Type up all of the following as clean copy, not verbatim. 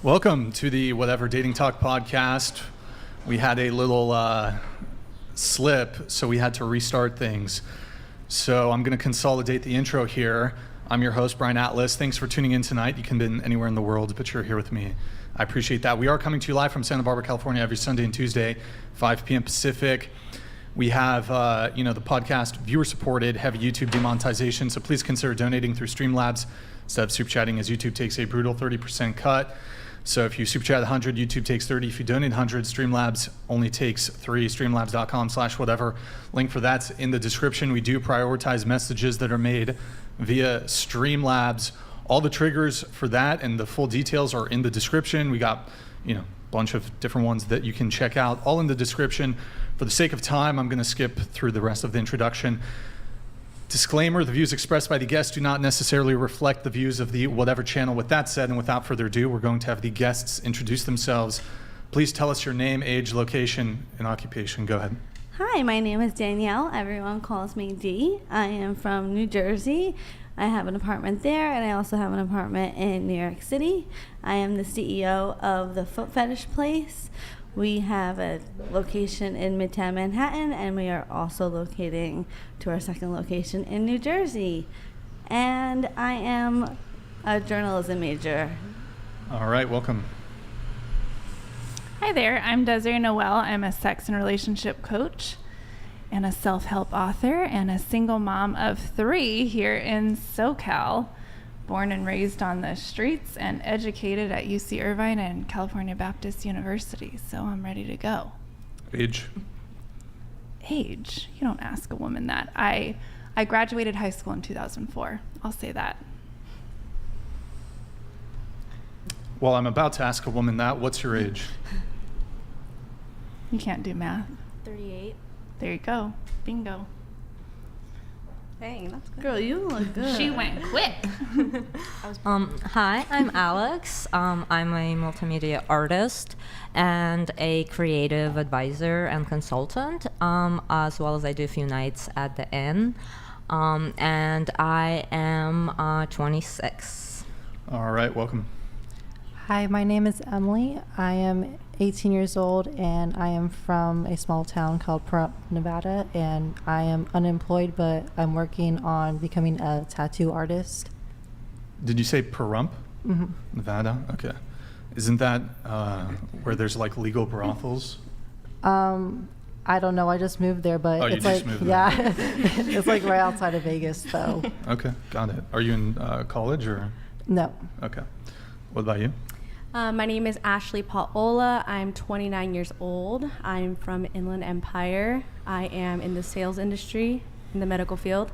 Welcome to the Whatever Dating Talk podcast. We had a little slip, so we had to restart things. So I'm going to consolidate the intro here. I'm your host, Brian Atlas. Thanks for tuning in tonight. You can be anywhere in the world, but you're here with me. I appreciate that. We are coming to you live from Santa Barbara, California, every Sunday and Tuesday, 5 p.m. Pacific. We have, the podcast viewer-supported, heavy YouTube demonetization, so please consider donating through Streamlabs instead of super chatting, as YouTube takes a brutal 30% cut. So if you super chat 100, YouTube takes 30. If you donate 100, Streamlabs only takes 3. Streamlabs.com/whatever. Link for that's in the description. We do prioritize messages that are made via Streamlabs. All the triggers for that and the full details are in the description. We got, a bunch of different ones that you can check out, all in the description. For the sake of time, I'm going to skip through the rest of the introduction. Disclaimer, the views expressed by the guests do not necessarily reflect the views of the Whatever channel. With that said, and without further ado, we're going to have the guests introduce themselves. Please tell us your name, age, location, and occupation. Go ahead. Hi, my name is Danielle. Everyone calls me Dee. I am from New Jersey. I have an apartment there, and I also have an apartment in New York City. I am the CEO of the Foot Fetish Place. We have a location in Midtown Manhattan, and we are also locating to our second location in New Jersey. And I am a journalism major. All right, welcome. Hi there, I'm Desiree Noel. I'm a sex and relationship coach and a self-help author and a single mom of 3 here in SoCal. Born and raised on the streets and educated at UC Irvine and California Baptist University. So I'm ready to go. Age? Age? You don't ask a woman that. I graduated high school in 2004. I'll say that. Well, I'm about to ask a woman that. What's your age? You can't do math. 38. There you go. Bingo. Dang, that's good. Girl, you look good. She went quick. Hi, I'm Alex. I'm a multimedia artist and a creative advisor and consultant, as well as I do a few nights at the inn. And I am 26. All right, welcome. Hi, my name is Emily. I am 18 years old, and I am from a small town called Pahrump, Nevada, and I am unemployed, but I'm working on becoming a tattoo artist. Did you say Pahrump? Mm-hmm. Nevada? Okay. Isn't that where there's like legal brothels? I don't know. I just moved there, but you it's just like, moved there. yeah, it's like right outside of Vegas, though. Okay, got it. Are you in college or? No. Okay. What about you? My name is Ashley Paola. I'm 29 years old. I'm from Inland Empire. I am in the sales industry in the medical field.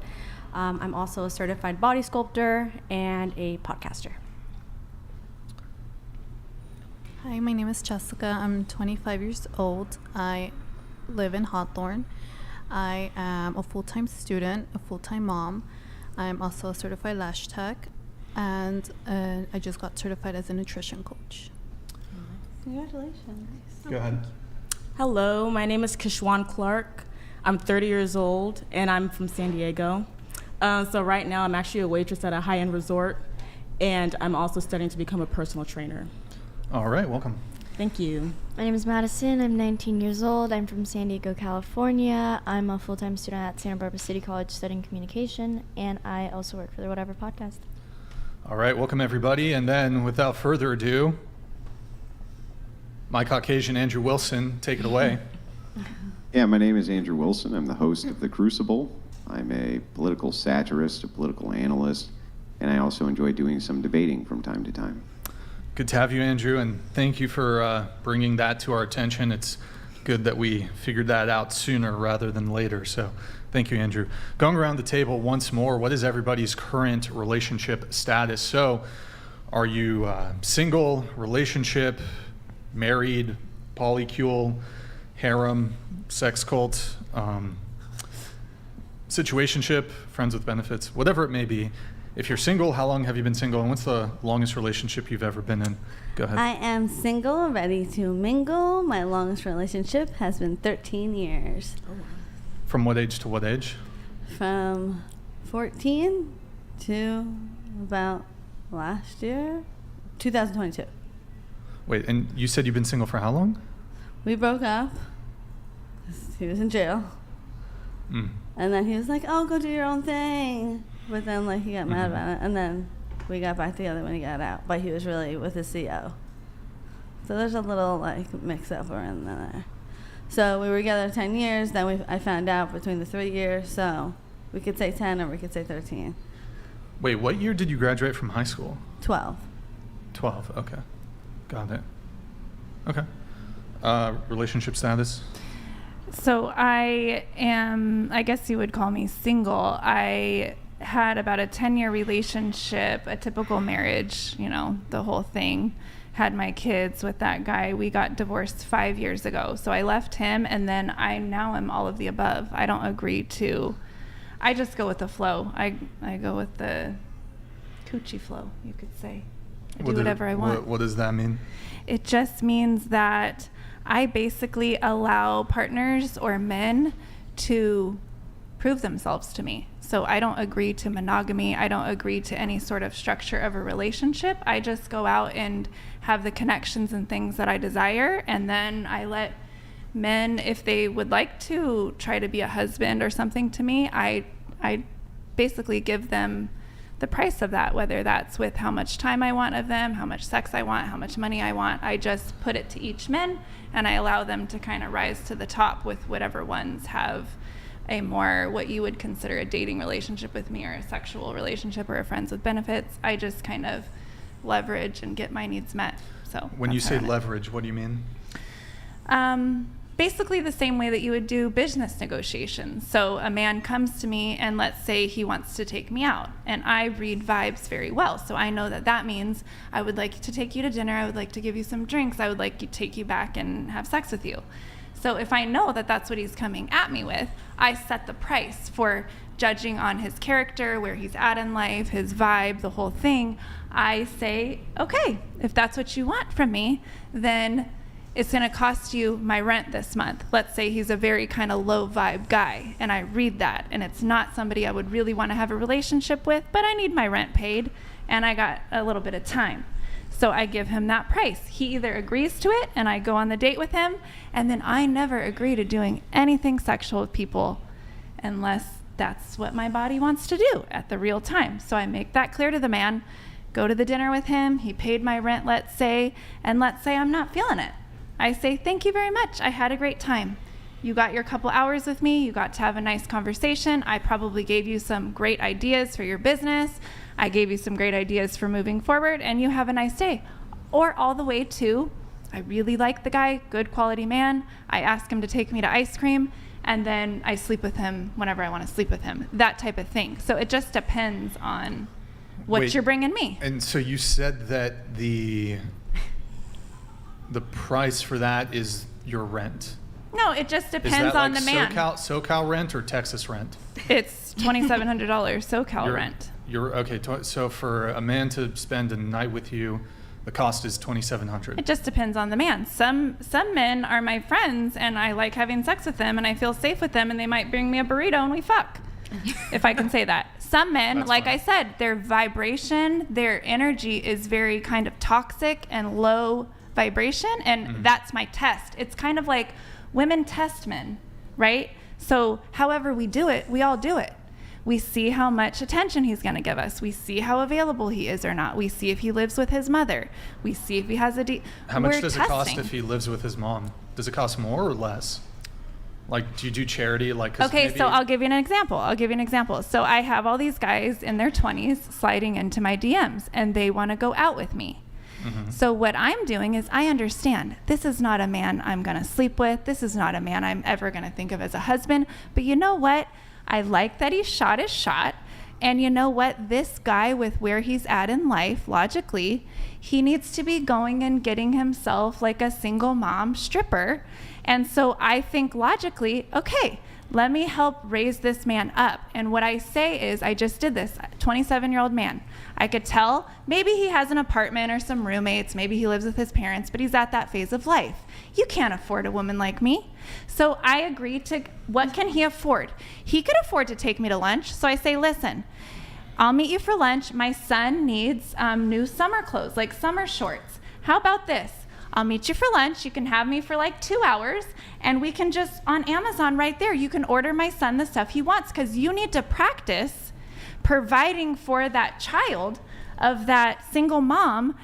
I'm also a certified body sculptor and a podcaster. Hi, my name is Jessica. I'm 25 years old. I live in Hawthorne. I am a full-time student, a full-time mom. I'm also a certified lash tech. And I just got certified as a nutrition coach. Congratulations. Go ahead. Hello, my name is Kishwan Clark. I'm 30 years old, and I'm from San Diego. So right now, I'm actually a waitress at a high-end resort, and I'm also studying to become a personal trainer. All right, welcome. Thank you. My name is Madison. I'm 19 years old. I'm from San Diego, California. I'm a full-time student at Santa Barbara City College studying communication, and I also work for the Whatever podcast. All right, welcome everybody. And then without further ado, my Caucasian Andrew Wilson, take it away. Yeah, my name is Andrew Wilson. I'm the host of The Crucible. I'm a political satirist, a political analyst, and I also enjoy doing some debating from time to time. Good to have you, Andrew, and thank you for bringing that to our attention. It's good that we figured that out sooner rather than later, so thank you, Andrew. Going around the table once more, what is everybody's current relationship status? So, are you single, relationship, married, polycule, harem, sex cult, situationship, friends with benefits, whatever it may be? If you're single, how long have you been single, and what's the longest relationship you've ever been in? Go ahead. I am single, ready to mingle. My longest relationship has been 13 years. Oh, wow. From what age to what age? From 14 to about last year, 2022. Wait, and you said you've been single for how long? We broke up. He was in jail. Mm. And then he was like, oh, go do your own thing. But then, like, he got mad about it. And then we got back together when he got out. But he was really with his CO. So there's a little, like, mix-up in there. So we were together 10 years. Then I found out between the 3 years. So we could say 10 or we could say 13. Wait, what year did you graduate from high school? 12. 12, okay. Got it. Okay. Relationship status? So I guess you would call me single. I had about a 10-year relationship, a typical marriage, you know, the whole thing. Had my kids with that guy. We got divorced 5 years ago. So I left him, and then I now am all of the above. I don't agree to, I just go with the flow. I go with the coochie flow, you could say. I do whatever I want. What does that mean? It just means that I basically allow partners or men to prove themselves to me. So I don't agree to monogamy. I don't agree to any sort of structure of a relationship. I just go out and have the connections and things that I desire, and then I let men, if they would like to try to be a husband or something to me, I basically give them the price of that, whether that's with how much time I want of them, how much sex I want, how much money I want. I just put it to each man, and I allow them to kind of rise to the top with whatever ones have a more what you would consider a dating relationship with me, or a sexual relationship, or a friends with benefits. I just kind of leverage and get my needs met. So when you say leverage, what do you mean? Basically the same way that you would do business negotiations. So a man comes to me and let's say he wants to take me out, and I read vibes very well. So I know that that means I would like to take you to dinner, I would like to give you some drinks, I would like to take you back and have sex with you. So if I know that that's what he's coming at me with, I set the price for judging on his character, where he's at in life, his vibe, the whole thing. I say, okay, if that's what you want from me, then it's going to cost you my rent this month. Let's say he's a very kind of low vibe guy, and I read that, and it's not somebody I would really want to have a relationship with, but I need my rent paid, and I got a little bit of time. So I give him that price. He either agrees to it, and I go on the date with him, and then I never agree to doing anything sexual with people unless that's what my body wants to do at the real time. So I make that clear to the man, go to the dinner with him, he paid my rent, let's say, and let's say I'm not feeling it. I say, thank you very much. I had a great time. You got your couple hours with me. You got to have a nice conversation. I probably gave you some great ideas for your business. I gave you some great ideas for moving forward, and you have a nice day. Or all the way to, I really like the guy, good quality man. I ask him to take me to ice cream, and then I sleep with him whenever I want to sleep with him. That type of thing. So it just depends on what you're bringing me. And so you said that the price for that is your rent. No, it just depends on the man. SoCal rent or Texas rent? It's $2,700 SoCal rent. Okay. So for a man to spend a night with you, the cost is $2,700. It just depends on the man. Some men are my friends, and I like having sex with them, and I feel safe with them, and they might bring me a burrito and we fuck, if I can say that. Some men, that's like fine. I said, their vibration, their energy is very kind of toxic and low vibration, and that's my test. It's kind of like women test men, right? So however we do it, we all do it. We see how much attention he's going to give us. We see how available he is or not. We see if he lives with his mother. We see if he has How much does it cost if he lives with his mom? Does it cost more or less? Like, do you do charity? Okay, so I'll give you an example. So I have all these guys in their 20s sliding into my DMs, and they want to go out with me. Mm-hmm. So what I'm doing is I understand this is not a man I'm going to sleep with. This is not a man I'm ever going to think of as a husband. But you know what? I like that he shot his shot. And you know what? This guy, with where he's at in life, logically, he needs to be going and getting himself like a single mom stripper. And so I think logically, okay, let me help raise this man up. And what I say is, I just did this, 27-year-old man. I could tell maybe he has an apartment or some roommates, maybe he lives with his parents, but he's at that phase of life. You can't afford a woman like me. So I agree to, what can he afford? He could afford to take me to lunch. So I say, listen, I'll meet you for lunch. My son needs new summer clothes, like summer shorts. How about this? I'll meet you for lunch. You can have me for like 2 hours, and we can just, on Amazon right there, you can order my son the stuff he wants, because you need to practice providing for that child of that single mom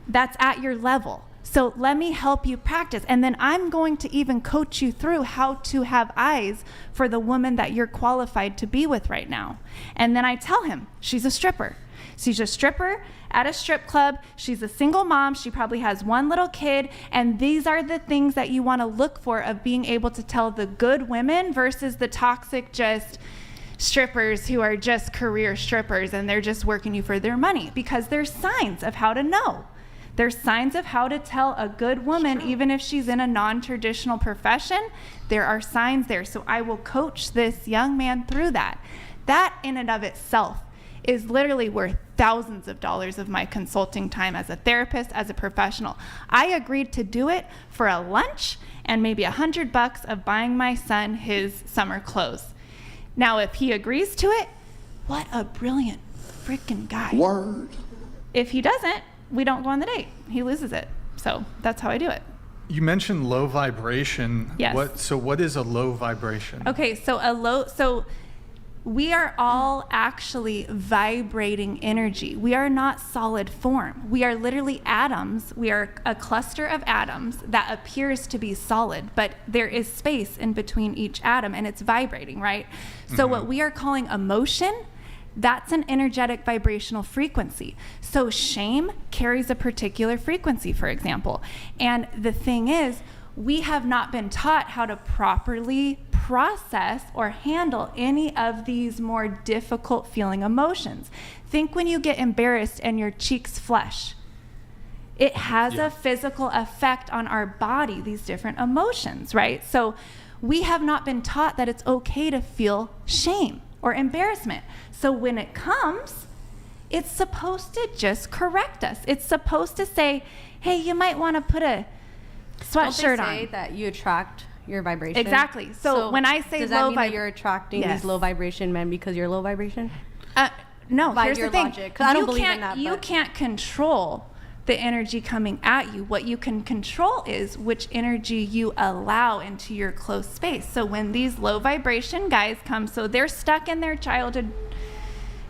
that's at your level. So let me help you practice. And then I'm going to even coach you through how to have eyes for the woman that you're qualified to be with right now. And then I tell him, she's a stripper. She's a stripper at a strip club. She's a single mom. She probably has one little kid. And these are the things that you want to look for of being able to tell the good women versus the toxic just strippers who are just career strippers and they're just working you for their money, because there's signs of how to know. There's signs of how to tell a good woman, even if she's in a non-traditional profession. There are signs there. So I will coach this young man through that. That in and of itself is literally worth thousands of dollars of my consulting time as a therapist, as a professional. I agreed to do it for a lunch and maybe $100 of buying my son his summer clothes. Now, if he agrees to it, what a brilliant freaking guy. Word. If he doesn't, we don't go on the date. He loses it. So that's how I do it. You mentioned low vibration. Yes. So what is a low vibration? Okay, so we are all actually vibrating energy. We are not solid form. We are literally atoms. We are a cluster of atoms that appears to be solid, but there is space in between each atom and it's vibrating, right? So what we are calling emotion, that's an energetic vibrational frequency. So shame carries a particular frequency, for example. And the thing is, we have not been taught how to properly process or handle any of these more difficult feeling emotions. Think when you get embarrassed and your cheeks flush. It has a physical effect on our body, these different emotions, right? So we have not been taught that it's okay to feel shame or embarrassment. So when it comes, it's supposed to just correct us. It's supposed to say, hey, you might want to put a sweatshirt on. Don't they say that you attract your vibration? Exactly. So when I say does low that mean that you're attracting these low vibration men because you're low vibration? No, By here's your the thing. logic, 'cause I don't believe in that. You can't control the energy coming at you. What you can control is which energy you allow into your close space. So when these low vibration guys come, so they're stuck in their childhood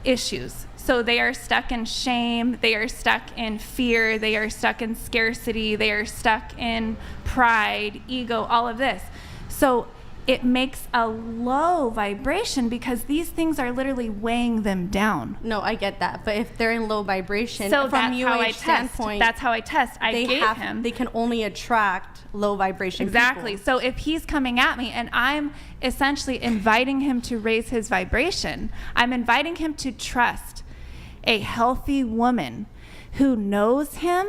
issues. So they are stuck in shame, they are stuck in fear, they are stuck in scarcity, they are stuck in pride, ego, all of this. So it makes a low vibration because these things are literally weighing them down. No, I get that. But if they're in low vibration, so from that's how I standpoint, test. That's how I test. They can only attract low vibration Exactly. people. So if he's coming at me and I'm essentially inviting him to raise his vibration, I'm inviting him to trust a healthy woman who knows him,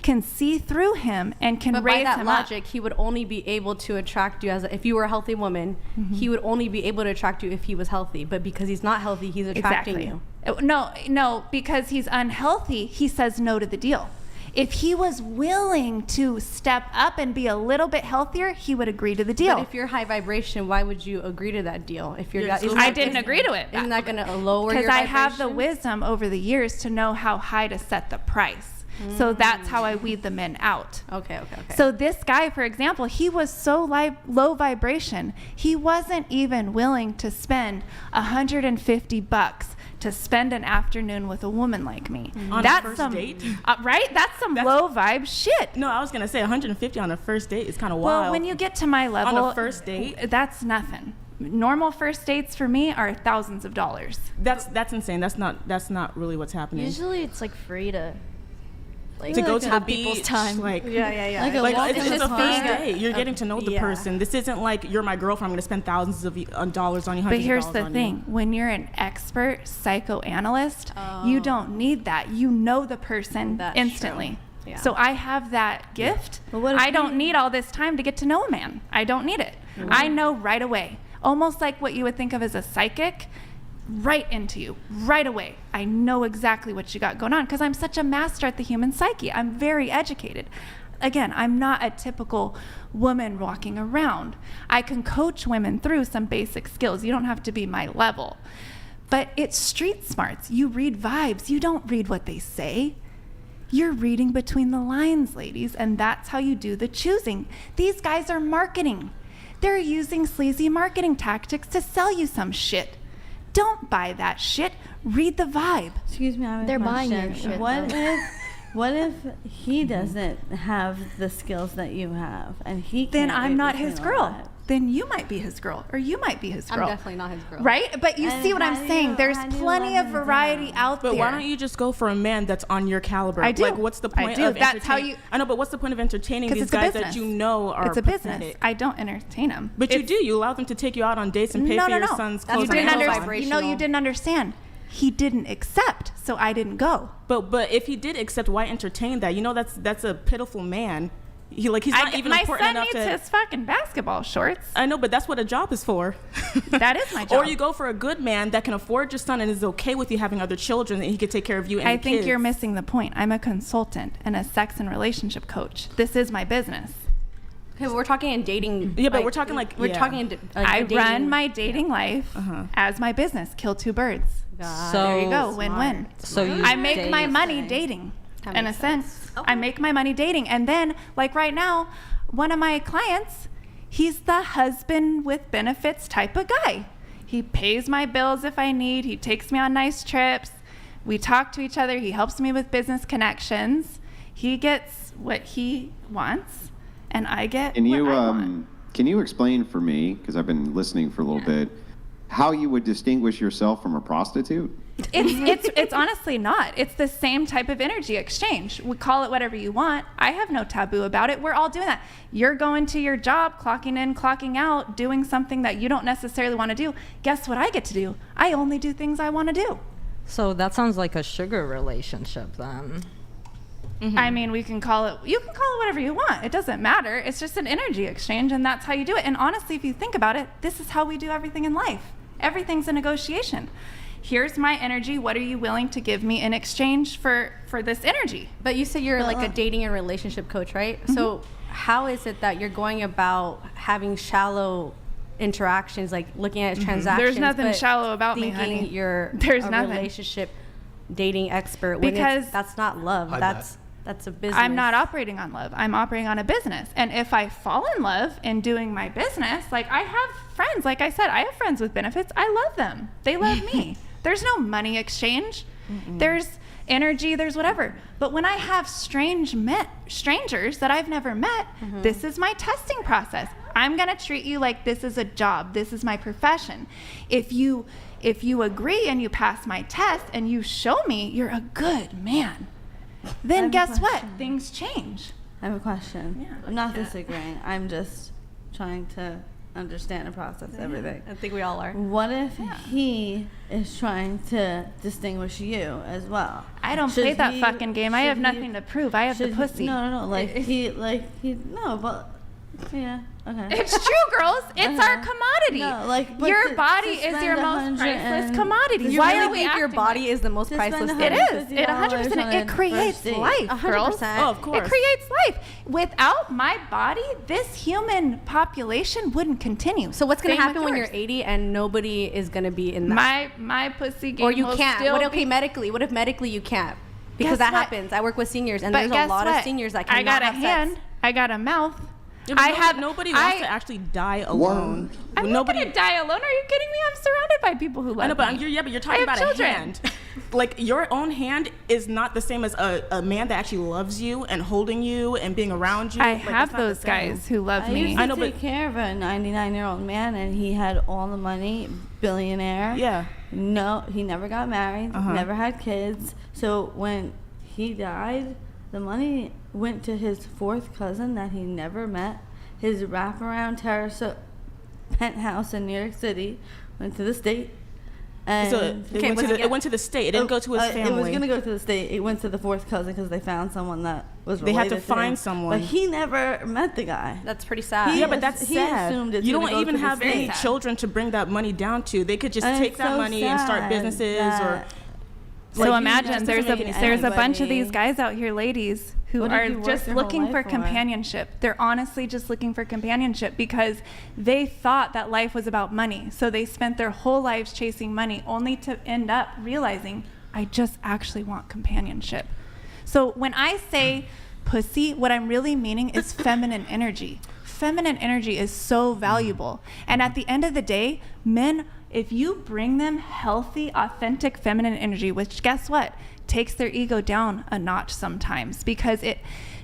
can see through him, and can raise him up. But by that logic, he would only be able to attract you if you were a healthy woman. He would only be able to attract you if he was healthy. But because he's not healthy, he's attracting you. No, because he's unhealthy, he says no to the deal. If he was willing to step up and be a little bit healthier, he would agree to the deal. But if you're high vibration, why would you agree to that deal? If you're, I didn't agree to it. Isn't that going to lower your vibration? Because I have the wisdom over the years to know how high to set the price. So that's how I weed the men out. Okay. So this guy, for example, he was so low vibration, he wasn't even willing to spend $150 to spend an afternoon with a woman like me. On that's a first some date? Right? That's some low vibe shit. No, I was gonna say 150 on a first date is kind of wild. Well, when you get to my level, on a first date, that's nothing. Normal first dates for me are thousands of dollars. That's insane. That's not really what's happening. Usually, it's like free to. To go to the people's beach, time. like Like it's a first being date. You're getting to know the person. This isn't like you're my girlfriend. I'm going to spend thousands of dollars on you. But here's the thing: when you're an expert psychoanalyst, you don't need that. You know the person instantly. Yeah. So I have that gift. I don't need all this time to get to know a man. I don't need it. I know right away. Almost like what you would think of as a psychic. Right into you, right away. I know exactly what you got going on because I'm such a master at the human psyche. I'm very educated. Again, I'm not a typical woman walking around. I can coach women through some basic skills. You don't have to be my level. But it's street smarts. You read vibes. You don't read what they say. You're reading between the lines, ladies, and that's how you do the choosing. These guys are marketing. They're using sleazy marketing tactics to sell you some shit. Don't buy that shit. Read the vibe. Excuse me, I have a They're question. buying your shit, What if he doesn't have the skills that you have, and he Then can't I'm read not between his the girl. lines? Then you might be his girl, or you might be his girl. I'm definitely not his girl. Right? But you And see what how I'm do saying? you- There's how do you plenty let of him variety down? out But there. why don't you just go for a man that's on your caliber? I do. Like, what's the point I do. of That's how entertain- you- I know, but what's the point of entertaining 'Cause these it's a guys that business. you know are It's a business. pathetic? I don't entertain them. But you do. You allow them to take you out on dates and pay for your son's That's clothes. You and didn't clothes. understand. You know, you vibrational. didn't understand. He didn't accept, so I didn't go. But if he did accept, why entertain that? You know, that's a pitiful man. He's not even my important son enough needs to. his fucking basketball shorts. I know, but that's what a job is for. That is my job. Or you go for a good man that can afford your son and is okay with you having other children, and he can take care of you and I your think kids. you're missing the point. I'm a consultant and a sex and relationship coach. This is my business. Okay, but we're talking in dating. Yeah, but we're talking like- we're yeah. talking in I dating. run my dating life as my business. Kill two birds. There you go. Win-win. So you I make my date- money dating, That in a makes sense. I make my money dating. And then, like right now, one of my clients, he's the husband with benefits type of guy. He pays my bills if I need. He takes me on nice trips. We talk to each other. He helps me with business connections. He gets what he wants, and I get Can what you I want. can you explain for me, because I've been listening for a little bit, how you would distinguish yourself from a prostitute? It's honestly not. It's the same type of energy exchange. We call it whatever you want. I have no taboo about it. We're all doing that. You're going to your job, clocking in, clocking out, doing something that you don't necessarily want to do. Guess what I get to do? I only do things I want to do. So that sounds like a sugar relationship then. I mean, you can call it whatever you want. It doesn't matter. It's just an energy exchange, and that's how you do it. And honestly, if you think about it, this is how we do everything in life. Everything's a negotiation. Here's my energy. What are you willing to give me in exchange for this energy? But you said you're like a dating and relationship coach, right? So how is it that you're going about having shallow interactions, like looking at transactions? There's nothing but shallow about me, thinking honey. You're There's a nothing. relationship dating expert when Because that's not love. I That's a business. I'm not operating on love. I'm operating on a business. And if I fall in love in doing my business, like I have friends, like I said, I have friends with benefits. I love them. They love me. There's no money exchange. There's energy, there's whatever. But when I have strangers that I've never met, this is my testing process. I'm going to treat you like this is a job. This is my profession. If you agree and you pass my test and you show me you're a good man, then guess what? Things change. I have a question. Yeah. I'm not disagreeing. I'm just trying to understand and process everything. I think we all are. What if he is trying to distinguish you as well? I don't play that fucking game. I have nothing to prove. I have the pussy. No. No, but yeah. Okay. It's true, girls. It's our commodity. No, like, but your to- body to is spend your most 100 priceless and- commodity. You Why really are we think your acting body like is the most To spend priceless it thing? is. It 100%. on It a creates first date. life, girls. 100%. Oh, of course. It creates life. Without my body, this human population wouldn't continue. So what's going to Same happen with when you're yours. 80 and nobody is going to be in that? My pussy game Or you will can't. still What, okay, be- medically? What if medically you can't? Guess Because that what? happens. I work with seniors, and But there's a guess lot what? of seniors that I cannot got a have hand. sex. I got a mouth. Yeah, but I have nobody wants I- to actually die alone. I'm not gonna die alone. Are you kidding me? I'm surrounded by people who love I know, but me. you're I talking have about children. a hand. Like your own hand is not the same as a man that actually loves you and holding you and being around you. I Like, have it's not the those same. guys who love I me. used to I know, but- take care of a 99-year-old man, and he had all the money, billionaire. Yeah. No, he never got married, never had kids. So when he died, the money went to his fourth cousin that he never met. His wraparound terrace penthouse in New York City went to the state. And So it went to the state. It didn't go to his family. It was going to go to the state. It went to the fourth cousin because they found someone that was They related had to find him. someone. But he never met the guy. That's pretty sad. He- Yeah, but that's he sad. assumed it's You gonna don't go even to the have any state. children to bring that money down to. They could just And take it's that so money and start sad businesses or. that- So Like, you imagine just there's doesn't a make any there's a sense. bunch of these Anybody- guys out here, ladies, who What did are you work just your whole looking for life for? companionship. They're honestly just looking for companionship because they thought that life was about money. So they spent their whole lives chasing money only to end up realizing I just actually want companionship. So when I say pussy, what I'm really meaning is feminine energy. Feminine energy is so valuable. And at the end of the day, men, if you bring them healthy, authentic feminine energy, which guess what? Takes their ego down a notch sometimes, because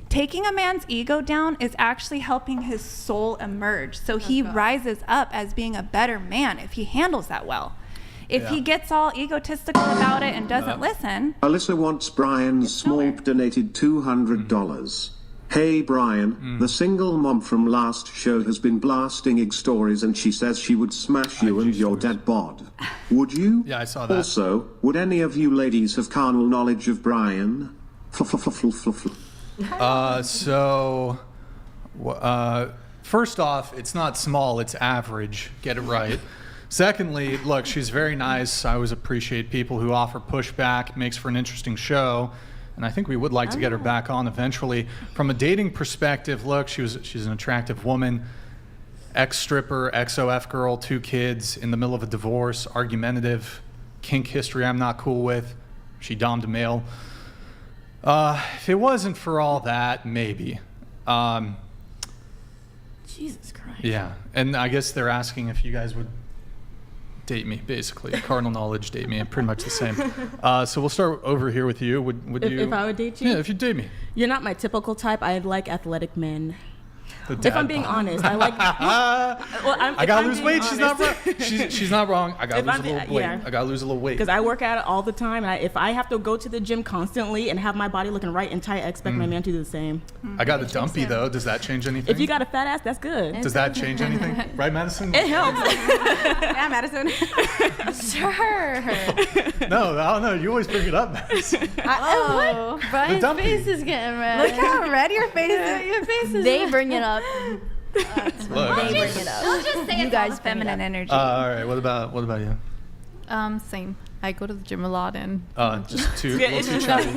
taking a man's ego down is actually helping his soul emerge. So he rises up as being a better man if he handles that well. If he gets all egotistical about it and doesn't listen. Alyssa wants Brian's small donated $200. Hey Brian, the single mom from last show has been blasting ig stories and she says she would smash you and your dad bod. Would you? Yeah, I saw that. Also, would any of you ladies have carnal knowledge of Brian? First off, it's not small, it's average. Get it right. Secondly, look, she's very nice. I always appreciate people who offer pushback. It makes for an interesting show. And I think we would like to get her back on eventually. From a dating perspective, look, she's an attractive woman, ex-stripper, ex-OF girl, 2 kids, in the middle of a divorce, argumentative, kink history I'm not cool with. She dommed a male. If it wasn't for all that, maybe. Jesus Christ. Yeah, and I guess they're asking if you guys would date me, basically. Cardinal knowledge, date me, pretty much the same. So we'll start over here with you. Would you? If I would date you? Yeah, if you date me. You're not my typical type. I like athletic men. The If dad I'm being bod. honest, I like. I gotta lose weight. She's not wrong. She's not wrong. I gotta If lose I'm- a little weight. yeah. I gotta lose a little weight. Because I work at it all the time, and if I have to go to the gym constantly and have my body looking right and tight, I expect my man to do the same. I got a dumpy though. Does that change anything? If you got a fat ass, that's good. Does that change anything? Right, Madison? It helps. Yeah, Madison. Sure. No, I don't know. You always bring it up, Madison. Oh, Brian's dumpy. face is getting red. Look how red your face is. Your face is They red. bring it up. Look. They bring it up. Don't just say You it's guys all the bring it feminine up. energy. All right. What about you? Same. I go to the gym a lot and Just too, a little too chatty.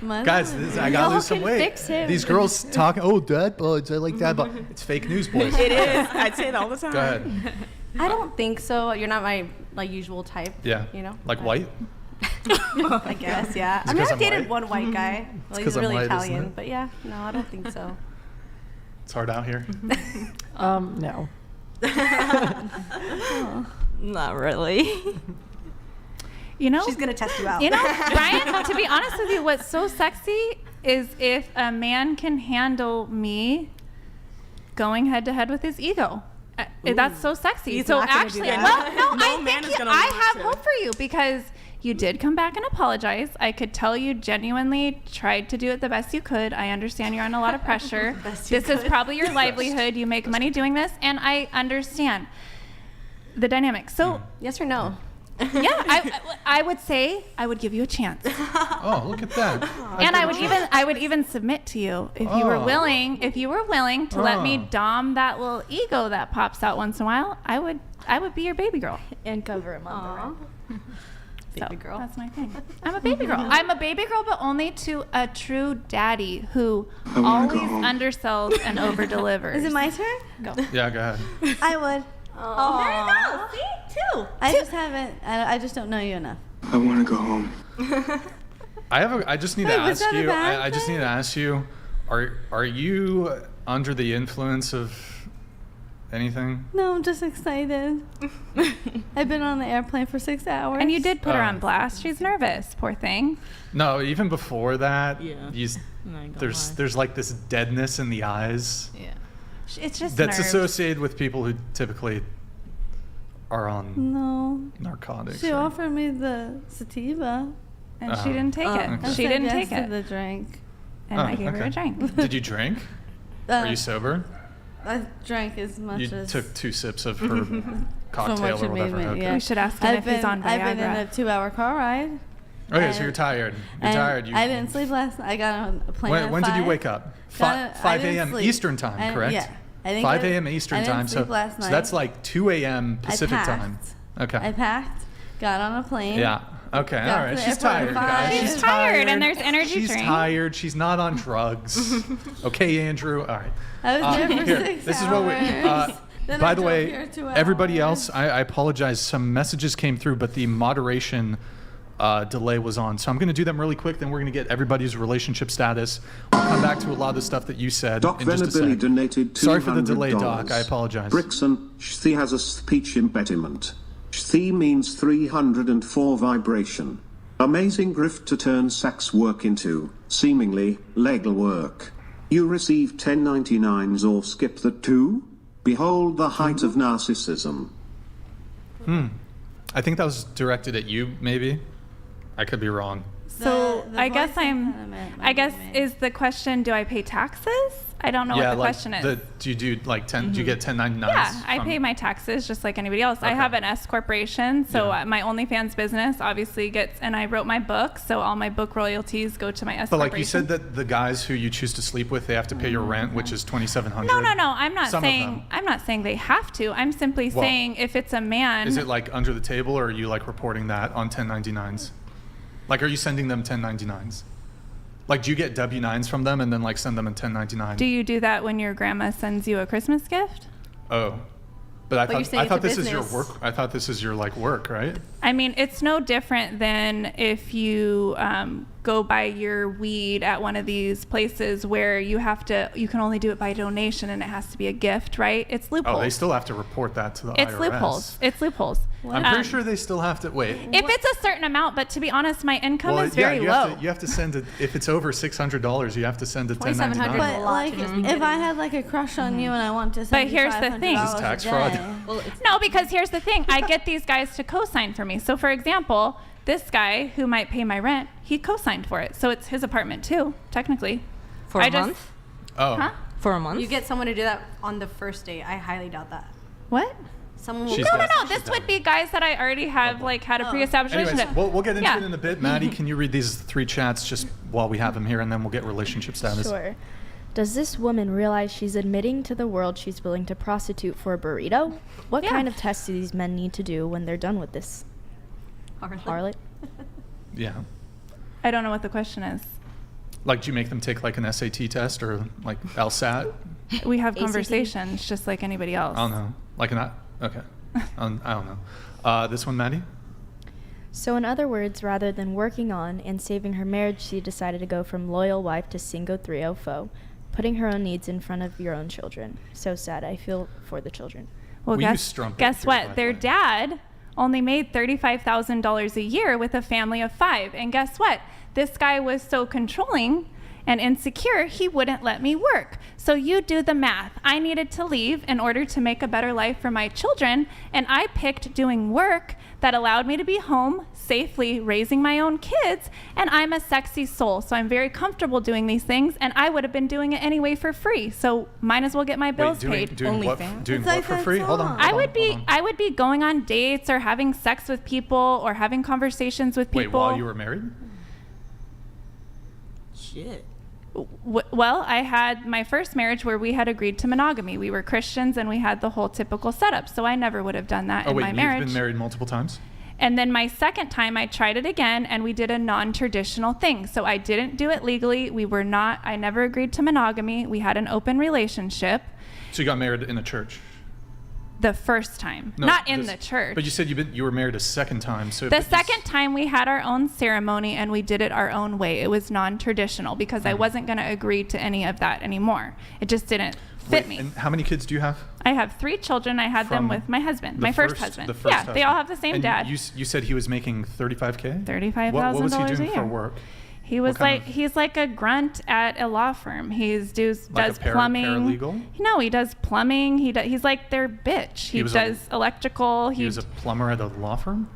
Mine- Guys, I gotta Y'all lose some can weight. fix him. These girls talking. Oh, dad bods. I like dad bods. It's fake news, boys. It is. I'd say it all the time. Go ahead. I don't think so. You're not my usual type. Yeah. You know. Like white. I guess. Yeah. Is it I mean, 'cause I've I'm dated white? one white guy. Well, 'cause he's I'm really white, isn't Italian, it? but yeah, no, I don't think so. It's hard out here. No. Not really. You know, She's gonna test you out. You know, Brian, to be honest with you, what's so sexy is if a man can handle me going head to head with his ego. That's so sexy. He's so not gonna do actually, that. well, no, No I man think is gonna I want have to. hope for you because you did come back and apologize. I could tell you genuinely tried to do it the best you could. I understand you're under a lot of pressure. This is probably your livelihood. You make money doing this, and I understand the dynamic. So Yes or no? yeah, I would say I would give you a chance. Oh, look at that. And I would even submit to you if you were Oh. willing to let me Oh. dom that little ego that pops out once in a while. I would be your baby girl. And cover him up. Baby girl. That's my thing. I'm a baby girl. I'm a baby girl, but only to a true daddy who always undersells and over delivers. Is it my turn? Yeah, go ahead. I would. Oh, there you go. See, two. I just haven't. I just don't know you enough. I want to go home. I just need to Wait, was ask that a you. bad I just need to ask you. Are you under the influence of anything? No, I'm just excited. I've been on the airplane for 6 hours. And you did put her Oh. on blast. She's nervous. Poor thing. No, even before that. Yeah. I ain't gonna lie. There's like this deadness in the eyes yeah. It's just that's nerves. associated with people who typically are on No. narcotics. She or- offered me the sativa. And she didn't take it. okay. I She said didn't yes take to it. the drink. And I gave her okay. a drink. Did you drink? Are you sober? I drank as much You as took 2 sips of her from cocktail what or you made whatever. me. Okay. Yeah. We should ask him if he's on I've been in Viagra. a 2-hour car ride. Okay, so you're tired. You're And tired. You, I didn't sleep last night. I got on a plane at when did you 5. wake up? Got 5 I didn't a.m. sleep. Eastern time, correct? Yeah. I didn't 5 get- a.m. Eastern I didn't time. sleep last So night. that's like 2 a.m. Pacific I time. packed. Okay. I packed, got on a plane. Yeah. Okay. Got All to right. the She's airport at tired, 5. guys. She's tired, and there's energy She's drink. tired. She's not on drugs. Okay, Andrew. All right. I was there for here, 6 this hours. is what we. Then By I the drove way, here 2 everybody hours. else, I apologize. Some messages came through, but the moderation delay was on. So I'm going to do them really quick, then we're going to get everybody's relationship status. We'll come back to a lot of the stuff that you said Doc in just a Venabilly sec. donated $200. Sorry for the delay, Doc. I apologize. Brixan, she has a speech impediment. She means 304 vibration. Amazing grift to turn sex work into, seemingly, legal work. You receive 1099s or skip the 2? Behold the height of narcissism. I think that was directed at you, maybe. I could be wrong. So The I guess voice impediment might be me. is the question, do I pay taxes? I don't know what the question is. Do you do like 10? Do you get 1099s? Yeah, I from- pay my taxes just like anybody else. I Okay. have an S corporation, so Yeah. my OnlyFans business obviously gets, and I wrote my book, so all my book royalties go to my S But corporation. like you said that the guys who you choose to sleep with, they have to pay your rent, which is $2,700. No. I'm not Some of saying them. I'm not saying they have to. I'm simply Well, saying if it's a man. Is it like under the table, or are you like reporting that on 1099s? Like, are you sending them 1099s? Like, do you get W-9s from them and then like send them a 1099? Do you do that when your grandma sends you a Christmas gift? Oh, but you're saying I thought it's a this is your business. work. I thought this is your like work, right? I mean, it's no different than if you go buy your weed at one of these places where you can only do it by donation and it has to be a gift, right? It's loopholes. Oh, they still have to report that to the It's IRS. loopholes. It's loopholes. I'm pretty sure they still have to wait. If it's a certain amount, but to be honest, my income is very you low. you have to send it if it's over $600. You have to send a 1099. $2,700. But lot like, to just be if I had like a crush on you and I want to But send here's the thing. $500 Is this tax a fraud? day. Well, No, because here's the thing. I get these guys to co-sign for me. So for example, this guy who might pay my rent, he co-signed for it. So it's his apartment too, technically. For a month? Oh, Huh? For a month? you get someone to do that on the first date. I highly doubt that. What? Someone will She's No, got- no, no. This would be guys that I already have like had a pre-established Anyways, relationship. we'll get into Yeah. it in a bit. Maddie, can you read these 3 chats just while we have them here, and then we'll get relationship status. Sure. Does this woman realize she's admitting to the world she's willing to prostitute for a burrito? What Yeah. kind of tests do these men need to do when they're done with this harlot? Yeah. I don't know what the question is. Like, do you make them take like an SAT test or like LSAT? We have ACT? conversations just like anybody else. I don't know. Like an okay. I don't know. This one, Maddie. So in other words, rather than working on and saving her marriage, she decided to go from loyal wife to single 3-0 foe, putting her own needs in front of your own children. So sad. I feel for the children. Well, We use guess strumpet here, by what? the Their way. dad only made $35,000 a year with a family of 5. And guess what? This guy was so controlling and insecure, he wouldn't let me work. So you do the math. I needed to leave in order to make a better life for my children, and I picked doing work that allowed me to be home safely raising my own kids, and I'm a sexy soul, so I'm very comfortable doing these things, and I would have been doing it anyway for free, so might as well get my bills paid. Doing what? OnlyFans? Doing It's what like for that free? Hold on. song. I would be going on dates or having sex with people or having conversations with Wait, people. while you were married? Shit. Well, I had my first marriage where we had agreed to monogamy. We were Christians and we had the whole typical setup. So I never would have done that Oh in wait, my you've marriage. been married multiple times? And then my second time, I tried it again and we did a non-traditional thing. So I didn't do it legally. I never agreed to monogamy. We had an open relationship So you got married in a church? the first time, No, not in this- the church. But you said you were married a second time. So The but this- second time we had our own ceremony and we did it our own way. It was non-traditional because I wasn't going to agree to any of that anymore. It just didn't fit Wait, me. And how many kids do you have? I have 3 children. I had them From with my husband, the my first husband. The first Yeah, they all have the same and dad. You said he was making $35K? $35,000 What was he doing a for year. work? He was kind like of- he's like a grunt at a law firm. Does Like a plumbing. paralegal? No, he does plumbing. He's like their bitch. He was does electrical. He was a plumber at a law firm?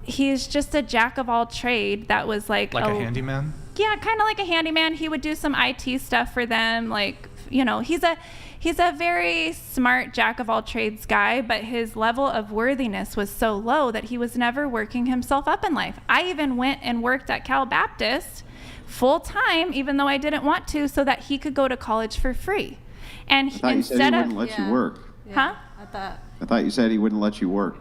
He's just a jack of all trade. That was like Like a handyman? Yeah, kind of like a handyman. He would do some IT stuff for them. Like, he's a very smart jack of all trades guy, but his level of worthiness was so low that he was never working himself up in life. I even went and worked at Cal Baptist full time, even though I didn't want to, so that he could go to college for free. And I thought you said he instead wouldn't of, let you work. huh? I thought I thought you said he wouldn't let you work.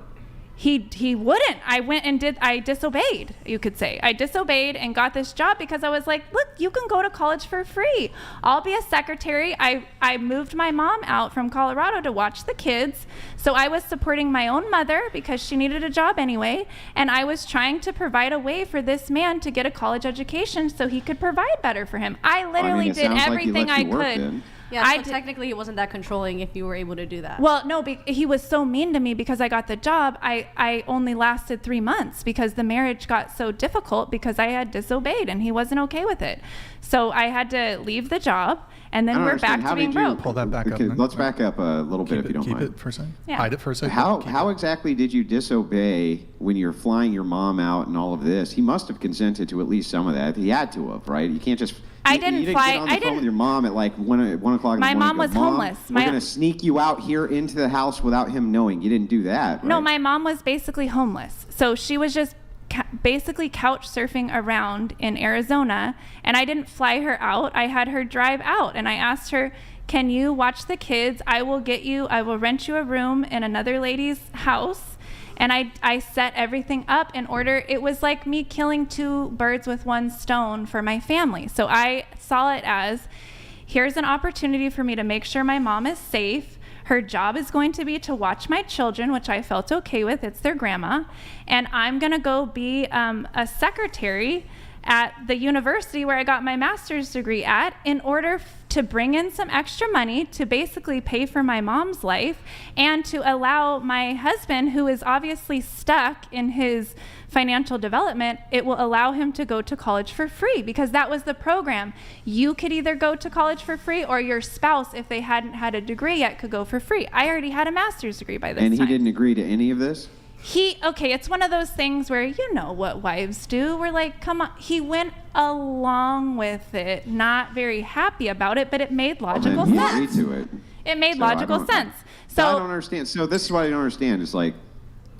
He wouldn't. I disobeyed, you could say. I disobeyed and got this job because I was like, look, you can go to college for free. I'll be a secretary. I moved my mom out from Colorado to watch the kids. So I was supporting my own mother because she needed a job anyway. And I was trying to provide a way for this man to get a college education so he could provide better for him. I literally did everything I could. Yeah, so technically he wasn't that controlling if you were able to do that. Well, no, he was so mean to me because I got the job. I only lasted 3 months because the marriage got so difficult because I had disobeyed and he wasn't okay with it. So I had to leave the job, and then we're back to being broke. Pull that back up. Let's back up a little bit if you don't mind. Keep it for a second. Yeah. Hide it for a second. How exactly did you disobey when you're flying your mom out and all of this? He must have consented to at least some of that. He had to have, right? You can't just... I didn't fly. Get on the phone with your mom at like 1 o'clock in the morning. My mom was homeless. We're going to sneak you out here into the house without him knowing. You didn't do that, right? No, my mom was basically homeless. So she was just basically couch surfing around in Arizona, and I didn't fly her out. I had her drive out, and I asked her, can you watch the kids? I will rent you a room in another lady's house. And I set everything up in order. It was like me killing 2 birds with 1 stone for my family. So I saw it as, here's an opportunity for me to make sure my mom is safe. Her job is going to be to watch my children, which I felt okay with. It's their grandma. And I'm going to go be a secretary at the university where I got my master's degree at in order to bring in some extra money to basically pay for my mom's life and to allow my husband, who is obviously stuck in his financial development, it will allow him to go to college for free because that was the program. You could either go to college for free or your spouse, if they hadn't had a degree yet, could go for free. I already had a master's degree by this time. And he didn't agree to any of this? It's one of those things where you know what wives do. We're like, come on. He went along with it, not very happy about it, but it made logical sense. He agreed to it. It made logical sense. So I don't understand. So this is what I don't understand. It's like,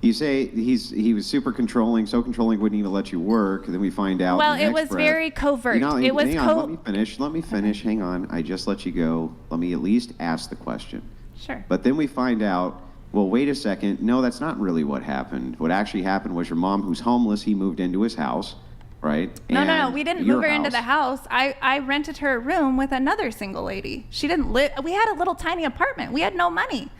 you say he was super controlling, so controlling wouldn't even let you work. And then we find out. Well, it was very covert. It was hang on, let me finish. Hang on. I just let you go. Let me at least ask the question. Sure. But then we find out, well, wait a second. No, that's not really what happened. What actually happened was your mom, who's homeless, he moved into his house, right? No. We didn't move her into the house. I rented her a room with another single lady. She didn't live. We had a little tiny apartment. We had no money.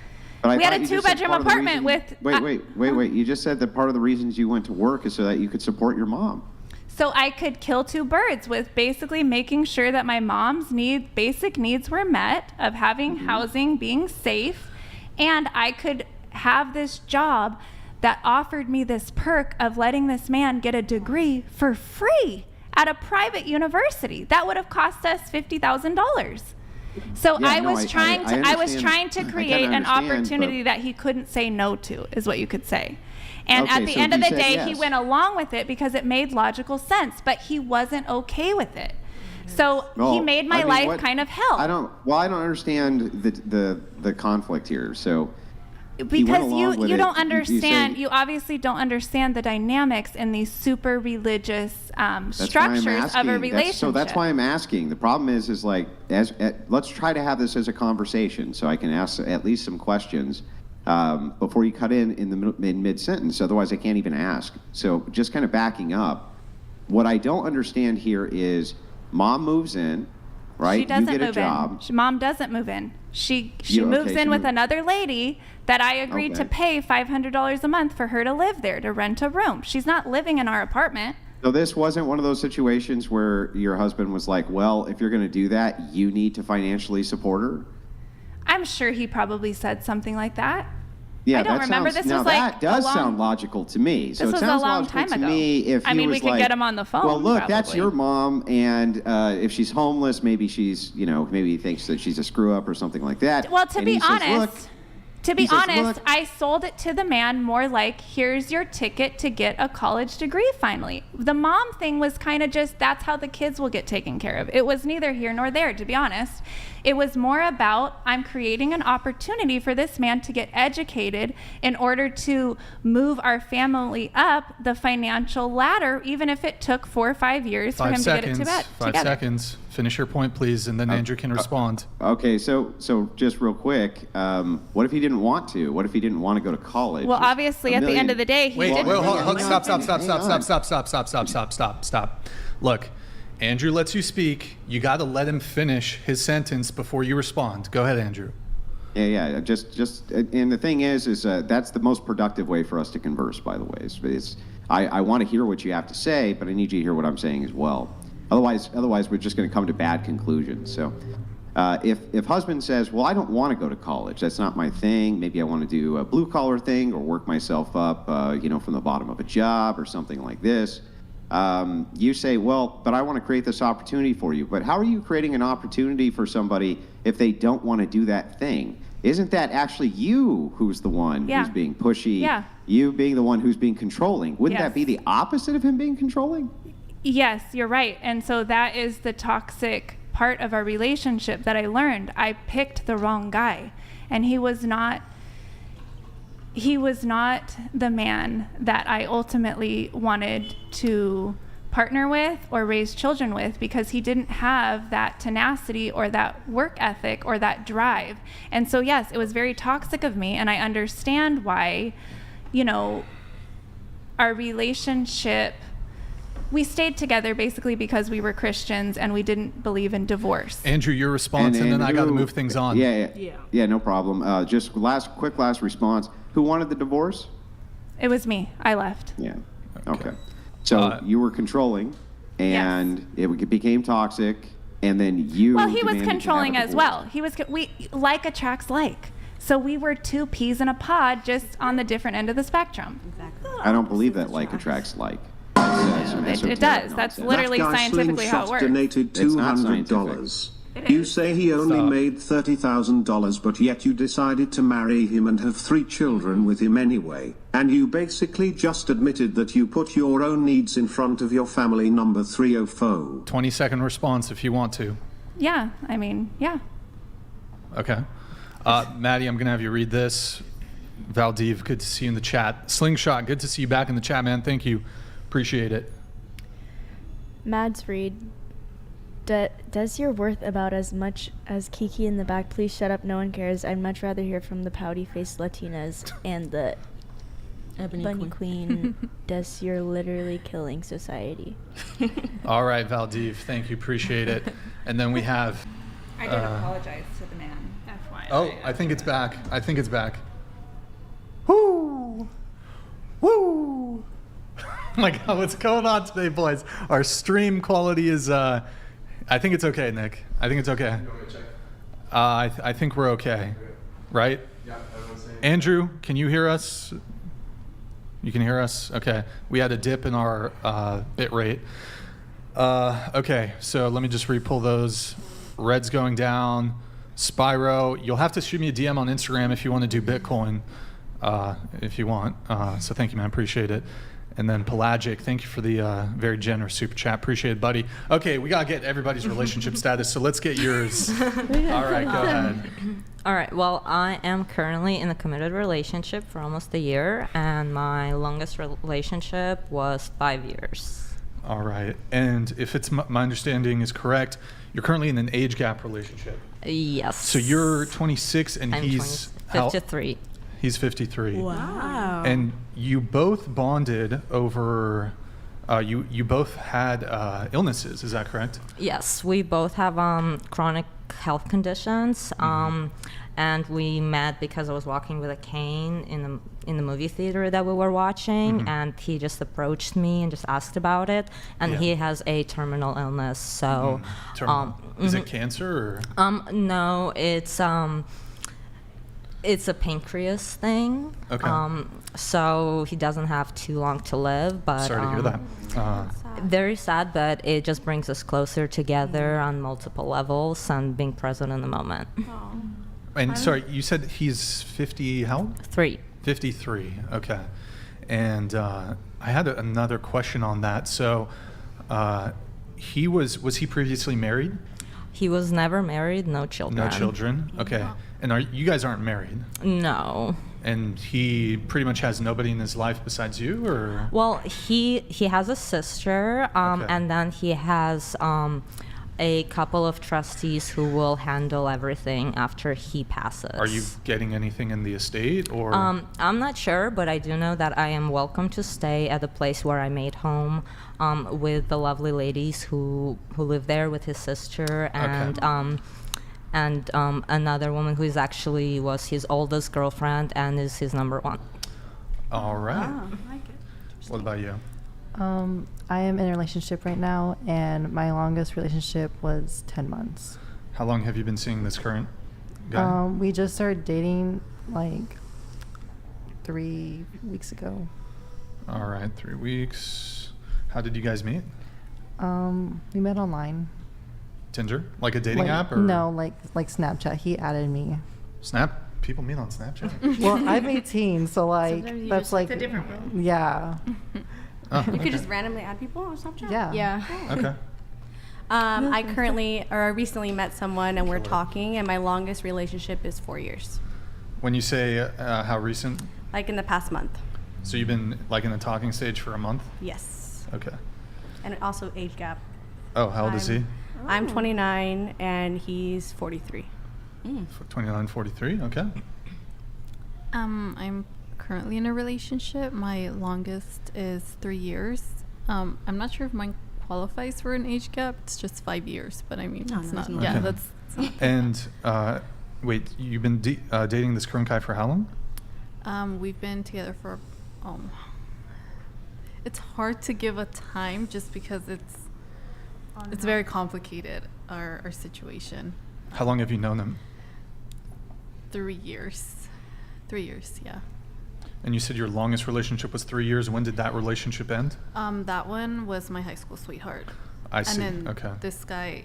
We had a 2-bedroom apartment with... Wait. You just said that part of the reasons you went to work is so that you could support your mom. So I could kill 2 birds with basically making sure that my mom's basic needs were met, of having housing, being safe, and I could have this job that offered me this perk of letting this man get a degree for free at a private university. That would have cost us $50,000. So I was trying to create an opportunity that he couldn't say no to, is what you could say. And at the end of the day, he went along with it because it made logical sense, but he wasn't okay with it. So he made my life kind of hell. I don't understand the conflict here. So because you don't understand, you obviously don't understand the dynamics in these super religious structures of a relationship. So that's why I'm asking. The problem is like, let's try to have this as a conversation so I can ask at least some questions before you cut in mid-sentence. Otherwise, I can't even ask. So just kind of backing up, what I don't understand here is mom moves in, right? She doesn't you get move a job. in. Mom doesn't move in. She moves in with another lady that I agreed to pay $500 a month for her to live there, to rent a room. She's not living in our apartment. So this wasn't one of those situations where your husband was like, well, if you're going to do that, you need to financially support her? I'm sure he probably said something like that. Yeah, I don't remember. That does sound logical to me. So it sounds logical to me if he was we could get him on the phone. Well, look, that's your mom, and if she's homeless, maybe she's, maybe he thinks that she's a screw up or something like that. Well, to be honest, I sold it to the man more like, here's your ticket to get a college degree finally. The mom thing was kind of just, that's how the kids will get taken care of. It was neither here nor there, to be honest. It was more about, I'm creating an opportunity for this man to get educated in order to move our family up the financial ladder, even if it took 4 or 5 years for him to get it together. 5 seconds. Finish your point, please, and then Andrew can respond. Okay, so just real quick, what if he didn't didn't want to? What if he didn't want to go to college? Well, There's obviously, a at the million- end of the day, he Wait, didn't. hold, stop. Hang on. Stop. Look, Andrew lets you speak. You got to let him finish his sentence before you respond. Go ahead, Andrew. Yeah. Just, and the thing is that's the most productive way for us to converse. By the way, I want to hear what you have to say, but I need you to hear what I'm saying as well. Otherwise, we're just going to come to bad conclusions. So, if husband says, "Well, I don't want to go to college. That's not my thing. Maybe I want to do a blue collar thing or work myself up, from the bottom of a job or something like this." You say, "Well, but I want to create this opportunity for you." But how are you creating an opportunity for somebody if they don't want to do that thing? Isn't that actually you who's the one who's being pushy? Yeah. You being the one who's being controlling. Wouldn't Yes. that be the opposite of him being controlling? Yes, you're right. And so that is the toxic part of our relationship that I learned. I picked the wrong guy, and he was not the man that I ultimately wanted to partner with or raise children with, because he didn't have that tenacity or that work ethic or that drive. And so yes, it was very toxic of me, and I understand why, our relationship, we stayed together basically because we were Christians and we didn't believe in divorce. Andrew, your response, and then I got to move things on. Yeah, no problem. Just quick last response. Who wanted the divorce? It was me. I left. Yeah. Okay. So you were controlling, and it became toxic, and then you. Well, he was demanded to have a controlling as divorce. well. We like attracts like. So we were two peas in a pod, just on the different end of the spectrum. Exactly. I don't believe that like attracts like. It does. That's literally That guy scientifically how it Slingshot works. donated It's not $200. It You is. say he only Stop. made $30,000, but yet you decided to marry him and have 3 children with him anyway. And you basically just admitted that you put your own needs in front of your family number 304. 20-second response if you want to. Yeah. Okay. Maddie, I'm going to have you read this. Valdiv, good to see you in the chat. Slingshot, good to see you back in the chat, man. Thank you. Appreciate it. Mads read, does your worth about as much as Kiki in the back? Please shut up, no one cares. I'd much rather hear from the pouty-faced Latinas and the Bunny Queen. Does you're literally killing society. All right, Valdiv, thank you. Appreciate it. And then we have... I did apologize to the man. FYI. Oh, I think it's back. Woo! Woo! My God, what's going on today, boys? Our stream quality is, I think it's okay, Nick. I think it's okay. I think we're okay. Right? Yeah, everyone's saying. Andrew, can you hear us? You can hear us? Okay. We had a dip in our bit rate. Okay, so let me just re-pull those. Red's going down. Spyro, you'll have to shoot me a DM on Instagram if you want to do Bitcoin, if you want. So thank you, man. Appreciate it. And then Pelagic, thank you for the very generous super chat. Appreciate it, buddy. Okay, we got to get everybody's relationship status, so let's get yours. All right, go ahead. All right. Well, I am currently in a committed relationship for almost a year, and my longest relationship was 5 years. All right. And if it's my understanding is correct, you're currently in an age gap relationship. Yes. So you're 26 and I'm he's 53. He's 53. Wow. And you both bonded over, you both had illnesses, is that correct? Yes, we both have chronic health conditions, and we met because I was walking with a cane in the movie theater that we were watching, and he just approached me and just asked about it, and he has a terminal illness. So, Is it cancer or? No, it's a pancreas thing. Okay. So he doesn't have too long to live, but Sorry to hear that. very sad, but it just brings us closer together on multiple levels and being present in the moment. And sorry, you said he's 50, how old? 3. 53, okay. And I had another question on that. So was he previously married? He was never married, no children. No children, okay. And you guys aren't married? No. And he pretty much has nobody in his life besides you, or? Well, he has a sister, Okay. and then he has a couple of trustees who will handle everything after he passes. Are you getting anything in the estate, or? I'm not sure, but I do know that I am welcome to stay at the place where I made home with the lovely ladies who live there with his sister and another woman who was his oldest girlfriend and is his number one. All right. Oh, I like it. What about you? I am in a relationship right now, and my longest relationship was 10 months. How long have you been seeing this current guy? We just started dating like 3 weeks ago. All right, 3 weeks. How did you guys meet? We met online. Tinder? Like a dating app? Or No, like Snapchat. He added me. Snap? People meet on Snapchat? Well, I'm 18, so like that's like it's a different world. Yeah. Oh, You okay. could just randomly add people on Snapchat? Yeah. Yeah. Okay. I recently met someone and we're talking, and my longest relationship is 4 years. When you say how recent, Like in the past month. so you've been like in the talking stage for a month? Yes. Okay. And also age gap. Oh, how old is he? I'm 29 and he's 43. 29, 43? Okay. I'm currently in a relationship. My longest is 3 years. I'm not sure if mine qualifies for an age gap. It's just 5 years, but I mean, it's not. Okay. Yeah, that's. And wait, you've been dating this current guy for how long? We've been together for. It's hard to give a time just because it's very complicated, our situation. How long have you known him? 3 years. 3 years, yeah. And you said your longest relationship was 3 years. When did that relationship end? That one was my high school sweetheart. I see. And then Okay. this guy,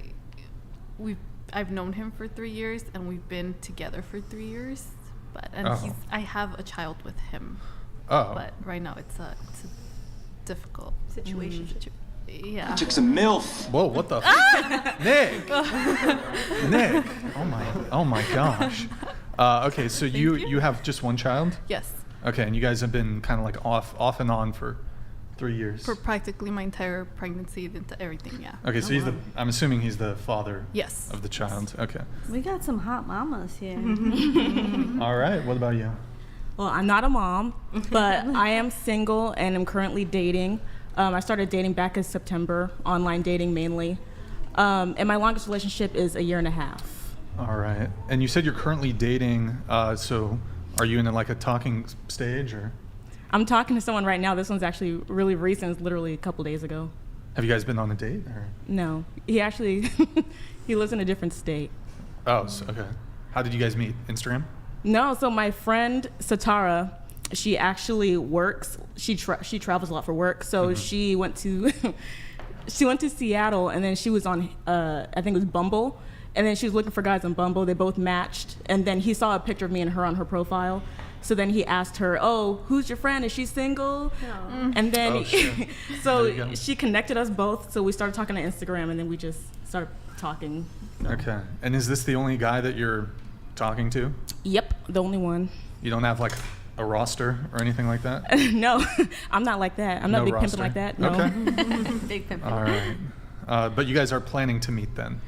I've known him for 3 years, and we've been together for 3 years. Oh. I have a child with him. Oh. But right now it's a difficult Situation. Yeah. Chick's a MILF. Whoa, what the? Nick! Nick! Oh my gosh. Okay, so you have just one child? Yes. Okay, and you guys have been kind of like off and on for 3 years. For practically my entire pregnancy, into everything, yeah. Okay, so I'm assuming he's the father Yes. of the child. Okay. We got some hot mamas here. All right, what about you? Well, I'm not a mom, but I am single and I'm currently dating. I started dating back in September, online dating mainly. And my longest relationship is 1.5 years. All right, and you said you're currently dating, so are you in like a talking stage, or? I'm talking to someone right now. This one's actually really recent. It's literally a couple days ago. Have you guys been on a date, or? No, he actually, he lives in a different state. Oh, so, okay. How did you guys meet? Instagram? No, so my friend Satara, she actually works. She travels a lot for work. So she went to Seattle, and then she was on I think it was Bumble, and then she was looking for guys on Bumble. They both matched, and then he saw a picture of me and her on her profile. So then he asked her, "Oh, who's your friend? Is she single?" And then so she connected us both. So we started talking on Instagram, and then we just started talking. So. Okay. And is this the only guy that you're talking to? Yep, the only one. You don't have like a roster or anything like that? No, I'm not like that. I'm not big pimping like that. No. Okay. Big pimping. All right. But you guys are planning to meet then?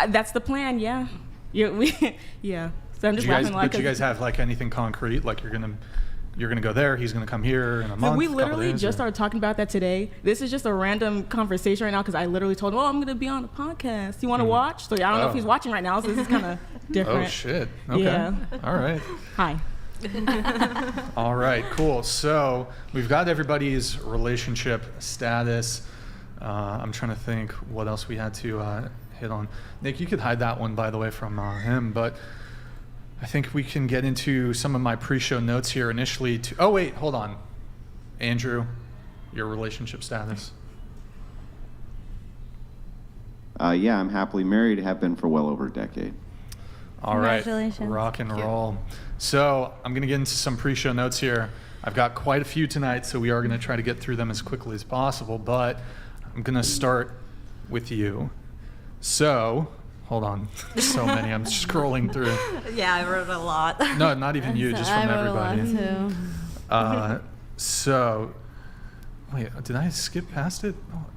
That's the plan. Yeah. Yeah. So I'm just laughing But you guys have like anything concrete? Like you're gonna go there. He's gonna come here in a month. So we couple literally days, just or? started talking about that today. This is just a random conversation right now because I literally told him, "Oh, I'm gonna be on a podcast. You want to watch?" So I don't know if he's watching right now. So this is kind of different. Oh shit. Okay. Yeah. All right. Hi. All right, cool. So we've got everybody's relationship status. I'm trying to think what else we had to hit on. Nick, you could hide that one, by the way, from him, but I think we can get into some of my pre-show notes here initially. Oh, wait, hold on. Andrew, your relationship status. Yeah, I'm happily married, have been for well over a decade. All right, Congratulations. rock and roll. So I'm going to get into some pre-show notes here. I've got quite a few tonight, so we are going to try to get through them as quickly as possible, but I'm going to start with you. So, hold on. So many. I'm scrolling through. Yeah, I wrote a lot. No, not even you, just from I wrote everybody. a lot too. So, Wait, did I skip past it?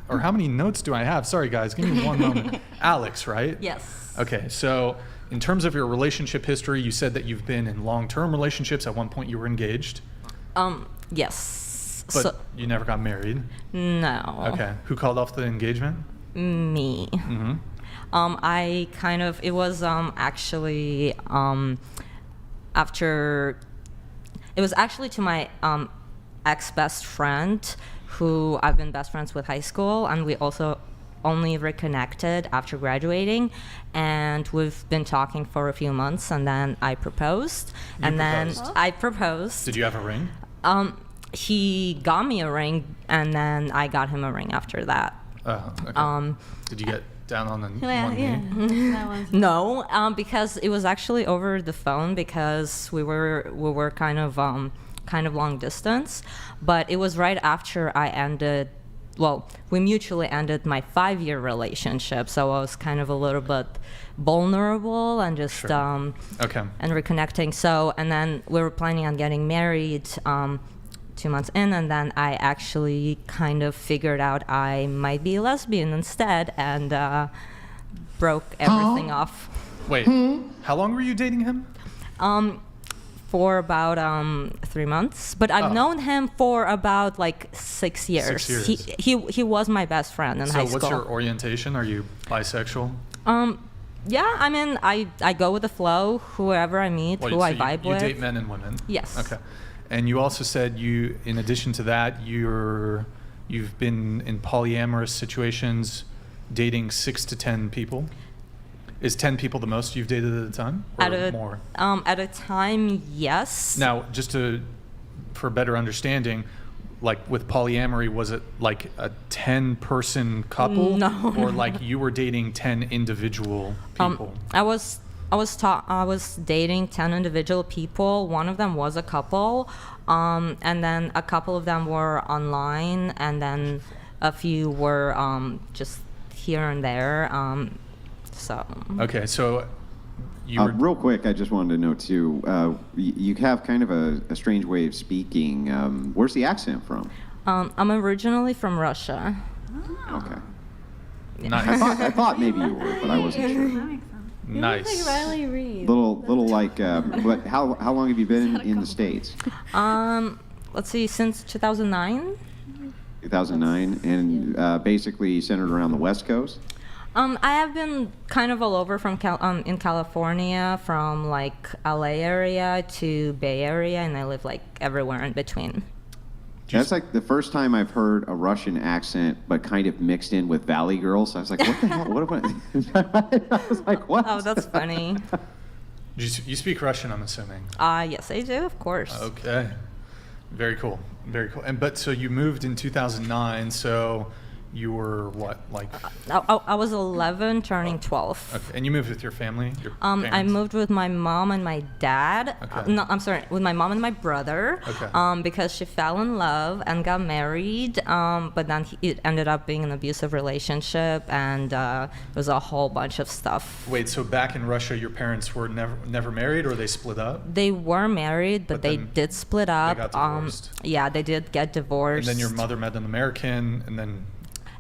Or how many notes do I have? Sorry, guys. Give me one moment. Alex, right? Yes. Okay, so in terms of your relationship history, you said that you've been in long-term relationships. At one point, you were engaged. Yes. But you never got married. No. Okay. Who called off the engagement? Me. Mm-hmm. It was actually after, it was actually to my ex-best friend who I've been best friends with high school, and we also only reconnected after graduating, and we've been talking for a few months, and then I proposed. I proposed. Did you have a ring? He got me a ring, and then I got him a ring after that. Oh, okay. Did you get down on the one knee? That was No, because it was actually over the phone, because we were kind of long distance, but it was right after I ended. Well, we mutually ended my 5-year relationship, so I was kind of a little bit vulnerable and just and reconnecting. So, and then we were planning on getting married 2 months in, and then I actually kind of figured out I might be a lesbian instead, and broke everything off. Wait, how long were you dating him? For about 3 months, but I've known him for about like 6 years. 6 years. He was my best friend in high school. So what's your orientation? Are you bisexual? Yeah, I mean, I go with the flow. Whoever I meet, who I vibe with. You date men and women? Yes. Okay. And you also said in addition to that, you've been in polyamorous situations, dating 6 to 10 people. Is 10 people the most you've dated at a time, or more? At a time, yes. Now, for better understanding, like with polyamory, was it like a 10-person couple? No. Or like you were dating 10 individual people? I was dating 10 individual people. One of them was a couple, and then a couple of them were online, and then a few were just here and there. Okay, so you were... Real quick, I just wanted to note too, you have kind of a strange way of speaking. Where's the accent from? I'm originally from Russia. Okay. Nice. I thought maybe you were, but I wasn't sure. Nice. You look like Riley Reid. Little like, but how long have you been in the States? Let's see, since 2009. 2009, and basically centered around the West Coast? I have been kind of all over from in California, from like LA area to Bay Area, and I live like everywhere in between. That's like the first time I've heard a Russian accent, but kind of mixed in with Valley Girls. I was like, what the hell? What am I? I was like, what? Oh, that's funny. You speak Russian, I'm assuming? Yes, I do, of course. Okay. Very cool. Very cool. But so you moved in 2009, so you were what, like? I was 11, turning 12. Okay. And you moved with your family? Your I parents? moved with my mom and my dad. Okay. No, I'm sorry, with my mom and my brother. Okay. Because she fell in love and got married. But then it ended up being an abusive relationship, and it was a whole bunch of stuff. Wait, so back in Russia, your parents were never married, or they split up? They were married, but they did split up. They got divorced. Yeah, they did get divorced. And then your mother met an American, and then...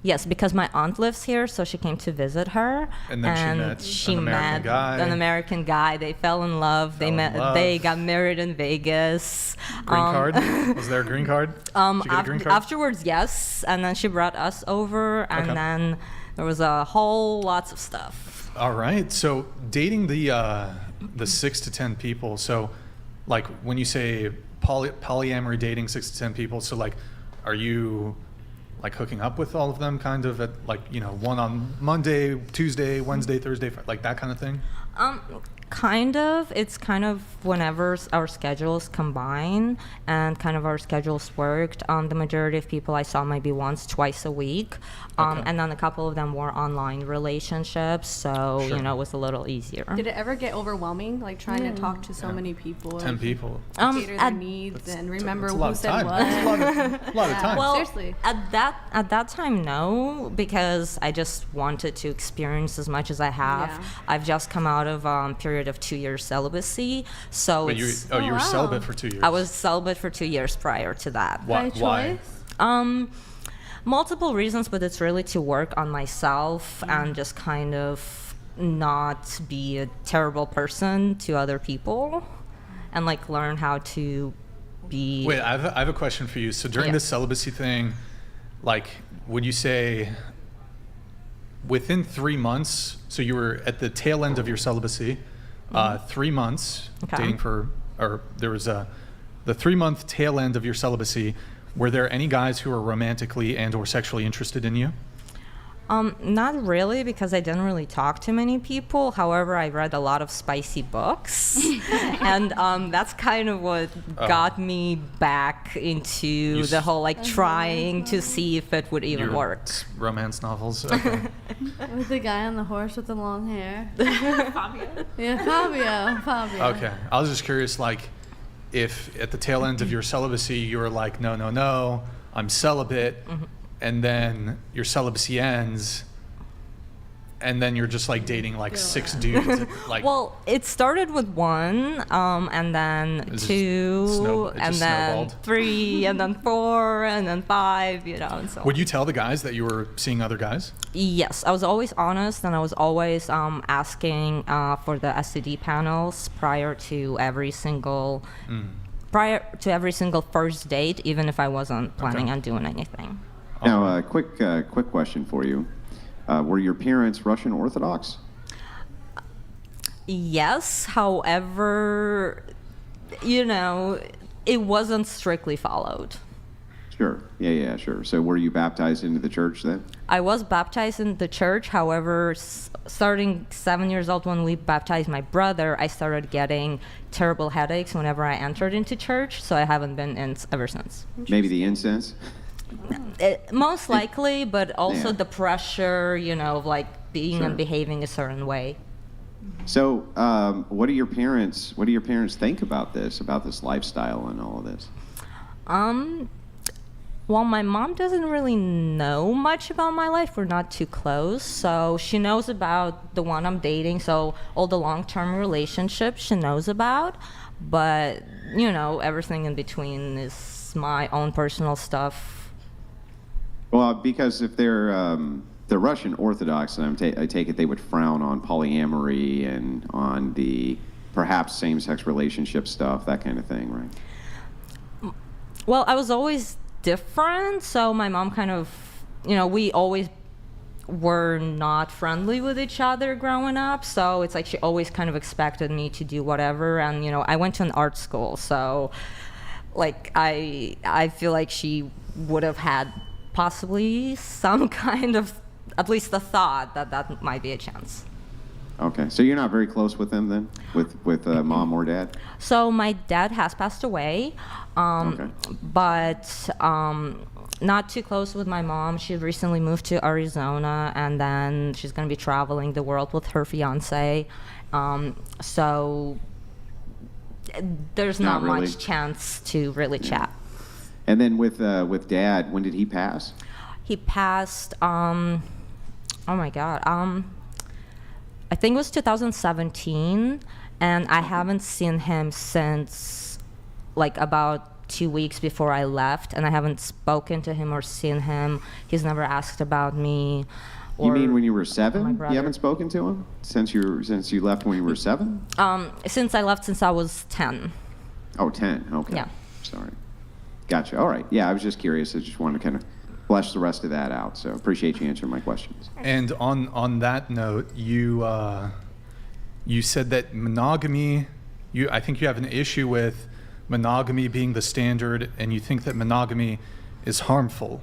Yes, because my aunt lives here, so she came to visit her. And then she met an American guy. They fell in love. They got married in Vegas. Green card? Was there a green card? Did you get a green card? Afterwards, yes. And then she brought us over, and then there was a whole lots of stuff. All right. So dating the 6 to 10 people. So, like when you say polyamory, dating 6 to 10 people. So, like, are you like hooking up with all of them, kind of at like, you know, one on Monday, Tuesday, Wednesday, Thursday, like that kind of thing? Kind of. It's kind of whenever our schedules combine and kind of our schedules worked. The majority of people I saw maybe once, twice a week. And then a couple of them were online relationships, so, you know, it was a little easier. Did it ever get overwhelming, like trying to talk to so many people? 10 people. Cater their needs and remember who said what? That's a lot of time. Well, seriously. At that time, no, because I just wanted to experience as much as I have. Yeah. I've just come out of period of 2 years celibacy, so Wait, you were celibate for 2 years? I was celibate for 2 years prior to that. Why? By choice? Multiple reasons, but it's really to work on myself and just kind of not be a terrible person to other people and like learn how to be. Wait, I have a question for you. So during this celibacy thing, like, would you say within 3 months, so you were at the tail end of your celibacy, 3 months dating for, or there was the 3-month tail end of your celibacy, were there any guys who were romantically and or sexually interested in you? Not really, because I didn't really talk to many people. However, I read a lot of spicy books, and that's kind of what got me back into the whole like trying to see if it would even work. Romance novels. Okay. With the guy on the horse with the long hair. Fabio. Yeah, Fabio. Okay, I was just curious, like, if at the tail end of your celibacy you were like, no, I'm celibate, and then your celibacy ends, and then you're just like dating like 6 dudes. Like, well, it started with 1, and then 2, and then 3, and then 4, and then 5, you know, and so on. Would you tell the guys that you were seeing other guys? Yes, I was always honest, and I was always asking for the STD panels prior to every single first date, even if I wasn't planning on doing anything. Now, quick question for you. Were your parents Russian Orthodox? Yes, however, you know, it wasn't strictly followed. Sure. Yeah, sure. So were you baptized into the church then? I was baptized in the church. However, starting 7 years old when we baptized my brother, I started getting terrible headaches whenever I entered into church, so I haven't been in ever since. Maybe the incense? Most likely, but also the pressure, you know, of like being and behaving a certain way. So, what do your parents think about this lifestyle and all of this? Well, my mom doesn't really know much about my life. We're not too close. So she knows about the one I'm dating. So all the long-term relationships she knows about. But, you know, everything in between is my own personal stuff. Well, because if they're Russian Orthodox, and I take it they would frown on polyamory and on the perhaps same-sex relationship stuff, that kind of thing, right? Well, I was always different, so my mom kind of, you know, we always were not friendly with each other growing up, so it's like she always kind of expected me to do whatever. And, you know, I went to an art school, so like I feel like she would have had possibly some kind of, at least the thought that might be a chance. Okay, so you're not very close with them then, with mom or dad? So my dad has passed away, but not too close with my mom. She recently moved to Arizona, and then she's going to be traveling the world with her fiance. So there's not really much chance to really chat. And then with dad, when did he pass? He passed, oh my God, I think it was 2017, and I haven't seen him since like about 2 weeks before I left, and I haven't spoken to him or seen him. He's never asked about me. You mean when you were 7? You haven't spoken to him since you left when you were 7? Since I left, since I was 10. Oh, 10. Okay. Yeah. Sorry. Gotcha. All right. Yeah, I was just curious. I just wanted to kind of flesh the rest of that out. So appreciate you answering my questions. And on that note, you said that monogamy, I think you have an issue with monogamy being the standard, and you think that monogamy is harmful.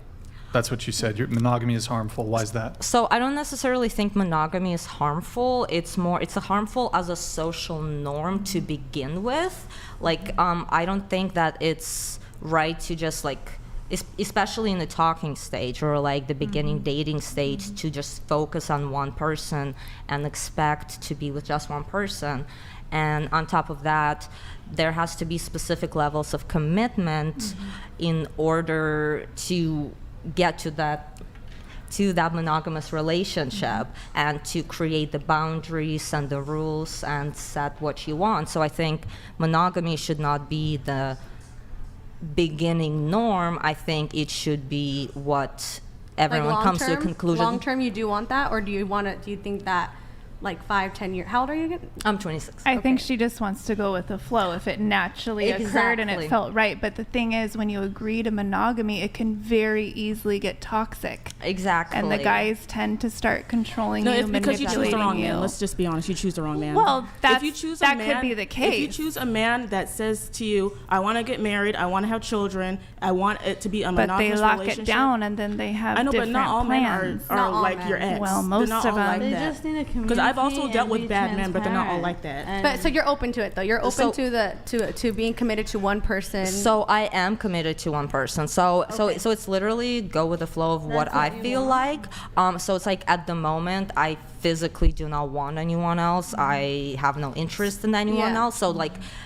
That's what you said. Monogamy is harmful. Why is that? So I don't necessarily think monogamy is harmful. It's harmful as a social norm to begin with. Like, I don't think that it's right to just like, especially in the talking stage or like the beginning dating stage, to just focus on one person and expect to be with just one person. And on top of that, there has to be specific levels of commitment in order to get to that monogamous relationship and to create the boundaries and the rules and set what you want. So I think monogamy should not be the beginning norm, I think it should be what everyone comes to a conclusion. Long term, you do want that, or do you think that like 5-10 years? How old are you again? I'm 26. I think she just wants to go with the flow if it naturally occurred and it felt right. But the thing is, when you agree to monogamy, it can very easily get toxic. Exactly. And the guys tend to start controlling you, it's because you choose the wrong you. man. Let's just be honest. You choose the wrong man. Well, if you choose a that man, could be the case. If you choose a man that says to you, I want to get married, I want to have children, I want it to be a but monogamous they lock relationship. it down and then they have I know, but different not all plans. men are like your ex. Well, most they're not of all like them. They that. just need to Because I've also communicate dealt and with be bad men, but they're not all transparent. like that. And But so you're open to it, though. You're open to being committed to one person. So I am committed to one person. So it's literally go with the flow of what I feel like. So it's like at the moment I physically do not want anyone else. I have no interest in anyone else.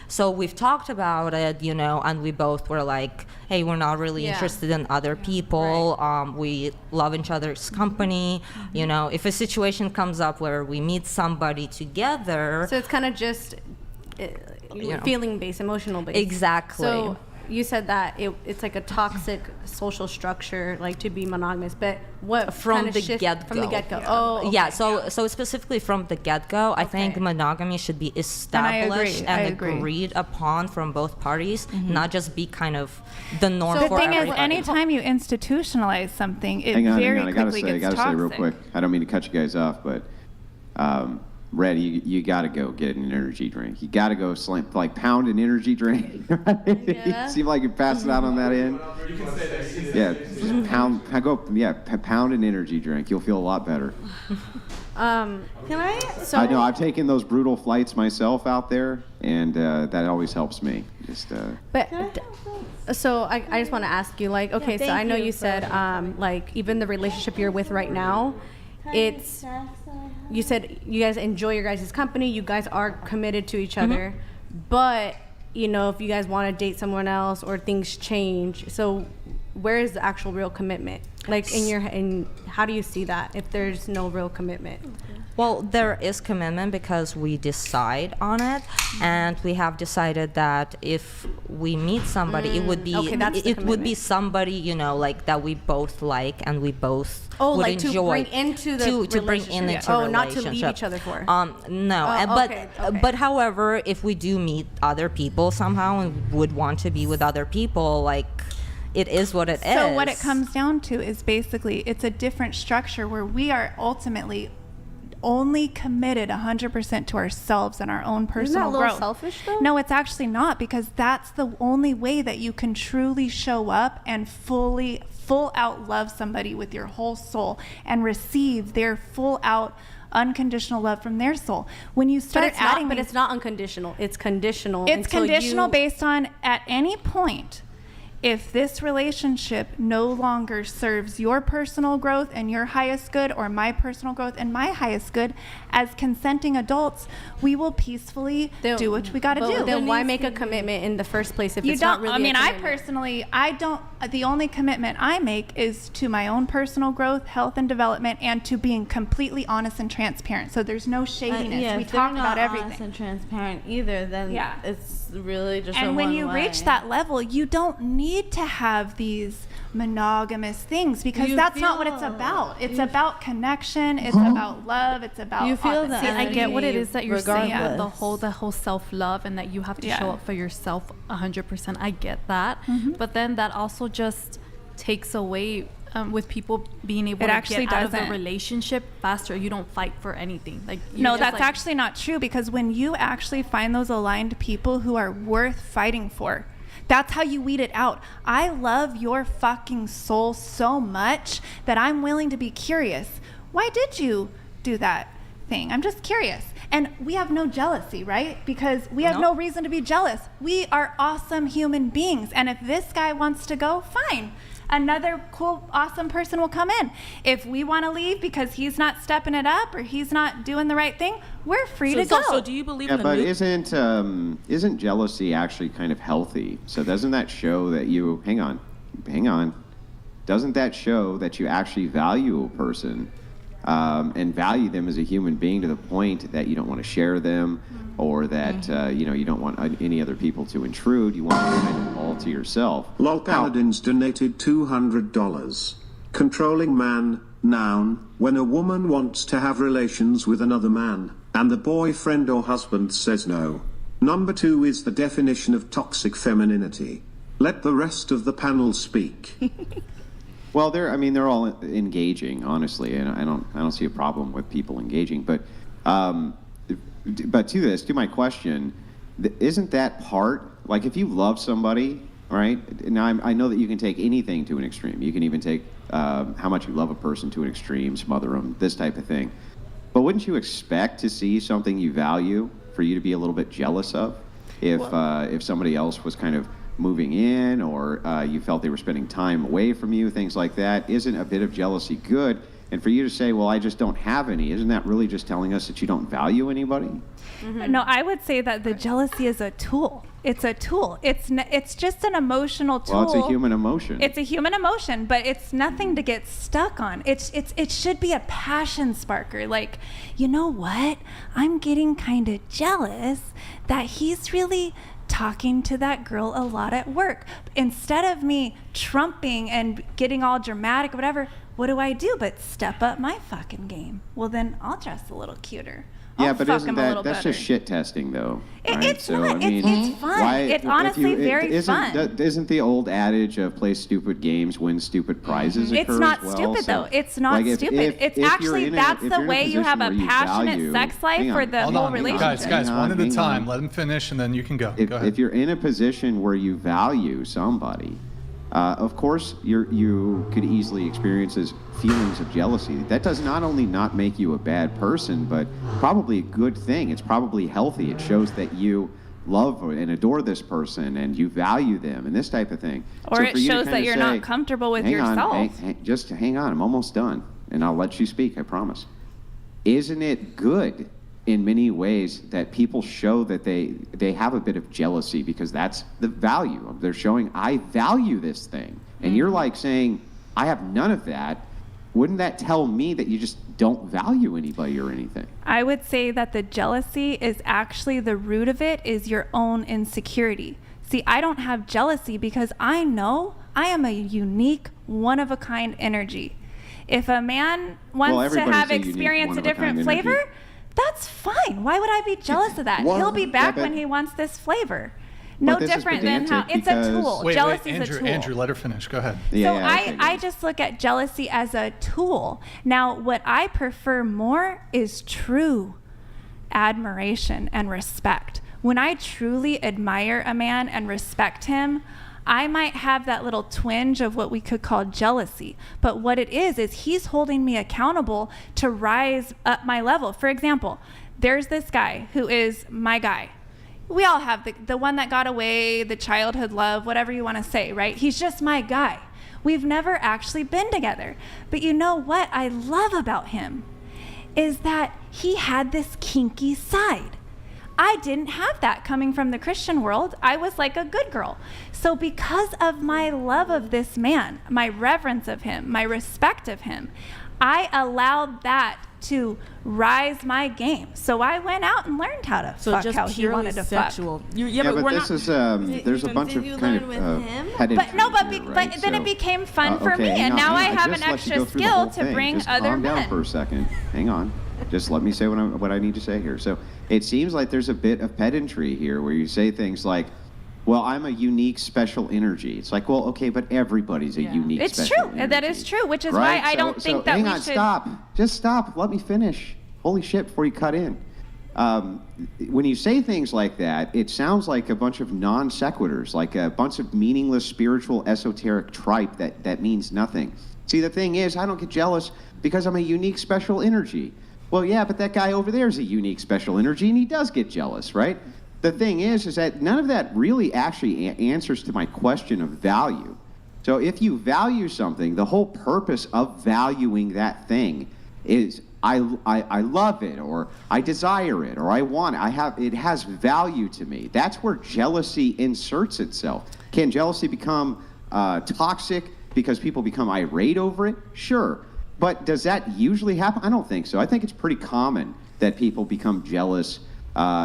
So we've talked about it, and we both were like, hey, we're not really interested in other people. Right. We love each other's company. If a situation comes up where we meet somebody together. So it's kind of just feeling based, emotional based. Exactly. So you said that it's like a toxic social structure, like to be monogamous. But what from kind of the shift get-go. From the get-go. Oh, okay. Yeah. So specifically from the get-go, I think monogamy should be established and agreed upon from both parties, not just be kind of the norm So for the thing everybody. is, anytime you institutionalize something, it Hang on. very I gotta quickly say, gets say real toxic. quick. I don't mean to cut you guys off, but Red, you gotta go get an energy drink. You gotta go pound an energy drink. You seem like you're passing out on that end. You can say that. Yeah, just pound an energy drink. You'll feel a lot better. Can I? So I know I've taken those brutal flights myself out there, and that always helps me. Just. So I just want to ask you, like, okay, so I know you said, like, even the relationship you're with right now, you said you guys enjoy your guys' company, you guys are committed to each other, but if you guys want to date someone else or things change, so where is the actual real commitment? Like how do you see that if there's no real commitment? Well, there is commitment because we decide on it, and we have decided that if we meet somebody, it would be it would be somebody like that we both like and we both would like enjoy to bring into the to bring in into a not to relationship. leave each other for. No, but however, if we do meet other people somehow and would want to be with other people, like. It is what it is. So what it comes down to is basically it's a different structure where we are ultimately only committed 100% to ourselves and our own personal growth. Isn't that a little selfish, though? No, it's actually not, because that's the only way that you can truly show up and full out love somebody with your whole soul and receive their full out unconditional love from their soul. When you start but it's not unconditional. It's conditional. It's conditional based on at any point. If this relationship no longer serves your personal growth and your highest good, or my personal growth and my highest good, as consenting adults, we will peacefully do what we got to do. Then why make a commitment in the first place if it's not really a commitment? I don't. The only commitment I make is to my own personal growth, health, and development, and to being completely honest and transparent. So there's no shadiness. We talk about everything. Honest and transparent either, then it's really just. And when you reach that level, you don't need to have these monogamous things, because that's not what it's about. It's about connection. It's about love. It's about. You feel that. See, I get what it is that you're saying. Regardless. The whole self-love, and that you have to show up for yourself 100%. I get that, but then that also just takes away with people being able to get out of the relationship faster. You don't fight for anything. No, that's actually not true, because when you actually find those aligned people who are worth fighting for, that's how you weed it out. I love your fucking soul so much that I'm willing to be curious. Why did you do that thing? I'm just curious. And we have no jealousy, right? Because we have no reason to be jealous. We are awesome human beings. And if this guy wants to go, fine. Another cool, awesome person will come in. If we want to leave because he's not stepping it up or he's not doing the right thing, we're free to go. So do you believe in the but isn't jealousy actually kind of healthy? So doesn't that show that you hang on? Doesn't that show that you actually value a person and value them as a human being to the point that you don't want to share them, or that you don't want any other people to intrude. You want to limit them all to yourself. Lol Paladins donated $200. Controlling man, noun, when a woman wants to have relations with another man, and the boyfriend or husband says no. Number 2 is the definition of toxic femininity. Let the rest of the panel speak. Well, they're all engaging, honestly, and I don't see a problem with people engaging. But to my question, isn't that part, like, if you love somebody, right? Now I know that you can take anything to an extreme. You can even take how much you love a person to an extreme, smother them, this type of thing. But wouldn't you expect to see something you value for you to be a little bit jealous of, if somebody else was kind of moving in, or you felt they were spending time away from you, things like that? Isn't a bit of jealousy good? And for you to say, well, I just don't have any, isn't that really just telling us that you don't value anybody? Mm-hmm. No, I would say that the jealousy is a tool. It's a tool. It's just an emotional tool. Well, it's a human emotion. It's a human emotion, but it's nothing to get stuck on. It should be a passion sparker. Like, you know what? I'm getting kind of jealous that he's really talking to that girl a lot at work. Instead of me trumping and getting all dramatic or whatever, what do I do but step up my fucking game? Well, then I'll dress a little cuter. Yeah, but isn't that's just shit testing, though? Right? It's not. It's fun. It's honestly very fun. Isn't the old adage of play stupid games, win stupid prizes occur It's not as well? stupid, So, though. It's not like, stupid. It's actually, that's the way you have a passionate sex life for the whole relationship. Guys, one at a time. Let him finish, and then you can go. Go ahead. If you're in a position where you value somebody, of course, you could easily experience feelings of jealousy. That does not only not make you a bad person, but probably a good thing. It's probably healthy. It shows that you love and adore this person and you value them and this type of thing. Or it shows that you're not comfortable with yourself. Just hang on. I'm almost done, and I'll let you speak, I promise. Isn't it good in many ways that people show that they have a bit of jealousy, because that's the value. They're showing, I value this thing. And you're like saying, I have none of that. Wouldn't that tell me that you just don't value anybody or anything? I would say that the jealousy is actually, the root of it is your own insecurity. See, I don't have jealousy because I know I am a unique, one-of-a-kind energy. If a man wants to have experienced a different flavor, that's fine. Why would I be jealous of that? He'll be back when he wants this flavor. No different than how it's a tool. Jealousy is a tool. Andrew, let her finish. Go ahead. I just look at jealousy as a tool. Now, what I prefer more is true admiration and respect. When I truly admire a man and respect him, I might have that little twinge of what we could call jealousy. But what it is he's holding me accountable to rise up my level. For example, there's this guy who is my guy. We all have the one that got away, the childhood love, whatever you want to say, right? He's just my guy. We've never actually been together. But you know what I love about him is that he had this kinky side. I didn't have that coming from the Christian world. I was like a good girl. So because of my love of this man, my reverence of him, my respect of him, I allowed that to rise my game. So I went out and learned how to fuck how he wanted to sexual. fuck. But this is there's a bunch of kind of but then it became fun for me, and now I have an extra skill to bring other men. Calm down for a second. Hang on. Just let me say what I need to say here. So it seems like there's a bit of pedantry here where you say things like, well, I'm a unique special energy. It's like, well, okay, but everybody's a unique special energy. That is true, which is why I don't think that we should... Hang on, stop. Just stop. Let me finish. Holy shit, before you cut in. When you say things like that, it sounds like a bunch of non sequiturs, like a bunch of meaningless spiritual esoteric tripe that means nothing. See, the thing is, I don't get jealous because I'm a unique special energy. Well, yeah, but that guy over there is a unique special energy, and he does get jealous, right? The thing is that none of that really actually answers to my question of value. So if you value something, the whole purpose of valuing that thing is I love it, or I desire it, or I want it. It has value to me. That's where jealousy inserts itself. Can jealousy become toxic because people become irate over it? Sure. But does that usually happen? I don't think so. I think it's pretty common that people become jealous,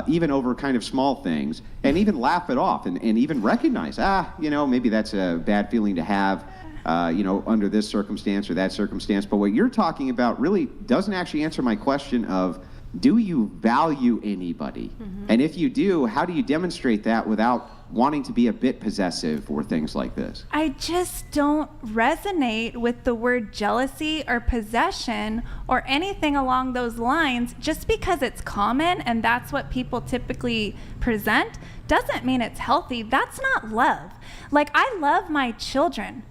even over kind of small things, and even laugh it off and even recognize, maybe that's a bad feeling to have, under this circumstance or that circumstance. But what you're talking about really doesn't actually answer my question of, do you value anybody? And if you do, how do you demonstrate that without wanting to be a bit possessive or things like this? I just don't resonate with the word jealousy or possession or anything along those lines. Just because it's common and that's what people typically present doesn't mean it's healthy. That's not love. Like, I love my children,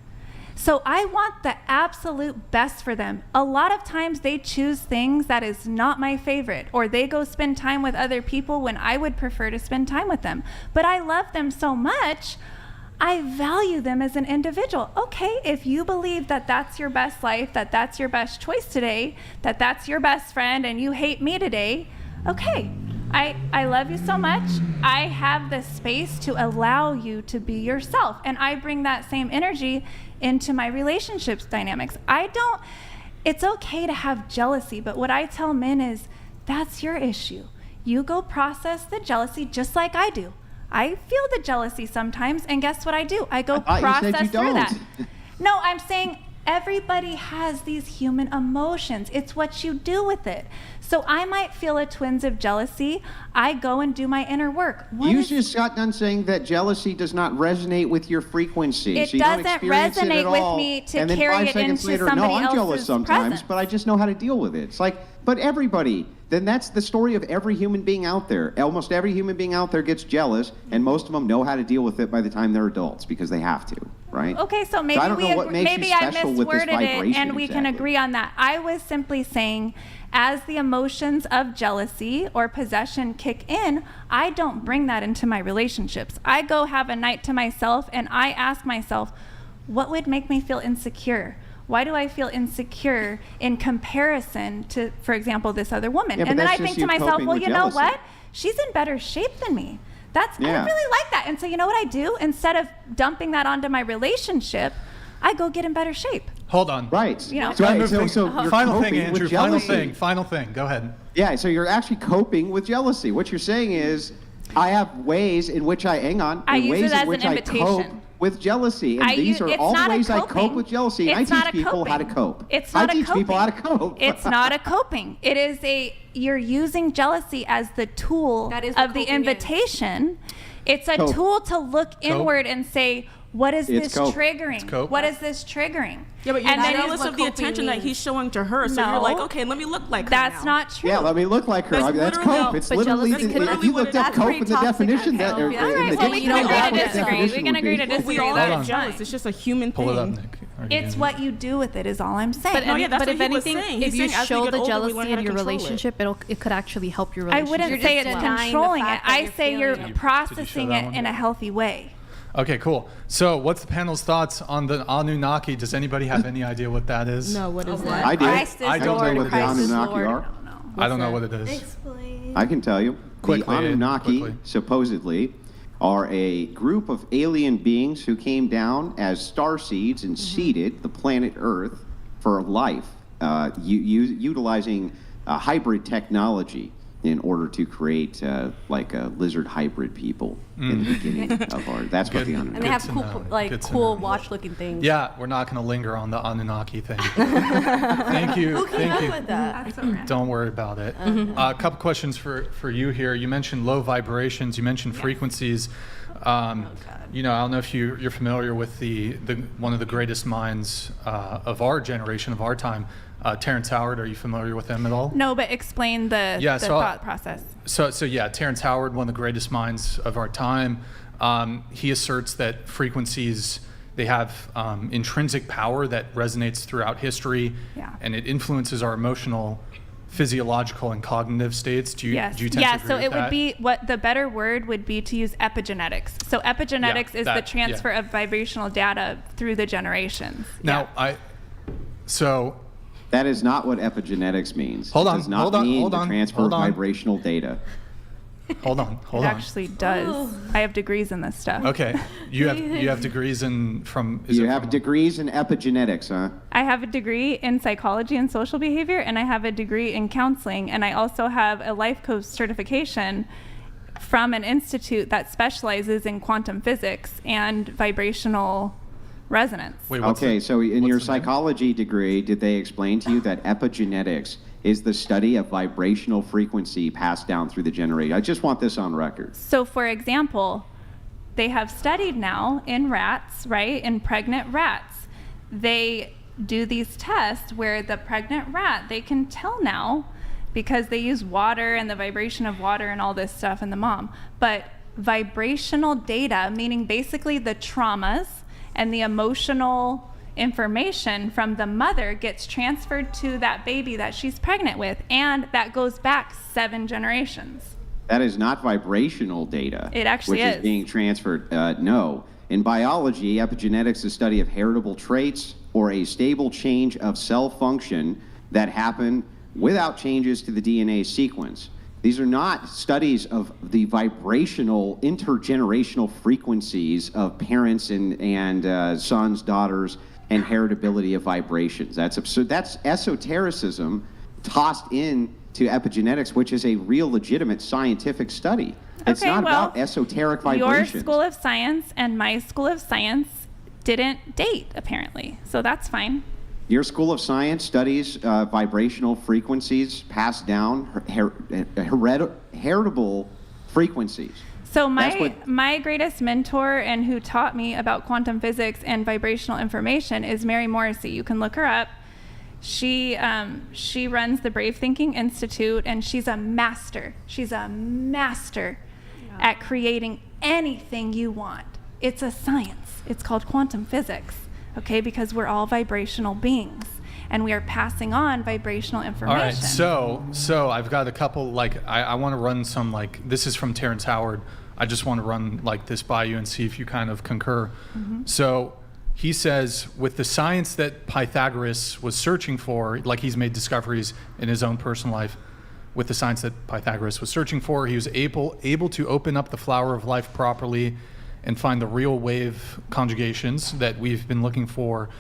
so I want the absolute best for them. A lot of times they choose things that is not my favorite, or they go spend time with other people when I would prefer to spend time with them. But I love them so much, I value them as an individual. Okay, if you believe that that's your best life, that that's your best choice today, that that's your best friend, and you hate me today, okay. I love you so much. I have the space to allow you to be yourself. And I bring that same energy into my relationships dynamics. It's okay to have jealousy, but what I tell men is, that's your issue. You go process the jealousy just like I do. I feel the jealousy sometimes, and guess what I do? I go process through that. No, I'm saying everybody has these human emotions. It's what you do with it. So I might feel a twinge of jealousy. I go and do my inner work. You just got done saying that jealousy does not resonate with your frequency. It so you don't doesn't experience it resonate at with all, me to and then carry 5 it seconds into later, somebody no, I'm jealous else's sometimes, presence. but I just know how to deal with it. It's like, but everybody, then that's the story of every human being out there. Almost every human being out there gets jealous, and most of them know how to deal with it by the time they're adults because they have to, right? Okay, so maybe I don't know what makes you I special with this misworded it, vibration and we can exactly. agree on that. I was simply saying, as the emotions of jealousy or possession kick in, I don't bring that into my relationships. I go have a night to myself, and I ask myself, what would make me feel insecure? Why do I feel insecure in comparison to, for example, this other woman? Yeah, and then I that's think just to you myself, coping well, with you know jealousy. what? She's in better shape than me. I Yeah. really like that. And so you know what I do? Instead of dumping that onto my relationship, I go get in better shape. Hold on. Right. You know. Right. Move things. So you're Final thing, coping with Andrew. Final jealousy. thing. Go ahead. Yeah, so you're actually coping with jealousy. What you're saying is, I have ways in which I I use ways it as in which an I invitation. cope with jealousy. And these are it's all the not a ways I cope coping. with jealousy. And It's I not teach a people how to coping. cope. It's not I a teach people how to coping. cope. It's not a coping. It is you're using jealousy as the tool That is of what the coping is. invitation. It's a Cope. tool to look inward and say, what is It's this cope. triggering? It's cope. What is this triggering? Yeah, but you're And then jealous what of the coping attention that means. he's showing to her, so No. you're like, okay, let me look like her That's now. not true. Yeah, let me look like her. That's I mean, that's literally- cope. It's but literally, jealousy could if you looked up that's cope pretty in the toxic, definition, I that, feel. or Yeah, in All right, the well, we can dictionary, agree that's to what the disagree. definition We can would be. agree to Well, we all disagree. Hold get on. jealous. It's just a human thing. Pull it up, Nick. Are you It's gonna- what you do with it is all I'm saying. But, No, yeah, that's but what if he was anything, saying. if He's you saying as we show get the older, we jealousy learn how in to your control it. relationship, it could actually help your I relationship. wouldn't say it's just controlling it. denying the fact I that say you're feeling it. processing that it one? in a healthy way. Okay, cool. So, what's the panel's thoughts on the Anunnaki? Does anybody have any idea what that is? No, what is that? I do. Christ is I can tell Lord, you what the Christ is Anunnaki Lord. are. I don't know what it is. Explain. I can tell you. Quickly, the Anunnaki, quickly. supposedly, are a group of alien beings who came down as star seeds and seeded the planet Earth for life, utilizing hybrid technology in order to create like a lizard hybrid people in the beginning of our. That's what the Anunnaki. And they have Good to cool, know. like Good to cool know. watch-looking things. Yeah, we're not going to linger on the Anunnaki thing. Thank you. Who came Thank up you. with that? Don't worry about it. A couple questions for you here. You mentioned low vibrations. You mentioned frequencies. You know, I don't know if you're familiar with the one of the greatest minds of our generation, of our time, Terrence Howard. Are you familiar with him at all? No, but explain the thought process. So yeah, Terrence Howard, one of the greatest minds of our time. He asserts that frequencies, they have intrinsic power that resonates throughout history, and it influences our emotional, physiological, and cognitive states. Do you tend to agree so with it that? would be, what the better word would be to use epigenetics. So epigenetics is the that- transfer of vibrational data through the generations. Now, That is not what epigenetics means. Hold It on, does not hold on, mean hold the on, transfer hold of on. vibrational data. Hold It on. actually does. Ooh. I have degrees in this stuff. Okay, you have degrees in from. Is You it have from- degrees in epigenetics, huh? I have a degree in psychology and social behavior, and I have a degree in counseling, and I also have a life coach certification from an institute that specializes in quantum physics and vibrational resonance. Wait, what's Okay, the- so in what's your the name? psychology degree, did they explain to you that epigenetics is the study of vibrational frequency passed down through the generation? I just want this on record. So, for example, they have studied now in rats, right, in pregnant rats. They do these tests where the pregnant rat, they can tell now because they use water and the vibration of water and all this stuff in the mom. But vibrational data, meaning basically the traumas and the emotional information from the mother gets transferred to that baby that she's pregnant with, and that goes back 7 generations. That is not vibrational data. It actually which is. is being transferred. No. In biology, epigenetics is the study of heritable traits or a stable change of cell function that happen without changes to the DNA sequence. These are not studies of the vibrational intergenerational frequencies of parents and sons, daughters, and heritability of vibrations. That's absurd. That's esotericism tossed in to epigenetics, which is a real legitimate scientific study. It's Okay, not well, about esoteric Your vibrations. school of science and my school of science didn't date, apparently. So that's fine. Your school of science studies vibrational frequencies passed down, heritable frequencies. So That's what- my greatest mentor and who taught me about quantum physics and vibrational information is Mary Morrissey. You can look her up. She runs the Brave Thinking Institute, and she's a master. She's a master at creating anything you want. It's a science. It's called quantum physics, okay? Because we're all vibrational beings, and we are passing on vibrational information. All right, so I've got a couple, like, I want to run some, like, this is from Terrence Howard. I just want to run, like, this by you and see if you kind of concur. So he says, with the science that Pythagoras was searching for, like, he's made discoveries in his own personal life, with the science that Pythagoras was searching for, he was able to open up the flower of life properly and find the real wave conjugations that we've been looking for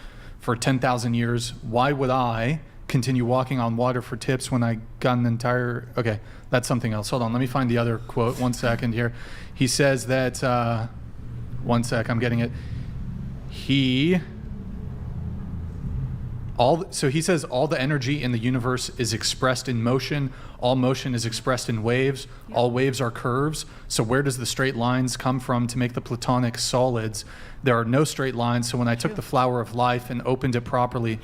10,000 years. Why would I continue walking on water for tips when I got an entire... Okay, that's something else. Hold on, let me find the other quote. 1 second here. He says that... 1 sec, I'm getting it. So he says all the energy in the universe is expressed in motion. All motion is expressed in waves. Yep. All waves are curves. So where does the straight lines come from to make the platonic solids? There are no straight lines. So when I took the flower of life and opened it properly,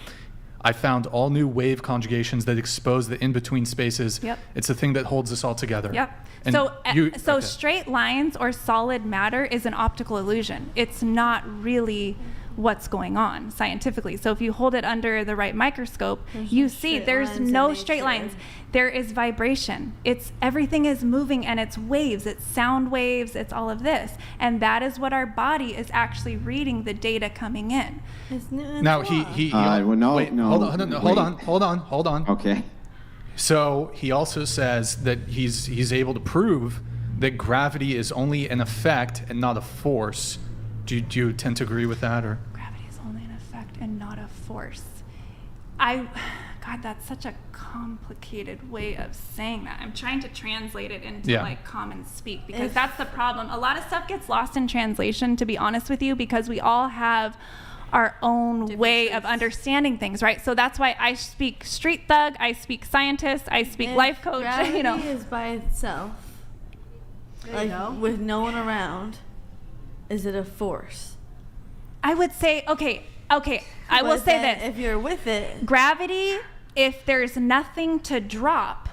I found all new wave conjugations that expose the in-between spaces. Yep. It's the thing that holds us all together. Yep. And So okay. straight lines or solid matter is an optical illusion. It's not really what's going on scientifically. So if you hold it under the right microscope, you see there's no straight lines. There is vibration. Everything is moving, and it's waves. It's sound waves. It's all of this. And that is what our body is actually reading the data coming in. It's Newton's Now law. well, no, wait, no, hold on. Okay. So he also says that he's able to prove that gravity is only an effect and not a force. Do you tend to agree with that, or? Gravity is only an effect and not a force. God, that's such a complicated way of saying that. I'm trying to translate it into like common speak, because that's the problem. A lot of stuff gets lost in translation, to be honest with you, because we all have our own way of understanding things, right? So that's why I speak street thug, I speak scientist, I speak life coach. Gravity You know, is by itself, with no one around. Is it a force? I would say, okay. I will But say then this: if you're with it, gravity, if there's nothing to drop,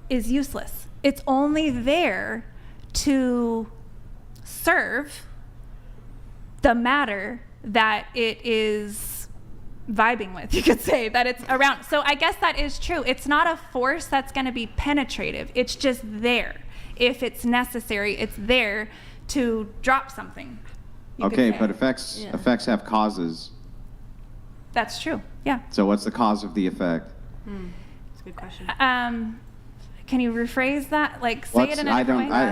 is useless. It's only there to serve the matter that it is vibing with. You could say that it's around. So I guess that is true. It's not a force that's going to be penetrative. It's just there. If it's necessary, it's there to drop something. Okay, but effects have causes. That's true. Yeah. So what's the cause of the effect? That's a good question. can you rephrase that? Like, say it in a different way? I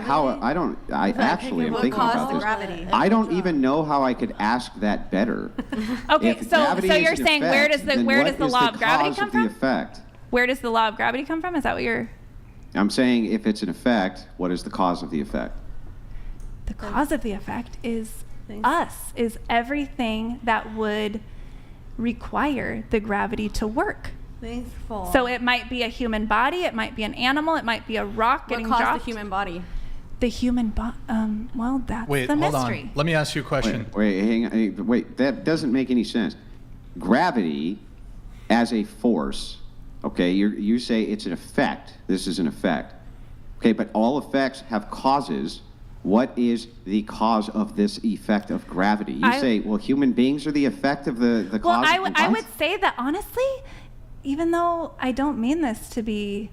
actually am thinking about this. Gravity? I don't even know how I could ask that better. Okay, If so gravity is you're an saying effect, where then does the what law is of gravity cause come of the from? effect? Where does the law of gravity come from? Is that what you're? I'm saying if it's an effect, what is the cause of the effect? The cause of the effect is us, is everything that would require the gravity to work. Thankful. So it might be a human body, it might be an animal, it might be a rock getting What caused dropped. the human body? The human body. Well, that's Wait, the hold mystery. on. Let me ask you a question. Wait, that doesn't make any sense. Gravity as a force, okay, you say it's an effect. This is an effect. Okay, but all effects have causes. What is the cause of this effect of gravity? You say, well, human beings are the effect of the cause. Well, of I would say that honestly, even though I don't mean this to be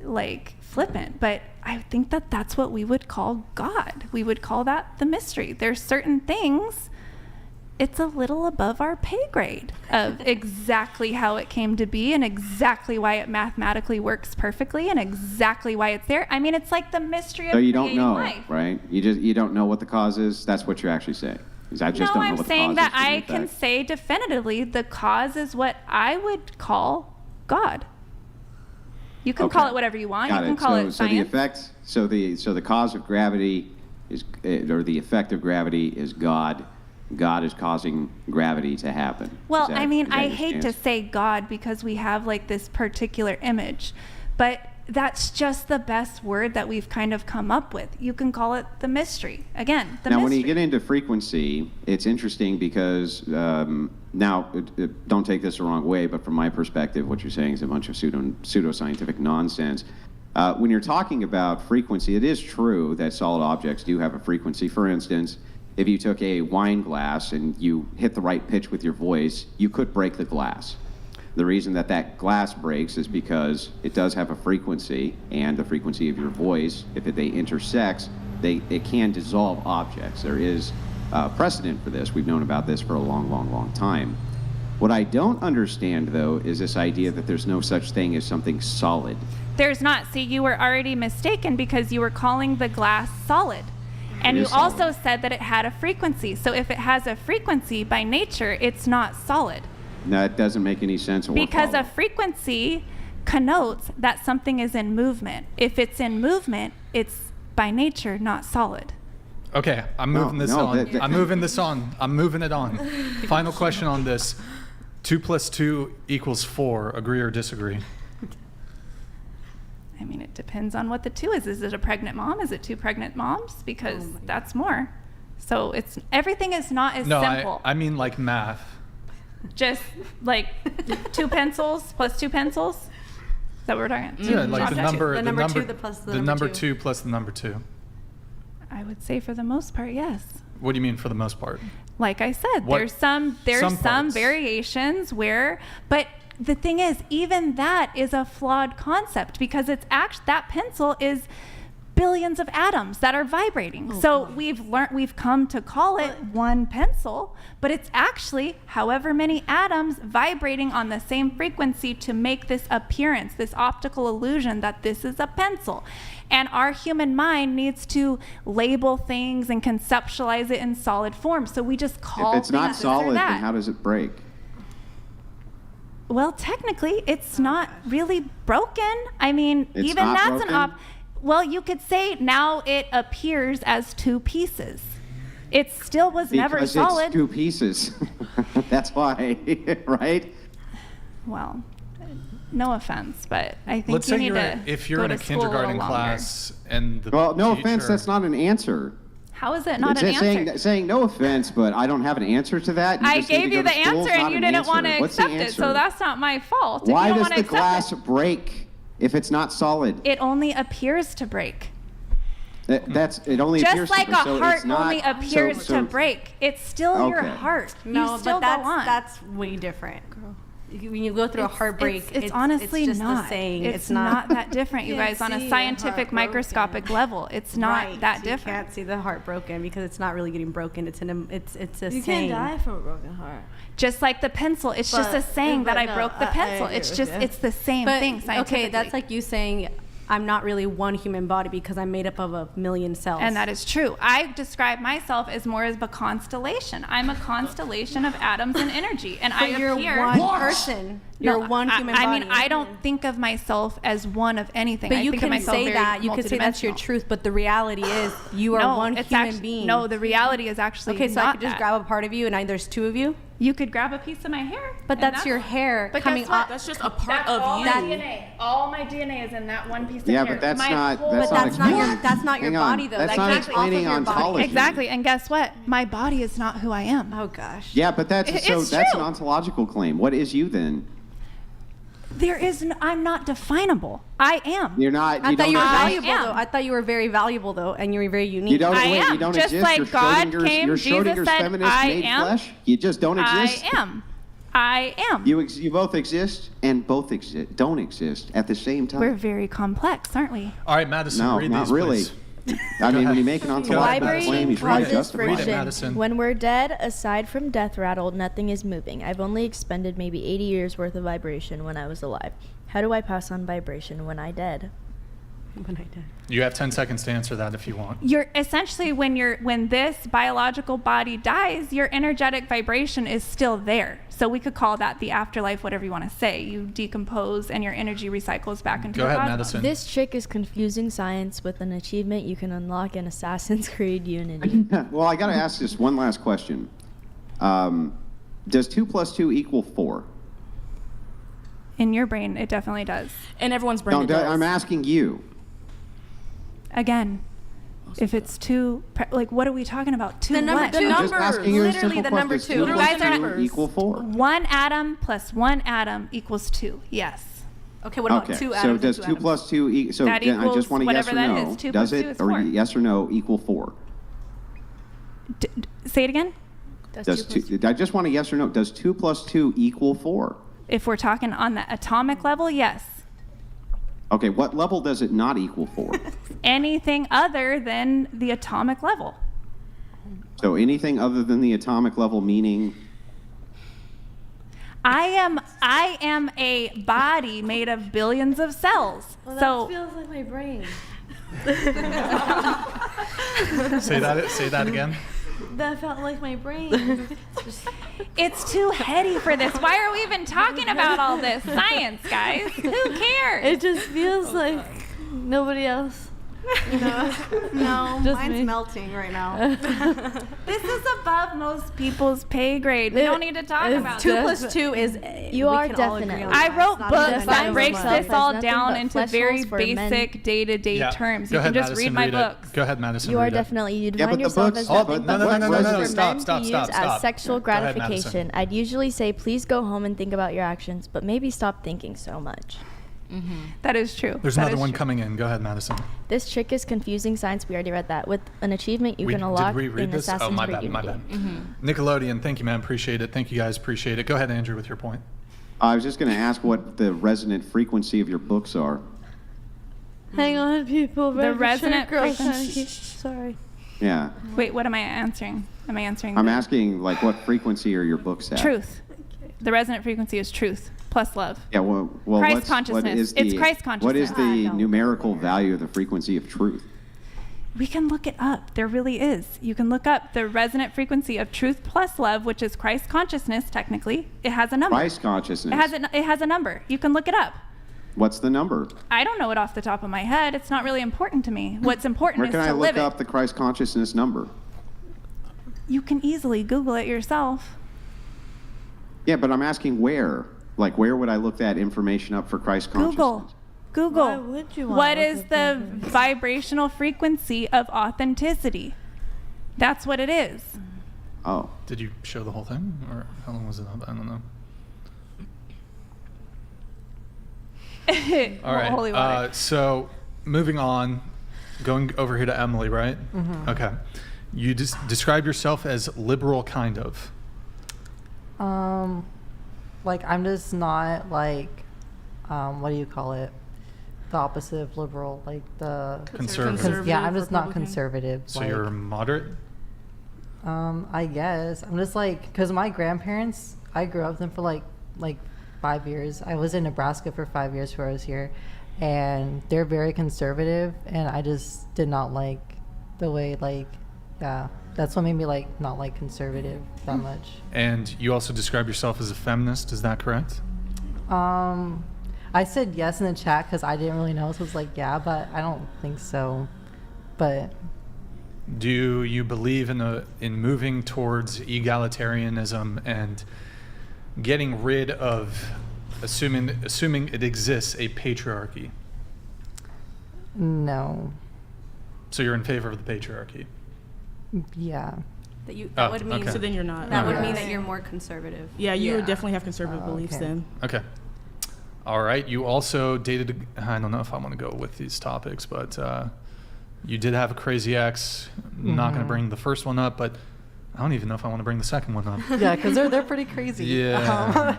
like flippant, but I think that that's what we would call God. We would call that the mystery. There's certain things, it's a little above our pay grade of exactly how it came to be and exactly why it mathematically works perfectly and exactly why it's there. I mean, it's like the mystery of So you creating don't know, life. right? You don't know what the cause is. That's what you're actually saying. I just don't know I'm what the saying cause that is for the I can effect. say definitively the cause is what I would call God. You can call it whatever you want. Got You can it. call it So the science. effect, so the cause of gravity is, or the effect of gravity is God. God is causing gravity to happen. Well, Is that- I mean, is that I your hate to stance? say God because we have like this particular image, but that's just the best word that we've kind of come up with. You can call it the mystery. Again, the Now, mystery. when you get into frequency, it's interesting because don't take this the wrong way, but from my perspective, what you're saying is a bunch of pseudoscientific nonsense. When you're talking about frequency, it is true that solid objects do have a frequency. For instance, if you took a wine glass and you hit the right pitch with your voice, you could break the glass. The reason that glass breaks is because it does have a frequency, and the frequency of your voice, if they intersect, it can dissolve objects. There is precedent for this. We've known about this for a long, long, long time. What I don't understand, though, is this idea that there's no such thing as something solid. There's not. See, you were already mistaken because you were calling the glass solid. And It you is solid. also said that it had a frequency. So if it has a frequency, by nature, it's not solid. That doesn't make any sense. Because a frequency connotes that something is in movement. If it's in movement, it's by nature not solid. Okay, I'm moving this on. I'm moving this on. I'm moving it on. Final question on this. 2 + 2 = 4. Agree or disagree? I mean, it depends on what the 2 is. Is it a pregnant mom? Is it 2 pregnant moms? Because that's more. So everything is not as simple. I mean like math. Just like 2 pencils plus 2 pencils? Is that what we're talking about? Yeah, like the number The number 2 plus the number number 2 plus the number 2. I would say for the most part, yes. What do you mean for the most part? Like I said, What- there's some parts. variations where, but the thing is, even that is a flawed concept because it's that pencil is billions of atoms that are vibrating. So we've come to call it one pencil, but it's actually however many atoms vibrating on the same frequency to make this appearance, this optical illusion that this is a pencil. And our human mind needs to label things and conceptualize it in solid form. So we just call If it's not things solid, that. then how does it break? Well, technically, it's not really broken. I mean, It's even not that's broken? well, you could say now it appears as 2 pieces. It still was never Because solid. it's 2 pieces. That's why, right? Well, no offense, but I think Let's you say need if to you're go in a to school little kindergarten longer. class and the Well, no teacher, offense, that's not an answer. How is it not an It's answer? saying no offense, but I don't have an answer to that. I just need to gave go you to the school is answer not and you an didn't want to answer. What's the accept it, so answer? that's not my fault. Why if you don't does want the to accept glass break if it's not solid? it only appears to break. It only appears Just like to break, a so heart it's not, only appears so- to break. It's still your Okay. heart. No, you still but go on. that's way different. When you go through a heartbreak, It's honestly just not. the saying. It's not that different, you Can't guys, on see a a scientific heart broken. microscopic level. It's not right. that So different. You can't see the heart broken because it's not really getting broken. It's a You saying. can't die from a broken heart. Just like the pencil, it's just But- a saying that but I no, broke the I pencil. agree It's with just you. it's the same But thing scientifically. okay, that's like you saying, I'm not really one human body because I'm made up of a million cells. And that is true. I describe myself as more of a constellation. I'm a constellation of atoms and energy. And but you're one person. You're one human body. I mean, I don't think of myself as one of anything. But I you think of can myself say very that. You can say that's your multidimensional. truth, but the reality is you are one human being. No, the reality is actually okay, so not I could just that. grab a part of you and there's two of you? You could grab a piece of my hair. But that's your hair But coming guess what? up. That's just a part That's all of my you. DNA. All my DNA is in that one piece of Yeah, hair. but that's My not. whole- That's But not that's not explaining. your Hang on. body, though. That's That not can't be off of explaining your body. ontology. Exactly. And guess what? My body is not who I am. Oh gosh. Yeah, but that's It's that's an true. ontological claim. What is you then? I'm not definable. I am. You're not. I You thought you were don't valuable am. though. I thought you were very valuable though, and you were very unique. You don't. I wait, am. You don't Just exist. like You're God Schrodinger's, came, you're Jesus Schrodinger's said, feminist I made am. flesh. You just don't exist. I am. I am. You both exist and both don't exist at the same time. We're very complex, aren't we? All right, Madison, No, read not these, really. please. I mean, ahead. when you make an ontological claim, Vibration you try to causes justify Read it, it. friction. Madison. When we're dead, aside from death rattle, nothing is moving. I've only expended maybe 80 years worth of vibration when I was alive. How do I pass on vibration when I dead? When I did. You have 10 seconds to answer that if you want. You're essentially when this biological body dies, your energetic vibration is still there. So we could call that the afterlife, whatever you want to say. You decompose and your energy recycles back into Go your ahead, body. Madison. This trick is confusing science with an achievement you can unlock in Assassin's Creed Unity. Well, I got to ask this one last question. Does 2 + 2 equal 4? In your brain, it definitely does. In everyone's brain, No, it does. I'm asking you. Again, if it's two, like, what are we talking about? Two The number what? two. I'm just Numbers. asking you a Literally simple the number question. two. Does You 2 guys + are 2 not- equal 4? One atom plus one atom equals 2. Yes. Okay, what about Okay, two so atoms? does and 2 two atoms? + 2 so That again, I equals just want a yes whatever or that no. is. 2 Does plus 2 it is or 4. yes or no equal 4? Say it again. Does I just want a yes or no. Does 2 + 2 equal 4? If we're talking on the atomic level, yes. Okay, what level does it not equal 4? Anything other than the atomic level. So anything other than the atomic level, meaning I am a body made of billions of cells. Well, that So feels like my brain. Say that again. That felt like my brain. it's too heady for this. Why are we even talking about all this science, guys? Who cares? It just feels like nobody else. No, Just mine's me. melting right now. This is above most people's pay grade. We don't need to talk about Two this. plus two is. You we are can all agree definite. on I that. wrote It's not books even that that breaks much. this all There's nothing down but into flesh very holes for men. basic day-to-day Yeah. terms. Go You ahead, can just Madison, read my read books. it. Go ahead, Madison. You are read it. definitely, you Yeah, define but the yourself books- as oh, nothing but but no, no, flesh no, no, holes no, for stop, men stop, to stop, use stop. as sexual Go ahead, gratification. Madison. I'd usually say, please go home and think about your actions, but maybe stop thinking so much. That is true. There's That another is one true. coming in. Go ahead, Madison. This trick is confusing science. We already read that. With an achievement you can unlock did we read in this? Assassin's Oh, my Creed bad, my Unity. bad. Nickelodeon, thank you, man. Appreciate it. Thank you, guys. Appreciate it. Go ahead, Andrew, with your point. I was just going to ask what the resonant frequency of your books are. Hang on, people. The resonant frequency. Sorry. Yeah, Wait, what am I answering? Am I answering? I'm the- asking like what frequency are your books at? Truth. The resonant frequency is truth plus love. Yeah, well Christ what consciousness. is It's the, Christ What is consciousness. the numerical value of the frequency of truth? We can look it up. There really is. You can look up the resonant frequency of truth plus love, which is Christ consciousness. Technically, it has a number. Christ consciousness. It has a number. You can look it up. What's the number? I don't know it off the top of my head. It's not really important to me. What's important Where is can to I live look up it. the Christ consciousness number? You can easily Google it yourself. Yeah, but I'm asking where. Like, where would I look that information up for Christ consciousness? Google. Why would you want What to look is at the that? vibrational frequency of authenticity? That's what it is. Oh. Did you show the whole thing? Or how long was it up? I don't know. All right. Holy water. So moving on, going over here to Emily, right? Okay. You describe yourself as liberal, kind of. Like I'm just not like, what do you call it? The opposite of liberal, like the Conservative. yeah, I'm just not Republican. conservative. So like, you're moderate? I guess I'm just like, because my grandparents, I grew up with them for like 5 years. I was in Nebraska for 5 years before I was here, and they're very conservative, and I just did not like the way, like, yeah, that's what made me like not like conservative that much. And you also describe yourself as a feminist, is that correct? I said yes in the chat because I didn't really know, so it was like, yeah, but I don't think so. But do you believe in moving towards egalitarianism and getting rid of, assuming it exists, a patriarchy? No. So you're in favor of the patriarchy? Yeah. That would mean. okay. So then you're not. That would Yes. mean that you're more conservative. Yeah, you Yeah. would definitely have conservative beliefs okay. then. Okay. All right. You also dated, I don't know if I want to go with these topics, but you did have a crazy ex. Not going to bring the first one up, but I don't even know if I want to bring the second one up. Yeah, because they're pretty crazy. Yeah.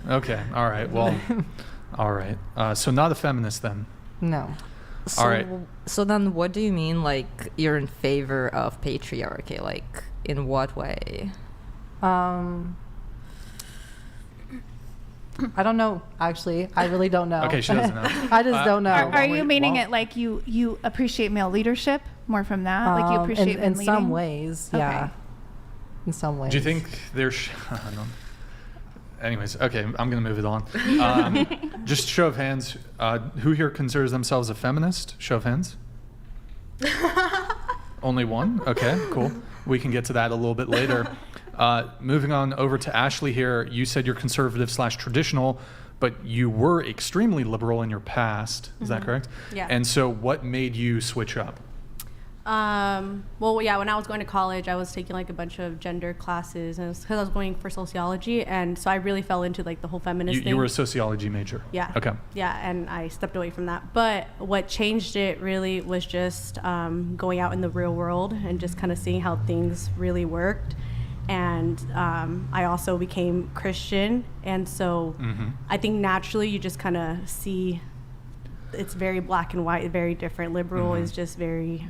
Okay. All right. Well, all right. So not a feminist then. No. So, All right. So then what do you mean, like, you're in favor of patriarchy? Like, in what way? I don't know, actually. I really don't know. Okay, she doesn't know. I just don't know. Are you meaning well- it like you appreciate male leadership more from that? Like you appreciate men in leading? some ways, yeah. Okay. In some ways. Do you think there's... I don't know. Anyways, okay, I'm going to move it on. Just show of hands. Who here considers themselves a feminist? Show of hands. Only one? Okay, cool. We can get to that a little bit later. Moving on over to Ashley here. You said you're conservative/traditional, but you were extremely liberal in your past. Is that correct? Yeah. And so what made you switch up? Well, yeah, when I was going to college, I was taking like a bunch of gender classes, and because I was going for sociology, and so I really fell into like the whole feminist thing. You were a sociology major? Yeah. Okay. Yeah, and I stepped away from that. But what changed it really was just going out in the real world and just kind of seeing how things really worked. And I also became Christian, and so I think naturally you just kind of see it's very black and white, very different. Liberal is just very...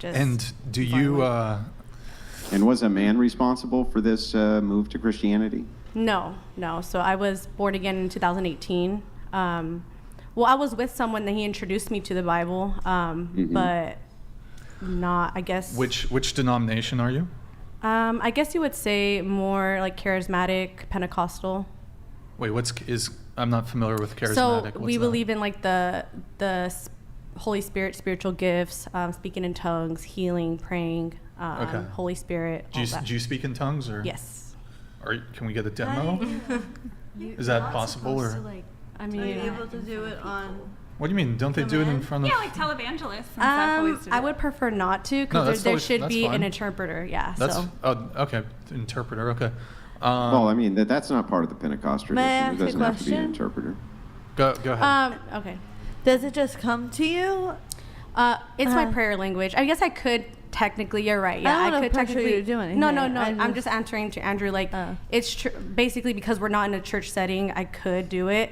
And do you... And was a man responsible for this move to Christianity? No. So I was born again in 2018. Well, I was with someone that he introduced me to the Bible, but not, I guess... Which denomination are you? I guess you would say more like charismatic, Pentecostal. Wait, I'm not familiar with charismatic. So What's we that? believe in like the Holy Spirit, spiritual gifts, speaking in tongues, healing, praying, Okay. Holy Spirit. Do you speak in tongues, or? Yes. Can we get a demo? Is that possible, or? I mean, Are you able to do it on? What do you mean? Don't they do it in front of? Yeah, like televangelists and stuff always do I that. would prefer not to, No, because that's there totally- should that's be fine. an interpreter. Yeah. That's so. okay. Interpreter. Okay. Well, I mean, that's not part of the Pentecost tradition. May I ask There a doesn't have to be an question? interpreter. Go ahead. Okay. Does it just come to you? It's my prayer language. I guess I could technically. You're right. Yeah, I don't could pressure technically you to do anything. No. I I'm just answering to Andrew. Like, it's basically because we're not in a church setting. I could do it.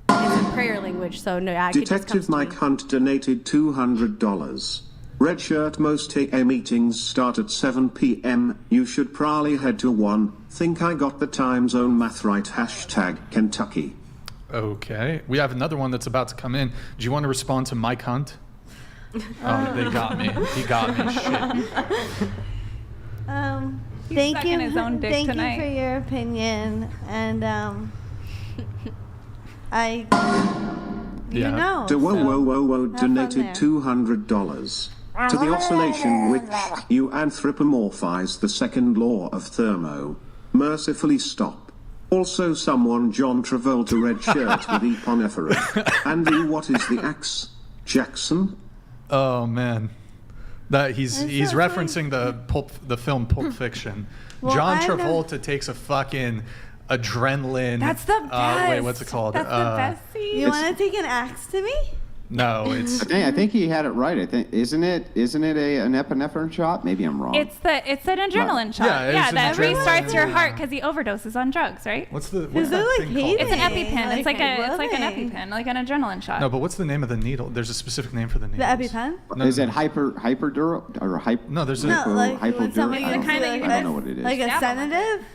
It's a prayer language, so no. I could just Detective comes to Mike me. Hunt donated $200. Red shirt, most AA meetings start at 7 p.m. You should probably head to one. Think I got the time zone math right. # Kentucky. Okay. We have another one that's about to come in. Do you want to respond to Mike Hunt? Oh, they got me. He got me. Shit. Thank sucking you. his own dick Thank tonight. you for your opinion, and I. You Yeah. know. Whoa, so whoa, whoa, whoa, have fun donated there. $200. To the oscillation which you anthropomorphize the second law of thermo. Mercifully stop. Also someone John Travolta red shirt with eponephrine. Andy, what is the axe? Jackson? Oh man, that he's It's so referencing the film Pulp Fiction. Well, John I know- Travolta takes a fucking adrenaline. That's the best. Wait, what's it called? That's the best scene. You want to take an axe to me? No, it's I think he had it right. I think isn't it an epinephrine shot? Maybe I'm wrong. It's an adrenaline shot. Yeah, it's Yeah, an that adrenaline, restarts your yeah. heart because he overdoses on drugs, right? what's that it like thing called? hating? It's an EpiPen. It's like Like, it's like an loving. EpiPen, like an adrenaline shot. No, but what's the name of the needle? There's a specific name for the needle. The EpiPen? No, is it hyperdural or hyper? No, there's a No, like when hypodural? somebody I don't gives you know. like I don't know what it is. Like a Dabble with it. sedative?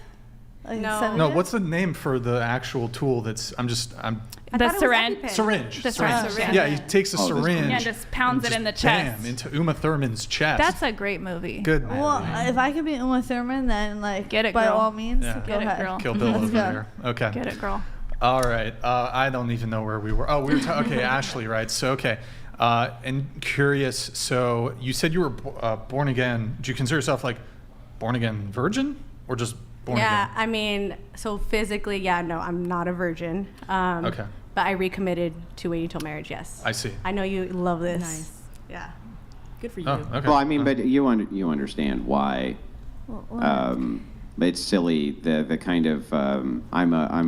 Like No. sedative? No, what's the name for the actual tool that's, I The thought it was syringe. EpiPen. syringe. The syringe. syringe, Yeah, he takes a Oh, this syringe. Yeah, just pounds and it in the just chest. Bam, into Uma Thurman's chest. That's a great movie. good movie. Well, if I could be Uma Thurman, then like Get it, by girl. all means, Yeah. go Get it, ahead. girl. Kill Bill Let's over go. there. Okay. Get it, girl. All right. I don't even know where we were. Oh, we were okay, Ashley, right? So, okay. And curious, so you said you were born again. Do you consider yourself like born again virgin or just born Yeah, again? I mean, so physically, yeah, no, I'm not a virgin. Okay. But I recommitted to waiting till marriage, yes. I see. I know you love this. Nice. Yeah. Good for you. Oh, okay. Well, I mean, but you understand why it's silly, the kind of I'm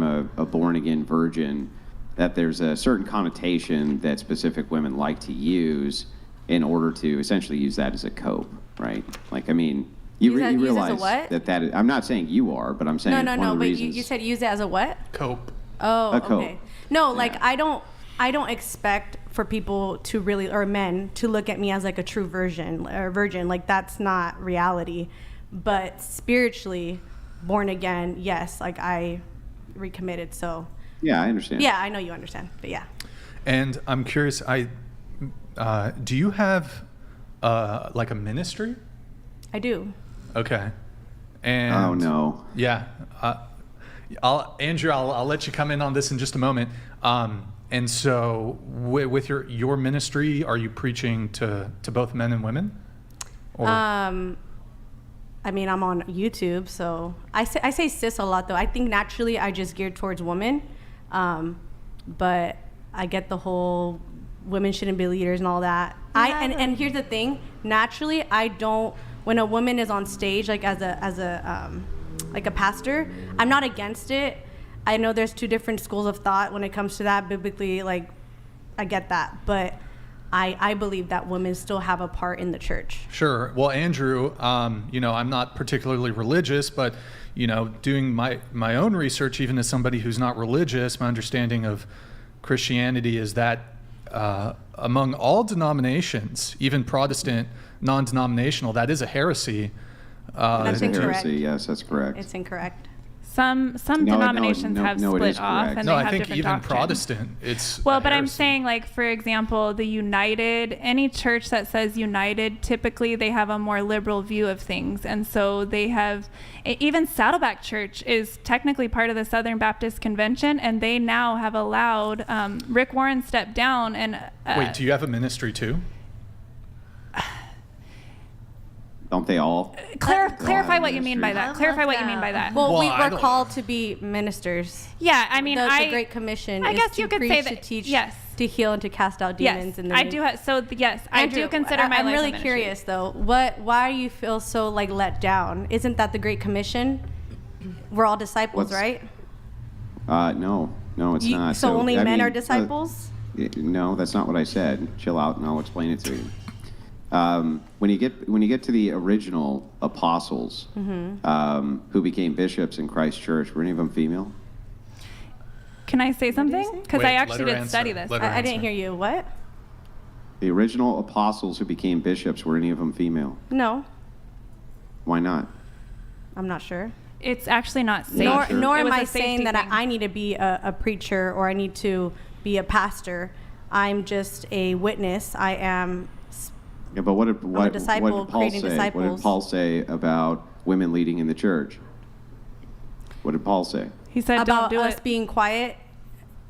a born again virgin, that there's a certain connotation that specific women like to use in order to essentially use that as a cope, right? Like, I mean, you Use that- use as a realize what? that is, I'm not saying you are, but I'm saying No, one of the but reasons. you said use it as a what? Cope. Oh, A cope. okay. No, like Yeah. I don't expect for people to really, or men to look at me as like a true virgin. Like that's not reality. But spiritually, born again, yes, like I recommitted. So Yeah, I understand. yeah, I know you understand. But yeah. And I'm curious, do you have like a ministry? I do. Okay. And Oh no. Yeah. Andrew, I'll let you come in on this in just a moment. And so with your ministry, are you preaching to both men and women? Or? I mean, I'm on YouTube, so I say sis a lot though. I think naturally I just geared towards women, but I get the whole women shouldn't be leaders and all that. And here's the thing: naturally, I don't. When a woman is on stage, like as a pastor, I'm not against it. I know there's two different schools of thought when it comes to that. Biblically, like I get that, but I believe that women still have a part in the church. Sure. Well, Andrew, I'm not particularly religious, but, doing my own research, even as somebody who's not religious, my understanding of Christianity is that among all denominations, even Protestant, non-denominational, that is a heresy. That's It's a incorrect. heresy. Yes, that's correct. It's incorrect. Some denominations have no, it split is off correct. and No, they I have think different even doctrines. Protestant, it's Well, a but I'm heresy. saying, like, for example, the United, any church that says United, typically they have a more liberal view of things. And so they have, even Saddleback Church is technically part of the Southern Baptist Convention, and they now have allowed, Rick Warren stepped down and... Wait, do you have a ministry too? Don't they all? clarify what you mean by that. Clarify what you mean by that. Well, Well, we I were don't- called to be ministers. Yeah, I mean, The Great Commission I is guess to you could preach, say to that- teach, yes. to heal, and to cast out demons. Yes, And I do. Yes, I do consider my I'm life a really ministry. curious though. Why do you feel so like let down? Isn't that the Great Commission? We're all disciples, What's- right? No, it's not. So only I men mean, are disciples? No, that's not what I said. Chill out, and I'll explain it to you. When you get to the original apostles who became bishops in Christ Church, were any of them female? Can I say something? Because Wait, I let actually her did study this. Let her I didn't answer. hear you. What? The original apostles who became bishops, were any of them female? No, Why not? I'm not sure. It's actually not safe. Not sure. Nor It am was a I safety saying that thing. I need to be a preacher or I need to be a pastor. I'm just a witness. I am. Yeah, but what did Paul creating say? What disciples. did Paul say about women leading in the church? What did Paul say? He said, About "Don't do us it." being quiet.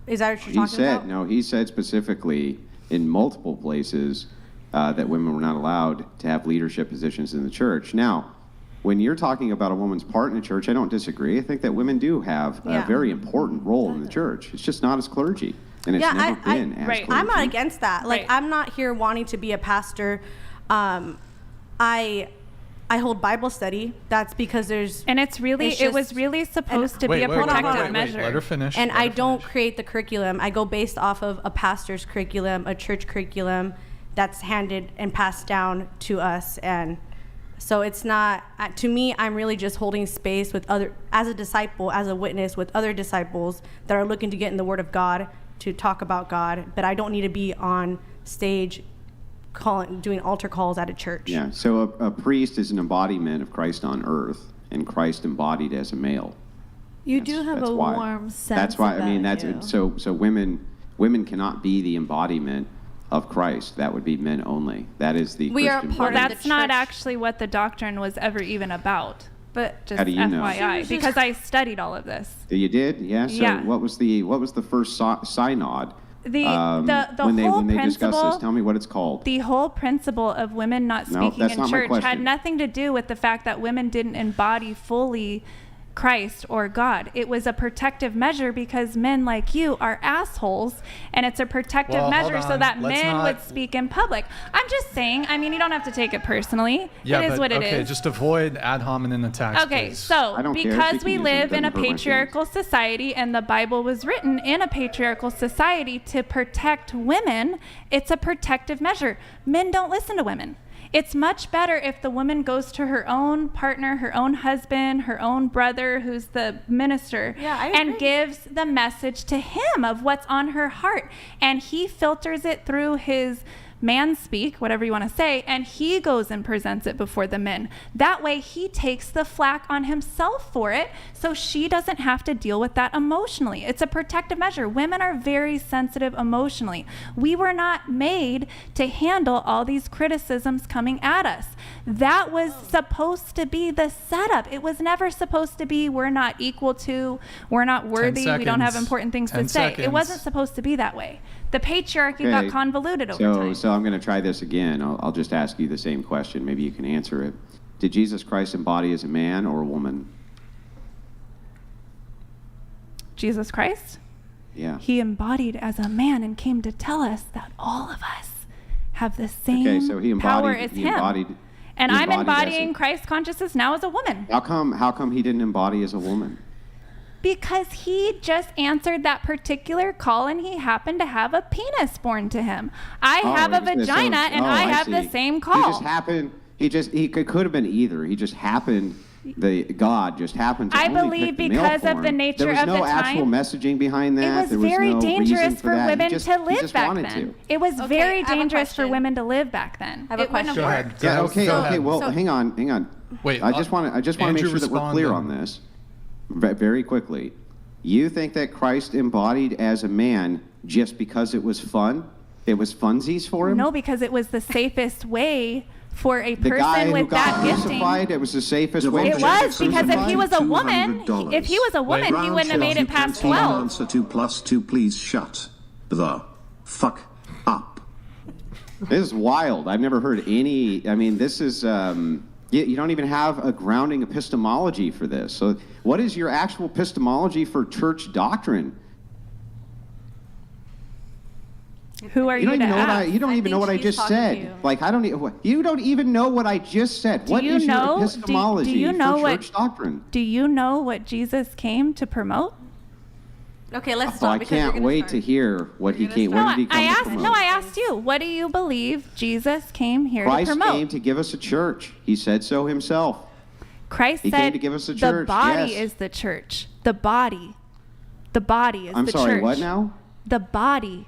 Is that what you're He talking said about? no. He said specifically in multiple places that women were not allowed to have leadership positions in the church. Now, when you're talking about a woman's part in the church, I don't disagree. I think that women do have a Yeah. very important role in the church. It's just not as clergy, and it's never been as right. clergy. I'm not against that. Like, Right. I'm not here wanting to be a pastor. I hold Bible study. That's because there's And it's really, It's it was just- really supposed to be Wait, a wait, wait, protective wait, wait, measure. Let her finish. and let I her don't finish. create the curriculum. I go based off of a pastor's curriculum, a church curriculum that's handed and passed down to us. And so it's not, to me, I'm really just holding space with as a disciple, as a witness with other disciples that are looking to get in the Word of God, to talk about God. But I don't need to be on stage doing altar calls at a church. Yeah. So a priest is an embodiment of Christ on earth, and Christ embodied as a male. You do have a why. warm sense. That's why. I mean, about that's you. so women cannot be the embodiment of Christ. That would be men only. That is the We are Christian part Well, of belief. that's not actually what the doctrine was ever even about. But just How do you know? FYI, because I studied all of this. You did? Yeah. So Yeah. what was the first synod? The when they whole discussed principle. this, tell me what it's called. The whole principle of women not No, speaking that's in not my church had question. nothing to do with the fact that women didn't embody fully Christ or God. It was a protective measure because men like you are assholes, and it's a protective Well, measure hold so on. that Let's men not- would speak in public. I'm just saying, I mean, you don't have to take it personally. Yeah, it is but, what it is. okay, just avoid ad hominem attacks. Okay, please. so I don't care. because She we can use them. live in a Doesn't hurt my feelings. patriarchal society and the Bible was written in a patriarchal society to protect women, it's a protective measure. Men don't listen to women. It's much better if the woman goes to her own partner, her own husband, her own brother, who's the minister, Yeah, I and agree. gives the message to him of what's on her heart. And he filters it through his man speak, whatever you want to say, and he goes and presents it before the men. That way he takes the flack on himself for it, so she doesn't have to deal with that emotionally. It's a protective measure. Women are very sensitive emotionally. We were not made to handle all these criticisms coming at us. That was supposed to be the setup. It was never supposed to be we're not equal to, we're not worthy, we don't have seconds. important things 10 to say. It seconds. wasn't supposed to be that way. The patriarchy got Okay. convoluted over time. So I'm going to try this again. I'll just ask you the same question. Maybe you can answer it. Did Jesus Christ embody as a man or a woman? Jesus Christ, Yeah. he embodied as a man and came to tell us that all of us have the same Okay, so he power embodied. as He him. embodied. And he I'm embodied as embodying Christ consciousness now as a woman. How come he didn't embody as a woman? Because he just answered that particular call and he happened to have a penis born to him. I have a vagina and I have the same call. He just happened. He could have been either. He just happened. God just happened to I only believe pick the male because of form. the nature there was of no the actual time, messaging behind that. It was there was very no dangerous reason for that. women he just, to he live just back wanted then. to. It was Okay, very I have a dangerous for question. women to live back then. I have a It wouldn't question. Go work. ahead. Yeah. Go Okay. ahead. Okay. Well, So- hang on. Wait, I just want to make Andrew, sure that we're respond clear to- on this. Very quickly. You think that Christ embodied as a man just because it was fun? It was funsies for him? No, because it was the safest way for a The guy person who with got that gifting. crucified, it was the safest way. It for was him to because if he crucify? was a woman, $200. if he was a woman, he Round wouldn't have made you it past can't even 12. answer 2 + 2, please shut the fuck up. This is wild. I've never heard any. I mean, this is. You don't even have a grounding epistemology for this. So, what is your actual epistemology for church doctrine? Who are you, to ask? You don't even know what I think she's just talking to said. you. Like, I don't. You don't even know what I just said. What you is know- your do- epistemology do you know for what- church doctrine? Do you know what Jesus came to promote? Okay, let's Oh, stop I because you're can't gonna wait start. to hear what he You're came. gonna What did he come I to asked. promote? No, I asked you. What do you believe Jesus came here Christ to promote? came to give us a church. He said so himself. Christ He said came to give us a the church, body yes. is the church. The body. The body is I'm the sorry. church. What now? The body.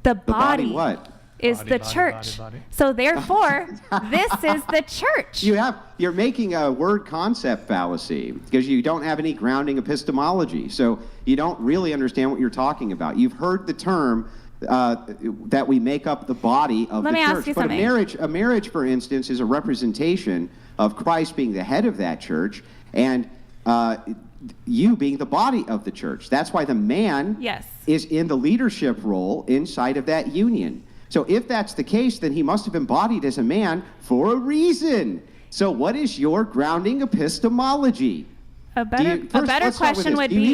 The The body. body What? is Body, the body, church. body, body. So therefore, this is the church. You're making a word concept fallacy because you don't have any grounding epistemology. So you don't really understand what you're talking about. You've heard the term that we make up the body of Let the me church. ask you But something. a marriage, for instance, is a representation of Christ being the head of that church and you being the body of the church. That's why the man Yes. is in the leadership role inside of that union. So if that's the case, then he must have embodied as a man for a reason. So what is your grounding epistemology? A better Let's start with question this. would Do you be,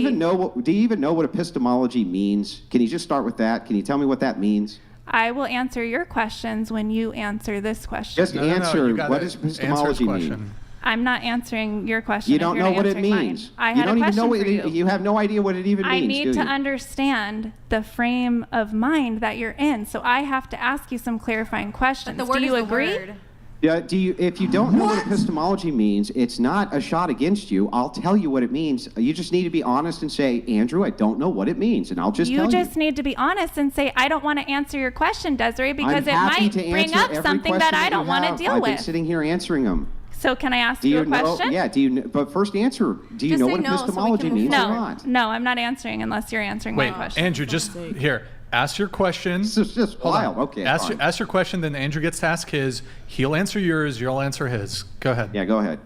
even know what epistemology means? Can you just start with that? Can you tell me what that means? I will answer your questions when you answer this question. Just No, answer you gotta what does answer his epistemology question. mean? I'm not answering your question. You if don't you're know not what it answering mine. means. I You had don't a even know question what for you. you have no idea what it even I means. need do to you? understand the frame of mind that you're in, so I have to ask you some clarifying questions. The word Do you is the agree? word. Yeah, if you don't know what epistemology means, it's not a shot against you. I'll tell you what it means. You just need to be honest and say, Andrew, I don't know what it means, and I'll just tell You you. just need to be honest and say, I don't want to answer your question, Desiree, because I'm it happy might to bring answer up every something question that I you don't want to have. deal I've been with. sitting here answering them. So can I ask Do you you a know? question? Yeah. Do you? But first, answer. Do you Just know say what no so we epistemology can move means or No, not? no, I'm not answering unless you're answering Wait, my question. Andrew, just here. Ask your question. This is just Hold on. wild. Okay. Ask fine. your question, then Andrew gets to ask his. He'll answer yours. You'll answer his. Go ahead. Yeah. Go ahead.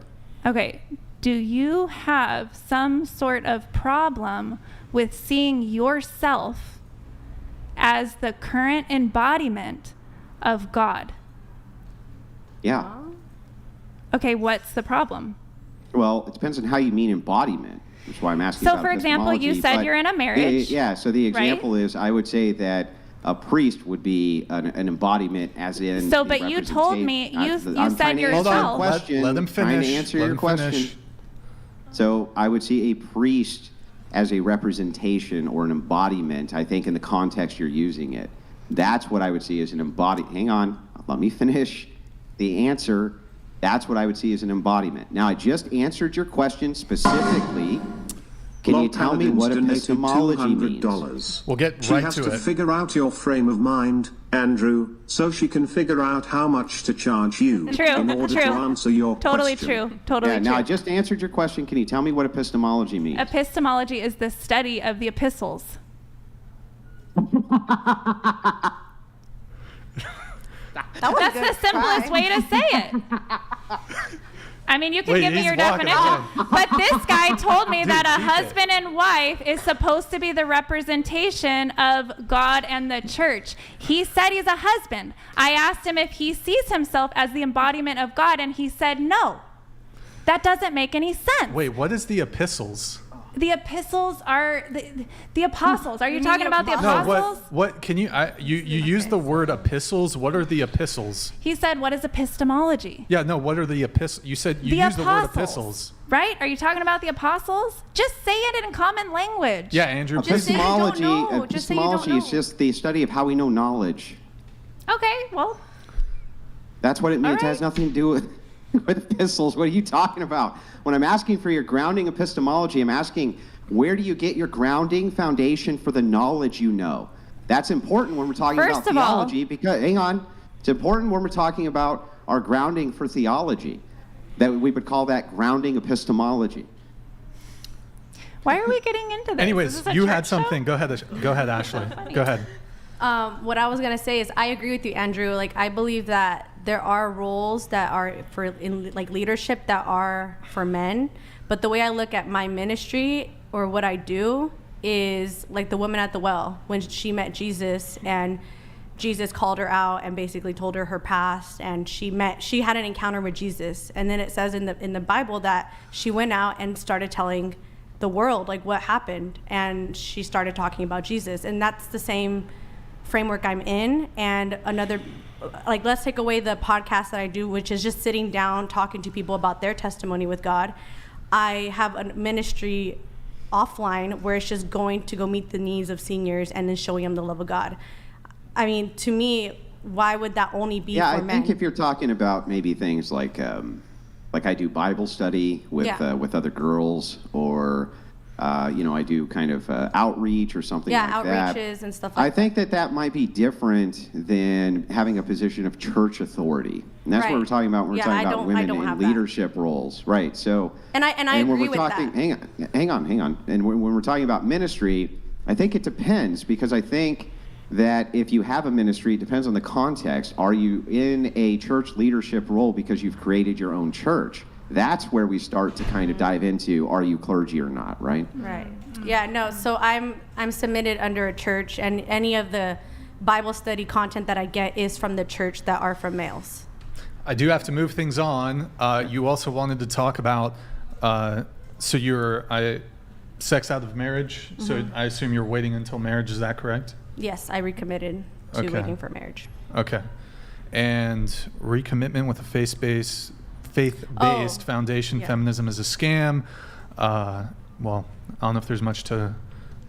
Okay. Do you have some sort of problem with seeing yourself as the current embodiment of God? Yeah. Okay, what's the problem? Well, it depends on how you mean embodiment. That's why I'm asking So, about for example, you epistemology, said but you're in a marriage, Yeah, so the example is I would say that a priest would be an embodiment as in So, the but you told me- representation- you I'm said trying to answer yourself- your Hold on. question. Let him Trying finish. to answer Let your him question. finish. So I would see a priest as a representation or an embodiment, I think, in the context you're using it. That's what I would see as an embodiment. Hang on, let me finish the answer. That's what I would see as an embodiment. Now, I just answered your question specifically. Can you tell me what epistemology means? $200. We'll get She right has to to it. figure out your frame of mind, Andrew, so she can figure out how much to charge you True, in order true. to answer your Totally question. true. Totally Yeah, true. now I just answered your question. Can you tell me what epistemology means? Epistemology is the study of the epistles. That's the simplest way to say it. I mean, you can Wait, give me he's your walking definition. away. But this guy told me Dude, that a keep it. husband and wife is supposed to be the representation of God and the church. He said he's a husband. I asked him if he sees himself as the embodiment of God, and he said no. That doesn't make any sense. Wait, what is the epistles? The epistles are the apostles. Are you talking about the No, apostles? what can you you use the word epistles? What are the epistles? He said, what is epistemology? Yeah, no, what are the epistles? You said you The used the word apostles. epistles. Right? Are you talking about the apostles? Just say it in common language. Yeah, Andrew. Just say you don't Epistemology, know. Just say you don't epistemology is know. just the study of how we know knowledge. Okay, well, That's what it means. All It has right. nothing to do with epistles. What are you talking about? When I'm asking for your grounding epistemology, I'm asking, where do you get your grounding foundation for the knowledge you know? That's important when we're talking First about of all- theology because, hang on, it's important when we're talking about our grounding for theology, that we would call that grounding epistemology. why are we getting into this? Is Anyways, this a you church had something. show? Go ahead, Ashley. Go ahead. What I was gonna say is I agree with you, Andrew. Like I believe that there are roles that are for in like leadership that are for men, but the way I look at my ministry or what I do is like the woman at the well when she met Jesus and Jesus called her out and basically told her past, and she had an encounter with Jesus, and then it says in the Bible that she went out and started telling the world like what happened, and she started talking about Jesus, and that's the same framework I'm in. And another, like, let's take away the podcast that I do, which is just sitting down talking to people about their testimony with God. I have a ministry offline where it's just going to go meet the needs of seniors and then showing them the love of God. I mean, to me, why would that only be Yeah, for I men? think if you're talking about maybe things like I do Bible study with Yeah. with other girls, or I do kind of outreach or something like that. outreaches and stuff I like think that might be different than having a position of church authority, and that's what Right. we're talking about when we're Yeah, talking I about don't women have in that. leadership roles, right? So, And I when agree we're with talking, that. hang on. And when we're talking about ministry, I think it depends, because I think that if you have a ministry, it depends on the context. Are you in a church leadership role because you've created your own church? That's where we start to kind of dive into, are you clergy or not, right? Right. Yeah, no, so I'm submitted under a church, and any of the Bible study content that I get is from the church that are from males. I do have to move things on. You also wanted to talk about, so you're sex out of marriage. So I assume you're waiting until marriage. Is that correct? Yes, I recommitted to Okay. waiting for marriage. Okay. And recommitment with a faith-based foundation. Yeah. Feminism is a scam. Well, I don't know if there's much to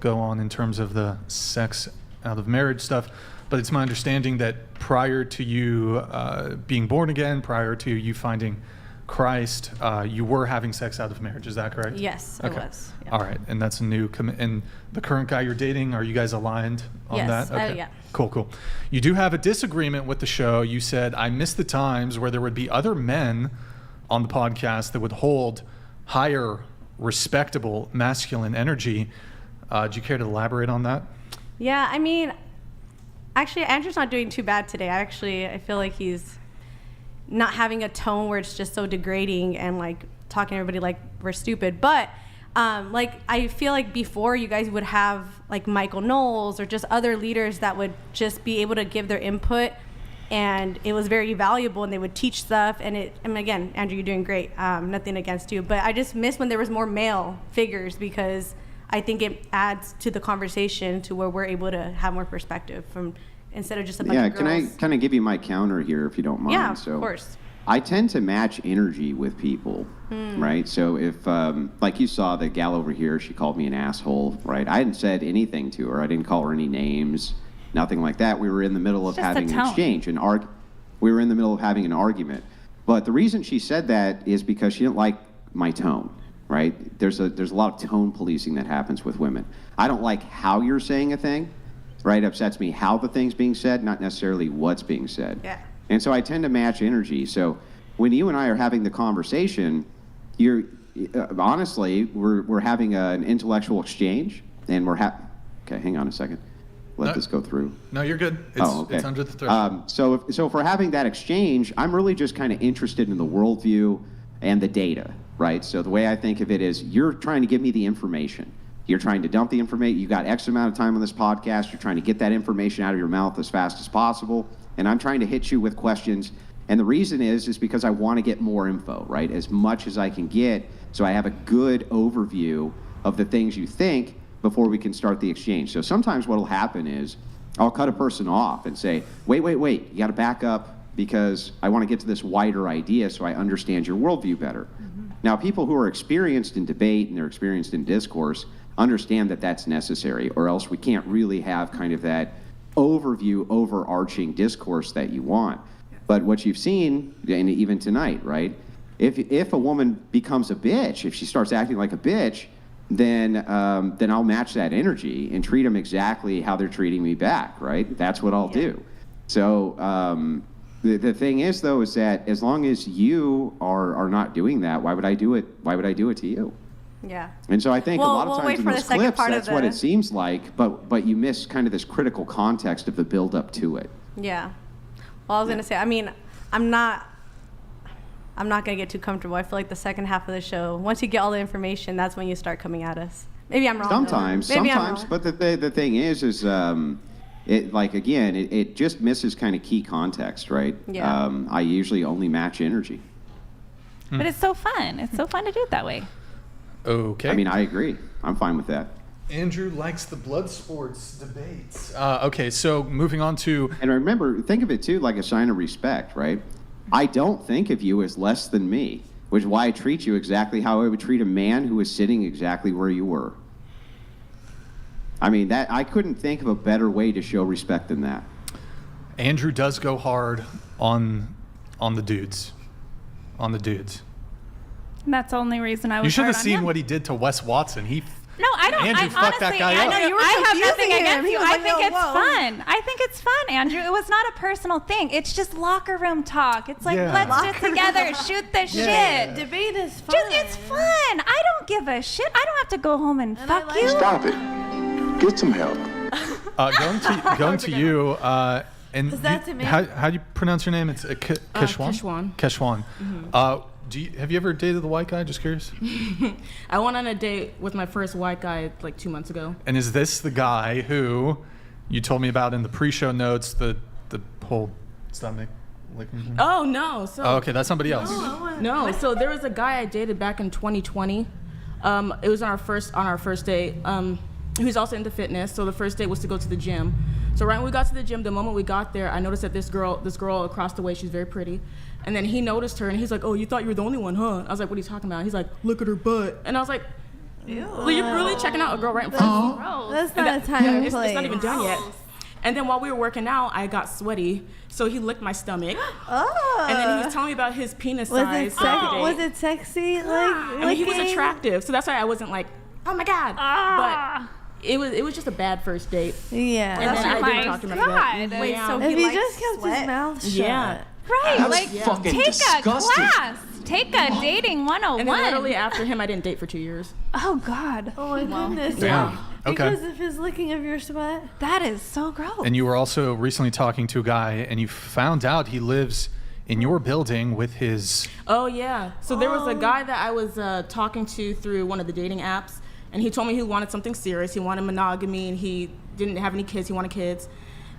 go on in terms of the sex out of marriage stuff, but it's my understanding that prior to you being born again, prior to you finding Christ, you were having sex out of marriage. Is that correct? Yes, it Okay. was. Yeah. All right, and that's a new and the current guy you're dating, are you guys aligned on Yes, that? yeah. Cool. You do have a disagreement with the show. You said, I miss the times where there would be other men on the podcast that would hold higher, respectable masculine energy. Do you care to elaborate on that? Yeah, I mean, actually, Andrew's not doing too bad today. I feel like he's not having a tone where it's just so degrading and like talking to everybody like we're stupid. But like, I feel like before you guys would have like Michael Knowles or just other leaders that would just be able to give their input, and it was very valuable, and they would teach stuff. And again, Andrew, you're doing great. Nothing against you, but I just miss when there was more male figures, because I think it adds to the conversation to where we're able to have more perspective from instead of just a bunch of girls. Can I kind of give you my counter here, if you don't mind? Yeah, of course. I tend to match energy with people, right? So if, like you saw the gal over here, she called me an asshole, right? I hadn't said anything to her. I didn't call her any names, nothing like that. We were in the middle of having an exchange, we were in the middle of having an argument. But the reason she said that is because she didn't like my tone, right? There's a lot of tone policing that happens with women. I don't like how you're saying a thing, right? It upsets me how the thing's being said, not necessarily what's being said. Yeah. And so I tend to match energy. So when you and I are having the conversation, honestly, we're having an intellectual exchange, and okay, hang on a second. Let this go through. No, you're good. It's under the threshold. So if we're having that exchange, I'm really just kind of interested in the worldview and the data, right? So the way I think of it is, you're trying to give me the information. You're trying to dump the information. You got X amount of time on this podcast. You're trying to get that information out of your mouth as fast as possible. And I'm trying to hit you with questions. And the reason is because I want to get more info, right? As much as I can get, so I have a good overview of the things you think before we can start the exchange. So sometimes what will happen is I'll cut a person off and say, wait, you got to back up, because I want to get to this wider idea so I understand your worldview better. Now, people who are experienced in debate and they're experienced in discourse understand that that's necessary, or else we can't really have kind of that overview, overarching discourse that you want. But what you've seen, and even tonight, right? If a woman becomes a bitch, if she starts acting like a bitch, then I'll match that energy and treat them exactly how they're treating me back, right? That's what I'll do. So the thing is, though, is that as long as you are not doing that, why would I do it? Why would I do it to you? Yeah. And so I think a lot of times in those clips, that's what it the... seems like, but you miss kind of this critical context of the build up to it. Yeah. Well, I was going to say, I mean, I'm not going to get too comfortable. I feel like the second half of the show, once you get all the information, that's when you start coming at us. Maybe I'm wrong. Sometimes, but the thing is it, like, again, it just misses kind of key context, right? Yeah. I usually only match energy. But it's so fun. It's so fun to do it that way. Okay. I mean, I agree. I'm fine with that. Andrew likes the blood sports debates. Okay, so moving on to... And remember, think of it, too, like a sign of respect, right? I don't think of you as less than me, which is why I treat you exactly how I would treat a man who is sitting exactly where you were. I mean, that I couldn't think of a better way to show respect than that. Andrew does go hard on the dudes. On the dudes. And that's the only reason I was. You should have hard on seen him. what he did to Wes Watson. No, I don't. Andrew fucked that guy up. I know you were I have nothing against you. I think it's whoa. fun. I think it's fun, Andrew. It was not a personal thing. It's just locker room talk. It's like, let's get together, shoot the shit. Debate is fun. It's fun. I don't give a shit. I don't have to go home and fuck you. Stop it. Get some help. Going to you. And Is that to me? how do you pronounce your name? It's Keshwan. Keshwan. Mm-hmm. Have you ever dated a white guy? Just curious. I went on a date with my first white guy like 2 months ago. And is this the guy who you told me about in the pre-show notes? The whole stomach licking thing? Oh no! So okay, that's somebody else. No, so there was a guy I dated back in 2020. It was on our first date. He was also into fitness, so the first date was to go to the gym. So right when we got to the gym, the moment we got there, I noticed that this girl across the way, she's very pretty. And then he noticed her, and he's like, "Oh, you thought you were the only one, huh?" I was like, "What are you talking about?" He's like, "Look at her butt." And I was like, "Well, you're really checking out a girl right in front of me?" That's not a time and place. It's not even done yet. And then while we were working out, I got sweaty, so he licked my stomach. Oh. And then he was telling me about his penis size. Was it sexy? I mean, he was attractive, so that's why I wasn't like, "Oh my God." But it was just a bad first date. Yeah. And then I didn't talk to him after that. Wait, so if he just kept his mouth shut. Yeah. Right, That's like fucking take disgusting. a class. Take a dating 101. And then literally after him, I didn't date for 2 years. Oh, God. Oh, my goodness. Damn. Okay. Because of his licking of your sweat? That is so gross. And you were also recently talking to a guy, and you found out he lives in your building with his... Oh, yeah. So there was a guy that I was talking to through one of the dating apps, and he told me he wanted something serious. He wanted monogamy, and he didn't have any kids. He wanted kids.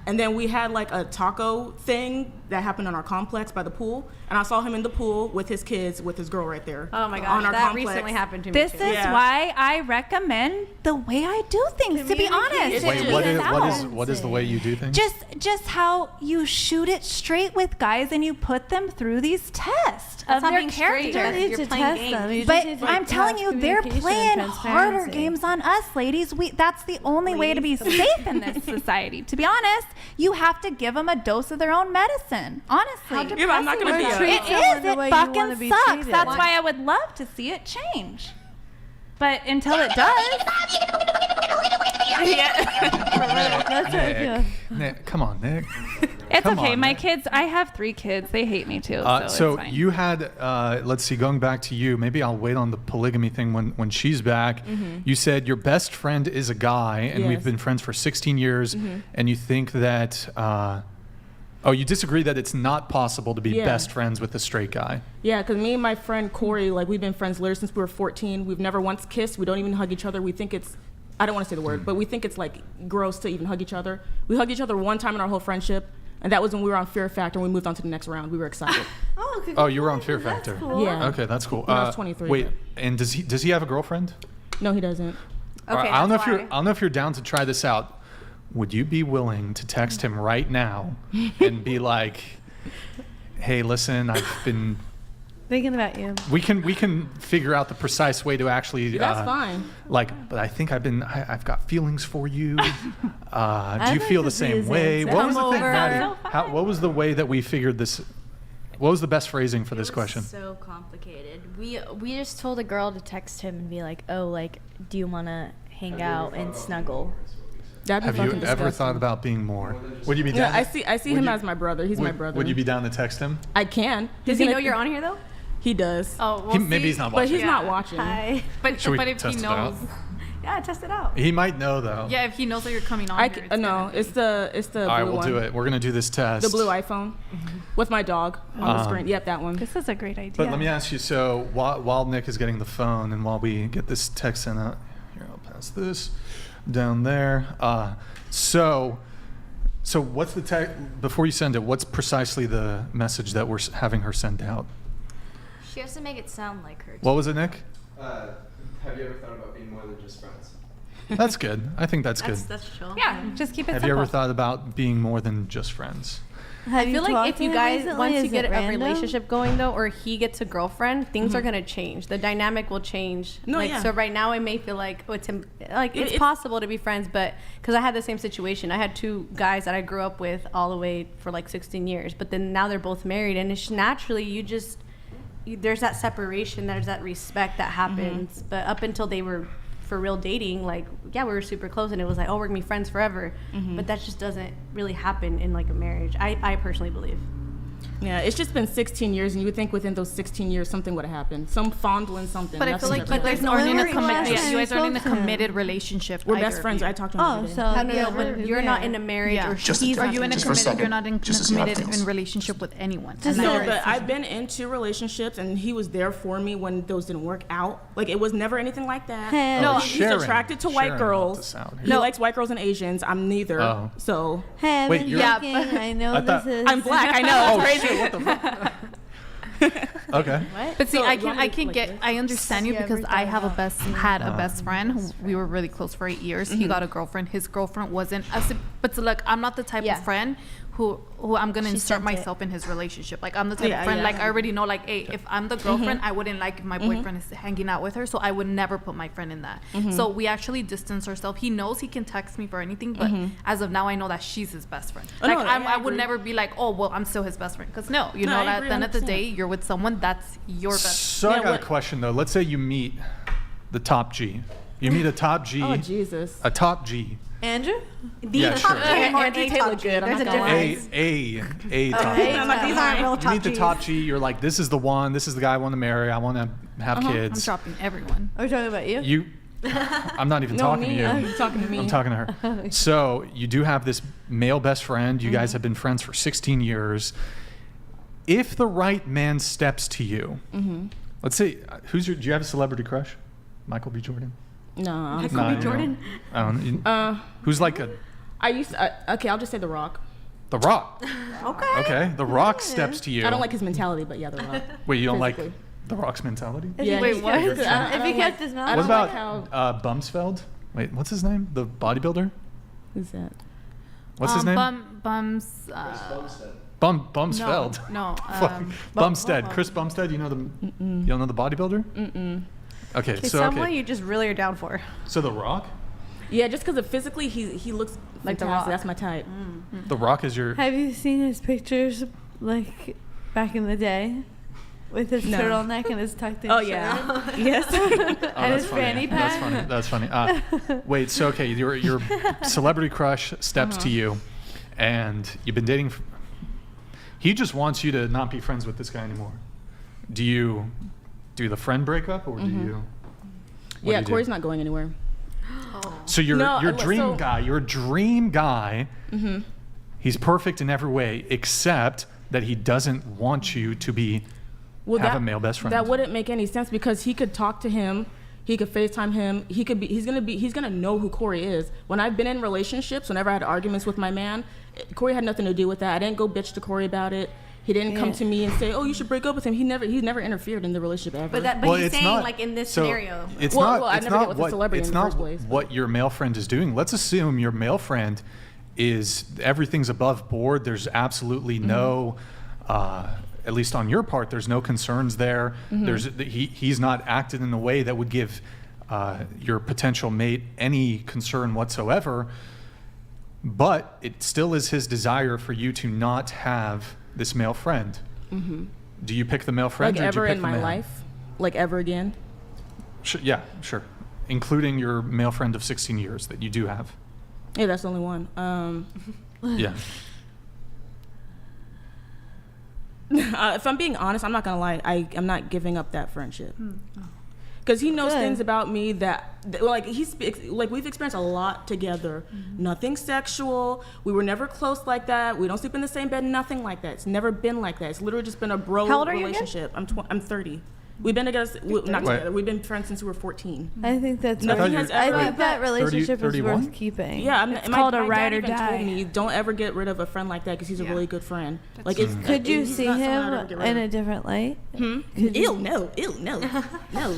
And then we had like a taco thing that happened on our complex by the pool. And I saw him in the pool with his kids, with his girl right there. Oh my gosh, on our that complex. recently happened to me This too. is why I recommend the way I do things, to be honest. Wait, what is the way you do things? Just how you shoot it straight with guys and you put them through these tests That's of not their being straight. character. You don't need to playing test games. them. You just But need to I'm telling have you, they're communication playing and harder transparency. games on us, ladies. That's the only way to be safe in this society. To be honest, you have to give them a dose of their own medicine. Honestly, Yeah, but I'm not going to be Or a... treat it someone is. the It way you wanna fucking be sucks. treated. That's why I would love to see it change. But until it does, That's how I feel. Nick, come on, Nick. it's Come okay. on, My Nick. kids, I have 3 kids. They hate me too. So So it's fine. you had, let's see, going back to you, maybe I'll wait on the polygamy thing when she's back. You said your best friend is a guy, and we've Yes. been friends for 16 years, and you think that, you disagree that it's not possible to be Yeah. best friends with a straight guy. Yeah, because me and my friend Corey, like, we've been friends literally since we were 14. We've never once kissed. We don't even hug each other. We think it's, I don't want to say the word, but we think it's, like, gross to even hug each other. We hugged each other one time in our whole friendship, and that was when we were on Fear Factor, and we moved on to the next round. We were excited. Oh, you were on Fear Factor. Cool. Yeah. Okay, that's cool. When I was 23, Wait, but- and does he have a girlfriend? No, he doesn't. All right, Okay, I don't know if that's you're why. I don't know if you're down to try this out. Would you be willing to text him right now and be like, "Hey, listen, I've been Thinking about you. we can figure out the precise way to actually That's fine. Like, but I think I've got feelings for you. Do you like feel to the see same his way? answer. What was the Come thing, over. Maddie? What was the way that we figured this? What was the best phrasing for this question? So complicated. We just told a girl to text him and be like, "Oh, like, do you want to hang out and snuggle?" That'd be Have you fucking ever disgusting. thought about being more? Would you be Yeah, down? I see would him you- as my brother. He's my brother. Would you be down to text him? I can. Does he know you're on here though? He does. Oh, well, Maybe he's not But watching. he's not watching. Hi. But Should we if he test it out? knows, Yeah, test it out. He might know though. yeah, if he knows that you're coming on, I here, c- no, it's the All right, blue we'll one. do it. We're gonna do this test. The blue iPhone with my dog on the screen. Yep, that one. This is a great idea. But let me ask you. So while Nick is getting the phone and while we get this text sent out, here I'll pass this down there. So what's the text before you send it? What's precisely the message that we're having her send out? She has to make it sound like her. What was it, Nick? Have you ever thought about being more than just friends? That's good. I think that's good. That's chill. Yeah, just keep it Have simple. you ever thought about being more than just friends? I feel like if you guys, once you is get it a random? relationship going though, or he gets a girlfriend, things are gonna change. The dynamic will change. No, like, yeah. So right now, it may feel like it's it's- possible to be friends, but because I had the same situation, I had 2 guys that I grew up with all the way for like 16 years, but then now they're both married, and it's naturally there's that separation, there's that respect that happens. But up until they were for real dating, like, yeah, we were super close, and it was like, oh, we're gonna be friends forever. But that just doesn't really happen in like a marriage. I personally believe. Yeah, it's just been 16 years, and you would think within those 16 years something would have happened. Some fondling, something. But I Nothing feel like ever you guys happened. aren't in a When were you last committed. time You guys you aren't in a spoke to him? committed relationship. We're either best of friends. you. I talked to him Oh, every day. so No, no, yeah, no, but you're not in a marriage, Yeah. or Just he's a Are not you in a Just for a committed? second. You're not in Just a to see how it committed feels. in relationship with anyone. Just And No, neither but is he. I've been in 2 relationships, and he was there for me when those didn't work out. Like, it was never anything like that. Hey. Oh, No, it's he's sharing. attracted to Sharing white about girls. this out He here. likes white girls and Asians. I'm neither. Oh. So Hey, I've Wait, been you're- Yeah, thinking, I know I thought- this is. I'm black. I know. Oh, It's crazy. shit, what the fuck? Okay. But see, So, I you can want I me can like get this? I understand you Yeah, because every I time have a out. had a best friend who we were really close for 8 years. He got a girlfriend. His girlfriend wasn't as but so, like, I'm not the type Yeah. of friend who I'm gonna She insert sent it. myself in his relationship. Like, I'm the type Yeah, of friend, yeah. like, I already know, like, hey, if I'm the girlfriend, I wouldn't like if my boyfriend is hanging out with her, so I would never put my friend in that. So we actually distance ourselves. He knows he can text me for anything, but as of now, I know that she's his best friend. Oh, Like, no, I I would agree. never be like, oh, well, I'm still his best friend, because no, you No, know, I at agree the end of the 100%. day, you're with someone that's your best friend. So I Yeah, got what- a question though. Let's say you meet the top G. You meet a top G. Oh, Jesus. A top G. Andrew? The top G or Andrew top look G? good, I'm There's a not gonna difference. A top G. I'm like, these aren't real You top need the Gs. top G. You're like, this is the one. This is the guy I want to marry. I want to have I'm kids. dropping everyone. Are we talking about you? You. I'm not even No, talking me. to you. I'm talking to me. I'm talking to her. So you do have this male best friend. You guys have been friends for 16 years. If the right man steps to you, let's say, do you have a celebrity crush? Michael B. Jordan? No. Michael B. Jordan? I don't know. Who's like okay, I'll just say The Rock. The Rock? Okay. Okay, The Rock steps to you. I don't like his mentality, but yeah, The Rock. Wait, you don't like Physically. The Rock's mentality? Yeah, Wait, he's- what? I don't If he like- kept his mouth. I What don't about like how- Bumsfeld? Wait, what's his name? The bodybuilder? Who's that? What's his name? Bums. Bumsfeld. No. Fuck. Bumstead. Chris Bumstead. You know you don't know the bodybuilder? Okay, Okay, so someone you just really are down for. So The Rock? Yeah, just because of physically, he looks like The Rock. That's my type. The Rock is your. Have you seen his pictures, like, back in the day? With his No. turtleneck and his tucked in Oh shirt? yeah, yes. And that's his funny. fanny pack? That's funny. Wait, so okay, your celebrity crush steps to you, and you've been dating. He just wants you to not be friends with this guy anymore. Do you do the friend breakup, or do you? what Yeah, do you do? Corey's not going anywhere. So your dream guy, Mm-hmm. he's perfect in every way except that he doesn't want you to be have a male best friend. That wouldn't make any sense because he could talk to him, he could FaceTime him, he's gonna know who Corey is. When I've been in relationships, whenever I had arguments with my man, Corey had nothing to do with that. I didn't go bitch to Corey about it. He didn't come to me and say, "Oh, you should break up with him." He's never interfered in the relationship ever. But Well, he's it's saying, not- like, in this so scenario. It's Well, not. I've It's never dealt not with a what. celebrity It's in the not first place, what your male friend is doing. Let's assume your male friend is everything's above board. There's absolutely no, at least on your part, there's no concerns there. He's not acted in a way that would give your potential mate any concern whatsoever. But it still is his desire for you to not have this male friend. Do you pick the male friend like or do you ever pick in the my man? life, like ever again. Yeah, sure. Including your male friend of 16 years that you do have. Yeah, that's the only one. Yeah. If I'm being honest, I'm not gonna lie. I'm not giving up that friendship. Because he knows things about me that we've experienced a lot together. Nothing sexual. We were never close like that. We don't sleep in the same bed. Nothing like that. It's never been like that. It's literally just been a bro How old are you again? relationship. I'm 30. We've been together. Not together. We've been friends since we were 14. I think that's Nothing has ever. I think that relationship is 31? worth keeping. Yeah, It's called a ride or even die. told me, don't ever get rid of a friend like that because he's a really good friend. Like, it's, Could you he's see not someone him I'd ever get rid in of. a different light? Ew, no.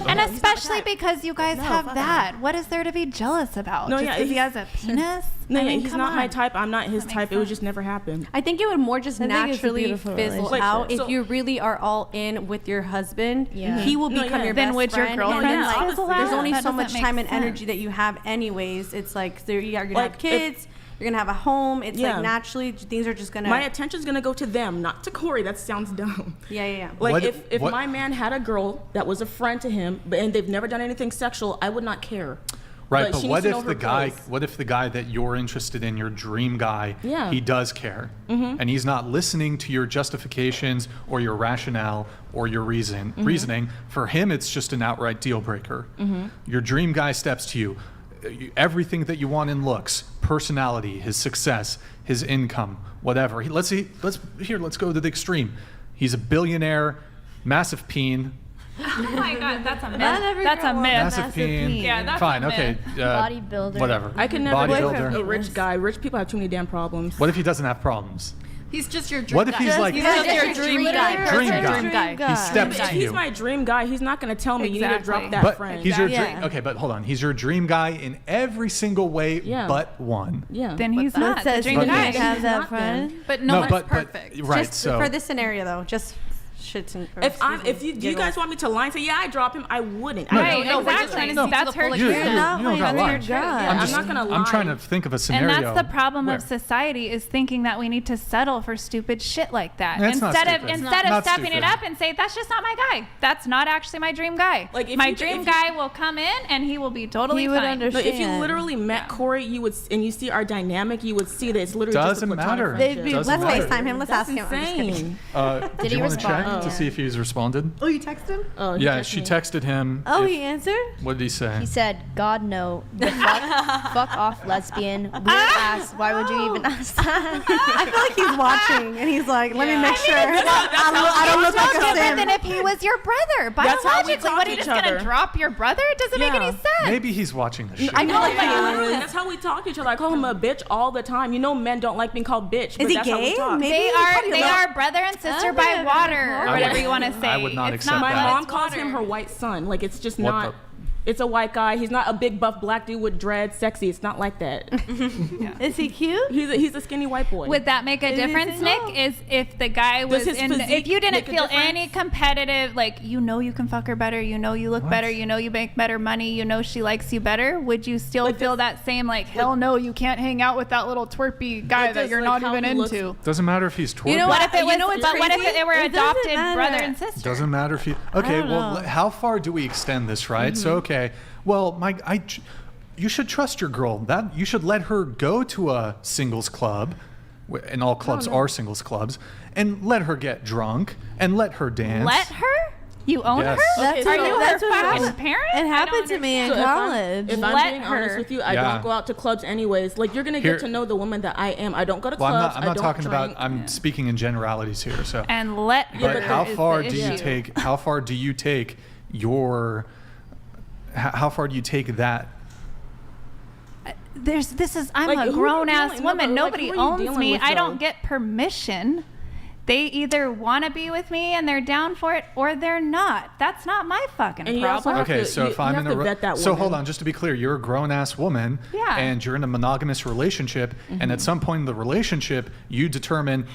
And especially because you guys have that. What is there to be jealous about? No, Just yeah, 'cause he he's- has a penis? No, I mean, he's come not my on. type. I'm not his type. It would just never happen. I think it would more just I think it's a naturally beautiful fizzle relationship. out So- if you really are all in with your husband. Yeah. He will No, become yeah. your Then best would your friend. girlfriend and then, like, fizzle there's out? only That so doesn't much make time and sense. energy that you have anyways. It's like you're gonna Like, have kids. You're gonna have a home. It's Yeah. like naturally things are just gonna. My attention's gonna go to them, not to Corey. That sounds dumb. Yeah. Like What- if what- my man had a girl that was a friend to him, and they've never done anything sexual, I would not care. Right, but she what needs to know if her the guy? place. What if the guy that you're interested in, your dream guy, Yeah. he does care, and he's not listening to your justifications or your rationale or your reasoning. For him, it's just an outright deal breaker. Your dream guy steps to you, everything that you want in looks, personality, his success, his income, whatever. Let's go to the extreme. He's a billionaire, massive peen. Oh my God, that's a myth. Not every That's girl a wants myth. Massive peen. Yeah, that's Fine. a Okay. myth. Bodybuilder. Whatever. I can never date Bodybuilder. a rich guy. Rich people have too many damn problems. What if he doesn't have problems? He's just your dream What if guy. he's like He's just your dream guy. Dream Person, guy. dream guy. He steps If to he's you. my dream guy, he's not gonna tell me you need to drop Exactly. that But friend. he's your dream. Yeah. Okay, but hold on. He's your dream guy in every single way, Yeah. but one. Yeah. Then he's That not the says dream you But- guy. can't have He's that not friend. then. But no one's perfect. right. Just so for this scenario though, just shits and. If you guys want me to lie and say, yeah, I drop him, I wouldn't. No, Right, No, exactly. no, That's her You truth. don't got lie. I'm not gonna lie. I'm trying to think of a scenario. And that's the problem where- of society is thinking that we need to settle for stupid shit like that. That's not Instead of stupid. instead of stepping stupid. it up and say, that's just not my guy. That's not actually my dream guy. Like, if my you- dream if you- guy will come in and he will be totally He would fine. understand. But if you literally met Corey, you would, and you see our dynamic, you would see that it's literally Doesn't just a platonic matter. friendship. Let's Doesn't matter. FaceTime him. Let's That's ask him. I'm just kidding. insane. Did he you want to check respond? to see if he's responded? Oh, you texted him? Oh, he Yeah, texted she me. texted him. Oh, if- he answered? What did he say? He said, God, no. The fuck off, lesbian. Weird ass. Why would you even ask that? I feel like he's watching, and he's like, let me make sure. I don't look No like a different sim. than if he was your brother. That's how we Biologically, talk what to are you each just gonna other. drop your brother? It doesn't make Yeah. any sense. Maybe he's watching this shit. I know, like literally, that's how we talk to each other. I call him a bitch all the time. You know, men don't like being called bitch. But Is he that's How we gay? talk. Maybe They he's are probably they not. are brother and sister Oh, by yeah. water, or I whatever would- you want to say. I would not It's accept not My that. mom it's calls water. him her white son. Like it's just What not. It's a white guy. He's not a big buff black dude with dreads, sexy. It's not like that. Is he cute? He's a skinny white boy. Would that make a Is he difference, single? Nick? Is if the guy was his in, physique if you didn't make a feel difference? any competitive, like you know you can fuck her better, you know you look What? better, you know you make better money, you know she likes you better, would you still feel that same like hell no, you can't hang out with that little twerpy guy But that just, you're like, not how even he looks- into? Doesn't matter if he's twerking. You know What what? if it was? You know what's But what if crazy? they were It doesn't adopted brother matter. and sister? Doesn't matter if you. Okay, don't well, know. how far do we extend this, right? So, okay, well, you should trust your girl. That you should let her go to a singles club, and all clubs are singles clubs, and let her get drunk and let her dance. Let her? You own Yes. her? That's Are what- you that's her what fucking happened. parent? It I don't happened to me in understand. college. If I'm Let being honest her. with you, I Yeah. don't go out to clubs anyways. Like you're gonna Here- get to know the woman that I am. I don't go to Well, clubs. I'm not I don't talking drink. about. I'm speaking in generalities here. So, And let her. but how is far the do you issue. take? How far do you take your? How far do you take that? I'm Like, a who are you grown ass dealing- woman. no, but, like, Nobody who are you owns dealing me. with, I though? don't get permission. They either want to be with me and they're down for it, or they're not. That's not my fucking And you also problem. have Okay, to- so you- if you I'm have in a to vet that so hold woman. on, just to be clear, you're a grown ass woman, Yeah. and you're in a monogamous relationship, and at some point in the relationship, you determine,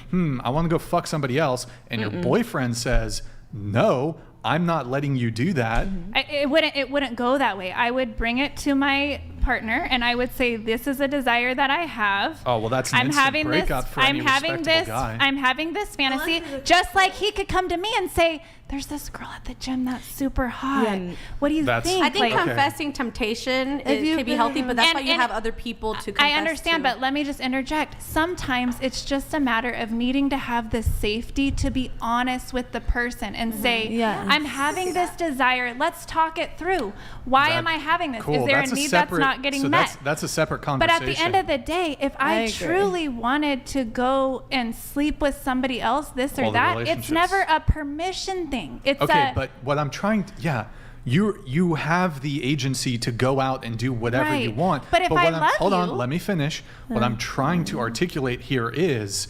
I want to go fuck somebody else, and your boyfriend says, no, I'm not letting you do that. It wouldn't go that way. I would bring it to my partner and I would say, this is a desire that I have. Oh, well, that's an instant breakup for any respectable guy. I'm having this fantasy. Just like he could come to me and say, there's this girl at the gym that's super hot. Yeah. What do you That's- think? I think Okay. confessing temptation If you can be healthy, but that's And- why you and have other people to confess I understand, to. but let me just interject. Sometimes it's just a matter of needing to have the safety to be honest with the person and say, Yes. I'm having this desire. Let's talk it through. Why am I having this? Cool. Is there That's a need separate, that's not getting so met? That's a separate But conversation. at the end of the day, if I I agree. truly wanted to go and sleep with somebody else, this or Well, the that, it's relationships- never a permission thing. It's Okay, but what I'm trying to, you have the agency to go out and do whatever you Right. want. But if I love hold on, you- let me finish. What I'm trying to articulate here is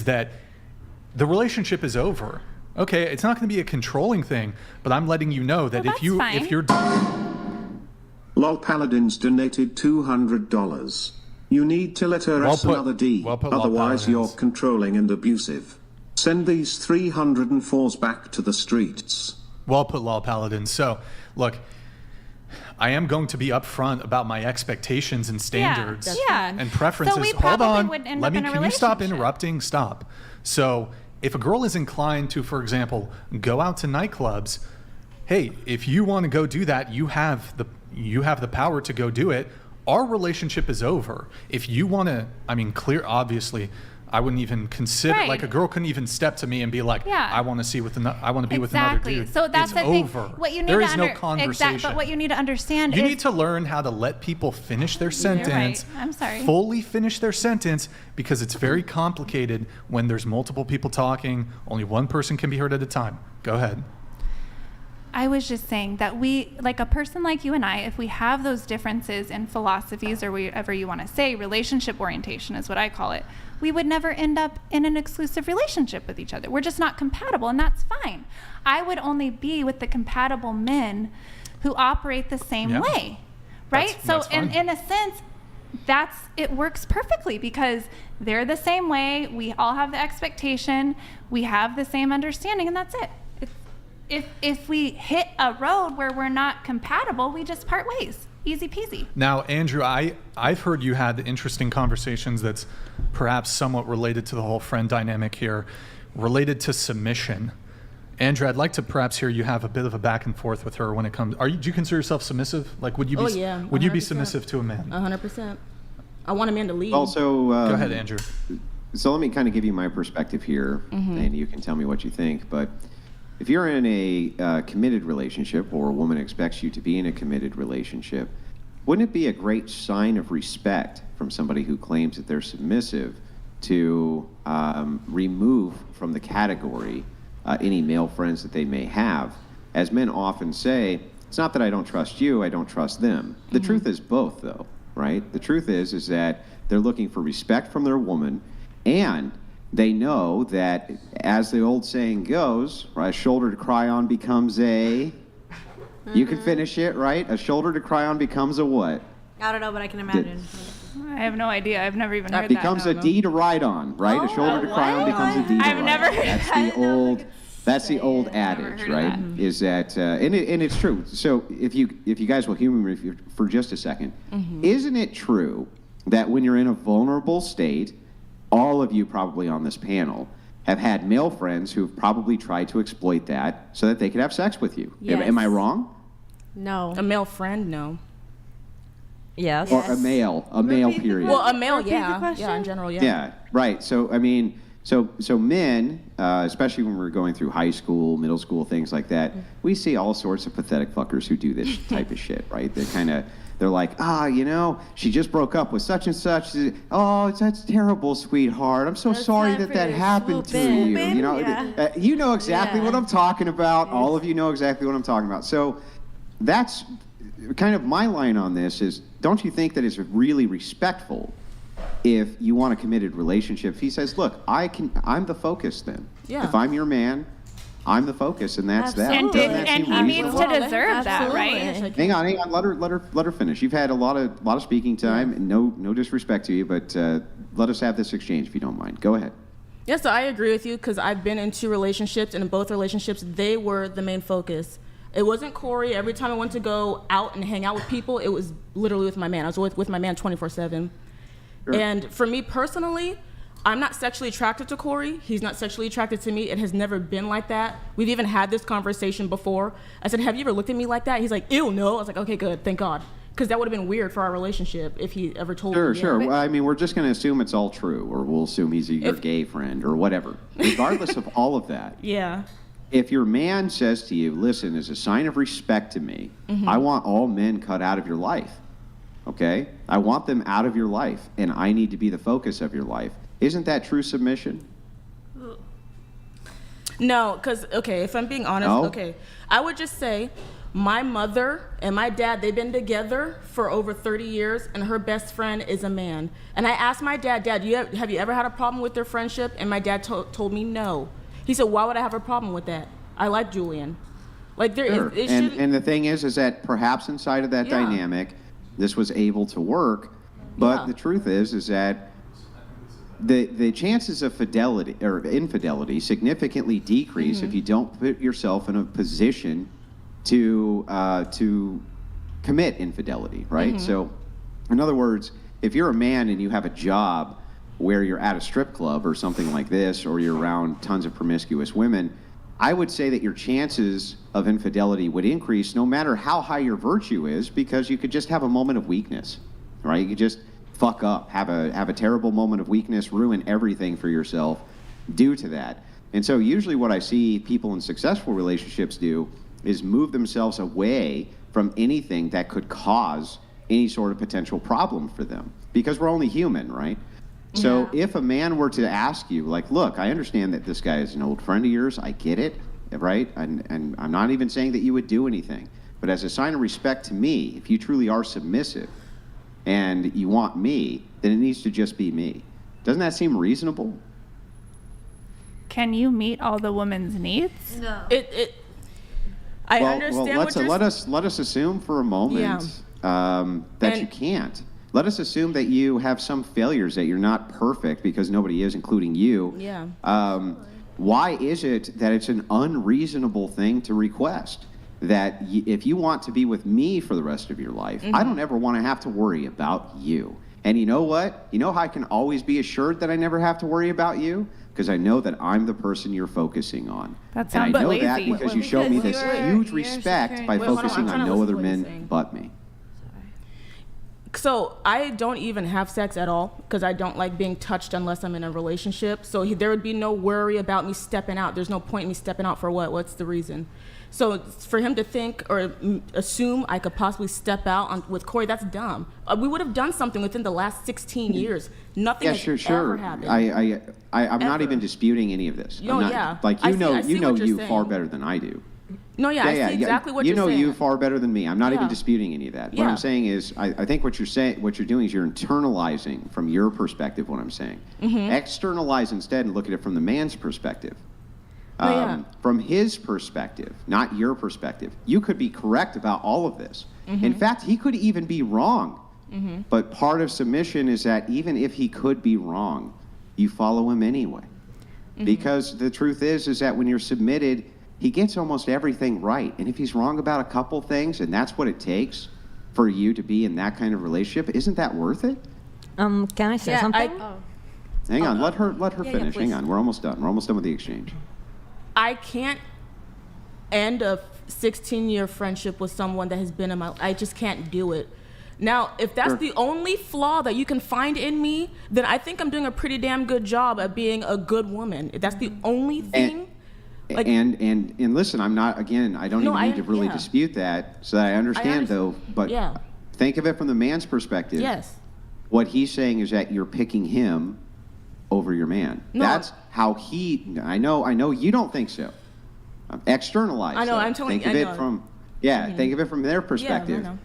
that the relationship is over. Okay, it's not going to be a controlling thing, but I'm letting you know that Well, if you that's if fine. you're Lol Paladins donated $200. You need to let her Well S put. another D, Well put, Lol otherwise you're Paladins. controlling and abusive. Send these 304s back to the streets. well put, Law Paladin. So, look, I am going to be upfront about my expectations and standards yeah. and preferences. So we Hold probably on. would end Let up me. in a Can you stop relationship. interrupting? Stop. So, if a girl is inclined to, for example, go out to nightclubs, hey, if you want to go do that, you have the power to go do it. Our relationship is over. If you want to, obviously, I wouldn't even consider. Right. Like a girl couldn't even step to me and be like, Yeah. I want to be with another dude. So that's it's the thing. over. What you need there to is no conversation. But what you need to understand You is need to learn how to let people finish their sentence. right. I'm sorry. Fully finish their sentence, because it's very complicated when there's multiple people talking. Only one person can be heard at a time. Go ahead. I was just saying that we, like a person like you and I, if we have those differences in philosophies or whatever you want to say, relationship orientation is what I call it, we would never end up in an exclusive relationship with each other. We're just not compatible, and that's fine. I would only be with the compatible men who operate the same Yeah. way, right? That's fine. in a sense, it works perfectly because they're the same way. We all have the expectation. We have the same understanding, and that's it. if we hit a road where we're not compatible, we just part ways. Easy peasy. Now, Andrew, I've heard you had interesting conversations that's perhaps somewhat related to the whole friend dynamic here, related to submission. Andrew, I'd like to perhaps hear you have a bit of a back and forth with her when it comes. Do you consider yourself submissive? Like, would you be? Oh, yeah, would you be 100%. submissive to a man? 100%. I want a man to lead. Also, go ahead, Andrew. So let me kind of give you my perspective here, and you can tell me what you think. But if you're in a committed relationship, or a woman expects you to be in a committed relationship, wouldn't it be a great sign of respect from somebody who claims that they're submissive to remove from the category any male friends that they may have? As men often say, it's not that I don't trust you, I don't trust them. The truth is both, though, right? The truth is that they're looking for respect from their woman, and they know that, as the old saying goes, right, a shoulder to cry on becomes a... You can finish it, right? A shoulder to cry on becomes a what? I don't know, but I can imagine. I have no idea. I've never even heard Becomes a D to ride on, right? A shoulder to cry on becomes a D to ride on. I've never heard That's the old adage, right? Is that and it's true. So if you guys will humor me for just a second, isn't it true that when you're in a vulnerable state, all of you probably on this panel have had male friends who've probably tried to exploit that so that they could have sex with you? Yes. Am I wrong? No. A male friend, no. Yes. Or a male period. Well, a male, yeah, in general, yeah. Yeah, right. So I mean, so men, especially when we're going through high school, middle school, things like that, we see all sorts of pathetic fuckers who do this type of shit, right? They're like, she just broke up with such and such. Oh, that's terrible, sweetheart. I'm so sorry that happened to you. You know exactly what I'm talking about. All of you know exactly what I'm talking about. So that's kind of my line on this is, don't you think that it's really respectful if you want a committed relationship? If he says, look, I'm the focus then. Yeah. If I'm your man, I'm the focus, and that's that. And he needs to deserve that, right? Hang on. Let her finish. You've had a lot of speaking time, and no disrespect to you, but let us have this exchange if you don't mind. Go ahead. Yeah, so I agree with you because I've been in 2 relationships, and in both relationships, they were the main focus. It wasn't Corey. Every time I went to go out and hang out with people, it was literally with my man. I was with my man 24/7. Sure. And for me personally, I'm not sexually attracted to Corey. He's not sexually attracted to me. It has never been like that. We've even had this conversation before. I said, have you ever looked at me like that? He's like, ew, no. I was like, okay, good, thank God. Because that would have been weird for our relationship if he ever told me. Sure. Well, I mean, we're just going to assume it's all true, or we'll assume he's your gay friend or whatever. Regardless of all of that. Yeah. If your man says to you, listen, as a sign of respect to me, I want all men cut out of your life. Okay? I want them out of your life, and I need to be the focus of your life. Isn't that true submission? No, because, okay, if I'm being honest, okay, I would just say my mother and my dad, they've been together for over 30 years, and her best friend is a man. And I asked my dad, have you ever had a problem with their friendship? And my dad told me no. He said, why would I have a problem with that? I like Julian. Like, there is, and the thing is that perhaps inside of that dynamic, this was able to work, but the truth is that the chances of fidelity or infidelity significantly decrease if you don't put yourself in a position to commit infidelity, right? So, in other words, if you're a man and you have a job where you're at a strip club or something like this, or you're around tons of promiscuous women, I would say that your chances of infidelity would increase no matter how high your virtue is, because you could just have a moment of weakness, right? You could just fuck up, have a terrible moment of weakness, ruin everything for yourself due to that. And so usually what I see people in successful relationships do is move themselves away from anything that could cause any sort of potential problem for them, because we're only human, right? So if a man were to ask you, like, look, I understand that this guy is an old friend of yours, I get it, right? And I'm not even saying that you would do anything, but as a sign of respect to me, if you truly are submissive and you want me, then it needs to just be me. Doesn't that seem reasonable? Can you meet all the woman's needs? No. I understand what you're saying. Let us assume for a moment that you can't. Let us assume that you have some failures, that you're not perfect, because nobody is, including you. Yeah. why is it that it's an unreasonable thing to request that if you want to be with me for the rest of your life, I don't ever want to have to worry about you. And you know what? You know how I can always be assured that I never have to worry about you? Because I know that I'm the person you're focusing on. That and sounds I know lazy. that because you show me this huge respect by focusing on no other men but me. So I don't even have sex at all because I don't like being touched unless I'm in a relationship. So there would be no worry about me stepping out. There's no point in me stepping out for what? What's the reason? So for him to think or assume I could possibly step out with Corey, that's dumb. We would have done something within the last 16 years. Nothing has ever happened. I'm not even disputing any of this. No, I'm not, yeah. Like, I you know you saying. far better than I do. No, yeah, I see exactly what you you're saying. You know you far better than me. I'm not even disputing any of that. What I'm saying is, I think what you're doing is you're internalizing from your perspective what I'm saying. Externalize instead and look at it from the man's perspective. From his perspective, not your perspective. You could be correct about all of this. In fact, he could even be wrong. But part of submission is that even if he could be wrong, you follow him anyway. Because the truth is that when you're submitted, he gets almost everything right. And if he's wrong about a couple things, and that's what it takes for you to be in that kind of relationship, isn't that worth it? Can I say something? Hang on, let her finish. Hang on, we're almost done. We're almost done with the exchange. I can't end a 16-year friendship with someone that has been in my. I just can't do it. Now, if that's the only flaw that you can find in me, then I think I'm doing a pretty damn good job at being a good woman. If that's the only thing. And listen, I'm not, again, I don't even need to really dispute that, so that I understand though, but think of it from the man's perspective. Yes. What he's saying is that you're picking him over your man. No. That's how I know you don't think so. Externalize. I know, I'm telling you. Think of it from their perspective. Yeah, I know.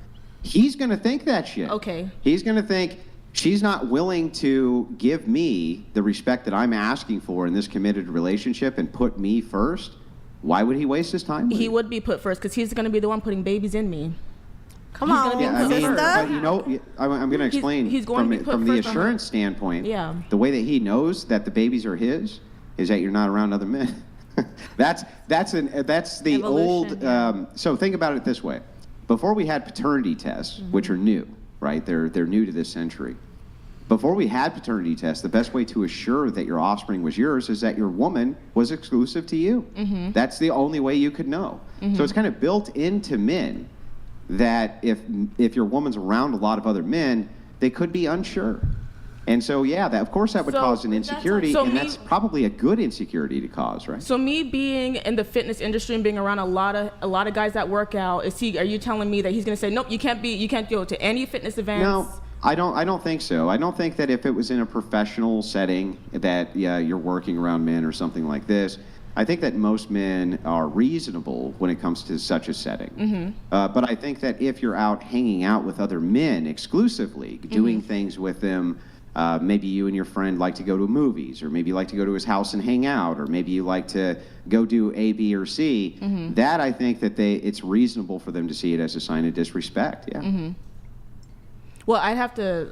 He's going to think that shit. Okay. He's going to think, she's not willing to give me the respect that I'm asking for in this committed relationship and put me first. Why would he waste his time? He would be put first because he's going to be the one putting babies in me. Come on, but you know, I'm going to explain from the assurance standpoint. Yeah. The way that he knows that the babies are his is that you're not around other men. that's the old. So think about it this way: before we had paternity tests, which are new, right? They're new to this century. Before we had paternity tests, the best way to assure that your offspring was yours is that your woman was exclusive to you. That's the only way you could know. So it's kind of built into men that if your woman's around a lot of other men, they could be unsure. And so, of course that would cause an insecurity, that's probably a good insecurity to cause, right? So me being in the fitness industry and being around a lot of guys that work out, are you telling me that he's going to say, nope, you can't go to any fitness events? No. I don't think so. I don't think that if it was in a professional setting that you're working around men or something like this. I think that most men are reasonable when it comes to such a setting. But I think that if you're out hanging out with other men exclusively, doing things with them, maybe you and your friend like to go to movies, or maybe you like to go to his house and hang out, or maybe you like to go do A, B, or C, that I think that it's reasonable for them to see it as a sign of disrespect. Well,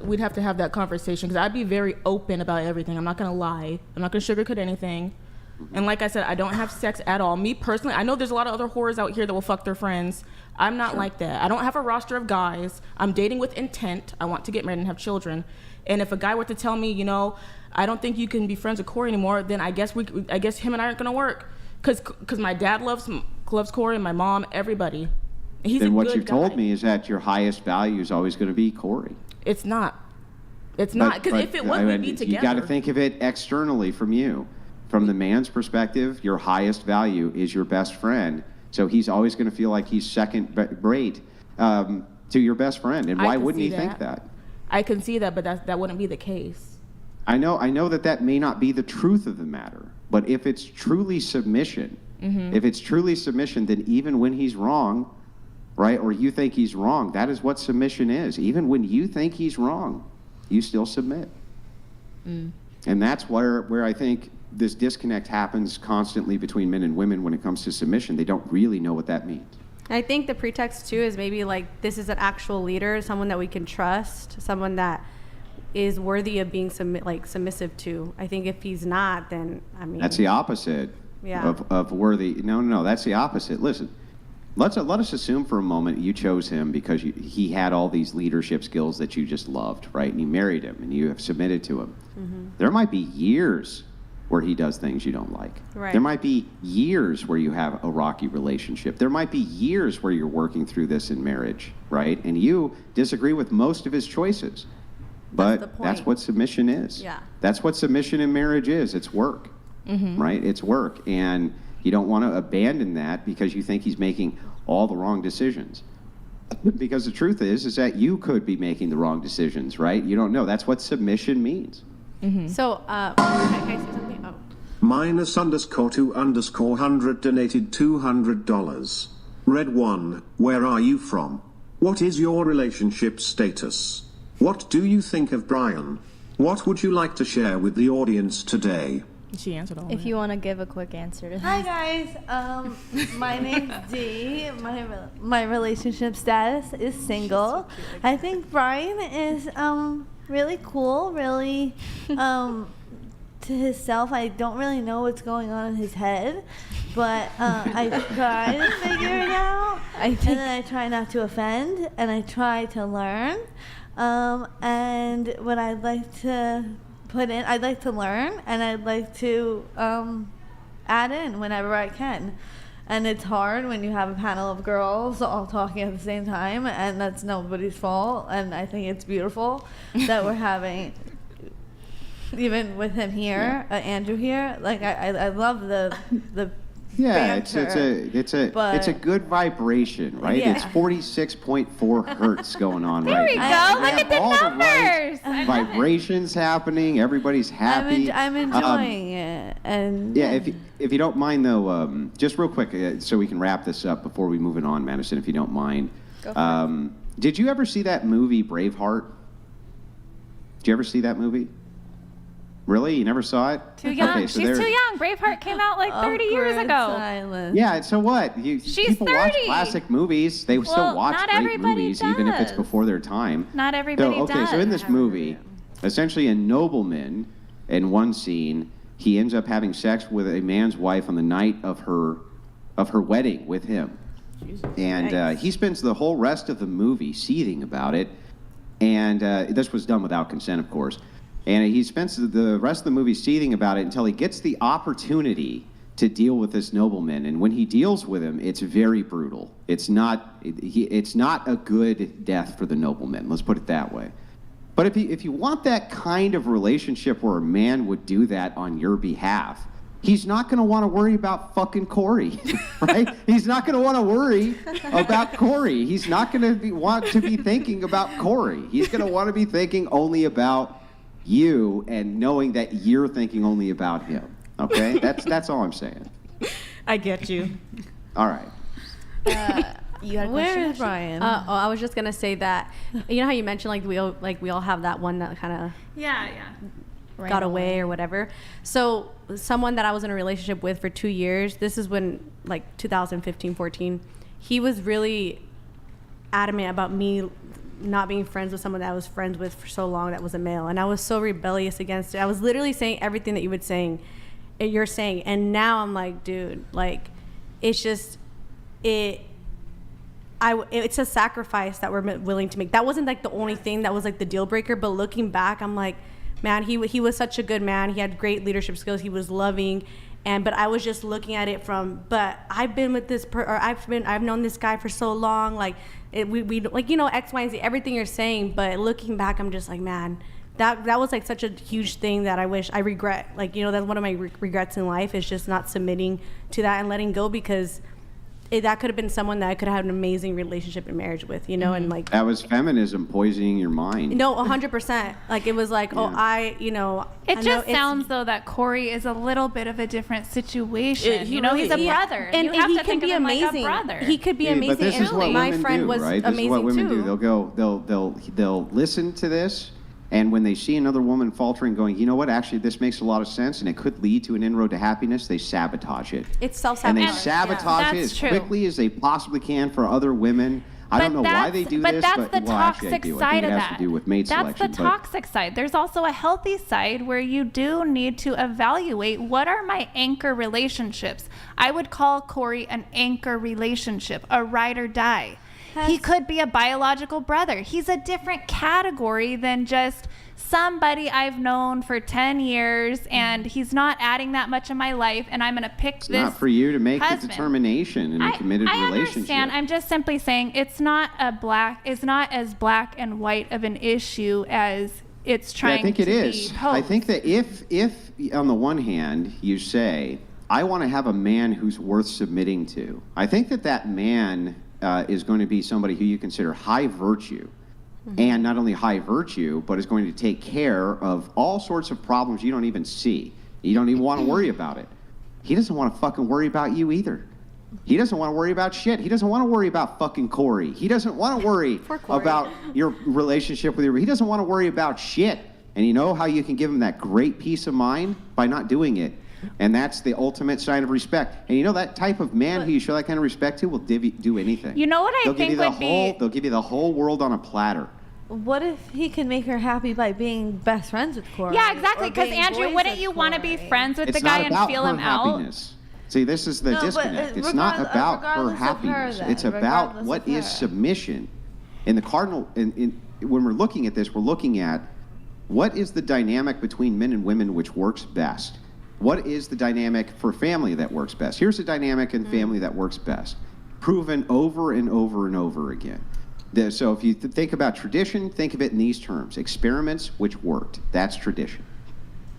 we'd have to have that conversation because I'd be very open about everything. I'm not going to lie. I'm not going to sugarcoat anything. And like I said, I don't have sex at all. Me personally, I know there's a lot of other whores out here that will fuck their friends. I'm not like that. I don't have a roster of guys. I'm dating with intent. I want to get married and have children. And if a guy were to tell me, I don't think you can be friends with Corey anymore, then I guess him and I aren't going to work. Because my dad loves Corey, and my mom, everybody. Then what you've told me is that your highest value is always going to be Corey. It's not. It's not. Because if it was, we'd be together. You got to think of it externally from you. From the man's perspective, your highest value is your best friend. So he's always going to feel like he's second rate to your best friend. And why wouldn't he think that? I can see that, but that wouldn't be the case. I know that may not be the truth of the matter. But if it's truly submission, then even when he's wrong, right, or you think he's wrong, that is what submission is. Even when you think he's wrong, you still submit. And that's where I think this disconnect happens constantly between men and women when it comes to submission. They don't really know what that means. I think the pretext too is maybe like this is an actual leader, someone that we can trust, someone that is worthy of being submissive to. I think if he's not, then I mean that's the opposite of worthy. No, that's the opposite. Listen, let us assume for a moment you chose him because he had all these leadership skills that you just loved, right? And you married him and you have submitted to him. Mm-hmm. There might be years where he does things you don't like. Right. There might be years where you have a rocky relationship. There might be years where you're working through this in marriage, right? And you disagree with most of his choices. But that's what submission is. Yeah. That's what submission in marriage is. It's work, right? It's work. And you don't want to abandon that because you think he's making all the wrong decisions. Because the truth is that you could be making the wrong decisions, right? You don't know. That's what submission means. Mm-hmm. So, can I say something? Oh. -_2_100 donated $200. Red 1, where are you from? What is your relationship status? What do you think of Brian? What would you like to share with the audience today? She answered all If you want to give a quick answer to Hi this. guys, my name's Dee. My relationship status is single. I think Brian is really cool, really to himself. I don't really know what's going on in his head, but I try to figure it out. And then I try not to offend, and I try to learn. And what I'd like to put in, I'd like to learn, and I'd like to add in whenever I can. And it's hard when you have a panel of girls all talking at the same time, and that's nobody's fault. And I think it's beautiful that we're having, even with him here, Andrew here. Like I love the Yeah, banter, it's a good vibration, right? Yeah. It's 46.4 hertz going on right now. There we go. Look at the All numbers. right vibrations happening. Everybody's happy. I'm enjoying it, and yeah. If you don't mind though, just real quick, so we can wrap this up before we move it on, Madison. If you don't mind, Go for it. Did you ever see that movie Braveheart? Did you ever see that movie? Really? You never saw it? Too young. Okay, so She's too young. Braveheart came out like 30 years ago. Yeah, so what? She's people 30. watch classic movies. They still watch not great everybody movies, even if it's does. before their time. Not everybody does. So in this movie, essentially a nobleman, in one scene, he ends up having sex with a man's wife on the night of her wedding with him. And he spends the whole rest of the movie seething about it. And this was done without consent, of course. And he spends the rest of the movie seething about it until he gets the opportunity to deal with this nobleman. And when he deals with him, it's very brutal. It's not a good death for the nobleman. Let's put it that way. But if you want that kind of relationship where a man would do that on your behalf, he's not going to want to worry about fucking Corey, right? He's not going to want to worry about Corey. He's not going to want to be thinking about Corey. He's going to want to be thinking only about you and knowing that you're thinking only about him. Okay? That's all I'm saying. I get you. All right. You had a Where is Brian? I was just gonna say that, you know how you mentioned we all have that one that kind of got away or whatever. So someone that I was in a relationship with for 2 years, this is when 2015-14, he was really adamant about me not being friends with someone that I was friends with for so long that was a male, and I was so rebellious against it. I was literally saying everything that you're saying, and now I'm like, dude, it's just it's a sacrifice that we're willing to make. That wasn't the only thing that was the deal breaker, but looking back, I'm like, man, he was such a good man. He had great leadership skills. He was loving, but I was just looking at it but I've been with this I've known this guy for so long, we X, Y, and Z, everything you're saying. But looking back, I'm just like, man, that was such a huge thing that I regret. That's one of my regrets in life, is just not submitting to that and letting go, because that could have been someone that I could have had an amazing relationship and marriage with, and that was feminism poisoning your mind. No, 100%. It was It just sounds though that Corey is a little bit of a different situation. He's a brother, and you have he to can think be of him amazing. like a brother. He could be amazing. But this is what my women friend do, was right? amazing This is what women too. do. They'll listen to this. And when they see another woman faltering, going, you know what, actually, this makes a lot of sense, and it could lead to an inroad to happiness, they sabotage it. It's self-sabotage. And they sabotage it as quickly as they possibly can for other women. I don't know why they do this, that's but the well, actually I toxic do. I side think it of has that. to do with mate That's selection. the but- toxic side. There's also a healthy side where you do need to evaluate what are my anchor relationships. I would call Corey an anchor relationship, a ride or die. He could be a biological brother. He's a different category than just somebody I've known for 10 years and he's not adding that much in my life and I'm going to pick It's this not for you to make husband. the determination in a committed I relationship. understand. I'm just simply saying it's not as black and white of an issue as it's trying I think to it is. be posed. I think that if on the one hand you say, I want to have a man who's worth submitting to, I think that man is going to be somebody who you consider high virtue. And not only high virtue, but is going to take care of all sorts of problems you don't even see. You don't even want to worry about it. He doesn't want to fucking worry about you either. He doesn't want to worry about shit. He doesn't want to worry about fucking Corey. He doesn't want to worry about your relationship with your... He doesn't want to worry about shit. And you know how you can give him that great peace of mind? By not doing it. And that's the ultimate sign of respect. And you know that type of man who you show that kind of respect to will do anything. You know what I think would be... They'll give you the whole world on a platter. What if he can make her happy by being best friends with Corey? Yeah, exactly. Because Andrew, wouldn't you want to be friends with the guy and feel him out? Happiness. See, this is the disconnect. It's not about her happiness. It's about what is submission. And the cardinal, when we're looking at this, we're looking at what is the dynamic between men and women which works best. What is the dynamic for family that works best? Here's the dynamic in family that works best. Proven over and over and over again. So if you think about tradition, think of it in these terms. Experiments which worked. That's tradition.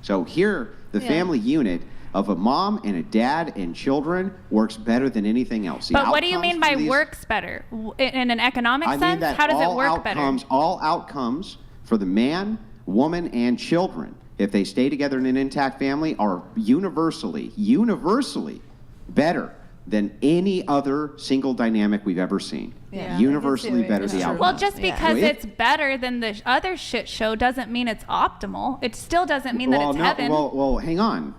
So here, the family unit of a mom and a dad and children works better than anything else. But what do you mean by works better? In an economic sense? Mean that how does it work better? All outcomes for the man, woman, and children, if they stay together in an intact family, are universally better than any other single dynamic we've ever seen. Yeah. Universally better the outcome. Well, just because it's better than the other shit show doesn't mean it's optimal. It still doesn't mean that it's heaven. Well, hang on.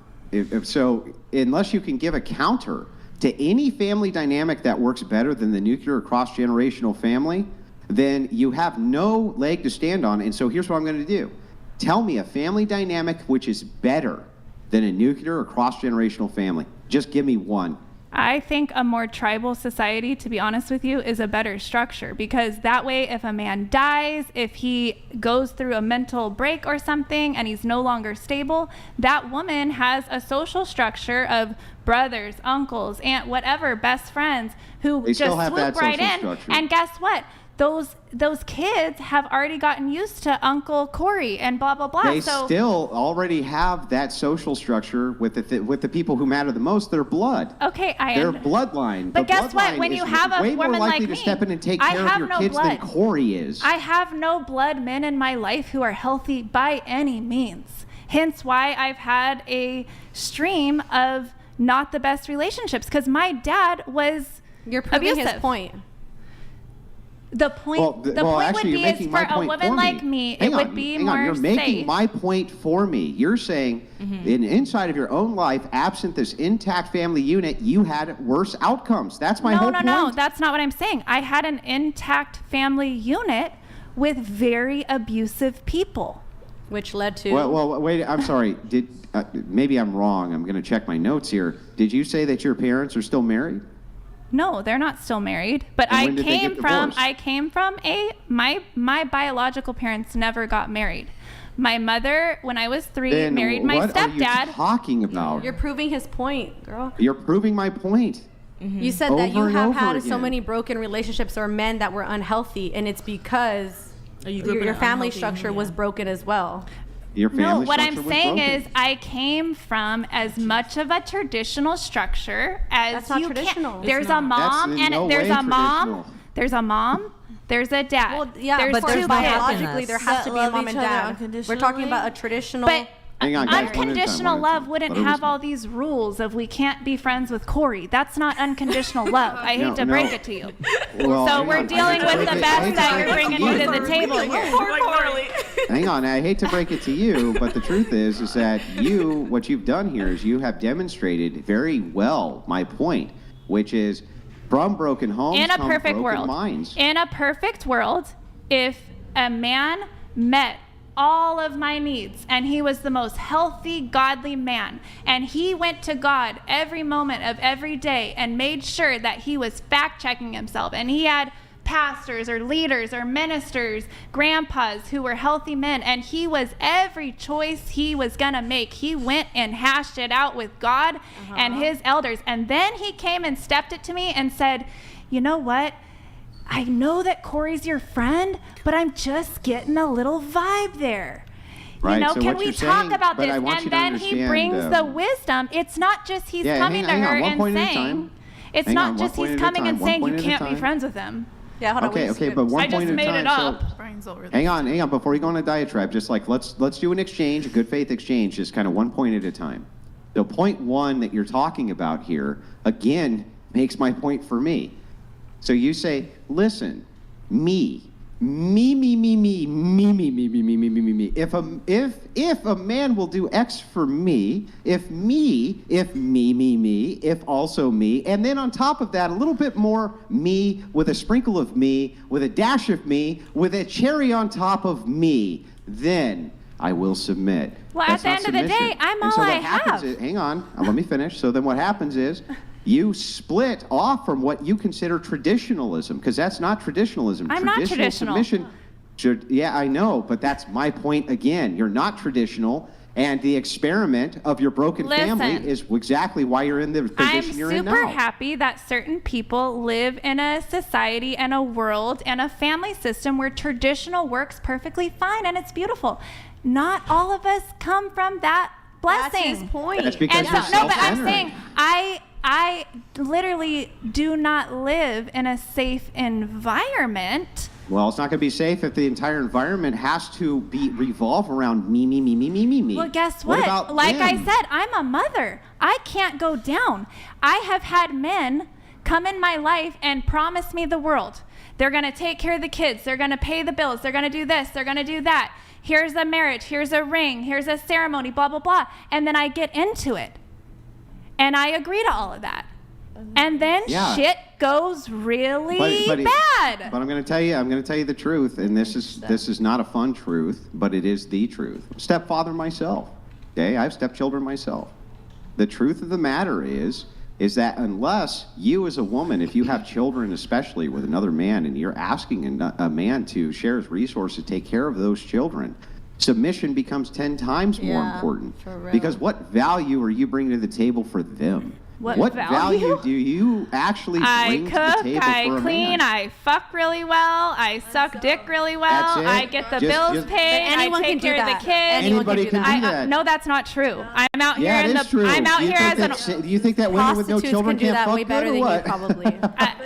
So unless you can give a counter to any family dynamic that works better than the nuclear cross-generational family, then you have no leg to stand on. And so here's what I'm going to do. Tell me a family dynamic which is better than a nuclear or cross-generational family. Just give me one. I think a more tribal society, to be honest with you, is a better structure because that way if a man dies, if he goes through a mental break or something and he's no longer stable, that woman has a social structure of brothers, uncles, aunt, whatever, best friends who just swoop right in. Structure. And guess what? Those kids have already gotten used to Uncle Corey and blah, blah, blah. They still already have that social structure with the people who matter the most, their blood. Okay, their bloodline. But guess what? When you have a way more woman likely like to me, step in and take care of your kids than Corey is. I have no blood men in my life who are healthy by any means. Hence why I've had a stream of not the best relationships because my dad was You're proving abusive. his point. The point, the point would be is for a woman like me, it would be more You're making my point for me. You're saying inside of your own life, absent this intact family unit, you had worse outcomes. That's my whole point. No, that's not what I'm saying. I had an intact family unit with very abusive people. Which led to... Well, wait, I'm sorry. Maybe I'm wrong. I'm going to check my notes here. Did you say that your parents are still married? No, they're not still married. But my biological parents never got married. My mother, when I was 3, married my stepdad. What are you talking about? You're proving his point, girl. You're proving my point. You said that you have had so many broken relationships or men that were unhealthy, and it's because your family structure was broken as well. No, what I'm saying is I came from as much of a traditional structure as That's not you traditional. can. There's a mom and there's a mom, there's a dad. Well, yeah, there's but two biologically kids. there has to be a mom and dad. We're talking about a traditional... But unconditional love wouldn't have all these rules of we can't be friends with Corey. That's not unconditional love. I hate to break it to you. So we're dealing with the best that you're bringing me to the table here. Hang on, I hate to break it to you, but the truth is that what you've done here is you have demonstrated very well my point, which is From broken homes In a come perfect broken world. minds. In a perfect world, if a man met all of my needs and he was the most healthy, godly man, and he went to God every moment of every day and made sure that he was fact-checking himself, and he had pastors or leaders or ministers, grandpas who were healthy men, and he was every choice he was gonna make, he went and hashed it out with God and his elders. And then he came and stepped it to me and said, you know what? I know that Corey's your friend, but I'm just getting a little vibe there. Right, You know, so can what we you're talk saying- about but this? I want And you to then he understand, brings the wisdom. It's not just he's coming to hang on, her one and point at a saying, time. it's Hang not on, one just point he's at a coming time, and one saying you point at a can't be time. friends with him. Yeah, hold on. Okay, but one I just point at a made time. it up. Brian's over there. Hang on. Before you go on a diatribe, just like let's do an exchange, a good faith exchange, just kind of one point at a time. The point one that you're talking about here, again, makes my point for me. So you say, listen, me. If a man will do X for me, if also me, and then on top of that, a little bit more me with a sprinkle of me, with a dash of me, with a cherry on top of me, then I will submit. Well, That's at the not end of the submission. day, I'm And all so what I happens have. is, hang on, let me finish. So then what happens is, you split off from what you consider traditionalism, because that's not traditionalism. I'm not traditional. Submission yeah, I know, but that's my point again. You're not traditional, and the experiment of your broken family Listen. is exactly why you're in the position you're in now. I'm super happy that certain people live in a society and a world and a family system where traditional works perfectly fine, and it's beautiful. Not all of us come from that blessing. That's his point. That's because And you're so, no, but I'm self-centered. saying I literally do not live in a safe environment. Well, it's not going to be safe if the entire environment has to revolve around me. Well, guess what? about Like I them? said, I'm a mother. I can't go down. I have had men come in my life and promise me the world. They're going to take care of the kids. They're going to pay the bills. They're going to do this. They're going to do that. Here's a marriage. Here's a ring. Here's a ceremony, blah, blah, blah. And then I get into it. And I agree to all of that. And then Yeah. shit goes really bad. But I'm going to tell you the truth, and this is not a fun truth, but it is the truth. Stepfather myself. Okay, I have stepchildren myself. The truth of the matter is that unless you as a woman, if you have children especially with another man, and you're asking a man to share his resources, take care of those children, submission becomes 10 times more Yeah, important. for real. Because what value are you bringing to the table for them? What value value? do you actually I bring to the cook, table I for a clean, man? I fuck really well, I suck dick really well, That's it. I get the Just- bills just- paid, But anyone I take can do care of that. the kids. Anybody can do I, that. no, that's not true. I'm out Yeah, here it in is the. true. I'm out Do you here think as an. that's- Do you think that women with no Prostitutes children can do can't that fuck way good better or than what? you, probably.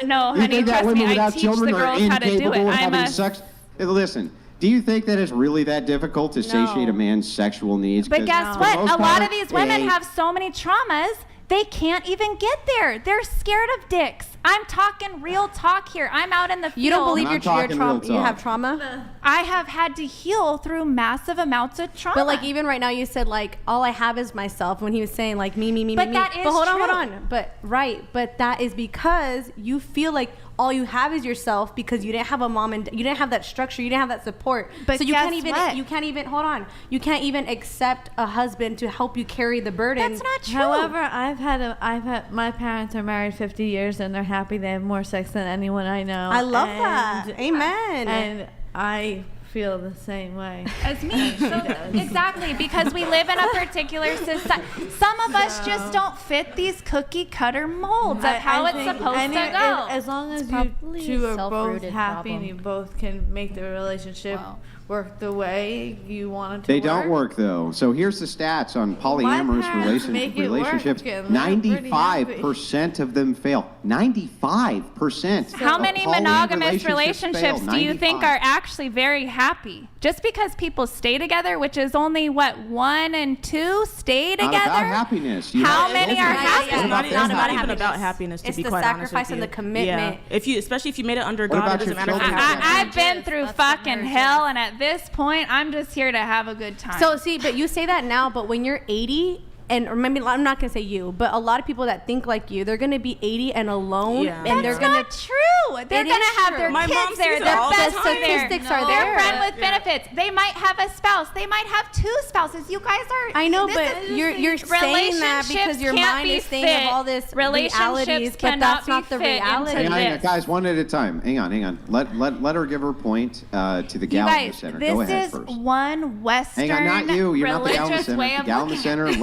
No, You honey, think that trust women me. I without teach children the are girls how to do incapable it. of I'm having a. sex? Listen, do you think that it's really that difficult to satiate a man's sexual needs? But 'Cause guess for what? most A lot part, of these women it ain't. have so many traumas, they can't even get there. They're scared of dicks. I'm talking real talk here. I'm out in the field. You don't believe I'm your talking trauma? real You talk. have trauma? I have had to heal through massive amounts of trauma. But like even right now, you said like all I have is myself. When he was saying like me. But that is But hold true. on. But that is because you feel like all you have is yourself because you didn't have a mom and you didn't have that structure. You didn't have that support. But so you guess can't even. what? You can't even hold on. You can't even accept a husband to help you carry the burden. That's not true. However, I've had my parents are married 50 years and they're happy. They have more sex than anyone I know. I love that. Amen. And I feel the same way as me. So, exactly, because we live in a particular society. Some of us just don't fit these cookie cutter molds of how it's think supposed to go. As long as you probably two a are both self-rooted happy and problem. you both can make the relationship work the way you want it to They don't work though. So here's the stats on polyamorous parents make it work, relationships. and they're pretty 95% of them fail. 95%. How many of poly monogamous relationships fail. do you think 95. are actually very happy? Just because people stay together, which is only what, 1 and 2 stay Not together? about happiness. You How have many children. are happy? It's not them? even about happiness, to It's be the quite honest with sacrifice and you. the commitment. Yeah. Especially if you made it under What God, about it doesn't your matter. children? I've been through fucking hell, and at this point, I'm just here to have a good time. So see, but you say that now, but when you're 80, or maybe I'm not gonna say you, but a lot of people that think like you, they're gonna be 80 and alone, and they're gonna. That's not true. They're gonna have their My mom kids there. sees it Their all the best time. statistics are Their there. friend with benefits. They might have a spouse. They might have 2 spouses. You guys are. I know, this but is- you're saying that because your Relationships mind is can't saying be of all fit. this Relationships realities, but cannot that's be not the fit into reality. Hang on, this. guys, one at a time. Hang on. Let her give her point to the You gal in the guys, center. this Go ahead is first. one Western Hang on, not you. You're not the gal in the religious center. way The of gal in the looking center. at it.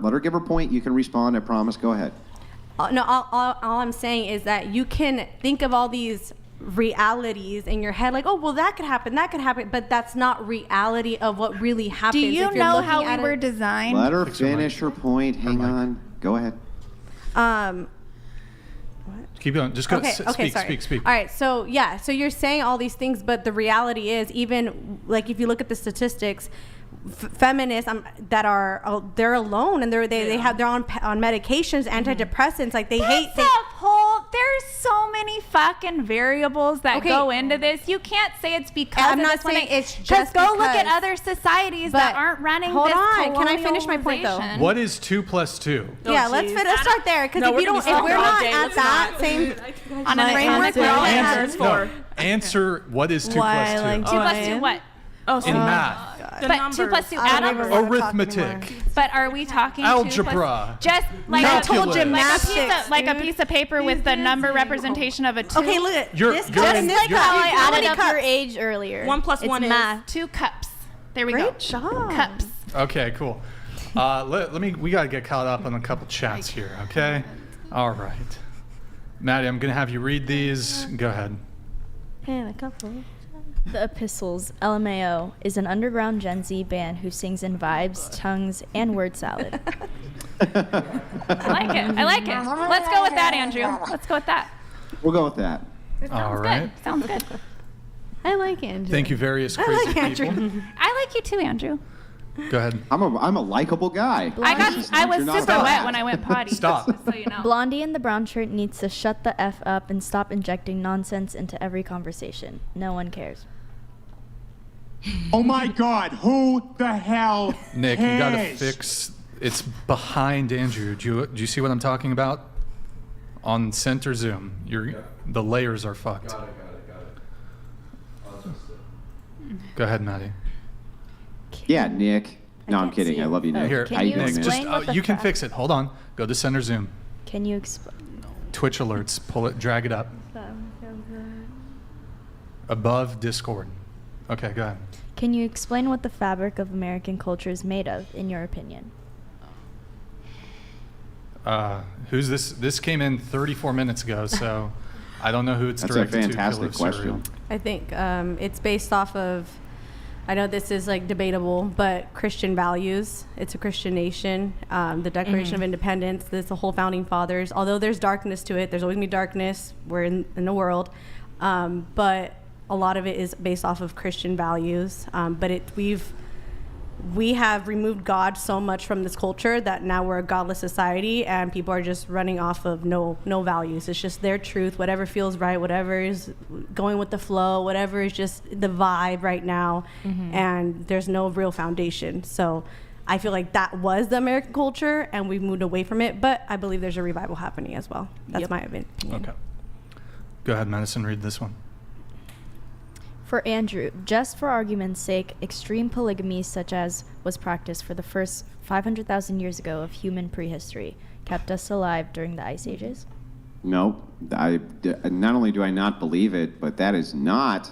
Let her give her point. You can respond. I promise. Go ahead. No, all I'm saying is that you can think of all these realities in your head, like, oh, well, that could happen, but that's not reality of what really happens. Do you If you're know looking how at we were it- designed? Let her finish her point. Hang on. Go ahead. Keep going. Just go. Okay, Speak. All right, so you're saying all these things, but the reality is, even like if you look at the statistics, feminists that are they're alone and they're on medications, antidepressants, like they hate. There's so many fucking variables that go into this. You can't say it's because I'm of not this one saying thing. it's just go look at because. other societies But that aren't running hold this on, can I finish my point, though? colonialization. What is 2 plus 2? Yeah, let's start there, because No, if we're you gonna don't, be if talking we're all not day. at Let's that not. same On an framework, atomic we're all level. at Answers for. Answer what is 2 Why, plus 2? like, 2 plus 2 what? Oh, so In math. the But numbers. 2 plus 2 I don't atoms? even wanna talk Arithmetic. anymore. But are we talking 2 Algebra. plus, just like Calculus. like a piece of paper with the number representation of a 2? Okay, look at You're- this. you're Just in- this you're- cup. How I How added many up cups? your age earlier. 1 plus It's 1 is math. 2 cups. There we go. Great job. Cups. Okay, cool. We got to get caught up on a couple chats here, okay? All right. Maddie, I'm going to have you read these. Go ahead. And a couple. The Epistles, LMAO, is an underground Gen Z band who sings in vibes, tongues, and word salad. I like it. Let's go with that, Andrew. Let's go with that. We'll go with that. All right. Sounds good. I like Andrew. Thank you, various crazy people. I like you too, Andrew. Go ahead. I'm a likable guy. I was You're super not wet bad. when I went potty. Stop. Just so you know. Blondie in the brown shirt needs to shut the F up and stop injecting nonsense into every conversation. No one cares. Oh my God, who the hell Nick, you got to cares? fix. It's behind Andrew. Do you see what I'm talking about? On center zoom, the layers are fucked. Got it. I'll adjust it. Go ahead, Maddie. Yeah, Nick. No, I'm kidding. see I love you, it. Nick. Here, Can How you you doing, Nick, man? just explain what the you can fa- fix it. Hold on. Go to center zoom. Can you explain? Twitch alerts. Pull it. Drag it up. Above Discord. Okay, go ahead. Can you explain what the fabric of American culture is made of, in your opinion? Who's this? This came in 34 minutes ago, so I don't know who it's That's a directed fantastic to. Kilo Cereal. question. I think it's based off of, I know this is like debatable, but Christian values. It's a Christian nation. The Declaration of Independence, there's the whole founding fathers. Although there's darkness to it, there's always gonna be darkness. We're in the world. But a lot of it is based off of Christian values. But we have removed God so much from this culture that now we're a godless society and people are just running off of no values. It's just their truth, whatever feels right, whatever is going with the flow, whatever is just the vibe right now. And there's no real foundation. So I feel like that was the American culture and we've moved away from it, but I believe there's a revival happening as well. That's my opinion. Okay. Go ahead, Madison. Read this one. For Andrew, just for argument's sake, extreme polygamy such as was practiced for the first 500,000 years ago of human prehistory kept us alive during the ice ages? No, not only do I not believe it, but that is not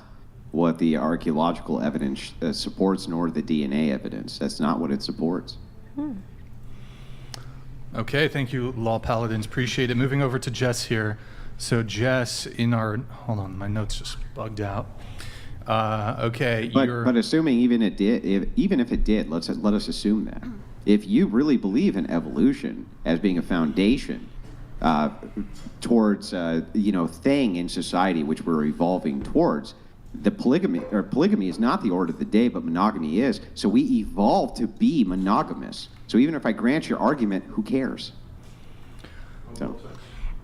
what the archaeological evidence supports, nor the DNA evidence. That's not what it supports. Okay, thank you, Law Paladins. Appreciate it. Moving over to Jess here. So Jess, hold on, my notes just bugged out. Okay, but assuming even if it did, let us assume that. If you really believe in evolution as being a foundation towards thing in society which we're evolving towards, polygamy is not the order of the day, but monogamy is. So we evolved to be monogamous. So even if I grant your argument, who cares? So.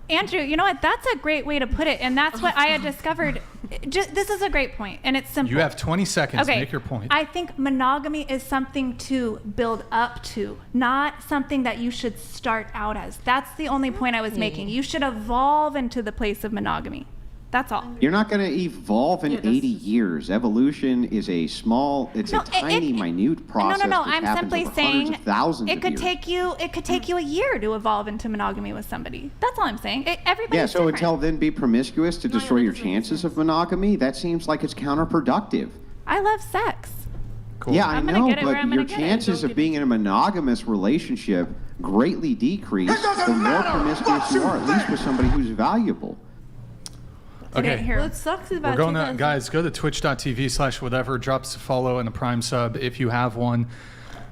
Andrew, you know what? That's a great way to put it. And that's what I had discovered This is a great point, and it's simple. You have 20 seconds. Okay. Make your point. I think monogamy is something to build up to, not something that you should start out as. That's the only point I was making. You should evolve into the place of monogamy. That's all. You're not going to evolve in 80 years. Evolution is a tiny, minute process. No. that I'm happens simply over hundreds saying of thousands it of could years. take you a year to evolve into monogamy with somebody. That's all I'm saying. Everybody's Yeah, so different. until then, be promiscuous to destroy your chances of monogamy? That seems like it's counterproductive. I love sex. Cool. Yeah, I I'm gonna know, get it where I'm but your gonna get it. chances of being in a monogamous relationship greatly decrease the more promiscuous you are, at least with somebody who's valuable. Okay. Well, it sucks about We're going to, 2000. guys, go to twitch.tv/whatever, drop us a follow and a Prime sub if you have one.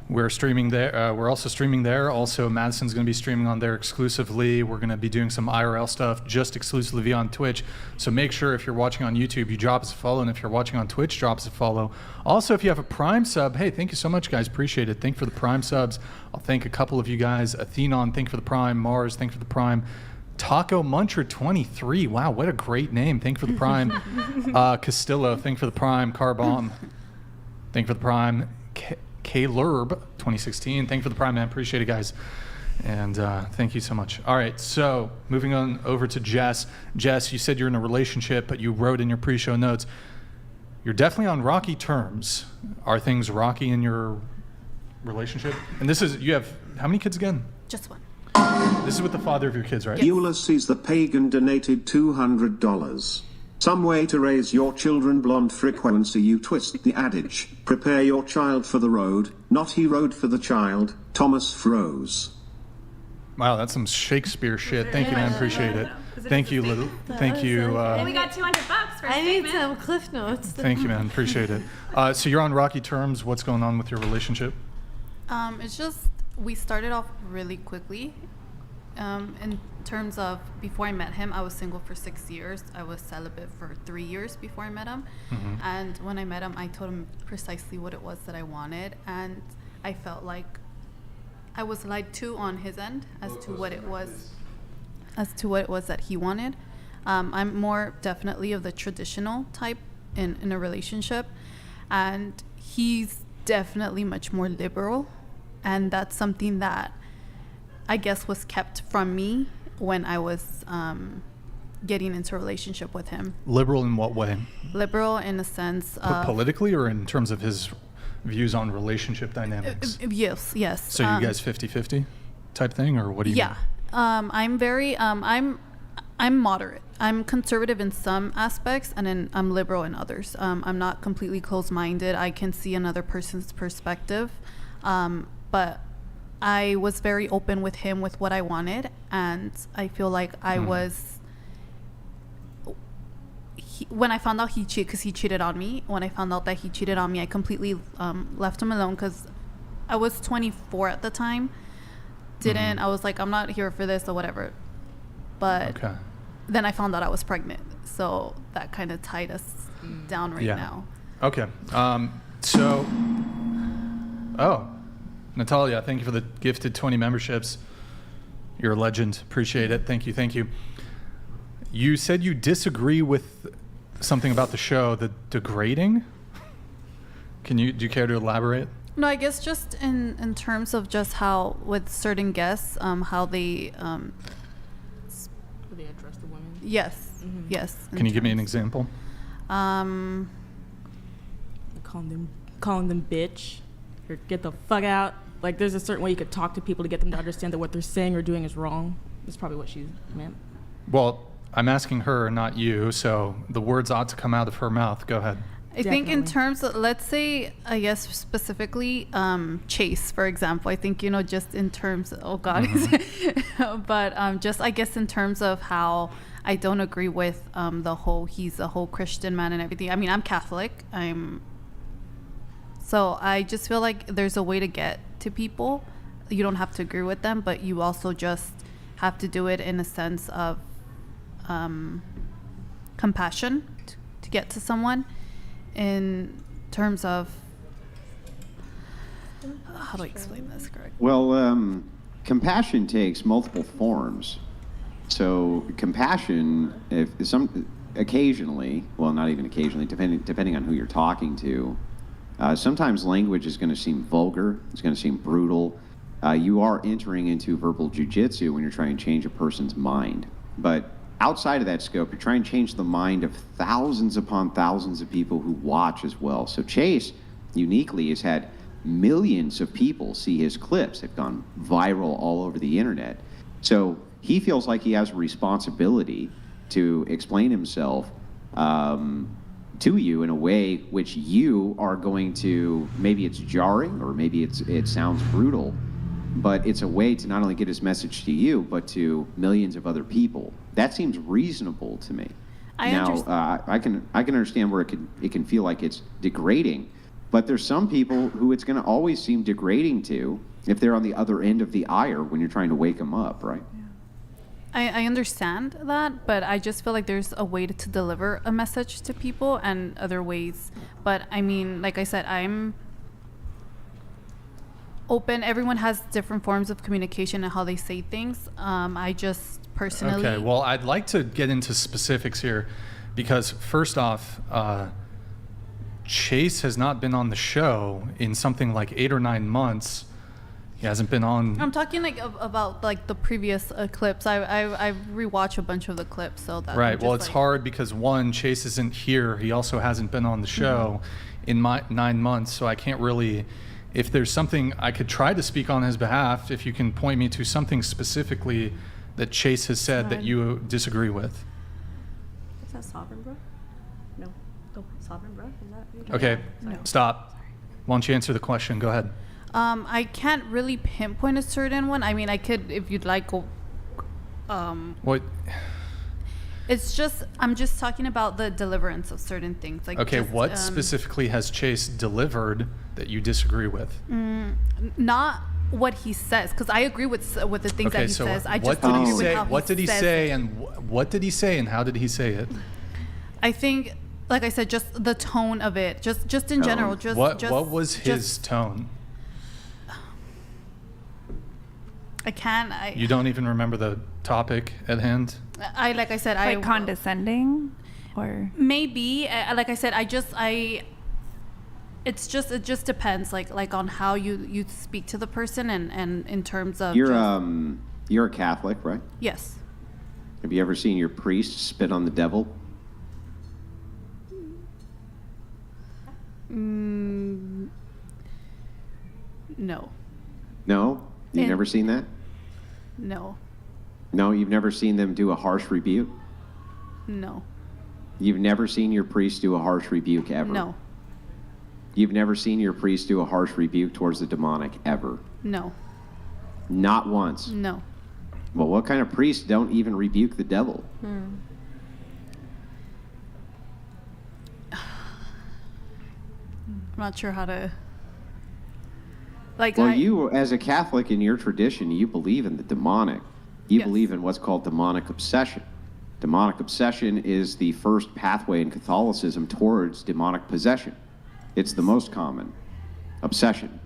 We're streaming there. We're also streaming there. Also, Madison's going to be streaming on there exclusively. We're going to be doing some IRL stuff just exclusively on Twitch. So make sure if you're watching on YouTube, you drop us a follow. And if you're watching on Twitch, drop us a follow. Also, if you have a Prime sub, hey, thank you so much, guys. Appreciate it. Thank you for the Prime subs. I'll thank a couple of you guys. Athenon, thank you for the Prime. Mars, thank you for the Prime. Taco Muncher 23. Wow, what a great name. Thank you for the Prime. Castillo, thank you for the Prime. Carbomb, thank you for the Prime. K-Lurb 2016, thank you for the Prime, man. Appreciate it, guys. And thank you so much. All right, so moving on over to Jess. Jess, you said you're in a relationship, but you wrote in your pre-show notes, you're definitely on rocky terms. Are things rocky in your relationship? And this is, you have, how many kids again? Just one. This is with the father of your kids, right? Ulysses the Pagan donated $200. Some way to raise your children blonde frequency. You twist the adage. Prepare your child for the road, not he rode for the child. Thomas Froze. Wow, that's some Shakespeare shit. Thank you, man. Appreciate it. Thank you, Little. Thank you. We got $200 for a I need statement. some cliff notes. Thank you, man. Appreciate it. So you're on rocky terms. What's going on with your relationship? It's just we started off really quickly. In terms of before I met him, I was single for 6 years. I was celibate for 3 years before I met him. Mm-hmm. And when I met him, I told him precisely what it was that I wanted, and I felt like I was lied to on his end as to what it was that he wanted. I'm more definitely of the traditional type in a relationship, and he's definitely much more liberal, and that's something that I guess was kept from me when I was getting into a relationship with him. Liberal in what way? Liberal in a sense of Politically, or in terms of his views on relationship dynamics? Yes. So you guys 50-50 type thing, or what do you mean? I'm very I'm moderate. I'm conservative in some aspects, and then I'm liberal in others. I'm not completely closed-minded. I can see another person's perspective, but I was very open with him with what I wanted, and I feel like I was. When I found out he cheated, because he cheated on me. When I found out that he cheated on me, I completely left him alone because I was 24 at the time. I was like, I'm not here for this or whatever. But then I found out I was pregnant, so that kind of tied us down right now. Okay. Natalia, thank you for the gifted 20 memberships. You're a legend. Appreciate it. Thank you. You said you disagree with something about the show, the degrading. Do you care to elaborate? No, I guess just in terms of just how with certain guests, how they address the women. Yes. Mm-hmm. Yes. Can you give me an example? Calling them bitch, or get the fuck out. Like, there's a certain way you could talk to people to get them to understand that what they're saying or doing is wrong. That's probably what she meant. Well, I'm asking her, not you, so the words ought to come out of her mouth. Go ahead. I think in terms of, let's say, I guess specifically Chase, for example. I think, just in terms of, oh God, but just I guess in terms of how I don't agree with he's a whole Christian man and everything. I mean, I'm Catholic. So I just feel like there's a way to get to people. You don't have to agree with them, but you also just have to do it in a sense of compassion to get to someone. In terms of how do I explain this correctly? Well, compassion takes multiple forms. So compassion, occasionally, well, not even occasionally, depending on who you're talking to, sometimes language is going to seem vulgar, it's going to seem brutal. You are entering into verbal jujitsu when you're trying to change a person's mind. But outside of that scope, you're trying to change the mind of thousands upon thousands of people who watch as well. So Chase, uniquely, has had millions of people see his clips. They've gone viral all over the internet. So he feels like he has a responsibility to explain himself to you in a way which you are going to, maybe it's jarring or maybe it sounds brutal, but it's a way to not only get his message to you, but to millions of other people. That seems reasonable to me. I can understand where it can feel like it's degrading, but there's some people who it's going to always seem degrading to if they're on the other end of the ire when you're trying to wake them up, right? I understand that, but I just feel like there's a way to deliver a message to people and other ways. But I mean, like I said, I'm open. Everyone has different forms of communication and how they say things. I just personally... Okay, well, I'd like to get into specifics here because first off, Chase has not been on the show in something like 8 or 9 months. He hasn't been on. I'm talking like about like the previous clips. I rewatch a bunch of the clips, so that right. Well, it's hard because one, Chase isn't here. He also hasn't been on the show in 9 months, so I can't really. If there's something I could try to speak on his behalf, if you can point me to something specifically that Chase has said that you disagree with. Is that Sovereign Bro? No. Oh, Sovereign Bro? Is that? Okay. No. Stop. Why don't you answer the question? Go ahead. I can't really pinpoint a certain one. I mean, I could, if you'd like, go. What? It's just, I'm just talking about the deliverance of certain things. Like okay, just, what specifically has Chase delivered that you disagree with? Not what he says, because I agree with the things that he says. I just what did he agree with say? how What did he says say? it. And what did he say? And how did he say it? I think, like I said, just the tone of it, just in general. What was his tone? I can't. You don't even remember the topic at hand? Like I said, like condescending, or maybe. Like I said, it just depends, like on how you speak to the person and in terms of. You're a Catholic, right? Yes. Have you ever seen your priest spit on the devil? No. No? You've never seen that? No. No, you've never seen them do a harsh rebuke? No. You've never seen your priest do a harsh rebuke ever? No. You've never seen your priest do a harsh rebuke towards the demonic ever? No. Not once? No. Well, what kind of priests don't even rebuke the devil? I'm not sure how to... Well, you, as a Catholic in your tradition, you believe in the demonic. You believe in what's called demonic obsession. Demonic obsession is the first pathway in Catholicism towards demonic possession. It's the most common obsession.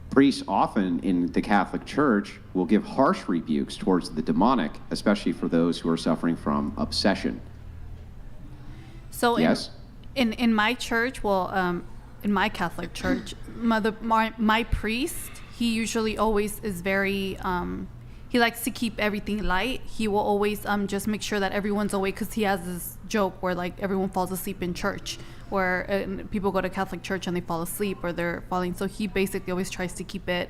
Priests often in the Catholic Church will give harsh rebukes towards the demonic, especially for those who are suffering from obsession. So yes? In my church, in my Catholic church, my priest, he usually always is very, he likes to keep everything light. He will always just make sure that everyone's awake, because he has this joke where like everyone falls asleep in church, where people go to Catholic church and they fall asleep or they're falling. So he basically always tries to keep it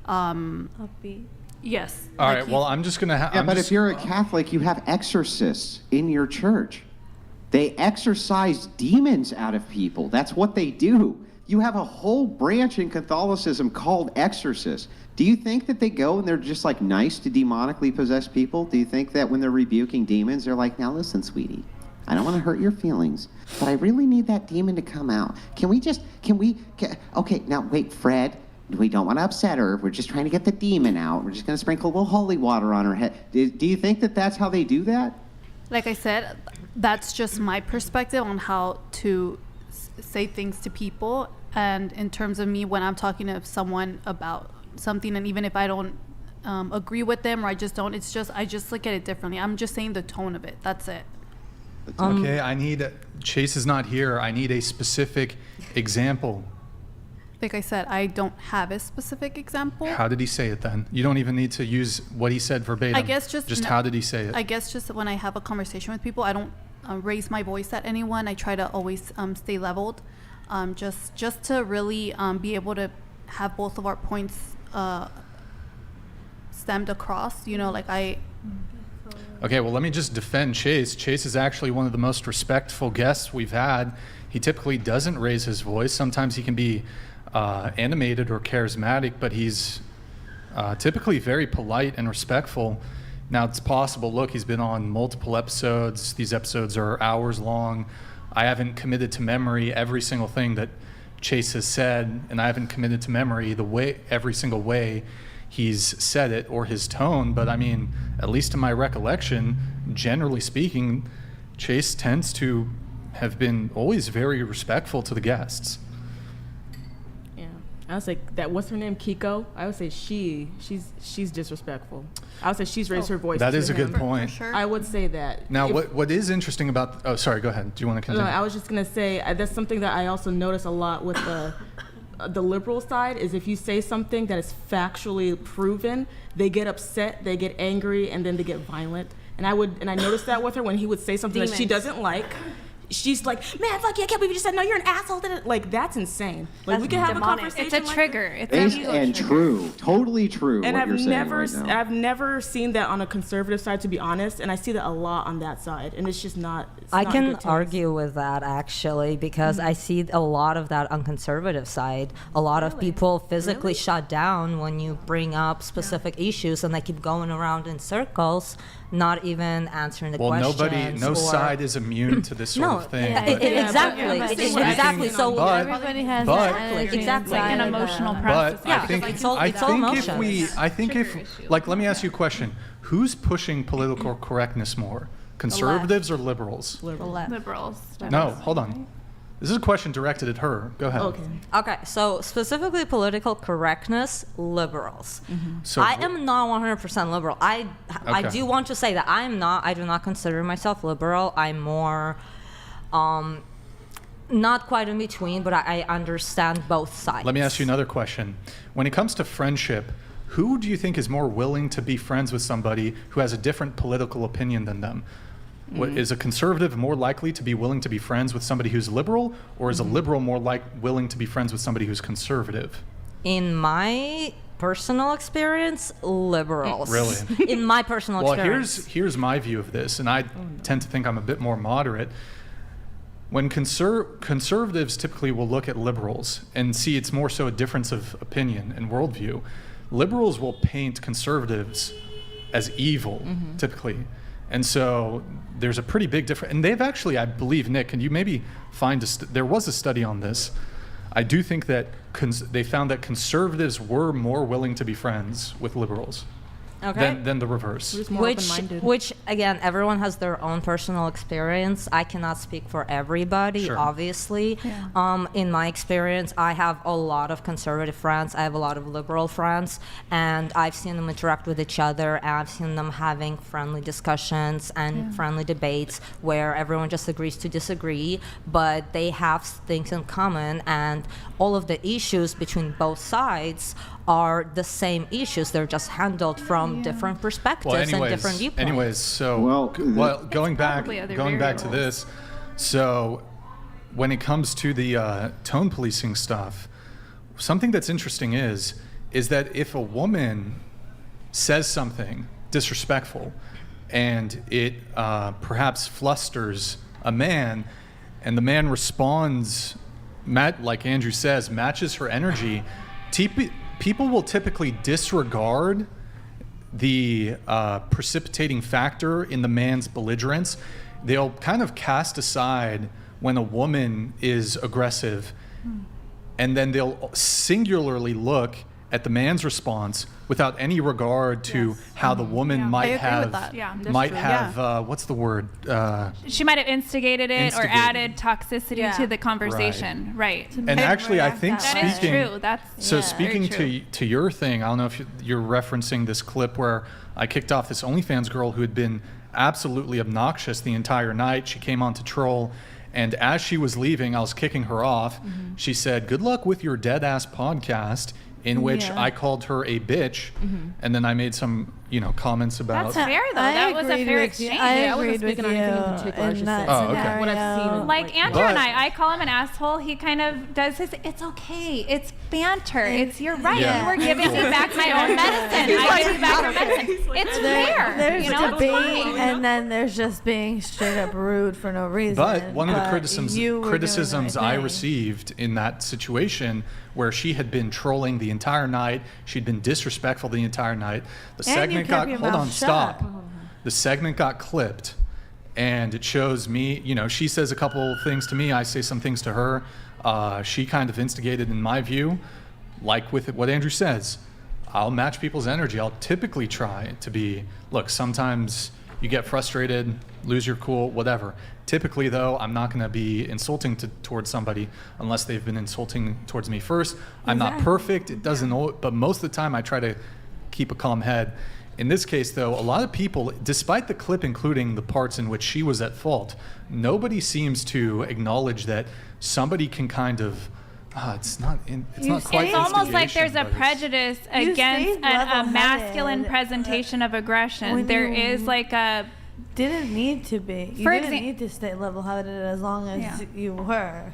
upbeat. Yes. All right, well, I'm just going to but if you're a Catholic, you have exorcists in your church. They exorcise demons out of people. That's what they do. You have a whole branch in Catholicism called exorcists. Do you think that they go and they're just like nice to demonically possessed people? Do you think that when they're rebuking demons, they're like, now listen, sweetie, I don't want to hurt your feelings, but I really need that demon to come out. Okay, now wait, Fred, we don't want to upset her. We're just trying to get the demon out. We're just going to sprinkle a little holy water on her head. Do you think that that's how they do that? Like I said, that's just my perspective on how to say things to people. And in terms of me, when I'm talking to someone about something, and even if I don't agree with them or I just don't, I just look at it differently. I'm just saying the tone of it. That's it. Okay, Chase is not here. I need a specific example. Like I said, I don't have a specific example. How did he say it then? You don't even need to use what he said verbatim. I guess just how did he say it? I guess just when I have a conversation with people, I don't raise my voice at anyone. I try to always stay leveled, just to really be able to have both of our points stemmed across. You know, like I. Okay, well, let me just defend Chase. Chase is actually one of the most respectful guests we've had. He typically doesn't raise his voice. Sometimes he can be animated or charismatic, but he's typically very polite and respectful. Now, it's possible, look, he's been on multiple episodes. These episodes are hours long. I haven't committed to memory every single thing that Chase has said, and I haven't committed to memory every single way he's said it or his tone, but I mean, at least in my recollection, generally speaking, Chase tends to have been always very respectful to the guests. Yeah, I would say that. What's her name? Kiko. I would say she's disrespectful. I would say she's raised her voice. That is a good point. For sure. I would say that. Now, what is interesting about? Oh, sorry. Go ahead. Do you want to continue? No, I was just gonna say that's something that I also notice a lot with the liberal side is if you say something that is factually proven, they get upset, they get angry, and then they get violent. And I noticed that with her when he would say something that she doesn't like. She's like, man, fuck you, I can't believe you just said no, you're an asshole. Like, that's insane. Like, we can have a conversation. It's a trigger. It's And true. Totally true. And what you're saying right now. I've never seen that on a conservative side, to be honest, and I see that a lot on that side, and it's just not. I can argue with that actually because I see a lot of that on conservative side. A lot of people physically shut down when you bring up specific issues, and they keep going around in circles, not even answering the questions. No side is immune to this sort of thing. Exactly. So everybody has exactly an emotional process. But I think if let me ask you a question: who's pushing political correctness more, conservatives or liberals? Liberals. No, hold on. This is a question directed at her. Go ahead. Okay. So specifically political correctness, liberals. So I am not 100% liberal. I do want to say that I do not consider myself liberal. I'm more not quite in between, but I understand both sides. Let me ask you another question. When it comes to friendship, who do you think is more willing to be friends with somebody who has a different political opinion than them? Is a conservative more likely to be willing to be friends with somebody who's liberal, or is a liberal more willing to be friends with somebody who's conservative? In my personal experience, liberals. Really? In my personal experience. Well, here's my view of this, and I tend to think I'm a bit more moderate. When conservatives typically will look at liberals and see it's more so a difference of opinion and worldview, liberals will paint conservatives as evil, typically. And so there's a pretty big difference. And they've actually, I believe, Nick, and you maybe find there was a study on this. I do think that they found that conservatives were more willing to be friends with liberals than the reverse. Which, again, everyone has their own personal experience. I cannot speak for everybody, obviously. Yeah. In my experience, I have a lot of conservative friends. I have a lot of liberal friends, and I've seen them interact with each other, and I've seen them having friendly discussions and friendly debates where everyone just agrees to disagree, but they have things in common, and all of the issues between both sides are the same issues. They're just handled from different perspectives and different viewpoints. Anyways, so going back to this, so when it comes to the tone policing stuff, something that's interesting is that if a woman says something disrespectful and it perhaps flusters a man, and the man responds, like Andrew says, matches her energy, people will typically disregard the precipitating factor in the man's belligerence. They'll kind of cast aside when a woman is aggressive, and then they'll singularly look at the man's response, without any regard to how the woman might have, what's the word? She might have instigated it or added toxicity to the conversation. Right. And actually, I think that is true. Speaking to your thing, I don't know if you're referencing this clip where I kicked off this OnlyFans girl who had been absolutely obnoxious the entire night. She came on to troll. And as she was leaving, I was kicking her off. She said, "Good luck with your dead ass podcast," in which I called her a bitch. And then I made some, comments about. That's fair, though. That was a fair exchange. I wasn't speaking on anything in particular. In that scenario. What I've seen. Like Andrew and I call him an asshole. He kind of does his, it's okay. It's banter. You're right. You were giving me back my own medicine. I give you back your medicine. It's fair. There's debate, and then there's just being straight up rude for no reason. But one of the criticisms I received in that situation, where she had been trolling the entire night, she'd been disrespectful the entire night. The segment got The segment got clipped, and it shows me. She says a couple things to me. I say some things to her. She kind of instigated, in my view, like with what Andrew says. I'll match people's energy. I'll typically try to be. Look, sometimes you get frustrated, lose your cool, whatever. Typically, though, I'm not going to be insulting towards somebody unless they've been insulting towards me first. I'm not perfect. It doesn't, but most of the time I try to keep a calm head. In this case, though, a lot of people, despite the clip including the parts in which she was at fault, nobody seems to acknowledge that somebody can kind of. It's not quite. It's almost like there's a prejudice against a masculine presentation of aggression. There is like a. Didn't need to be. You didn't need to stay level-headed as long as you were.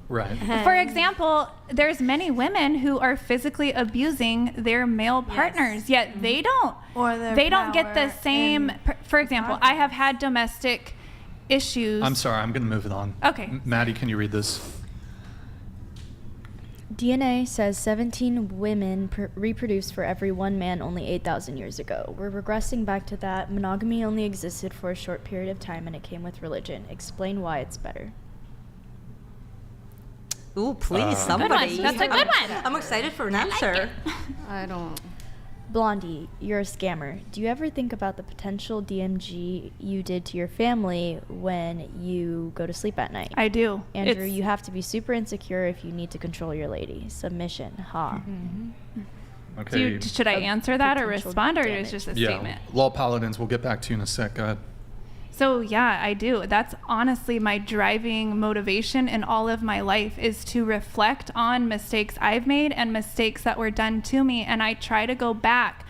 Right. For example, there's many women who are physically abusing their male partners, yet they don't. Or they don't get the same. For example, I have had domestic issues. I'm sorry. I'm going to move it on. Okay. Maddie, can you read this? DNA says 17 women reproduced for every one man only 8,000 years ago. We're regressing back to that. Monogamy only existed for a short period of time, and it came with religion. Explain why it's better. Ooh, please, somebody. That's a good one. I'm excited for an answer. I don't. Blondie, you're a scammer. Do you ever think about the potential DMG you did to your family when you go to sleep at night? I do. Andrew, you have to be super insecure if you need to control your lady. Submission. Ha. Okay. Should I answer that or respond, or is it just a statement? Law Paladins, we'll get back to you in a sec. Go ahead. So yeah, I do. That's honestly my driving motivation in all of my life, is to reflect on mistakes I've made and mistakes that were done to me, and I try to go back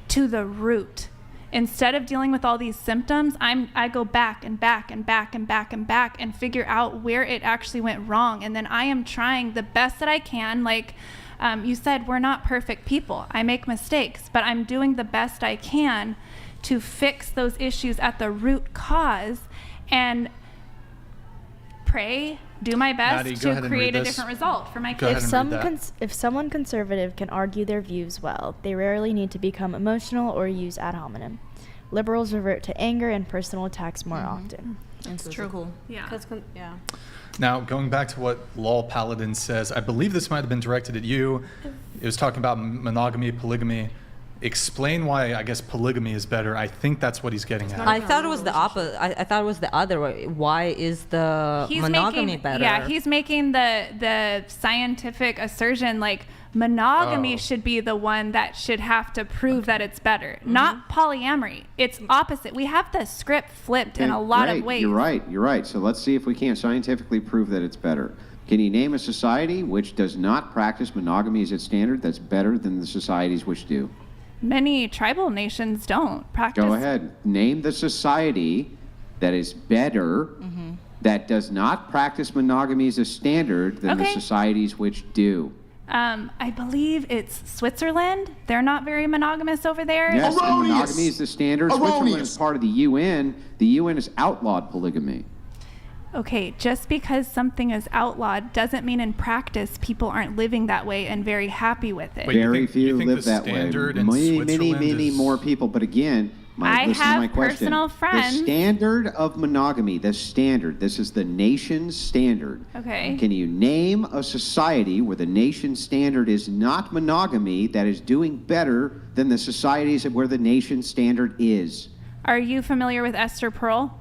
to the root. Instead of dealing with all these symptoms, I go back and back and back and back and back and figure out where it actually went wrong, and then I am trying the best that I can. Like you said, we're not perfect people. I make mistakes, but I'm doing the best I can to fix those issues at the root cause and pray, do my best Maddie, to create a different result for my kids. If someone conservative can argue their views well, they rarely need to become emotional or use ad hominem. Liberals revert to anger and personal attacks more often. That's true. Cool. Yeah. Now, going back to what Law Paladin says, I believe this might have been directed at you. It was talking about monogamy, polygamy. Explain why I guess polygamy is better. I think that's what he's getting at. I thought it was the opposite. I thought it was the other way. Why is the monogamy better? Yeah, he's making the scientific assertion like monogamy should be the one that should have to prove that it's better, not polyamory. It's opposite. We have the script flipped in a lot of ways. You're right. So let's see if we can't scientifically prove that it's better. Can you name a society which does not practice monogamy as its standard that's better than the societies which do? Many tribal nations don't practice. Go ahead. Name the society that is better, that does not practice monogamy as a standard than the societies which do. I believe it's Switzerland. They're not very monogamous over there. Yes, and monogamy is the standard. Switzerland is part of the UN. The UN has outlawed polygamy. Okay, just because something is outlawed doesn't mean in practice people aren't living that way and very happy with it. Very few live that way. Many more people. But again, I listen to have my question. personal friends. The standard of monogamy, this is the nation's standard. Okay. Can you name a society where the nation's standard is not monogamy that is doing better than the societies where the nation's standard is? Are you familiar with Esther Perel?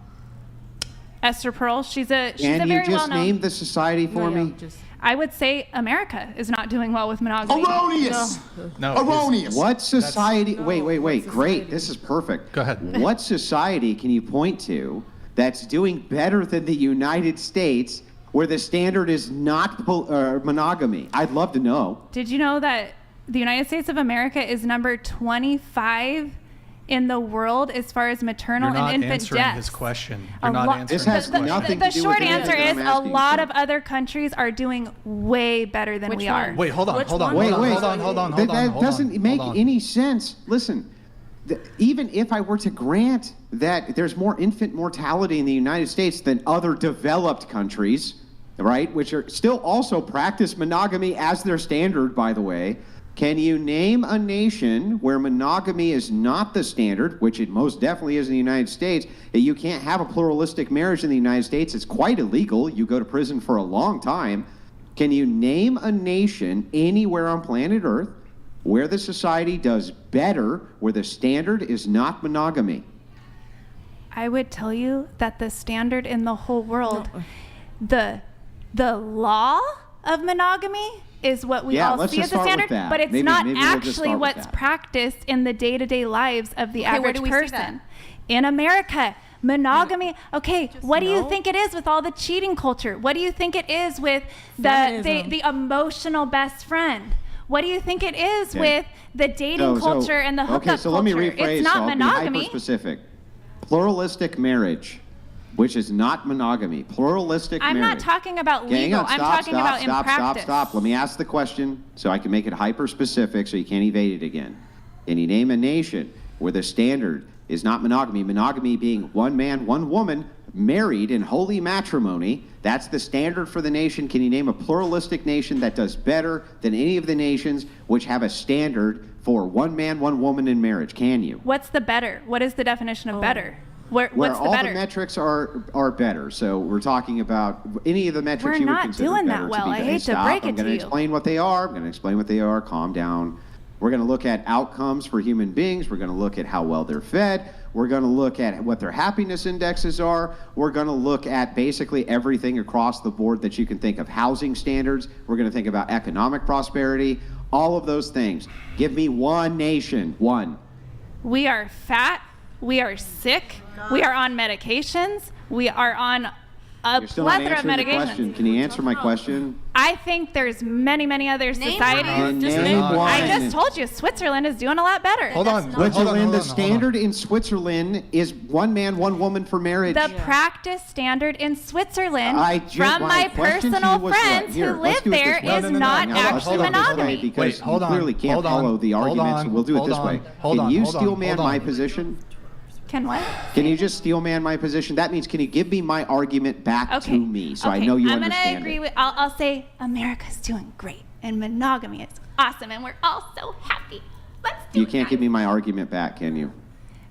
Esther Perel, she's a very Can you just well-known. name the society for me? I would say America is not doing well with monogamy. Erroneous! No. Erroneous! What society? Wait. Great. This is perfect. Go ahead. What society can you point to that's doing better than the United States where the standard is not monogamy? I'd love to know. Did you know that the United States of America is number 25 in the world as far as maternal You're not and infant answering deaths? his question. A You're not lot- answering This has his question. nothing The to do short with answer anything is I'm a asking, lot so. of other countries are doing way better than we are. Wait, hold on. Wait. Hold on. That doesn't make any sense. Listen, even if I were to grant that there's more infant mortality in the United States than other developed countries, right, which are still also practice monogamy as their standard, by the way, can you name a nation where monogamy is not the standard, which it most definitely is in the United States? You can't have a pluralistic marriage in the United States. It's quite illegal. You go to prison for a long time. Can you name a nation anywhere on planet Earth where the society does better, where the standard is not monogamy? I would tell you that the standard in the whole world, the law of monogamy is what we all let's see just as a start with standard, that. but it's Maybe not we'll just actually start with what's that. practiced in the day-to-day lives of the Okay, where average do we see person. that? In America, monogamy, okay, what do you think it is with all the cheating culture? What do you think it is with the emotional best friend? What do you think it is with the dating culture and the hookup Okay, so let me culture? rephrase. It's not I'll monogamy. be hyper-specific. Pluralistic marriage, which is not monogamy. Pluralistic I'm marriage. not talking about Okay, hang legal. on, I'm talking about in practice. Stop. Let me ask the question so I can make it hyper-specific so you can't evade it again. Can you name a nation where the standard is not monogamy? Monogamy being one man, one woman, married in holy matrimony. That's the standard for the nation. Can you name a pluralistic nation that does better than any of the nations which have a standard for one man, one woman in marriage? Can you? What's the better? What is the definition of better? Where What's the all better? the metrics are better. So we're talking about any of the metrics We're you would not consider doing better that well. to be I better. hate to Stop. break I'm it to going you. to explain what they are. I'm going to explain what they are. Calm down. We're going to look at outcomes for human beings. We're going to look at how well they're fed. We're going to look at what their happiness indexes are. We're going to look at basically everything across the board that you can think of. Housing standards. We're going to think about economic prosperity. All of those things. Give me one nation. One. We are fat. We are sick. We are on medications. We are on a You're still not plethora of answering the medications. question. Can you answer my question? I think there's many, many other societies. Name one. I just told you, Switzerland is doing a lot better. Switzerland, the standard in Switzerland is one man, one woman for marriage. The practice standard in Switzerland from my my question to you personal was what? friends Here, who let's live do it there this way. is not Let's actually do it this way monogamy. Because Wait, hold you on, clearly can't hold on, follow the hold argument, on, so we'll do it hold this on, way. hold Can on, you hold on, steel man hold my on. position? Can what? Can you just steel man my position? That means can you give me my argument back to me so I know you I'm understand gonna agree it? with. I'll say America's doing great and monogamy is awesome and we're all so happy. Let's do You can't give me my argument back, can you?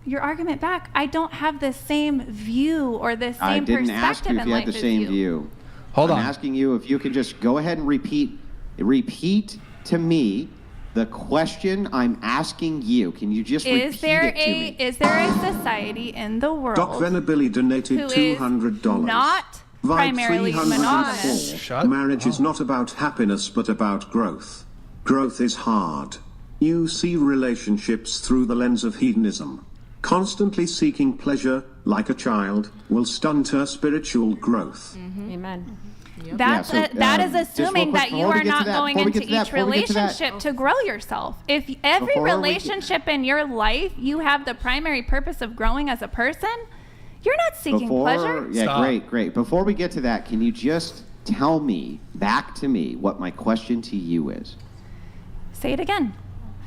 your argument back. I don't have the same view or the same I didn't ask perspective you if in you life had the as same you. view. Hold I'm on. asking you if you can just go ahead and repeat to me the question I'm asking you. Can you just repeat Is there it to me? is there a society in the world Doc Venabilly donated who is $200. not Vibe primarily 304. monogamous? Marriage is not about happiness but about growth. Growth is hard. You see relationships through the lens of hedonism. Constantly seeking pleasure, like a child, will stunt her spiritual growth. Amen. That is assuming that you are not going into each relationship to grow yourself. If every Before we get- relationship in your life you have the primary purpose of growing as a person, you're not seeking pleasure. Yeah, Stop. great. Before we get to that, can you just tell me, back to me, what my question to you is? Say it again.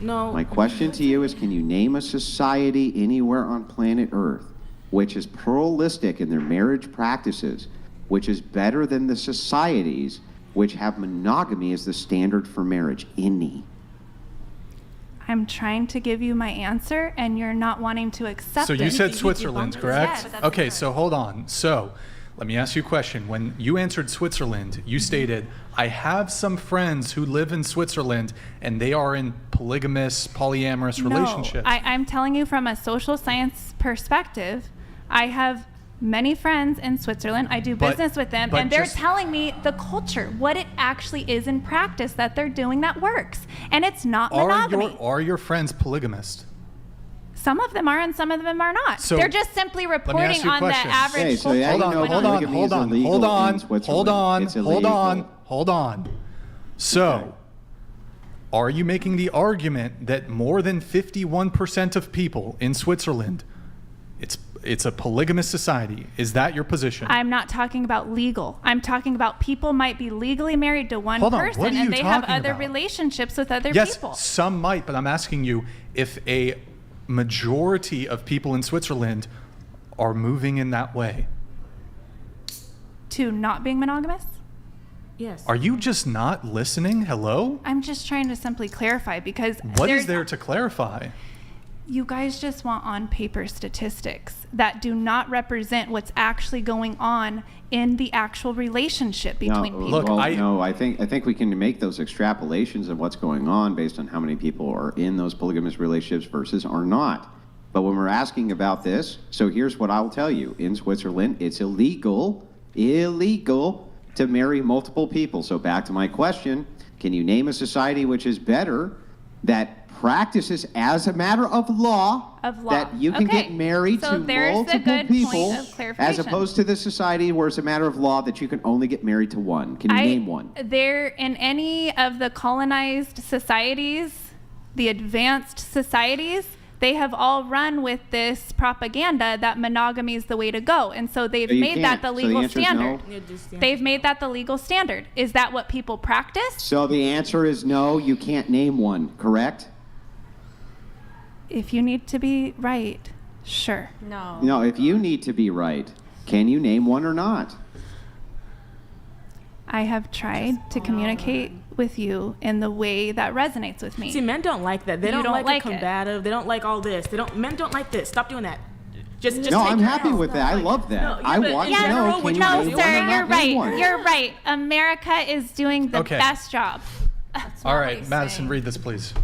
No. My question to you is, can you name a society anywhere on planet Earth which is pluralistic in their marriage practices, which is better than the societies which have monogamy as the standard for marriage? Any? I'm trying to give you my answer, and you're not wanting to accept it. So you said Switzerland, correct? Yes. Okay, so hold on. So let me ask you a question. When you answered Switzerland, you stated, I have some friends who live in Switzerland, and they are in polygamous, polyamorous relationships. I'm telling you from a social science perspective, I have many friends in Switzerland. I do business with them, and they're telling me the culture, what it actually is in practice that they're doing that works. And it's not monogamy. Are your friends polygamist? Some of them are, and some of them are not. So, they're just simply let me reporting ask you a on the question. average Hey, so culture. yeah, you know polygamy is illegal in Switzerland. Hold on. So, are you making the argument that more than 51% of people in Switzerland, it's a polygamous society? Is that your position? I'm not talking about legal. I'm talking about people might be legally married to one Hold on, person, what are and you they have talking other about? relationships with other Yes, people. some might, but I'm asking you if a majority of people in Switzerland are moving in that way. To not being monogamous? Yes. Are you just not listening? Hello? I'm just trying to simply clarify, because What is there to clarify? you guys just want on paper statistics that do not represent what's actually going on in the actual relationship between people. Look, I think we can make those extrapolations of what's going on based on how many people are in those polygamous relationships versus are not. But when we're asking about this, so here's what I'll tell you. In Switzerland, it's illegal to marry multiple people. So back to my question, can you name a society which is better, that practices as a matter of law, that you can get married to multiple people, as opposed to the society where it's a matter of law that you can only get married to one? Can you name one? There, in any of the colonized societies, the advanced societies, they have all run with this propaganda that monogamy is the way to go. And so they've made that the legal standard. They've made that the legal standard. Is that what people practice? So the answer is no, you can't name one, correct? If you need to be right, sure. No, if you need to be right, can you name one or not? I have tried to communicate with you in the way that resonates with me. See, men don't like that. They You don't like it. combative. They don't like all this. Men don't like this. Stop doing that. Just No, take I'm your happy L. with that. I love that. No, yeah, I but want in to general, know, would can you you name name one one or or You're not right. name one? You're right. America is doing the Okay. best job. All right, Madison, read this, please.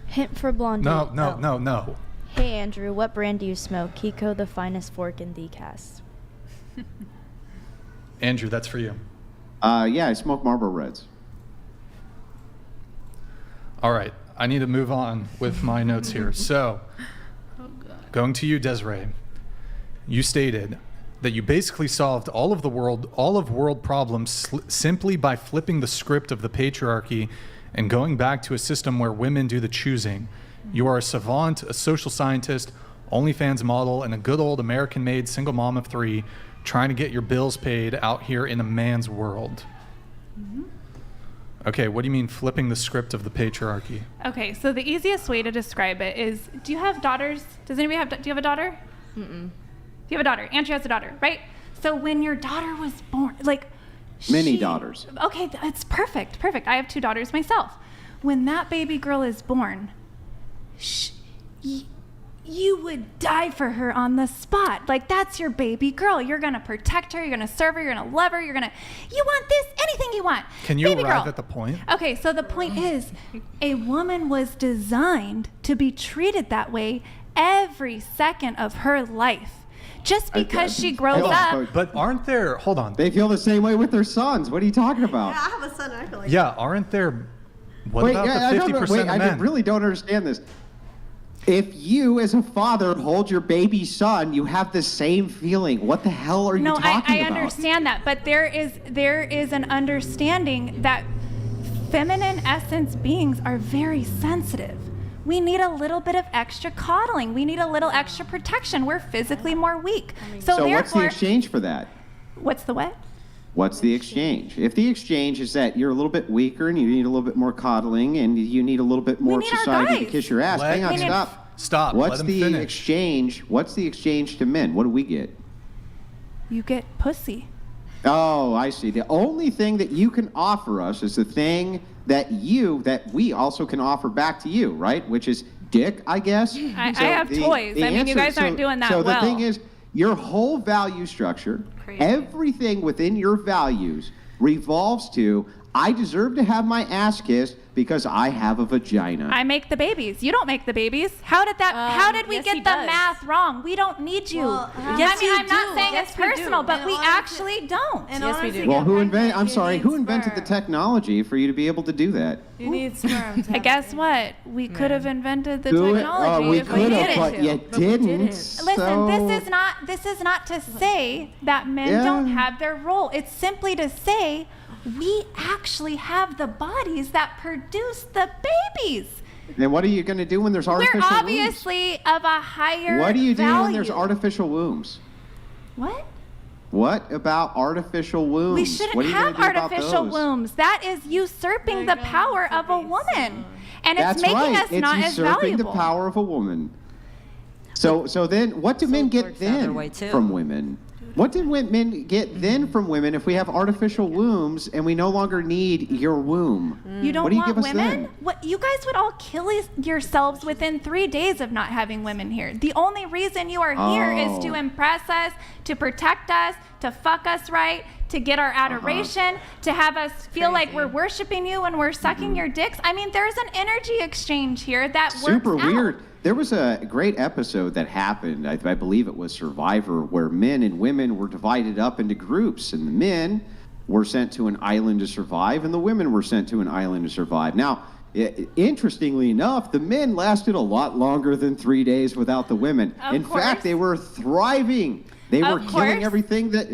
Hint for Blondie. No. Hey, Andrew, what brand do you smoke? Kiko, the finest fork in decast. Andrew, that's for you. Yeah, I smoke Marlboro Reds. All right, I need to move on with my notes here. So, going to you, Desiree. You stated that you basically solved all of world problems simply by flipping the script of the patriarchy and going back to a system where women do the choosing. You are a savant, a social scientist, OnlyFans model, and a good old American-made single mom of 3 trying to get your bills paid out here in a man's world. Okay, what do you mean flipping the script of the patriarchy? Okay, so the easiest way to describe it is, do you have daughters? Does anybody have, do you have a daughter? Mm-mm. You have a daughter. Andrea has a daughter, right? So when your daughter was born, like... Many daughters. Okay, it's perfect. I have 2 daughters myself. When that baby girl is born, you would die for her on the spot. Like, that's your baby girl. You're going to protect her. You're going to serve her. You're going to love her. You want this, anything you want. Can you baby arrive girl. at the point? Okay, so the point is, a woman was designed to be treated that way every second of her life. Just because she grows up. But aren't there, hold on. They feel the same way with their sons. What are you talking about? Yeah, I have a son and I feel like Aren't there, what about the 50% of men? I really don't understand this. If you, as a father, hold your baby son, you have the same feeling. What the hell are you talking about? No, I understand that, but there is an understanding that feminine essence beings are very sensitive. We need a little bit of extra coddling. We need a little extra protection. We're physically more weak. So what's the exchange for that? What's the what? What's the exchange? If the exchange is that you're a little bit weaker and you need a little bit more coddling and you need a little bit more society to kiss your ass. Hang on, stop. Let him finish. Exchange? What's the exchange to men? What do we get? You get pussy. Oh, I see. The only thing that you can offer us is the thing that we also can offer back to you, right? Which is dick, I guess. I have toys. I mean, you guys aren't doing that well. So well. the thing is, your whole value structure, everything within your values revolves to, I deserve to have my ass kissed because I have a vagina. I make the babies. You don't make the babies. How did we get the math wrong? We don't need you. Well, yes, I'm not saying it's personal, but we actually don't. Yes, we do. Well, who invented the technology for you to be able to do that? You need sperm. Guess what? We could have invented the technology we if could we have, needed but to. you didn't. Listen, so... this is not to say that men don't have their role. It's simply to say we actually have the bodies that produce the babies. And what are you going to do when there's artificial We're wombs? obviously of a higher What do you do value. when there's artificial wombs? What? What about artificial wombs? We shouldn't what are you have gonna do about artificial those? wombs. That is usurping the power of a woman. And That's it's making right. us not It's as usurping valuable. the power of a woman. So then, what do men get works the other then way, too. from women? What do men get then from women if we have artificial wombs and we no longer need your womb? You don't what do you want give us women? then? What, you guys would all kill yourselves within 3 days of not having women here. The only reason you are here is to impress us, to protect us, to fuck us right, to get our adoration, to have us feel like we're worshiping you when we're sucking your dicks. I mean, there's an energy exchange here that Super works out. weird. There was a great episode that happened, I believe it was Survivor, where men and women were divided up into groups, and the men were sent to an island to survive, and the women were sent to an island to survive. Now, interestingly enough, the men lasted a lot longer than 3 days without the women. In fact, they were thriving. They were killing everything that,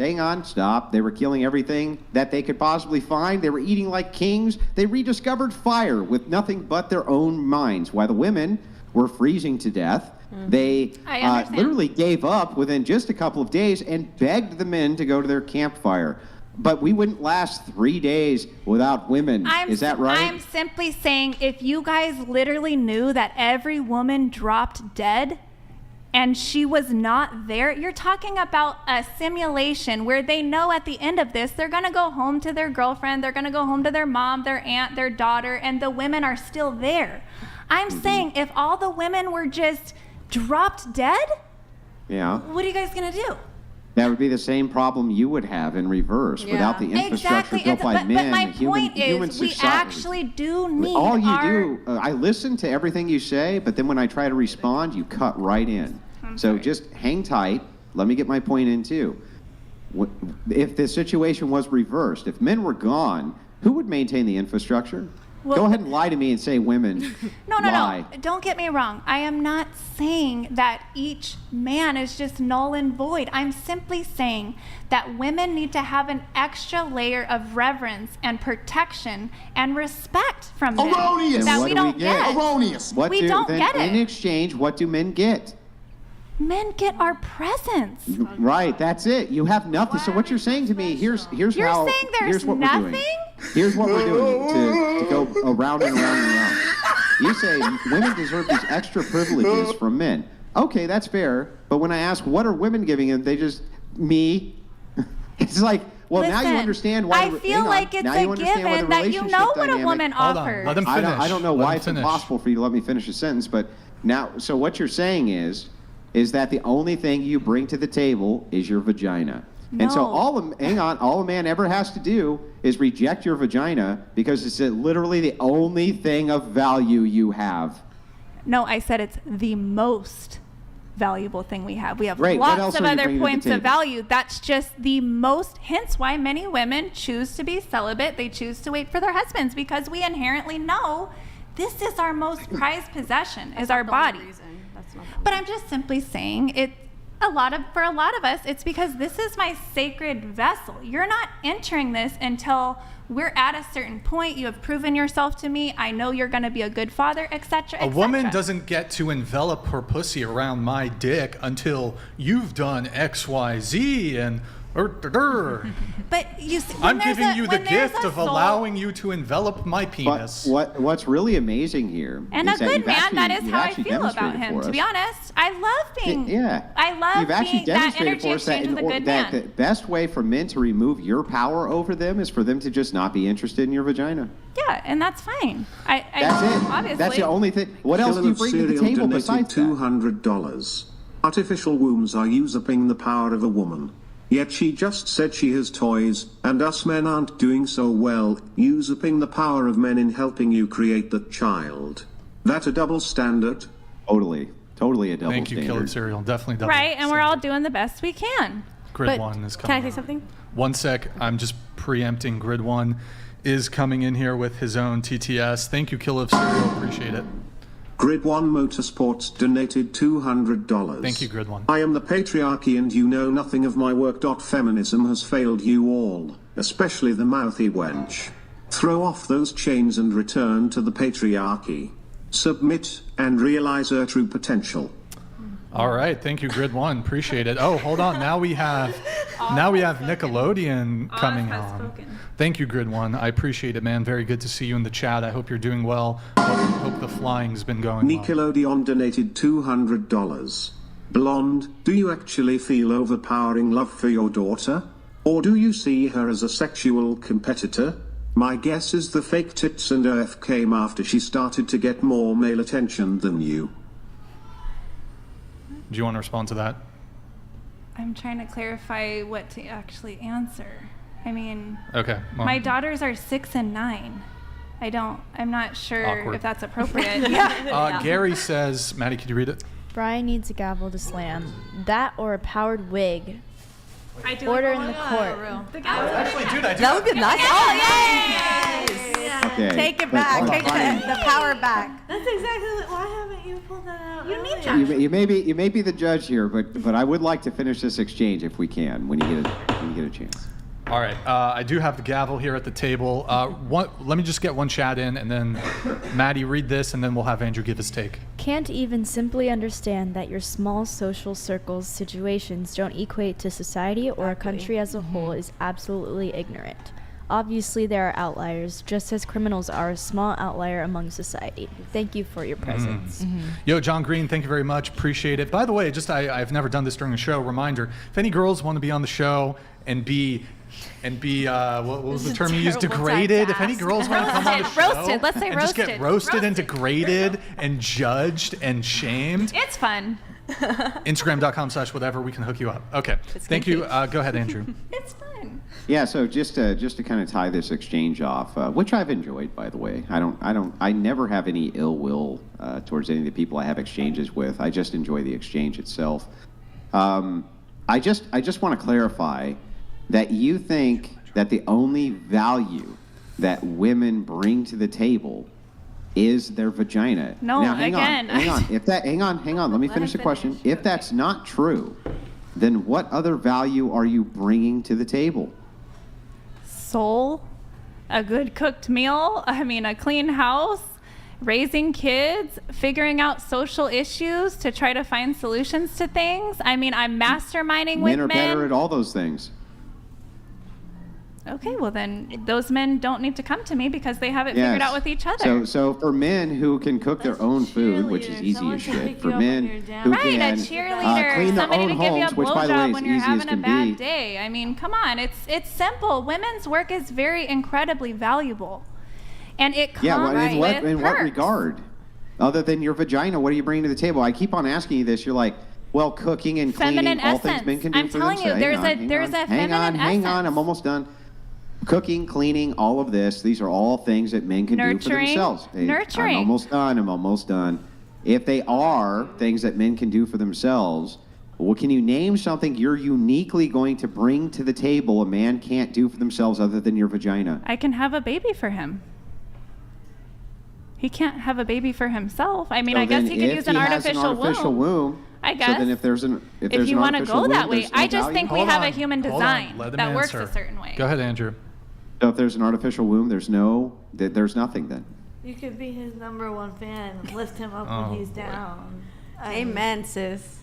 they were killing everything that they could possibly find. They were eating like kings. They rediscovered fire with nothing but their own minds, while the women were freezing to death. They literally gave up within just a couple of days and begged the men to go to their campfire. But we wouldn't last 3 days without women. Is that right? I'm simply saying, if you guys literally knew that every woman dropped dead and she was not there, you're talking about a simulation where they know at the end of this, they're going to go home to their girlfriend, they're going to go home to their mom, their aunt, their daughter, and the women are still there. I'm saying if all the women were just dropped dead, what are you guys going to do? That would be the same problem you would have in reverse without the infrastructure built by men. But my point human is, we society. actually do need all you do, I listen to everything you say, but then when I try to respond, you cut right in. So just hang tight. Let me get my point in too. If the situation was reversed, if men were gone, who would maintain the infrastructure? Well, go ahead and lie to me and say women. No. Don't get me wrong. I am not saying that each man is just null and void. I'm simply saying that women need to have an extra layer of reverence and protection and respect from men. Erroneous! That what we do don't we get? Erroneous! We don't get it. In exchange, what do men get? Men get our presence. Right, that's it. You have nothing. So what you're saying to me, here's You're saying there's what nothing? we're doing. Here's what we're doing to go around and around and around. You say women deserve these extra privileges from men. Okay, that's fair. But when I ask what are women giving them, they just, me. It's like, well, Listen, now you understand why. I feel like it's a given that you know what a woman offers. Let him finish. I don't know why it's finish. impossible for you to let me finish a sentence, but now, so what you're saying is that the only thing you bring to the table is your vagina. No. And so all a man ever has to do is reject your vagina because it's literally the only thing of value you have. No, I said it's the most valuable thing we have. We have Great. What lots else of are you other bringing to the points of table? value. That's just the most, hence why many women choose to be celibate. They choose to wait for their husbands because we inherently know this is our most prized possession, is our body. But I'm just simply saying for a lot of us, it's because this is my sacred vessel. You're not entering this until we're at a certain point. You have proven yourself to me. I know you're going to be a good father, etc. A woman doesn't get to envelop her pussy around my dick until you've done X, Y, Z, and But you see, I'm giving you the gift of allowing you to envelop my penis. But what's really amazing here and is a good man, that is you've how I actually feel about demonstrated him. for To us. be honest, I love being. You've love actually being that demonstrated energy for us that, exchange with a good man. the best way for men to remove your power over them is for them to just not be interested in your vagina. Yeah, and that's fine. That's it. Obviously. That's the only thing. What else do you bring to the table besides that? $200. Artificial wombs are usurping the power of a woman. Yet she just said she has toys, and us men aren't doing so well, usurping the power of men in helping you create the child. That a double standard? Totally a double Thank you, standard. Killer Cereal. Definitely double. Right, and we're all doing the best we can. Grid 1 is coming. Can I say something? One sec. I'm just preempting. Grid 1 is coming in here with his own TTS. Thank you, Killer Cereal. Appreciate it. Grid 1 Motorsports donated $200. Thank you, Grid 1. I am the patriarchy and you know nothing of my work. Feminism has failed you all, especially the mouthy wench. Throw off those chains and return to the patriarchy. Submit and realize her true potential. All right, thank you, Grid 1. Appreciate it. Oh, hold on. Now we have Nickelodeon coming on. Thank you, Grid 1. I appreciate it, man. Very good to see you in the chat. I hope you're doing well. Hope the flying's been going well. Nickelodeon donated $200. Blonde, do you actually feel overpowering love for your daughter? Or do you see her as a sexual competitor? My guess is the fake tits and OF came after she started to get more male attention than you. Do you want to respond to that? I'm trying to clarify what to actually answer. I mean, okay. Well, my daughters are 6 and 9. I'm not sure Awkward. if that's appropriate. Yeah. Gary says, Maddie, could you read it? Brian needs a gavel to slam. That or a powered wig. I do Order in the court. Actually, dude, I do. That would be nice. Okay. Take it but back. hold on, Take Brian. the power back. That's exactly why haven't you pulled that out? You need You may be the judge here, but I would like to finish this exchange if we can when you get a chance. All right. I do have the gavel here at the table. Let me just get one chat in, and then Maddie, read this, and then we'll have Andrew give his take. Can't even simply understand that your small social circles situations don't equate to society or a country as a whole is absolutely ignorant. Obviously, there are outliers, just as criminals are a small outlier among society. Thank you for your presence. Yo, John Green, thank you very much. Appreciate it. By the way, I've never done this during a show. Reminder: if any girls want to be on the show and be what was the term you used? Degraded. If any girls want to come on the show, Roasted. Let's say and just get roasted. roasted and degraded and judged and shamed, It's fun. Instagram.com/whatever, we can hook you up. Okay. Thank you. Go ahead, Andrew. It's fun. Yeah, so just to kind of tie this exchange off, which I've enjoyed, by the way. I never have any ill will towards any of the people I have exchanges with. I just enjoy the exchange itself. I just want to clarify that you think that the only value that women bring to the table is their vagina. No, now, hang again. on. Hang on. Let me finish the question. If that's not true, then what other value are you bringing to the table? Soul, a good cooked meal, a clean house, raising kids, figuring out social issues to try to find solutions to things. I'm masterminding with men. Men are better at all those things. Okay, well then those men don't need to come to me because they have it figured out with each other. So for men who can cook their own food, which is easy as shit, for men who Right, can a cheerleader, clean their somebody own to give you a homes, which by the way blowjob is when you're easy as having a can bad be. day. Come on, it's simple. Women's work is very incredibly valuable, and it comes in what regard? Other than your vagina, what are you bringing to the table? I keep on asking you this. You're like, well, cooking and cleaning, Feminine all things essence. men can do I'm for telling you, themselves. there's a Hang on, feminine I'm almost done. Cooking, cleaning, all of this, these are all things that men can do for themselves. Nurturing. I'm almost done. If they are things that men can do for themselves, well, can you name something you're uniquely going to bring to the table a man can't do for themselves other than your vagina? I can have a baby for him. He can't have a baby for himself. I guess he could use an artificial womb. I guess. So then if you want to go that way, I just think we have a human Hold design on. that works a certain way. Go ahead, Andrew. So if there's an artificial womb, there's nothing then. You could be his #1 fan and lift him up when he's down. Amen, sis.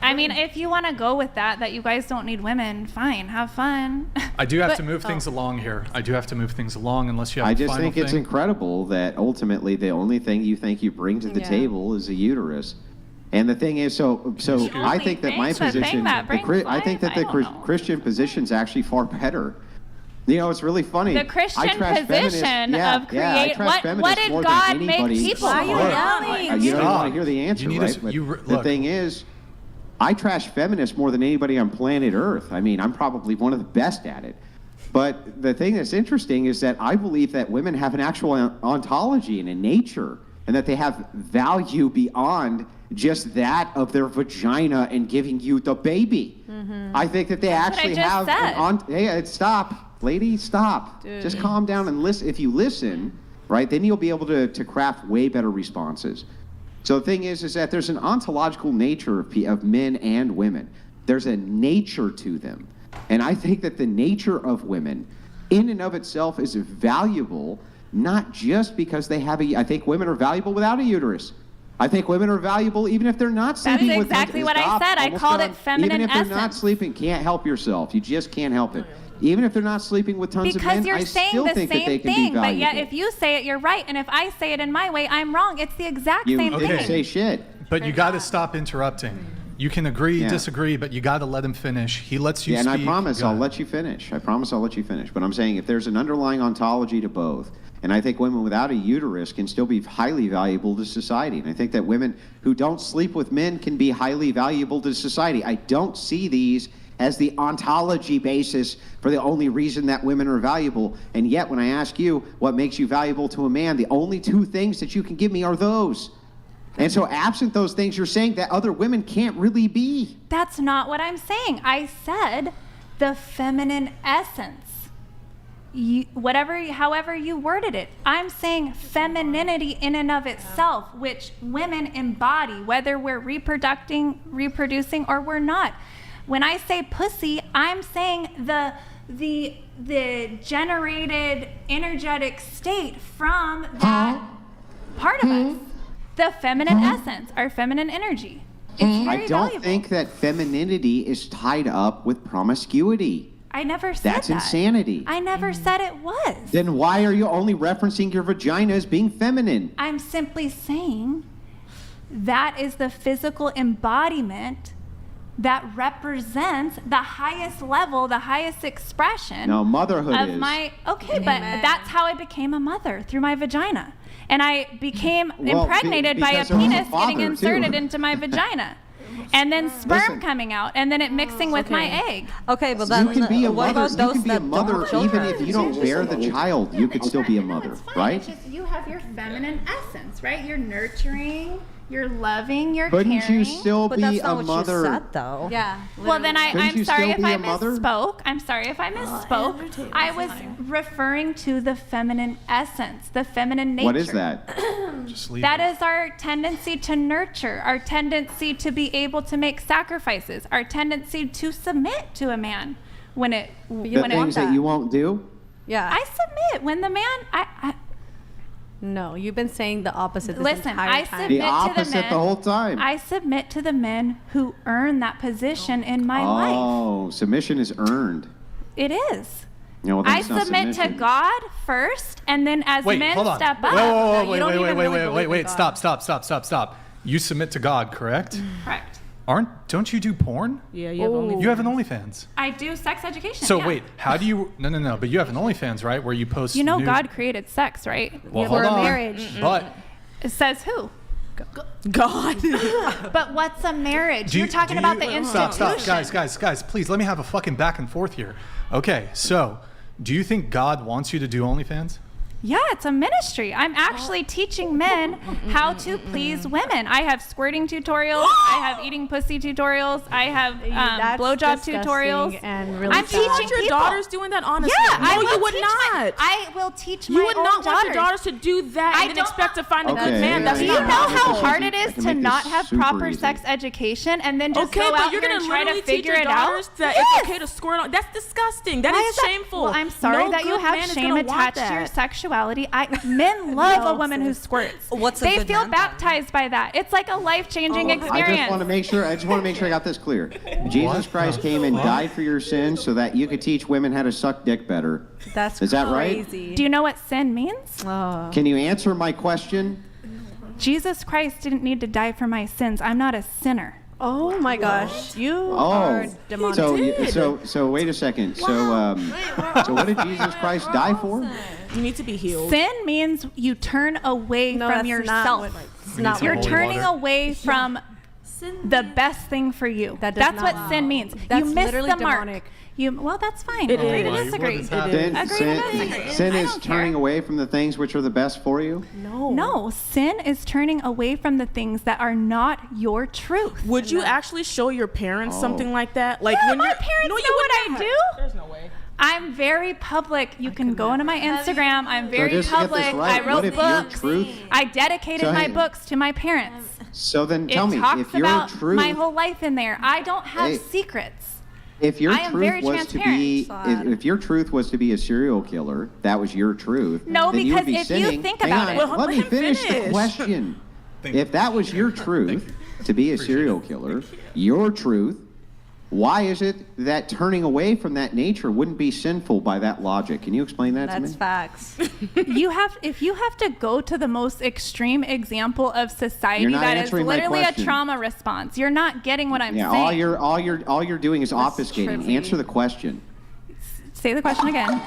I mean, if you want to go with that you guys don't need women, fine, have fun. I do have to move things along here. I do have to move things along unless you have I a just final think it's thing. incredible that ultimately the only thing you think you bring to the table is a uterus. And the thing is, so I think that my position, I think that the Christian position is actually far better. You know, it's really funny. The Christian position of create. What did God make people? Why are you yelling? You don't want to hear the answer, right? But the thing is, I trash feminists more than anybody on planet Earth. I mean, I'm probably one of the best at it. But the thing that's interesting is that I believe that women have an actual ontology and a nature, and that they have value beyond just that of their vagina and giving you the baby. I think that they actually have stop. Lady, stop. Dude. Just calm down and listen. If you listen, right, then you'll be able to craft way better responses. So the thing is that there's an ontological nature of men and women. There's a nature to them. And I think that the nature of women in and of itself is valuable, not just because they have I think women are valuable without a uterus. I think women are valuable even if they're not sleeping with That's exactly what I said. I called it feminine essence. Even if they're not essence. sleeping, can't help yourself. You just can't help it. Even if they're not sleeping with tons of men, Because you're I saying still the think that they same can be thing, valuable. but yet if you say it, you're right, and if I say it in my way, I'm wrong. It's the exact You same didn't thing. say shit. But you got to stop interrupting. You can agree, disagree, but you got to let him finish. He lets you Yeah, speak. and I promise I'll let you finish. I promise I'll let you finish. But I'm saying if there's an underlying ontology to both, and I think women without a uterus can still be highly valuable to society. And I think that women who don't sleep with men can be highly valuable to society. I don't see these as the ontology basis for the only reason that women are valuable. And yet when I ask you what makes you valuable to a man, the only two things that you can give me are those. And so absent those things, you're saying that other women can't really be. That's not what I'm saying. I said the feminine essence. However you worded it. I'm saying femininity in and of itself, which women embody, whether we're reproducing, or we're not. When I say pussy, I'm saying the generated energetic state from that part of us. The feminine essence, our feminine energy. It's very I don't valuable. think that femininity is tied up with promiscuity. I never said That's that. insanity. I never said it was. Then why are you only referencing your vagina as being feminine? I'm simply saying that is the physical embodiment that represents the highest level, the highest expression No, motherhood of is. Okay, but that's how I became a mother, through my vagina. And I became impregnated by a because there was a penis getting father, inserted too. into my vagina. And then sperm Listen. coming out, and then it mixing with my egg. Okay, but then You can be a what mother. about those You can be a that mother don't have even children? if you don't bear the child. You could still be a mother, right? It's just you have your feminine essence, right? You're nurturing, you're loving, you're Couldn't caring. you still But be that's a not what mother? you said, though. Yeah. Well, then Couldn't I'm you sorry still if be I a mother? misspoke. I'm sorry if I misspoke. I was referring to the feminine essence, the feminine nature. What is that? Just leave That it. is our tendency to nurture, our tendency to be able to make sacrifices, our tendency to submit to a man when it The things that you won't do? Yeah. I submit when the man No, you've been saying the opposite this Listen, entire I time. submit The to the opposite men. the whole time. I submit to the men who earn that position in my life. Oh, submission is earned. It is. No, well, I that's not submit to submission. God first, and then as Wait, men hold on. step up. Whoa, you don't even really believe in wait. God. Stop. You submit to God, correct? Correct. Don't you do porn? Yeah, you have only. You have an OnlyFans. I do sex education. So yeah. wait, how do you? No. But you have an OnlyFans, right? Where you post. You know nude- God created sex, right? Well, For hold on. marriage. But It says who? God. But what's a marriage? do you, You're talking do about you- the institution. Stop, guys, please let me have a fucking back and forth here. Okay, so do you think God wants you to do OnlyFans? Yeah, it's a ministry. I'm actually teaching men how to please women. I have squirting tutorials. I have eating pussy tutorials. I have That's blowjob disgusting tutorials. and really I'm sad. teaching You want your people. daughters doing that? Honestly, Yeah, no, I will you would teach not. I will teach my You would own not want your daughters. daughters to do that I and then don't expect to find a Okay, good man. That's Do you not know possible. how hard it I is can to make this not have super proper easy. sex education and then just Okay, go but out you're here gonna and try to literally teach figure your it out? daughters that Yes. it's okay to squirt on. That's disgusting. That Why is is that- shameful. Well, I'm sorry No that you good have man is shame gonna want attached to your that. sexuality. Men love a woman who squirts. What's a they good feel man baptized by that. It's like a life-changing I experience. just want to make sure I got this clear. Jesus Christ came and died for your sins so that you could teach women how to suck dick better. That's Is that right? crazy. Do you know what sin means? Can you answer my question? Jesus Christ didn't need to die for my sins. I'm not a sinner. Oh my gosh, you are demonic. So wait a second. So what did Jesus Christ die for? You need to be healed. Sin means you turn away from yourself. You're turning away from the best thing for you. That's what sin means. That's you miss literally the mark. demonic. Well, that's fine. It Agree to is. disagree. Sin is turning away from the things which are the best for you? No, sin is turning away from the things that are not your truth. Would you actually show your parents something like that? Like when my your parents know what I do. There's no way. I'm very public. You can go into my Instagram. I'm very just to get this public. right, I wrote what if your books. truth- I dedicated So my hey- books to my parents. So then It tell me, talks if your about truth my whole life in there. I don't have Hey. secrets. If your I am very truth was to be, if your truth was to be a serial killer, that was your truth. No, then you would because be if you sinning. think Hang about on, it- Well, let me let him finish the finish. question. If that was your truth to be a serial killer, your truth, why is it that turning away from that nature wouldn't be sinful by that logic? Can you explain that to me? That's facts. If you have to go to the most extreme example of society You're not that is answering my literally a question. trauma response, you're not getting what I'm Yeah, saying. all you're doing is obfuscating. Answer the question. Say the question again.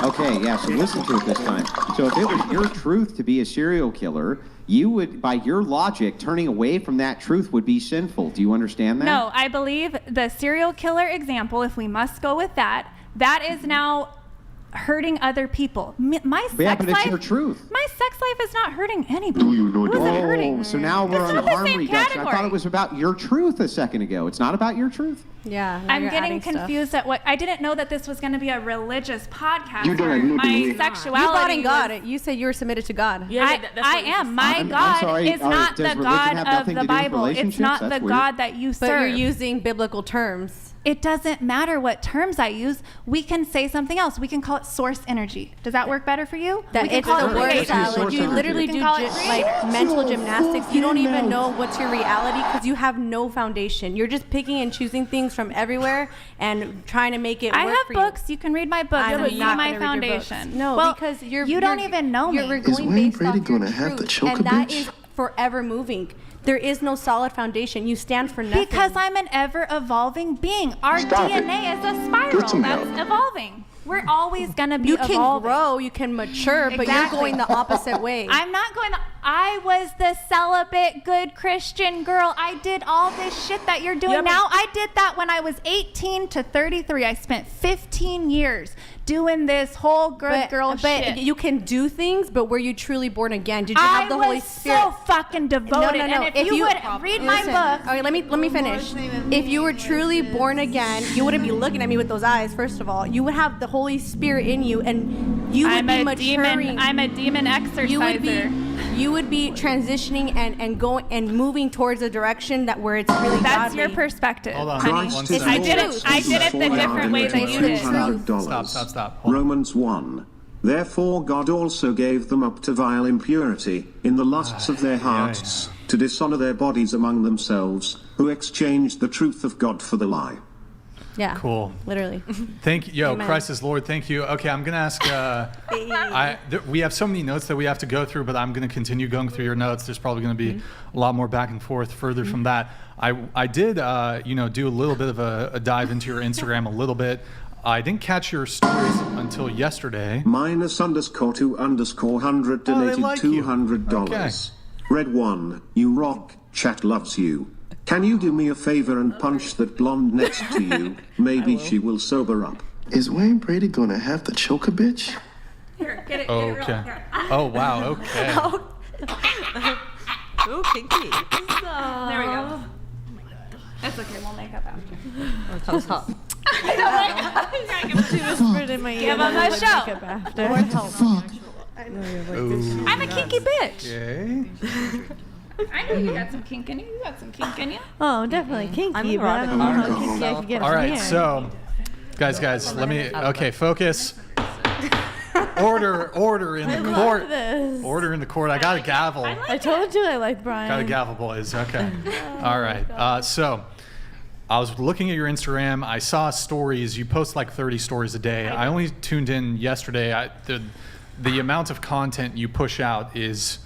Okay, yeah, so listen to it this time. So if it was your truth to be a serial killer, you would, by your logic, turning away from that truth would be sinful. Do you understand that? No, I believe the serial killer example, if we must go with that, that is now hurting other people. My sex Yeah, but it's life, your truth. my sex life is not hurting anybody. Who is it hurting? So now we're on not the harm same reduction. I thought category. it was about your truth a second ago. It's not about your truth? Yeah. now I'm you're getting adding stuff. confused at what I didn't know that this was going to be a religious podcast. You don't where know my the- sexuality. You bought in was- God. You said you were submitted to God. I am. My I'm God sorry, is not does the religion God have of nothing the to do with Bible. It's relationships? not That's the weird. God that you But serve. you're using biblical terms. It doesn't matter what terms I use. We can say something else. We can call it source energy. Does that work better for you? That we can it's call the it word creative. salad. You literally We can do call it like mental gymnastics. You don't even know what's your reality because you have no foundation. You're just picking and choosing things from everywhere and trying to make it I work have for books. You can read my books. I'm You'll see not my gonna read your books. foundation. No, well, because you don't even know me. You're Is going Wayne based Brady off your gonna have truth, to choke and a that bitch? is forever moving. There is no solid foundation. You stand for nothing. Because I'm an ever-evolving being. Our Stop it. DNA is a spiral Get some that's help. evolving. We're always going to be you can evolving. grow, you can mature, but you're Exactly. going the opposite way. I'm not going I was the celibate, good Christian girl. I did all this shit that you're doing now. I did that when I was 18 to 33. I spent 15 years doing this whole good girl but shit. you can do things, but were you truly born again? Did you have the Holy Spirit? I was so fucking devoted. No. And if you would read my book. Okay, let me finish. If you were truly born again, you wouldn't be looking at me with those eyes. First of all, you would have the Holy Spirit in you, and you would I'm be a maturing. demon. I'm a demon exerciser. You would be transitioning and going and moving towards a direction that where it's really That's godly. your perspective. Hold on. honey. One It's second. I did it the different way that you did. Stop. Hold on. Romans 1. Therefore God also gave them up to vile impurity, in the lusts of their hearts, to dishonor their bodies among themselves, who exchanged the truth of God for the lie. Yeah. Cool. Literally. Thank you. Yo, Amen. Christ is Lord. Thank you. Okay, I'm going to ask, we have so many notes that we have to go through, but I'm going to continue going through your notes. There's probably going to be a lot more back and forth further from that. I did, do a little bit of a dive into your Instagram a little bit. I didn't catch your stories until yesterday. -_2_100 donated like you. $200. Okay. Red 1, you rock, chat loves you. Can you do me a favor and punch that blonde next to you? Maybe she will sober up. Is Wayne Brady gonna have to choke a bitch? Here, get it. Okay. Oh, wow. Okay. Ooh, kinky. There we go. That's okay. We'll make up after. That was hot. She whispered in my ear. Give him a show. What the fuck? I'm a kinky bitch. Okay. I know you got some kink in you. You got some kink in you. Oh, definitely kinky, I'm but I don't know how kinky I can get All from right, here. so, guys, let me, okay, focus. Order in the court. love this. Order in the court. I got a gavel. I told you I like Brian. Got a gavel, boys. Okay. All right. So I was looking at your Instagram. I saw stories. You post like 30 stories a day. I only tuned in yesterday. The amount of content you push out is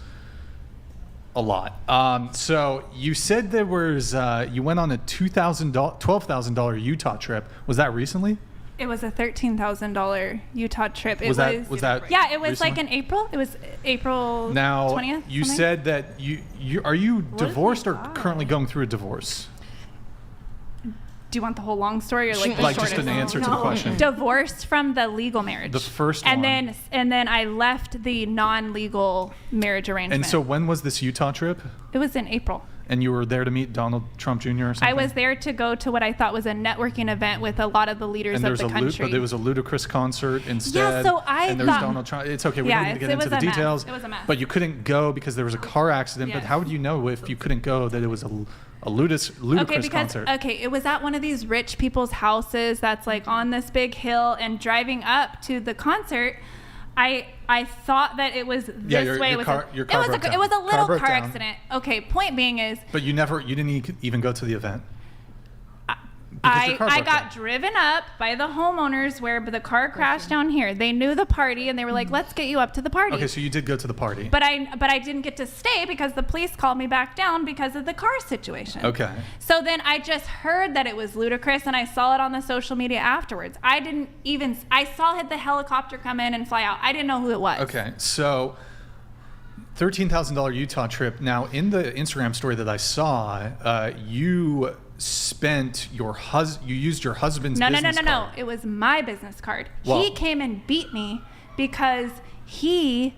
a lot. So you said there was, you went on a $12,000 Utah trip. Was that recently? It was a $13,000 Utah trip. Was that Yeah, it was recently? like in April. It was April 20th. Now, you something? said that are you divorced or currently going through a divorce? Do you want the whole long story or like the like shortest? just an answer to the question? Divorced from the legal marriage. The first and one. And then I left the non-legal marriage arrangement. And so when was this Utah trip? It was in April. And you were there to meet Donald Trump Jr. or something? I was there to go to what I thought was a networking event with a lot of the leaders of the country. But there was a ludicrous concert instead. Yeah, so I and there was thought... Donald Trump. It's okay, we Yeah, don't need to get it into was the a mess. details. It was a mess. But you couldn't go because there was a car accident. Yes. But how would you know if you couldn't go that it was a ludicrous concert? Okay, it was at one of these rich people's houses that's like on this big hill, and driving up to the concert, I thought that it was this way. Your car it broke down. was a little broke car down. accident. Okay, point being is But you didn't even go to the event. Because your car I broke got down. driven up by the homeowners where the car crashed down here. They knew the party and they were like, "Let's get you up to the party." Okay, so you did go to the party. But I didn't get to stay because the police called me back down because of the car situation. Okay. So then I just heard that it was ludicrous, and I saw it on the social media afterwards. I saw the helicopter come in and fly out. I didn't know who it was. Okay, so $13,000 Utah trip. Now, in the Instagram story that I saw, you spent you used your husband's business card. No. It was my business card. Well- He came and beat me because he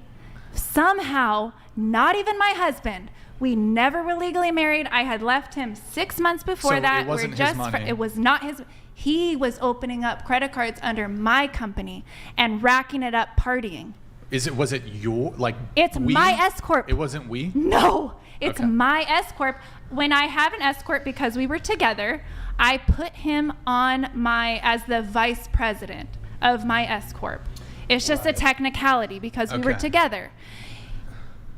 somehow, not even my husband, we never were legally married. I had left him 6 months before So that. it wasn't his money. It was not his. He was opening up credit cards under my company and racking it up partying. Was it your, like, It's we? my S corp. It wasn't we? No, it's Okay. my S corp. When I have an S corp because we were together, I put him on as the vice president of my S corp. It's just a technicality because we were Okay. together.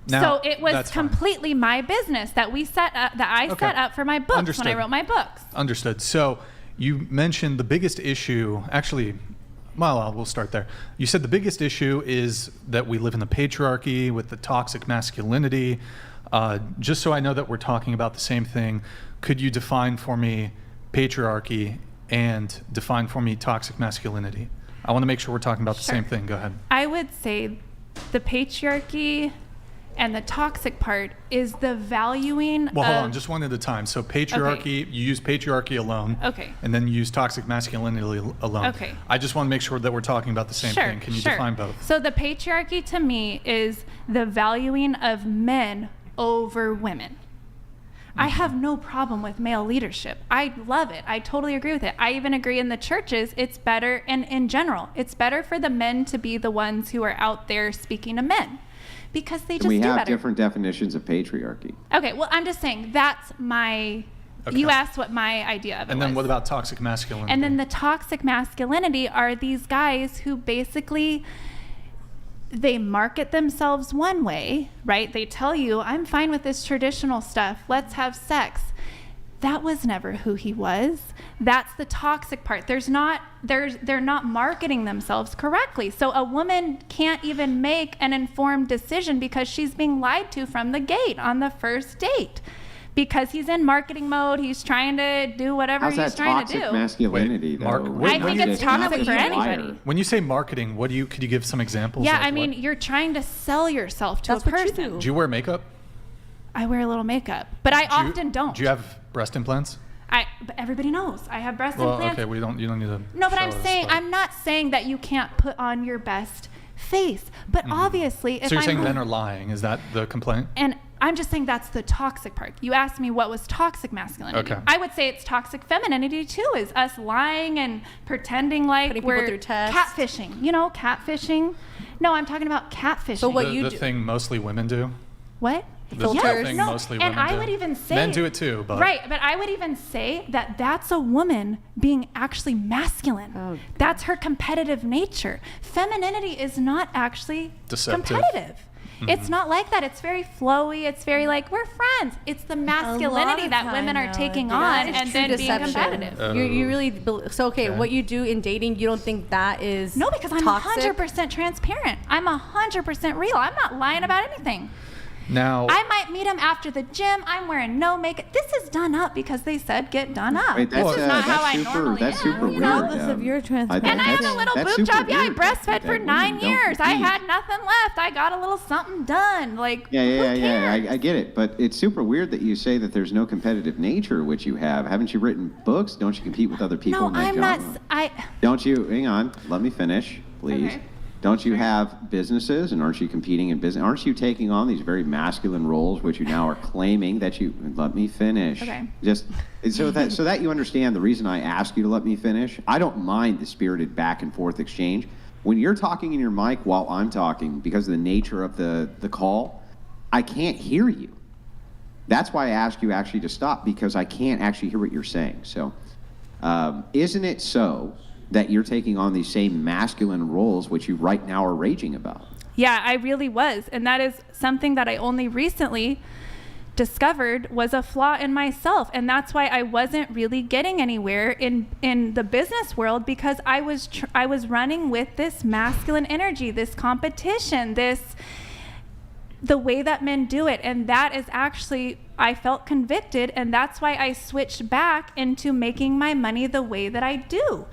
Now, So it was that's fine. completely my business that I set up for my books Understood. when I wrote my books. Understood. So you mentioned the biggest issue, actually, well, we'll start there. You said the biggest issue is that we live in the patriarchy with the toxic masculinity. Just so I know that we're talking about the same thing, could you define for me patriarchy and define for me toxic masculinity? I want to make sure we're talking about the same thing. Go ahead. I would say the patriarchy and the toxic part is the valuing Well, of... hold on, just one at a time. So patriarchy, you use patriarchy alone. Okay. And then you use toxic masculinity alone. Okay. I just want to make sure that we're talking about the same thing. Can you define both? So the patriarchy to me is the valuing of men over women. I have no problem with male leadership. I love it. I totally agree with it. I even agree in the churches, it's better, and in general, it's better for the men to be the ones who are out there speaking to men because they just we do have better. different definitions of patriarchy. Okay, well, I'm just saying that's my... Okay. You asked what my idea of it And then was. what about toxic masculinity? And then the toxic masculinity are these guys who basically, they market themselves one way, right? They tell you, I'm fine with this traditional stuff. Let's have sex. That was never who he was. That's the toxic part. They're not marketing themselves correctly. So a woman can't even make an informed decision because she's being lied to from the gate on the first date. Because he's in marketing mode, he's trying to do whatever How's he's that trying to toxic do. masculinity, though? I think it's toxic for anybody. When you say marketing, could you give some examples? Yeah, Like I mean, what? you're trying to sell yourself to That's a what you person. Do you wear makeup? I wear a little makeup, but I often don't. Do you have breast implants? But everybody knows I have breast Well, implants. okay, you don't need to. No, but show I'm us, saying but- I'm not saying that you can't put on your best face. But obviously, if So you're I'm saying men are lying? Is that the complaint? and I'm just saying that's the toxic part. You asked me what was toxic masculinity. Okay. I would say it's toxic femininity too, is us lying and pretending like Putting people we're through tests. catfishing. You know, catfishing. No, I'm talking about catfishing. So what the thing mostly women do. What? filter thing, mostly and women I do. would even say Men do it too, but right. But I would even say that that's a woman being actually masculine. Oh. That's her competitive nature. Femininity is not actually Deceptive. competitive. It's not like that. It's very flowy. It's very like, we're friends. It's the masculinity that women are taking on and then being competitive. You really so okay. What you do in dating, you don't think that is No, because I'm toxic? 100% transparent. I'm 100% real. I'm not lying about anything. Now, I might meet him after the gym. I'm wearing no makeup. This is done up because they said get done up. Wait, this is not how I normally that's am. super weird. of your transparency. And I had a little that's boob super job. Yeah, I weird breastfed that for women 9 don't years. I compete. had nothing left. I got a little something done. Like, Yeah, who cares? I get it, but it's super weird that you say that there's no competitive nature, which you have. Haven't you written books? Don't you compete with other people No, in that I'm genre? not. Don't you? Hang on, let me finish, please. Okay. Don't you have businesses, and aren't you competing in business? Aren't you taking on these very masculine roles, which you now are claiming that you? Let me finish. Okay. Just so that you understand the reason I ask you to let me finish. I don't mind the spirited back and forth exchange. When you're talking in your mic while I'm talking, because of the nature of the call, I can't hear you. That's why I ask you actually to stop, because I can't actually hear what you're saying. So, isn't it so that you're taking on these same masculine roles, which you right now are raging about? Yeah, I really was. And that is something that I only recently discovered was a flaw in myself. And that's why I wasn't really getting anywhere in the business world, because I was running with this masculine energy, this competition, the way that men do it. And that is actually, I felt convicted, and that's why I switched back into making my money the way that I do.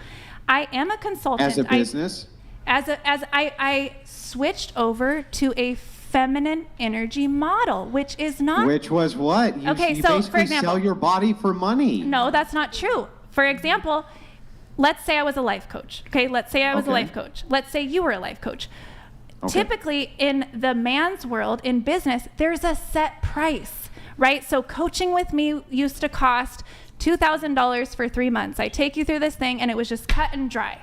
I am a consultant. As a business? I switched over to a feminine energy model, which is not. Which was what? You, Okay, you so, basically for example, sell your body for money. No, that's not true. For example, let's say I was a life coach. Okay, let's say I was a life coach. Let's say you were a life coach. Okay. Typically, in the man's world, in business, there's a set price, right? So coaching with me used to cost $2,000 for 3 months. I take you through this thing, and it was just cut and dry.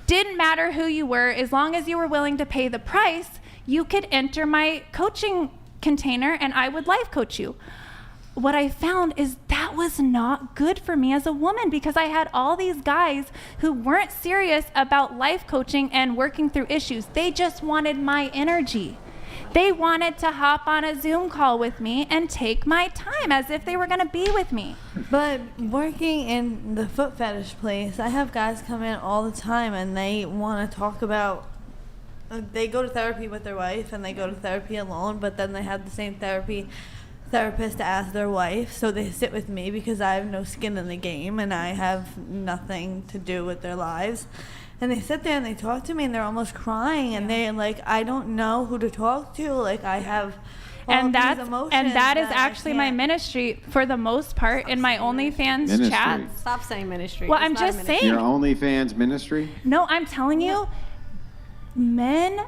Didn't matter who you were, as long as you were willing to pay the price, you could enter my coaching container and I would life coach you. What I found is that was not good for me as a woman, because I had all these guys who weren't serious about life coaching and working through issues. They just wanted my energy. They wanted to hop on a Zoom call with me and take my time as if they were going to be with me. But working in the foot fetish place, I have guys come in all the time and they want to talk about, they go to therapy with their wife and they go to therapy alone, but then they have the same therapist as their wife, so they sit with me because I have no skin in the game and I have nothing to do with their lives. And they sit there and they talk to me and they're almost crying and they're like, I don't know who to talk to. Like, I have all these emotions. And that is actually my ministry for the most part in my OnlyFans chats. Stop saying ministry. Well, I'm just saying. Your OnlyFans ministry? No, I'm telling you, men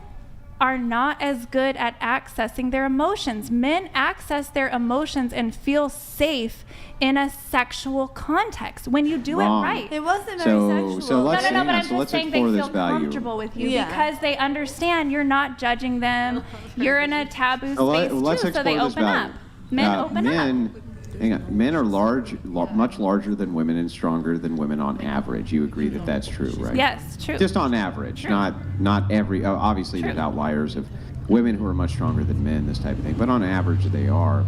are not as good at accessing their emotions. Men access their emotions and feel safe in a sexual context when you do Wrong. it right. It wasn't very sexual. So let's, but I'm just let's saying they explore feel this value. comfortable with you because they understand you're not judging them. You're in a taboo space Let's too, so they explore this open value. up. Men open up. Hang on. Men are much larger than women and stronger than women on average. You agree that that's true, right? Yes, true. Just on average, True. not every. Obviously, there's outliers of women who are much stronger than men, this type of thing. But on average, they are.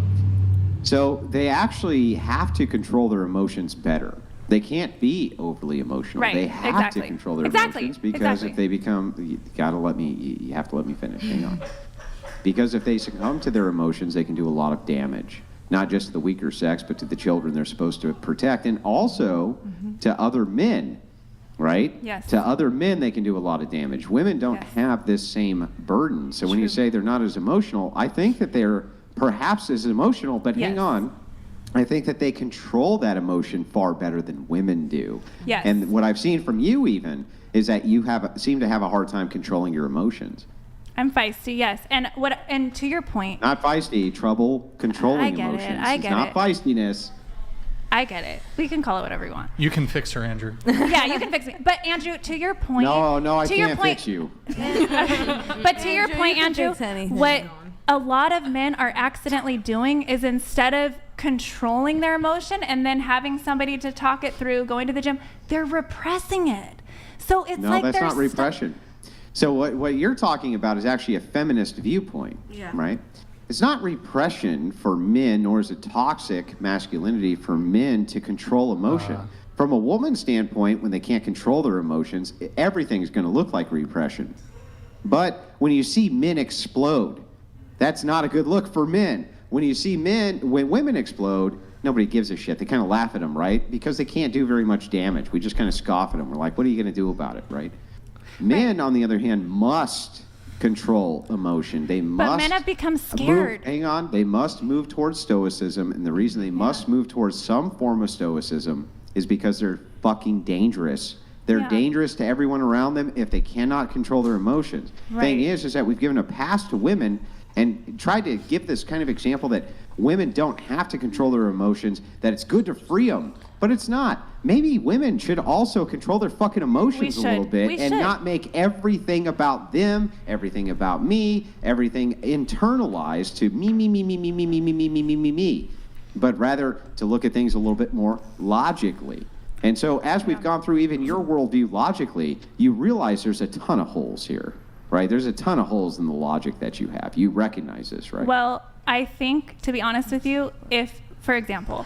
So they actually have to control their emotions better. They can't be overly emotional. Right, They have to control their emotions because if they become, you have to let me finish. Hang on. Because if they succumb to their emotions, they can do a lot of damage. Not just to the weaker sex, but to the children they're supposed to protect, and also to other men, right? Yes. To other men, they can do a lot of damage. Women don't have this same burden. So when you say they're not as emotional, I think that they're perhaps as emotional, but hang on. I think that they control that emotion far better than women do. Yes. And what I've seen from you even is that you seem to have a hard time controlling your emotions. I'm feisty, yes. And to your point. Not feisty, trouble controlling emotions. I get it's not it. feistiness. I get it. We can call it whatever you want. You can fix her, Andrew. Yeah, you can fix me. But Andrew, to your point. No, I to your can't point, fix you. But to your point, you can Andrew, fix anything. a lot of men are accidentally doing is instead of controlling their emotion and then having somebody to talk it through, going to the gym, they're repressing it. So it's No, like that's not repression. So what you're talking about is actually a feminist viewpoint, right? It's not repression for men, nor is it toxic masculinity for men to control emotion. From a woman's standpoint, when they can't control their emotions, everything's going to look like repression. But when you see men explode, that's not a good look for men. When you see when women explode, nobody gives a shit. They kind of laugh at them, right? Because they can't do very much damage. We just kind of scoff at them. We're like, what are you going to do about it, right? Men, on the other hand, must control emotion. They must. But men have become scared. They must move towards stoicism, and the reason they must move towards some form of stoicism is because they're fucking dangerous. They're dangerous to everyone around them if they cannot control their emotions. Thing is that we've given a pass to women and tried to give this kind of example that women don't have to control their emotions, that it's good to free them, but it's not. Maybe women should also control their fucking emotions a little bit and not make everything about them, everything about me, everything internalized to me, but rather to look at things a little bit more logically. And so as we've gone through even your worldview logically, you realize there's a ton of holes here, right? There's a ton of holes in the logic that you have. You recognize this, right? Well, I think, to be honest with you, if, for example,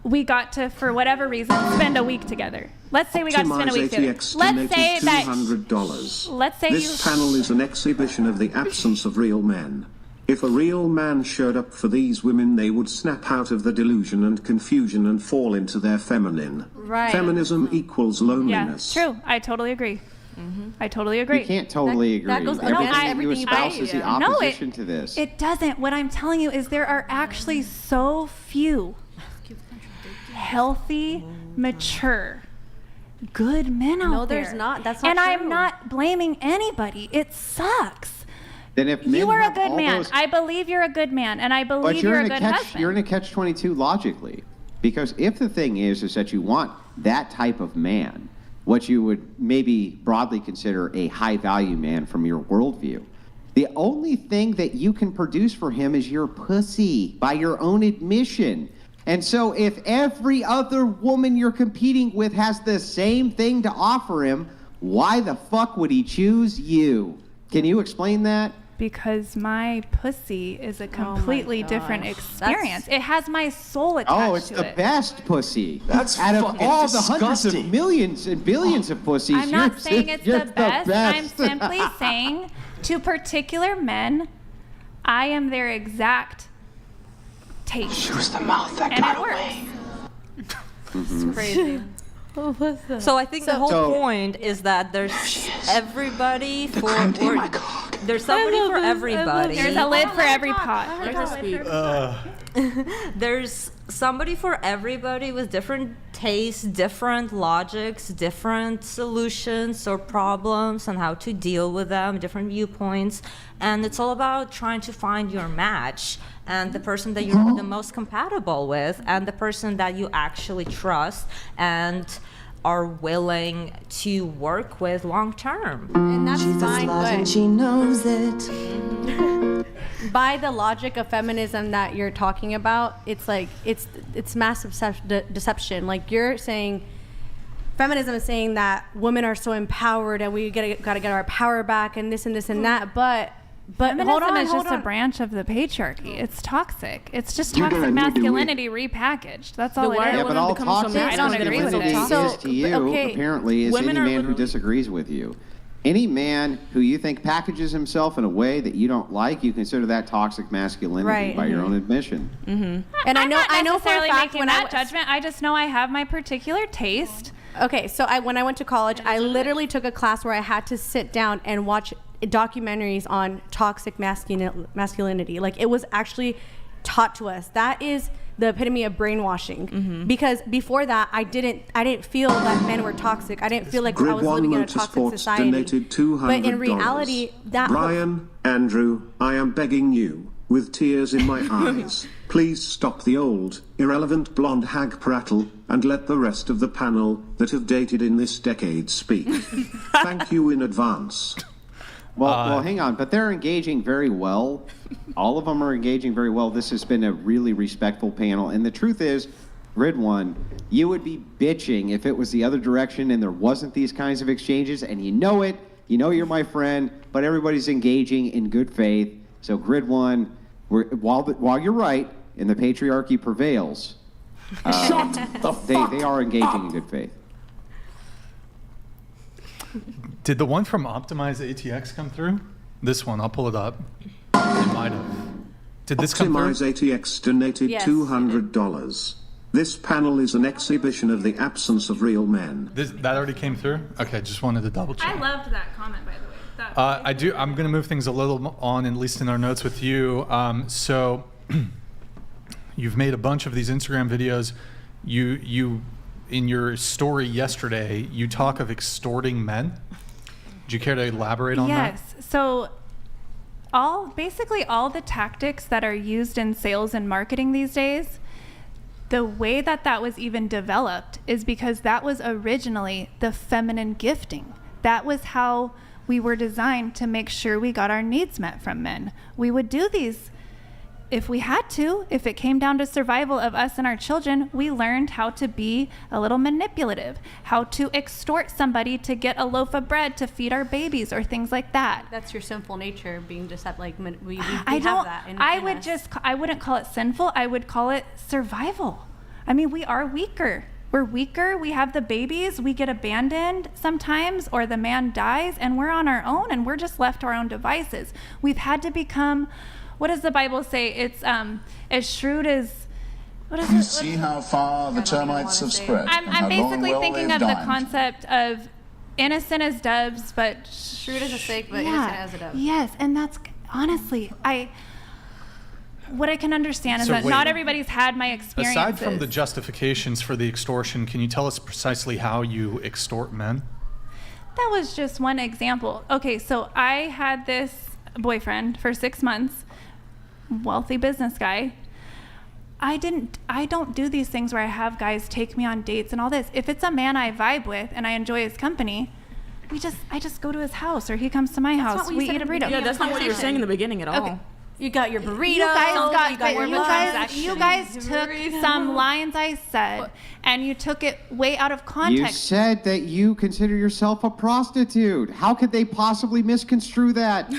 we got to, for whatever reason, spend a week together. Let's say we got to spend a week together. Let's say that. $200. Let's say this panel is an exhibition of the absence of real men. If a real man showed up for these women, they would snap out of the delusion and confusion and fall into their feminine. Right. Feminism equals loneliness. Yeah, true. I totally agree. I totally agree. You can't totally agree. That goes against everything you espouse is the opposition to this. It doesn't. What I'm telling you is there are actually so few healthy, mature, good men out there. No, there's not. That's not and true. I'm not blaming anybody. It sucks. Then if men you are a have good all man. those- I believe you're a good man, and I believe But you're a good catch, husband. You're in a catch-22 logically, because if the thing is that you want that type of man, what you would maybe broadly consider a high-value man from your worldview, the only thing that you can produce for him is your pussy, by your own admission. And so if every other woman you're competing with has the same thing to offer him, why the fuck would he choose you? Can you explain that? Because my pussy is a completely different experience. It has my soul attached to it. Oh, it's the best pussy. That's out of fucking all the hundreds of disgusting. millions and billions of pussies. I'm not saying it's the best. I'm best. simply saying to particular men, I am their exact taste. She was the mouth that and got it works. away. It's crazy. So I think the whole point is that there's everybody for, or there's somebody for everybody. There's a lid for every pot. There's somebody for everybody with different tastes, different logics, different solutions or problems and how to deal with them, different viewpoints. And it's all about trying to find your match and the person that you're the most compatible with and the person that you actually trust and are willing to work with long term. And that's fine, but She knows it. by the logic of feminism that you're talking about, it's like it's massive deception. Like you're saying, feminism is saying that women are so empowered and we gotta get our power back and this and this and that. But Feminism hold on, is just hold a on. branch of the patriarchy. It's toxic. It's just You're toxic gonna need to masculinity repackaged. That's all But why it are is. Yeah, but all becoming so toxic mad? I don't agree with masculinity it. So, is to you, okay, apparently, is women any are man who literally- disagrees with you. Any man who you think packages himself in a way that you don't like, you consider that toxic masculinity Right. by your own admission. And I'm I know not for a necessarily fact making when that judgment. I just know I have my particular taste. Okay, so when I went to college, I literally took a class where I had to sit down and watch documentaries on toxic masculinity. Like it was actually taught to us. That is the epitome of brainwashing. Because before that, I didn't feel that men were toxic. I didn't feel like I was living in a toxic Motorsports society. donated $200. But in reality, that Brian, Andrew, I am begging you, with tears in my eyes, please stop the old, irrelevant blonde hag prattle and let the rest of the panel that have dated in this decade speak. Thank you in advance. Well, hang on, but they're engaging very well. All of them are engaging very well. This has been a really respectful panel. And the truth is, Grid One, you would be bitching if it was the other direction and there wasn't these kinds of exchanges, and you know it. You know you're my friend, but everybody's engaging in good faith. So Grid One, while you're right, and the patriarchy prevails, they are engaging in good faith. Did the one from Optimize ATX come through? This one, I'll pull it up. It might have. Did this come through? Optimize ATX donated Yes, $200. This panel is an exhibition of the absence of real men. That already came through? Okay, just wanted to double check. I loved that comment, by the way. I do. I'm going to move things a little on, at least in our notes with you. So you've made a bunch of these Instagram videos. You in your story yesterday, you talk of extorting men. Do you care to elaborate on that? Yes. So basically all the tactics that are used in sales and marketing these days, the way that was even developed is because that was originally the feminine gifting. That was how we were designed to make sure we got our needs met from men. We would do these if we had to. If it came down to survival of us and our children, we learned how to be a little manipulative, how to extort somebody to get a loaf of bread to feed our babies or things like that. That's your sinful nature being just that, like, we I have don't. that. I wouldn't call it sinful. I would call it survival. I mean, we are weaker. We're weaker. We have the babies. We get abandoned sometimes, or the man dies, and we're on our own, and we're just left to our own devices. We've had to become. What does the Bible say? It's as shrewd as. What is You it? see how far the termites have spread. I'm basically thinking of the concept of innocent as doves, but Shrewd as a snake, but innocent as a dove. Yes, and that's honestly, what I can understand is that not everybody's had my experiences. Aside from the justifications for the extortion, can you tell us precisely how you extort men? That was just one example. Okay, so I had this boyfriend for 6 months, wealthy business guy. I don't do these things where I have guys take me on dates and all this. If it's a man I vibe with and I enjoy his company, I just go to his house, or he comes to my house. We eat a burrito. Yeah, that's not what you were saying in the beginning at all. Okay. You got your burrito. You guys took some lines I said, and you took it way out of context. You said that you consider yourself a prostitute. How could they possibly misconstrue that?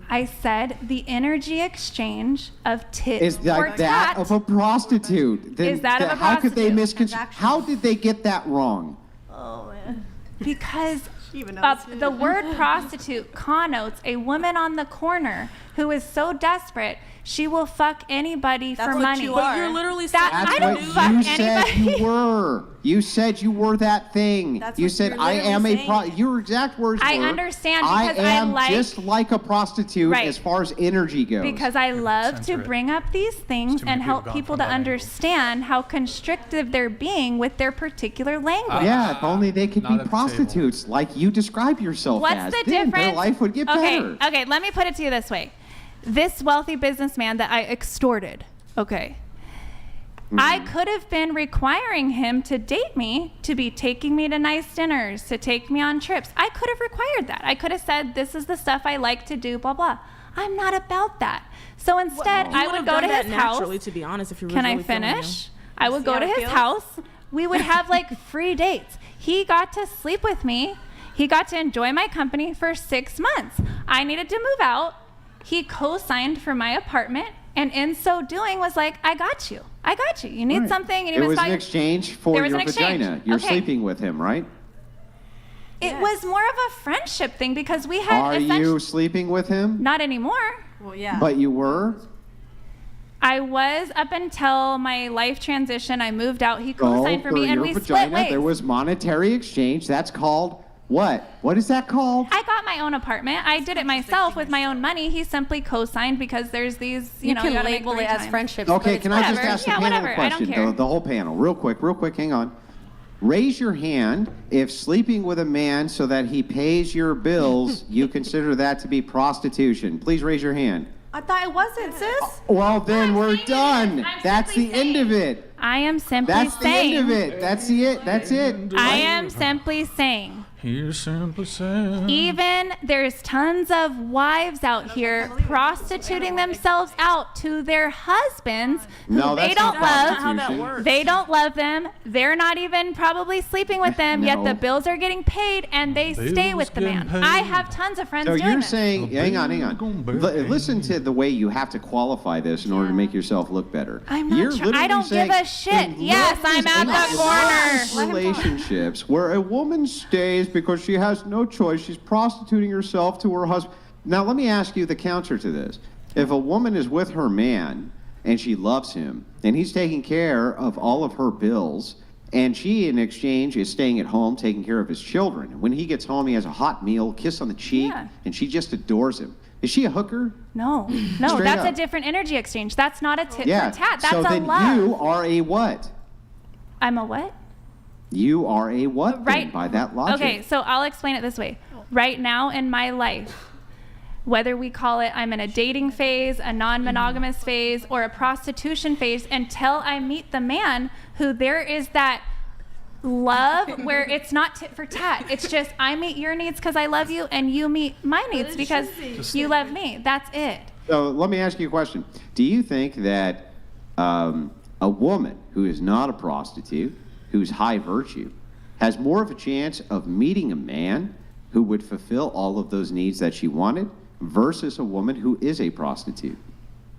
I said the energy exchange of tit Is or that that tat of a prostitute? Then is that of a how could they prostitute? misconstrue? How did they get that wrong? Oh, man. Because Even the word prostitute connotes a woman on the corner who is so desperate she will fuck anybody for what money. you But are. you're literally That- saying I don't what fuck you said anybody. you were. You said you were that thing. That's You what said you're I am a literally saying. Your exact words I were. understand I because I am like- just like a prostitute Right. as far as energy goes. Because I love to Censor it. bring up these things too many and help people people gone to from that angle. understand how constrictive they're being with their particular language. yeah, if only they could Not be at the prostitutes like you describe yourself What's as. the Then difference? their life would get better. Okay, let me put it to you this way. This wealthy businessman that I extorted, okay, I could have been requiring him to date me, to be taking me to nice dinners, to take me on trips. I could have required that. I could have said, this is the stuff I like to do, blah, blah. I'm not about that. So instead, I would go to his house. Naturally, to be honest, if you were Can I really feeling finish? I would go how to it his feels? house. We would have like free dates. He got to sleep with me. He got to enjoy my company for 6 months. I needed to move out. He co-signed for my apartment, and in so doing was like, I got you. I got you. You need something. And he It was like, an exchange for There was your an exchange. vagina. You're Okay. sleeping with him, right? It was more of a friendship thing because we had Are you sleeping with him? not anymore. Well, yeah. But you were? I was up until my life transition. I moved out. He co-signed for me, and your we vagina, split ways. there was monetary exchange. That's called what? What is that called? I got my own apartment. I did it myself with my own money. He simply co-signed because there's these, you know, can gotta make label three it as times. friendships. Okay, but can it's I just whatever. ask the Yeah, panel whatever. a I don't question? care. The whole panel. Real quick, hang on. Raise your hand if sleeping with a man so that he pays your bills, you consider that to be prostitution. Please raise your hand. I thought it wasn't, sis. Well, then we're done. I'm That's the simply end of it. I am simply That's the saying. end of it. That's it. I am simply saying. He simply said. Even there's tons of wives out here prostituting themselves out to their husbands who No, they that's don't not love. prostitution. They don't love them. They're not even probably sleeping with them, yet the No. bills are getting paid and they stay with the man. getting I paid. have tons of friends So doing you're this. saying, hang on. Listen to the way you have to qualify this in order to make yourself look better. I'm not You're sure. I literally don't give saying a shit. in Yes, I'm at the corner. relationships where a woman stays because she has no choice, she's prostituting herself to her husband. Now, let me ask you the counter to this. If a woman is with her man and she loves him and he's taking care of all of her bills, and she, in exchange, is staying at home taking care of his children. When he gets home, he has a hot meal, kiss on the cheek, and she just adores him. Is she a hooker? No, Straight that's up. a different energy exchange. That's not a tit Yeah. for tat. That's so a then love. you are a what? I'm a what? You are a what then, Right. by that logic? Okay, so I'll explain it this way. Right now in my life, whether we call it I'm in a dating phase, a non-monogamous phase, or a prostitution phase, until I meet the man who there is that love where it's not tit for tat. It's just I meet your needs because I love you and you meet my needs because you love me. That's it. So let me ask you a question. Do you think that a woman who is not a prostitute, who's high virtue, has more of a chance of meeting a man who would fulfill all of those needs that she wanted versus a woman who is a prostitute?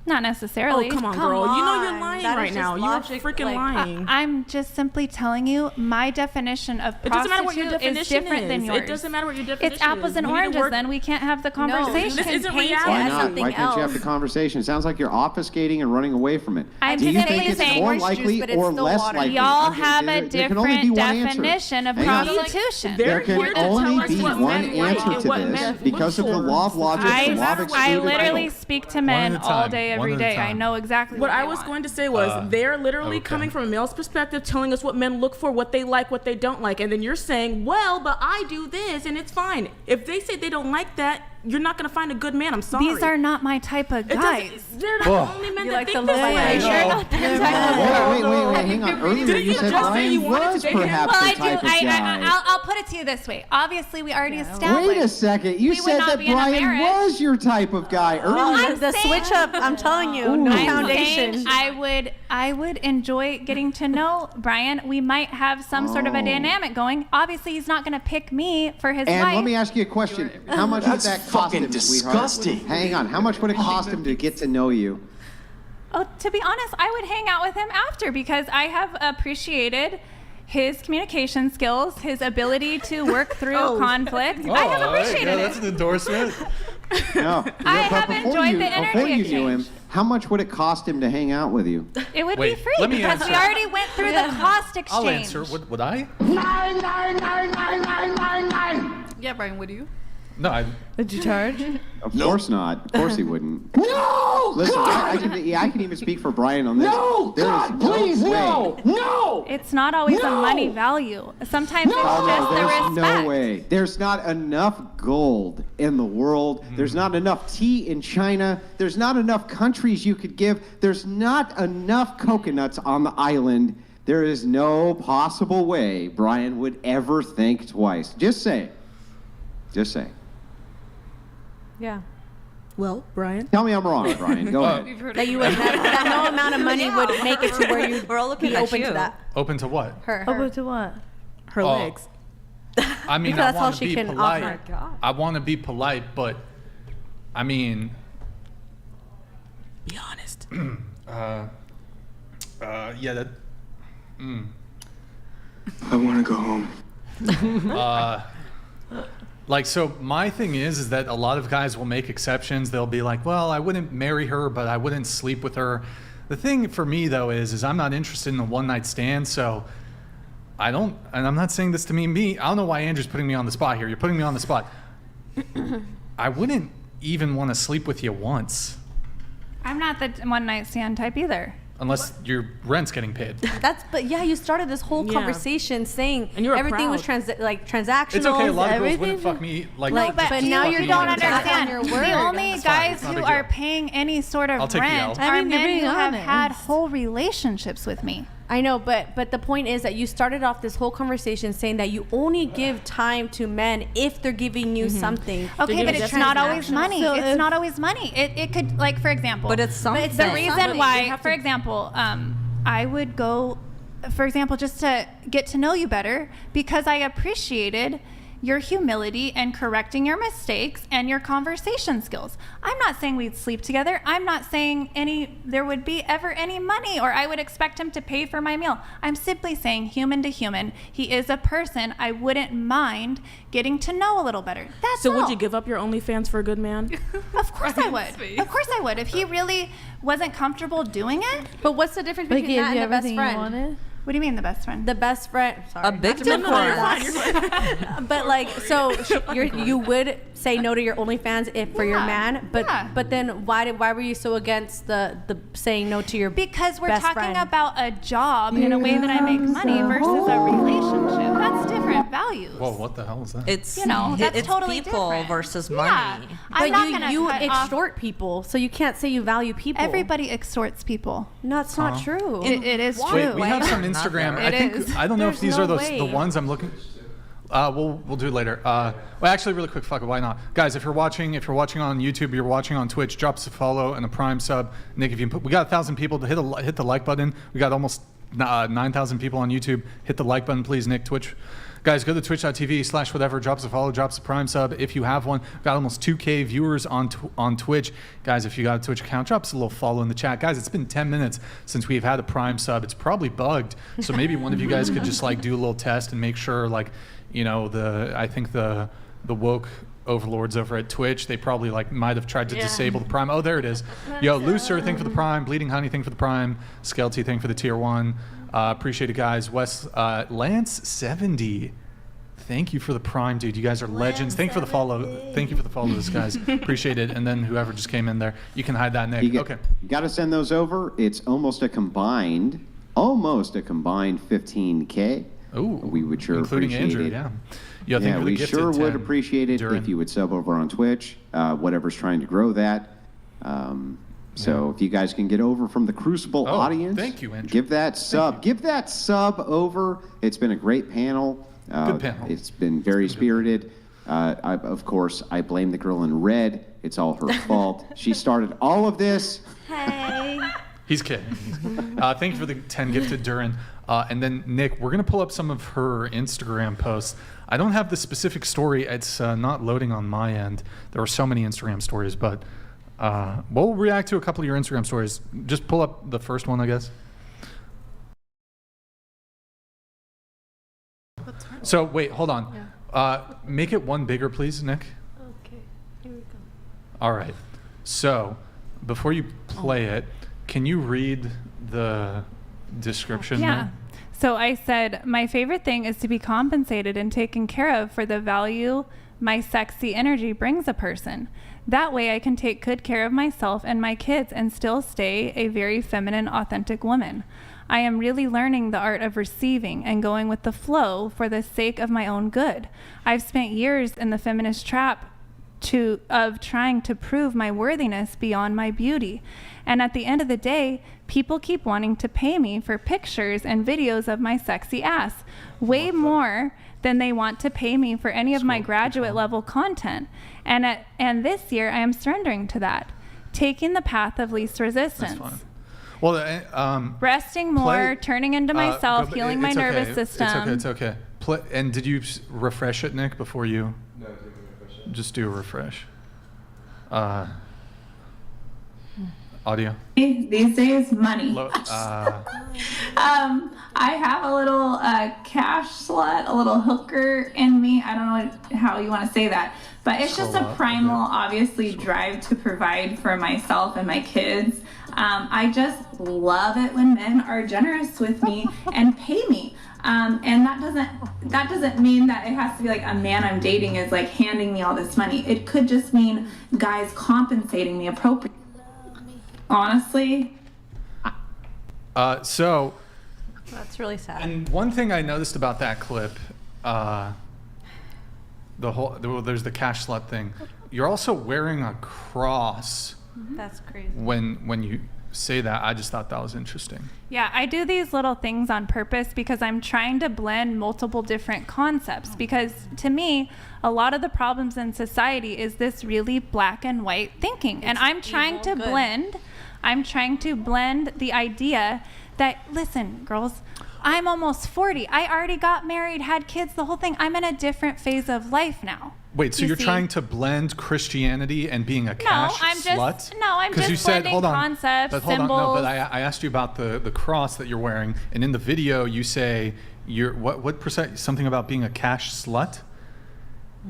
Not necessarily. Oh, come on, girl. You know you're lying right now. You're freaking lying. I'm just simply telling you my definition of It doesn't matter what your prostitute is definition different than is. yours. It doesn't matter what your definition It's apples is. and We need to oranges. work- Then we can't have the conversation. this isn't reality. Why as not? something Why can't you have else. the conversation? It sounds like you're obfuscating and running away from it. I'm Do you simply think it's saying more orange juice, likely but it's or still less water. likely? Y'all Okay, have a there can only be different one answer. definition of Hang on. prostitution. There can only be one answer to this because of the law of logic, the law of I excluded literally middle. speak to men all day, every day. I know exactly What what I they was want. going to say was they're literally coming from a male's perspective, telling us what men look for, what they like, what they don't like, and then you're saying, well, but I do this and it's fine. If they say they don't like that, you're not going to find a good man. I'm sorry. These are not my type of guys. They're not the only men that think this way. You're not the type of Wait, hang on. Earlier you said Brian was perhaps well, the I do. type of guy. I'll put it to you this way. Obviously, we already established. Wait a second. You we would said not that be in a Brian marriage. was your type of guy earlier. The switch up, I'm telling you, no I'm foundation. saying I would enjoy getting to know Brian. We might have some sort of a dynamic going. Obviously, he's not going to pick me for his And wife. let me ask you a question. How much would That's that cost fucking him, sweetheart? disgusting. Hang on. How much would it cost him to get to know you? Oh, to be honest, I would hang out with him after because I have appreciated his communication skills, his ability to work through conflict. I have appreciated that's it. an endorsement. No. I but have enjoyed the energy Before you knew him, exchange. how much would it cost him to hang out with you? It would Wait, be free let me because we answer. already went through the cost exchange. I'll answer. Would I? Yeah, Brian, would you? No, I. Did you charge? Of course not. Of course he wouldn't. No! Listen, God! I can even speak for Brian on this. No! There is God, please, way. no! No! It's not always a No! money value. Sometimes Oh, it's just no, the there's respect. no way. There's not enough gold in the world. There's not enough tea in China. There's not enough countries you could give. There's not enough coconuts on the island. There is no possible way Brian would ever think twice. Just say. Just say. Yeah. Well, Brian. Tell me I'm wrong, Brian. Go ahead. That you would that no amount of money would make it to where you'd We're all looking be at open you. to that. Open to what? Her. Open to what? Her Oh. legs. I mean, Because I that's all want to she be can polite. offer. I want to be polite, but I mean, Be honest. yeah, that. I want to go home. Like, so my thing is that a lot of guys will make exceptions. They'll be like, well, I wouldn't marry her, but I wouldn't sleep with her. The thing for me, though, is I'm not interested in a one-night stand, so I don't, and I'm not saying this to mean me. I don't know why Andrew's putting me on the spot here. You're putting me on the spot. I wouldn't even want to sleep with you once, I'm not the one night stand type either. unless your rent's getting paid. But yeah, you started this whole Yeah. conversation saying And you were everything was proud. transactional. It's okay. A lot of girls everything. wouldn't fuck me like. Like, But, but you, now you you're don't going back understand. on your The word. only It's fine. guys It's not a who big are deal. paying any sort I'll of take the rent L. are I mean, you're men being who have honest. had whole relationships with me. I know, but the point is that you started off this whole conversation saying that you only give time to men if they're giving you something. Okay, but it's not always money. It's not always money. It could, like, for example. But it's something. But it's the reason why, for example, I would go, for example, just to get to know you better, because I appreciated your humility and correcting your mistakes and your conversation skills. I'm not saying we'd sleep together. I'm not saying there would be ever any money or I would expect him to pay for my meal. I'm simply saying human to human. He is a person. I wouldn't mind getting to know a little better. That's So all. would you give up your OnlyFans for a good man? Of course I would. Of course I would. If he really wasn't comfortable doing it. But what's the difference between that and the best friend? What do you mean the best friend? The best friend. Sorry. A big difference. But like, so you would say no to your OnlyFans if for your man, but then why were you so against the saying no to your because we're best talking friend? about a job in a way that I make money versus a relationship. That's different values. Whoa, what the hell is that? It's that's it's totally people different. versus Yeah. money. I'm But not gonna you cut extort people, so you can't say you value people. Everybody extorts people. No, it's not true. It is Wait, true. we have some Instagram. I don't know if There's these no are way. the ones I'm looking. We'll do it later. Well, actually, really quick, fuck it, why not, guys? If you're watching on YouTube, you're watching on Twitch, drop us a follow and a Prime sub. Nick, if you we got 1,000 people to hit the like button. We got almost 9,000 people on YouTube. Hit the like button, please, Nick. Twitch. Guys, go to twitch.tv/whatever, drop us a follow, drop us a Prime sub if you have one. We've got almost 2K viewers on Twitch. Guys, if you got a Twitch account, drop us a little follow in the chat. Guys, it's been 10 minutes since we've had a Prime sub. It's probably bugged, so maybe one of you guys could just like do a little test and make sure, like, you know, I think the woke overlords over at Twitch, they probably like might have tried to disable the Prime. Oh, there it is. Yo, Looser, thing for the Prime. Bleeding Honey, thing for the Prime. Skelty, thing for the tier 1. Appreciate it, guys. Lance 70. Thank you for the Prime, dude. You guys are legends. Thank you for the follow. Thank you for the follows, guys. Appreciate it. And then whoever just came in there, you can hide that, Nick. Okay. You got to send those over. It's almost a combined 15K. Oh, we would sure including appreciate Andrew, it. Yeah, We sure would appreciate it if you would sub over on Twitch. Whatever's trying to grow that. So if you guys can get over from the Crucible audience, thank you, Andrew. give that sub over. It's been a great panel. Good panel. It's been very spirited. Of course, I blame the girl in red. It's all her fault. She started all of this. Hey. He's kidding. Thank you for the 10 gifted, Durin. And then, Nick, we're going to pull up some of her Instagram posts. I don't have the specific story. It's not loading on my end. There are so many Instagram stories, but we'll react to a couple of your Instagram stories. Just pull up the first one, I guess. So, wait, hold on. Make it one bigger, please, Nick. Okay, here we go. All right. So, before you play it, can you read the description Yeah. there? So I said, my favorite thing is to be compensated and taken care of for the value my sexy energy brings a person. That way I can take good care of myself and my kids and still stay a very feminine, authentic woman. I am really learning the art of receiving and going with the flow for the sake of my own good. I've spent years in the feminist trap of trying to prove my worthiness beyond my beauty. And at the end of the day, people keep wanting to pay me for pictures and videos of my sexy ass, way more than they want to pay me for any of my graduate level content. And this year, I am surrendering to that, taking the path of least resistance. That's fine. Well, resting more, turning into myself, healing my nervous system. It's okay. And did you refresh it, Nick, before you? No, I didn't refresh it. Just do a refresh. Audio. These days, money. I have a little cash slut, a little hooker in me. I don't know how you want to say that, but it's just a primal, obviously, drive to provide for myself and my kids. I just love it when men are generous with me and pay me. And that doesn't mean that it has to be like a man I'm dating is like handing me all this money. It could just mean guys compensating me appropriately. Honestly. So. That's really sad. And one thing I noticed about that clip, there's the cash slut thing. You're also wearing a cross. That's crazy. When you say that. I just thought that was interesting. Yeah, I do these little things on purpose because I'm trying to blend multiple different concepts. Because to me, a lot of the problems in society is this really black and white thinking. And I'm trying to blend the idea that, listen, girls, I'm almost 40. I already got married, had kids, the whole thing. I'm in a different phase of life now. Wait, so you're trying to blend Christianity and being a cash slut? I'm just blending concepts, symbols. But I asked you about the cross that you're wearing, and in the video you say what percent, something about being a cash slut?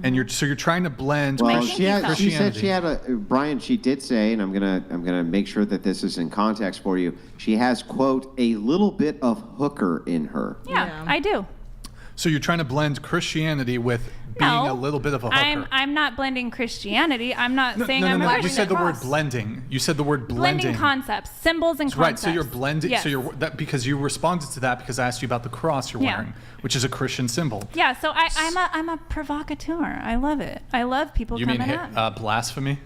And you're trying to blend Christianity. She said she had a, Brian, she did say, and I'm gonna make sure that this is in context for you. She has, quote, a little bit of hooker in her. Yeah, I do. So you're trying to blend Christianity with being a little bit of a hooker. I'm not blending Christianity. I'm not saying I'm a Christian. You said the word blending. You said the word blending. Blending concepts, symbols and concepts. Right, so you're blending. Yes. So you're because you responded to that because I asked you about the cross you're wearing, which is a Christian symbol. Yeah, so I'm a provocateur. I love it. I love people coming at me. Blasphemy?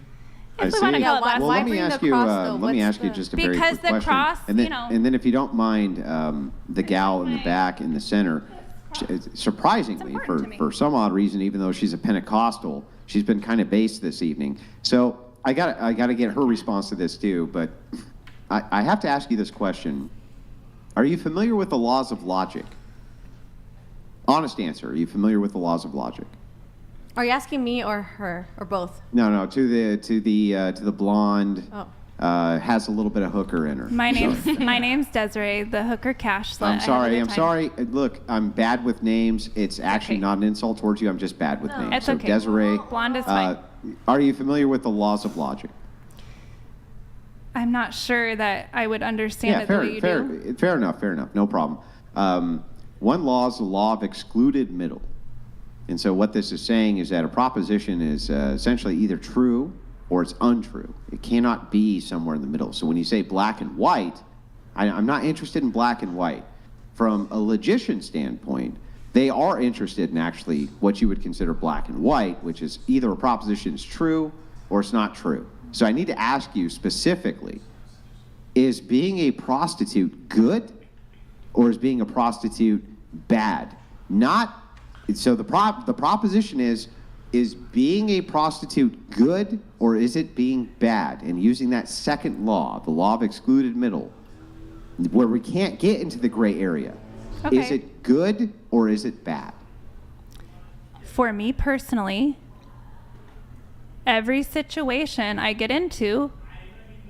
If we want to call it blasphemy. Well, let me ask you just a very quick question. Because the cross, and then if you don't mind, the gal in the back in the center, surprisingly, for some odd reason, even though she's a Pentecostal, she's been kind of based this evening. So I gotta get her response to this too. But I have to ask you this question: are you familiar with the laws of logic? Honest answer: are you familiar with the laws of logic? Are you asking me or her or both? No, to the blonde. Oh. Has a little bit of hooker in her. My name's Desiree, the hooker cash slut. I'm sorry. Look, I'm bad with names. It's actually not an insult towards you. I'm just bad with names. It's so okay. Desiree, blonde is fine. Are you familiar with the laws of logic? I'm not sure that I would understand it the way you do. Fair enough. No problem. One law is the law of excluded middle. And so what this is saying is that a proposition is essentially either true or it's untrue. It cannot be somewhere in the middle. So when you say black and white, I'm not interested in black and white. From a logician standpoint, they are interested in actually what you would consider black and white, which is either a proposition is true or it's not true. So I need to ask you specifically, is being a prostitute good or is being a prostitute bad? So the proposition is being a prostitute good or is it being bad? And using that second law, the law of excluded middle, where we can't get into the gray area, is it good or is it bad? For me personally, every situation I get into,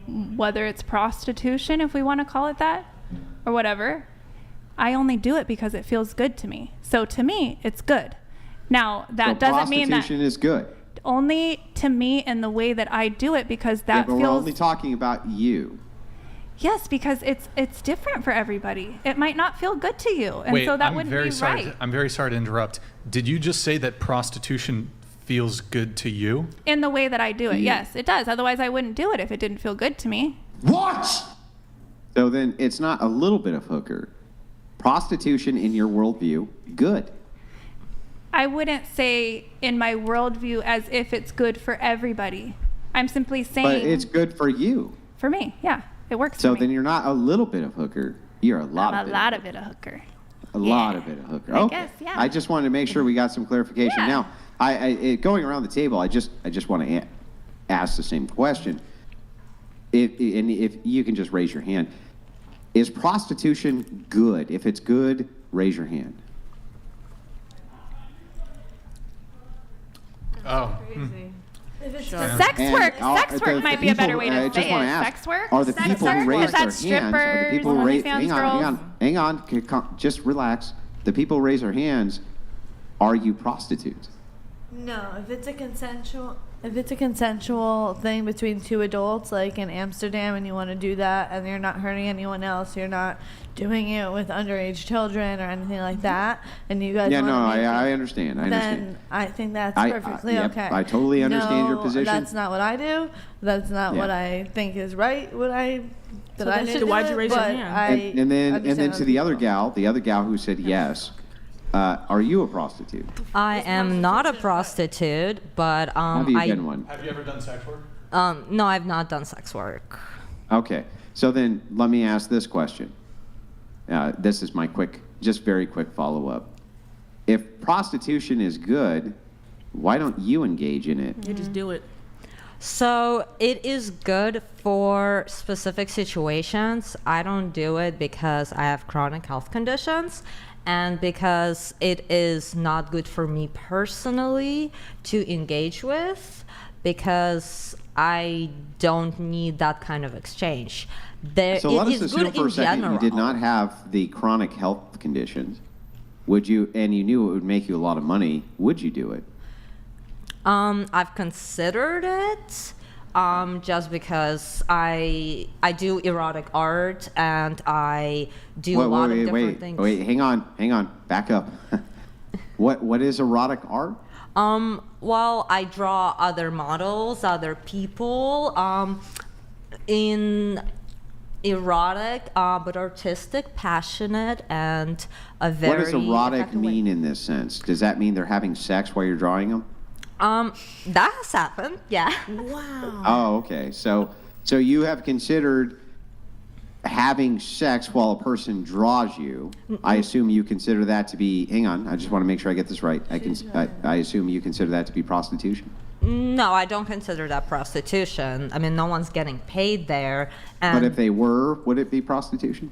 whether it's prostitution, if we want to call it that, or whatever, I only do it because it feels good to me. So to me, it's good. Now, that doesn't mean that prostitution is good. Only to me in the way that I do it because that but feels... we're only talking about you. Yes, because it's different for everybody. It might not feel good to you, and so that wouldn't be right. I'm very sorry to interrupt. Did you just say that prostitution feels good to you? In the way that I do it, yes, it does. Otherwise, I wouldn't do it if it didn't feel good to me. What? So then it's not a little bit of hooker. Prostitution in your worldview, good. I wouldn't say in my worldview as if it's good for everybody. I'm simply saying... But it's good for you. For me, yeah. It works so for me. Then you're not a little bit of hooker. You're a lot I'm of it. A lot of it a hooker. A lot of it a hooker. I guess, yeah. I just wanted to make sure we got some clarification. Yeah. Now, going around the table, I just want to ask the same question. If you can just raise your hand. Is prostitution good? If it's good, raise your hand. Oh. Sex work might be a better way to say it. Sex work? Are the people who raise their hands, strippers, hang on, just relax. The people who raise their hands, are you prostitutes? No, if it's a consensual thing between two adults, like in Amsterdam, and you want to do that, and you're not hurting anyone else, you're not doing it with underage children or anything like that, and you guys I understand. Then I think that's perfectly okay. I totally understand your position. That's not what I do. That's not what I think is right. Why'd you raise your hand? And then to the other gal who said yes. Are you a prostitute? I am not a prostitute, but have you been one? Have you ever done sex work? No, I've not done sex work. Okay. So then let me ask this question. This is my very quick follow-up. If prostitution is good, why don't you engage in it? You just do it. So it is good for specific situations. I don't do it because I have chronic health conditions and because it is not good for me personally to engage with, because I don't need that kind of exchange. So let us assume for a second you did not have the chronic health conditions. Would you, and you knew it would make you a lot of money, would you do it? I've considered it, just because I do erotic art and I do a lot of different things. Wait, hang on, back up. What is erotic art? Well, I draw other models, other people, in erotic, but artistic, passionate, and a very. What does erotic mean in this sense? Does that mean they're having sex while you're drawing them? That has happened, yeah. Wow. Oh, okay. So you have considered having sex while a person draws you. I assume you consider that to be. Hang on, I just want to make sure I get this right. I assume you consider that to be prostitution. No, I don't consider that prostitution. I mean, no one's getting paid there. And But if they were, would it be prostitution?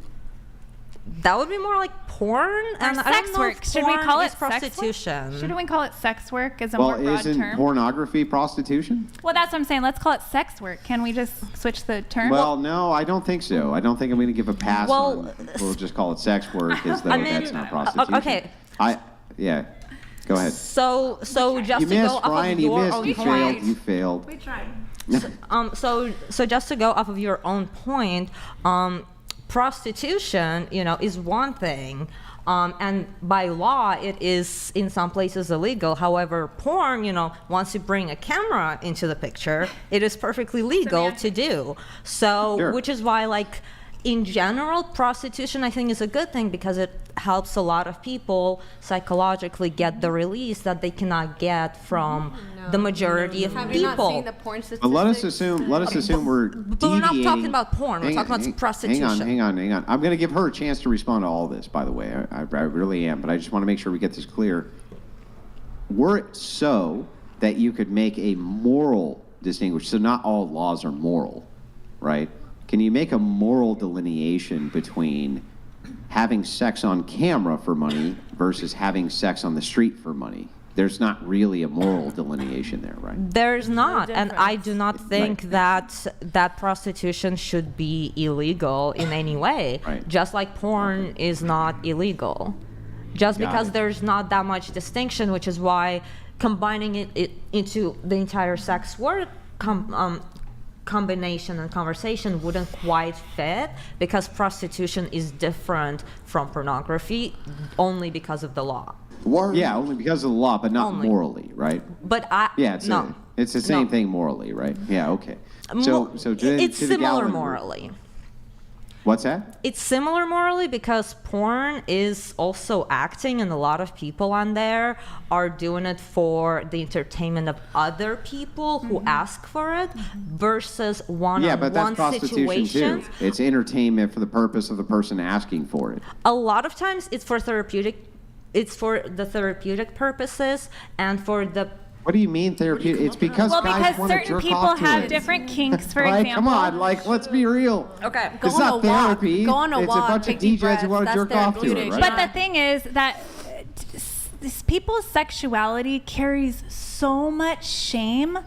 that would be more like porn. And I sex don't know work. if Should we porn call is it sex work? prostitution? Shouldn't we call it sex work as a Well, more broad isn't term? pornography prostitution? Well, that's what I'm saying. Let's call it sex work. Can we just switch the term? Well, no, I don't think so. I don't think I'm going to give a pass Well, on. We'll just call it sex work, as though I mean, that's not prostitution. okay. Yeah. Go ahead. So just You to go missed, off Brian. of You your missed. own You point. failed. You failed. We tried. So just to go off of your own point, prostitution, is one thing, and by law it is in some places illegal. However, porn, once you bring a camera into the picture, it is perfectly legal to do. So, Sure. which is why, like, in general, prostitution, I think, is a good thing because it helps a lot of people psychologically get the release that they cannot get from the majority of Have people. you not seen the porn statistics? But let us assume we're But we're not talking deviating. about porn. We're talking about prostitution. Hang on. I'm going to give her a chance to respond to all this, by the way. I really am, but I just want to make sure we get this clear. Were it so that you could make a moral distinguish, so not all laws are moral, right? Can you make a moral delineation between having sex on camera for money versus having sex on the street for money? There's not really a moral delineation there, right? There's not, and I do not think that prostitution should be illegal in any way. Right. Just like porn is not illegal. Just Got because it. there's not that much distinction, which is why combining it into the entire sex work combination and conversation wouldn't quite fit, because prostitution is different from pornography only because of the law. Yeah, only because of the law, but not Only. morally, right? But It's the same thing morally, right? Yeah, okay. So it's to the similar Galvin- morally. What's that? It's similar morally because porn is also acting, and a lot of people on there are doing it for the entertainment of other people who ask for it, versus Yeah, but that's one-on-one prostitution situations. too. It's entertainment for the purpose of the person asking for it. A lot of times it's for therapeutic. It's for the therapeutic purposes and for the. What do you mean therapeutic? It's because Well, guys because want to certain jerk people off to have it. different kinks, for Like, example. come on, let's be real. Okay. It's not therapy. Go on a it's walk, a bunch take of deep DJs who want to breaths. jerk That's off to it, therapeutic. right? But the thing is that people's sexuality carries so much shame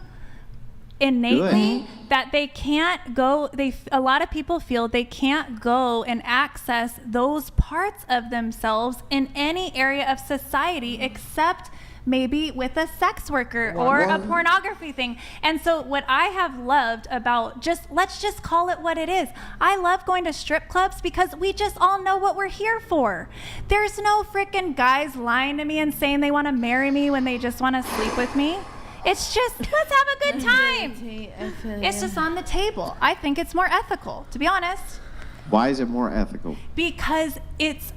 innately that they can't go. A lot of people feel they can't go and access those parts of themselves in any area of society except maybe with a sex worker or a pornography thing. And so what I have loved about let's just call it what it is. I love going to strip clubs because we just all know what we're here for. There's no freaking guys lying to me and saying they want to marry me when they just want to sleep with me. It's just, let's have a good time. It's just on the table. I think it's more ethical, to be honest, Why is it more ethical? because it's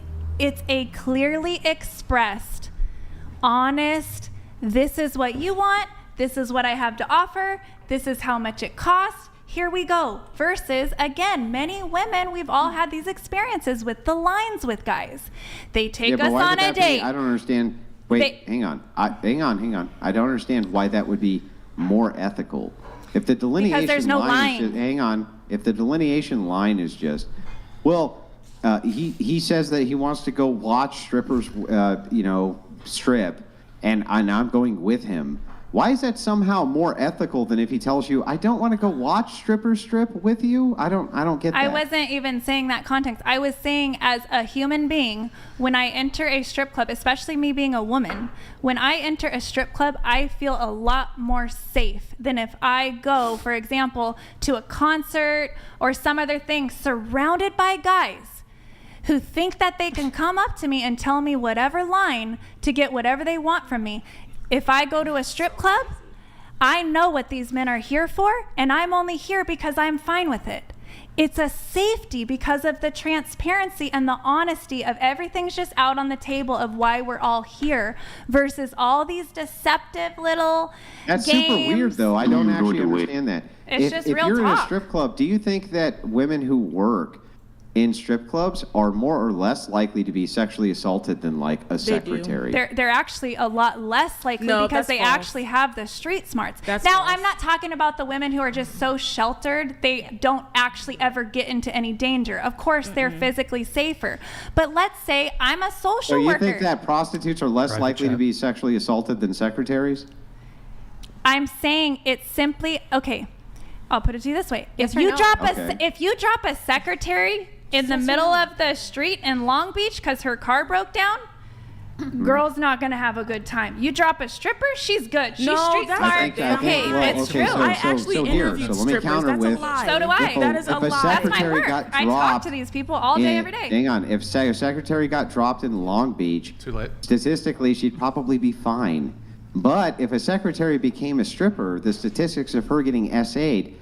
a clearly expressed, honest, this is what you want, this is what I have to offer, this is how much it costs, here we go. Versus, again, many women, we've all had these experiences with the lines with guys. They take us on a date. I don't understand. Wait, hang on. Hang on. I don't understand why that would be more ethical. If the delineation because there's no line. Is just, hang on. If the delineation line is just, well, he says that he wants to go watch strippers, strip, and I'm going with him. Why is that somehow more ethical than if he tells you, I don't want to go watch strippers strip with you? I don't get that. I wasn't even saying that context. I was saying as a human being, when I enter a strip club, especially me being a woman, when I enter a strip club, I feel a lot more safe than if I go, for example, to a concert or some other thing surrounded by guys who think that they can come up to me and tell me whatever line to get whatever they want from me. If I go to a strip club, I know what these men are here for, and I'm only here because I'm fine with it. It's a safety because of the transparency and the honesty of everything's just out on the table of why we're all here versus all these deceptive little That's games. super weird, though. I don't actually understand that. It's just if real you're in a talk. strip club, do you think that women who work in strip clubs are more or less likely to be sexually assaulted than like a secretary? They're actually a lot less likely because they actually have the street smarts. I'm not talking about the women who are just so sheltered they don't actually ever get into any danger. Of course, they're physically safer. But let's say I'm a social So you worker. think that prostitutes are less likely to be sexually assaulted than secretaries? I'm saying it's simply okay. I'll put it to you this way: Yes if or you no? drop Okay. if you drop a secretary in the middle of the street in Long Beach because her car broke down, girl's not gonna have a good time. You drop a stripper, she's good. She's street smart. It's true. So let me counter with. So do I. If a secretary got I talk dropped to these people all day, every day. Hang on. If a secretary got dropped in Long Beach, too late. Statistically, she'd probably be fine. But if a secretary became a stripper, the statistics of her getting SA'd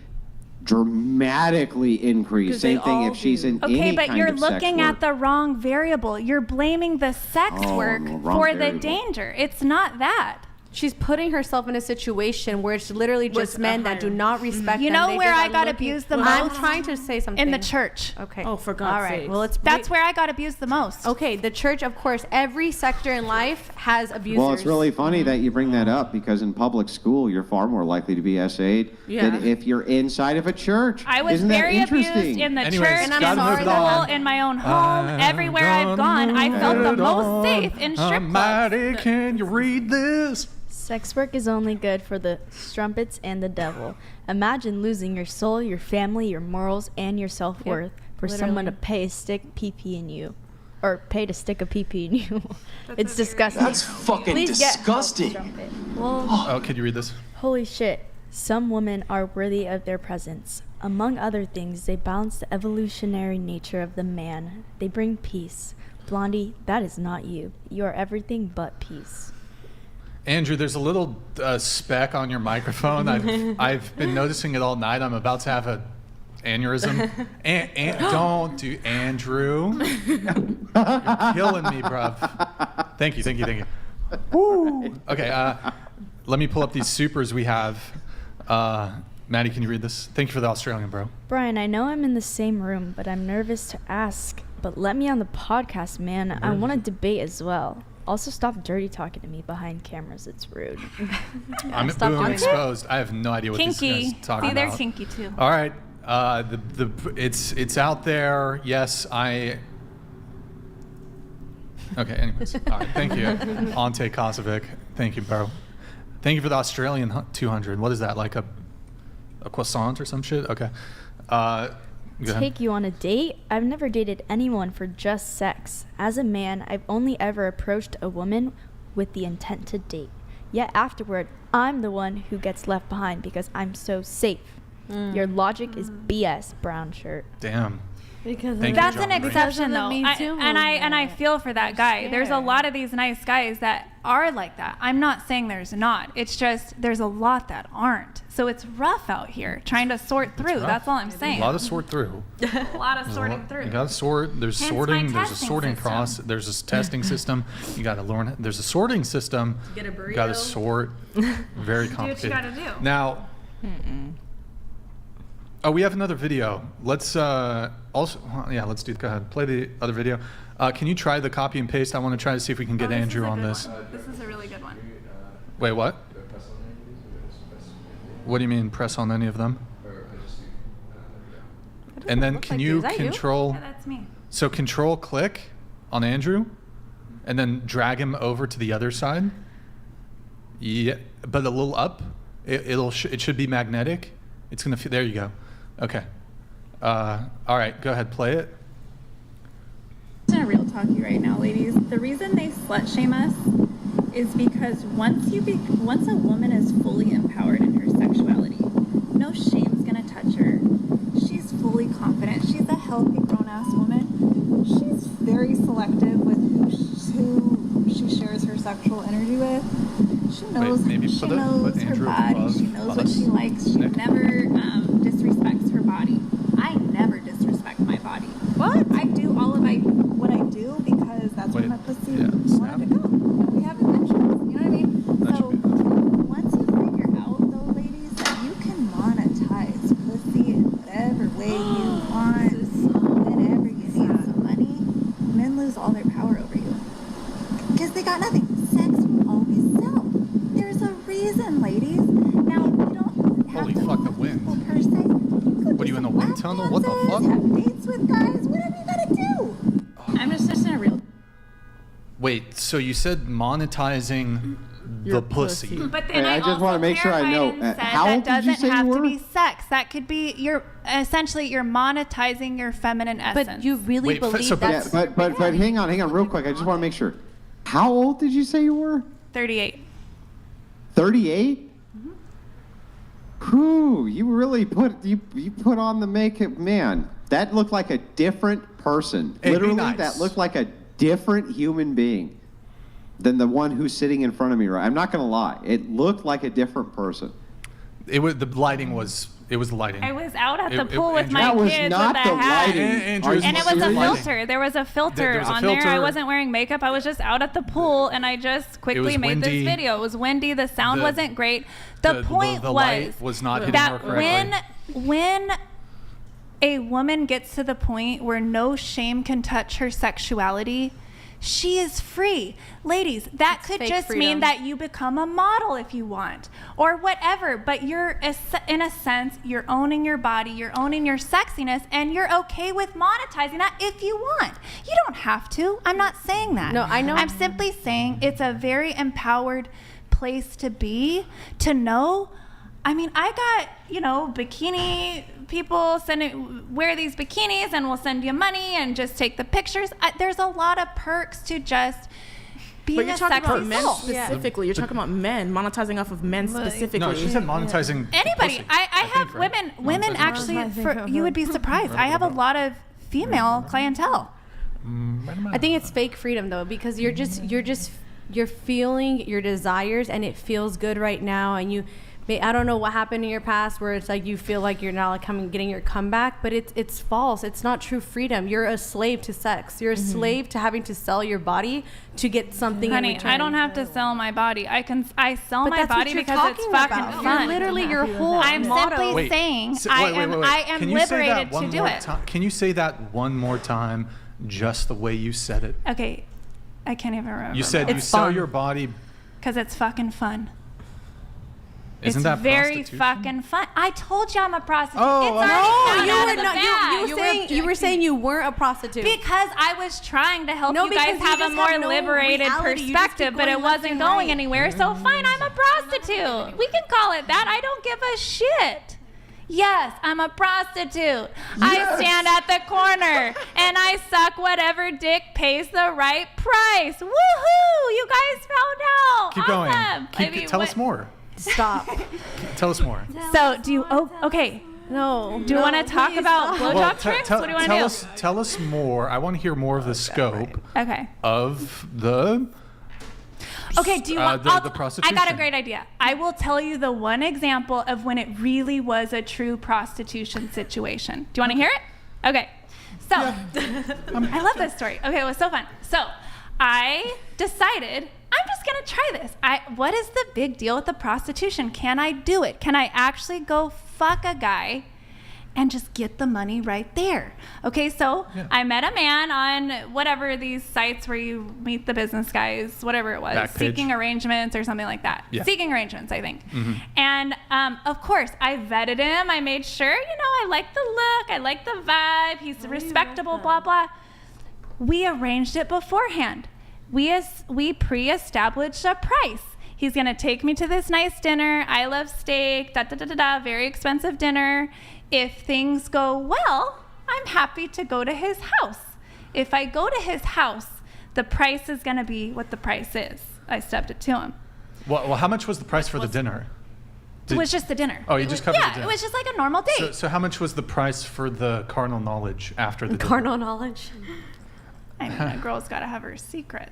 dramatically increase. Same thing if she's in any Okay, but kind you're of sex looking work. at the wrong variable. You're blaming the sex work wrong for the variable. danger. It's not that. She's putting herself in a situation where it's literally just men that do not respect You them. know They where just I are got looking- abused the I'm most? trying to say something. In the church. Okay. Oh, for God's All right. sakes. Well, That's where I got abused the most. Okay, the church, of course, every sector in life has abusers. Well, it's really funny that you bring that up because in public school, you're far more likely to be SA'd than if you're inside of a church. I was Isn't that very abused interesting? in the Anyways, church, in gotta move it on. school, in my own home, everywhere I've gone. I felt the most safe in strip clubs. Almighty, can you read this? Sex work is only good for the strumpets and the devil. Imagine losing your soul, your family, your morals, and your self-worth for someone to pay a stick pee-pee in you. Or pay to stick a pee-pee in you. It's disgusting. That's fucking Please get help, disgusting. strumpet. Well, Oh, can you read this? holy shit. Some women are worthy of their presence. Among other things, they balance the evolutionary nature of the man. They bring peace. Blondie, that is not you. You are everything but peace. Andrew, there's a little speck on your microphone. I've been noticing it all night. I'm about to have a aneurysm. Don't do Andrew. You're killing me, bruv. Thank you. Woo. Okay, let me pull up these supers we have. Maddie, can you read this? Thank you for the Australian, bro. Brian, I know I'm in the same room, but I'm nervous to ask. But let me on the podcast, man. I want to debate as well. Also, stop dirty talking to me behind cameras. It's rude. I'm boom exposed. I have no idea what this Kinky. guy's talking See, they're about. kinky too. All right, it's out there. Yes, Okay. Anyways, all right. Thank you, Ante Kosovic. Thank you, bro. Thank you for the Australian 200. What is that? Like a croissant or some shit? Okay. Go ahead. Take you on a date? I've never dated anyone for just sex. As a man, I've only ever approached a woman with the intent to date. Yet afterward, I'm the one who gets left behind because I'm so safe. Your logic is BS, brown shirt. Damn. Because That's an exception, though. I feel for that guy. There's a lot of these nice guys that are like that. I'm not saying there's not. It's just there's a lot that aren't. So it's rough out here trying to sort through. That's all I'm saying. A lot to sort through. A lot of sorting through. You gotta sort. There's Hence sorting. my There's a testing sorting system. process. There's a testing system. You gotta learn. There's a sorting system. Get a burrito. You gotta sort. Very complicated. gotta do. Now. Oh, we have another video. Let's also, yeah, let's do. Go ahead, play the other video. Can you try the copy and paste? I want to try to see if we can get Andrew on this. This is a really good one. Wait, what? What do you mean, press on any of them? And then can you control? Yeah, that's me. So control click on Andrew, and then drag him over to the other side. Yeah, but a little up. It should be magnetic. It's gonna. There you go. Okay. All right. Go ahead. Play it. I'm gonna real talk you right now, ladies. The reason they slut shame us is because once a woman is fully empowered in her sexuality, no shame's gonna touch her. She's fully confident. She's a healthy grown-ass woman. She's very selective with who she shares her sexual energy with. She knows, put her body. She knows what she likes. She never disrespects her body. I never disrespect my body. What? I do all of what I do because that's where my pussy wanted to go. And we have adventures. You know what I mean? So once you figure out, though, ladies, that you can monetize pussy in whatever way you want, whenever you need some money, men lose all their power over you. Because they got nothing. Sex will always sell. There's a reason, ladies. Now, you don't have Holy to fuck, the wind. per se. What are you in the wind tunnel? What the fuck? Have dates with guys, whatever you gotta do. I'm just in a real. Wait. So you said monetizing the pussy. But then I just want to make sure I know. How old that did you doesn't say have you to were? be sex. That could be essentially you're monetizing your feminine essence. But you really believe that's... Yeah, but hang on, real quick. I just want to make sure. How old did you say you were? 38. 38? Whew, you really put on the makeup, man. That looked like a different person. Hey, be Literally, nice. that looked like a different human being than the one who's sitting in front of me. Right? I'm not gonna lie. It looked like a different person. It was the lighting was. It was the lighting. I was out at the pool with my that was kids not with a the hat. lighting. And it was a filter. There was a filter There was a on there. I filter. wasn't wearing makeup. I was just out at the pool, and I just quickly made this windy. video. It was windy. The sound wasn't great. The point the was light was not hitting her that correctly. when a woman gets to the point where no shame can touch her sexuality, she is free. Ladies, that could just mean that you become a model if you want or whatever, but you're in a sense, you're owning your body, you're owning your sexiness, and you're okay with monetizing that if you want. You don't have to. I'm not saying that. No, I know. I'm simply saying it's a very empowered place to be, to know. I mean, I got, bikini people wear these bikinis and we'll send you money and just take the pictures. There's a lot of perks to just being But you're a talking sexy about men soul. specifically. You're talking about men, monetizing off of men specifically. No, she said monetizing. Anybody. I have women actually, You would be surprised. I have a lot of female clientele. I think it's fake freedom though, because you're feeling your desires and it feels good right now, and I don't know what happened in your past where it's like you feel like you're not getting your comeback, but it's false. It's not true freedom. You're a slave to sex. You're a slave to having to sell your body to get something in Honey, return. I don't have to sell my body. I sell But my that's what body you're because it's talking fucking about. fun. You're literally your whole I'm motto. simply saying So- I wait. am Can you say that liberated one to do more it. time? Can you say that one more time, just the way you said it? Okay, I can't even remember. You said you sell your body. Because it's fucking fun. Isn't it's that very prostitution? fucking fun. I told you I'm a prostitute. Oh, it's already you out were of the not. bag. You were saying you weren't a prostitute Because I was trying to help No, you guys because you have a just more have no liberated reality. You just perspective, keep but it going left wasn't and going right. anywhere. So fine, I'm a prostitute. We can call it that. I don't give a shit. Yes, I'm a prostitute. I stand at the corner and I suck whatever dick pays the right price. Woohoo! You guys found out. Keep Awesome. going. Tell us more. Stop. Tell us more. So do you? Oh, okay. No. Do you want to talk about blowjob te- tricks? te- What do you want tell to do? Tell us more. I want to hear more of the scope Okay. of the. Okay, do you want the I prostitution. got a great idea. I will tell you the one example of when it really was a true prostitution situation. Do you want to hear it? Okay. So, I love this story. Okay, it was so fun. So, I decided I'm just going to try this. What is the big deal with the prostitution? Can I do it? Can I actually go fuck a guy and just get the money right there. Okay, so I met a man on whatever these sites where you meet the business guys, whatever it was, Backpage. Seeking Arrangements or something like that. Yeah. Seeking Arrangements, I think. Mm-hmm. And of course, I vetted him. I made sure, I like the look, I like the vibe, he's respectable, blah, blah. We arranged it beforehand. We pre-established a price. He's going to take me to this nice dinner. I love steak, very expensive dinner. If things go well, I'm happy to go to his house. If I go to his house, the price is going to be what the price is. I stepped it to him. Well, how much was the price for the dinner? It was just the dinner. Oh, you just covered the dinner. Yeah, it was just like a normal date. So how much was the price for the carnal knowledge after the dinner? Carnal knowledge. I mean, a girl's got to have her secrets.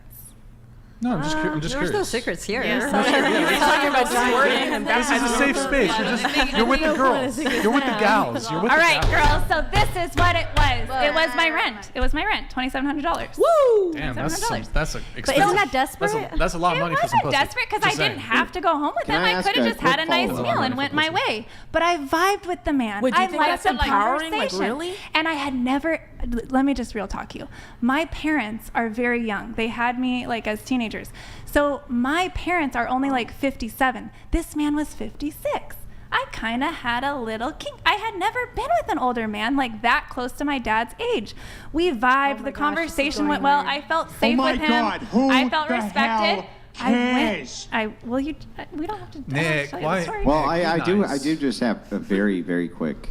No, I'm just There's curious. no secrets here. You're talking about twerking and This is a safe space. You're with the girls. You're with the gals. You're with All the right, gals. girls. So this is what it was. It was my rent. It was my rent. $2,700. Woo! Damn, that's expensive. But isn't that desperate? That's a lot of money for some It pussy. wasn't desperate because I Just saying. didn't have to go home with Can him. I I ask could have a just had a quick nice follow-up? meal and went my way. But I vibed with the man. Wait, do you I think liked that's the empowering? Like, conversation. really? And I had never. Let me just real talk you. My parents are very young. They had me like as teenagers. So my parents are only like 57. This man was 56. I kind of had a little kink. I had never been with an older man like that close to my dad's age. We vibed. The conversation went well. I felt safe my with him. God, who I felt the respected. hell cares? We don't have to. Nick, tell you why- the story. Well, I do Nice. just have a very quick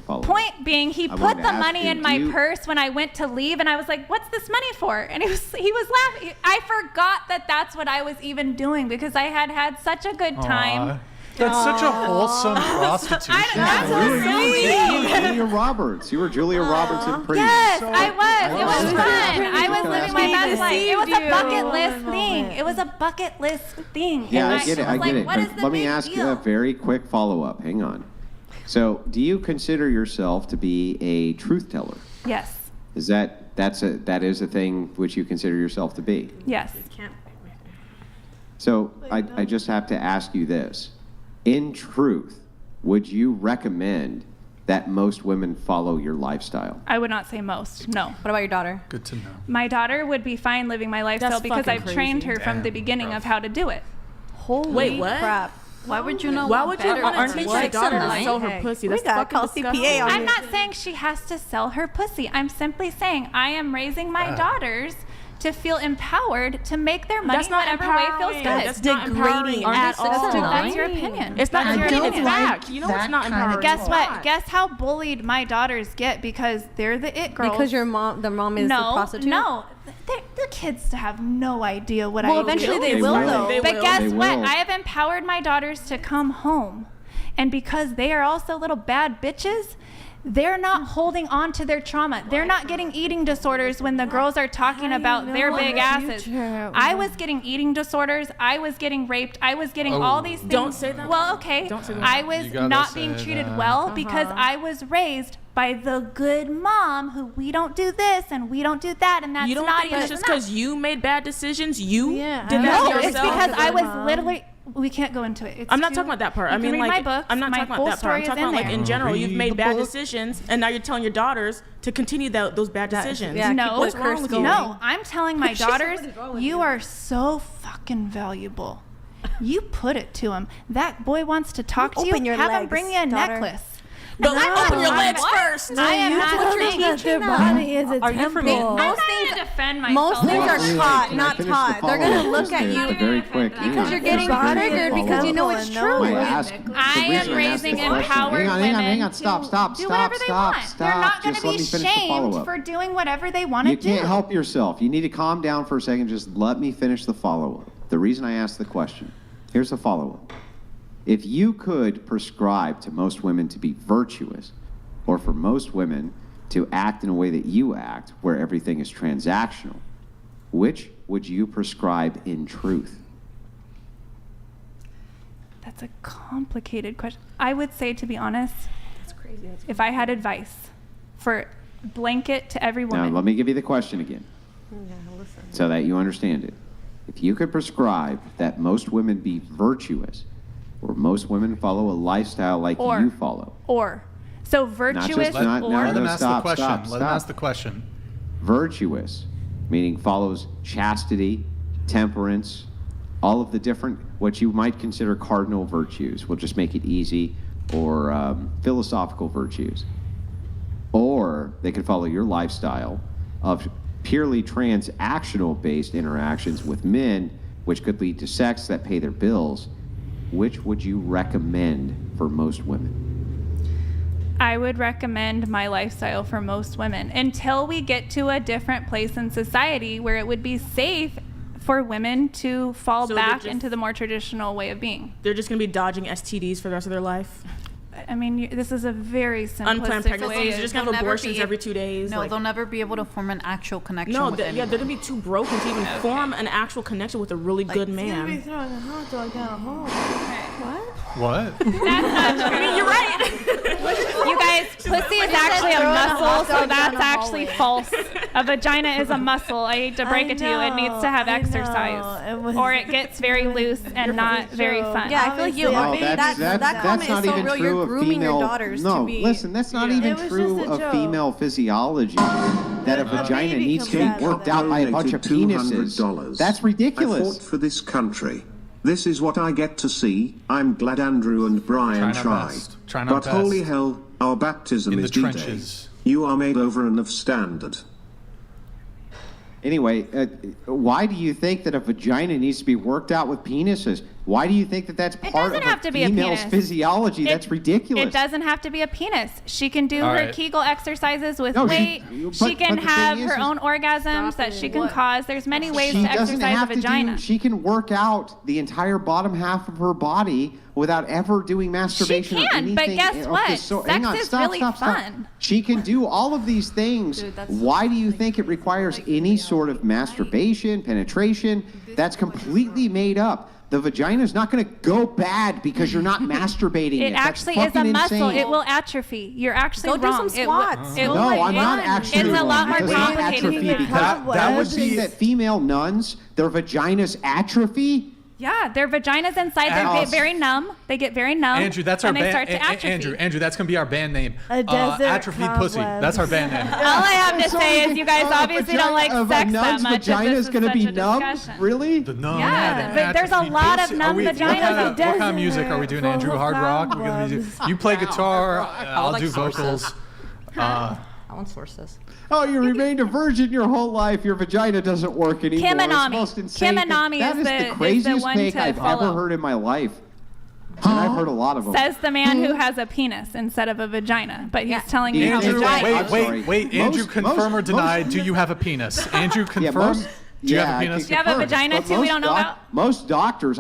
follow-up. Point being, he I put wanted to the ask money you, in do my you- purse when I went to leave, and I was like, "What's this money for?" And he was laughing. I forgot that that's what I was even doing because I had had such a good time. Aw. That's such a wholesome prostitution. That's so sweet. Julia Roberts. You were Julia Roberts in Pretty. Yes, So- I was. It was was fun. pretty I was cool. living my best life. It was a deceived bucket you. list thing. It was a bucket list thing. Yeah, And I get it. was I like, get it. what is But the let me big ask you deal? a very quick follow-up. Hang on. So, do you consider yourself to be a truth teller? Yes. Is that is a thing which you consider yourself to be? Yes. So I just have to ask you this. In truth, would you recommend that most women follow your lifestyle? I would not say most. No. What about your daughter? Good to know. My daughter would be fine living my lifestyle That's because fucking I've trained crazy. her from the beginning of how to do it. Holy Wait, what? crap. Why would you know? Why what would you? better Aren't than you to your daughter to lie? sell her pussy? That's We gotta fucking call disgusting. CPA on I'm you. not saying she has to sell her pussy. I'm simply saying I am raising my daughters to feel empowered to make their money That's not whatever way feels empowering. good. That's not empowering Aren't at they 6 all. to 9? That's your opinion. It's not That's your empowering. It's opinion. whack. You know it's not empowering. Guess what? Guess how bullied my daughters get because they're the it girls. Because the mom is the prostitute? No, the kids have no idea what I Well, do. eventually they They will, will. though. They But will. guess They what? will. I have empowered my daughters to come home. And because they are also little bad bitches, they're not holding on to their trauma. They're not getting eating disorders when the girls are talking about their big asses. I was getting eating disorders. I was getting raped. I was getting all these things. Don't say that. Well, okay. Don't say that. I was You gotta not say being treated that. well because I was raised by the good mom who we don't do this and we don't do that and that's You don't not think even it's just because you made bad decisions? You did that no, yourself? it's because I was literally. We can't go into it. It's I'm not too- talking about that part. You I can mean, read like, my books. I'm not My talking full about that part. I'm story is talking about, like, there. in general, you've made bad book. decisions, and now you're telling your daughters to continue those bad decisions. yeah, No, What's wrong with you? no, I'm telling my She said, daughters, "What is wrong with you you?" are so fucking valuable. You put it to him. That boy wants to talk to Open you. your Have him legs, bring you a daughter. necklace. But open your I'm legs what? first. I am not saying that their body is a Are you for me? temple. I'm not going to defend myself. Most things Well, are wait, taught, can I not finish the taught. They're gonna follow-up? look at Just you very quick. Hang because on. you're getting Just very quick triggered because you know it's follow-up. true. Wait, ask- I the reason am I asked raising this question- empowered hang on, women stop, to do whatever they want. They're not going Just to let be me finish the shamed follow-up. for doing whatever they want to You do. can't help yourself. You need to calm down for a second. Just let me finish the follow-up. The reason I asked the question, here's the follow-up. If you could prescribe to most women to be virtuous, or for most women to act in a way that you act, where everything is transactional, which would you prescribe in truth? That's a complicated question. I would say, to be honest, if I had advice for blanket to every Now, woman. let me give you the question again, so that you understand it. If you could prescribe that most women be virtuous, or most women follow a lifestyle like Or- you follow, Or So virtuous Not just, or Let him no, ask stop, the question. stop, Let him stop. ask the question. Virtuous, meaning follows chastity, temperance, all of the different, what you might consider cardinal virtues. We'll just make it easy, or philosophical virtues. Or they could follow your lifestyle of purely transactional-based interactions with men, which could lead to sex that pay their bills. Which would you recommend for most women? I would recommend my lifestyle for most women until we get to a different place in society where it would be safe for women to fall back into the more traditional way of being. They're just going to be dodging STDs for the rest of their life. I mean, this is a very Unplanned simplistic way. pregnancies. They're just going to have abortions every 2 days. No, they'll never be able to form an actual connection with anyone. Yeah, they're going to be too broken to even form an actual connection with a really good You're gonna be man. throwing a hot dog down a hole. What? That's not true. I mean, you're right. You guys, pussy is actually a muscle, so that's actually false. A vagina is a muscle. I hate to break it to you. It needs to have exercise, or it gets very loose and not very fun. Yeah, I feel like you. That comment not is so even real. true You're of grooming female. your daughters No, to be. listen, that's not even true of female physiology. That a vagina needs to be worked out by a bunch of penises. That's ridiculous. I fought for this country. This is what I get to see. I'm glad Andrew and Brian try. But holy hell, our baptism is D-Day. trenches. You are made over and of standard. Anyway, why do you think that a vagina needs to be worked out with penises? Why do you think that that's part of have to a be a female's penis. physiology? That's ridiculous. It doesn't have to be a penis. She can do All her right. Kegel exercises with No, weight. She can but the have thing is her own orgasms that she can cause. There's many ways She to doesn't exercise a have to vagina. she can work out the entire bottom half of her body without ever doing masturbation or can, but anything. guess of what? the sort. Sex Hang on, is stop, really stop, stop. fun. She can do all of these things. Why do you think it requires any sort of masturbation, penetration? That's completely made up. The vagina is not going to go bad because you're not masturbating. It That's actually is a fucking muscle. insane. it will atrophy. You're actually Go do wrong. some squats. No, I'm not actually It's a wrong, lot more because it's complicated atrophy than because that would be that female nuns, their vaginas atrophy. Yeah, their vaginas inside, they get very numb. They get very numb. Andrew, that's our and they band. start to atrophy. Andrew, that's gonna be our band name. A desert Atrophied Pussy. cobwebs. That's our band name. All I have to say is you guys obviously don't like sex that nun's much. vagina If is this going to such be a numb? discussion. Really? The numb. Yeah, but there's a lot of numb vaginas. What kind of music are we doing, Andrew? Hard rock? We're gonna do, you play guitar. I'll like do sources. vocals. I want sources. Oh, you remained a virgin your whole life. Your vagina doesn't work anymore. Kim It's Anami. the most insane Kim thing. Anami That is is the the craziest one take to I've follow. ever heard in my life. And I've heard a lot of them. Says the man who has a penis instead of a vagina, but he's telling you how Andrew, vagina. wait. Andrew, confirm or deny? Do you have a penis? Andrew, confirm. Do you have a penis? Do you have a vagina too? We don't know about. Most doctors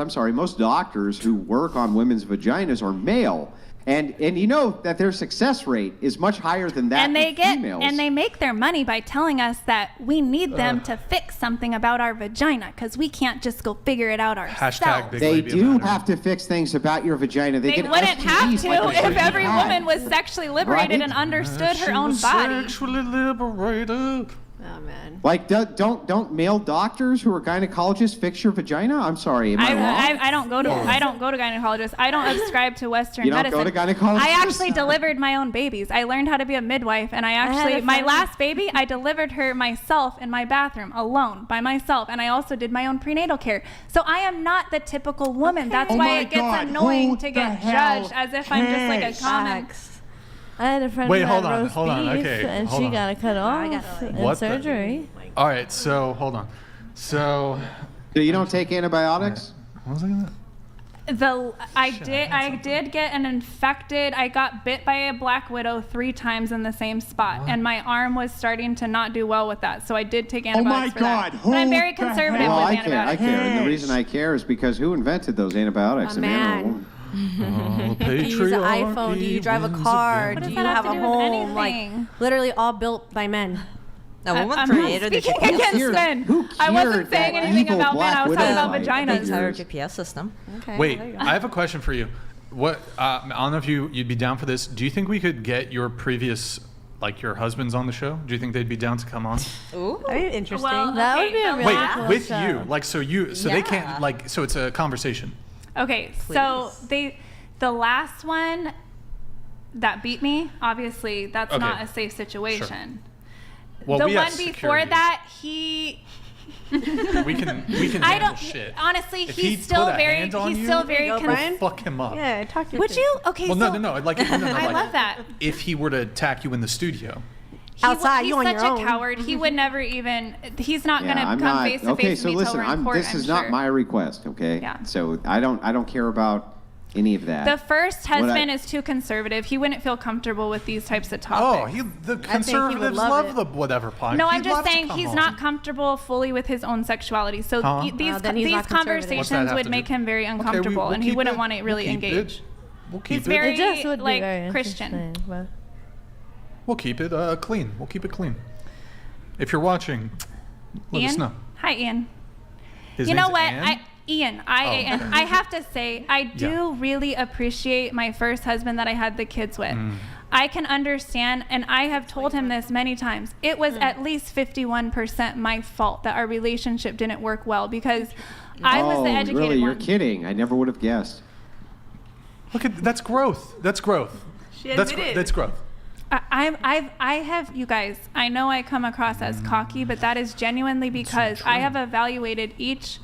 who work on women's vaginas are male. And you know that their success rate is much higher than that And they of get females. and they make their money by telling us that we need them to fix something about our vagina because we can't just go figure it out ourselves. They do have to fix things about your vagina. They get wouldn't have STDs to like they if should every have. woman was sexually liberated and understood her own body. Sexually liberated. Oh man. Like, don't male doctors who are gynecologists fix your vagina? I'm sorry, am I wrong? I don't go to gynecologists. I don't ascribe to Western You don't medicine. go to gynecologists? I actually delivered my own babies. I learned how to be a midwife, and my last baby, I delivered her myself in my bathroom alone by myself, and I also did my own prenatal care. So I am not the typical woman. That's Oh why my it gets God, annoying who to the get hell judged as if I'm just like a cares? common. I had a friend Wait, who hold had on, roast hold on, beef, okay, and hold she on. got it cut off in What the- surgery. All right, so hold on. So you don't take antibiotics? What was I gonna? I did get an infected. I got bit by a black widow 3 times in the same spot, and my arm was starting to not do well with that. So I did take antibiotics for that. But I'm very conservative Well, with I antibiotics. care. And the reason I care is because who invented those antibiotics? A man or a woman? Do you use an iPhone? Do you drive a car? What Do does you that have have to a do with home? Like anything? literally all built by men. A woman I'm created the speaking GPS against system. men. I wasn't cured saying that anything evil about men. Black I was Widow talking about fight? vaginas. The entire GPS system. Okay. Wait, there you go. I have a question for you. What I don't know if you'd be down for this. Do you think we could get your previous, like your husbands, on the show? Do you think they'd be down to come on? Ooh, that'd be interesting. Well, That would be a really Wait, cool with show. you, like so they can't like so it's a conversation. Okay, so the last one, that beat me, obviously that's Okay. not a safe situation. Well, The we have one before security. that, he. we can I handle don't. shit. Honestly, If he's he still put a very. hand on He's you, still very. we'll fuck him up. Yeah, talk your Would shit. you? Okay. Well, so no. Like, no, I like, love that. if he were to attack you in the studio. Outside, he's you on such your a own. coward. He would never even. He's not Yeah, gonna I'm come not. face to Okay, face so with me listen, till we're in court. this is not my request. Okay. Yeah. So I don't care about any of that. The first What husband is too conservative. He wouldn't feel comfortable with these types of topics. The conservatives love the whatever podcast. No, I'm just saying he's not comfortable fully with his own sexuality. So Huh? these then he's these not conservative. What's that conversations have would to make do? him very Okay, uncomfortable, we'll and he keep wouldn't it. want to really We'll keep it. engage. We'll keep He's it. very It just would be like very Christian. interesting, but- We'll keep it clean. We'll keep it clean. If you're watching, let us Ian? know. Hi, Ian. His You know name's what? Ann? Ian, Oh. I have to say, I do really appreciate my first husband that I had the kids with. I can understand, and I have told him this many times, it was at least 51% my fault that our relationship didn't work well because I was the educated really? You're one. kidding. I never would have guessed. Look at that's growth. That's growth. She That's admitted. that's growth. I have, you guys, I know I come across as cocky, but that is genuinely because I have evaluated each,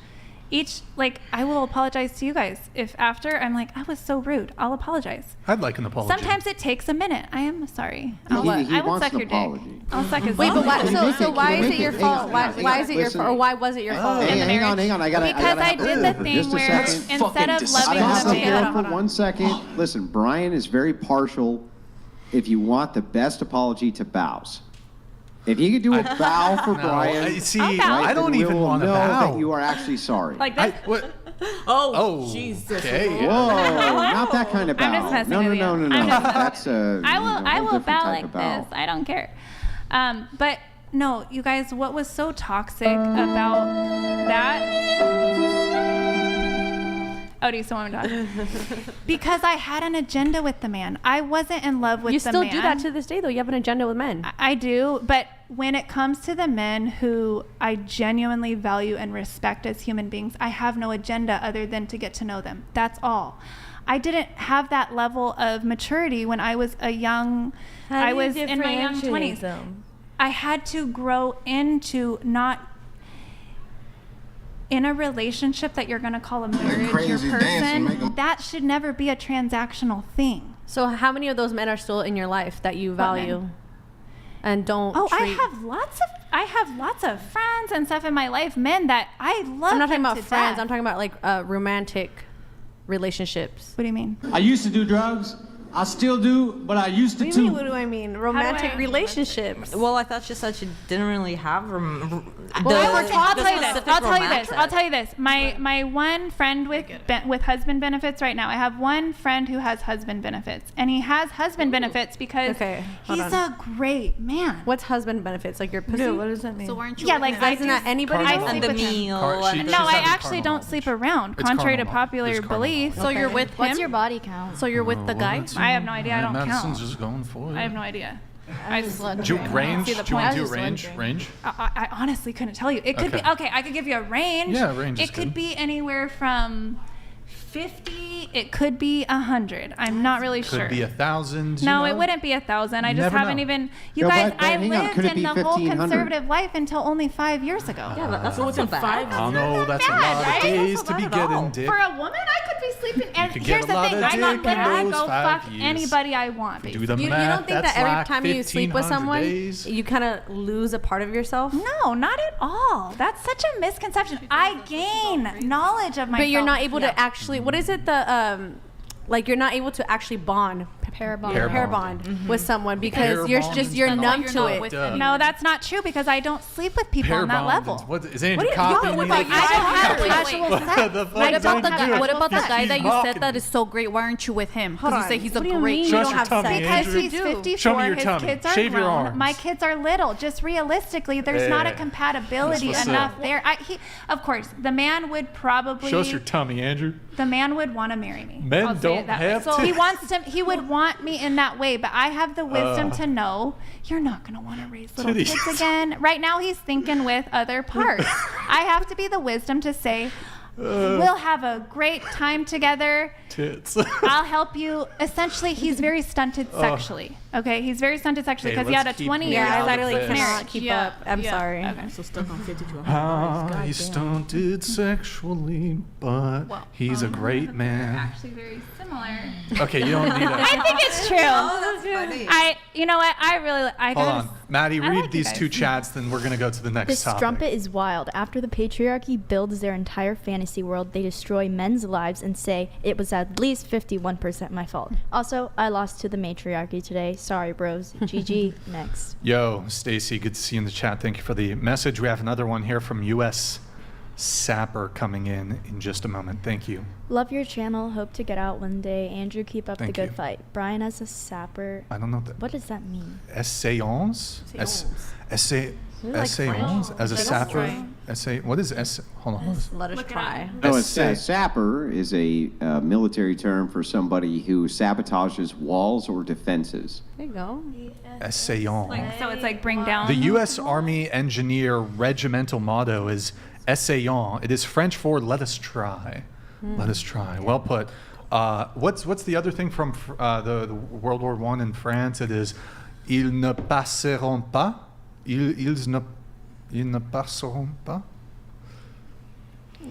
like, I will apologize to you guys. If after I'm like, I was so rude, I'll apologize. I'd like an apology. Sometimes it takes a minute. I am sorry. He I would wants suck an your apology. dick. I'll suck his Wait, dick. but why, Can you make so it- why can you is make it your it- fault? hang on, Why is it your listen. fault? Or why was it your fault? Hang on. I gotta. Because I did the Just thing a where second. instead of I loving have the to man, hold for 1 second. Listen, Brian is very partial. If you want the best apology to bows. If you could do a bow for No, Brian, see, I'll bow. I don't then we even will want to know bow. that you are actually sorry. like that. Oh, Jesus. Okay. Whoa, not that kind of bow. I'm just messing no, with you. no. I'm just messing That's a I will different bow type like of bow. this. I don't care. But no, you guys, what was so toxic about that? Oh, do you still want me to talk? Because I had an agenda with the man. I wasn't in love with You the still man. do that to this day, though. You have an agenda with men. I do, but when it comes to the men who I genuinely value and respect as human beings, I have no agenda other than to get to know them. That's all. I didn't have that level of maturity when I was a young, I was in my young 20s. I had to grow into not in a relationship that you're going to call a marriage, your person, that should never be a transactional thing. So how many of those men are still in your life that you value and don't I treat? have lots of friends and stuff in my life, men that I love. I'm not talking them about to friends. death. I'm talking about like romantic relationships. What do you mean? I used to do drugs. I still do, but I used to too. What do I mean? Romantic relationships. Well, I thought she said she didn't really have I'll tell you this. My one friend with husband benefits right now. I have one friend who has husband benefits, and he has husband benefits because he's a great man. What's husband benefits? Like your pussy? Dude, what does that mean? So aren't you? Yeah, like isn't that anybody? I sleep with him. No, I actually don't sleep around, contrary to popular belief. So you're with him? What's your body count? So you're with the guy? I have no idea. I don't Madison's count. just going for it. I have no idea. Do you range? Do you want to do range? Range? I honestly couldn't tell you. It could be okay. I could give you a range. Yeah, range is It could good. be anywhere from 50. It could be 100. I'm not really Could sure. be 1,000. No, it wouldn't be 1,000. I just Never haven't know. even. You No, guys, but I hang on. lived Could it in be the whole 1,500? conservative life until only 5 years ago. Yeah, that's So within 5 I don't know. That's a bad, lot right? of days That's to not be bad at getting all. dick. For a woman, I could be sleeping. And could here's get the a lot thing: of I'm not dick good. in I those go 5 fuck years. anybody I want. Do Basically. the You math. don't think That's that every like time you sleep with 1,500 someone, days. you kind of lose a part of yourself? No, not at all. That's such a misconception. I gain knowledge of myself. But you're not able to actually. What is it? Like you're not able to actually bond. Pair bond. Pair bond with someone because Pair you're bond just is you're kinda numb like to it. duh. No, that's not true because I don't sleep with people Pair on that bond level. What is Andrew What do you- copying what me? about you? I don't have Wait, casual What sex. the fuck? What about the Andrew guy? doing? What about the He's guy that you mocking said that me. is so great? Why aren't you with him? Hold Because you say on. he's What a do you great. mean? Show You us don't your have tummy, sex. Because Andrew. he's do. 54, Show me your his tummy. kids are Shave your grown. arms. My kids are little. Just realistically, there's not a Yeah. compatibility That's what's enough up. there. Of course, the man would probably. Show us your tummy, Andrew. The man would want to marry me. Men I'll say don't it that way. have So he to. wants to. He would want me in that way, but I have the wisdom to know you're not going to want to raise little Titties. kids again. Right now, he's thinking with other parts. I have to be the wisdom to say. We'll have a great time together. tits. I'll help you. Essentially, he's very stunted sexually. Okay, he's very stunted sexually because he had a 20-year I sex literally cannot marriage. keep up. I'm sorry. I'm so stuck on 50 to 100. He's stunted sexually, but he's a great man. Actually, very similar. Okay, you don't need I it. think it's true. That's funny. You know what? I really, Hold on. Maddie, I read like these you two guys. chats, then we're going to go to the next This topic. strumpet is wild. After the patriarchy builds their entire fantasy world, they destroy men's lives and say it was at least 51% my fault. Also, I lost to the matriarchy today. Sorry, bros. GG. Next. Yo, Stacy, good to see you in the chat. Thank you for the message. We have another one here from US Sapper coming in just a moment. Thank you. Love your channel. Hope to get out one day. Andrew, keep up Thank the good you. fight. Brian as a sapper. I don't know. What does that mean? Essayons? Essayons as a sapper? What is S? Hold on. Let us try. No, a sapper is a military term for somebody who sabotages walls or defenses. There you go. Essayons. So it's like bring down. The U.S. Army Engineer regimental motto is Essayons. It is French for "Let us try." Let us try. Well put. What's the other thing from the World War I in France? It is "Ils ne passeront pas." Ils ne passeront pas.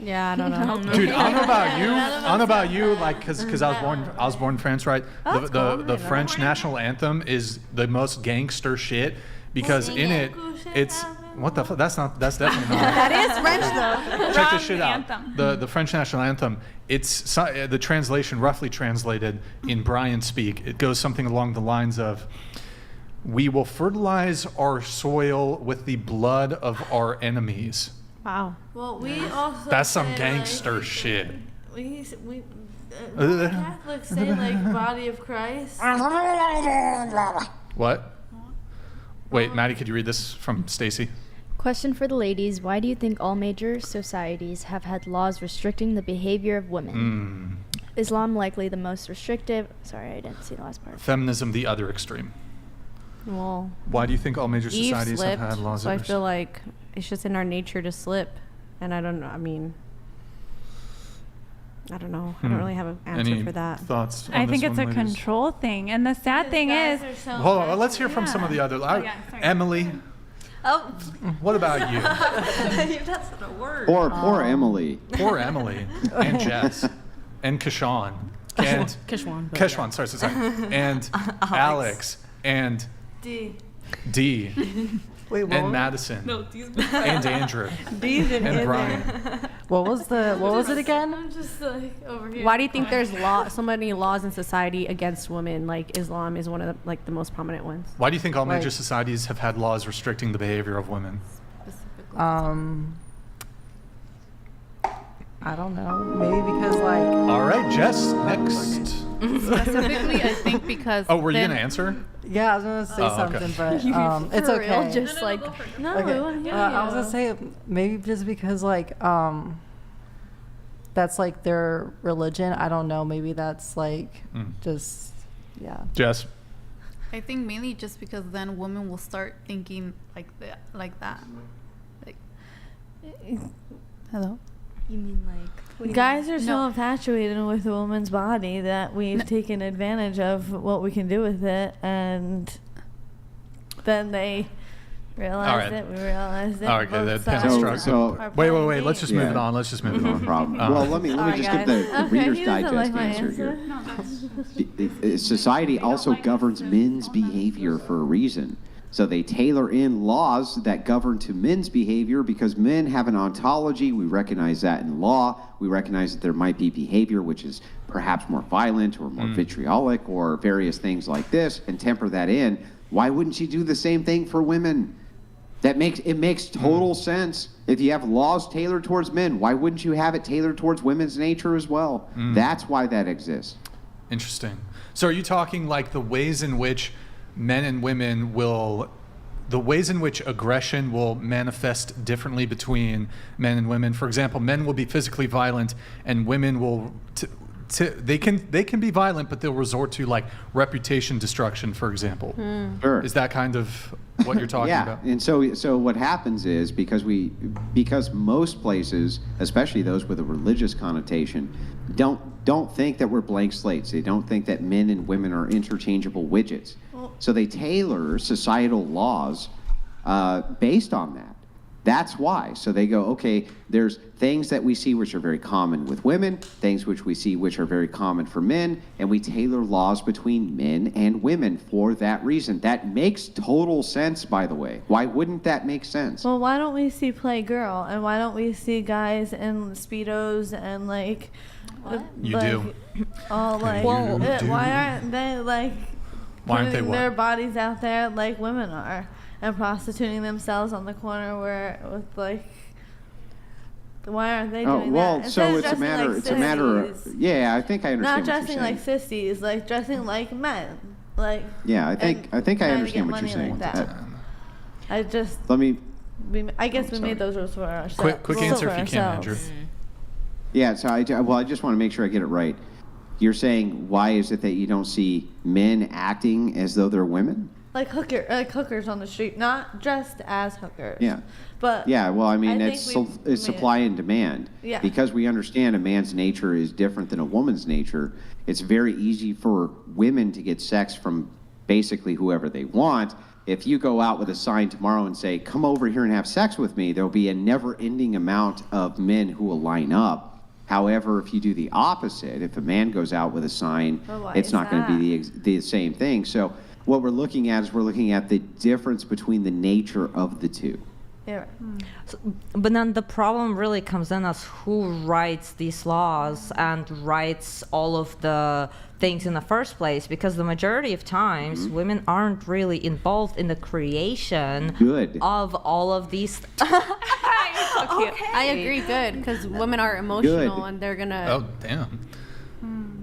Yeah, I don't know. Dude, I don't know about you. I don't know about you. Like, because I was born in France, right? The French national anthem is the most gangster shit because in it, it's what the fuck? That's definitely not. That is French though. Check this shit out. The French national anthem. It's the translation, roughly translated in Brian speak. It goes something along the lines of, "We will fertilize our soil with the blood of our enemies." Wow. Well, we also. That's some say, gangster like, shit. Catholics say like body of Christ. What? Wait, Maddie, could you read this from Stacy? Question for the ladies. Why do you think all major societies have had laws restricting the behavior of women? Islam likely the most restrictive. Sorry, I didn't see the last part. Feminism, the other extreme. Well, Why do you think all major Eve societies slipped, have had laws so I that feel like it's just in our nature to slip, and I don't know. I mean, I don't know. I don't really have an answer Any for that. thoughts on I think this it's one, a ladies? control thing. And the sad thing is, Hold on, let's hear from some of the other. Emily, Oh, what about you? that's not a word. Poor Emily. Poor Emily and Jess and Kashawn and Kishwan. sorry, and Alex and D. Wait, what? and Madison and Andrew and Brian. What was it again? I'm just like over here. Why do you think there's so many laws in society against women? Like Islam is one of the most prominent ones. Why do you think all major Like- societies have had laws restricting the behavior of women? I don't know. Maybe because like. All right, Jess, next. Specifically, I think because. Oh, were you gonna answer? Yeah, I was gonna say something, but it's For okay. real, just like No, Okay. we want to hear I was you. gonna say maybe just because like that's like their religion. I don't know. Maybe that's like just Jess. I think mainly just because then women will start thinking like that. Like, hello. You mean like Guys are so infatuated with a woman's body that we've taken advantage of what we can do with it, and then they realized it. We realized it. All right, both that sides pen are struck. Wait. Let's just move it on. Let's just move it No on. problem. Well, let me just give the Reader's he doesn't Digest like my answer here. Society also governs men's behavior for a reason. So they tailor in laws that govern to men's behavior because men have an ontology. We recognize that in law. We recognize that there might be behavior which is perhaps more violent or more vitriolic or various things like this, and temper that in. Why wouldn't you do the same thing for women? It makes total sense. If you have laws tailored towards men, why wouldn't you have it tailored towards women's nature as well? That's why that exists. Interesting. So are you talking like the ways in which men and women the ways in which aggression will manifest differently between men and women? For example, men will be physically violent and women will they can be violent, but they'll resort to like reputation destruction, for example. Sure. Is that kind of what you're talking yeah. about? And so what happens is because most places, especially those with a religious connotation, don't think that we're blank slates. They don't think that men and women are interchangeable widgets. So they tailor societal laws based on that. That's why. So they go, okay, there's things that we see which are very common with women, things which we see which are very common for men, and we tailor laws between men and women for that reason. That makes total sense, by the way. Why wouldn't that make sense? Well, why don't we see Playgirl, and why don't we see guys in Speedos and like... You do. All like, why aren't they like putting their bodies out there like women are? And prostituting themselves on the corner with like, why aren't they doing that? So it's a matter of, yeah, I think I understand not what dressing you're saying. like sissies, like dressing like men, like. Yeah, I think I understand what you're saying. I just. I guess we made those rules for ourselves. Quick answer if you can, Andrew. Yeah, so I just want to make sure I get it right. You're saying why is it that you don't see men acting as though they're women? Like hookers on the street, not dressed as hookers. Yeah. But yeah, well, I mean, it's supply and demand. Yeah. Because we understand a man's nature is different than a woman's nature, it's very easy for women to get sex from basically whoever they want. If you go out with a sign tomorrow and say, come over here and have sex with me, there'll be a never-ending amount of men who will line up. However, if you do the opposite, if a man goes out with a sign, it's not going to be the same thing. So what we're looking at is the difference between the nature of the two. Yeah. But then the problem really comes in as who writes these laws and writes all of the things in the first place, because the majority of times women aren't really involved in the creation of all of these. Okay. I agree, good, because women are emotional and they're gonna. Oh, damn.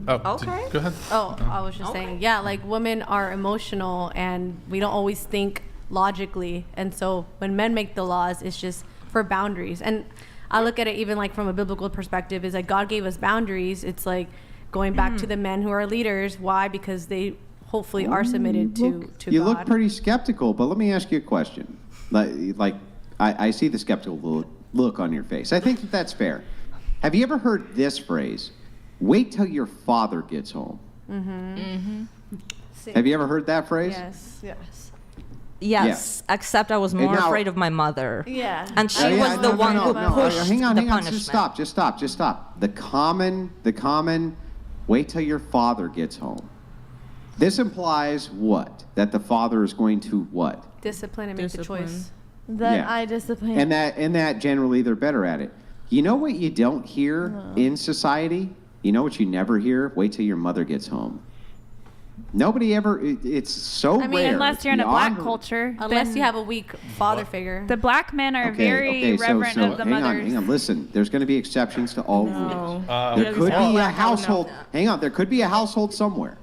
Oh, okay. Go ahead. Oh, I was just saying, yeah, like women are emotional and we don't always think logically. And so when men make the laws, it's just for boundaries. And I look at it even like from a biblical perspective, is like God gave us boundaries. It's like going back to the men who are leaders. Why? Because they hopefully are submitted to God. You look pretty skeptical, but let me ask you a question. Like I see the skeptical look on your face. I think that's fair. Have you ever heard this phrase? Wait till your father gets home. Have you ever heard that phrase? Yes. Except I was more afraid of my mother. Yeah. And she was the one who pushed hang on, the punishment. Just stop. The common, wait till your father gets home. This implies what? That the father is going to what? Discipline and make the choice. I discipline. And that generally they're better at it. You know what you don't hear in society? You know what you never hear? Wait till your mother gets home. Nobody ever, it's so rare. Unless you're in a black culture. Unless you have a weak father figure. The black men are very reverent of the mothers. Hang on, listen. There's going to be exceptions to all rules. There could be a household, there could be a household somewhere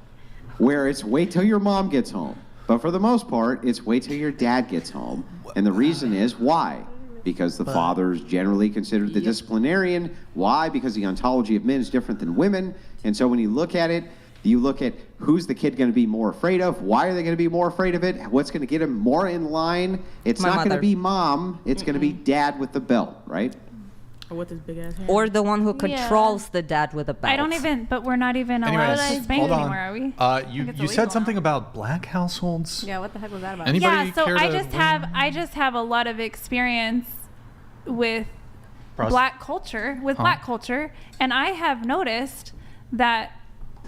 where it's wait till your mom gets home. But for the most part, it's wait till your dad gets home. And the reason is why? Because the father is generally considered the disciplinarian. Why? Because the ontology of men is different than women. And so when you look at it, you look at who's the kid going to be more afraid of? Why are they going to be more afraid of it? What's going to get him more in line? It's not going to be mom. It's going to be dad with the belt, right? Or with his big ass hand. Or the one who controls the dad with a belt. But we're not even allowed to spank anymore, are we? You said something about black households. Yeah, what the heck was that about? Anybody so care I just have a lot of experience with black culture, and I have noticed that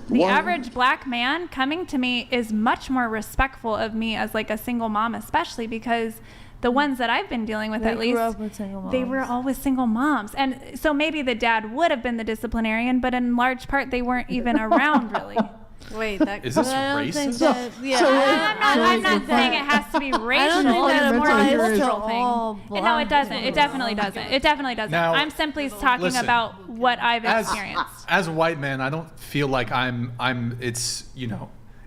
the average black man coming to me is much more respectful of me as like a single mom, especially because the ones that I've been dealing with, at least, they were always single moms. And so maybe the dad would have been the disciplinarian, but in large part, they weren't even around really. Wait, is this racist? I'm not saying it has to be racial. It's more of a cultural thing. No, it doesn't. It definitely doesn't. Now, I'm simply talking about what I've experienced. As a white man, I don't feel like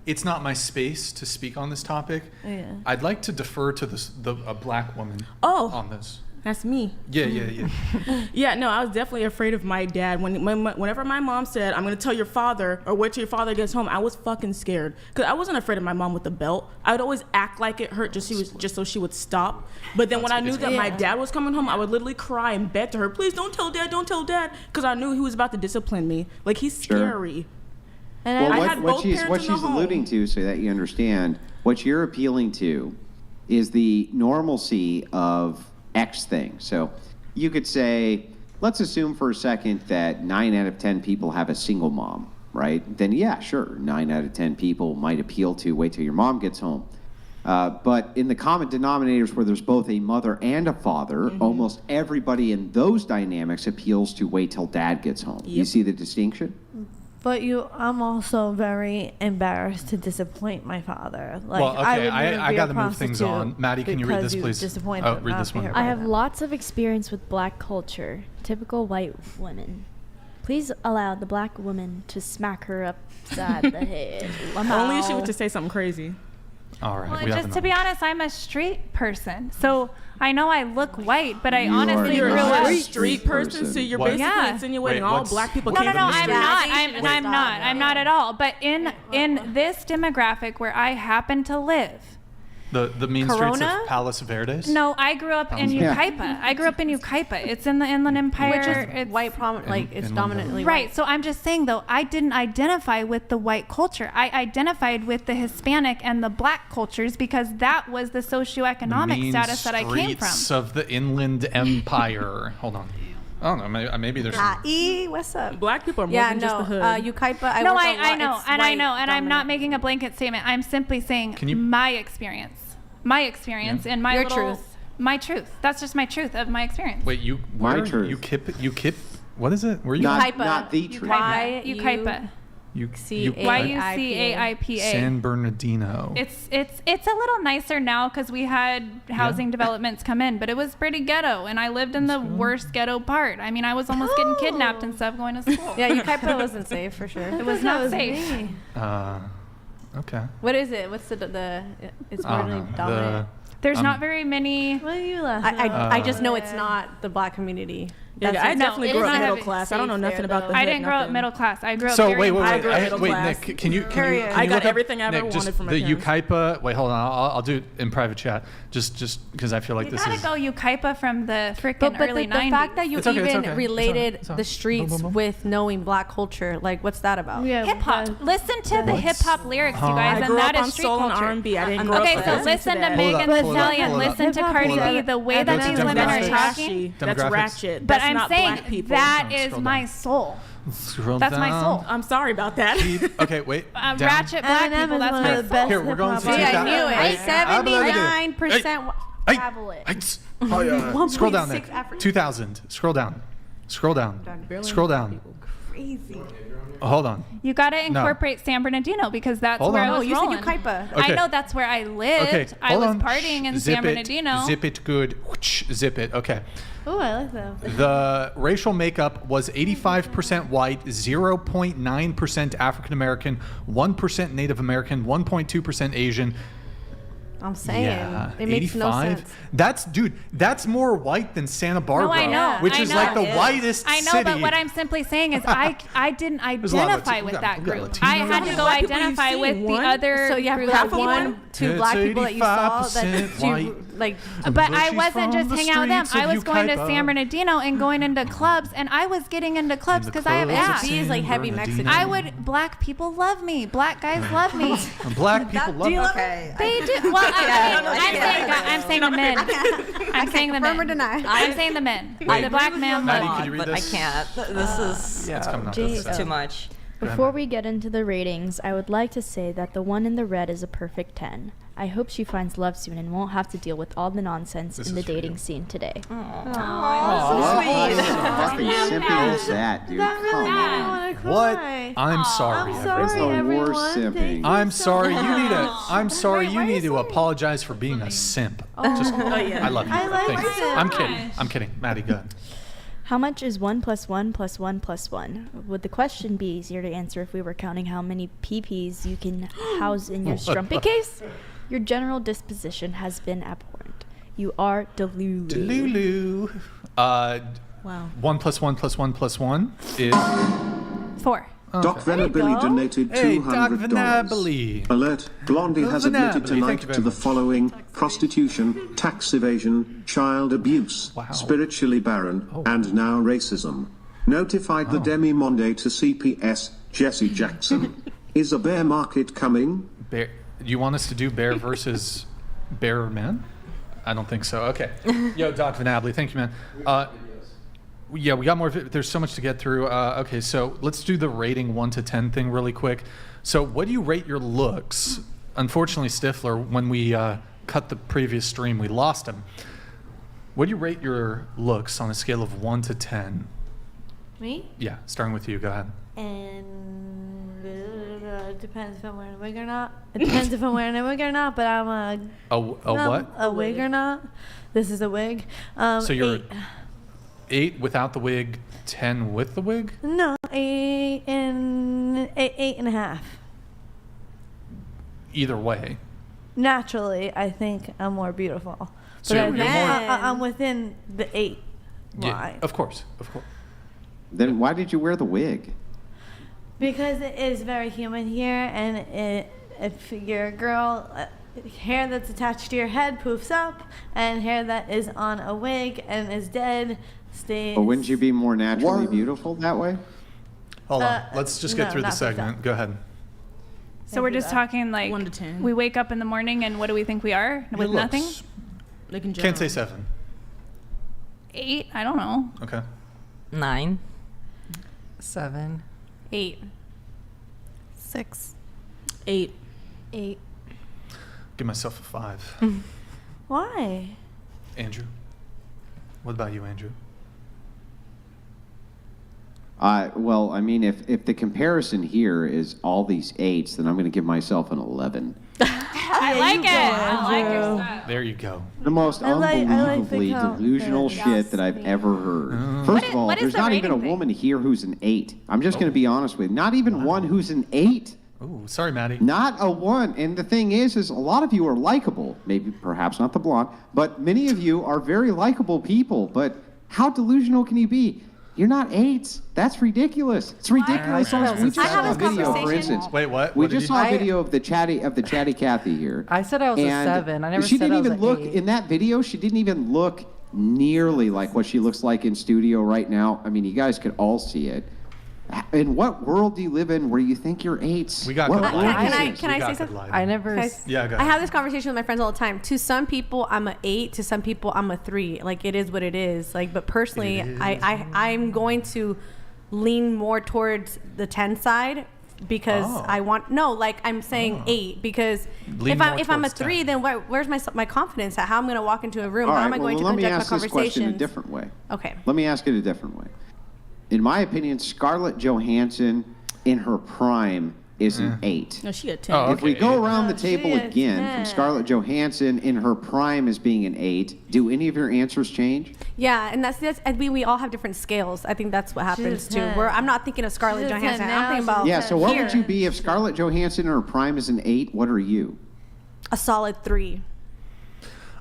it's not my space to speak on this topic. Yeah. I'd like to defer to a black woman on this. That's me. Yeah. Yeah, no, I was definitely afraid of my dad. Whenever my mom said, I'm going to tell your father or wait till your father gets home, I was fucking scared. Because I wasn't afraid of my mom with the belt. I would always act like it hurt just so she would stop. But then when I knew that my dad was coming home, I would literally cry and beg to her, please don't tell dad. Because I knew he was about to discipline me. Like, he's scary. And I had both parents what in the she's home. alluding to, so that you understand, what you're appealing to is the normalcy of X thing. So you could say, let's assume for a second that 9 out of 10 people have a single mom, right? Then yeah, sure, 9 out of 10 people might appeal to wait till your mom gets home. But in the common denominators where there's both a mother and a father, almost everybody in those dynamics appeals to wait till dad gets home. You see the distinction? But I'm also very embarrassed to disappoint my father. Like, Well, okay, I got to move things on. Maddie, can you read this, please? Oh, read this one. I have lots of experience with black culture, typical white women. Please allow the black woman to smack her upside the head. Only if she were to say something crazy. All right. Well, just to be honest, I'm a street person, so I know I look white, but I You honestly are grew not up a street person. So you're What? basically insinuating all black people No, came from the I'm street. not. I'm not at all. But in this demographic where I happen to live, The mean streets Corona? of Palos Verdes? no, I grew up in Yeah. Yucaipa. It's in the Inland Empire. Which is it's white prominent, like it's dominantly right. white. So I'm just saying, though, I didn't identify with the white culture. I identified with the Hispanic and the black cultures because that was the socioeconomic mean status that I came from. streets of the Inland Empire. Hold on. I don't know. Maybe there's some... What's up? Black people are more Yeah, than no. just the hood. Yucaipa, I know, and I'm not making a blanket statement. I'm simply saying my experience and my Your little, truth. my truth. That's just my truth of my experience. Wait, My where? truth. You kip. What is it? Where you? Not the truth. Yucaipa. YUCAIPA. San Bernardino. It's a little nicer now because we had housing developments come in, but it was pretty ghetto, and I lived in the worst ghetto part. I mean, I was almost getting kidnapped and stuff going to school. Yeah, Yucaipa wasn't safe for sure. It was not safe. Okay. What is it? What's the it's I don't really know. dominant. There's not very many. What are you laughing I just know it's not the black community. Yeah, I definitely it grew is up not middle heavy. class. I don't know nothing about the I hood, didn't grow up nothing. middle class. I grew up So very wait, I grew up middle wait, class. Nick, can you I look got up- everything I ever Nick, wanted just from my the parents. Yucaipa. Wait, hold on. I'll do it in private chat. Just because I feel like You this gotta is. go Yucaipa from the freaking But early the 90s. fact that you It's okay, it's even okay. related It's all right. the streets Boom, boom, boom. with knowing black culture, like what's that about? Yeah, Hip hop. Listen to the What's- hip hop lyrics, you Huh? guys, I and grew that up is on street soul and culture. R&B. I didn't grow up Okay, with so that. listen to Hold Megan up, Thee hold up, Stallion. hold up. Listen to Hip-hop Cardi is B. The way that That's these women are demographics. talking. That's Demographics. ratchet. But That's I'm not saying black people. that Scroll is down. my soul. Scroll That's my down. soul. I'm sorry about that. Okay, wait. down. Ratchet black Eminem people. is That's one my of the soul. best Here, we're going to hip-hop See, I 2000. knew it. Hey, 79%. Hey, Babble it. hey, scroll down, Nick. 2000. Scroll down. Scroll down. Scroll down. Crazy. Hold on. You got to incorporate San Bernardino because that's Hold where on. I was you said rolling. Yucaipa. Okay. I know that's where I lived. Okay, I hold was on. partying in Zip San it. Bernardino. Zip it good. Whoosh, zip it. Okay. Oh, I like that. The racial makeup was 85% white, 0.9% African American, 1% Native American, 1.2% Asian. I'm saying. Yeah, It makes no 85. sense. That's more white than Santa Barbara, No, I know. which I is know. like the It is. whitest I know, city. but what I'm simply saying is I didn't There's a lot of identify Latino- with we that got group. Latinos. I had to go Black people identify you've with seen, the one? other So you have group. half of one, two It's black people that you saw 85% that you white. like. But I Bushies wasn't from just the hanging out with them. streets I of was going to Yucaipa. San Bernardino and going into clubs, and I was getting into clubs the because I have clubs of ass. She is like heavy Bernardino. Mexican. I would. Black people love me. Black guys love me. Black people love it. Okay. They do. Well, I'm saying the men. I'm saying the men. confirm or deny. I'm saying the men. Wait. The black man Maddie, love. could you read But I this? can't. This is Yeah, it's coming up. Jay- That's too much. Before we get into the ratings, I would like to say that the one in the red is a perfect 10. I hope she finds love soon and won't have to deal with all the nonsense This in the is for dating you. scene today. What fucking simping is that, dude? That really Come made me on. want to What? cry. I'm sorry. I'm sorry, It's the everyone. worst Thank simping. you I'm so sorry. much. You need to. I'm sorry. You need to apologize for being a simp. Just, I love you. I like Thanks. simp. I'm kidding. I'm kidding. Maddie, go ahead. How much is 1 + 1 + 1 + 1? Would the question be easier to answer if we were counting how many PPs you can house in your strumpet case? Your general disposition has been abhorrent. You are Delulu. Delulu. Wow. 1 + 1 + 1 + 1 is 4. Doc Venabili donated Hey, $200. Doc Venabili. Alert, Blondie has admitted Venabili, tonight thank you very to the much. following: prostitution, tax evasion, child abuse, spiritually barren, and now racism. Notified the demi-monde to CPS, Jesse Jackson. Is a bear market coming? Bear. You want us to do bear versus bear man? I don't think so. Okay. Yo, Doc Venabili, thank you, man. Yeah, we got more. There's so much to get through. Okay, so let's do the rating 1 to 10 thing really quick. So, what do you rate your looks? Unfortunately, Stifler, when we cut the previous stream, we lost him. What do you rate your looks on a scale of 1 to 10? Me? Yeah, starting with you. Go ahead. And it depends if I'm wearing a wig or not. It depends if I'm wearing a wig or not, but I'm A what? a wig or not. This is a wig. So you're 8. 8 without the wig, 10 with the wig? No, 8 and 8.5. Either way. Naturally, I think I'm more beautiful. So But you're more- I'm within the 8 Yeah, line. of course, of course. Then why did you wear the wig? Because it is very human here, and if you're a girl, hair that's attached to your head poofs up, and hair that is on a wig and is dead stays. But wouldn't you be more naturally beautiful that way? Hold on. Let's just get no, through the not for segment. Go ahead. So we're just talking like 1 to 10. we wake up in the morning and what do we think we are Your with looks. nothing? Like in Can't say general. 7. 8? I don't know. Okay. 9. 7. 8. 6. 8. 8. Give myself a 5. Why? Andrew. What about you, Andrew? Well, I mean, if the comparison here is all these 8s, then I'm going to give myself an 11. I like it. I like your stuff. There you go. The most I like the unbelievably count. delusional Yes. shit that I've ever heard. First of all, what is there's the not even a rating thing? woman here who's an 8. I'm just going to be honest with you. Not even one who's an 8. Ooh, sorry, Maddie. Not a one. And the thing is a lot of you are likable. Maybe, perhaps not the blonde, but many of you are very likable people. But how delusional can you be? You're not 8s. That's ridiculous. It's ridiculous. We just saw a video, for instance. Wait, what? We What did just you- saw a video of the chatty Kathy here. I said I was a And 7. I never she said didn't I was even an look 8. in that video. She didn't even look nearly like what she looks like in studio right now. I mean, you guys could all see it. In what world do you live in where you think you're 8s? We got what good world lighting. is Can I this? say We got something? good lighting. I never. Guys, Yeah, go I ahead. have this conversation with my friends all the time. To some people, I'm a 8. To some people, I'm a 3. Like, it is what it is. Like, but personally, It is. I'm going to lean more towards the 10 side because Oh. I want I'm saying 8 because Lean if I'm more if I'm a towards 3, 10. then where's my confidence at how I'm going to walk into a room? All How right, am I going to let me conduct my ask this question a conversations? different way. Okay. Let me ask it a different way. In my opinion, Scarlett Johansson in her prime is an 8. No, she a 10. Oh, If we okay. go around the she table is again 10. from Scarlett Johansson in her prime as being an 8, do any of your answers change? Yeah, and that's I mean, we all have different scales. I think that's what happens a too. 10. I'm not thinking of Scarlett She's a 10 Johansson. now, I'm thinking she's about a Yeah, so what here. would you be if Scarlett Johansson in her prime is an 8? What are you? A solid 3.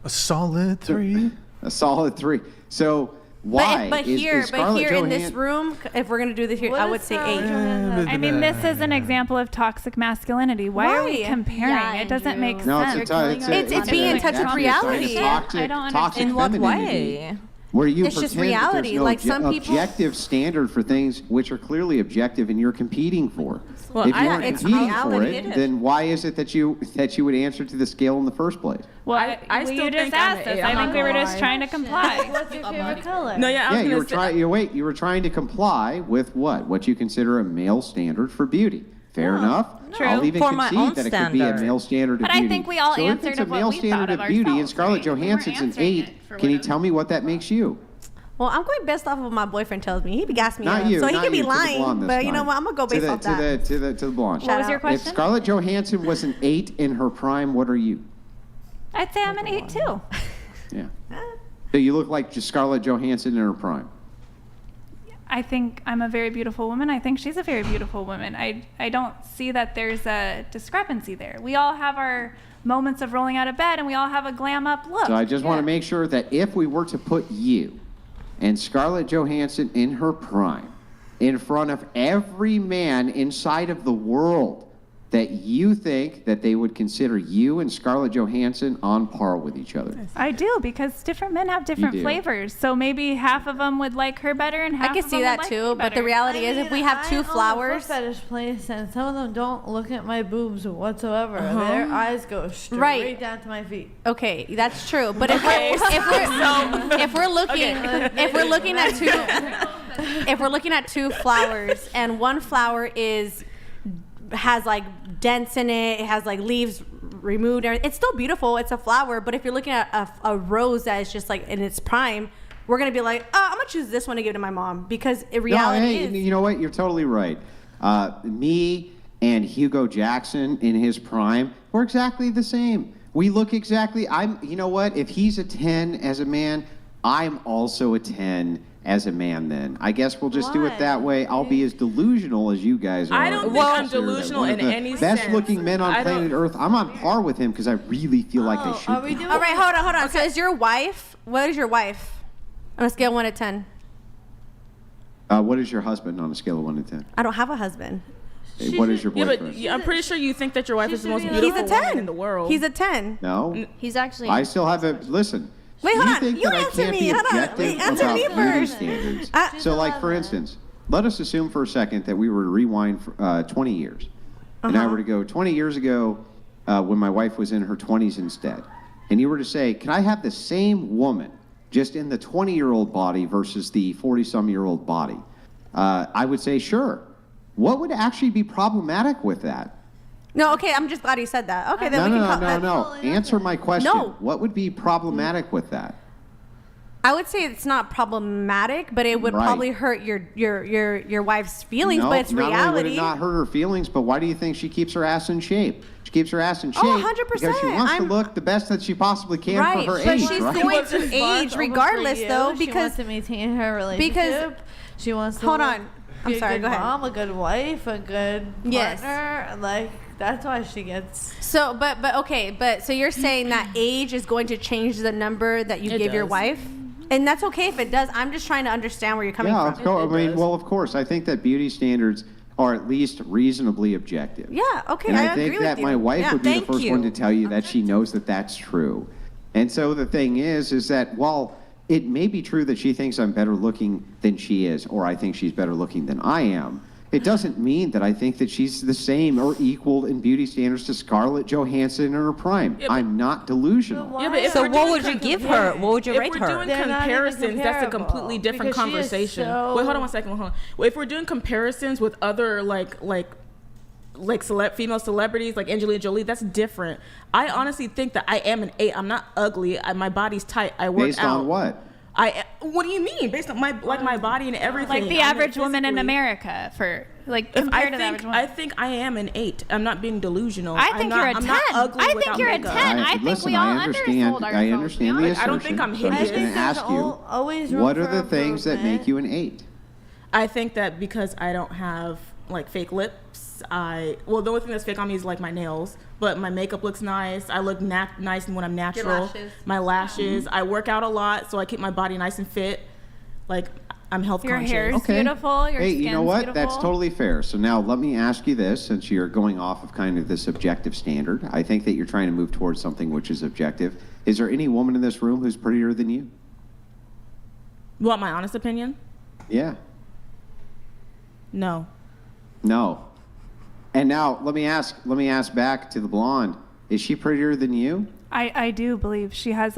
A solid 3. A solid 3. So why But is here Scarlett in this Johansson? room, if we're gonna do this here, What I is would say Scarlett 8. Johansson? I mean, this is an example of toxic masculinity. Why are we Why? comparing? Yeah, it doesn't Andrew. make No, sense. It's being in touch with reality. I don't Toxic In what femininity, way? Where you It's just pretend that reality. there's no Like, some people- objective standard for things which are clearly objective and you're competing for. Well, if you weren't it's competing for reality. it, then why is it that you would answer to the scale in the first place? Well, I you still just think I'm asked an us. eight. I I'm think not we were gonna just lie. trying to comply. What's your favorite color? No, yeah, I was Yeah, you were gonna say. trying. You were trying to comply with what you consider a male standard for beauty. Fair enough. True. I'll even For my concede own that it could be a standard. male standard But of I beauty. think we all so if answered it's a of what male we standard thought of of beauty and ourselves, Scarlett right? We weren't Johansson's an answering 8, it for can you what- tell me what that makes you? Well, I'm going based off of what my boyfriend tells me. He be gassing me Not up. you. So he not could be you, to the lying, blonde this but you know time. what? I'm gonna go based off that. To the blonde. What was your If question? Scarlett Johansson was an 8 in her prime, what are you? I'd say I'm an 8 too. Yeah. So you look like just Scarlett Johansson in her prime. I think I'm a very beautiful woman. I think she's a very beautiful woman. I don't see that there's a discrepancy there. We all have our moments of rolling out of bed, and we all have a glam up look. So I just want to make sure that if we were to put you and Scarlett Johansson in her prime in front of every man inside of the world, that you think that they would consider you and Scarlett Johansson on par with each other. I do, because different men have different do. flavors. So maybe half of them would like her better, and half I can of see them that would like too, me but better. the reality is if we have two I own a flowers. foot fetish place, and some of them don't look at my boobs whatsoever. Their eyes go straight Right. down to my feet. Okay, that's true. But if we're looking at two flowers, and one flower has like dents in it, it has like leaves removed, it's still beautiful, it's a flower. But if you're looking at a rose that is just like in its prime, we're gonna be like, oh, I'm gonna choose this one to give to my mom, because in reality is you know what, you're totally right. Me and Hugo Jackson in his prime, we're exactly the same. We look exactly, you know what, if he's a 10 as a man, I'm also a 10 as a man. Then I guess we'll just do it that way. I'll be as delusional as you guys are. I don't think I'm delusional in any sense. Best looking men on planet Earth. I'm on par with him because I really feel like I should be. All right, hold on. So is your wife, what is your wife on a scale of 1 to 10? What is your husband on a scale of 1 to 10? I don't have a husband. What is your boyfriend? Yeah, but I'm pretty sure you think that your wife is the most beautiful woman in the world. He's a 10. No. He's actually. I still have a listen. Wait, hold on. Think You that I answer can't me. be Hold on. objective Answer about me beauty first. standards. So, like for instance, let us assume for a second that we were to rewind 20 years, and I were to go 20 years ago when my wife was in her 20s instead, and you were to say, "Can I have the same woman just in the 20-year-old body versus the 40-some-year-old body?" I would say, sure. What would actually be problematic with that? No, okay, I'm just glad you said that. Okay, then No. Answer my question. No. What would be problematic with that? I would say it's not problematic, but it would probably hurt your wife's feelings, but it's reality. Not only would it not hurt her feelings, but why do you think she keeps her ass in shape? She keeps her ass in shape 100%. because she wants to look the best that she possibly can for her but age, she's right? going to age regardless, though, She because wants to maintain her relationship. She wants to hold on. be I'm sorry. a good Go ahead. mom, a good wife, a good partner. Yes. Like that's why she gets. So, but so you're saying that age is going to change the number that you give your wife, and that's okay if it does. I'm just trying to understand where you're coming from. Well, of course. I think that beauty standards are at least reasonably objective. Yeah. Okay. And I I think agree that with you. my wife Yeah, would be the thank first you. one to tell you that she knows that that's true. And so the thing is that while it may be true that she thinks I'm better looking than she is, or I think she's better looking than I am, it doesn't mean that I think that she's the same or equal in beauty standards to Scarlett Johansson in her prime. I'm not delusional. So what would you give her? What would you rate If we're her? doing comparisons, that's a completely different conversation. Wait, hold on one second. Hold on. Well, if we're doing comparisons with other female celebrities like Angelina Jolie, that's different. I honestly think that I am an 8. I'm not ugly. My body's tight. I work out. Based on what? What do you mean? Based on my body and everything. Like the average woman in America, for like compared to the average woman. I think I am an 8. I'm not being delusional. I think you're a 10. I think you're a 10. I think we all undersold ourselves. I understand the assertion. I don't think I'm so I'm just going to ask you, what are the things that make you an 8? I think that because I don't have like fake lips, the only thing that's fake on me is like my nails, but my makeup looks nice. I look nice when I'm natural. lashes. My lashes. I work out a lot, so I keep my body nice and fit. Like I'm health conscious. Your hair is beautiful. Your Hey, skin's you know what? beautiful. That's totally fair. So now let me ask you this, since you're going off of kind of this objective standard. I think that you're trying to move towards something which is objective. Is there any woman in this room who's prettier than you? You want my honest opinion? Yeah. No. And now let me ask back to the blonde. Is she prettier than you? I do believe she has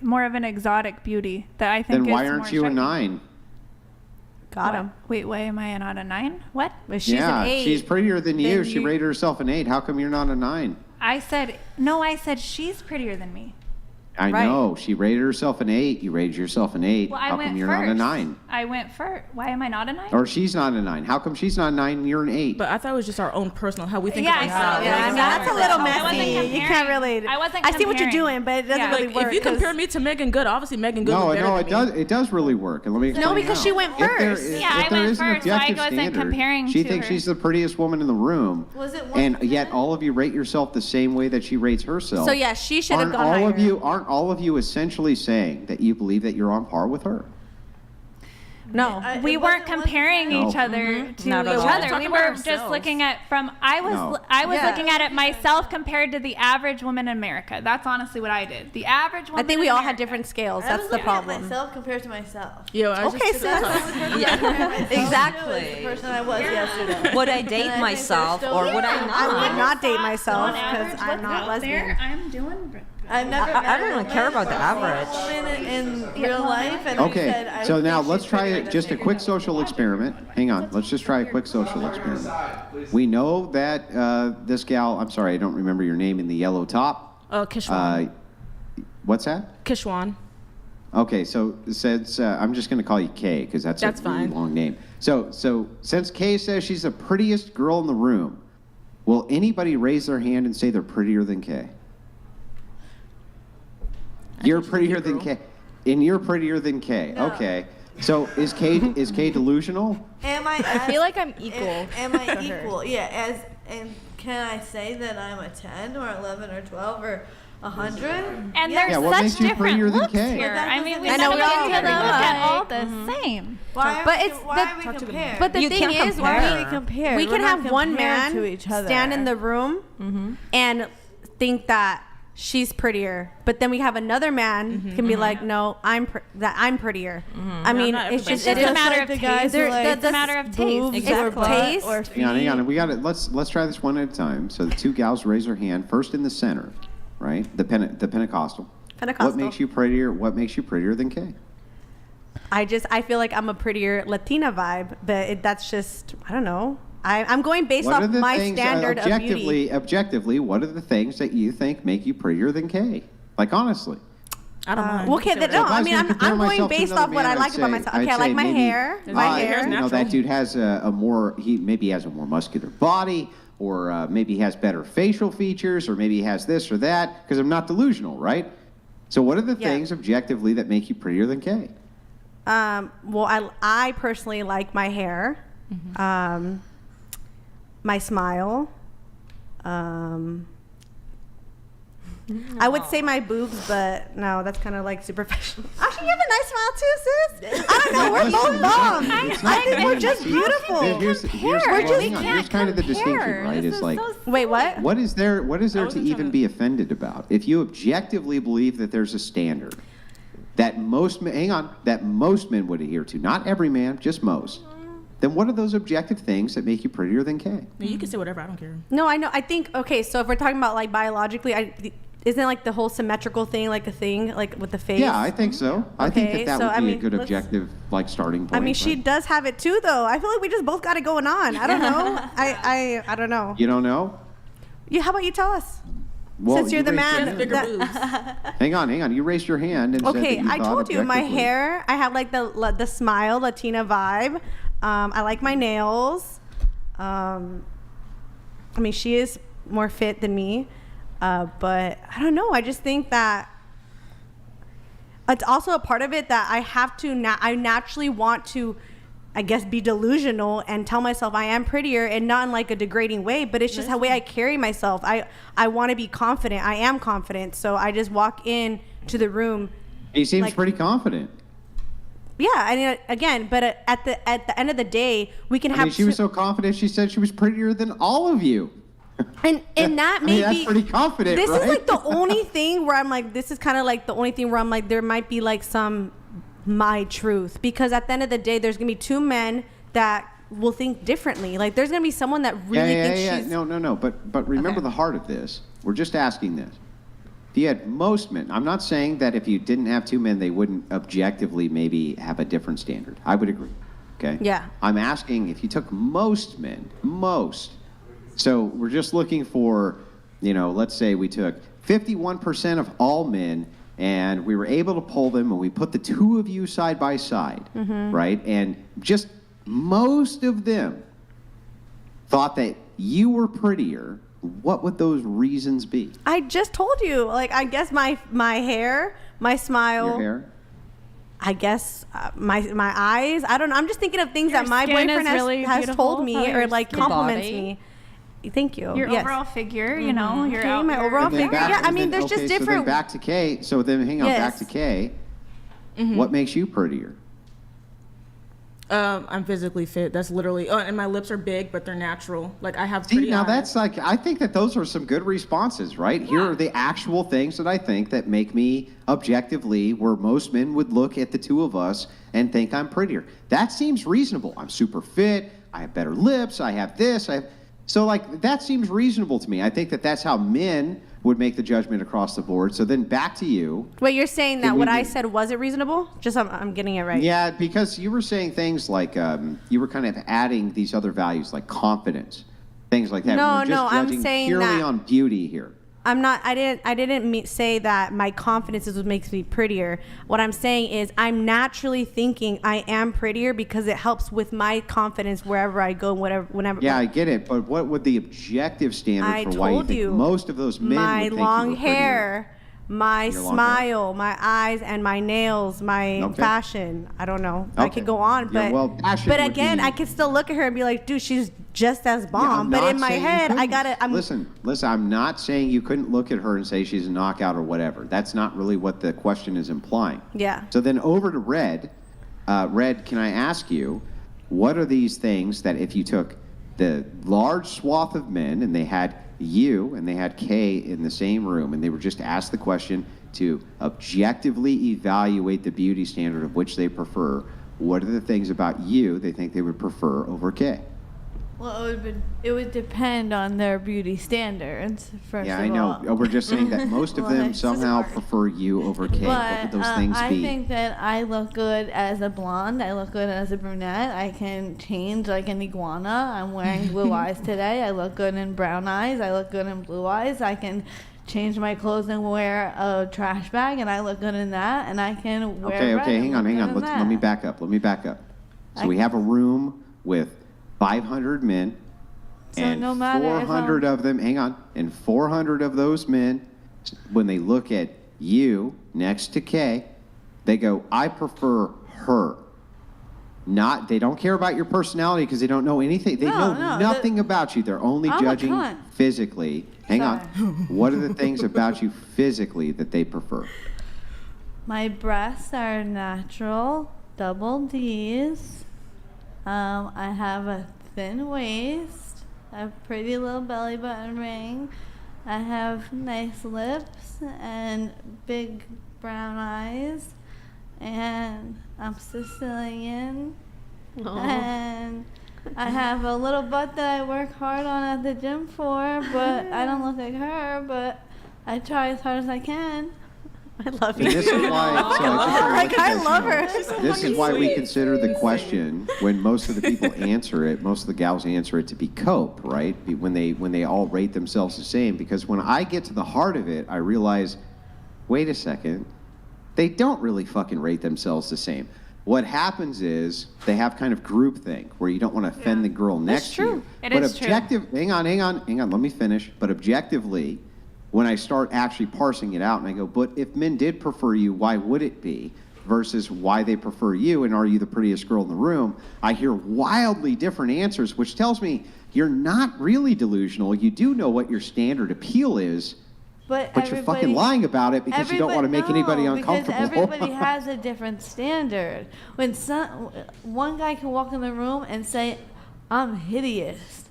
more of an exotic beauty that I think. Then why is aren't more you a attractive. 9? Got him. Wait, why am I not a 9? What? But she's an 8. She's prettier than you. Then She you- rated herself an 8. How come you're not a 9? I said she's prettier than me. I know. She rated herself an 8. You rated yourself an 8. Well, How come you're not a 9? I went first. Why am I not a 9? Or she's not a 9. How come she's not a 9 and you're an 8? But I thought it was just our own personal, how we think Yeah, of ourselves. exactly. Yeah, I mean, that's a little I wasn't messy. You can't really. I wasn't I see what you're comparing. doing, but it doesn't Yeah. really Like, work. if you 'cause- compare me to Megan Good, obviously Megan Good No, was better no, than me. it does really work. And let me explain No, because how. she went If there first. is- Yeah, if I there went is an first, so I objective wasn't standard, comparing she to thinks her. she's the prettiest woman in the room. Was it 1 and to yet 10? all of you rate yourself the same way that she rates herself. So, yeah, she should have Aren't gone all of higher. Aren't all of you essentially saying that you believe that you're on par with her? No, We weren't comparing No. each other to Not at each all. other. Talking We about were just ourselves. looking at I was No. Yeah. looking at it myself compared to the average woman in America. That's honestly what I did. The average woman. I think we in all had America. different scales. I That's was the looking at problem. myself compared to myself. Yo, I Okay, just so that's Exactly. The person I was yesterday. Would I And I date think myself there's or still- would I I would not? not date myself On average, because I'm what's not out lesbian. there, I'm doing. I've never I don't even care about the average. woman in real life, and I Okay, said, I so would now think let's she's try prettier it, than just a me. quick social experiment. Hang on, let's just try a quick social experiment. We know that this gal, I'm sorry, I don't remember your name, in the yellow top. Kishwan. What's that? Kishwan. Okay, so since I'm just going to call you Kay because that's a really fine. long name. So since Kay says she's the prettiest girl in the room, will anybody raise their hand and say they're prettier than Kay? You're prettier than Kay, and you're prettier than Kay. No. Okay, so is Kay delusional? Am I? I feel like I'm equal. Am I to her. equal? Yeah. And can I say that I'm a 10 or 11 or 12 or 100? And Yeah. there's what such makes you different prettier than looks Kay? here. But that I mean, we doesn't never mean get we to can look at compare. all the same. Why? But it's why the- are we compare? But the You thing can't is, why compare. are we compare? we We're can not have one compared man to each other. stand in the room and think that she's prettier, but then we have another man can be like, no, I'm prettier. I mean, not it's everybody. just It's it's a matter like of the taste. guys who like It's a matter of taste. boobs Exactly. or butt Taste. or Hang on. feet. We got it. Let's try this one at a time. So the two gals raise their hand first in the center, right? The Pentecostal. Pentecostal. What makes you prettier? What makes you prettier than Kay? I feel like I'm a prettier Latina vibe, but that's just I don't know. I'm going based What off are the my things standard of beauty. objectively? What are the things that you think make you prettier than Kay? Like honestly. I don't mind. Well, okay, You can say no, whatever. I If mean, was I'm gonna compare going myself to based another off what man, I I'd like about say- myself. I'd Okay, I like say my maybe, hair. My hair. You know, that dude has a more, maybe has a more muscular body, or maybe he has better facial features, or maybe he has this or that, because I'm not delusional, right? So what are the Yeah. things objectively that make you prettier than Kay? Well, I personally like my hair, my smile. I would say my boobs, but no, that's kind of like superficial. Actually, you have a nice smile too, sis. I don't know. We're both bomb. I think we're just beautiful. Here's kind of the distinction, right? It's like, Wait, what? what is there to even be offended about? If you objectively believe that there's a standard that most men would adhere to, not every man, just most, then what are those objective things that make you prettier than Kay? You can say whatever. I don't care. No, I know. I think okay. So if we're talking about like biologically, isn't like the whole symmetrical thing like a thing like with the face? Yeah, I think so. I think Okay, that so, would I be a mean, good let's- objective like starting point. I mean, she right? does have it too, though. I feel like we just both got it going on. I don't know. I don't know. You don't know? Yeah, how about you tell us? Well, Since you're you the raised your man. hand. Hang on. You raised your hand and said Okay, that you I thought told you my objectively. hair. I have like the smile Latina vibe. I like my nails. I mean, she is more fit than me, but I don't know. I just think that it's also a part of it that I have to. I naturally want to, I guess, be delusional and tell myself I am prettier, and not in like a degrading way, but it's just the way I carry myself. I want to be confident. I am confident, so I just walk in to the room. He seems like- pretty confident. Yeah, I mean, again, but at the end of the day, we can I have. mean, she was so confident. She said she was prettier than all of you. And that I may mean, that's be pretty confident, This right? is like the only thing where I'm like, this is kind of like the only thing where I'm like, there might be like some my truth, because at the end of the day, there's gonna be two men that will think differently. Like, there's gonna be someone that really thinks she's. No. But remember the heart of this. We're just asking this. If you had most men, I'm not saying that if you didn't have two men, they wouldn't objectively maybe have a different standard. I would agree. Okay. Yeah. I'm asking if you took most men, so we're just looking for, let's say we took 51% of all men and we were able to pull them, and we put the two of you side by side, right? And just most of them thought that you were prettier. What would those reasons be? I just told you. Like, I guess my hair, my smile. Your hair? I guess my eyes. I don't know. I'm just thinking of things Your that my skin boyfriend is really has beautiful. told me Probably or your like skin. compliments Body. me. Thank you. Your Yes. overall figure, you know, your Okay, my overall And then figure. Yeah, I mean, there's just So then different. back to Kay. So then hang on, back to Kay. What makes you prettier? I'm physically fit. That's literally. Oh, and my lips are big, but they're natural. Like I have See, pretty now eyes. that's like, I think that those are some good responses, right? Here are the actual things that I think that make me objectively, where most men would look at the two of us and think I'm prettier. That seems reasonable. I'm super fit. I have better lips. I have this. So like, that seems reasonable to me. I think that that's how men would make the judgment across the board. So then back to you. Wait, you're saying that Did what we I do- said wasn't reasonable? Just I'm getting it right. Yeah, because you were saying things like, you were kind of adding these other values like confidence, things like that. No, We're just no, I'm judging saying purely that- on beauty here. I'm not. I didn't say that my confidence is what makes me prettier. What I'm saying is I'm naturally thinking I am prettier because it helps with my confidence wherever I go, whenever. Yeah, I get it, but what would the objective standard I for why you told think you, most of those men my would think long you were prettier? hair, my Your long smile, my eyes, and my nails, my Okay. fashion. I don't know. I Okay. could go on, Yeah, but well, fashion but would again, be- I could still look at her and be like, dude, she's just as Yeah, bomb. I'm but not in my saying you head, I couldn't. gotta. Listen, I'm not saying you couldn't look at her and say she's a knockout or whatever. That's not really what the question is implying. Yeah. So then over to Red. Red, can I ask you, what are these things that if you took the large swath of men and they had you and they had Kay in the same room and they were just asked the question to objectively evaluate the beauty standard of which they prefer, what are the things about you they think they would prefer over Kay? Well, it would depend on their beauty standards, first Yeah, of I know. all. We're just saying that most of Well, them it's somehow prefer you over Kay. What would But those things I be? think that I look good as a blonde. I look good as a brunette. I can change like an iguana. I'm wearing blue eyes today. I look good in brown eyes. I look good in blue eyes. I can change my clothes and wear a trash bag, and I look good in that. And I can wear red Okay, and hang on. look good in Let me that. back up. So we have a room with 500 men, So and no matter if 400 of them, hang on, and 400 of those men, when they look at you next to Kay, they go, I prefer her. They don't care about your personality because they don't know anything. They know nothing about you. They're only I'm a judging cunt. physically. Hang on. What are the things about you physically that they prefer? My breasts are natural, double D's. I have a thin waist, a pretty little belly button ring. I have nice lips and big brown eyes. And I'm Sicilian. And I have a little butt that I work hard on at the gym for, but I don't look like her, but I try as hard as I can. I love And this is why. I love her. This is why we consider the question when most of the people answer it, most of the gals answer it to be cope, right? When they all rate themselves the same. Because when I get to the heart of it, I realize, wait a second, they don't really fucking rate themselves the same. What happens is they have kind of groupthink where you don't want to offend the girl next to you. It But is true. hang on, let me finish. But objectively, when I start actually parsing it out and I go, but if men did prefer you, why would it be? Versus why they prefer you and are you the prettiest girl in the room? I hear wildly different answers, which tells me you're not really delusional. You do know what your standard appeal is, but you're fucking lying about it because you don't want to make anybody uncomfortable. Because everybody has a different standard. When one guy can walk in the room and say, I'm hideous.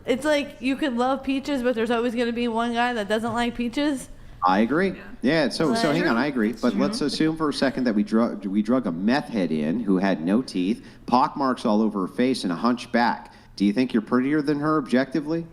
It's like you could love peaches, but there's always going to be one guy that doesn't like peaches. I agree. Yeah, so hang on, I agree. But let's assume for a second that we drug a meth head in who had no teeth, pockmarks all over her face, and a hunchback. Do you think you're prettier than her objectively?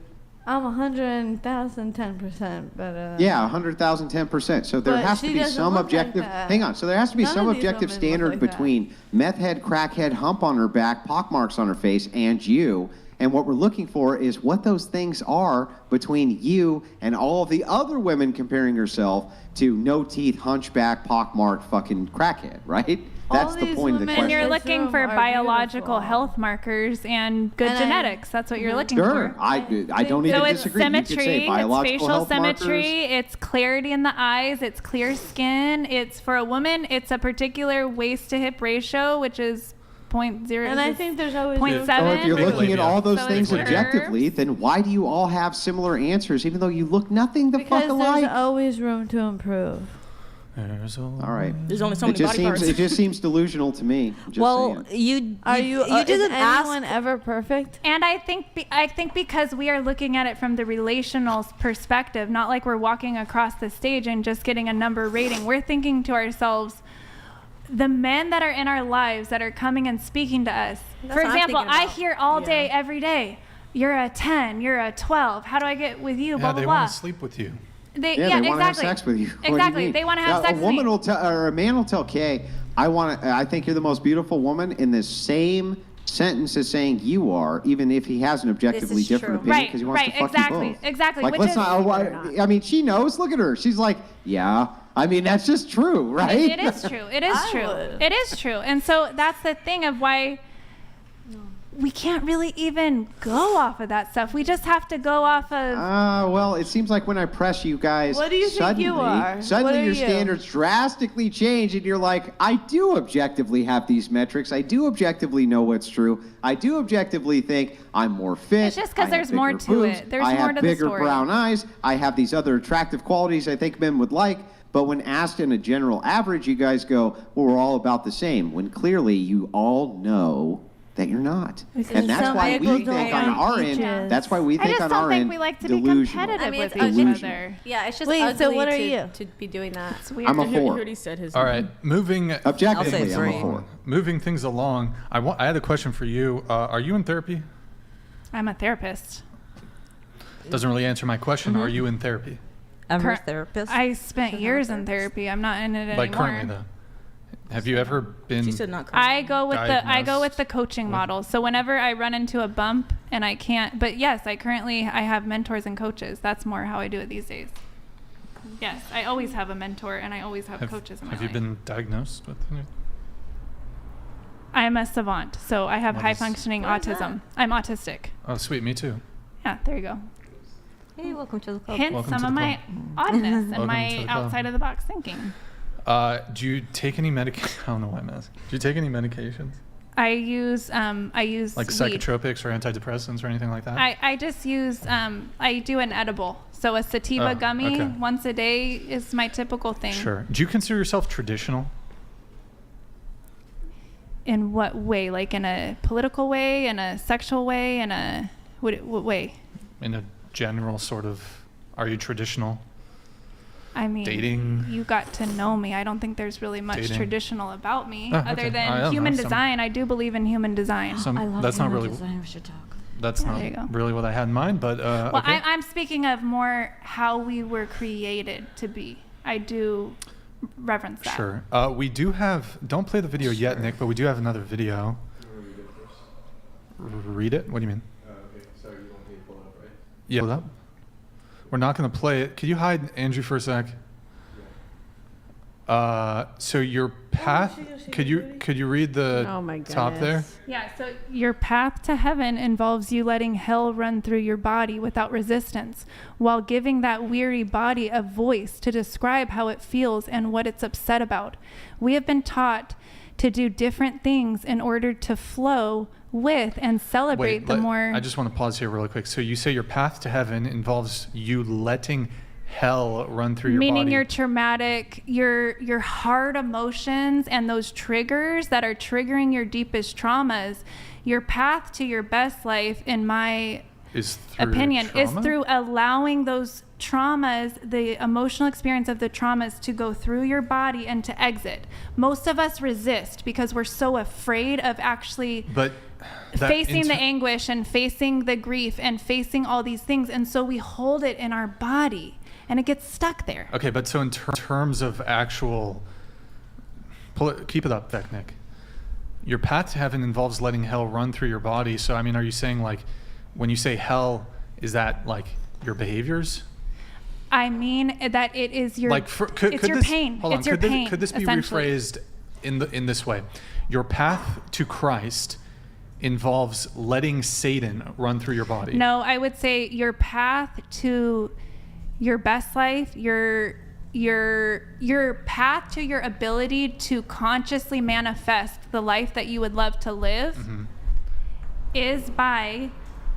I'm 110%, but Yeah, 100,000, 10%. So there But has to she be doesn't some look like objective. that. Hang on. So there has to be None some of these objective women look standard like that. between meth head, crackhead, hump on her back, pockmarks on her face, and you. And what we're looking for is what those things are between you and all of the other women comparing yourself to no teeth, hunchback, pockmarked fucking crackhead, right? That's the point of the question. And you're looking for biological health markers and good genetics. That's what you're looking for. I don't even disagree. So it's You could say symmetry, it's biological facial health symmetry, markers. it's clarity in the eyes, it's clear skin. It's for a woman, it's a particular waist to hip ratio, which is 0.0. And I think there's always 0.7. So if you're looking at all those So things it's objectively, then why do you all have similar answers, even though you look nothing the fuck Because alike? there's always room to improve. All right. There's only so many body parts. It just seems delusional to me. Just saying. Is anyone ever perfect? And I think because we are looking at it from the relational perspective, not like we're walking across the stage and just getting a number rating. We're thinking to ourselves, the men that are in our lives that are coming and speaking to us. That's For what I'm example, thinking I about. hear all day, every day, you're a 10, you're a 12. How do I get with you? Yeah, Blah, blah, they blah. want to sleep with you. They they want to have exactly. sex with you. What do you Exactly. mean? They want to have Now, sex a with woman me. will tell, or a man will tell Kay, I think you're the most beautiful woman in the same sentence as saying you are, even if he has an objectively different opinion because he wants to fuck you both. Exactly. Like, Which let's is, not. I mean, she knows. Look at her. She's like, yeah. I mean, that's just true, right? It is true. It is true. It is true. And so that's the thing of why we can't really even go off of that stuff. We just have to go off of. Well, it seems like when I press you guys, What do you think you are? Suddenly What are your you? standards drastically change, and you're like, I do objectively have these metrics. I do objectively know what's true. I do objectively think I'm more fit. It's just 'cause I there's have more bigger to boobs, it. There's I more have to the bigger story. brown eyes. I have these other attractive qualities I think men would like. But when asked in a general average, you guys go, well, we're all about the same. When clearly you all know that you're not. And that's some why people we don't think on like our peaches. end, that's why we I think just on don't our think end, we like to be delusional. competitive with it's each delusional. other. Yeah, it's just Wait, ugly so what are you? to be doing that. It's weird. I'm a He 4. already said his. All right, moving. Objectively, I'm a three. 4. Moving things along. I had a question for you. Are you in therapy? I'm a therapist. Doesn't really answer my question. Are you in therapy? I'm a Cur- therapist. I spent years in therapy. I'm not in it anymore. Like currently, though. Have you ever been? She said not. I go with Diagnosed the coaching model. So whenever I run into a bump and I can't, but yes, I have mentors and coaches. That's more how I do it these days. Yes, I always have a mentor and I always have coaches in my Have life. you been diagnosed with anything? I'm a savant, so I have What high is- functioning What is autism. I'm autistic. Oh, sweet. Me too. Yeah, there you go. Hey, welcome to the club. Hence Welcome some to of the my oddness and Welcome to my the club. outside of the box thinking. Do you take any medication? I don't know why I'm asking. Do you take any medications? I use Like weed. psychotropics or antidepressants or anything like that? I just use I do an edible. So a sativa Oh, gummy okay. once a day is my typical thing. Sure. Do you consider yourself traditional? In what way? Like in a political way, in a sexual way, in a what way? In a general sort of, are you traditional? I mean, Dating? You got to know me. I don't think there's really much Dating. traditional about me, Oh, other okay. I than don't human know, some- design. I do believe in human design. That's not really. design. We should talk. That's There you go. not really what I had in mind, but Well, okay. I'm speaking of more how we were created to be. I do reverence that. Sure. We do have. Don't play the video yet, Nick, but we do have another video. Read it? What do you mean? Okay, sorry, you want me to pull it up, right? Yeah. Pull it up. We're not going to play it. Could you hide Andrew for a sec? So your path. Could you read the Oh my top there? goodness. Yeah, so your path to heaven involves you letting hell run through your body without resistance, while giving that weary body a voice to describe how it feels and what it's upset about. We have been taught to do different things in order to flow with and celebrate the more. I just want to pause here really quick. So you say your path to heaven involves you letting hell run through your Meaning body. your traumatic, your hard emotions and those triggers that are triggering your deepest traumas. Your path to your best life, in my is through opinion, is trauma? through allowing those traumas, the emotional experience of the traumas, to go through your body and to exit. Most of us resist because we're so afraid of actually But that facing the anguish and facing the grief and facing all these things, and so we hold it in our body and it gets stuck there. Okay, but so in terms of actual, keep it up, Nick. Your path to heaven involves letting hell run through your body. So I mean, are you saying like, when you say hell, is that like your behaviors? I mean that it is your Like could your this, pain. Hold on, It's your pain. could this be essentially. rephrased in this way? Your path to Christ involves letting Satan run through your body. No, I would say your path to your best life, your path to your ability to consciously manifest the life that you would love to live is by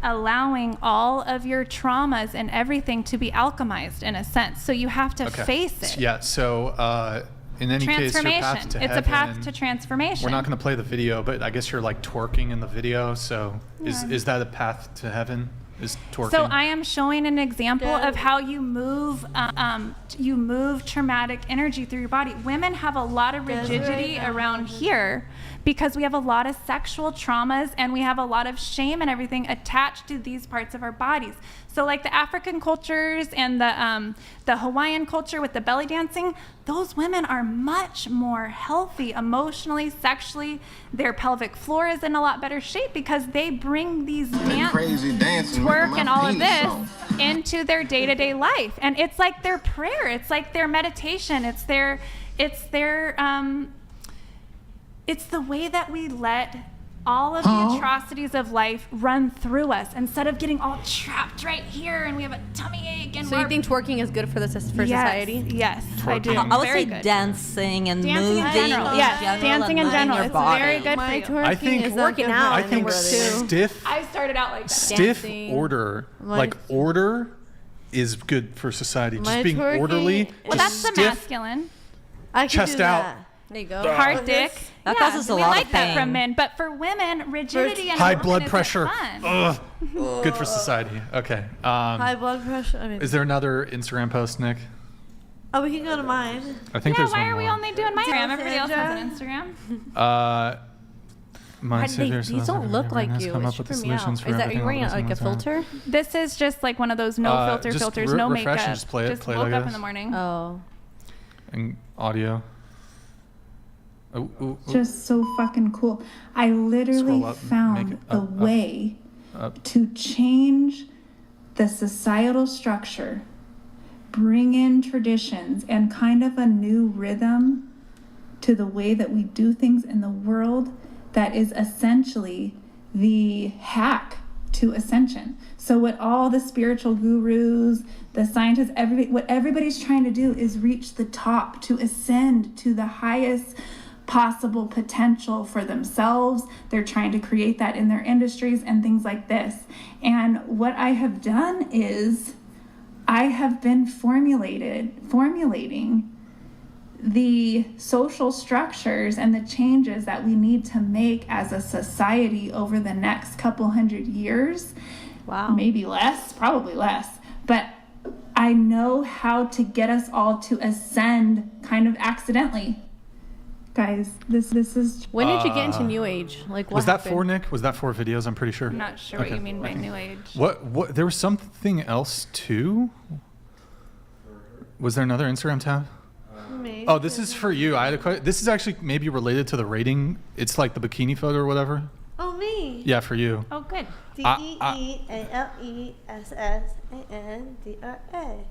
allowing all of your traumas and everything to be alchemized in a sense. So you have to face it. Yeah, so in any case, your path to It's heaven, a path to transformation. We're not going to play the video, but I guess you're like twerking in the video. So is that a path to heaven? Is twerking? So I am showing an example of how you move traumatic energy through your body. Women have a lot of rigidity around here because we have a lot of sexual traumas and we have a lot of shame and everything attached to these parts of our bodies. So like the African cultures and the Hawaiian culture with the belly dancing, those women are much more healthy emotionally, sexually. Their pelvic floor is in a lot better shape because they bring these twerk and all of this into their day-to-day life. And it's like their prayer, it's like their meditation, it's the way that we let all of the atrocities of life run through us instead of getting all trapped right here and we have a tummy ache. And So you think twerking is good for society? Yes, I do. I would Very say good. dancing and Dancing moving in general. Yes, dancing in general. It's very good for you. I think working out. I think stiff I started out like that. stiff Dancing. order, My- like order, is good for society. Just My being twerking- orderly. Well, just that's the stiff, masculine. I can chest do out. that. There you go. Hard dick. That Yeah, causes a we lot like of that pain. from men, but for women, rigidity and high movement blood isn't pressure. fun. Ugh. Good for society. Okay. High blood pressure. I mean, Is there another Instagram post, Nick? oh, we can go to mine. I think Yeah, there's why one are we more. only doing my Instagram? Everybody else has an Instagram. These don't look like you. It's tripping me out. Is that, are you wearing like a filter? This is just like one of those no filter just filters, no refresh makeup. and just play it, play woke like up this. in the morning. Oh. And audio. Ooh, ooh, ooh. Just so fucking cool. I literally Scroll up, found make it the up, way up. to change the societal structure, bring in traditions and kind of a new rhythm to the way that we do things in the world that is essentially the hack to ascension. So what all the spiritual gurus, the scientists, what everybody's trying to do is reach the top, to ascend to the highest possible potential for themselves. They're trying to create that in their industries and things like this. And what I have done is I have been formulating the social structures and the changes that we need to make as a society over the next couple hundred years. Wow. Maybe less, probably less. But I know how to get us all to ascend kind of accidentally. Guys, this is... When did you get into New Age? Like, what Was that happened? for Nick? Was that for videos? I'm pretty sure. I'm not sure what you mean by New Age. What? There was something else too. Was there another Instagram tab? Maybe. Oh, this is for you. I had a question. This is actually maybe related to the rating. It's like the bikini photo or whatever. Oh, me. Yeah, for you. Oh, good. DEEALESSANDRA.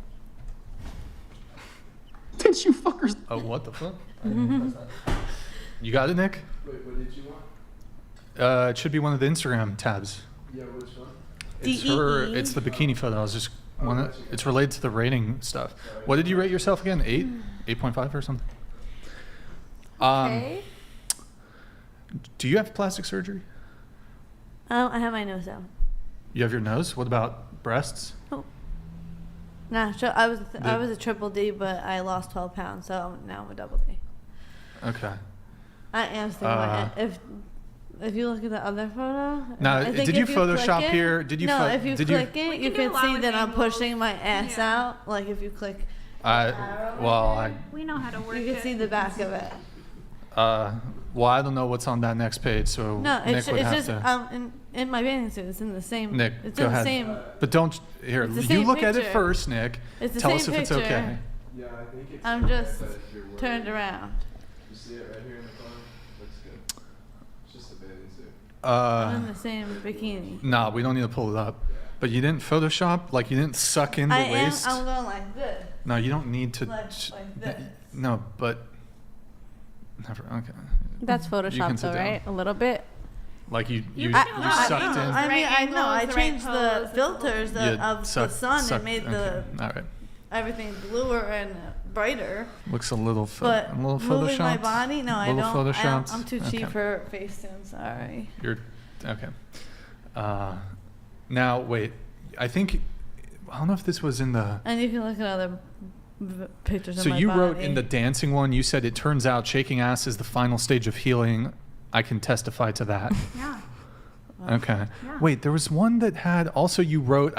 Didn't you fuckers? Oh, what the fuck? You got it, Nick? Wait, what did you want? It should be one of the Instagram tabs. Yeah, which one? It's her. It's the bikini photo. I was just. It's related to the rating stuff. What did you rate yourself again? 8, 8.5 or something. Okay. Do you have plastic surgery? I have my nose out. You have your nose. What about breasts? Nah, so I was a triple D, but I lost 12 pounds, so now I'm a double D. Okay. I am still if you look at the other photo. Now, I think did you if Photoshop click it- here? Did you? No, if you did click you, it, you can see that I'm pushing my ass out. Like if you click. We know how to work You can see the back of it. Well, I don't know what's on that next page, so No, Nick it's would have just to. in my bathing suit. It's in the same. Nick, it's go in ahead. the same. But don't here. It's the You same look at it picture. first, Nick. It's the Tell same us if it's picture. okay. Yeah, I think it's. I'm just that if you're worried. turned around. You see it right here in the corner? Looks good. It's just a bathing suit. I'm in the same bikini. Nah, we don't need to pull it up. But you didn't Photoshop? Like, you didn't suck in the waist? I'm going like this. No, you don't need to. Like this. No, but. Never. Okay. That's You can Photoshop, sit though, down. right? A little bit. Like you I sucked in. I mean, I know. I changed the filters You of the sun sucked- and made okay. All right. everything bluer and brighter. Looks a little But a little moving my photoshopped. body, no, I Little don't. photoshopped? I'm too cheap Okay. for Facetune. Sorry. You're okay. Now wait. I think I don't know if this was in the. And you can look at other pictures So of my you body. wrote in the dancing one. You said it turns out shaking ass is the final stage of healing. I can testify to that. Yeah. Okay. Yeah. Wait, there was one that had also you wrote.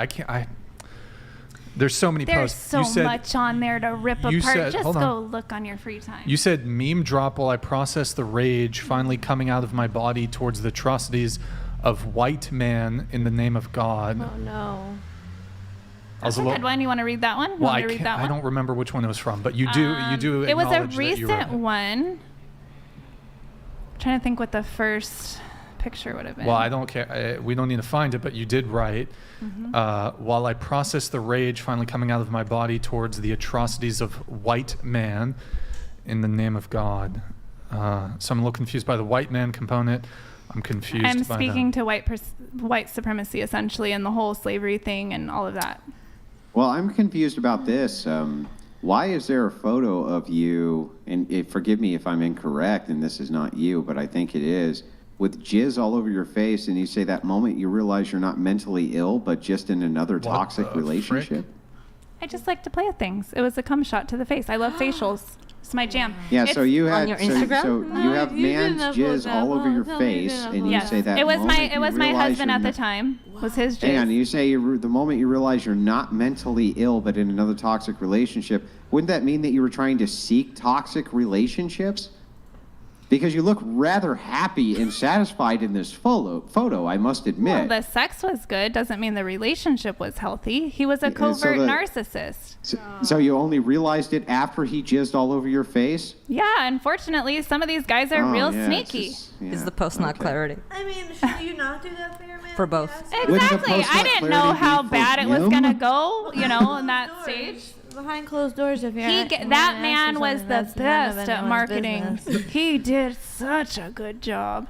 There's so many There's posts. so You said, much on there to rip you apart. said- Just hold go on. look on your free time. You said meme drop while I process the rage finally coming out of my body towards the atrocities of white man in the name of God. Oh, no. I was That's a a good little, one. You want to read that one? You well, want I me to read can't, that I one? don't remember which one it was from, but you do It was a acknowledge that you wrote recent it. one. I'm trying to think what the first picture would have been. Well, I don't care. We don't need to find it, but you did write, while I process the rage finally coming out of my body towards the atrocities of white man in the name of God. So I'm a little confused by the white man component. I'm confused I'm by speaking to white supremacy, essentially, and the whole slavery thing and all of that. Well, I'm confused about this. Why is there a photo of you, and forgive me if I'm incorrect, and this is not you, but I think it is, with jizz all over your face, and you say that moment you realize you're not mentally ill, but just in another toxic relationship? I just like to play with things. It was a cum shot to the face. I love facials. It's my jam. Yeah, It's so you had on your so Instagram? you have man's jizz all over your face, and you Yes. say that it was moment my you husband realize at you're the not- time. Was his jizz. Hang on, you say the moment you realize you're not mentally ill, but in another toxic relationship, wouldn't that mean that you were trying to seek toxic relationships? Because you look rather happy and satisfied in this photo, I must admit. Well, the sex was good. Doesn't mean the relationship was healthy. He was a covert narcissist. So you only realized it after he jizzed all over your face? Yeah, unfortunately, some of these guys are Oh, real yeah, it's sneaky. just- Is the post not clarity? I mean, should you not do that for your man? For both. Exactly. I didn't know how bad it was him? gonna go, in that stage. Behind closed doors, if you're That man was the best at marketing. He did such a good job.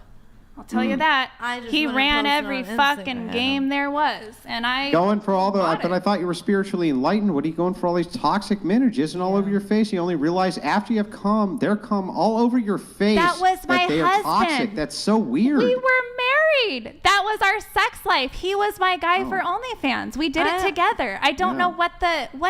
I'll tell you that. just He wanna ran post it every on fucking Instagram. game there was, and I Going for all the, bought but it. I thought you were spiritually enlightened. What are you going for all these toxic men who jizzing all over your face? You only realize after you have come, they're come all over your face. That was my they are toxic. husband. That's so weird. We were married. That was our sex life. He was my guy for OnlyFans. We did it together. I don't know what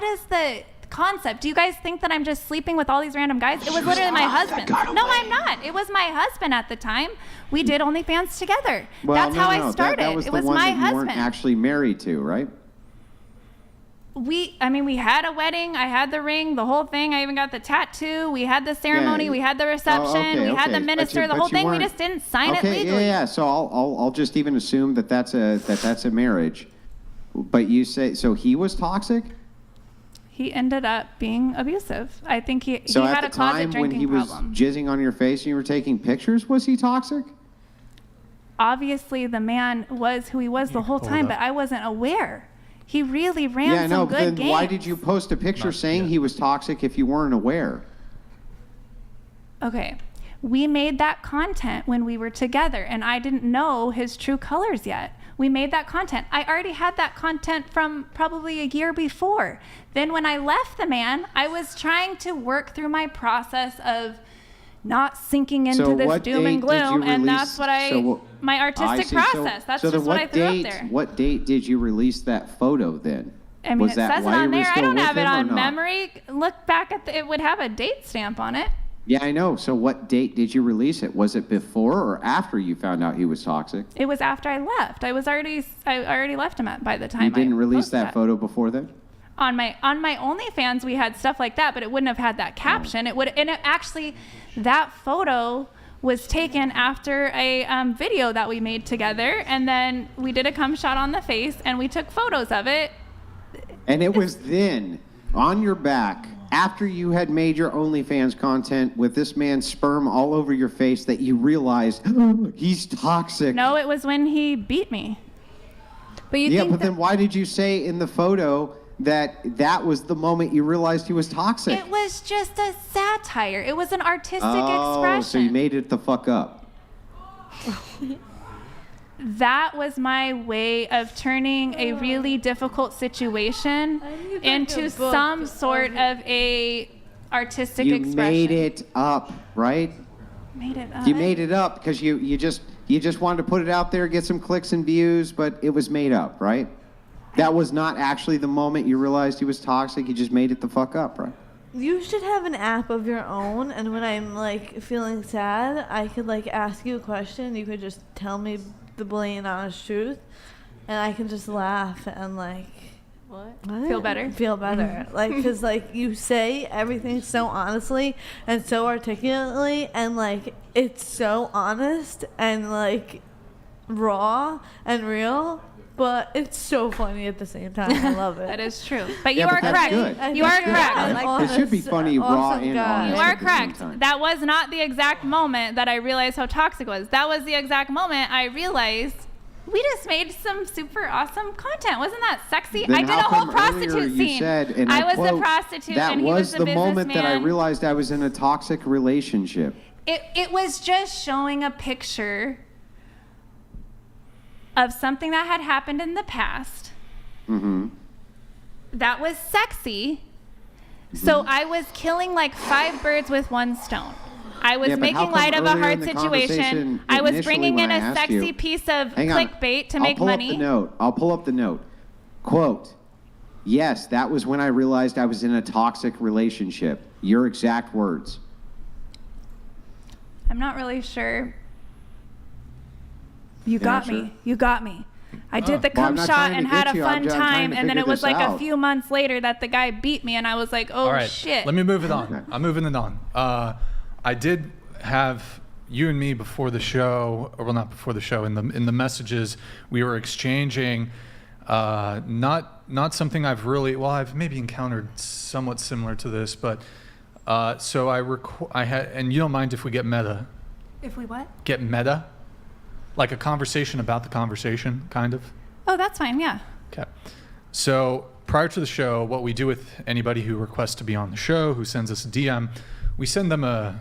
is the concept. Do you guys think that I'm just sleeping with all these random guys? It was literally my husband. No, I'm not. It was my husband at the time. We did OnlyFans together. Well, That's no, how no, I started. That was it the was one my that you husband. weren't actually married to, right? We had a wedding. I had the ring, the whole thing. I even got the tattoo. We had the ceremony. Yeah. We had the reception. We had the minister. The whole thing. We just didn't sign it legally. Yeah. So I'll just even assume that that's a marriage. But you say so he was toxic? He ended up being abusive. I think he So had at a the closet time when drinking he was problem. jizzing on your face and you were taking pictures, was he toxic? Obviously, the man was who he was the whole pull it time, up. but I wasn't aware. He really ran Yeah, I know. some But good then why games. did you post a picture saying he was toxic if you weren't aware? Okay. We made that content when we were together, and I didn't know his true colors yet. We made that content. I already had that content from probably a year before. Then when I left the man, I was trying to work through my process of not sinking into So this what doom and date did you gloom, and release- that's what I my artistic see. process. That's so just then what I threw out there. What date did you release that photo then? I mean, was it that says it while you on were there. I still don't with have it him or on not? memory. Look back at it would have a date stamp on it. Yeah, I know. So what date did you release it? Was it before or after you found out he was toxic? It was after I left. I already left him by the time You didn't I release posted that photo before then? On my OnlyFans, we had stuff like that, but it wouldn't have had that caption. That photo was taken after a video that we made together, and then we did a cum shot on the face, and we took photos of it. And it was then on your back after you had made your OnlyFans content with this man's sperm all over your face that you realized he's toxic? No, it was when he beat me. But you Yeah, think but then why did you say in the photo that was the moment you realized he was toxic? It was just a satire. It was an artistic Oh, expression. so you made it the fuck up. That was my way of turning a really difficult situation into some sort of a artistic You expression. made it up, right? Made it up. You made it up because you just wanted to put it out there, get some clicks and views, but it was made up, right? That was not actually the moment you realized he was toxic. You just made it the fuck up, right? You should have an app of your own, and when I'm like feeling sad, I could like ask you a question. You could just tell me the blatant honest truth, and I can just laugh and like Feel better? Feel better. Like, because like you say everything so honestly and so articulately, and like it's so honest and like raw and real. But it's so funny at the same time. I love it. That is true. But Yeah, you are but that's correct. good. You are correct. It should be funny, raw, and honest. You are at the same correct. time. That was not the exact moment that I realized how toxic it was. That was the exact moment I realized we just made some super awesome content. Wasn't that sexy? Then I did a how whole come earlier prostitute you scene. said, and I was quote, the prostitute that and he was the the moment that I businessman. realized I was in a toxic relationship. It was just showing a picture of something that had happened in the past Mm-hmm. that was sexy. So I was killing like 5 birds with one stone. I was Yeah, but how making come light of a earlier hard in the situation. conversation, I was initially bringing when in I a asked sexy you- piece of Hang on. clickbait to I'll make pull money. Up the note. I'll pull up the note. Quote, yes, that was when I realized I was in a toxic relationship. Your exact words. I'm not really sure. You You're got not me. sure? You got me. I did the Well, I'm cum not shot trying to and get had a you. I'm fun just trying time, to and then figure it was this like a out. few months later that the guy beat me, and I was like, oh All right, shit. let me move it on. I'm moving it on. I did have you and me before the show, or well, not before the show. In the messages we were exchanging, not something I've maybe encountered somewhat similar to this, but so I had, and you don't mind if we get meta? If we what? Get meta, like a conversation about the conversation, kind of. Oh, that's fine. Yeah. Okay. So prior to the show, what we do with anybody who requests to be on the show, who sends us a DM, we send them a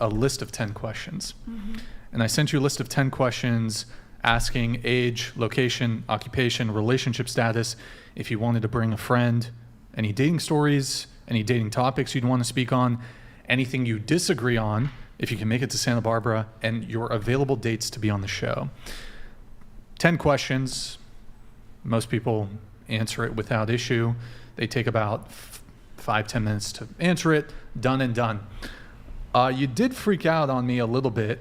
list of 10 questions. Mm-hmm. And I sent you a list of 10 questions asking age, location, occupation, relationship status, if you wanted to bring a friend, any dating stories, any dating topics you'd want to speak on, anything you disagree on, if you can make it to Santa Barbara, and your available dates to be on the show. 10 questions. Most people answer it without issue. They take about 5-10 minutes to answer it. Done and done. You did freak out on me a little bit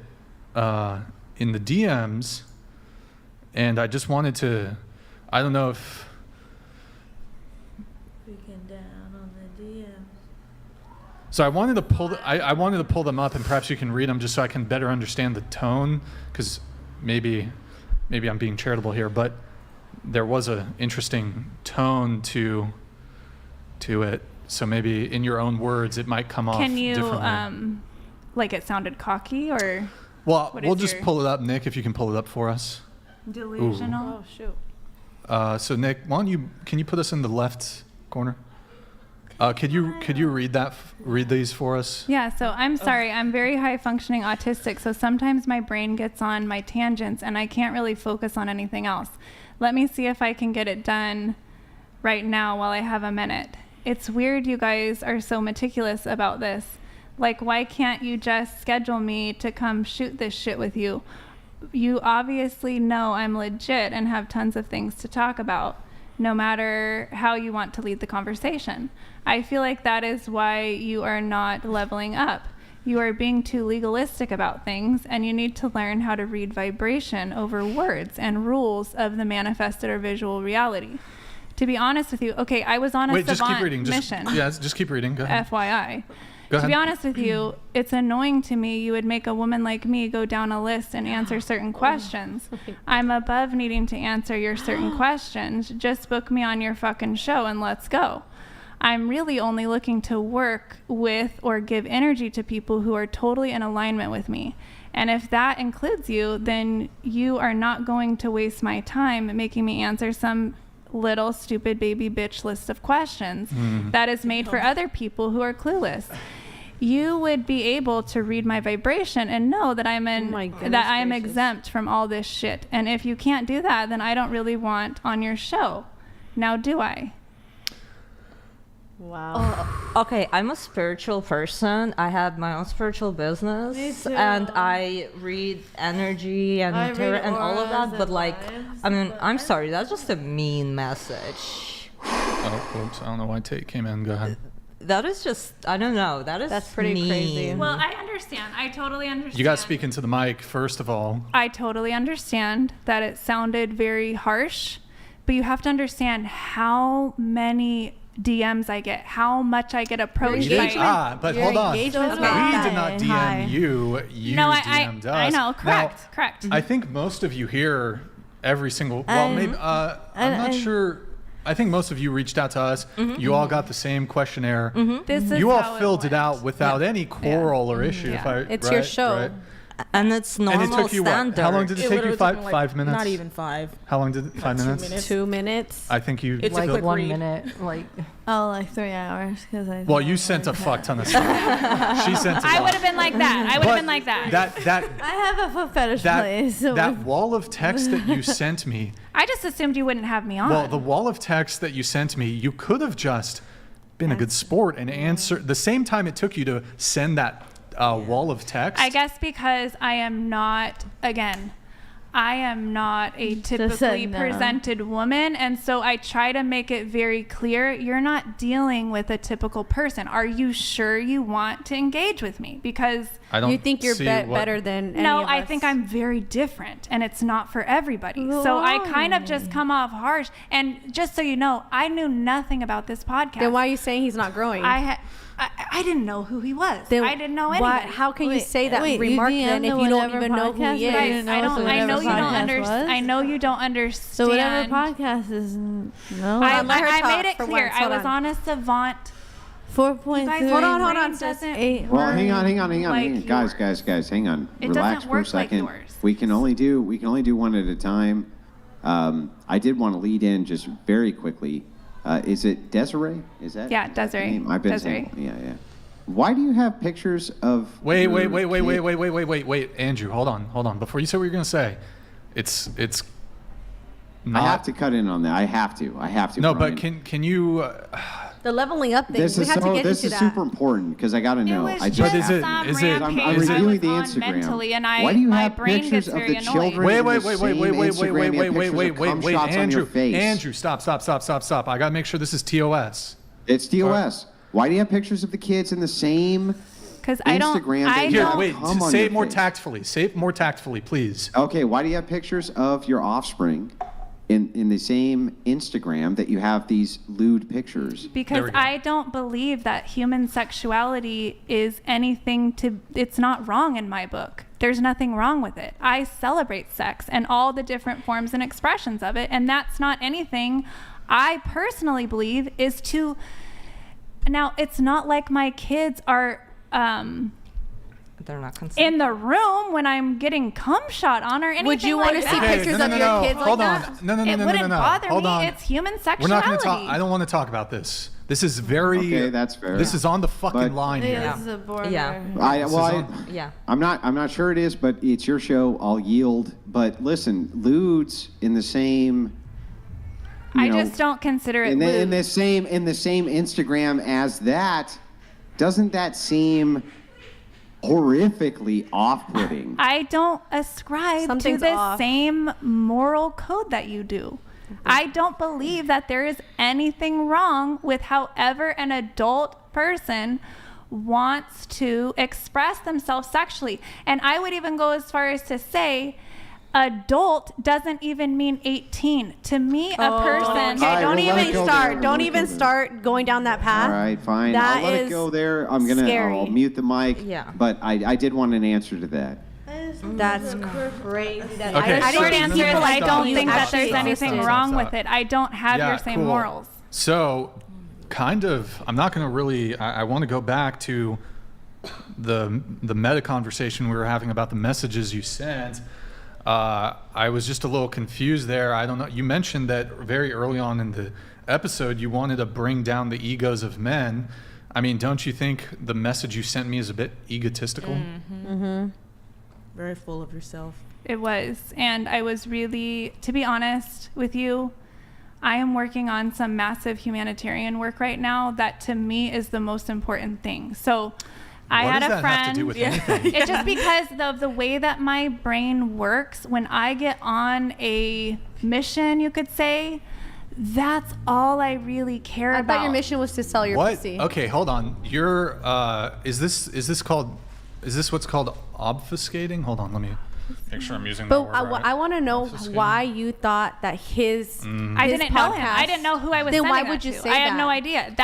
in the DMs, and I just wanted to, I don't know if... Freaking down on the DMs. So I wanted to pull them up, and perhaps you can read them just so I can better understand the tone, because maybe I'm being charitable here, but there was an interesting tone to it. So maybe in your own words, it might come off Can you, differently. like it sounded cocky or? Well, what we'll is just your- pull it up, Nick, if you can pull it up for us. Delusional. Oh shoot. So Nick, can you put us in the left corner? Could you read these for us? Yeah, so I'm sorry. I'm very high functioning autistic, so sometimes my brain gets on my tangents and I can't really focus on anything else. Let me see if I can get it done right now while I have a minute. It's weird you guys are so meticulous about this. Like, why can't you just schedule me to come shoot this shit with you? You obviously know I'm legit and have tons of things to talk about, no matter how you want to lead the conversation. I feel like that is why you are not leveling up. You are being too legalistic about things, and you need to learn how to read vibration over words and rules of the manifested or visual reality. To be honest with you, okay, I was on a Just savant keep reading. mission. Just keep reading. Go ahead. FYI. Go To be ahead. honest with you, it's annoying to me you would make a woman like me go down a list and answer certain questions. I'm above needing to answer your certain questions. Just book me on your fucking show and let's go. I'm really only looking to work with or give energy to people who are totally in alignment with me. And if that includes you, then you are not going to waste my time making me answer some little stupid baby bitch list of questions that is made for other people who are clueless. You would be able to read my vibration and know that I'm exempt from all this shit. And if you can't do that, then I don't really want on your show. Now, do I? Wow. Okay, I'm a spiritual person. I have my own spiritual business. Me too. And I read energy and I tarot read and all of auras that, but and like, vibes, I mean, I'm sorry, that's just a mean message. Oh, whoops. I don't know why Tate came in. Go ahead. That is just, I don't know, that's pretty mean. crazy. Well, I understand. I totally understand. You got to speak into the mic, first of all. I totally understand that it sounded very harsh, but you have to understand how many DMs I get, how much I get approached by. But hold on. We did engagement's not DM high. you. You No, DM'd us. I know. Correct. Correct. I think most of you here, every single. Well, maybe. I'm not sure. I think most of you reached out to us. You all got the same questionnaire. This is You all how filled it out without any quarrel or issue. Yeah. If I, It's your show. Right? And it's normal And it took you what? standard. How long did it take you? literally took me, 5 minutes? Not even 5. How long did it? 5 minutes? 2 minutes. I think you. It's a Like quick 1 read. minute, like. Oh, like 3 hours because I. Well, you sent a fuck ton of stuff. She sent. I would have been like that. I would have been like that. That I have a foot fetish place. So that wall of text that you sent me. I just assumed you wouldn't have me on. Well, the wall of text that you sent me, you could have just been a good sport and answered the same time it took you to send that wall of text. I guess because I am not, again, I am not a typically no. presented woman. And so I try to make it very clear, you're not dealing with a typical person. Are you sure you want to engage with me? Because I don't You think you're see better than any no, of I us. think I'm very different and it's not for everybody. So I kind of just come off harsh. And just so you know, I knew nothing about this podcast. Then why are you saying he's not growing? I didn't know who he was. Then I didn't know why- anybody. how can you say that wait, remark you then DM'd if the you don't whatever even know who podcast he that is? you know I what don't. the I know whatever you don't podcast understand. was? I know you don't understand. So whatever podcast is no. I let her made talk it for clear. once. I Hold was on. on a savant. 4.3. You guys, Hold on, my hold on, brain sis. doesn't 8. Well, hang on. like Guys, yours. hang on. It Relax doesn't for a work like second. yours. We can only do one at a time. I did want to lead in just very quickly. Is it Desiree? Is that? Yeah, is that the Desiree. name? I've been Desiree. saying. Yeah. Why do you have pictures of? Wait, your wait, kid? Andrew, hold on. Before you say what you're gonna say, it's not. I have to cut in on that. I have to. No, but Brian. can you? The leveling up thing. This We is have to get this into is that. super important because I got to know. was I just just. But some is it- I'm rampage I reviewing was the on Instagram. mentally, and Why do you my have brain pictures gets of very the annoyed. children? Wait, in the same Instagram, you have pictures of cum shots on your face. Andrew, stop. I gotta make sure this is TOS. It's TOS. Why do you have pictures of the kids in the same Because I don't. Instagram? I that Here, have don't. wait. cum on Say your it more face? tactfully. Say it more tactfully, please. Okay, why do you have pictures of your offspring in the same Instagram that you have these lewd pictures? There Because we go. I don't believe that human sexuality is anything to. It's not wrong in my book. There's nothing wrong with it. I celebrate sex and all the different forms and expressions of it, and that's not anything I personally believe is to. Now, it's not like my kids are They're not concerned. in the room when I'm getting cum shot on or anything. Would you like want to that. see pictures of your kids Hold like on. that? No. It wouldn't bother Hold me. on. It's human We're sexuality. not going to talk. I don't want to talk about this. This is very. Okay, that's fair. This is on the fucking But- line It here. is a border. Yeah. Yeah. I'm not sure it is, but it's your show. I'll yield. But listen, lewds in the same. I just don't consider it in lewd. the same Instagram as that. Doesn't that seem horrifically off-putting? I don't ascribe Something's to the off. same moral code that you do. I don't believe that there is anything wrong with however an adult person wants to express themselves sexually. And I would even go as far as to say adult doesn't even mean 18. To me, a person... Okay, don't we'll let even it go start. there. Don't We'll even let it go start going down that path. All right, fine. That I'll let it is go there. I'll scary. mute the mic. Yeah. But I did want an answer to that. That's crazy. That Okay, I so- short answer is I don't Stop. think that there's Stop. anything Stop. wrong Stop. with it. I don't have Yeah, your same cool. morals. So, kind of, I'm not going to really, I want to go back to the meta conversation we were having about the messages you sent. I was just a little confused there. I don't know. You mentioned that very early on in the episode, you wanted to bring down the egos of men. I mean, don't you think the message you sent me is a bit egotistical? Very full of yourself. It was. And I was really, to be honest with you, I am working on some massive humanitarian work right now that to me is the most important thing. So I had a friend. What does that have to do with anything? It's just because of the way that my brain works. When I get on a mission, you could say, that's all I really care about. I thought your mission was to sell your pussy. Okay, hold on. You're is this what's called obfuscating? Hold on, let me make sure I'm using that word right. I want to know why you thought that his I didn't know him. I didn't know who I was then sending why that would you to. say I that? had no idea.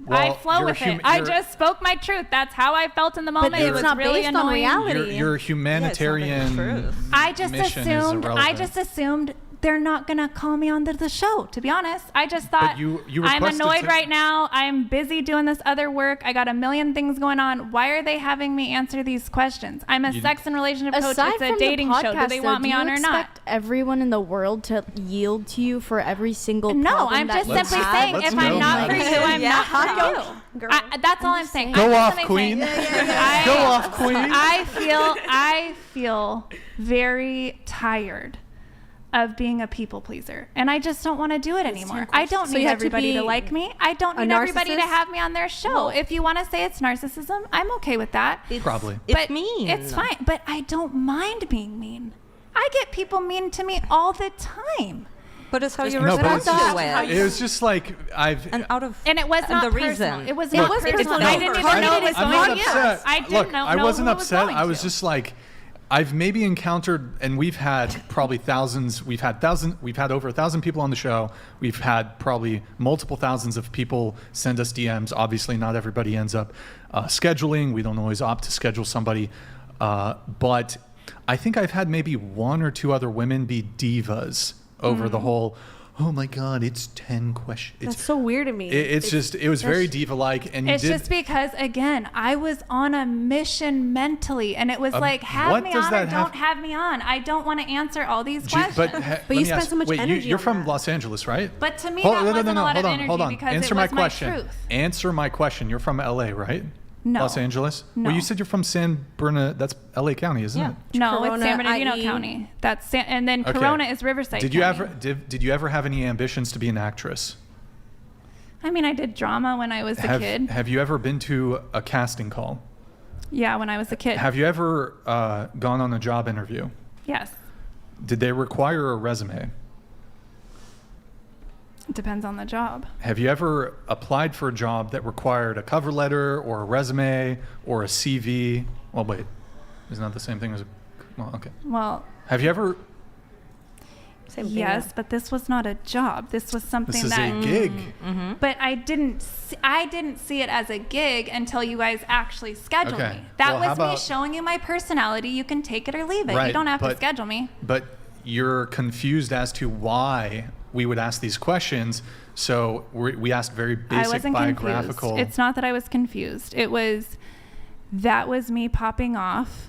Well, I flow with it. I just spoke my truth. That's how I felt in the moment. But it was not really based on annoying. reality. Your humanitarian I just mission is irrelevant. assumed they're not gonna call me onto the show, to be honest. I just thought you I'm requested annoyed right now. I'm busy doing this other work. I got a million things going on. Why are they having me answer these questions? I'm a sex and relationship coach. Aside It's a from the dating show. Do podcast, they want though, me on do or you not? expect everyone in the world to yield to you for every single No, problem I'm that just you simply have? saying if I'm not for you, I'm not for you. That's all I'm saying. Go I'm off, simply queen. saying- Go off, queen. I feel very tired of being a people pleaser, and I just don't want to do it anymore. I don't So need you have to everybody to be like me. I don't a need everybody to narcissist? have me on their show. Well, if you want to say it's narcissism, I'm okay with that. Probably. But it's fine. But I don't mind being mean. I get people mean to me all the time. But it's how you No, but respond to it. it was just like And out of And it was not the personal. reason. It was Look, not personal. no, I didn't even know it was I'm going not to. upset. I didn't Look, know. I wasn't who it was upset. going I was to. just like, I've maybe encountered, and we've had probably thousands. We've had over 1,000 people on the show. We've had probably multiple thousands of people send us DMs. Obviously, not everybody ends up scheduling. We don't always opt to schedule somebody, but I think I've had maybe one or two other women be divas over the whole. Oh my God, it's 10 questions. That's so weird to me. It was very diva-like, and you It's did. just because, again, I was on a mission mentally, and it was like, have what me does on or that have- don't have me on. I don't want to answer all these questions. But you spent so much energy. You're from Los Angeles, right? But to me, that wasn't a lot of energy because Answer it my was question. my truth. Answer my question. You're from LA, right? No. Los Angeles? No. Well, you said you're from San Bernardino. That's LA County, isn't it? No, Corona, it's San Bernardino IE. County. And then Okay. Corona is Riverside Did you County. did you ever have any ambitions to be an actress? I mean, I did drama when I was a kid. Have you ever been to a casting call? Yeah, when I was a kid. Have you ever gone on a job interview? Yes. Did they require a resume? It depends on the job. Have you ever applied for a job that required a cover letter or a resume or a CV? Well, wait, isn't that the same thing as a? Well, okay. Well. Have you ever? Yes, but this was not a job. This was something This is that. a gig. But I didn't see it as a gig until you guys actually scheduled Okay. me. That Well, how was me about- showing you my personality. You can take it or leave it. Right, You don't have to but- schedule me. But you're confused as to why we would ask these questions. So we asked very I basic wasn't biographical. confused. It's not that I was confused. That was me popping off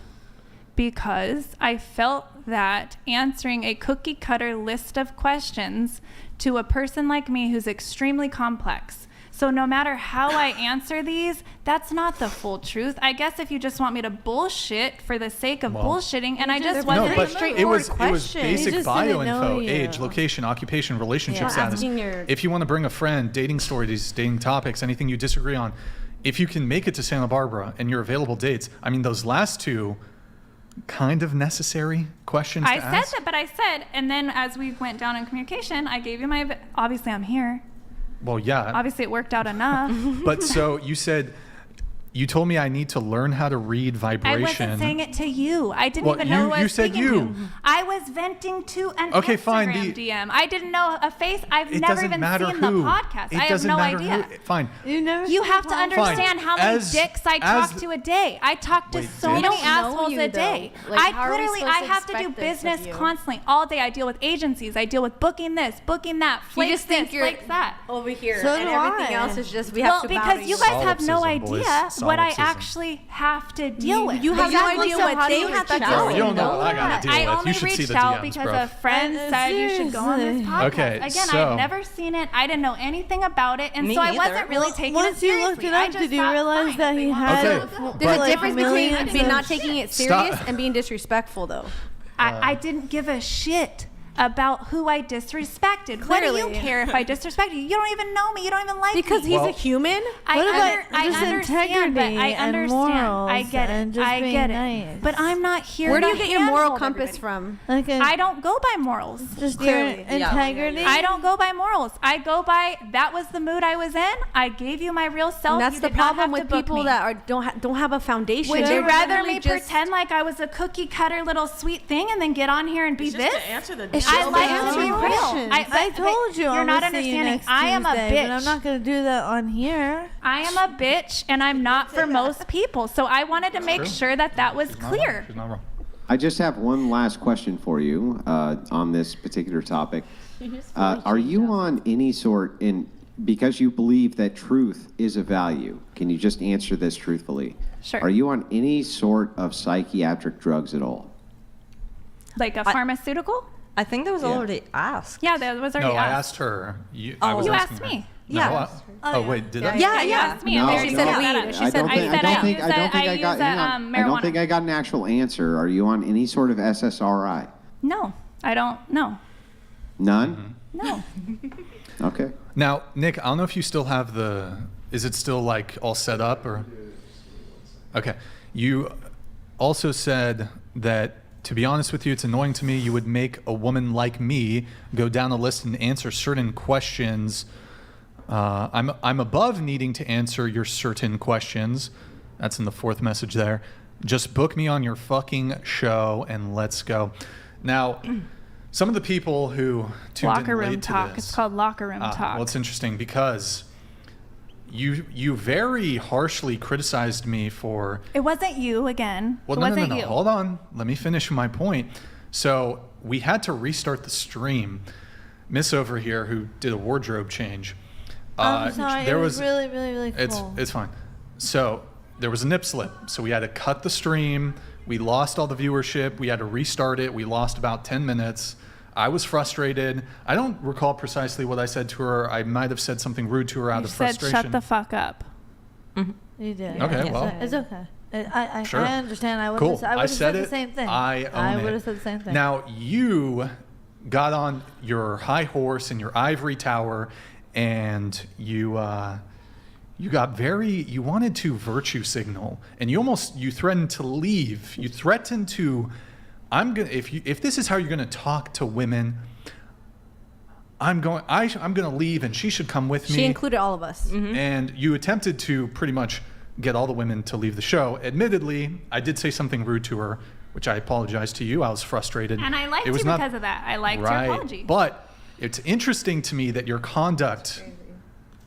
because I felt that answering a cookie cutter list of questions to a person like me who's extremely complex. So no matter how I answer these, that's not the full truth. I guess if you just want me to bullshit for the sake of bullshitting, and I just no, wasn't. but it was question. You basic just bio didn't know info, you. age, location, occupation, relationship Yeah. status. Asking your- If you want to bring a friend, dating stories, dating topics, anything you disagree on, if you can make it to Santa Barbara and your available dates, I mean, those last two, kind of necessary questions I to said ask. that, but I said, and then as we went down in communication, I gave you my. Obviously, I'm here. Well, yeah. Obviously, it worked out enough. But so you said You told me I need to learn how to read vibration. I wasn't saying it to you. I didn't Well, even know who I you was said speaking you. to. I was venting to an Okay, Instagram fine, DM. I didn't know a face. I've It never doesn't even matter seen who. the podcast. It I have doesn't no matter idea. who. Fine. You have to understand how many dicks I talk to a day. I talk to Wait, so dicks? many We don't know assholes you, a though. day. Like, how are we I supposed to have to do expect this of business you? constantly all day. I deal with agencies. I deal with booking this, booking that, You flakes just think this, you're flakes that. over here, So and do everything I. else is just we have to bow because to you guys have no Solipsism, boys. idea what I Solipsism. actually have to deal with. You have no idea what they have to expect do. us Bro, to you don't know know. what I gotta deal I with. only You should see reached the out DMs, because bro. a friend said you should go on this seriously. podcast. Okay, Again, so- I've never seen it. I didn't know anything about it, and Me so I neither. wasn't really taking it Once seriously. you looked it I up, just did you thought, realize fine, that they he want had Okay, to- There's but- a difference between millions being of- not taking it Stop. serious and being disrespectful, though. I didn't give a shit about who I disrespected. What do you Clearly. care if I disrespected you? You don't even know me. You don't even like Because me. he's Well- a human. I What about just understand, but integrity I and understand. morals I get it. and just I being get it. nice? But I'm not here. Where do to you get your moral handhold compass everybody. from? Like I don't go by morals. just Clearly. your integrity. I don't go by morals. I go by that was the mood I was in. I gave you my real self. And that's You the did not problem have to with book people me. that are don't have a foundation. Would They're you rather literally me just- pretend like I was a cookie cutter little sweet thing and then get on here and be It's this? just to answer the It's damn just I to like answer to be your real. questions. I told you you're I not would see you understanding. next I am a Tuesday, bitch. but I'm not going to do that on here. I am a bitch, and I'm not for most people. So I wanted to make true. sure that that was She's not clear. wrong. She's not wrong. I just have one last question for you on this particular topic. Are you on any sort because you believe that truth is a value? Can you just answer this truthfully? Sure. Are you on any sort of psychiatric drugs at all? Like a pharmaceutical? I think that was already asked. Yeah, that was already No, I asked. asked her. You You asking asked her. me. No, Yeah. oh, wait, did I? Yeah, You yeah. asked me. No, and she no. said weed. that. She said I don't think I got. hang on. I don't think I got an actual answer. Are you on any sort of SSRI? No, I don't. No, None? no. Okay. Now, Nick, I don't know if you still have is it still like all set up or? Okay. You also said that, to be honest with you, it's annoying to me. You would make a woman like me go down a list and answer certain questions. I'm above needing to answer your certain questions. That's in the fourth message there. Just book me on your fucking show and let's go. Now, some of the people who tuned Locker in room late to talk. this, It's called locker room talk. well, it's interesting because you very harshly criticized me for. It wasn't you again. Well, it no, wasn't no. you. Hold on. Let me finish my point. So we had to restart the stream. Miss over here, who did a wardrobe change. I'm sorry. There It was really, really, really cool. It's fine. So there was a nip slip. So we had to cut the stream. We lost all the viewership. We had to restart it. We lost about 10 minutes. I was frustrated. I don't recall precisely what I said to her. I might have said something rude to her out You of said, frustration. "Shut the fuck up." You did. Okay, Yes, well. it's okay. I Sure. understand. I would Cool. have I would have said it. the same thing. I own would it. have said the same thing. Now, you got on your high horse in your ivory tower, and you wanted to virtue signal, and you threatened to leave. You threatened to, if this is how you're gonna talk to women, I'm gonna leave, and she should come with me. She included all of us. And you attempted to pretty much get all the women to leave the show. Admittedly, I did say something rude to her, which I apologize to you. I was frustrated. And I liked you was not- because of that. I liked right. your apology. But it's interesting to me that your conduct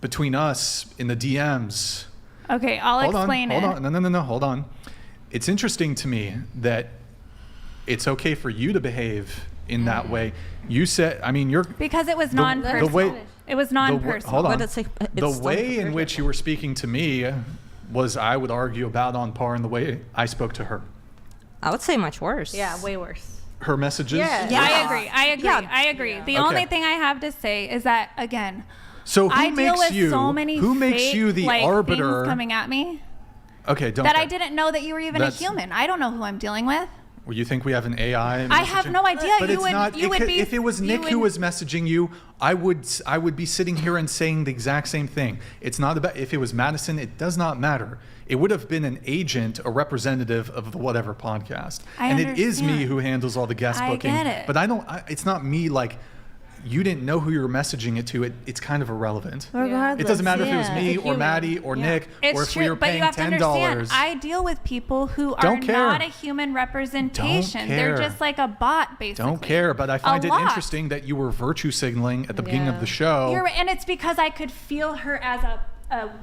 between us in the DMs. Okay, I'll explain it. Hold on. No. Hold on. It's interesting to me that it's okay for you to behave in that way. You said, you're Because it was the non-personal. way- It was non-personal. Hold on. But it's The way in which you were speaking to me was, I would argue, about on par in the way I spoke to her. I would say much worse. Yeah, way worse. Her messages? Yeah. I agree. The Okay. only thing I have to say is that, again, So I deal with so many who makes fake, you the like, arbiter? things coming at me Okay, don't. that I didn't know that you were even a That's- human. I don't know who I'm dealing with. Well, you think we have an AI? I have messaging? no idea. But You it's would- not. you would be- If it was you Nick who would- was messaging you, I would be sitting here and saying the exact same thing. It's not about. If it was Madison, it does not matter. It would have been an agent, a representative of the whatever podcast, I and it is me understand. who handles all the guest I booking. get it. But I don't. It's not me like you didn't know who you were messaging it to, it's kind of irrelevant. Regardless, It doesn't matter if it was yeah. me The or human. Maddie or Nick, It's or if true, we were but paying you have to understand, $10. I deal with people who Don't are care. not a human representation. They're care. just like a bot, basically. Don't care, but I find it lot. interesting that you were virtue signaling at the beginning of the show. You're right, and it's because I could feel her as a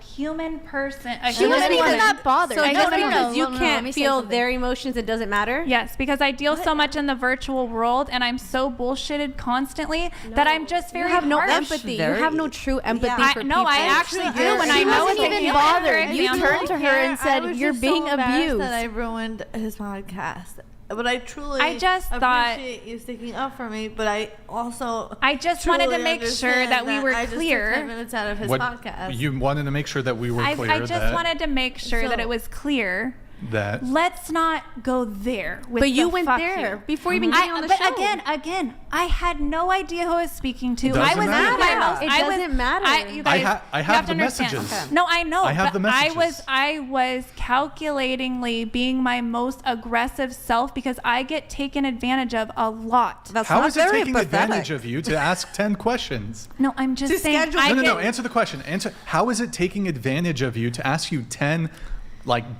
human person. She wasn't even that bothered. So I just know, no, because no, you no, no, let can't me say feel something. their emotions, it doesn't matter? Yes, because I deal so much in the virtual world, and I'm so bullshitted constantly that I'm just very You have no harsh. empathy. You have no true empathy for people. No, I actually do. When I She know wasn't it's a even human, bothered. for You example. turned to her and I said, was "You're just being so embarrassed abused." that I ruined his podcast. But I truly I just thought- appreciate you sticking up for me. But I also I just wanted to truly make sure understand that we were I just clear. took 10 minutes out of his podcast. You wanted to make sure that we were clear I just that, wanted to make sure that So- it was clear. that Let's not go there. With But you the went fuck there you. before even getting on the but show. again, I had no idea who I was speaking to. It doesn't I was matter. in my most. It I was, doesn't matter. you guys, I you have to the understand. messages. No, I know. I have but the messages. I was calculatingly being my most aggressive self because I get taken advantage of a lot. how is it taking advantage of you to ask 10 questions? No, I'm just saying. No. Answer the question. How is it taking advantage of you to ask you 10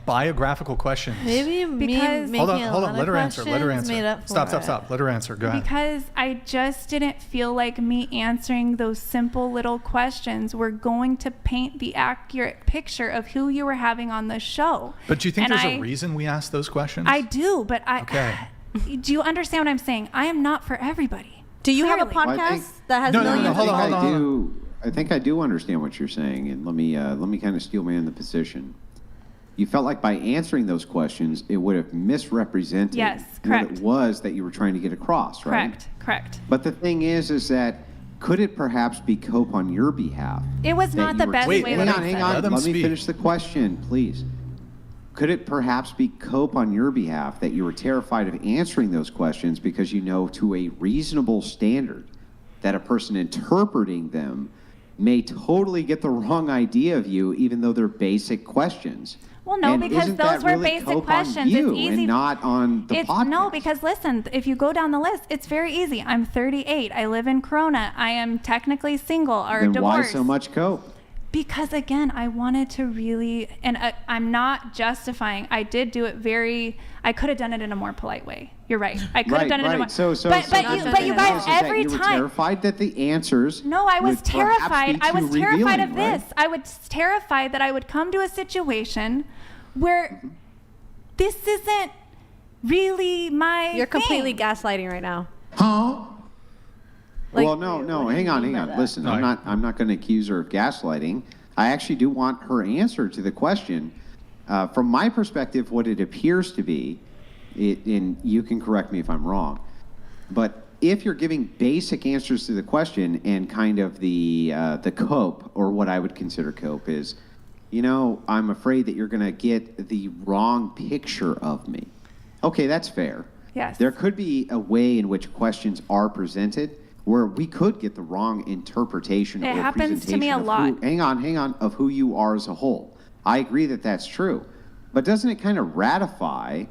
biographical questions? Maybe Because- me Hold making on. a lot Let of her answer. Let her questions answer. made up for Stop. it. Let her answer. Go ahead. Because I just didn't feel like me answering those simple little questions were going to paint the accurate picture of who you were having on the show. But do you think And there's a reason we asked those questions? I do, but Okay. do you understand what I'm saying? I am not for everybody. Do you have a Clearly. podcast that has No, millions of hold on. I think I do understand what you're saying, and let me kind of steel man the position. You felt like by answering those questions, it would have misrepresented Yes, what correct. it was that you were trying to get across, right? Correct. But the thing is that could it perhaps be cope on your behalf? It was that not you the were- best Wait, way hang to on. say it. Let me finish the question, please. Could it perhaps be cope on your behalf that you were terrified of answering those questions because you know to a reasonable standard that a person interpreting them may totally get the wrong idea of you, even though they're basic questions? Well, no, And because isn't those that were really basic cope on questions. you It's easy. and not on the podcast. No, because listen, if you go down the list, it's very easy. I'm 38. I live in Corona. I am technically single or Then why divorced. so much cope? Because again, I wanted to really, and I'm not justifying. I did do it I could have done it in a more polite way. You're right. I could have done it in a more. But you guys, every you were time. terrified that the answers. No, I was would perhaps terrified. be I was too terrified of revealing, this. I was terrified that I would come to a situation where this isn't really my. You're thing. completely gaslighting right now. Well, no, hang on. Listen, I'm not going to accuse her of gaslighting. I actually do want her answer to the question. From my perspective, what it appears to be, and you can correct me if I'm wrong, but if you're giving basic answers to the question and kind of the cope, or what I would consider cope is, I'm afraid that you're going to get the wrong picture of me. Okay, that's fair. Yes. There could be a way in which questions are presented where we could get the wrong interpretation It or happens to me presentation a of lot. hang on, of who you are as a whole. I agree that that's true. But doesn't it kind of ratify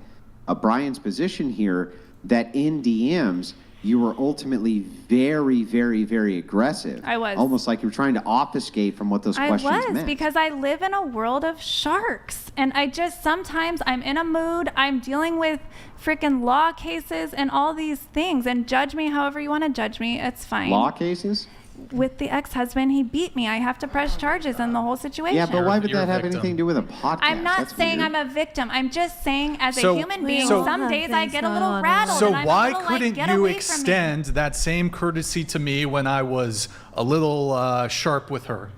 Brian's position here that in DMs, you were ultimately very, very, very aggressive? I was. Almost like you were trying to obfuscate from what those questions meant. Because I live in a world of sharks. And sometimes I'm in a mood, I'm dealing with freaking law cases and all these things. And judge me however you want to judge me. It's fine. Law cases? With the ex-husband, he beat me. I have to press charges in the whole situation. Yeah, but why would that have anything to do with a podcast? I'm not That's saying weird. I'm a victim. I'm just saying as a human being, so- some days I get a little rattled. So and I'm why a little couldn't get you away from me. extend that same courtesy to me when I was a little sharp with her?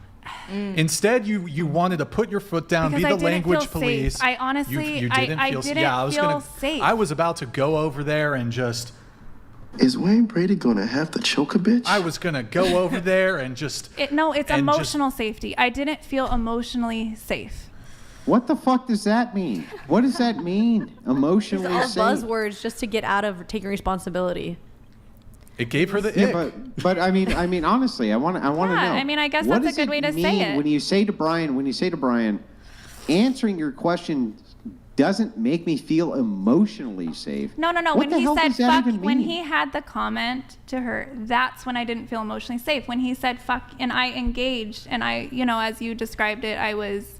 Instead, you wanted to put your foot down, Because be I the didn't language feel safe. police. I honestly- you I didn't feel. didn't Yeah, I was feel gonna. safe. I was about to go over there and just. Is Wayne Brady gonna have to choke a bitch? I was gonna go over there and just. It's and just- emotional safety. I didn't feel emotionally safe. What the fuck does that mean? What does that mean? Emotionally All safe? buzzwords just to get out of taking responsibility. It gave her the Yeah, ick. but I mean, honestly, I want to know. I mean, I guess what that's a does good way it to say mean it. When you say to Brian, answering your question doesn't make me feel emotionally safe. No. What When the he hell said does that fuck, even when mean? he had the comment to her, that's when I didn't feel emotionally safe. When he said fuck and I engaged and I, as you described it, I was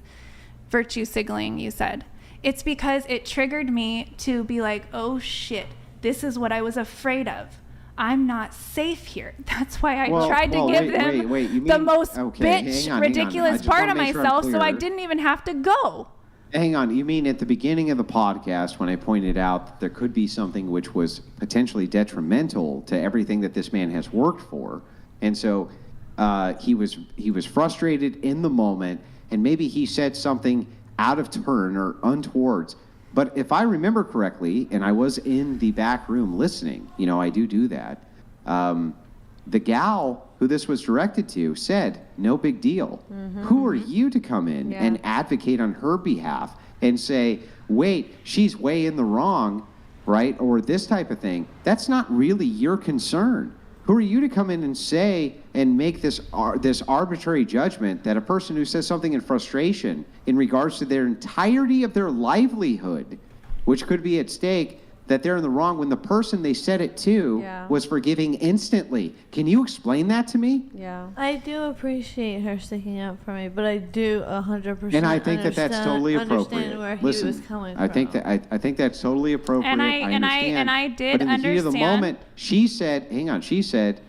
virtue signaling, you said. It's because it triggered me to be like, oh shit, this is what I was afraid of. I'm not safe here. That's why I tried to give them the most bitch, ridiculous part of myself, so I didn't even have to go. Hang on, you mean at the beginning of the podcast when I pointed out that there could be something which was potentially detrimental to everything that this man has worked for, and so he was frustrated in the moment, and maybe he said something out of turn or untowards. But if I remember correctly, and I was in the back room listening, I do that, the gal who this was directed to said, no big deal. Who are you to come in and advocate on her behalf and say, wait, she's way in the wrong, right? Or this type of thing. That's not really your concern. Who are you to come in and say and make this arbitrary judgment that a person who says something in frustration in regards to their entirety of their livelihood, which could be at stake, that they're in the wrong when the person they said it to was forgiving instantly? Can you explain that to me? Yeah. I do appreciate her sticking up for me, but I do 100% and I think that that's totally appropriate. Where Listen, he was coming I think from. that I think that's totally appropriate. And I did but in the heat of the understand. moment, she said,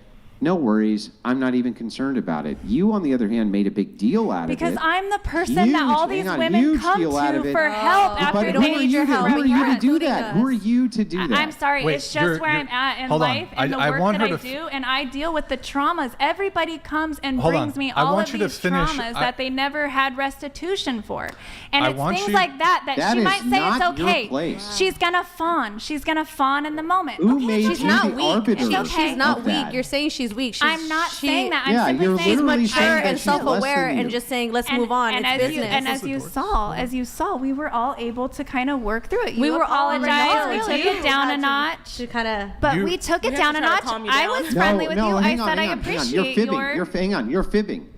no worries, I'm not even concerned about it. You, on the other hand, made a big deal out of it. Because I'm the person that all these women come to for help after they need your help. Who are you to do that? Who are you to do that? I'm sorry, it's just where I'm at in life and the work that I do, and I deal with the traumas. Everybody comes and brings me all of these traumas that they never had restitution for. And it's things like that she might say it's okay. She's gonna fawn. She's gonna fawn in the moment. She's not weak. She's not weak. You're saying she's weak. I'm not saying that. I'm simply saying she's mature and self-aware and just saying, let's move on. It's business. And as you saw, we were all able to kind of work through it. We were all apologized. We took it down a notch. We took it down a notch. I was friendly with you. I said I appreciate your. You're fibbing.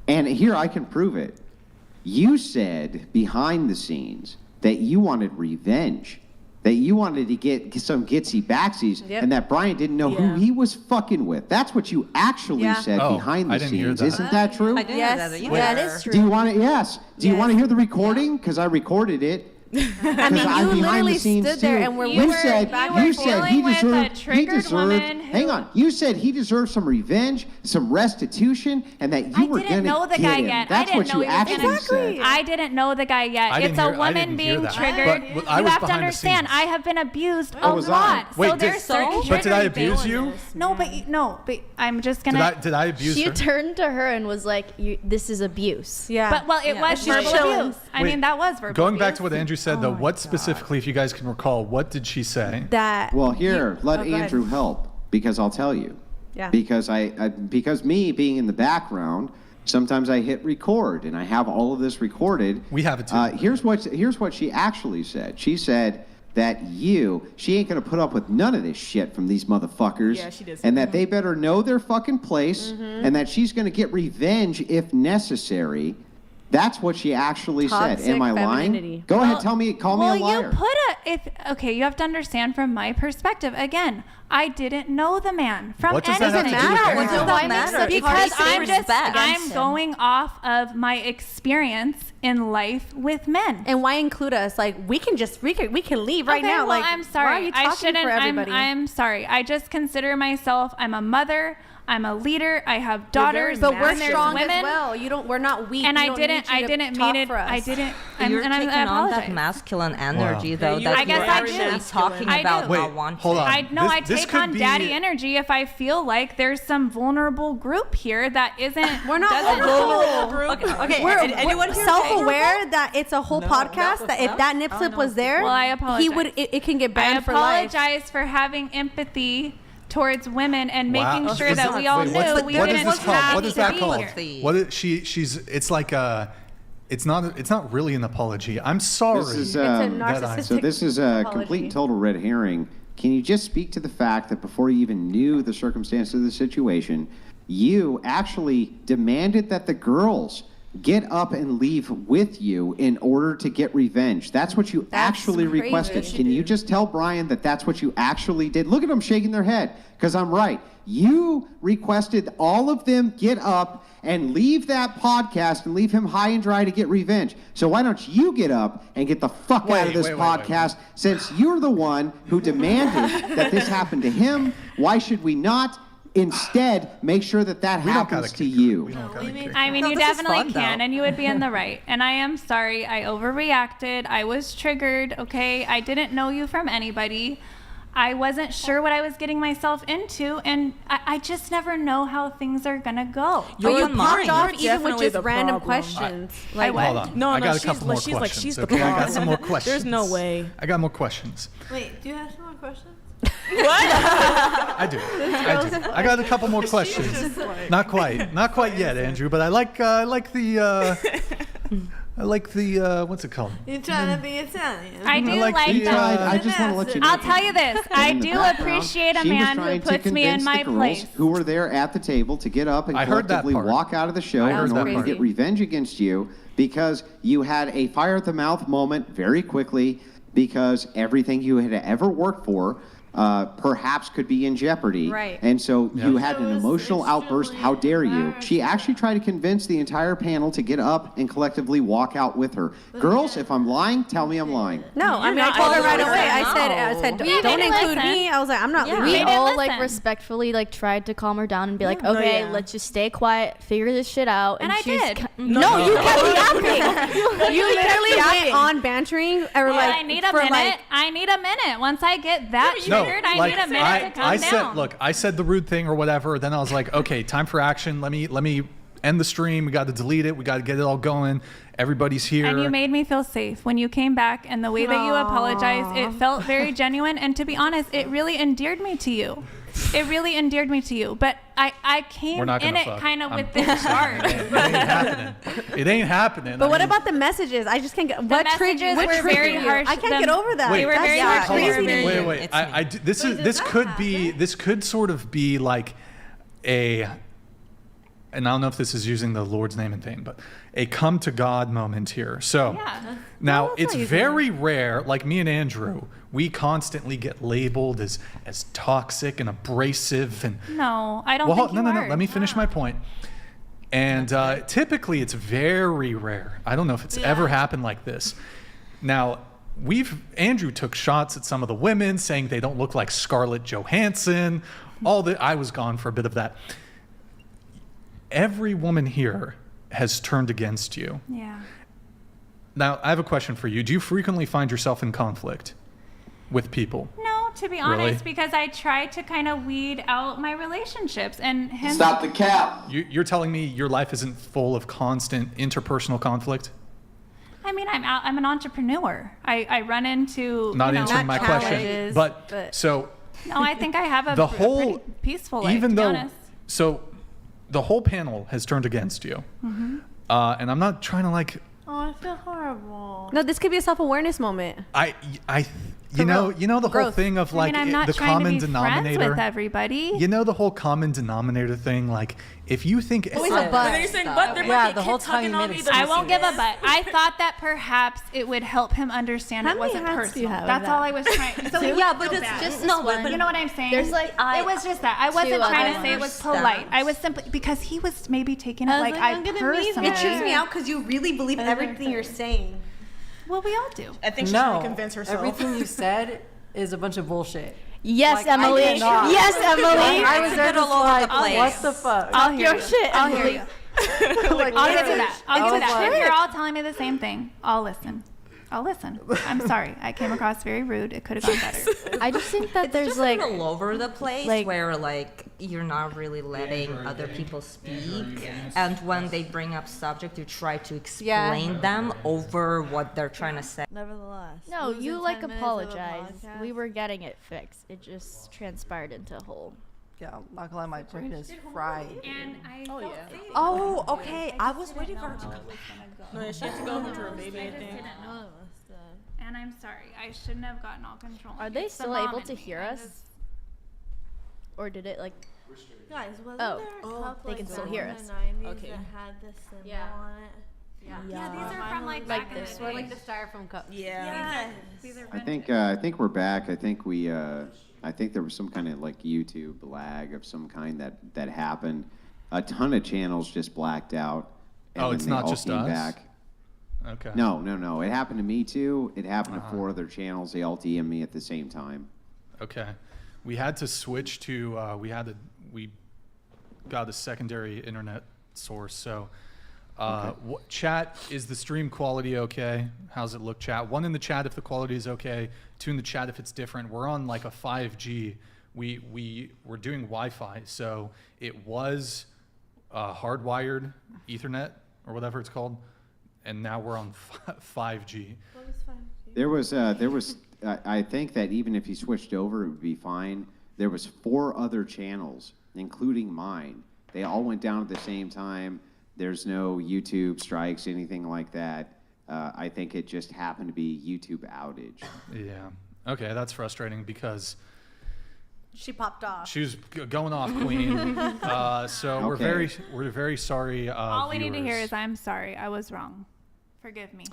And here I can prove it. You said behind the scenes that you wanted revenge. That you wanted to get some gitsy backsies, and that Brian didn't know who he was fucking with. That's what you actually said behind the scenes. Isn't that true? I didn't hear that either. That is true. Do you want to? Yes. Do you want to hear the recording? Because I recorded it. I mean, you literally stood there and you said he deserved. Hang on. You said he deserved some revenge, some restitution, and that you were going to know the get guy him. yet. That's what you actually said. I didn't know the guy yet. It's a woman being triggered. You have to understand. I have been abused a lot. Wait, so there's certain but did I abuse you? No, but I'm just gonna. Did I abuse her? She turned to her and was like, "This is abuse." Yeah. But it was verbal abuse. I mean, that was verbal. Going back to what Andrew said, though, what specifically, if you guys can recall, what did she say? Well, let Andrew help, because I'll tell you. Yeah. Because me being in the background, sometimes I hit record and I have all of this recorded. We have it too. Here's what she actually said. She said that she ain't gonna put up with none of this shit from these motherfuckers. Yeah, she did. And that they better know their fucking place, and that she's gonna get revenge if necessary. That's what she actually said. Am I lying? Go ahead, call me a liar. You have to understand from my perspective. Again, I didn't know the man from what does anything. What does that matter? Because I'm going off of my experience in life with men. And why include us? Like we can leave right now. Well, like I'm sorry. Why are you talking for everybody? I'm sorry. I just consider myself. I'm a mother. I'm a leader. I have daughters. But we're and strong women. as well. We're not weak. And I didn't mean it. I didn't. You're taking on that masculine energy, though. Yeah, I guess I do. Talking about not wanting. Hold on. I take on daddy energy if I feel like there's some vulnerable group here that isn't. We're not vulnerable. Okay. We're self-aware that it's a whole podcast. That if that nip slip was there, well, I apologize. He would. It can get banned for life. I apologize for having empathy towards women and making sure that we all knew we didn't have What is that to called? be here. What is she's it's like it's not really an apology. I'm sorry. This is, it's a narcissistic so this is a apology. complete and total red herring. Can you just speak to the fact that before you even knew the circumstance of the situation, you actually demanded that the girls get up and leave with you in order to get revenge. That's what you actually crazy. requested. She Can you just tell Brian that that's what you actually did? Look at them shaking their head, because I'm right. You requested all of them get up and leave that podcast and leave him high and dry to get revenge. So why don't you get up and get the fuck out of this podcast, since you're the one who demanded that this happen to him? Why should we not instead make sure that that happens to you? I mean, No, you this is definitely fun, can, though. and you would be in the right. And I am sorry, I overreacted. I was triggered, okay? I didn't know you from anybody. I wasn't sure what I was getting myself into, and I just never know how things are gonna go. You popped off You're even with definitely just the random problem. questions. Hold on. No, I no, got a she's couple more like, she's like, questions. she's the Okay, I got problem. some more questions. There's no way. I got more questions. Wait, do you have some more questions? I do. I got a couple more questions. Not quite yet, Andrew. But I like the what's it called? You're trying to be Italian. I do like like the, that. I just want to let you know. I'll tell you this. I In the do background, appreciate a she was man who trying to puts me in convince my the girls place. who were there at the table to get up and I heard that collectively part. walk out of the show I in heard that order to part. get revenge against you, because you had a fire at the mouth moment very quickly, because everything you had ever worked for perhaps could be in jeopardy. Right. And so you had an emotional outburst. How dare you? She actually tried to convince the entire panel to get up and collectively walk out with her. Girls, if I'm lying, tell me I'm lying. No, I mean, I not told her right allowed. away. I said, We don't didn't include listen. me. I was like, I'm not Yeah. leaving. We all listen. like respectfully like tried to calm her down and be like, No, okay, yeah. let's just stay quiet, figure this shit out. And I she's did. No, you kept yapping. You literally went on bantering, or Well, like I need a for minute. like. I need a minute. Once I get that triggered, I need a minute to calm down. I said the rude thing or whatever. Then I was like, okay, time for action. Let me end the stream. We got to delete it. We got to get it all going. Everybody's here. And you made me feel safe when you came back, and the way that you apologized, it felt very genuine. And to be honest, it really endeared me to you. It really endeared me to you. But I came We're not in gonna it fuck. kind of I'm with this just saying, guard. It ain't happening. It ain't happening. But I what mean, about the messages? I just can't get. The What messages what were triggered very you? harsh. I can't get over that. Wait. They were That's very yeah, harsh. crazy to me. Wait. This could sort of be like a, and I don't know if this is using the Lord's name in vain, but a come to God moment here. So now it's very rare, like me and Andrew, we constantly get labeled as toxic and abrasive and No, I don't well, think no, you no, are. no. Let me finish my point. And typically, it's very rare. I don't know if it's ever happened like this. Now, Andrew took shots at some of the women, saying they don't look like Scarlett Johansson. I was gone for a bit of that. Every woman here has turned against you. Yeah. Now, I have a question for you. Do you frequently find yourself in conflict with people? No, to be honest, because I try to kind of weed out my relationships and hence. Stop the cap. You're telling me your life isn't full of constant interpersonal conflict? I mean, I'm an entrepreneur. I run into Not you know, answering my question, but so no, I think I have a the pretty whole peaceful life. even to be though honest. so the whole panel has turned against you, and I'm not trying to like. Oh, I feel horrible. No, this could be a self-awareness moment. You know the whole Growth. thing of like I'm not the trying common to be denominator. friends with everybody. You know the whole common denominator thing. Like if you think Always a but. Then you're saying, but there might be a kid tugging on me. I won't give a but. I thought that perhaps it would help him understand How it many wasn't hats do you personal. have That's of all that? I was trying. So Yeah, but it's just no, this but one. you know what I'm saying? There's like it was just that I wasn't two trying to others. say it was polite. I was simply because he was maybe taking it I was like like, I I'm gonna meet personally. her. It trips me out because you really believe everything you're saying. Well, we all do. I think she's trying to convince herself. Everything you said is a bunch of bullshit. Yes, Like, I Emily. cannot. Yes, Emily. I was there just like, what the fuck? I'll hear your you. shit, I'll hear Emily. you. Like, I'll get to that. I'll get to that. like- If you're all telling me the same thing, I'll listen. I'll listen. I'm sorry. I came across very rude. It could have gone better. I just think that there's just like all over the place like- where like you're not really letting other people speak, and when they bring up subject you try to explain them over what they're trying to say. Nevertheless. no, losing you 10 like minutes of a apologized. podcast. We were getting it fixed. It just transpired into a whole. Yeah, I'm not gonna lie, my brain is fried. And I felt safe. Oh, okay. I was waiting for her to come back. No, yeah, she had to go over to her baby, I think. And I'm sorry. I shouldn't have gotten all control. Are they It's the still mom able in to me. hear I us? just- Or did it like Guys, wasn't Oh. there a Oh, cup they like can still back hear in us. the 90s Okay. that had this symbol Yeah. on it? Yeah. Yeah, these are from like like this this one. Like the styrofoam cups. Yes. I think we're back. I think there was some kind of like YouTube lag of some kind that happened. A ton of channels just blacked out. And Oh, then it's they not all just came us? back. Okay. No. It happened to me too. It happened to Uh-huh. 4 other channels. They all DM'd me at the same time. Okay. We had to switch to, we got a secondary internet source. So, chat, is the stream quality okay? How's it look, chat? 1 in the chat if the quality is okay. 2 in the chat if it's different. We're on like a 5G. We're doing Wi-Fi. So it was hardwired Ethernet or whatever it's called. And now we're on 5G. What was 5G? There was I think that even if you switched over, it would be fine. There was 4 other channels, including mine. They all went down at the same time. There's no YouTube strikes, anything like that. I think it just happened to be YouTube outage. Yeah. Okay, that's frustrating because She popped off. she was going off, Queen. So Okay. we're very sorry. All we need to hear viewers. is I'm sorry. I was wrong. Forgive me.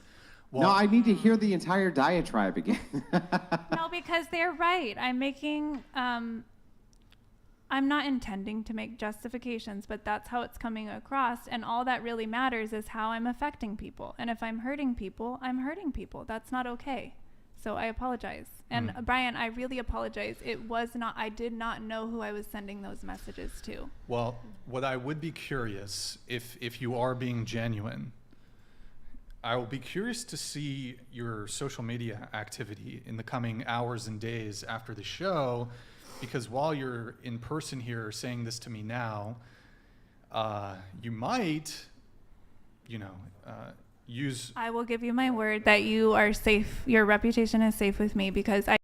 No, I need to hear the entire diatribe again. No, because they're right. I'm making, I'm not intending to make justifications, but that's how it's coming across. And all that really matters is how I'm affecting people. And if I'm hurting people, I'm hurting people. That's not okay. So I apologize. And Brian, I really apologize. I did not know who I was sending those messages to. Well, what I would be curious, if you are being genuine, I will be curious to see your social media activity in the coming hours and days after the show, because while you're in person here saying this to me now, you might, use... I will give you my word that you are safe. Your reputation is safe with me because I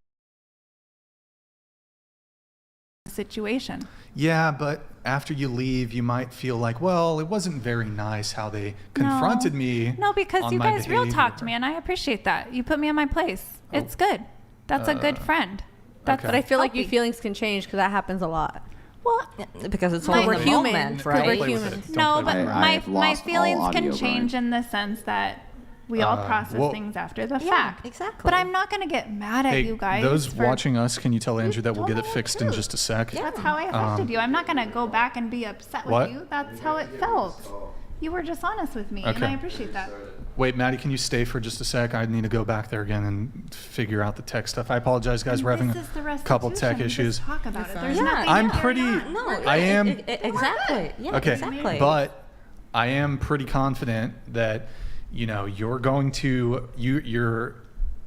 situation. Yeah, but after you leave, you might feel like, well, it wasn't very nice how they confronted me. No, because on you my guys real behavior. talked me, and I appreciate that. You put me in my place. It's good. That's a good friend. That's okay. But I feel like your healthy. feelings can change because that happens a lot. Well, Because it's Like all we're in the human. moment, Because right? we're Play with humans. it. no, Don't but play with it. I have my lost all feelings can audio, change in the sense that we all process well- things after the Yeah, fact. exactly. But I'm not going to get mad at Hey, you guys. those for- watching us, can you tell Andrew that we'll told get it me the fixed in truth. just a sec? That's how I affected you. I'm not going to go back and be upset What? with you. That's how it felt. You were just honest with me, and Okay. I appreciate that. Wait, Maddie, can you stay for just a sec? I need to go back there again and figure out the tech stuff. I apologize, guys. We're having This is the a couple tech restitution. issues. Just talk about it. There's Yeah, nothing I'm new. pretty... No, I am... exactly. Yeah, Okay, exactly. but I am pretty confident that you're going to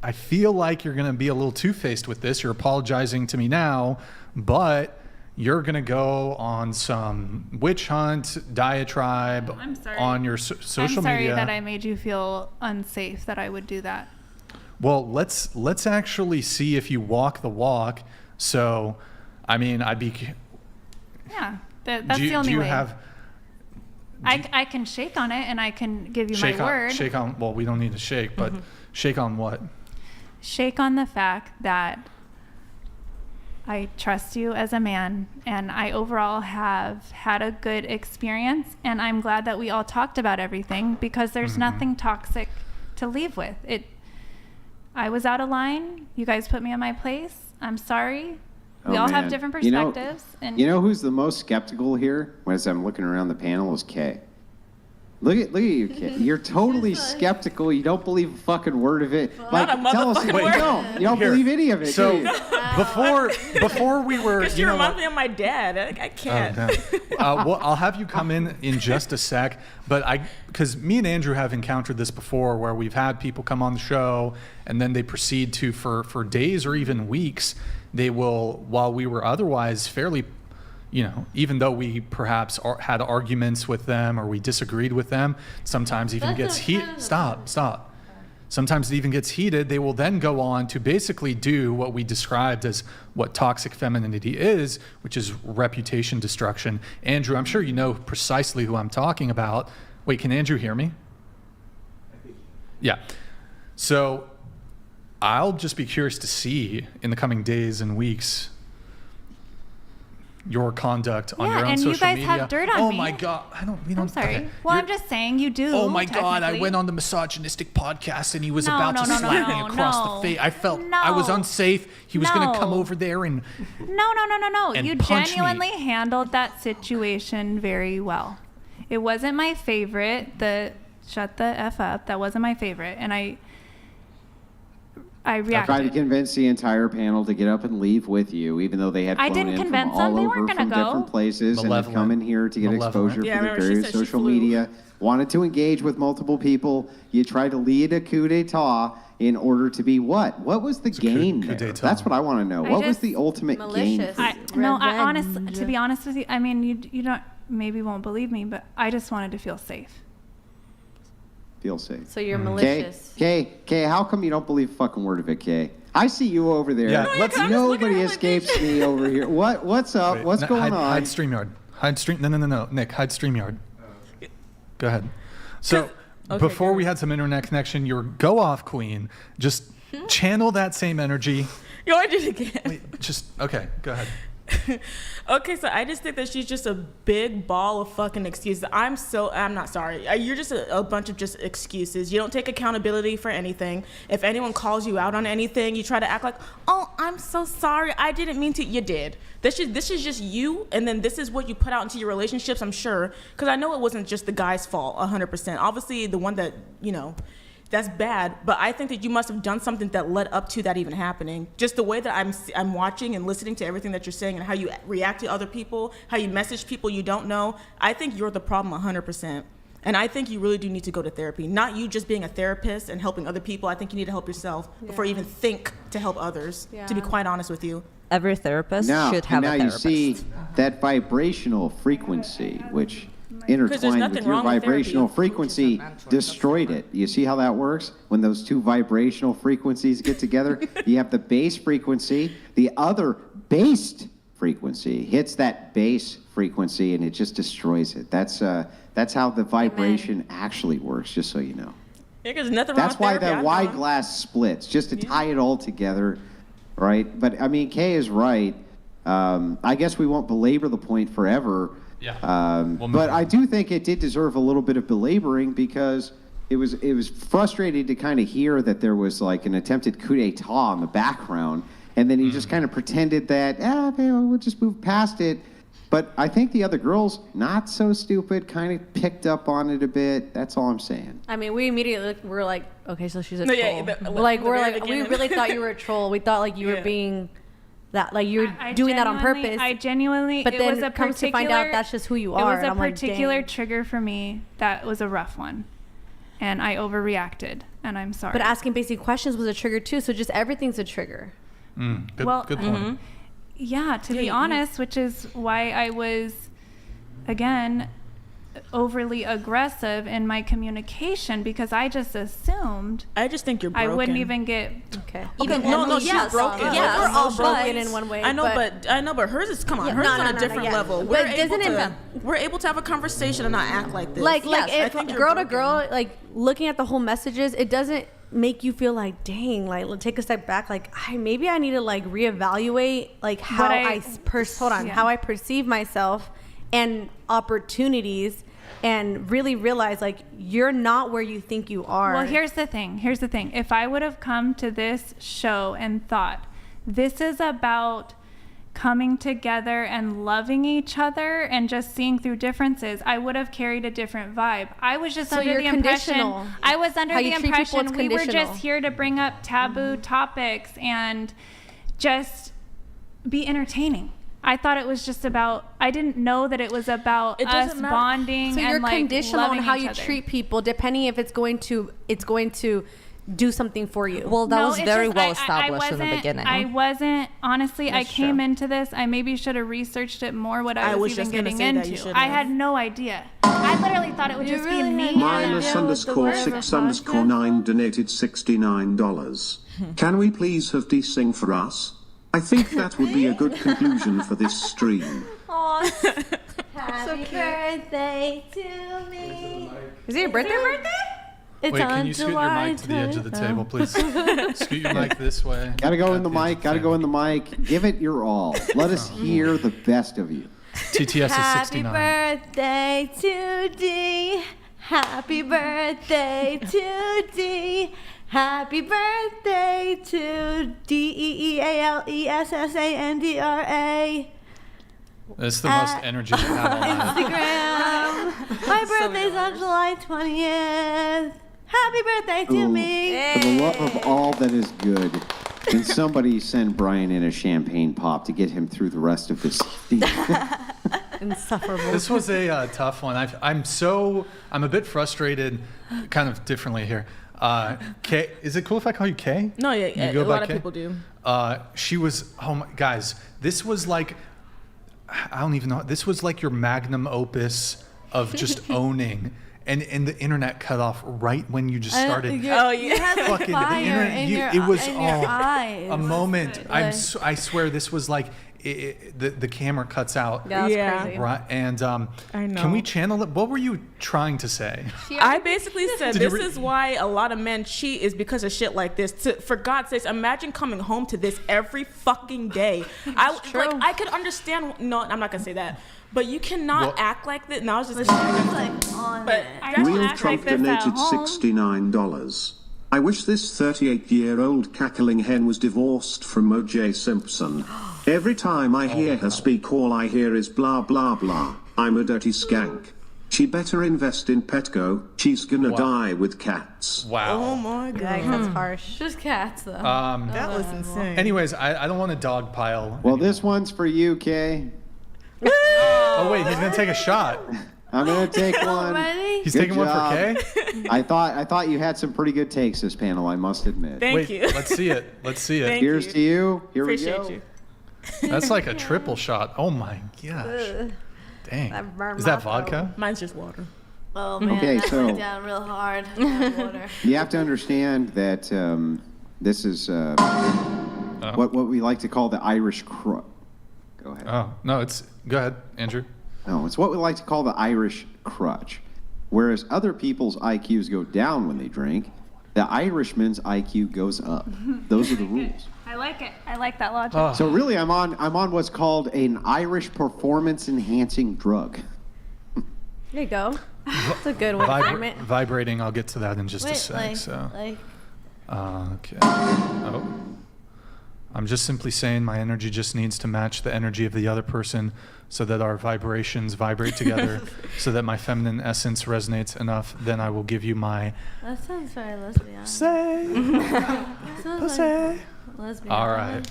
I feel like you're going to be a little two-faced with this. You're apologizing to me now, but you're going to go on some witch hunt diatribe I'm sorry. on your social I'm sorry media. that I made you feel unsafe that I would do that. Well, let's actually see if you walk the walk. So, I mean, I'd be... Yeah, that's do you, the only do you way. have... I can shake on it and I can give you Shake my on, word. shake on. Well, we don't need to shake, but shake on what? Shake on the fact that I trust you as a man, and I overall have had a good experience, and I'm glad that we all talked about everything because there's nothing toxic to leave with. I was out of line. You guys put me in my place. I'm sorry. We all have man. different perspectives. and You know who's the most skeptical here? As I'm looking around the panel, is Kay. Look at you, Kay. You're totally skeptical. You don't believe a fucking word of it. Not a tell us motherfucking what you word. don't. You don't Here. believe any of it. So do you? before we were, Because you remind me of my dad. I can't. Well, I'll have you come in just a sec, but because me and Andrew have encountered this before, where we've had people come on the show and then they proceed to for days or even weeks, they will, while we were otherwise fairly, even though we perhaps had arguments with them or we disagreed with them, sometimes even gets heated. Stop. Sometimes it even gets heated. They will then go on to basically do what we described as what toxic femininity is, which is reputation destruction. Andrew, I'm sure you know precisely who I'm talking about. Wait, can Andrew hear me? Yeah. So I'll just be curious to see in the coming days and weeks your conduct on your own and social you guys media. have dirt on oh me. my God. We don't, I'm sorry. okay. Well, I'm just saying you do. Oh my God, I technically. went on the misogynistic podcast and he was No, about no, to no, slap no, me across no. the face. I felt I was unsafe. He was going to come over there and No. and You punch me. genuinely handled that situation very well. It wasn't my favorite. The shut the F up. That wasn't my favorite. And I I reacted. tried to convince the entire panel to get up and leave with you, even though they had I flown didn't in convince from them. all They over weren't gonna from go. different places and had Malevolent. come in here to get Malevolent. exposure Yeah, I for the remember she various said she social flew. media. Wanted to engage with multiple people. You tried to lead a coup d'etat in order to be what? What was the gain coup there? d'etat. That's what I want to know. I what was just- the ultimate gain? Malicious. For you? I honestly, to be honest with you, I mean, you don't maybe won't believe me, but I just wanted to feel safe. Feel safe. So you're malicious. Kay, how come you don't believe a fucking word of it, Kay? I see you over there. Yeah, No, let's- Nobody escapes me over here. What's up? Wait, What's no, going on? Hide StreamYard. No. Nick, hide StreamYard. Go ahead. So before we had some internet connection, you were go off queen. Just channel that same energy. Yo, I did it again. Wait, okay, go ahead. Okay, so I just think that she's just a big ball of fucking excuses. I'm not sorry. You're just a bunch of just excuses. You don't take accountability for anything. If anyone calls you out on anything, you try to act like, oh, I'm so sorry. I didn't mean to. You did. This is just you, and then this is what you put out into your relationships, I'm sure. Because I know it wasn't just the guy's fault, 100%. Obviously, the one that, that's bad, but I think that you must have done something that led up to that even happening. Just the way that I'm watching and listening to everything that you're saying and how you react to other people, how you message people you don't know, I think you're the problem 100%. And I think you really do need to go to therapy. Not you just being a therapist and helping other people. I think you need to help yourself before you even think to help others, to be quite honest with you. Every therapist Now, should have now a you therapist. see that vibrational frequency, which intertwined nothing with your wrong with vibrational therapy. frequency, destroyed it. You see how that works? When those two vibrational frequencies get together, you have the base frequency, the other based frequency hits that base frequency, and it just destroys it. That's how the vibration actually works, just so you know. Yeah, because nothing wrong That's with why therapy. that I've wide gone. glass splits, just to tie it all together, right? But I mean, Kay is right. I guess we won't belabor the point forever. Yeah. But I do think it did deserve a little bit of belaboring because it was frustrating to kind of hear that there was like an attempted coup d'etat in the background, and then he just kind of pretended that we'll just move past it. But I think the other girls, not so stupid, kind of picked up on it a bit. That's all I'm saying. I mean, we immediately were like, okay, so she's a No, troll. yeah, the we really thought you were a troll. We thought like you were being that, like you were doing that on purpose. I genuinely, But it then was a comes to find out that's just who you are. It was and a I'm like, particular dang. trigger for me that was a rough one. And I overreacted, and I'm sorry. But asking basic questions was a trigger too. So just everything's a trigger. Good point. Yeah, to be honest, which is why I was, again, overly aggressive in my communication because I just assumed. I just think you're I broken. wouldn't even get. Okay. Even she's broken. Yes, We're all broken in one way. I know, but hers is hers is on a different level. But We're able to have a conversation and not act like this. Like I if think you're girl to broken. girl, like looking at the whole messages, it doesn't make you feel like, dang, like let's take a step back. Like maybe I need to like reevaluate like how how I perceive myself and opportunities, and really realize like you're not where you think you are. Well, here's the thing. If I would have come to this show and thought this is about coming together and loving each other and just seeing through differences, I would have carried a different vibe. I was just So under you're the impression. conditional. I was under How the you treat people, impression it's we were conditional. just here to bring up taboo topics and just be entertaining. I thought it was just about. I didn't know that it was about It us doesn't matter. bonding So and you're like conditional on loving how each you other. treat people, depending if it's going to do something for you. Well, that No, was it's very just- well I established in the wasn't- beginning. I wasn't, honestly, I That's came true. into this, I maybe should have researched it more, what I was even just gonna getting say that you into. should I have. had no idea. I literally thought it would just be me. -_6_9 donated $69. Can we please have desing for us? I think that would be a good conclusion for this stream. Happy birthday to me. Is it your birthday? It's Wait, on can you scoot your July mic to the edge of the 20th. table, please? Scoot your mic this way. Gotta go in the mic. Gotta go in the mic. Give it your all. Let us hear the best of you. TTS is 69. Happy birthday to D. Happy birthday to D. Happy birthday to DEEALESSANDRA. That's the most energy you have on that. Instagram. My birthday's on July 20th. Happy birthday to me. For the love of all that is good, can somebody send Brian in a champagne pop to get him through the rest of this season? Insufferable. This was a tough one. I'm a bit frustrated, kind of differently here. Kay, is it cool if I call you Kay? No, yeah, You go a by lot of Kay? people do. She was, guys, this was like, I don't even know. This was like your magnum opus of just owning. And the internet cut off right when you just started. You had like Fucking fire the internet. in your, It was in your all eyes. a moment. Like- I swear this was like the camera cuts out. Yeah, that's crazy. Right. And I know. can we channel it? What were you trying to say? I basically said Did you this is why a lot of men cheat is because of shit like this. For God's sakes, imagine coming home to this every fucking day. I could understand. No, I'm not gonna say that. But you cannot act like this. No, I was just. Real Trump donated $69. I wish this 38-year-old cackling hen was divorced from O.J. Simpson. Every time I hear her speak, all I hear is blah, blah, blah. I'm a dirty skank. She better invest in Petco. She's gonna die with cats. Wow. Oh my God. That's harsh. Just cats, though. That was insane. Anyways, I don't want to dogpile. Well, this one's for you, Kay. Oh wait, he's gonna take a shot. I'm gonna take one. He's Good taking one for job. Kay. I thought you had some pretty good takes this panel, I must admit. Thank you. Let's see it. Let's see it. Thank Here's you. to you. Here Appreciate we go. you. That's like a triple shot. Oh my gosh. Dang. That burned Is that my vodka? Mine's just water. Oh man, Okay, that so- went down real hard. That water. You have to understand that this is what we like to call the Irish crutch. Go ahead. Oh no, go ahead, Andrew. No, it's what we like to call the Irish crutch. Whereas other people's IQs go down when they drink, the Irishman's IQ goes up. Those are the rules. I like it. I like that logic. So really, I'm on what's called an Irish performance-enhancing drug. There you go. That's a good way to frame it. Vibrating. I'll get to that in just a Wait, sec. like, So. like, Okay. Oh. I'm just simply saying my energy just needs to match the energy of the other person so that our vibrations vibrate together so that my feminine essence resonates enough. Then I will give you my that sounds very lesbian. say. That sounds like lesbian. All right.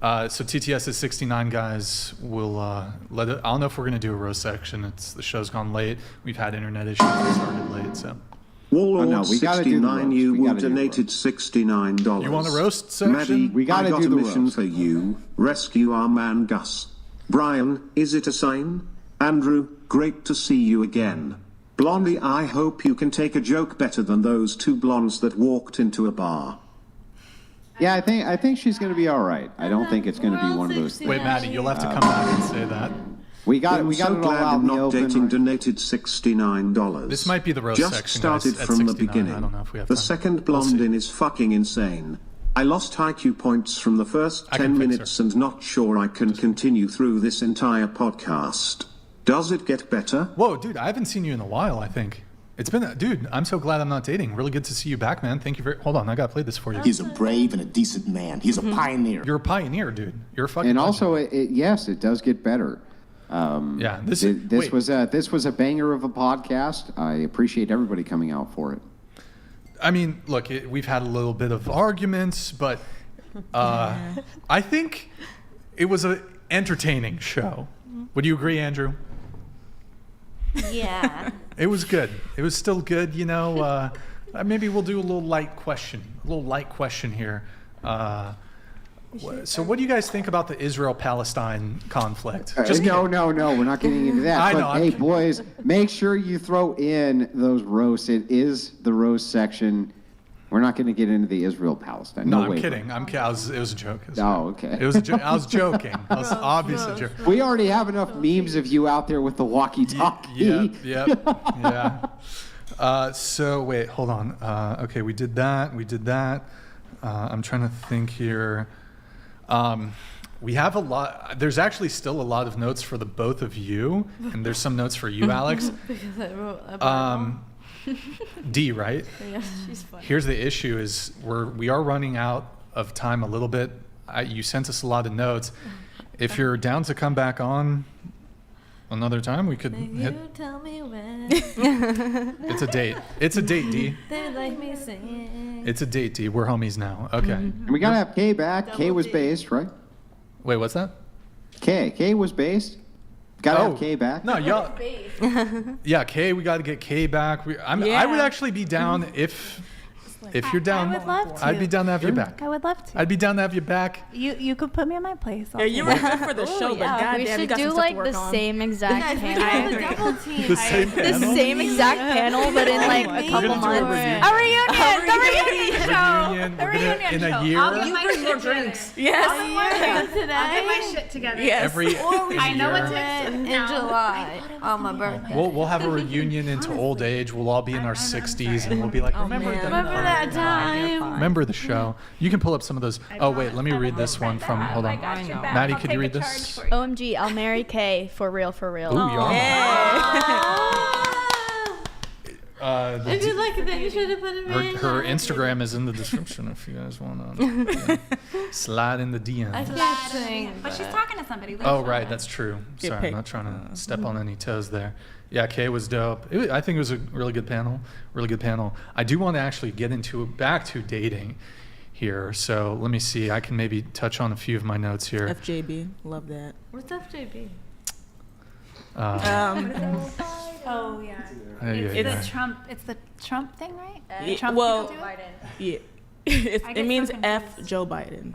So TTS is 69, guys. We'll let it. I don't know if we're gonna do a roast section. The show's gone late. We've had internet issues. We started late, so. no, we gotta do the roast. 69, you We gotta do the donated $69. You want a roast section? Maddie, We gotta I got do a the mission roast. for you. Rescue our man Gus. Brian, is it a sign? Andrew, great to see you again. Blondie, I hope you can take a joke better than those two blondes that walked into a bar. Yeah, I think she's going to be all right. I don't think it's going to be one of those things. Wait, Maddie, you'll have to come back and say that. We got I'm it so all glad out in the Not open. Dating donated $69. This might be the roast Just section, started guys, at from the 69. beginning. I don't know if we have the time. second We'll blonde see. in is fucking insane. I lost IQ points from the first I 10 can fix minutes and not sure I can continue through this entire podcast. Does it get better? Whoa, dude, I haven't seen you in a while, I think. It's been, dude, I'm so glad I'm not dating. Really good to see you back, man. Thank you very, hold on, I gotta play this for you. He's a brave and a decent man. He's a pioneer. You're a pioneer, dude. You're a fucking And legend. also, yes, it does get better. Yeah, This was a banger of a podcast. I appreciate everybody coming out for it. I mean, look, we've had a little bit of arguments, but I think it was an entertaining show. Would you agree, Andrew? Yeah. It was good. It was still good, you know. Maybe we'll do a little light question here. So what do you guys think about the Israel-Palestine conflict? No, we're not getting into that. I but know, hey, boys, make sure you throw in those roasts. It is the roast section. We're not going to get into the Israel-Palestine. No, way, I'm kidding. bro. It was a joke. Oh, okay. It was a joke. I was joking. I was obviously joking. We already have enough memes of you out there with the walkie-talkie. Yeah. So wait, hold on. Okay, we did that. I'm trying to think here. We have a lot. There's actually still a lot of notes for the both of you, and there's some notes for you, Alex. Because I wrote about D, right? Yeah, she's funny. Here's the issue: is we are running out of time a little bit. You sent us a lot of notes. If you're down to come back on another time, we could hit. You tell me when. It's a date. It's a date, D. They like me singing. It's a date, D. We're homies now. Okay. And we gotta have Kay back. Kay was based, right? Wait, what's that? Kay was based. Gotta have Kay back. No, y'all. Yeah, Kay. We got to get Kay back. I would actually be down if you're down. I would love to. I'd be down to have you back. I would love to. I'd be down to have you back. You could put me in my place. Yeah, you were good for the show, but goddamn, we you should got some do stuff like to work the on. same exact panel. The same The panel? same exact panel, but in like a couple months. A reunion. The reunion show. Reunion. The We're gonna- reunion in a show. year? I'll get You my bring shit more together. drinks. Yes. I'll get my shit together. Yes. Every I know what in to do. July on my birthday. We'll have a reunion into old age. We'll all be in our 60s, and we'll be like, remember that time? Remember the show. You can pull up some of those. Oh wait, let me read this one from. Hold on, Maddie, could you read this? OMG, I'll marry Kay for real, for real. Ooh, If you like it, then you should have put it in. Her Instagram is in the description if you guys want to slide in the DM. I can't sing. But she's talking to somebody. Oh right, that's true. Get Sorry, I'm paid. not trying to step on any toes there. Yeah, Kay was dope. I think it was a really good panel. Really good panel. I do want to actually get back to dating here. So let me see. I can maybe touch on a few of my notes here. FJB, love that. What's FJB? Oh yeah. It's It's the Trump thing, right? Yeah, Trump well, people do? yeah. I It get means so F confused. Joe Biden.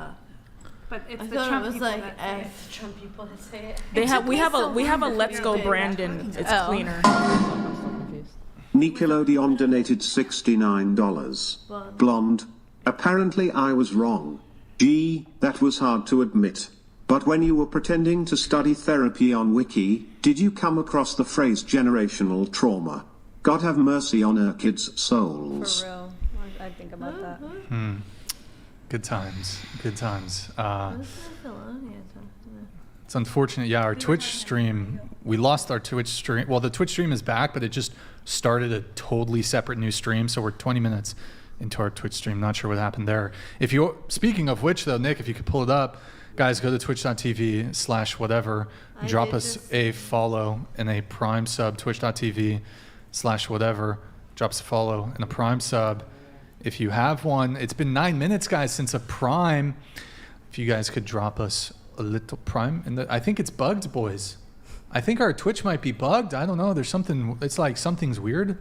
But it's I the thought Trump it was people like that say it. F Trump people that say it. We have a Let's Go Brandon. It's cleaner. Nickelodeon donated $69. Blonde. Apparently I was wrong. Gee, that was hard to admit. But when you were pretending to study therapy on Wiki, did you come across the phrase generational trauma? God have mercy on our kids' souls. For real. I think about that. Good times. Good times. It's unfortunate. Yeah, our Twitch stream, we lost our Twitch stream. Well, the Twitch stream is back, but it just started a totally separate new stream. So we're 20 minutes into our Twitch stream. Not sure what happened there. Speaking of which, though, Nick, if you could pull it up, guys, go to twitch.tv/whatever. Drop us a follow and a Prime sub, twitch.tv/whatever. Drop us a follow and a Prime sub. If you have one, it's been 9 minutes, guys, since a Prime. If you guys could drop us a little Prime. I think it's bugged, boys. I think our Twitch might be bugged. I don't know. There's something, it's like something's weird.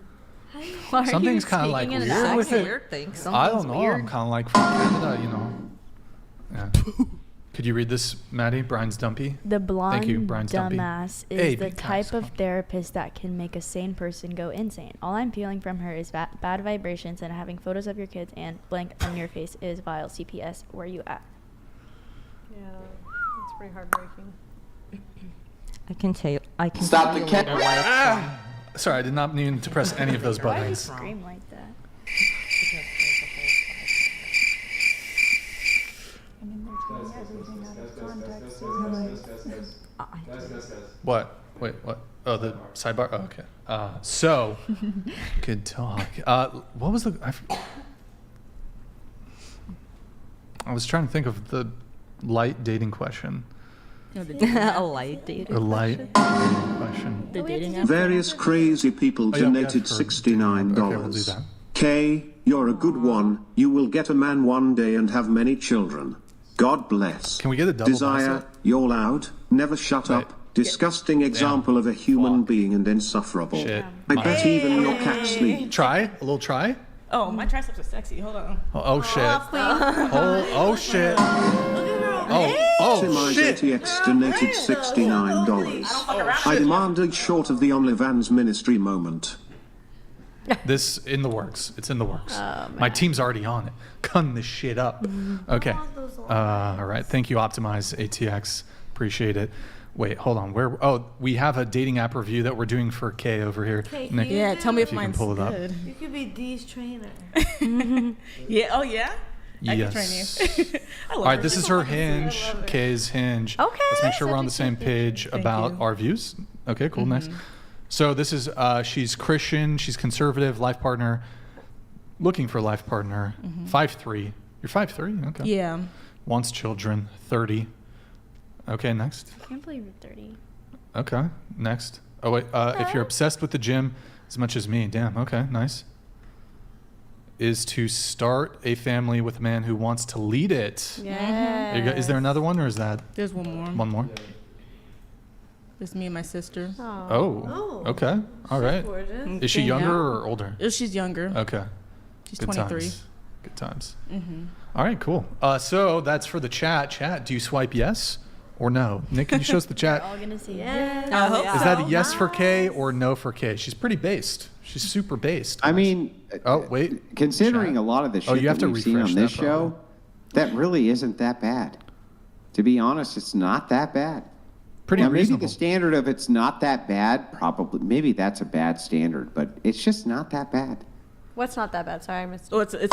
Something's kind of like weird with it. I don't know. I'm kind of like from Canada, you know. Yeah. Could you read this, Maddie? Brian's Dumpy? The blonde Thank you, Brian's Dumpy. dumbass is Hey, the big type times. of therapist that can make a sane person go insane. All I'm feeling from her is bad vibrations, and having photos of your kids and blank on your face is vile. CPS, where you at? Yeah, it's pretty heartbreaking. I can tell. I can Stop tell the you cat. later why it's Sorry, I did not mean to press any of those Why do you buttons. scream like that? What? Wait, what? Oh, the sidebar? Oh, okay. So, good talk. What was the... I was trying to think of the light dating question. a light dating. A light dating question. The dating app. Various crazy people Oh, yeah, we donated have for- $69. Okay, we'll do that. Kay, you're a good one. You will get a man one day and have many children. God bless. Can we get a double Desire, bicep? you're loud. Never shut up. Disgusting example of a human being and insufferable. Shit. I bet even your cat sleeps. Try? A little try? Oh, my triceps are sexy. Hold on. Oh, shit. Oh, shit. Oh, shit. ATX donated $69. I demand a short of the OnlyFans ministry moment. This in the works. It's in the works. My team's already on it. Cutting this shit up. Okay. All right. Thank you, Optimize ATX. Appreciate it. Wait, hold on. Where? Oh, we have a dating app review that we're doing for Kay over here. Kay, Nick, Yeah, tell me if you can mine's pull it up. good. You could be Dee's trainer. Yeah. Oh yeah. I can Yes. train you. I love All right, her. this is her Hinge, Kay's Hinge. Okay, Let's make sure we're on the that's same page about our views. Okay, cool, nice. So this is, she's Christian, she's conservative, life partner, looking for a life partner, 5'3". You're 5'3"? Okay. Yeah. Wants children, 30. Okay, next. I can't believe you're 30. Okay, next. Oh, wait, if you're obsessed with the gym as much as me, damn, okay, nice. Is to start a family with a man who wants to lead it. Yeah. Is there another one, or is that? There's one more. One more? It's me and my sister. Oh, okay, all right. Is she younger or older? She's younger. Okay. She's Good 23. times. Good times. All right, cool. So that's for the chat. Chat, do you swipe yes or no? Nick, can you show us the chat? All gonna see Yes. I hope Is that a yes for Kay or no for Kay? She's pretty based. She's super based. I mean, oh wait, considering a lot of the shit you have that to we've seen refresh on this that, probably. show, that really isn't that bad. To be honest, it's not that bad. Pretty now, reasonable. maybe the standard of it's not that bad, probably, maybe that's a bad standard, but it's just not that bad. What's not that bad? Sorry, I missed. Oh, it's great.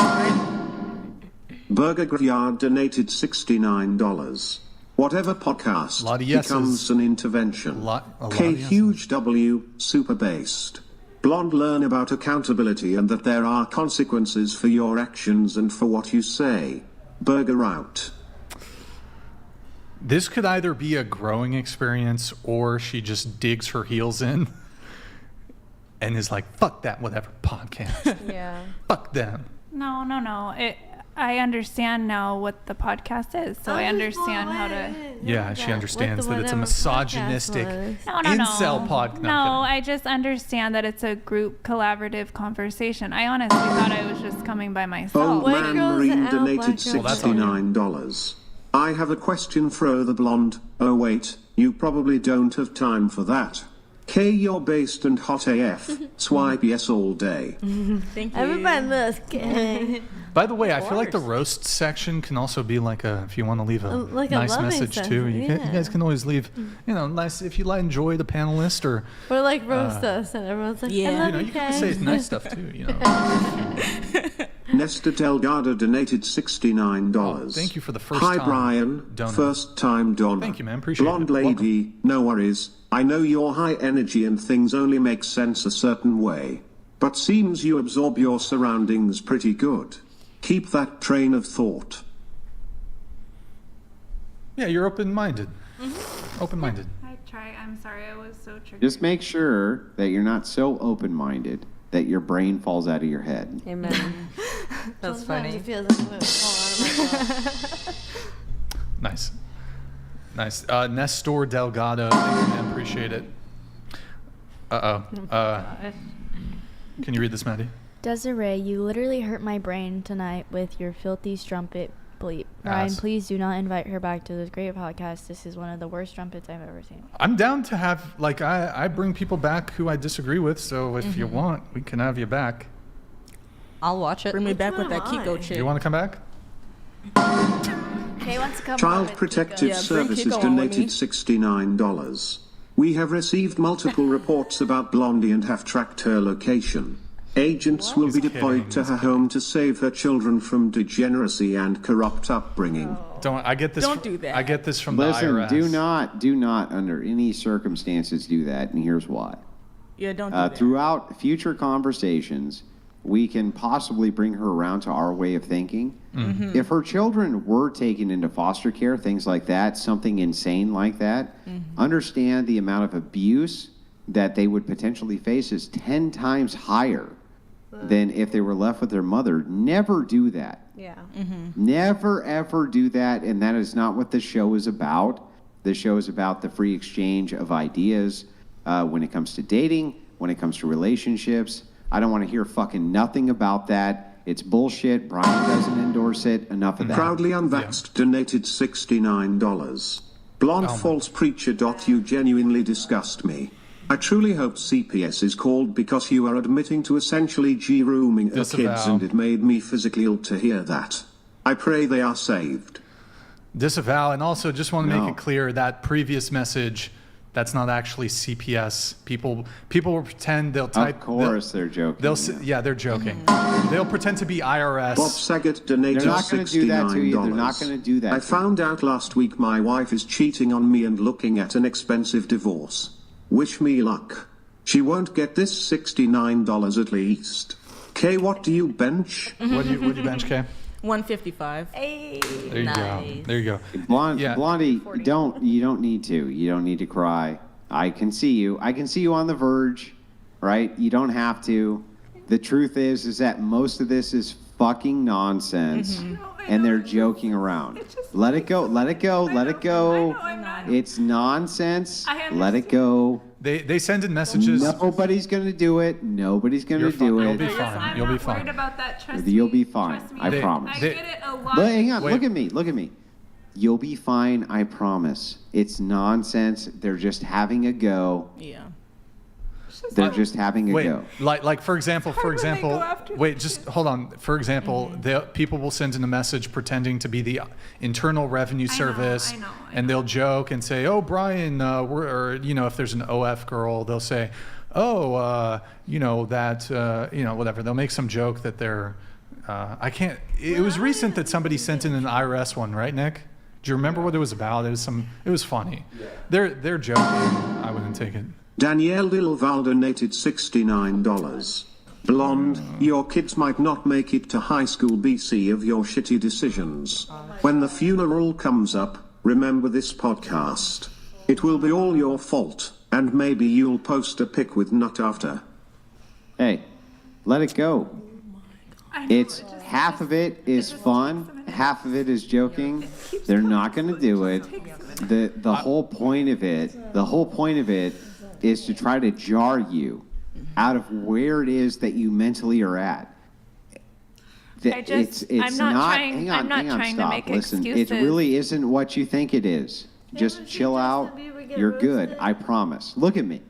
Burger Graveyard donated $69. Whatever podcast Lot of yeses. becomes an intervention. A lot K of yeses. huge W, super based. Blonde learn about accountability and that there are consequences for your actions and for what you say. Burger out. This could either be a growing experience or she just digs her heels in and is like, fuck that whatever podcast. Yeah. Fuck them. No. I understand now what the podcast is, so I understand how to. Yeah, she understands that it's a whatever misogynistic podcast No. incel podcast. No, I just understand that it's a group collaborative conversation. I honestly thought I was just coming by myself. Old White Man girls Marine and out, donated black girls. Well, that's on you. $69. I have a question for the blonde. Oh wait, you probably don't have time for that. K, you're based and hot AF. Swipe yes all day. Thank you. Everybody loves Kay. By the way, I feel like the roast section can also be like if you want to leave a Like a nice loving message too. section, You yeah. guys can always leave, nice if you enjoy the panelist or Or like roast us, and everyone's like, Yeah. I love you can Kay. say nice stuff too. Nesta Delgado donated $69. Oh, thank you for the first Hi time Brian, donor. first time donor. Thank you, man. Appreciate Blonde it. lady, no worries. I know you're high energy and things only make sense a certain way. But seems you absorb your surroundings pretty good. Keep that train of thought. Yeah, you're open-minded. Open-minded. I try. I'm sorry, I was so triggered. Just make sure that you're not so open-minded that your brain falls out of your head. Amen. That's Sometimes funny. it feels like I'm gonna fall out of my mouth. Nice. Nestor Delgado. Thank you, man. Appreciate it. Can you read this, Maddie? Desiree, you literally hurt my brain tonight with your filthy strumpet bleep. Ryan, Ass. please do not invite her back to this great podcast. This is one of the worst trumpets I've ever seen. I'm down to have, I bring people back who I disagree with, so if you want, we can have you back. I'll watch it. Bring me back with that am Kiko I? chick. You want to come back? Kay wants to come Child Protective Yeah, bring Services Kiko on with donated me. $69. We have received multiple reports about Blondie and have tracked her location. Agents will be He's deployed kidding, to he's her home to save her children from degeneracy and corrupt upbringing. I get this. Don't do that. I get this from Listen, the IRS. do not under any circumstances do that, and here's why. Yeah, don't do that. Throughout future conversations, we can possibly bring her around to our way of thinking. Mm-hmm. If her children were taken into foster care, things like that, something insane like that, understand the amount of abuse that they would potentially face is 10 times higher than if they were left with their mother. Never do that. Yeah. Never, ever do that, and that is not what the show is about. The show is about the free exchange of ideas when it comes to dating, when it comes to relationships. I don't want to hear fucking nothing about that. It's bullshit. Brian doesn't endorse it. Enough of that. Proudly Unvaxxed donated $69. Blonde false preacher. You genuinely disgust me. I truly hope CPS is called because you are admitting to essentially G-rooming her kids, Disavow. and it made me physically ill to hear that. I pray they are saved. Disavow, and also just want to No. make it clear that previous message, that's not actually CPS. People will pretend they'll type. Of course, they're joking. They're joking. They'll pretend to be IRS. Bob Saget donated They're not gonna do that to you. They're not $69. gonna do that I to found out last week my wife is cheating on me and looking at an expensive divorce. Wish me luck. She won't get this $69 at least. Kay, what do you bench? What do you bench, Kay? 155. There you go. There you go. Blondie, you don't need to. You don't need to cry. I can see you. I can see you on the verge, right? You don't have to. The truth is that most of this is fucking nonsense, and they're joking around. Let it go. Let it go. Let it go. It's nonsense. Let it go. They send in messages. Nobody's gonna do it. Nobody's gonna do it. You'll be fine. You'll be fine. Worried about that. Trust You'll me. be fine. Trust me. I promise. I get it a lot. But hang on, Wait. look at me, look at me. You'll be fine, I promise. It's nonsense. They're just having a go. Yeah. They're just having a Wait, go. like for example, wait, just hold on. For example, people will send in a message pretending to be the Internal Revenue Service, and they'll joke and say, "Oh, Brian, or if there's an OF girl, they'll say, "Oh, whatever." They'll make some joke that they're. I can't. It was recent that somebody sent in an IRS one, right, Nick? Do you remember what it was about? It was funny. They're joking. I wouldn't take it. Danielle Dilval donated $69. Blonde, your kids might not make it to high school BC of your shitty decisions. When the funeral comes up, remember this podcast. It will be all your fault, and maybe you'll post a pic with nut after. Hey, let it go. It's half of it is fun, half of it is joking. They're not going to do it. The whole point of it is to try to jar you out of where it is that you mentally are at. I'm not trying to make Listen, excuses. it really isn't what you think it is. Just chill out. You're good. I promise. Look at me.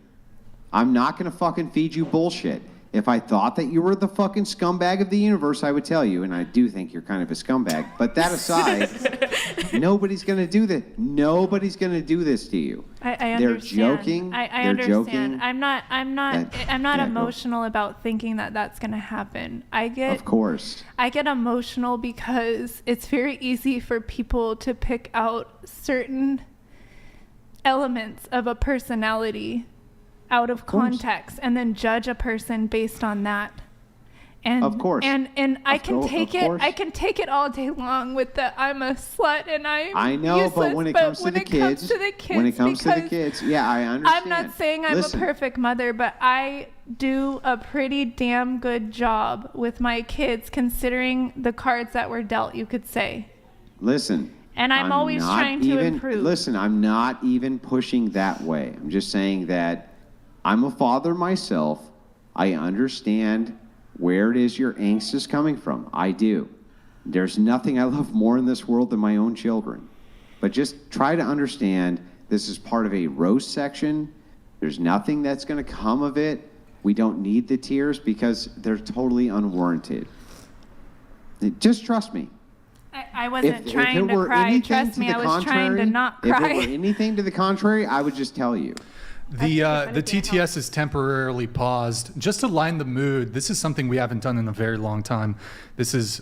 I'm not going to fucking feed you bullshit. If I thought that you were the fucking scumbag of the universe, I would tell you, and I do think you're kind of a scumbag. But that aside, nobody's going to do this. Nobody's going to do this to you. I They're understand. joking. I They're understand. joking. I'm not Yeah, go. emotional about thinking that that's going to happen. Of course. I get emotional because it's very easy for people to pick out certain elements of a personality out of context and then judge a person based on that. And Of course. And I can Of take it. course. I can take it all day long with the I'm a slut and I know, useless, but when it comes to the kids, yeah, I understand. I'm not saying I'm Listen, a perfect mother, but I do a pretty damn good job with my kids considering the cards that were dealt, you could say. Listen. And I'm always not trying to improve. Listen, I'm not even pushing that way. I'm just saying that I'm a father myself. I understand where it is your angst is coming from. I do. There's nothing I love more in this world than my own children. But just try to understand this is part of a roast section. There's nothing that's going to come of it. We don't need the tears because they're totally unwarranted. Just trust me. I wasn't If trying it to were cry. anything Trust to me, the I was trying to contrary- not If it cry. were anything to the contrary, I would just tell you. The TTS is temporarily paused just to line the mood. This is something we haven't done in a very long time. This is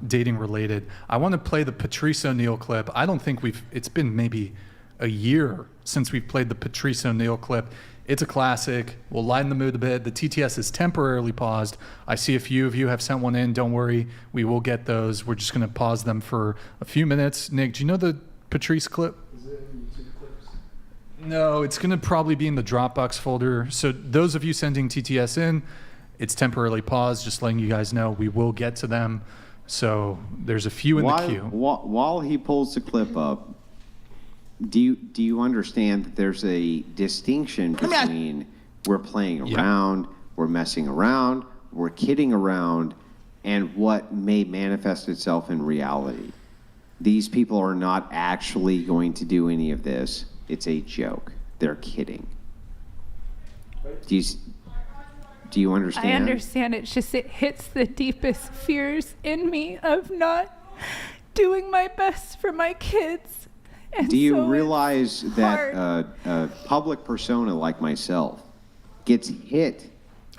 dating related. I want to play the Patrice O'Neal clip. I don't think it's been maybe a year since we've played the Patrice O'Neal clip. It's a classic. We'll lighten the mood a bit. The TTS is temporarily paused. I see a few of you have sent one in. Don't worry. We will get those. We're just going to pause them for a few minutes. Nick, do you know the Patrice clip? Is it in YouTube clips? No, it's going to probably be in the Dropbox folder. So those of you sending TTS in, it's temporarily paused. Just letting you guys know we will get to them. So there's a few in the queue. While he pulls the clip up, do you understand that there's a distinction between we're playing around, we're messing around, we're kidding around, and what may manifest itself in reality? These people are not actually going to do any of this. It's a joke. They're kidding. Do you understand? I understand. It's just it hits the deepest fears in me of not doing my best for my kids. And Do you so realize that a public persona like myself gets hit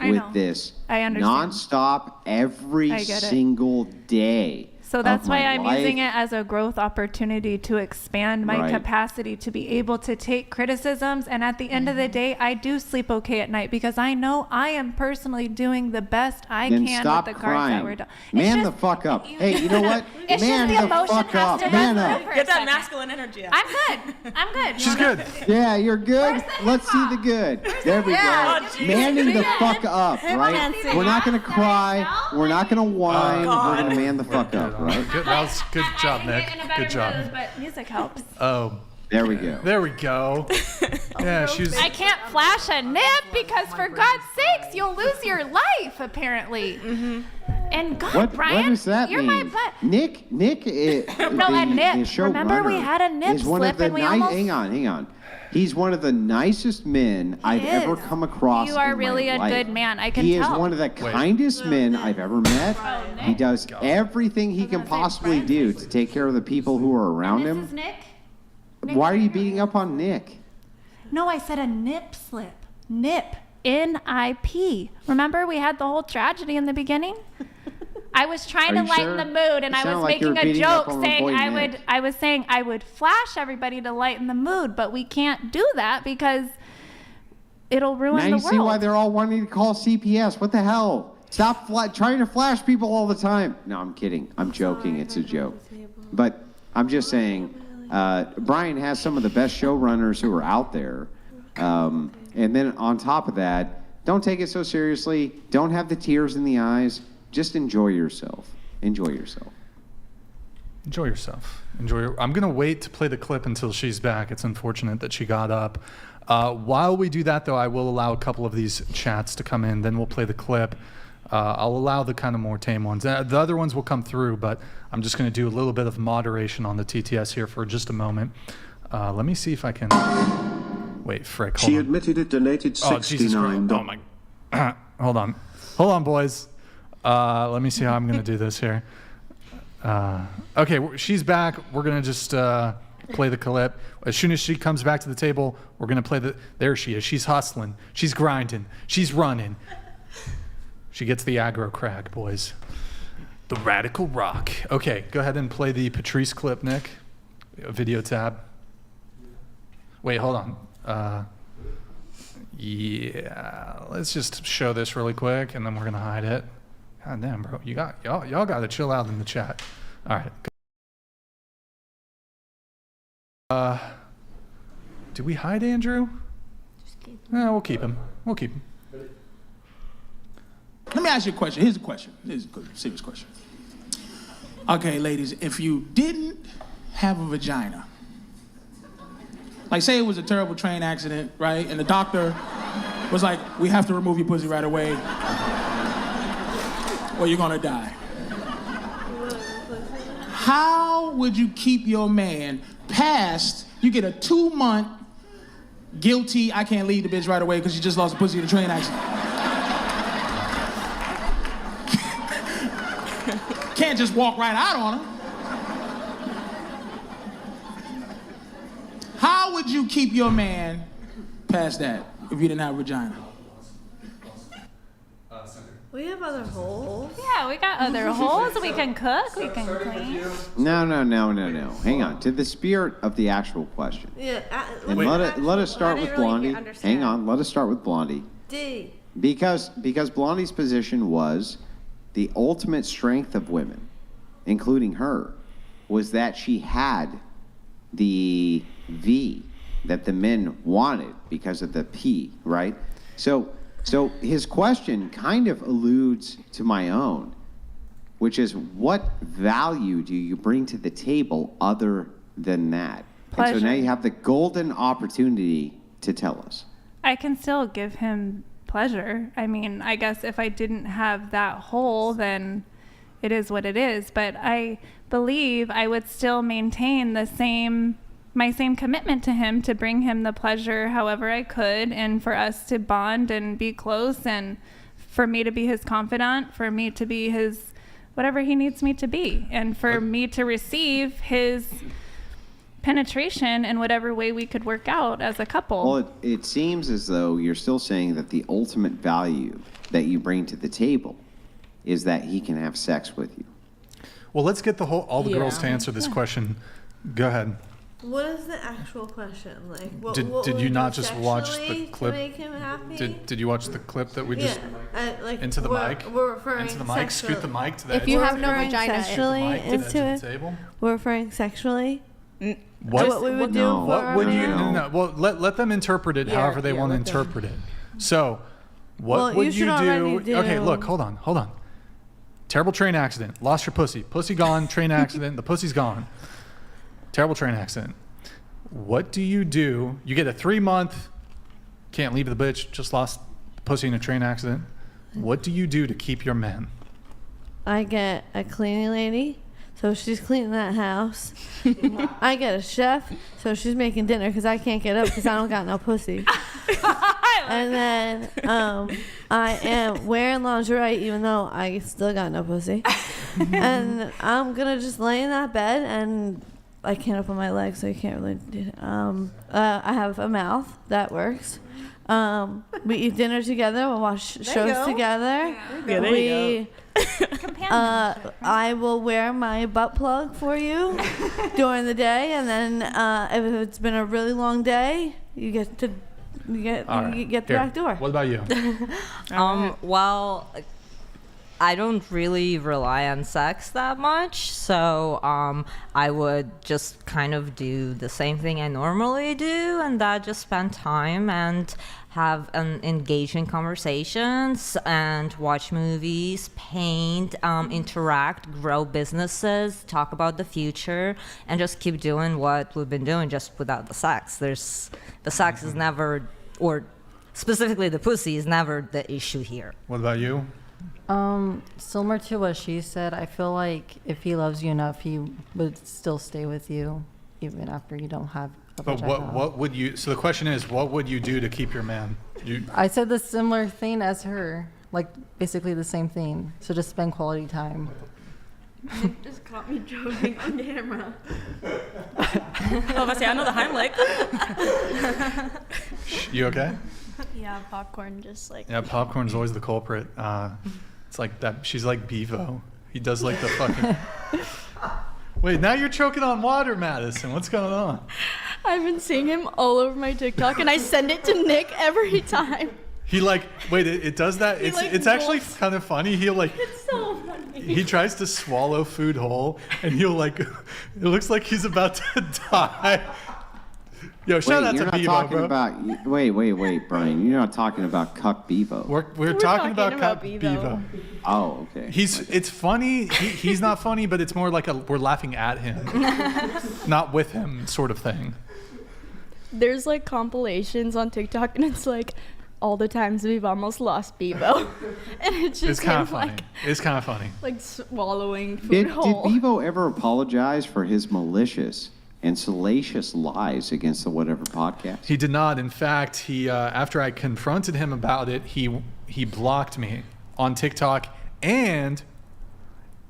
with this I understand. nonstop every I get it. single day? So that's of why my I'm life? using it as a growth opportunity to expand my Right. capacity to be able to take criticisms. And at the end of the day, I do sleep okay at night because I know I am personally doing the best I Then can stop with the crying. cards that were done. Man the fuck up. Hey, you know what? It's Man just the the emotion fuck has up. to Man run up. through for a Get that second. masculine energy out. I'm good. I'm good. She's good. Yeah, you're good. Let's see the good. There we Yeah. go. Oh, geez. Manning the fuck up, right? Nancy. We're not gonna cry. We're not gonna whine. We're gonna man the fuck up, right? Good, that was good job, Nick. Good job. But music helps. Oh, There we go. there we go. Yeah, she's. I can't flash a nip because, for God's sakes, you'll lose your life, apparently. And God, What Brian, does that you're mean? my butt. Nick, No, a nip. the Remember we showrunner had a nip is one of slip the and we almost... Hang on. He's one of the nicest men I've ever come across. You are in really my a life. good man. I can He tell. is one of the kindest men I've ever met. He does everything he can possibly do to take care of the people who are around him. Nick? Why are you beating up on Nick? No, I said a nip slip. Nip. N-I-P. Remember we had the whole tragedy in the beginning? I was trying Are to you lighten sure? the mood, and It I sounded was like you were making a beating up joke on my saying boy I Nick. would. I was saying I would flash everybody to lighten the mood, but we can't do that because it'll ruin Now the you world. see why they're all wanting to call CPS. What the hell? Stop trying to flash people all the time. No, I'm kidding. I'm joking. It's a joke. But I'm just saying, Brian has some of the best showrunners who are out there. And then on top of that, don't take it so seriously. Don't have the tears in the eyes. Just enjoy yourself. Enjoy yourself. Enjoy yourself. I'm going to wait to play the clip until she's back. It's unfortunate that she got up. While we do that, though, I will allow a couple of these chats to come in. Then we'll play the clip. I'll allow the kind of more tame ones. The other ones will come through, but I'm just going to do a little bit of moderation on the TTS here for just a moment. Let me see if I can... Wait, frick. She admitted it, donated $69. Oh, my... Hold on. Hold on, boys. Let me see how I'm going to do this here. Okay, she's back. We're going to just play the clip. As soon as she comes back to the table, we're going to play the... There she is. She's hustling. She's grinding. She's running. She gets the aggro crag, boys. The radical rock. Okay, go ahead and play the Patrice clip, Nick. Video tab. Wait, hold on. Yeah, let's just show this really quick, and then we're gonna hide it. God damn, bro, y'all gotta chill out in the chat. All right. Do we hide Andrew? We'll keep him. We'll keep him. Let me ask you a question. Here's a question. Here's a serious question. Okay, ladies, if you didn't have a vagina, like say it was a terrible train accident, right? And the doctor was like, we have to remove your pussy right away or you're gonna die. How would you keep your man past, you get a 2-month guilty, I can't leave the bitch right away because you just lost a pussy in a train accident. Can't just walk right out on her. How would you keep your man past that if you didn't have a vagina? We have other holes. Yeah, we got other holes. We can cook. We can clean. No. Hang on. To the spirit of the actual question. Yeah. And let us start with Blondie. Hang on. Let us start with Blondie. D. Because Blondie's position was the ultimate strength of women, including her, was that she had the V that the men wanted because of the P, right? So his question kind of alludes to my own, which is what value do you bring to the table other than that? Pleasure. And so now you have the golden opportunity to tell us. I can still give him pleasure. I mean, I guess if I didn't have that hole, then it is what it is. But I believe I would still maintain my same commitment to him, to bring him the pleasure however I could, and for us to bond and be close, and for me to be his confidant, for me to be his whatever he needs me to be, and for me to receive his penetration in whatever way we could work out as a couple. Well, it seems as though you're still saying that the ultimate value that you bring to the table is that he can have sex with you. Well, let's get all the girls to answer this question. Go ahead. What is the actual question? Like, what Did you not just watch the clip? To make him happy? Did you watch the clip that we just into the mic? We're referring into the mic. Scoot the mic to that. If you have no vagina, sexually into it. Table. We're referring sexually. What we would do? What would you? No. Well, let them interpret it however they want to interpret it. So, what would you do? Okay, look, hold on. Terrible train accident. Lost your pussy. Pussy gone. Train accident. The pussy's gone. Terrible train accident. What do? You get a 3-month, can't leave the bitch, just lost pussy in a train accident. What do you do to keep your man? I get a cleaning lady, so she's cleaning that house. I get a chef, so she's making dinner because I can't get up because I don't got no pussy. And then I am wearing lingerie even though I still got no pussy. And I'm going to just lay in that bed, and I can't open my legs, so you can't really do it. I have a mouth. That works. We eat dinner together. We'll watch shows together. Yeah, there you go. I will wear my butt plug for you during the day, and then if it's been a really long day, you get the back door. What about you? Well, I don't really rely on sex that much, so I would just kind of do the same thing I normally do, and that just spend time and have engaging conversations and watch movies, paint, interact, grow businesses, talk about the future, and just keep doing what we've been doing just without the sex. The sex is never, or specifically the pussy is never the issue here. What about you? Similar to what she said, I feel like if he loves you enough, he would still stay with you even after you don't have a But vagina. what would you? So the question is, what would you do to keep your man? I said the similar thing as her, like basically the same thing. So just spend quality time. Nick just caught me joking on camera. I say I know the Heimlich. You okay? Yeah, popcorn just like. Yeah, popcorn's always the culprit. It's like that. She's like BEAVO. He does like the fucking. Wait, now you're choking on water, Madison. What's going on? I've been seeing him all over my TikTok, and I send it to Nick every time. He it does that. It's actually kind of funny. It's so funny. He tries to swallow food whole, and it looks like he's about to die. Yo, shout out to BEAVO, bro. Wait, Brian. You're not talking about cuck BEAVO. We're talking about cuck BEAVO. Oh, okay. It's funny. He's not funny, but it's more like we're laughing at him, not with him, sort of thing. There's like compilations on TikTok, and it's like all the times we've almost lost BEAVO, and it's just kind of funny. like It's kind of funny. like swallowing food Did whole. BEAVO ever apologize for his malicious and salacious lies against the Whatever podcast? He did not. In fact, he after I confronted him about it, he blocked me on TikTok, and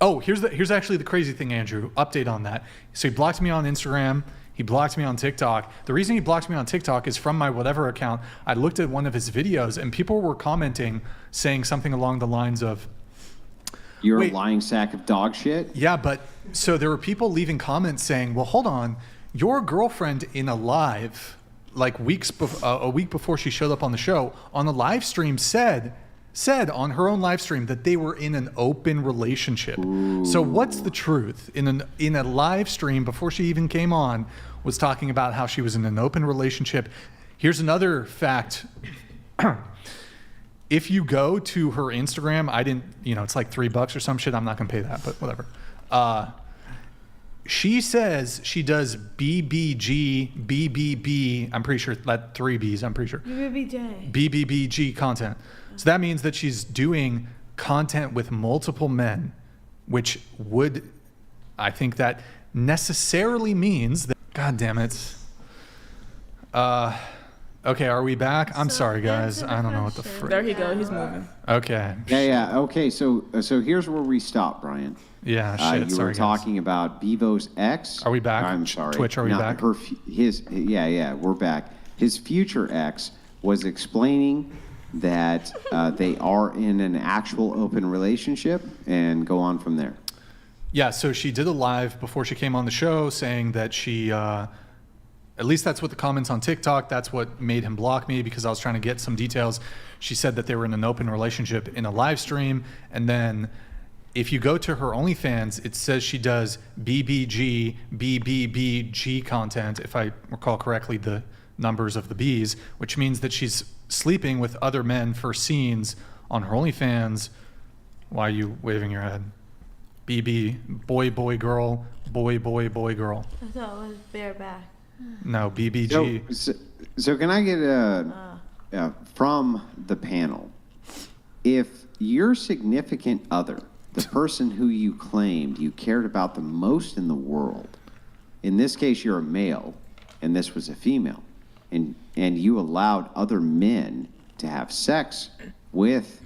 here's actually the crazy thing, Andrew. Update on that. So he blocked me on Instagram. He blocked me on TikTok. The reason he blocked me on TikTok is from my Whatever account. I looked at one of his videos, and people were commenting, saying something along the lines of, "You're a lying sack of dog shit." Yeah, but so there were people leaving comments saying, "Well, hold on, your girlfriend in a live, like a week before she showed up on the show, on the live stream said on her own live stream that they were in an open relationship." Ooh. So what's the truth? In a live stream before she even came on, was talking about how she was in an open relationship. Here's another fact. If you go to her Instagram, it's like $3 or some shit. I'm not gonna pay that, but whatever. She says she does BBB. I'm pretty sure that 3 B's. I'm pretty sure. BBBG content. So that means that she's doing content with multiple men, which I think that necessarily means that. God damn it. Okay, are we back? I'm sorry, guys. I don't know what the frick. There he go. He's moving. Okay. Yeah. Okay, so here's where we stop, Brian. Yeah, shit. You were talking about BEAVO's ex. Are we back? I'm sorry. Twitch, are we back? Yeah, we're back. His future ex was explaining that they are in an actual open relationship, and go on from there. Yeah, so she did a live before she came on the show saying that she, at least that's what the comments on TikTok, that's what made him block me, because I was trying to get some details. She said that they were in an open relationship in a live stream, and then if you go to her OnlyFans, it says she does BBG, BBBG content, if I recall correctly the numbers of the B's, which means that she's sleeping with other men for scenes on her OnlyFans. Why are you waving your head? BB, boy, boy, girl, boy, boy, boy, girl. I thought it was bareback. No, BBG. So can I get from the panel, if your significant other, the person who you claimed you cared about the most in the world, in this case you're a male and this was a female, and you allowed other men to have sex with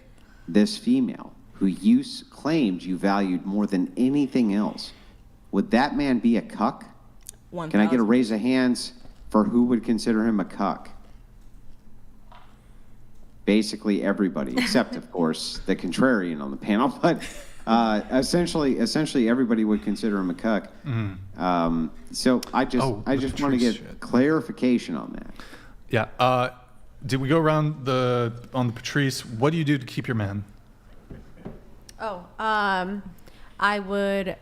this female who you claimed you valued more than anything else, would that man be a cuck? 1,000. Can I get a raise of hands for who would consider him a cuck? Basically everybody, except of course the contrarian on the panel, but essentially everybody would consider him a cuck. So I just want to get clarification on that. Yeah. Did we go around on the Patrice? What do you do to keep your man? I would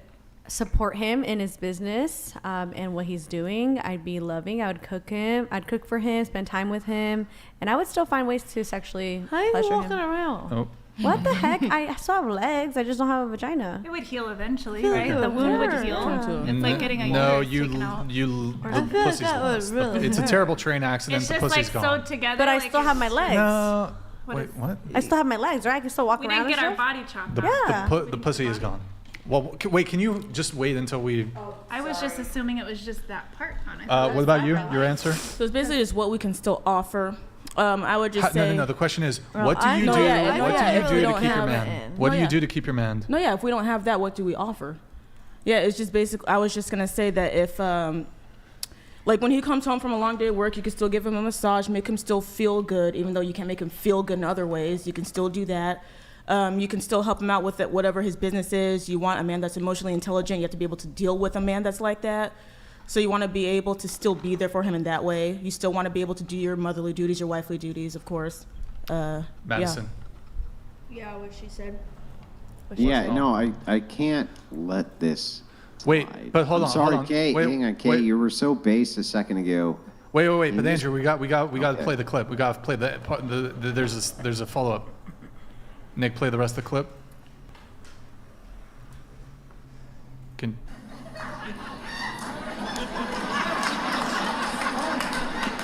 support him in his business and what he's doing. I'd be loving. I would cook him. I'd cook for him, spend time with him, and I would still find ways to sexually How are you pleasure walking him. around? Oh. What the heck? I still have legs. I just don't have a vagina. It would heal eventually, feel right? like The it wound would would heal. hurt. It's like getting a No, uterus taken out. the I feel like pussy's that would lost. really It's a hurt. terrible train accident. It's The just pussy's like gone. sewed together. But I like still have my it's- legs. No. Wait, what? I still have my legs, right? I can still walk We around. didn't get and our stuff. body chopped The, off. Yeah. the pussy is gone. Well, wait, can you just wait until we... I was just assuming it was just that part on it. what about you? Your answer? So it's basically just what we can still offer. I would just say... No. The question is, Well, what do I you do? know, yeah, What do yeah, you if do we to don't keep your have man? it. What do No, you yeah. do to keep your man? No, yeah, if we don't have that, what do we offer? Yeah, it's just basically, I was just going to say that if, like when he comes home from a long day of work, you can still give him a massage, make him still feel good, even though you can't make him feel good in other ways. You can still do that. You can still help him out with it, whatever his business is. You want a man that's emotionally intelligent. You have to be able to deal with a man that's like that. So you want to be able to still be there for him in that way. You still want to be able to do your motherly duties, your wifely duties, of course. Madison. Yeah, what she said. Yeah, no, I can't let this Wait, slide. but hold I'm on, sorry, hold on. Kay. Wait, Hang on, Kay. wait. You were so based a second ago. Wait. But And this- Andrew, we got to Okay. play the clip. We got to play there's a follow up. Nick, play the rest of the clip. Can.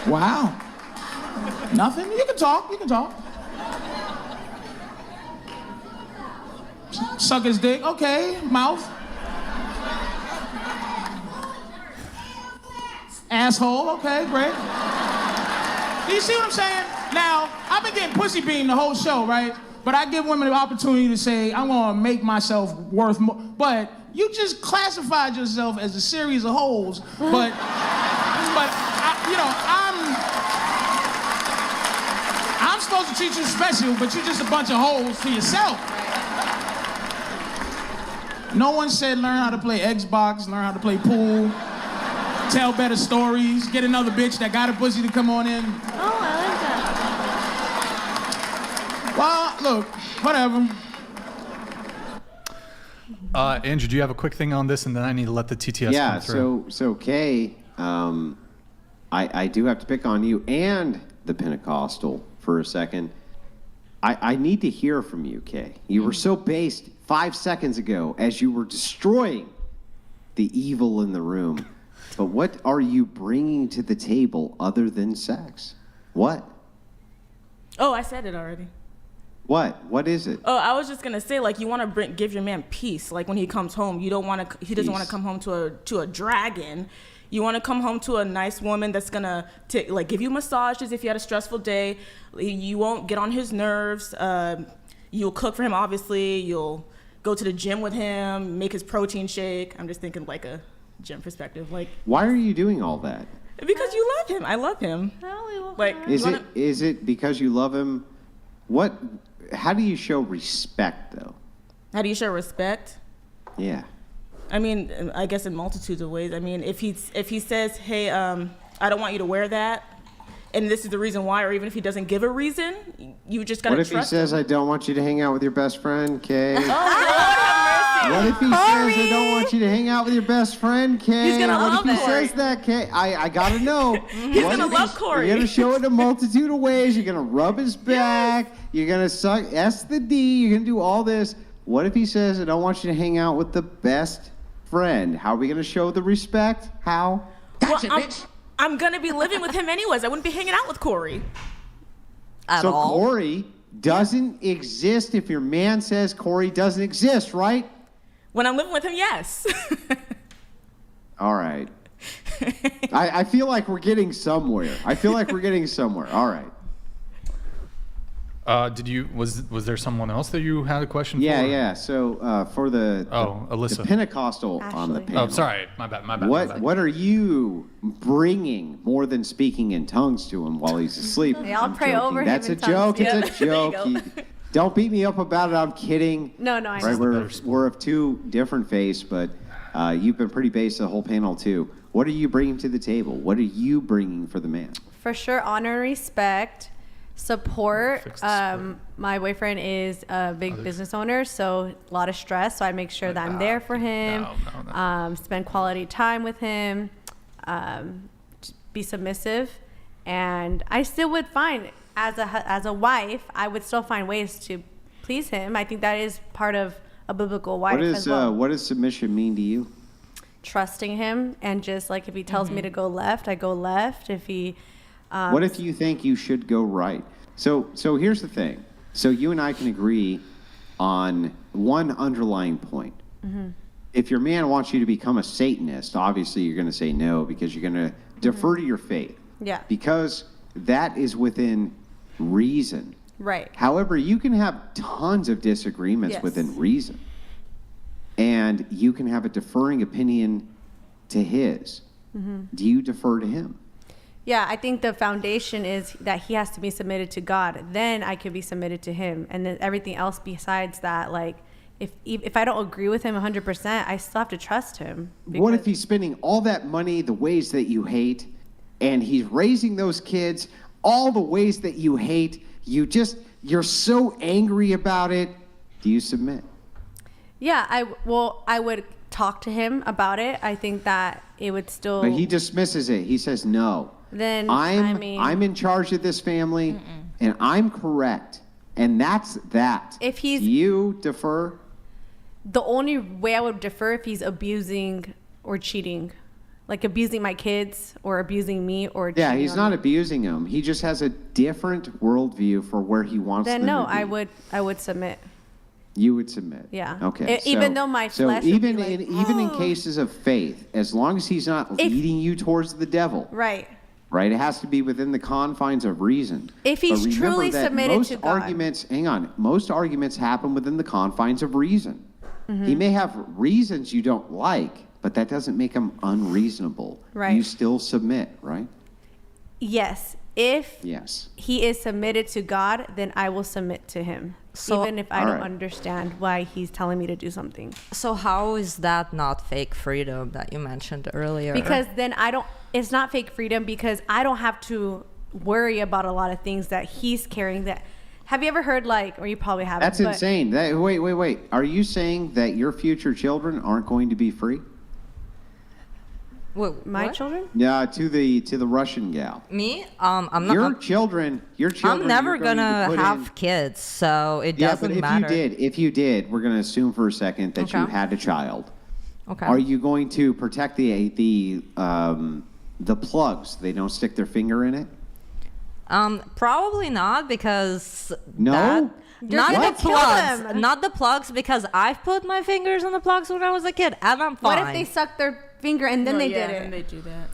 Wow. Nothing? You can talk. You can talk. Suck his dick. Okay. Mouth. Asshole. Okay, great. Do you see what I'm saying? Now, I've been getting pussy beamed the whole show, right? But I give women the opportunity to say, I want to make myself worth more. But you just classified yourself as a series of holes. But I'm supposed to treat you special, but you're just a bunch of holes to yourself. No one said learn how to play Xbox, learn how to play pool, tell better stories, get another bitch that got a pussy to come on in. Oh, I like that. Well, look, whatever. Andrew, do you have a quick thing on this, and then I need to let the TTS come through. so Kay, I do have to pick on you and the Pentecostal for a second. I need to hear from you, Kay. You were so based 5 seconds ago as you were destroying the evil in the room. But what are you bringing to the table other than sex? What? Oh, I said it already. What? What is it? Oh, I was just gonna say, like, you want to give your man peace. Like when he comes home, you don't want to. He doesn't want to come home to a dragon. You want to come home to a nice woman that's gonna like give you massages if you had a stressful day. You won't get on his nerves. You'll cook for him, obviously. You'll go to the gym with him, make his protein shake. I'm just thinking like a gym perspective. Like, why are you doing all that? Because you love him. I love him. Like, is it because you love him? What? How do you show respect, though? How do you show respect? Yeah. I mean, I guess in multitudes of ways. I mean, if he says, "Hey, I don't want you to wear that," and this is the reason why, or even if he doesn't give a reason, you just gotta trust him. What if he says, "I don't want you to hang out with your best friend, Kay"? Oh, Lord have mercy. What if he says, "I don't want you to hang out with your best friend, Kay"? He's gonna love What if he Corey. says that, Kay? I gotta know. He's gonna love Corey. You're gonna show it in a multitude of ways. You're gonna rub his back. Yes. You're gonna suck S the D. You're gonna do all this. What if he says, "I don't want you to hang out with the best friend"? How are we gonna show the respect? How? Well, I'm gonna be living with him anyways. I wouldn't be hanging out with Corey. So Corey doesn't exist if your man says Corey doesn't exist, right? When I'm living with him, yes. All right. I feel like we're getting somewhere. All right. Was there someone else that you had a question for? Yeah. So for the Alyssa, the Pentecostal on the panel. Oh, sorry, my bad. What are you bringing more than speaking in tongues to him while he's asleep? Hey, I'll pray joking. over him That's in a tongues. joke. It's a joke. Don't beat me up about it. I'm kidding. No, I Right, know. we're of two different faiths, but you've been pretty based the whole panel too. What are you bringing to the table? What are you bringing for the man? For sure, honor and respect, support. My boyfriend is a big business owner, so a lot of stress. So I make sure that I'm there for him. Spend quality time with him. Be submissive, and I still would find as a wife, I would still find ways to please him. I think that is part of a biblical wife as well. What does submission mean to you? Trusting him, and just like if he tells me to go left, I go left. If he what if you think you should go right? So here's the thing. So you and I can agree on one underlying point. Mm-hmm. If your man wants you to become a Satanist, obviously you're going to say no because you're going to defer to your faith. Yeah. Because that is within reason. Right. However, you can have tons of disagreements within reason. And you can have a deferring opinion to his. Mm-hmm. Do you defer to him? Yeah, I think the foundation is that he has to be submitted to God. Then I could be submitted to him. And then everything else besides that, like, if I don't agree with him 100%, I still have to trust him. What if he's spending all that money the ways that you hate, and he's raising those kids all the ways that you hate? You're so angry about it. Do you submit? Yeah, I would talk to him about it. I think that it would still. But he dismisses it. He says no. Then I'm in charge of this family, and I'm correct, and that's that. If he's, do you defer? The only way I would defer if he's abusing or cheating, like abusing my kids or abusing me or. Yeah, he's not abusing them. He just has a different worldview for where he wants them to be. Then I would submit. You would submit. Yeah. Okay. Even though my flesh. Even in cases of faith, as long as he's not leading you towards the devil. Right. Right. It has to be within the confines of reason. If he's truly submitted to God. Most arguments happen within the confines of reason. Mm-hmm. He may have reasons you don't like, but that doesn't make him unreasonable. Right. You still submit, right? Yes. If yes. he is submitted to God, then I will submit to him. So, even if I don't understand why he's telling me to do something. So how is that not fake freedom that you mentioned earlier? Because then it's not fake freedom because I don't have to worry about a lot of things that he's carrying. Have you ever heard or you probably haven't. That's insane. Wait. Are you saying that your future children aren't going to be free? My children? Yeah, to the Russian gal. Me? I'm not. Your children. I'm never gonna have kids, so it doesn't matter. If you did, we're gonna assume for a second that you had a child. Okay. Are you going to protect the plugs? They don't stick their finger in it. Probably not because. No. Not gonna the kill plugs. them. Not the plugs, because I've put my fingers in the plugs when I was a kid, and I'm fine. What if they sucked their finger and then they did it? And they do that.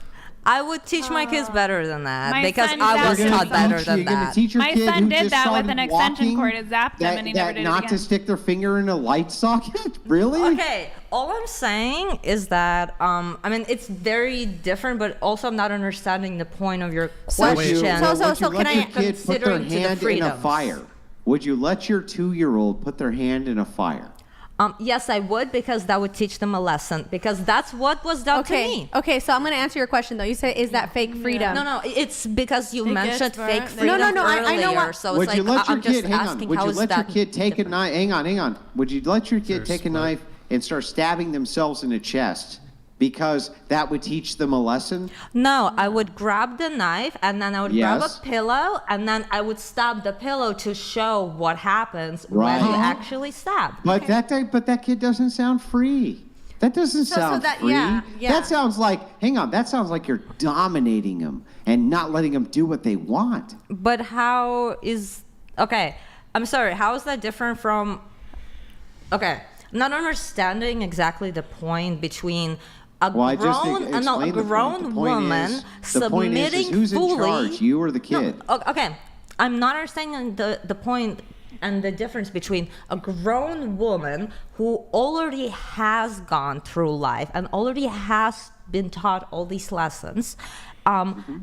I would teach my kids better than that, My because son I was zapped taught his better son. than You're gonna that. teach your My kid son who did just that with started an extension walking cord. It zapped him, and he never did it not again. to stick their finger in a light socket? Really? Okay, all I'm saying is that, I mean, it's very different, but also I'm not understanding the point of your question. Would you let your kid put their Considering to the hand in a freedoms. fire? Would you let your 2-year-old put their hand in a fire? Yes, I would, because that would teach them a lesson, because that's what was done to me. Okay, so I'm going to answer your question, though. You said, is that fake freedom? No, it's because you It mentioned gets fake burnt. freedom No, I know earlier, what- so it's Would you like, let your I'm just kid, hang on, asking would how you is let your that kid take a knife, hang on. Would you let your kid take a knife and start stabbing themselves in the chest because that would teach them a lesson? No, I would grab the knife, and then I would grab Yes. a pillow, and then I would stab the pillow to show what happens Right. when you actually stab. But that kid doesn't sound free. That doesn't sound free. That sounds like, hang on, that sounds like you're dominating them and not letting them do what they want. But how is, okay, I'm sorry, how is that different from, okay, I'm not understanding exactly the point between a Well, I just grown, explained the point. The grown point woman is- submitting the point is who's in fully. charge, you or the kid? Okay, I'm not understanding the point and the difference between a grown woman who already has gone through life and already has been taught all these lessons,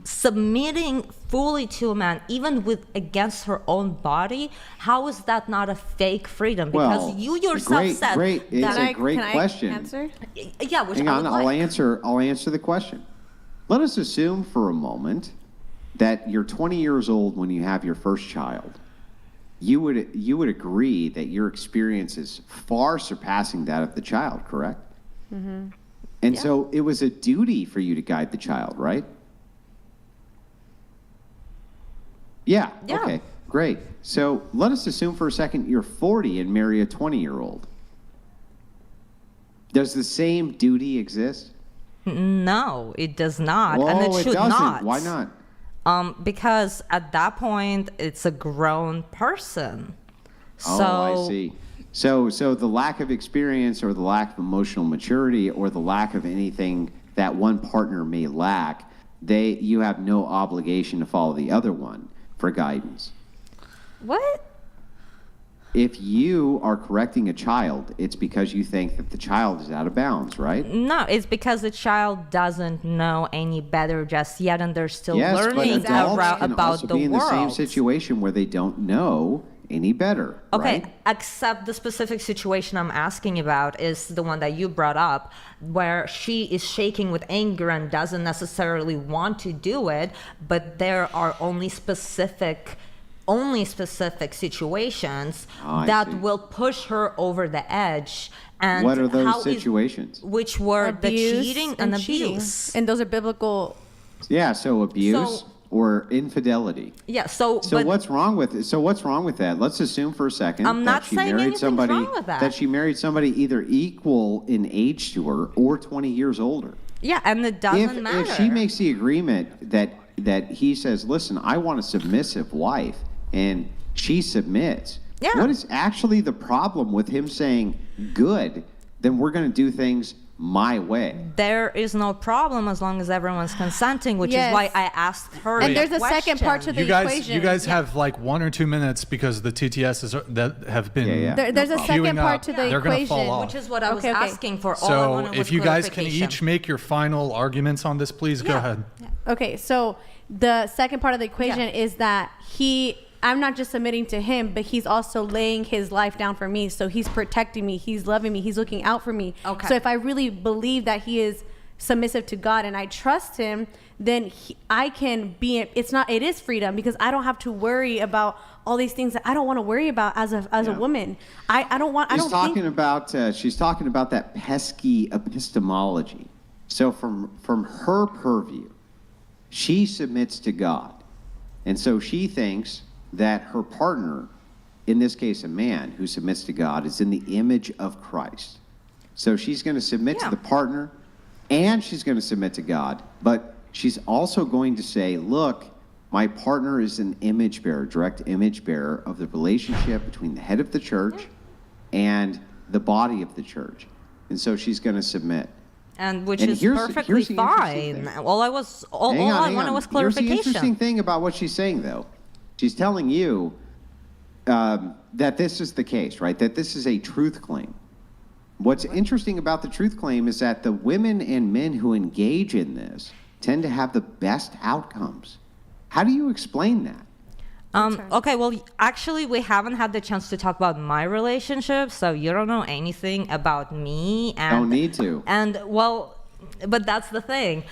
submitting fully to a man, even with against her own body. How is that not a fake freedom? Because Well, you yourself said it's that. a great question. Yeah, which Hang I on, would I'll like. answer the question. Let us assume for a moment that you're 20 years old when you have your first child. You would agree that your experience is far surpassing that of the child, correct? Mm-hmm. And so it was a duty for you to guide the child, right? Yeah. Okay. Great. So let us assume for a second you're 40 and marry a 20-year-old. Does the same duty exist? No, it does not, Whoa, and it should doesn't. not. Why not? Because at that point, it's a grown person. So, Oh, I see. So the lack of experience or the lack of emotional maturity or the lack of anything that one partner may lack, you have no obligation to follow the other one for guidance. What? If you are correcting a child, it's because you think that the child is out of bounds, right? No, it's because the child doesn't know any better just yet, and they're still Yes, learning but adults can about also the be in world. the same situation where they don't know any better. Okay, right? except the specific situation I'm asking about is the one that you brought up, where she is shaking with anger and doesn't necessarily want to do it, but there are only specific situations I that see. will push her over the edge. And What are those how is- situations? which were the Abuse cheating and cheating. abuse. And those are biblical. Yeah, so abuse So- or infidelity. Yeah, so So what's wrong with it? So what's wrong with that? Let's assume for a second I'm that not she saying married anything's somebody wrong with that. she married somebody either equal in age to her or 20 years older. yeah, and it doesn't matter. If she makes the agreement that he says, "Listen, I want a submissive wife," and she submits. Yeah. What is actually the problem with him saying, "Good, then we're going to do things my way"? There is no problem as long as everyone's consenting, which Yes. is why I asked her. And the there's a second part to question. the equation. You guys have like 1 or 2 minutes because the TTSs that have been There's a second queuing part up, to the they're gonna equation, fall off. Which is what I was Okay. asking for. All I So wanted was if you guys can clarification. each make your final arguments on this, please go ahead. Okay, so the second part of the equation is that I'm not just submitting to him, but he's also laying his life down for me. So he's protecting me, he's loving me, he's looking out for me. Okay. So if I really believe that he is submissive to God and I trust him, then I can be. It is freedom because I don't have to worry about all these things that I don't want to worry about as a woman. I don't want. She's talking about that pesky epistemology. So from her purview, she submits to God, and so she thinks that her partner, in this case a man who submits to God, is in the image of Christ. So she's going to submit to the partner, and she's going to submit to God, but she's also going to say, "Look, My partner is an image bearer, direct image bearer of the relationship between the head of the church and the body of the church. And so she's going to submit. And which And is here's perfectly the interesting fine. thing. All I wanted was clarification. Here's the interesting thing about what she's saying, though. She's telling you that this is the case, right? That this is a truth claim. What's interesting about the truth claim is that the women and men who engage in this tend to have the best outcomes. How do you explain that? Okay, well, actually, we haven't had the chance to talk about my relationship, so you don't know anything about me. And, Don't need to. And, well, but that's the thing.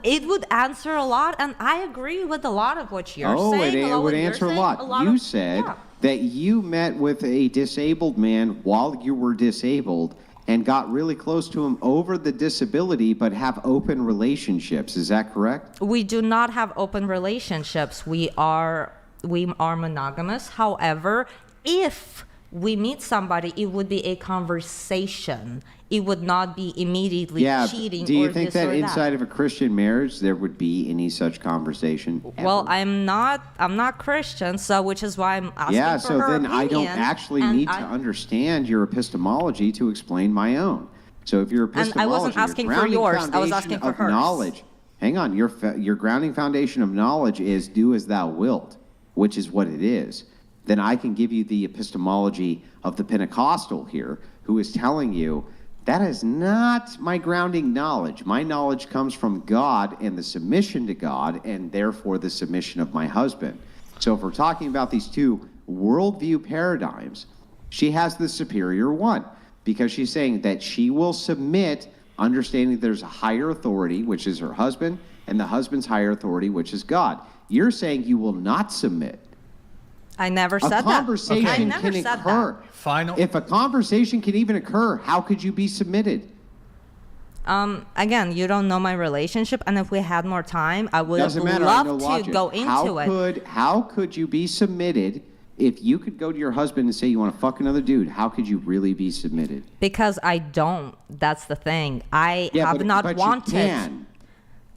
It would answer a lot, and I agree with a lot of what you're saying. It would answer a lot. You said that you met with a disabled man while you were disabled and got really close to him over the disability, but have open relationships. Is that correct? We do not have open relationships. We are monogamous. However, if we meet somebody, it would be a conversation. It would not be immediately cheating. Do you think that inside of a Christian marriage there would be any such conversation? Well, I'm not Christian, so which is why I'm asking for so her then opinion, I don't actually need to understand your epistemology to explain my own. So if your epistemology, and I wasn't asking for yours. I was asking for hers. Knowledge. Hang on, your grounding foundation of knowledge is do as thou wilt, which is what it is. Then I can give you the epistemology of the Pentecostal here, who is telling you that is not my grounding knowledge. My knowledge comes from God and the submission to God, and therefore the submission of my husband. So if we're talking about these two worldview paradigms, she has the superior one, because she's saying that she will submit, understanding there's a higher authority, which is her husband, and the husband's higher authority, which is God. You're saying you will not submit. I never said that. A conversation can occur. If a conversation can even occur, how could you be submitted? Again, you don't know my relationship, and if we had more time, I would have loved to go into it. How could you be submitted if you could go to your husband and say you want to fuck another dude? How could you really be submitted? Because I don't. That's the thing. I have not wanted. You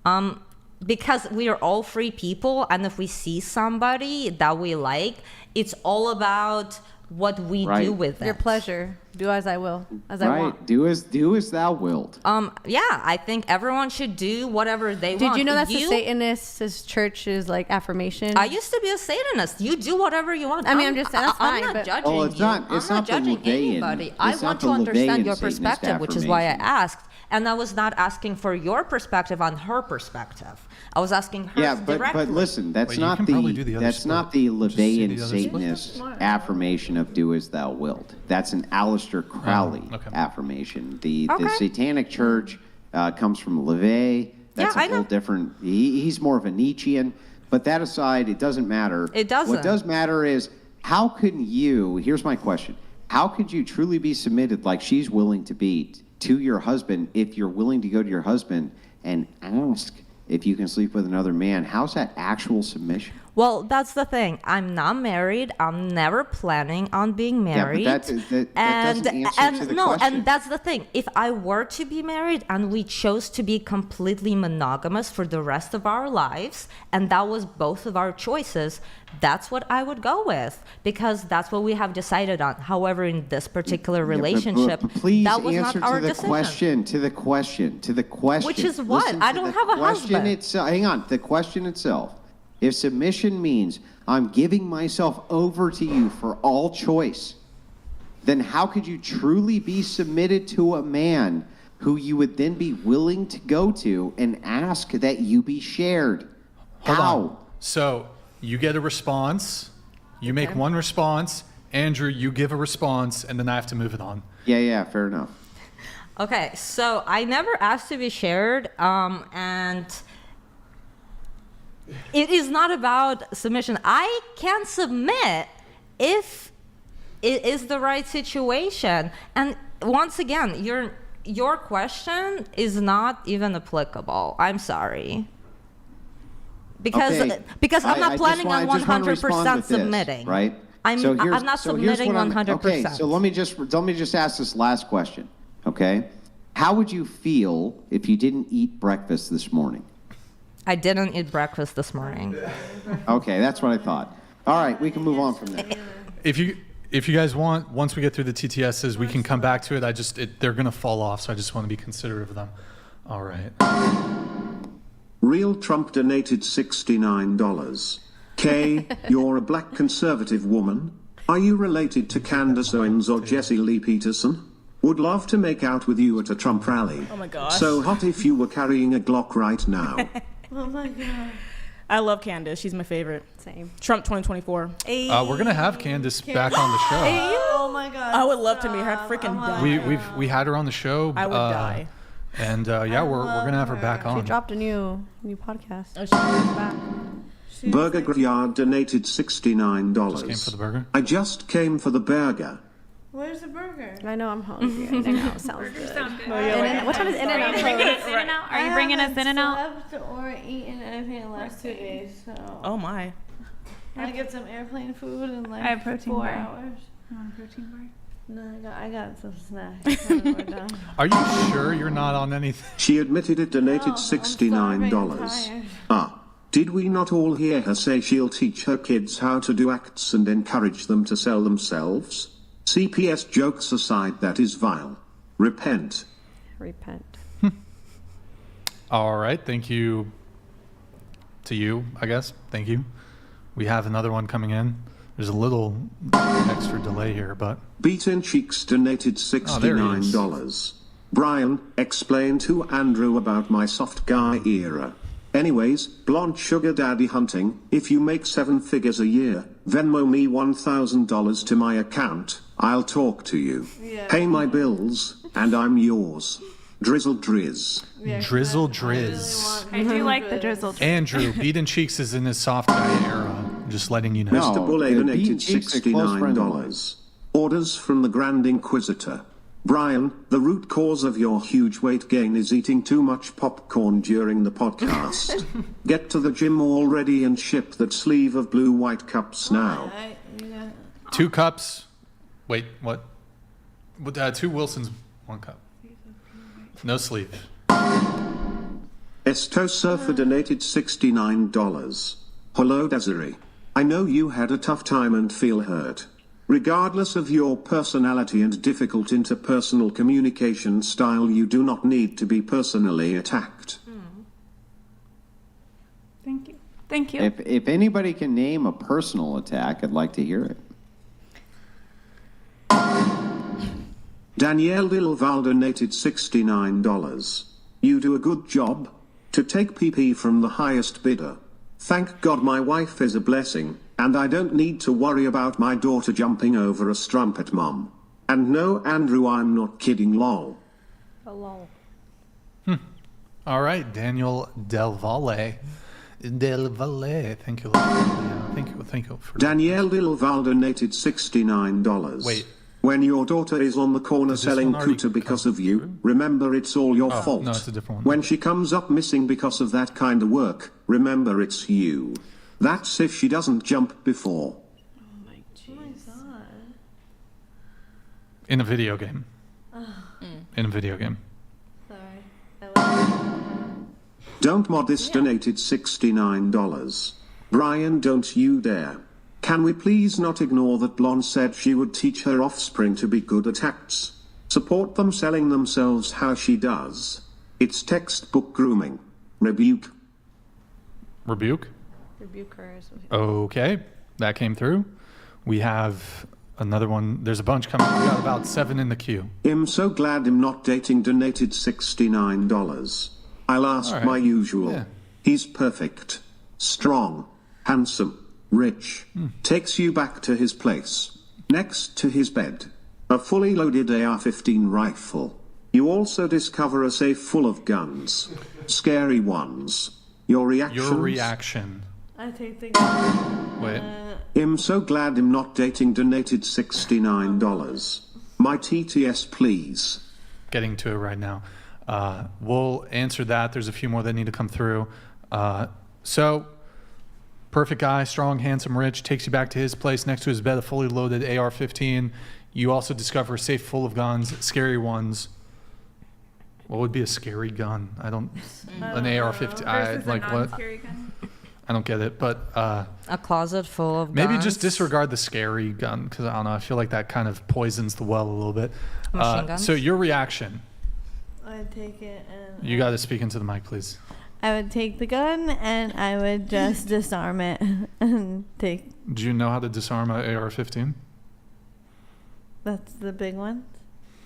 can. Because we are all free people, and if we see somebody that we like, it's all about what we do with it. Your pleasure. Do as I will, as I want. Do as thou wilt. Yeah, I think everyone should do whatever they want. Did you know that's the Satanist church's like affirmation? I used to be a Satanist. You do whatever you want. I mean, I'm just that's fine. I'm not judging it's you. not. It's I'm not judging anybody. I want to understand your perspective, which is why I asked. And I was not asking for your perspective on her perspective. I was asking her directly. But listen, that's not the Levian Satanist affirmation of "do as thou wilt." That's an Aleister Crowley affirmation. The Satanic Church comes from LaVey. That's a whole different. He's more of a Nietzschean. But that aside, it doesn't matter. It doesn't. What does matter is how can you? Here's my question: how could you truly be submitted like she's willing to be to your husband if you're willing to go to your husband and ask if you can sleep with another man? How's that actual submission? Well, that's the thing. I'm not married. I'm never planning on being married. Yeah, but that doesn't answer to the question. And that's the thing. If I were to be married and we chose to be completely monogamous for the rest of our lives, and that was both of our choices, that's what I would go with, because that's what we have decided on. However, in this particular relationship, please that was answer not our to the decision. To the question. Which is what? Listen I don't have a husband. Hang on. The question itself. If submission means I'm giving myself over to you for all choice, then how could you truly be submitted to a man who you would then be willing to go to and ask that you be shared? Hold on. So you get a response, you make one response, Andrew, you give a response, and then I have to move it on. Yeah, fair enough. Okay, so I never asked to be shared, and it is not about submission. I can submit if it is the right situation. And once again, your question is not even applicable. I'm sorry. Because I'm not planning on 100% submitting. Right? I'm not submitting 100%. Okay, so let me just ask this last question. Okay? How would you feel if you didn't eat breakfast this morning? I didn't eat breakfast this morning. Okay, that's what I thought. All right, we can move on from there. If you guys want, once we get through the TTSs, we can come back to it. They're going to fall off, so I just want to be considerate of them. All right. Real Trump donated $69. Kay, you're a black conservative woman. Are you related to Candace Owens or Jesse Lee Peterson? Would love to make out with you at a Trump rally. Oh my gosh. So hot if you were carrying a Glock right now. Oh my God. I love Candace. She's my favorite. Same. Trump 2024. Hey. We're going to have Candace back on the show. Oh my God. I would love to meet her. I'd freaking die. We had her on the show. I would die. And yeah, we're gonna have her back on. She dropped a new podcast. Oh, she's back. Burger Graveyard donated $69. Just came for the burger? I just came for the burger. Where's the burger? I know I'm hungry. In-N-Out sounds good. Sounds good. Oh, yeah, what time is In-N-Out? Are you bringing us In-N-Out? I haven't slept or eaten anything in the last 2 days, so. Oh my. I get some airplane food in like I have protein 4 bar. hours. You want a protein bar? No, I got some snacks. when we're done. Are you sure you're not on anything? She admitted it donated No, I'm $69. tired. Did we not all hear her say she'll teach her kids how to do acts and encourage them to sell themselves? CPS jokes aside, that is vile. Repent. Repent. All right, thank you to you, I guess. Thank you. We have another one coming in. There's a little extra delay here, but... Beaten Cheeks donated $69. Brian, explain to Andrew about my soft guy era. Anyways, blonde sugar daddy hunting. If you make 7 figures a year, Venmo me $1,000 to my account. I'll talk to you. Yeah. Pay my bills, and I'm yours. Drizzle Drizz. Yeah, Drizzle Drizz. I do like the drizzle. Andrew, Beaten Cheeks is in his soft guy era. Just letting you know. Mr. Bulle the donated Beaten Cheeks are close friends of mine. $69. Orders from the Grand Inquisitor. Brian, the root cause of your huge weight gain is eating too much popcorn during the podcast. Get to the gym already and ship that sleeve of blue white cups now. 2 cups. Wait, what? 2 Wilsons, 1 cup. No sleeve. Esto Surfer donated $69. Hello Desiree. I know you had a tough time and feel hurt. Regardless of your personality and difficult interpersonal communication style, you do not need to be personally attacked. Thank you. Thank you. If anybody can name a personal attack, I'd like to hear it. Danielle Lilval donated $69. You do a good job. To take PP from the highest bidder. Thank God my wife is a blessing, and I don't need to worry about my daughter jumping over a strumpet, Mom. And no, Andrew, I'm not kidding, lol. Hello. All right, Daniel Del Valle. Del Valle. Thank you. Yeah, thank you for Danielle Lilval donated $69. Wait. When your daughter is on the corner selling one already cooter because of you, remember it's all your fault. No, it's a different one. When she comes up missing because of that kind of work, remember it's you. That's if she doesn't jump before. in a video game. In a video game. Don't mod this donated $69. Brian, don't you dare. Can we please not ignore that Blonde said she would teach her offspring to be good at acts? Support them selling themselves how she does. It's textbook grooming. Rebuke. Rebuke? Rebuke her. Okay, that came through. We have another one. There's a bunch coming. We got about 7 in the queue. I'm so glad I'm not dating donated $69. I'll ask All right. my usual. Yeah. He's perfect. Strong. Handsome. Rich. Takes you back to his place. Next to his bed. A fully loaded AR-15 rifle. You also discover a safe full of guns. Scary ones. Your reactions? Your reaction. I take the. Wait. I'm so glad I'm not dating donated $69. My TTS, please. Getting to it right now. We'll answer that. There's a few more that need to come through. So, perfect guy, strong, handsome, rich, takes you back to his place next to his bed, a fully loaded AR-15. You also discover a safe full of guns, scary ones. What would be a scary gun? I don't. An AR-15. I like what? Gun. I don't get it, but a closet full of maybe guns. just disregard the scary gun because I don't know. I feel like that kind of poisons the well a little bit. Machine guns? So your reaction? I'd take it and You got to speak into the mic, please. I would take the gun and I would just disarm it and take. Do you know how to disarm an AR-15? That's the big one.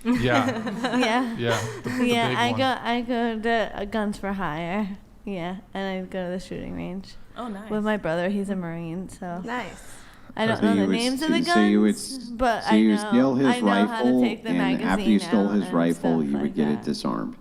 Yeah. Yeah. Yeah. The big one. I go to Guns for Hire. Yeah, and I go to the shooting range. Oh, nice. With my brother. He's a Marine, so. Nice. I don't So know you the would names of the st- guns, so you would but so I you know, would steal his I know how to rifle, take the and magazine after you stole out his and rifle, stuff you would like get that. it disarmed.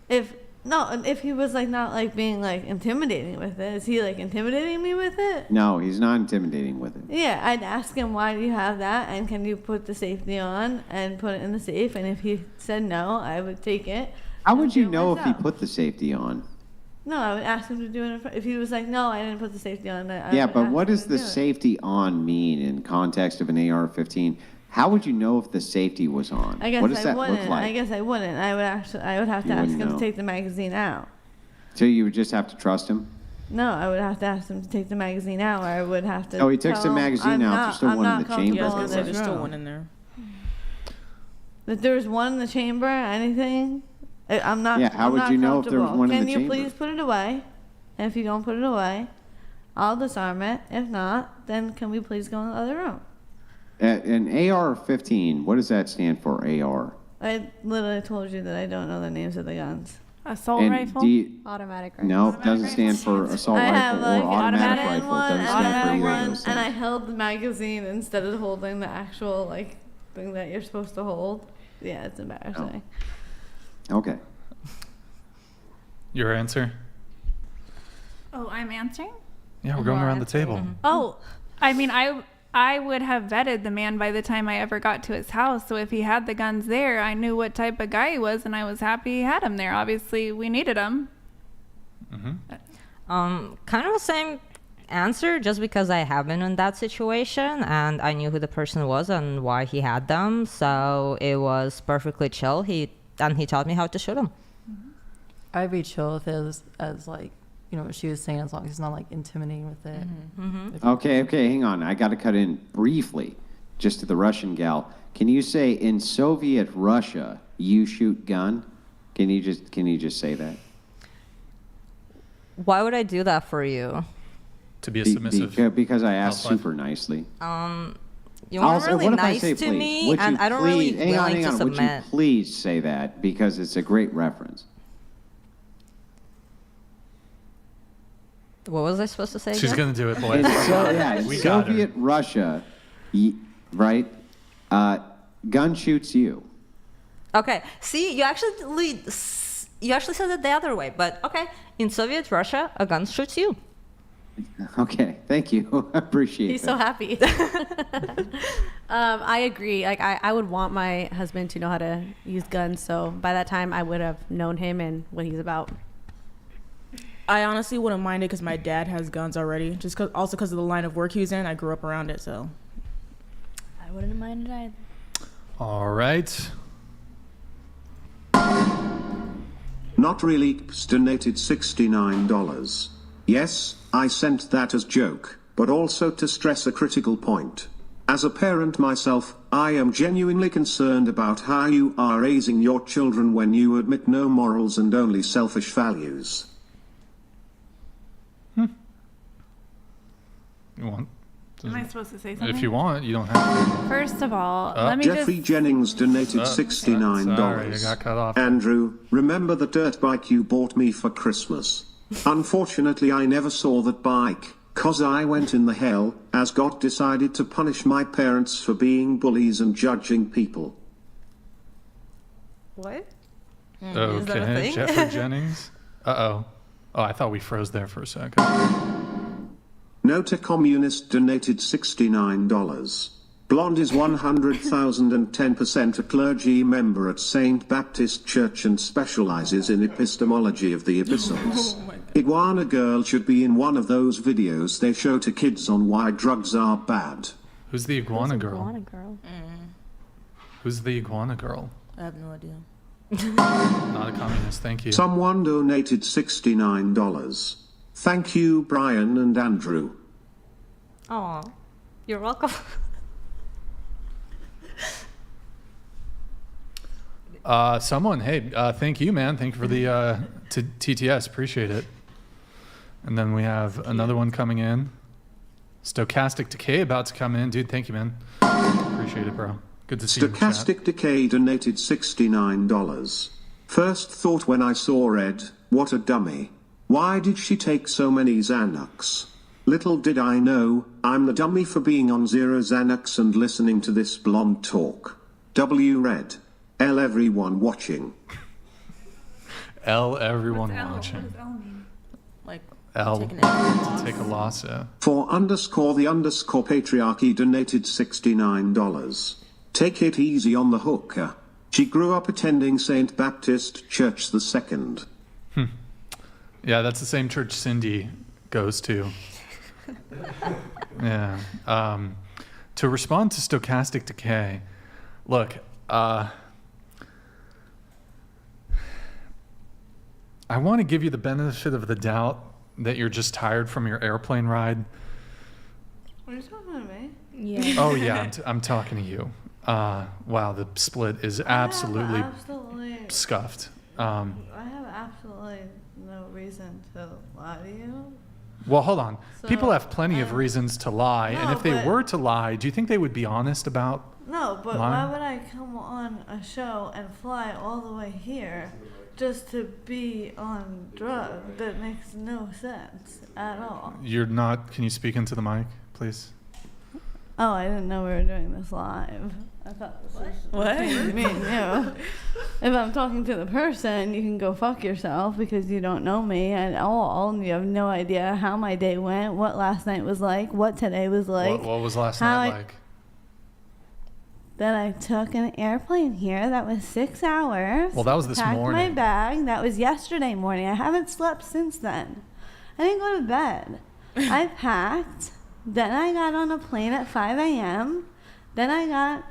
If he was like not like being like intimidating with it, is he like intimidating me with it? No, he's not intimidating with it. Yeah, I'd ask him, why do you have that, and can you put the safety on and put it in the safe? And if he said no, I would take it. How would you do it know if he myself. put the safety on? No, I would ask him to do it. If he was like, no, I didn't put the safety on. I Yeah, would but ask what him does to the do it. safety on mean in context of an AR-15? How would you know if the safety was on? I guess what does I that wouldn't. look like? I guess I wouldn't. I would have to You ask wouldn't him know. to take the magazine out. So you would just have to trust him? No, I would have to ask him to take the magazine out, or I would have to. Oh, he takes tell the him, magazine I'm out. not- There's still I'm one in not the chamber. comfortable in this There's still room. one in there. If there's one in the chamber, anything, I'm not. Yeah, how I'm would not you know if there was comfortable. one in Can the you chamber? please put it away? And if you don't put it away, I'll disarm it. If not, then can we please go in the other room? An AR-15, what does that stand for, AR? I literally told you that I don't know the names of the guns. Assault And rifle. do you- Automatic rifle. No, it doesn't stand for assault I have rifle like or automatic rifle. one, It doesn't stand for automatic either of one, those and I things. held the magazine instead of holding the actual like thing that you're supposed to hold. Yeah, it's embarrassing. Okay. Your answer? Oh, I'm answering? Yeah, we're going around the table. Oh, I mean, I would have vetted the man by the time I ever got to his house. So if he had the guns there, I knew what type of guy he was, and I was happy he had him there. Obviously, we needed him. Kind of the same answer, just because I have been in that situation and I knew who the person was and why he had them. So it was perfectly chill. He taught me how to shoot him. I'd be chill if it was as like, you know, what she was saying, as long as it's not like intimidating with it. Okay, hang on. I got to cut in briefly, just to the Russian gal. Can you say in Soviet Russia you shoot gun? Can you just say that? Why would I do that for you? To be a submissive. Because I asked housewife. super nicely. You weren't really what if I nice say to please? me, Would and you I don't really please- hang on, willing to Would you submit. please say that, because it's a great reference. What was I supposed to say? She's again? going to do it, boys. In We got her. Soviet Russia, right? Gun shoots you. Okay. See, you actually said it the other way, but okay. In Soviet Russia, a gun shoots you. Okay, thank you. I appreciate He's that. so happy. I agree. Like I would want my husband to know how to use guns. So by that time, I would have known him and what he's about. I honestly wouldn't mind it because my dad has guns already. Just also because of the line of work he was in, I grew up around it. So I wouldn't mind it either. All right. Not really. Donated $69. Yes, I sent that as joke, but also to stress a critical point. As a parent myself, I am genuinely concerned about how you are raising your children when you admit no morals and only selfish values. You want? Am I supposed to say something? If you want, you don't have to. First of all, let me Jeffrey just... Jennings donated $69. Sorry, I got cut off. Andrew, remember the dirt bike you bought me for Christmas? Unfortunately, I never saw that bike, 'cause I went in the hell, as God decided to punish my parents for being bullies and judging people. What? Okay, Is that a thing? Jeffrey Jennings. Uh-oh. Oh, I thought we froze there for a second. Nota Communist donated $69. Blonde is 100,010% a clergy member at St. Baptist Church and specializes in epistemology of the epistles. Iguana Girl should be in one of those videos they show to kids on why drugs are bad. Who's the iguana girl? Iguana girl. Who's the iguana girl? I have no idea. Not a communist. Thank you. Someone donated $69. Thank you, Brian and Andrew. Oh, you're welcome. Someone, hey, thank you, man. Thank you for the TTS. Appreciate it. And then we have another one coming in. Stochastic Decay about to come in. Dude, thank you, man. Appreciate it, bro. Good to see you in the chat. Stochastic Decay donated $69. First thought when I saw Ed, what a dummy. Why did she take so many Xanax? Little did I know, I'm the dummy for being on 0 Xanax and listening to this blonde talk. W Red. L everyone watching. L everyone watching. What does L mean? Like L. taking Take a loss, yeah. For _the_ patriarchy donated $69. Take it easy on the hooker. She grew up attending St. Baptist Church II. Yeah, that's the same church Cindy goes to. Yeah. To respond to Stochastic Decay, look, I want to give you the benefit of the doubt that you're just tired from your airplane ride. Are you talking to me? Yeah. Oh, yeah, I'm talking to you. Wow, the split is absolutely scuffed. I have absolutely no reason to lie to you. Well, hold on. So, People have plenty of reasons to lie, and if they but- were to lie, do you think they would be honest about No, but lying? why would I come on a show and fly all the way here just to be on drugs? That makes no sense at all. You're not. Can you speak into the mic, please? Oh, I didn't know we were doing this live. I thought this was What? between me and you. If I'm talking to the person, you can go fuck yourself because you don't know me at all. And you have no idea how my day went, what last night was like, what today was like. What was last how night I- like? Then I took an airplane here. That was 6 hours. Well, that was this packed morning. my bag. That was yesterday morning. I haven't slept since then. I didn't go to bed. I packed. Then I got on a plane at 5 a.m. Then I got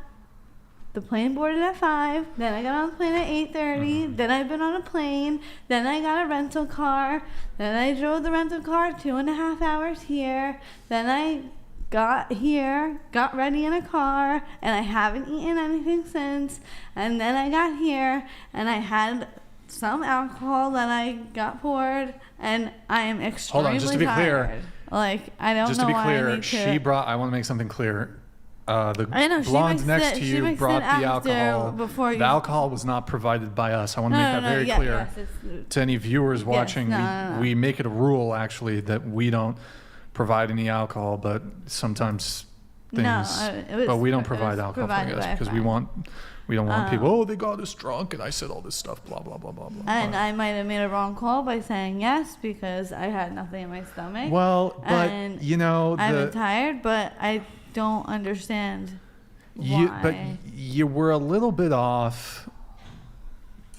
the plane boarded at 5. Then I got on a plane at 8:30. Then I've been on a plane. Then I got a rental car. Then I drove the rental car 2.5 hours here. Then I got here, got ready in a car, and I haven't eaten anything since. And then I got here, and I had some alcohol that I got poured, and I am extremely Hold on, just to be tired. clear. Like, I don't Just know to be why I clear, need to... she brought. I want to make something clear. The I know, she blonde mixed next it- to she you mixed brought it the after, alcohol. before you- The alcohol was not provided by us. I want to No, make no, that no, very yeah, clear yes, it's- to any viewers yes, watching. no. We make it a rule actually that we don't provide any alcohol, but sometimes things. No, it was- but we don't it provide was alcohol for provided us by a because we friend. don't want people. Oh, they got us drunk, and I said all this stuff. Blah blah blah blah blah. And I might have made a wrong call by saying yes because I had nothing in my stomach. Well, but, and you know, I'm the- tired, but I don't understand But why. you were a little bit off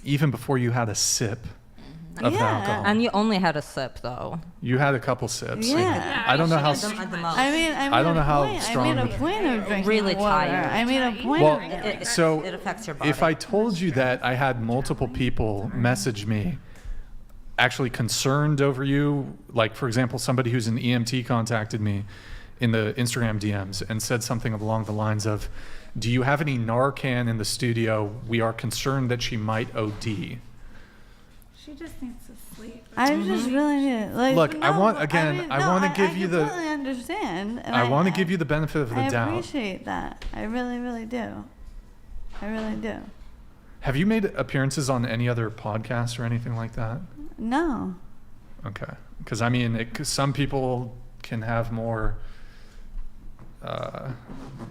even before you had a sip of the alcohol. And you only had a sip, though. You had a couple sips. Yeah. I don't know how. I don't know how I strong. made a point of drinking Really water. tired. I made a point Well, of drinking. so it affects your body. if I told you that I had multiple people message me, actually concerned over you, like for example, somebody who's an EMT contacted me in the Instagram DMs and said something along the lines of, "Do you have any Narcan in the studio? We are concerned that she might OD." She just needs to sleep. I just really need like. Look, I no, want- again, I no, wanna give you the- I completely understand. And I want to give you the benefit of the I doubt. appreciate that. I really, really do. I really do. Have you made appearances on any other podcasts or anything like that? No. Okay, because I mean, 'cause some people can have more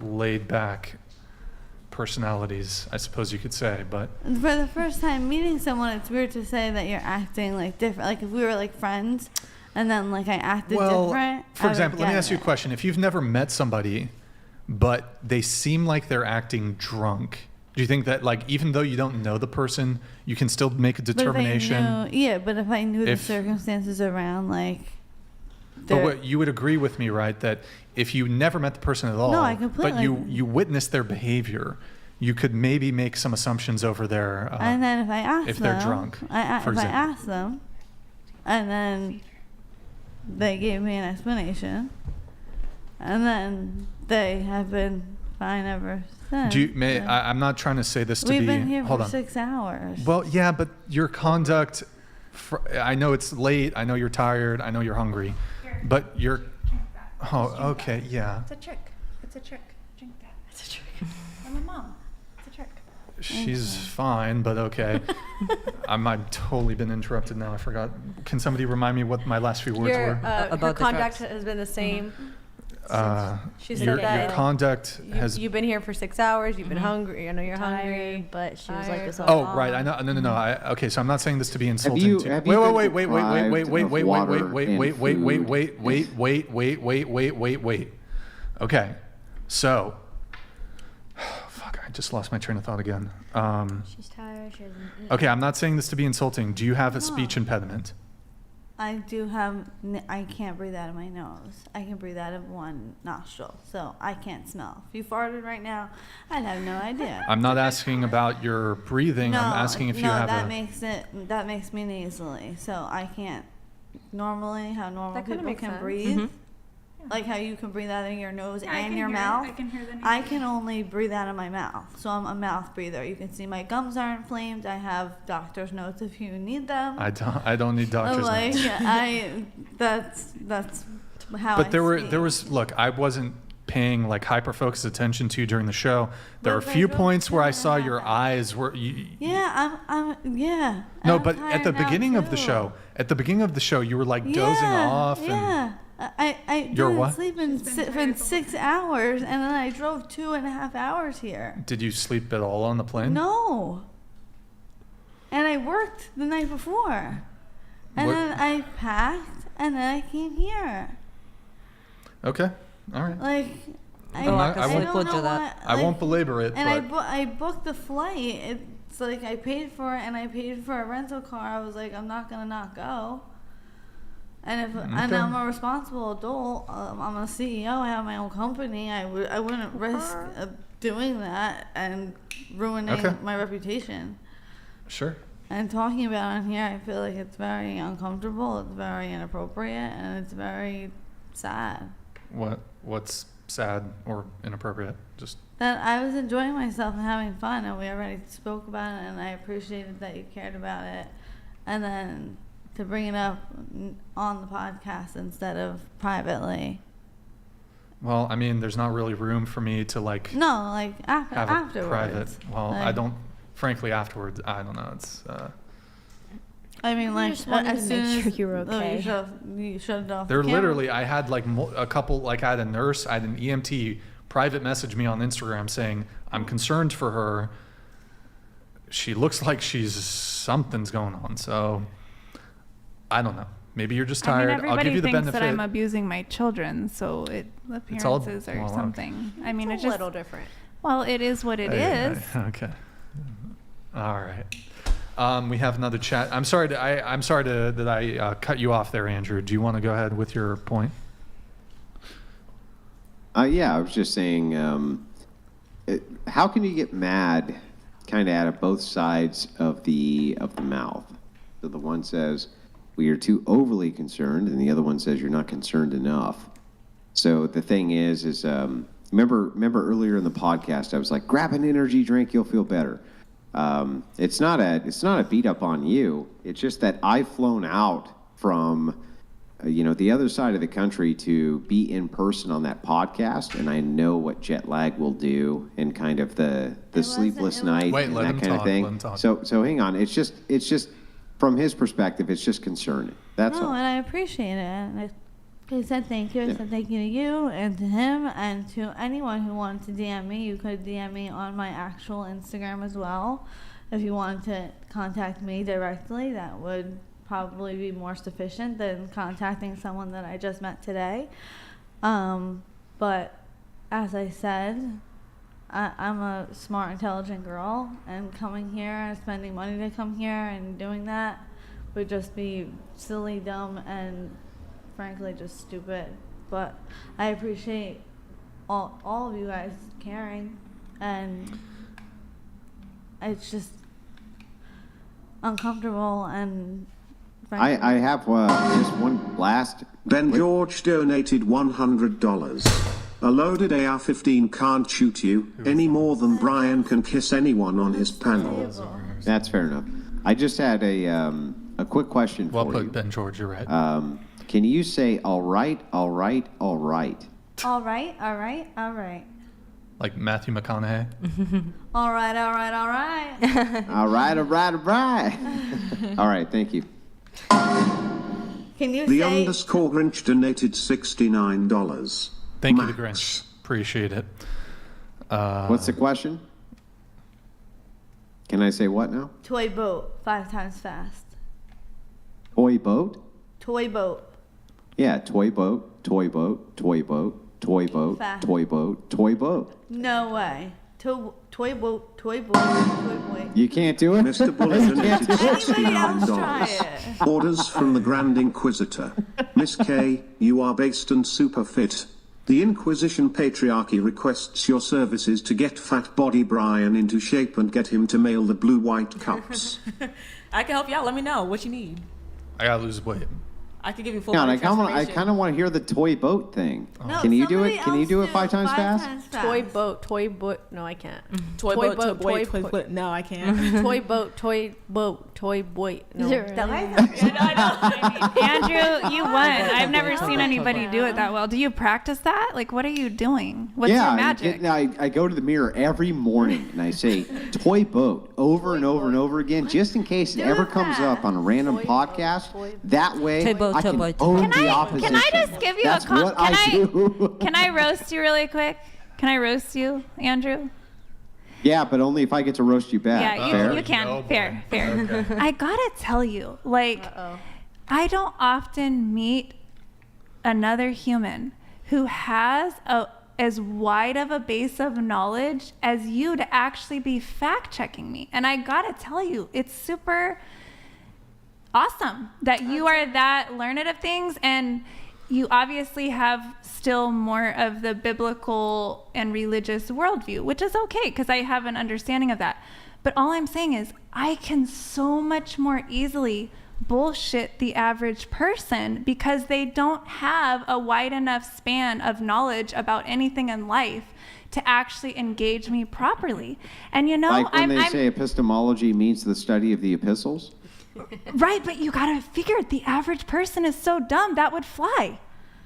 laid back personalities, I suppose you could say, but For the first time meeting someone, it's weird to say that you're acting like different. Like if we were like friends, and then like I acted different. For I would example, let me get ask you a it. question. If you've never met somebody, but they seem like they're acting drunk, do you think that like even though you don't know the person, you can still make a But if I determination? knew- but if I knew the if- circumstances around, like. But they're- what you would agree with me, right? That if you never met the person at all, No, I but completely- you witnessed their behavior, you could maybe make some assumptions over there. And then if I ask if them, they're drunk, for if I example. ask them, and then they gave me an explanation, and then they have been fine ever since. I'm not trying to say this to be. We've been here hold for on. 6 hours. Well, yeah, but your conduct. I know it's late. I know you're tired. I know you're hungry, but you're. Oh, okay, yeah. It's a trick. It's a trick. Drink that. It's a trick. I'm a mom. It's a trick. She's fine, but okay. I've totally been interrupted now. I forgot. Can somebody remind me what my last few words were? Her conduct has been the same. She said your that conduct has. You've been here for 6 hours. You've been hungry. I know you're Tired, hungry, but she was like this all Oh, along. right. I know. No. Okay, so I'm not saying this to be insulting. you- to have you been Wait. Okay, so. Fuck! I just lost my train of thought again. She's tired. She hasn't eaten. Okay, I'm not saying this to be insulting. Do you have a speech impediment? I do have, I can't breathe out of my nose. I can breathe out of one nostril, so I can't smell. If you farted right now, I'd have no idea. I'm not asking about your breathing. I'm asking if you have that makes me nasally, so I can't normally how normal That kinda people makes can sense. breathe. Like how you can breathe out of your nose Yeah, I and can your hear it. mouth. I can hear the I nasal. can only breathe out of my mouth, so I'm a mouth breather. You can see my gums are inflamed. I have doctor's notes if you need them. I don't need doctor's like, notes. that's how. But I there speak. was look, I wasn't paying like hyper focused attention to you during the show. There were a But few I don't points where I care saw about your that. eyes were. Yeah. No, I'm but at the tired now, beginning of the too. show, you were like dozing off. Yeah. I You're didn't what? sleep in 6 hours, and then I drove 2.5 hours here. Did you sleep at all on the plane? No. And I worked the night before. And What- then I packed, and then I came here. Okay. All right. Like, I I'm not- I don't won't- know what, I won't belabor it. And but I booked the flight. It's like I paid for it, and I paid for a rental car. I was like, I'm not gonna not go. And and I'm a responsible adult. I'm a CEO. I have my own company. I wouldn't risk doing that and ruining my reputation. Sure. And talking about it on here, I feel like it's very uncomfortable. It's very inappropriate, and it's very sad. What's sad or inappropriate? Just That I was enjoying myself and having fun, and we already spoke about it, and I appreciated that you cared about it. And then to bring it up on the podcast instead of privately. well, I mean, there's not really room for me to like. No, like have afterwards. a private. Well, I Like- don't. Frankly, afterwards, I don't know. It's. I mean, I like just wanted as to make soon sure as you were okay. you shut it off. They're the camera. literally. I had like a couple. Like I had a nurse. I had an EMT private message me on Instagram saying I'm concerned for her. She looks like something's going on. So I don't know. Maybe you're just tired. I mean, I'll give you the everybody thinks benefit. that I'm abusing my children, so It's all- appearances or well, something. I mean, It's it's a just little different. Well, it is what it is. Okay. All right. We have another chat. I'm sorry. That I cut you off there, Andrew. Do you want to go ahead with your point? Yeah, I was just saying, how can you get mad, kind of out of both sides of the mouth? So the one says, "Well, you're too overly concerned," and the other one says, "You're not concerned enough." So the thing is remember earlier in the podcast, I was like, "Grab an energy drink, you'll feel better." It's not a beat up on you. It's just that I've flown out from the other side of the country to be in person on that podcast, and I know what jet lag will do and kind of the sleepless night Wait, and let that him kind of talk, thing. let him talk. So hang on. It's just from his perspective, it's just concerning. That's No, all. and I appreciate it. And I said thank you. I said thank you to you and to him and to anyone who wanted to DM me. You could DM me on my actual Instagram as well. If you wanted to contact me directly, that would probably be more sufficient than contacting someone that I just met today. But as I said, I'm a smart, intelligent girl, and coming here and spending money to come here and doing that would just be silly, dumb, and frankly just stupid. But I appreciate all of you guys caring, and it's just uncomfortable and. I have just one last. Ben George donated $100. A loaded AR-15 can't shoot you any more than Brian can kiss anyone on his panel. That's fair enough. I just had a quick question for you. Well put, Ben George, you're right. Can you say all right, all right, all right? All right, all right, all right. Like Matthew McConaughey? All right, all right, all right. All right, all right, all right. All right, thank you. Can you The say... underscore Grinch donated $69. Thank you, the Grinch. Appreciate it. What's the question? Can I say what now? Toy boat 5 times fast. Toy boat? Toy boat. Yeah, toy boat, toy boat, toy boat, toy boat, Fast. toy boat, toy boat. No way. Toy boat, toy boat, toy boy. You can't do it? Mr. Bullet donated Anybody else try $69. Orders from the Grand Inquisitor. Miss K, you are based and super fit. The Inquisition Patriarchy requests your services to get Fat Body Brian into shape and get him to mail the blue-white cups. I can help you out. Let me know what you need. I gotta lose weight. I can give you full Yeah, and body I transformation. kind of want to hear the toy boat thing. No, Can you do somebody it? Can you do it else 5 times fast? Toy boat, toy boat. No, I can't. Toy boat, toy boy, toy boy. No, I can't. Toy boat, toy boat, toy boy. No. Andrew, you won. I've never seen anybody do it that well. Do you practice that? Like, what are you doing? What's Yeah, your magic? I go to the mirror every morning and I say toy boat over and over and over again, just in case it ever comes up on a random podcast. That way Toy boat, I toy can boat. own the opposition. Can I just give you That's a what I do. Can I roast you really quick? Can I roast you, Andrew? Yeah, but only if I get to roast you back. Yeah, Fair? you can. Oh, boy. Fair. Okay. I gotta tell you, like, I don't often meet another human who has as wide of a base of knowledge as you to actually be fact checking me. And I gotta tell you, it's super awesome that you are that learned of things, and you obviously have still more of the biblical and religious worldview, which is okay because I have an understanding of that. But all I'm saying is I can so much more easily bullshit the average person because they don't have a wide enough span of knowledge about anything in life to actually engage me properly. And you know, like when they say epistemology means the study of the epistles? Right, but you gotta figure the average person is so dumb that would fly,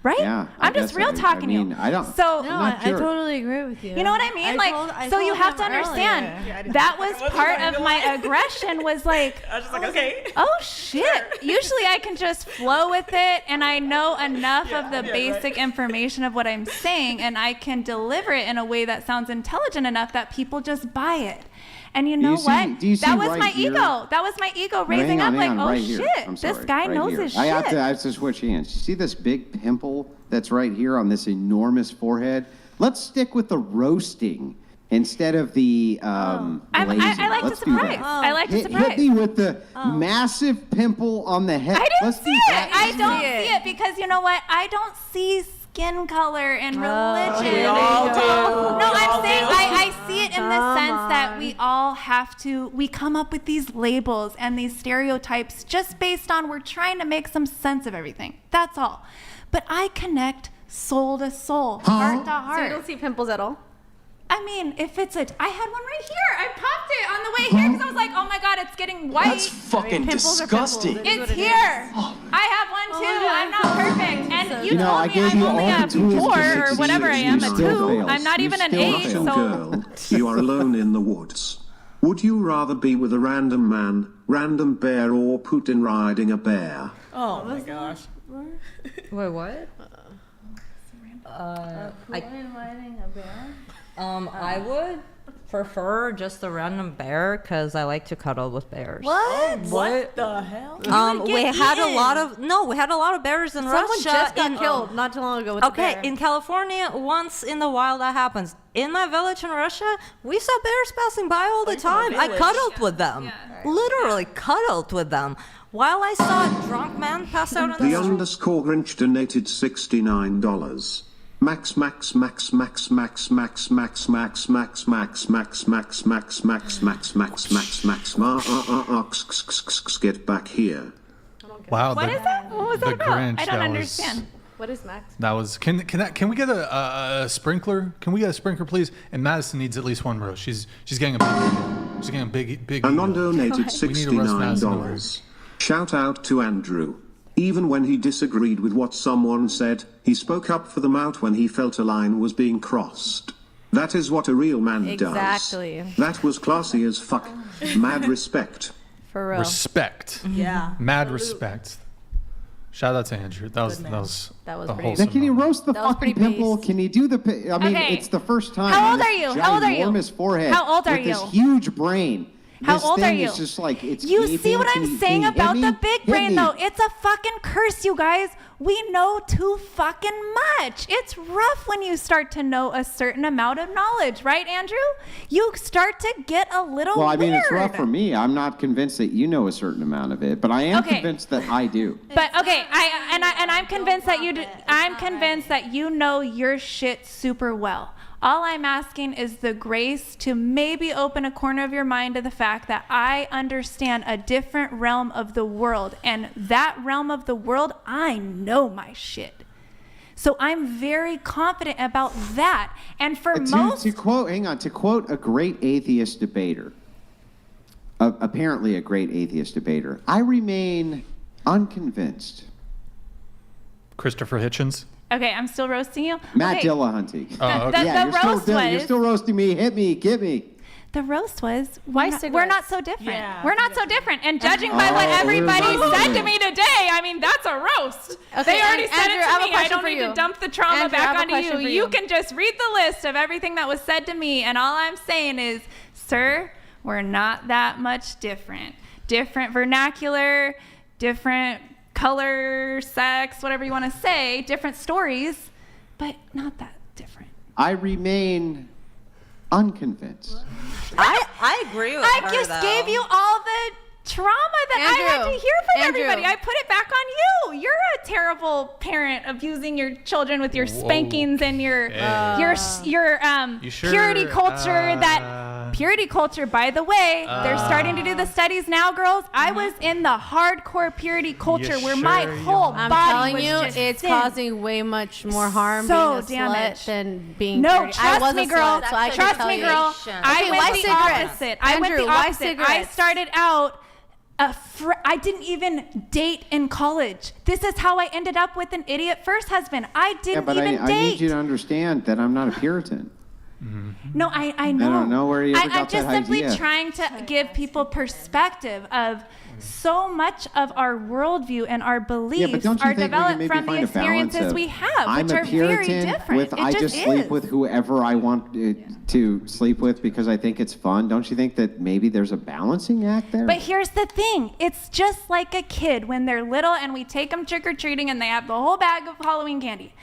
right? Yeah, I'm just real talking to you. I don't. So No, I totally agree with you. you know what I mean? So you have to understand that was part of my aggression. Was like, I was just like, okay. oh shit. Usually I can just flow with it, and I know enough of the basic information of what I'm saying, and I can deliver it in a way that sounds intelligent enough that people just buy it. And you know what? That was my ego. That was my ego raising up like, oh shit, this guy knows his shit. I have to switch hands. You see this big pimple that's right here on this enormous forehead? Let's stick with the roasting instead of the blazing. I like to surprise. I like to surprise. Hit me with the massive pimple on the head. I didn't Let's see do it. that. I don't see it because you know what? I don't see skin color and religion. We all do. No, We all I'm saying do. I see it in the sense that we all have to, we come up with these labels and these stereotypes just based on we're trying to make some sense of everything. That's all. But I connect soul to soul, heart to heart. So you don't see pimples at all? I mean, if it's I had one right here. I popped it on the way here because I was like, oh my God, it's getting white. That's fucking disgusting. It's here. I have one too. I'm not perfect. And you You know, I told me gave I'm you only all a the tools to 4 or succeed. whatever I am, a You 2. still failed. I'm not You even an still 8. failed. So Girl, you are alone in the woods. Would you rather be with a random man, random bear, or Putin riding a bear? Oh my gosh. Wait, what? Riding a bear? I would prefer just a random bear because I like to cuddle with bears. What the hell? We had a lot of bears in Someone Russia. just got killed not too long ago with a bear. In California, once in the wild that happens. In my village in Russia, we saw bears passing by all the time. I cuddled with them. Literally cuddled with them. While I saw a drunk man pass out on the The street. underscore Grinch donated $69. Max max max max max max max max max max max max max max max max max max get back here. Wow. What is that? What was that about? Grinch, I don't that understand. What is Max? That was. Can we get a sprinkler? Can we get a sprinkler, please? And Madison needs at least one roast. She's getting a big. Anon donated We need to roast Madison over. $69. Shout out to Andrew. Even when he disagreed with what someone said, he spoke up for them out when he felt a line was being crossed. That is what a real man Exactly. does. That was classy as fuck. Mad respect. For real. Respect. Yeah. Mad respect. Shout out to Andrew. That was That was a pretty- wholesome Can you roast the That was fucking pretty pimple? based. Can you do the? I mean, Okay. it's the first time. How old this are you? How old are you? ginormous forehead. How old are with this you? huge brain. How This old are thing you? is just like it's. You gaping. see what Can I'm you- saying can you hit about me? the big Hit brain, me. though? It's a fucking curse, you guys. We know too fucking much. It's rough when you start to know a certain amount of knowledge, right, Andrew? You start to get a little Well, I mean, it's weird. rough for me. I'm not convinced that you know a certain amount of it, but I am Okay. convinced that I do. But okay, I'm convinced that you do, I'm convinced that you know your shit super well. All I'm asking is the grace to maybe open a corner of your mind to the fact that I understand a different realm of the world, and that realm of the world, I know my shit. So I'm very confident about that. And for most To quote a great atheist debater, apparently a great atheist debater, I remain unconvinced. Christopher Hitchens. Okay, I'm still roasting you. Matt Okay. Dillahunty. Oh, okay. Yeah, the you're roast still, you're was- still roasting me. Hit me. Get me. The roast was, Why we're not cigarettes? so different. Yeah. We're not so different. And judging by what Oh, everybody we're said to not. me today, I mean, that's a roast. Okay, They already said Andrew, it I have to a me. I question don't for need you. to dump the trauma Andrew, I back have a onto question you. for You you. can just read the list of everything that was said to me. And all I'm saying is, sir, we're not that much different. Different vernacular, different color, sex, whatever you want to say, different stories, but not that different. I remain unconvinced. I agree with I her, just though. gave you all the trauma that I had to Andrew, hear from Andrew. everybody. I put it back on you. You're a terrible parent, abusing your children with your spankings and your You sure? purity culture. That purity culture, by the way, they're starting to do the studies now, girls. I was in the hardcore purity culture where my sure you whole are? I'm body telling was you, just it's sin. causing way much more harm So being a damage. slut than being No, dirty. I trust was me, a girl. slut, so I can Trust tell me, you. girl. I Okay, went why the cigarettes? opposite. I went Andrew, the why opposite. I cigarettes? started out. I didn't even date in college. This is how I ended up with an idiot first husband. I Yeah, didn't but even I date. need you to understand that I'm not a Puritan. No, I know. I don't know where you ever I'm got just that simply idea. trying to give people perspective of so much of our worldview and our beliefs don't you are think we can developed maybe from the find a balance experiences of we have, I'm which a are very Puritan different. with It I just just sleep is. with whoever I want to sleep with because I think it's fun. Don't you think that maybe there's a balancing act there? But here's the thing. It's just like a kid when they're little and we take them trick-or-treating and they have the whole bag of Halloween candy.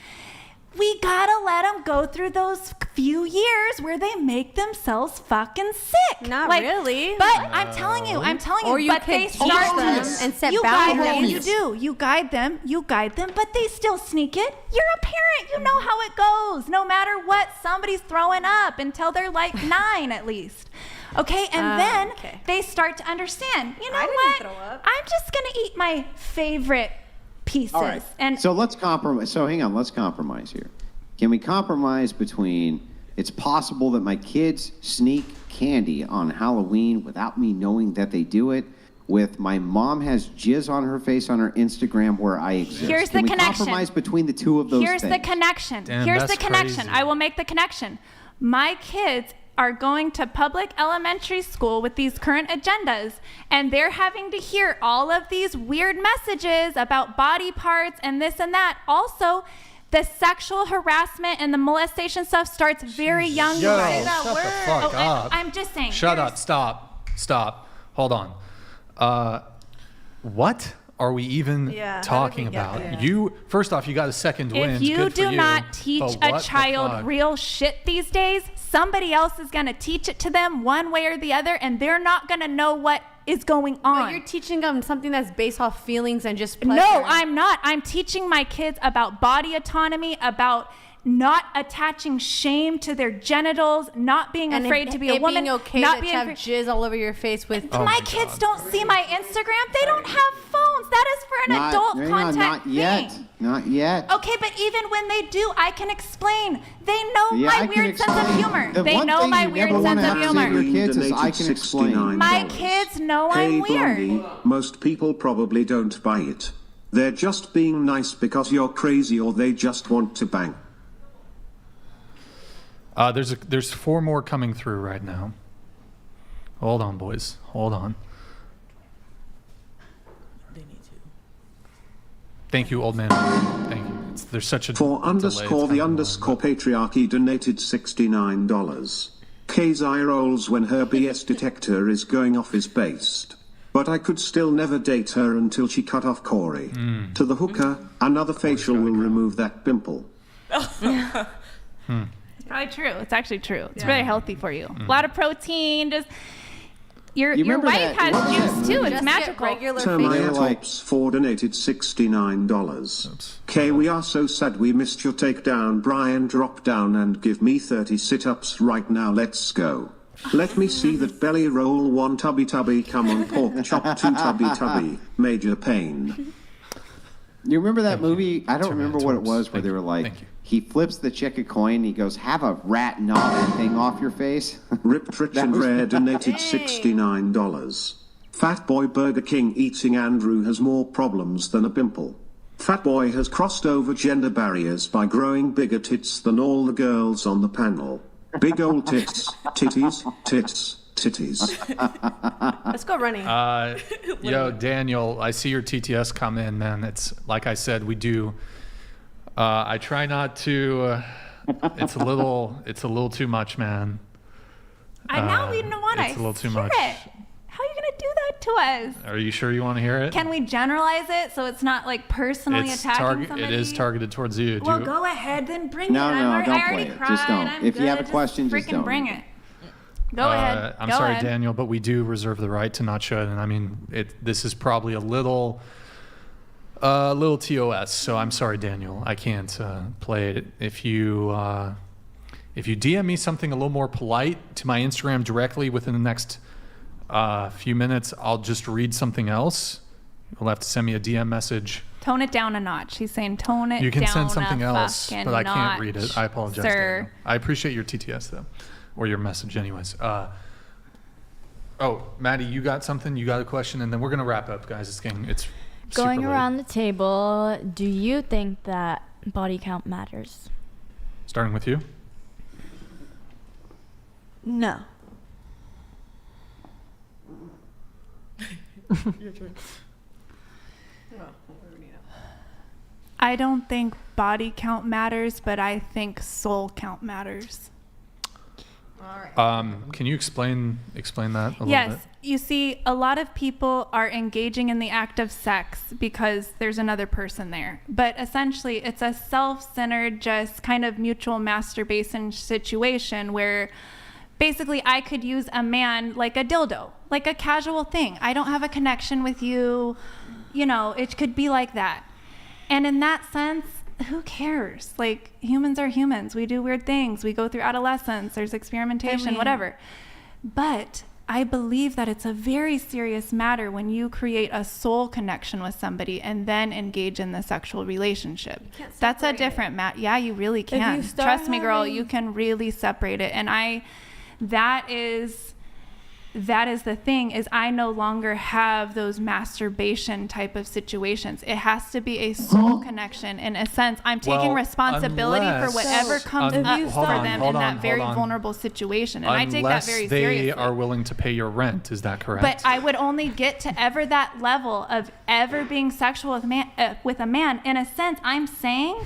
We gotta let them go through those few years where they make themselves fucking sick. Not Like, really. But I'm telling you, Or you but could they teach start them to, and set you guide them, boundaries. you guide them, but they still sneak it. You're a parent, you know how it goes, no matter what somebody's throwing up until they're like 9 at least. Okay, and then they start to understand, you know what? I'm just gonna eat my favorite pieces. All right. And so let's compromise. So hang on, let's compromise here. Can we compromise between it's possible that my kids sneak candy on Halloween without me knowing that they do it, with my mom has jizz on her face on her Instagram where I exist? Here's Can the we connection. compromise between the two of those Here's things? the connection. Damn, Here's that's the connection. crazy. I will make the connection. My kids are going to public elementary school with these current agendas, and they're having to hear all of these weird messages about body parts and this and that. Also, the sexual harassment and the molestation stuff starts very young. Yo, you guys. shut the fuck up. I'm just saying. Shut up. Stop. Hold on. What are we even talking about? You, first off, you got a second win. If you Good for do not teach But a what the child fuck? real shit these days, somebody else is going to teach it to them one way or the other, and they're not going to know what is going on. But you're teaching them something that's based off feelings and just pleasure. No, I'm not. I'm teaching my kids about body autonomy, about not attaching shame to their genitals, not being afraid to be a woman, being okay not to being have jizz all over your face with. my kids don't see my Instagram. They don't have phones. That is for an adult contact thing. Not yet. Okay, but even when they do, I can explain. They know Yeah, my I can weird sense of explain. humor. The They one know thing my you weird never sense wanna of have to say to humor. your kids is I can explain. My kids know I'm weird. Blondie, most people probably don't buy it. They're just being nice because you're crazy or they just want to bang. There's 4 more coming through right now. Hold on, boys. Hold on. Thank you, old man. Thank you. There's such a For delay, underscore it's the kinda underscore patriarchy donated $69. K's eye rolls when her BS detector is going off is based. But I could still never date her until she cut off Corey. To the hooker, another facial will remove that pimple. It's probably true. It's actually true. It's very healthy for you. A lot of protein. Just your wife has juice too. It's magical. Termiotops 4 donated $69. Kay, we are so sad we missed your takedown. Brian, drop down and give me 30 sit-ups right now. Let's go. Let me see that belly roll. 1 tubby tubby. Come on, pork chop. 2 tubby tubby. Major pain. You remember that movie? I don't remember what it was where they were like, he flips the chick a coin and he goes, have a rat gnaw that thing off your face. Ripped Rich and Rare donated $69. Fat Boy Burger King eating Andrew has more problems than a pimple. Fat Boy has crossed over gender barriers by growing bigger tits than all the girls on the panel. Big old tits, titties, tits, titties. Let's go running. Yo, Daniel, I see your TTS come in, man. It's like I said, we do. I try not to. It's a little too much, man. I know we don't want to. It's a little too hear much. it. How are you gonna do that to us? Are you sure you want to hear it? Can we generalize it so it's not like personally attacking somebody? It is targeted towards you. Well, go ahead, then bring No, it. no, I don't already play it. cried. Just don't. I'm If you have a good. question, just freaking don't. bring it. Go ahead. I'm Go sorry, ahead. Daniel, but we do reserve the right to not show it. And I mean, this is probably a little TOS. So I'm sorry, Daniel. I can't play it. If you DM me something a little more polite to my Instagram directly within the next few minutes, I'll just read something else. You'll have to send me a DM message. Tone it down a notch. He's saying tone it down. You can send something else, but I can't read it. I apologize, sir. Daniel. I appreciate your TTS though, or your message, anyways. Oh, Maddie, you got something? You got a question, and then we're gonna wrap up, guys. It's Going super around late. the table, do you think that body count matters? Starting with you. No. Your turn. I don't think body count matters, but I think soul count matters. Can you explain that a little bit? Yes. You see, a lot of people are engaging in the act of sex because there's another person there. But essentially, it's a self-centered, just kind of mutual masturbation situation where basically I could use a man like a dildo, like a casual thing. I don't have a connection with you. You know, it could be like that. And in that sense, who cares? Like, humans are humans. We do weird things. We go through adolescence. There's experimentation, whatever. But I believe that it's a very serious matter when you create a soul connection with somebody and then engage in the sexual relationship. That's a different matter. Yeah, you really can. Trust me, girl, you can really separate it. And that is the thing, is I no longer have those masturbation type of situations. It has to be a soul connection. In a sense, I'm taking responsibility for whatever comes up for them in that very vulnerable situation. And I take that very seriously. Unless they are willing to pay your rent, is that correct? But I would only get to ever that level of ever being sexual with a man. In a sense, I'm saying,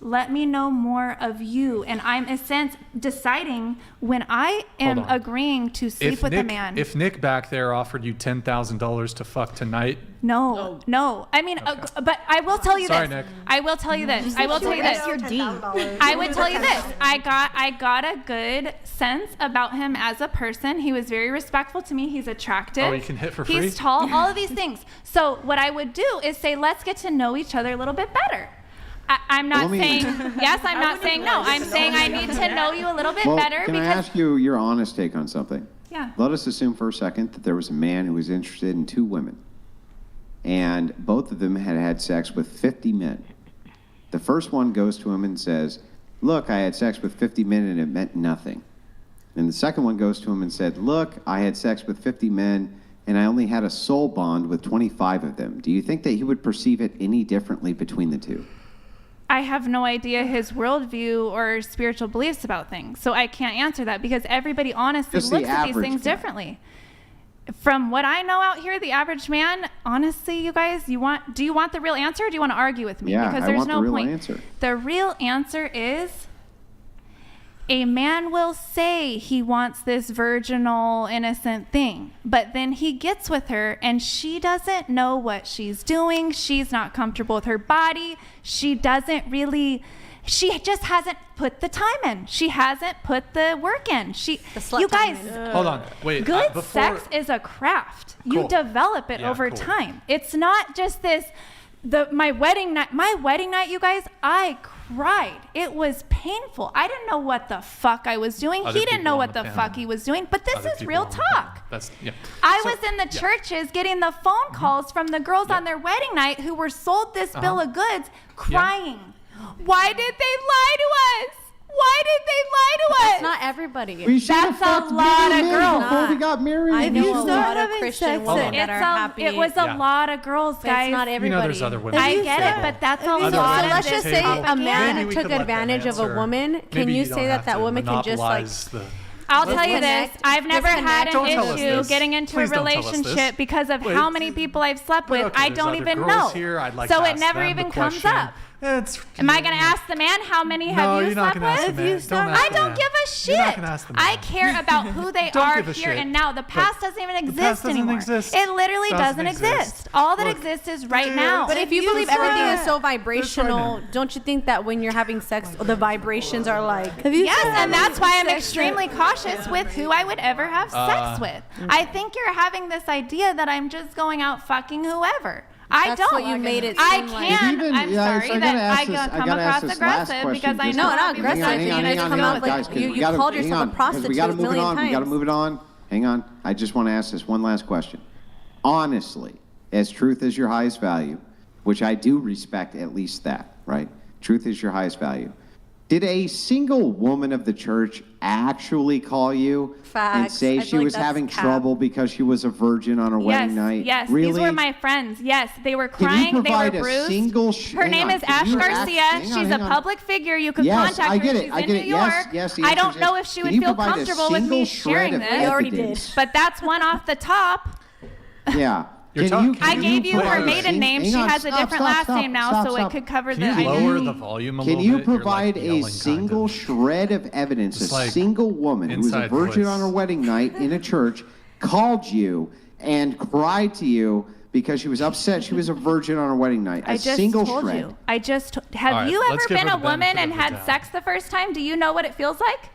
let me know more of you. And I'm, in a sense, deciding when I am agreeing to sleep with a man. If Nick back there offered you $10,000 to fuck tonight. No. I mean, but I will tell you Sorry, this. Nick. I will tell you this. I will tell you this. I would tell you this. I got a good sense about him as a person. He was very respectful to me. He's attractive. Oh, he can hit for free? He's tall. All of these things. So what I would do is say, let's get to know each other a little bit better. I'm not Let me- saying yes. I'm not saying no. I'm saying I need to know you a little bit Well, better can I because ask you your honest take on something? Yeah. Let us assume for a second that there was a man who was interested in 2 women, and both of them had had sex with 50 men. The first one goes to him and says, look, I had sex with 50 men and it meant nothing. And the second one goes to him and said, look, I had sex with 50 men and I only had a soul bond with 25 of them. Do you think that he would perceive it any differently between the two? I have no idea his worldview or spiritual beliefs about things, so I can't answer that because everybody honestly Just the looks at these average things guy. differently. From what I know out here, the average man, honestly, you guys, do you want the real answer or do you want to argue with me? Yeah, because I there's want no the real point. answer. The real answer is a man will say he wants this virginal, innocent thing, but then he gets with her and she doesn't know what she's doing. She's not comfortable with her body. She just hasn't put the time in. She hasn't put the work in. You guys, Hold on. Wait. good before, sex is a craft. You Cool. develop it Yeah, over cool. time. It's not just this. My wedding night, you guys, I cried. It was painful. I didn't know what the fuck I was doing. Other He didn't know people what on the the fuck panel. he was doing. But this Other is people real on the panel. talk. That's yeah. I So- was in the yeah. churches getting the phone calls from the girls on their wedding night who were sold this bill of goods, crying. Why did they lie to us? Why did they lie to us? That's not everybody. We should have That's a fucked lot many of men girls. before we got married. I know you a start lot of having Christian sex women with- that are happy. It was a lot of girls, But guys. it's not everybody. You know there's other women. I at get the it, table. but that's a Other lot women of at let's the just this say table. a man Maybe we took could let them advantage of a answer. woman. Maybe Can you don't say have that to woman can just like monopolize the- I'll tell you this. Disconnect. I've never had an Don't tell us issue this. getting into Please a don't tell us this. relationship because of Wait. how many people I've slept But with. okay, I there's don't other even girls know. here. I'd like So to it ask never them even the comes question. up. It's, Am I going to ask the man how many No, have you you're not slept gonna ask with? the man. Don't ask I the don't man. give a shit. You're not gonna ask the man. I care about who they Don't are give a here shit. and now. The past But doesn't even the exist past doesn't anymore. exist. It literally Doesn't doesn't exist. exist. All that Look, exists is right dude, now. But if you believe everything is so vibrational, don't you think that when you're having sex, the vibrations are like? Yes, and that's why I'm extremely cautious with who I would ever have sex with. I think you're having this idea that I'm just going out fucking whoever. I That's don't. what you made it I seem like. can. Even- I'm yeah, sorry so I that gotta ask I this- I come gotta ask across this last aggressive question because I just- know No, how not people aggressive. feel. You hang just on, come hang out on, like guys, 'cause you we gotta- called hang yourself on, a 'cause prostitute we gotta a move it million on. We gotta times. move it on. Hang on. I just want to ask this one last question. Honestly, as truth is your highest value, which I do respect at least that, right? Truth is your highest value. Did a single woman of the church actually call you and Facts. say I she feel like was that's having cap. trouble because she was a virgin on her wedding night? Yes, Really? these were my friends. Yes, they were Can you crying, they provide were a bruised. single Her hang name on, is can Ash you Garcia. hang on, She's hang a on. public figure. You could Yes, contact I get her. it, She's I in get New it. York. Yes, the I answer don't is know yes. if she Can would you feel provide a comfortable with single me shred sharing of this. We already did. evidence? But that's one off the top. Yeah. You're Can you- talking- I can gave you her provide a maiden sing- name. hang She on, has a stop, different stop, last stop, name now, stop, so stop. it could cover Can the you lower identity. the volume a Can little you bit? You're, like, provide yelling, a single kind shred of evidence? Just A like single woman who was a inside virgin voice. on her wedding night in a church called you and cried to you because she was upset she was a virgin on her wedding night. A I just single told shred. you. I just All have right, you let's ever give been her a the woman benefit and of the had doubt. sex the first time? Do you know what it feels like?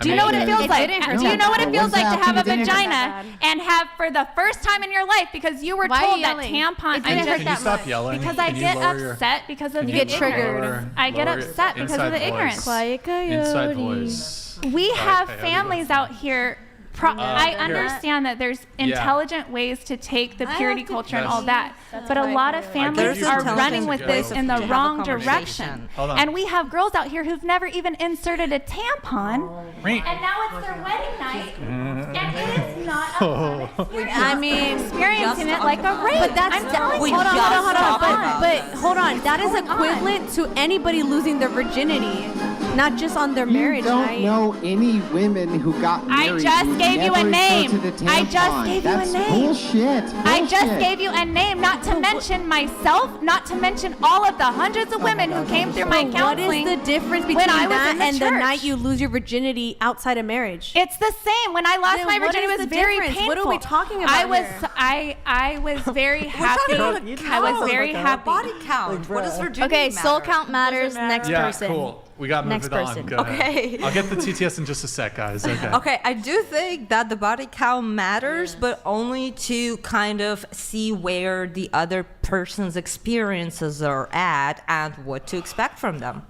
I Do you mean, know what it feels it like? didn't hurt Do you that know what bad. it feels What's like to have a happening? It didn't hurt that vagina and have for the first time in your life because you were Why are told you that yelling? tampon. It didn't hurt Can you that stop much. yelling? Because I Can you get lower your- upset because of can the you get triggered. lower- I get lower your upset because of inside the voice? ignorance. Quiet coyote. Inside voice. We Quiet have coyote. families out here. I here. understand that there's intelligent ways to take the purity culture and all that, but a lot of families are running with this in the wrong direction. Hold on. And we have girls out here who've never even inserted a tampon, Right. and now it's their wedding night, and it is not a fun experience. I mean, experiencing it like a rape. But that's I'm telling you. hold on. But But hold on, that is equivalent to anybody losing their virginity, not just on their You marriage don't night. know any women who got I married. just who gave you a never name. inserted a I just tampon. gave you a That's name. Bullshit. I just Bullshit. gave you a name, not to mention myself, not to mention all of the hundreds of women who came through my But what counseling. is the difference between when I was that in the and the church? night you lose your virginity outside of marriage? It's the same. When I lost Then my what virginity, is it was the very difference? painful. What are we talking about I was here? I was very happy. I was very happy. Body count. What does virginity Okay, soul matter? count matters. Next Yeah, person. cool. We got to move Next it on. person. Go ahead. Okay. I'll get the TTS in just a sec, guys. Okay. Okay, I do think that the body count matters, but only to kind of see where the other person's experiences are at and what to expect from them.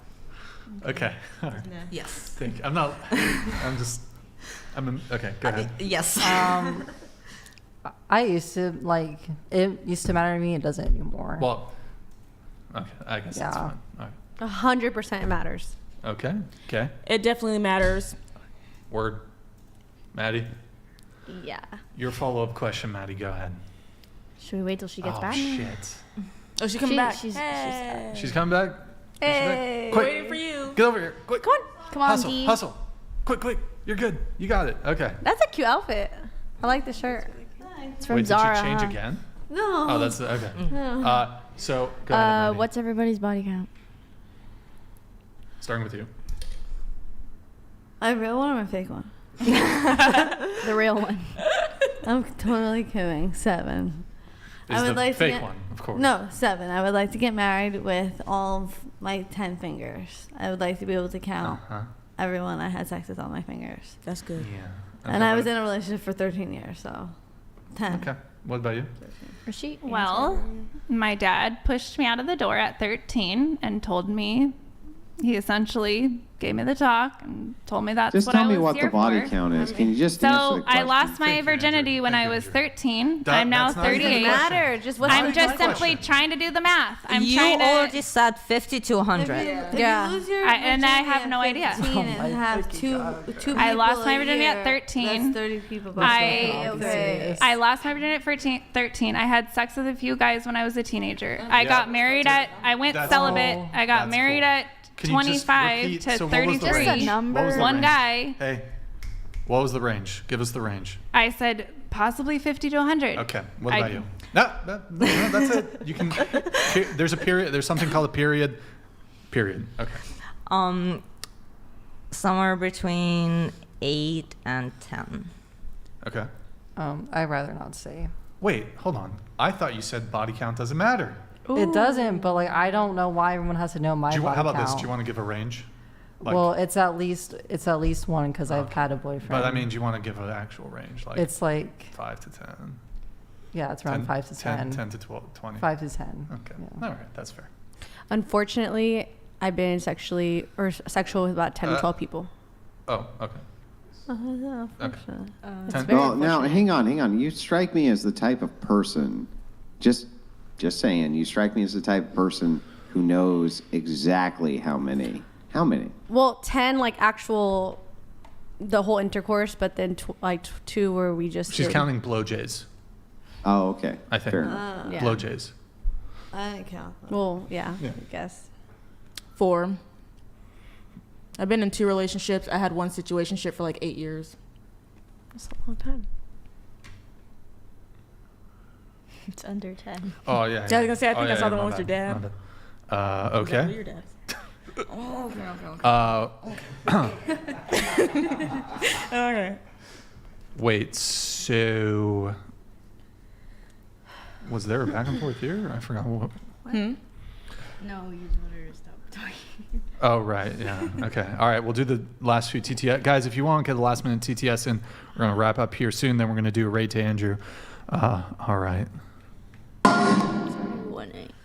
Okay. All right. Yes. Thank you. Okay, go ahead. Yes. I used to it used to matter to me. It doesn't anymore. Well, okay, I guess that's fine. All right. 100% matters. Okay. Okay. It definitely matters. Word. Maddie, Yeah. your follow-up question, Maddie. Go ahead. Should we wait till she gets Oh, back? shit. Oh, she's coming back. She's She's coming back? Hey, Quick. waiting for you. Get over here. Quick. Come on. Come on, Hustle. D. Hustle. Quick. You're good. You got it. Okay. That's a cute outfit. I like the shirt. It's from Wait, Zara. did you change huh? again? No. Oh, that's okay. No. So go ahead, Maddie. What's everybody's body count? Starting with you. A real one or a fake one? The real one. I'm totally kidding. 7. Is the fake one, of course. No, 7. I would like to get married with all of my 10 fingers. I would like to be able to count everyone I had sex with on my fingers. That's good. Yeah. And I was in a relationship for 13 years, so 10. Okay. What about you? Well, my dad pushed me out of the door at 13 and told me, he essentially gave me the talk and told me that's Just what tell I was me what here the body for. count is. Can you just answer So the question? I lost my virginity when I was 13. I'm now that's not even a 38. question. Matter. Just what's I'm the just question? simply trying to do the math. I'm You trying to. already said 50 to 100. Yeah. And I have no idea. And have two I lost people my a virginity year, at 13. That's 30 people. I lost my virginity at 13. I had sex with a few guys when I was a teenager. I got married I went That's celibate. cool. I got That's married cool. at Can you just 25 repeat- to so what was the 33. range? What was the One range? guy. Hey, what was the range? Give us the range. I said possibly 50 to 100. Okay. What about you? No, that's it. You can. There's a period. There's something called a period. Period. Okay. Somewhere between 8 and 10. Okay. I'd rather not say. Wait, hold on. I thought you said body count doesn't matter. It doesn't, but I don't know why everyone has to know my body How about count. this? Do you want to give a range? Well, it's at least one because I've had a boyfriend. But I mean, do you want to give an actual range? It's 5 to 10. Yeah, it's around 5 to 10. 10 to 12, 20. 5 to 10. Okay. Yeah. All right, that's fair. Unfortunately, I've been sexual with about 10 to 12 people. Oh, okay. Okay. Well, now hang on. You strike me as the type of person. Just saying. You strike me as the type of person who knows exactly how many. How many? Well, 10 actual, the whole intercourse, but then 2 where we just. She's counting blowjays. Oh, okay. I think. Fair enough. Yeah. Blowjays. I didn't count them. Well, yeah, Yeah. I guess. 4. I've been in 2 relationships. I had one situationship for 8 years. That's a long time. It's under 10. Oh, yeah. Yeah, I was going to say, I think I saw the my one with your bad, dad. my bad. Okay. Your dad. Oh, okay. Wait, so was there a back and forth here? I forgot what. No, you told her to stop talking. Oh, right. Yeah. Okay. All right. We'll do the last few TTS. Guys, if you want to get the last minute TTS in, we're going to wrap up here soon. Then we're going to do a rate to Andrew. All right.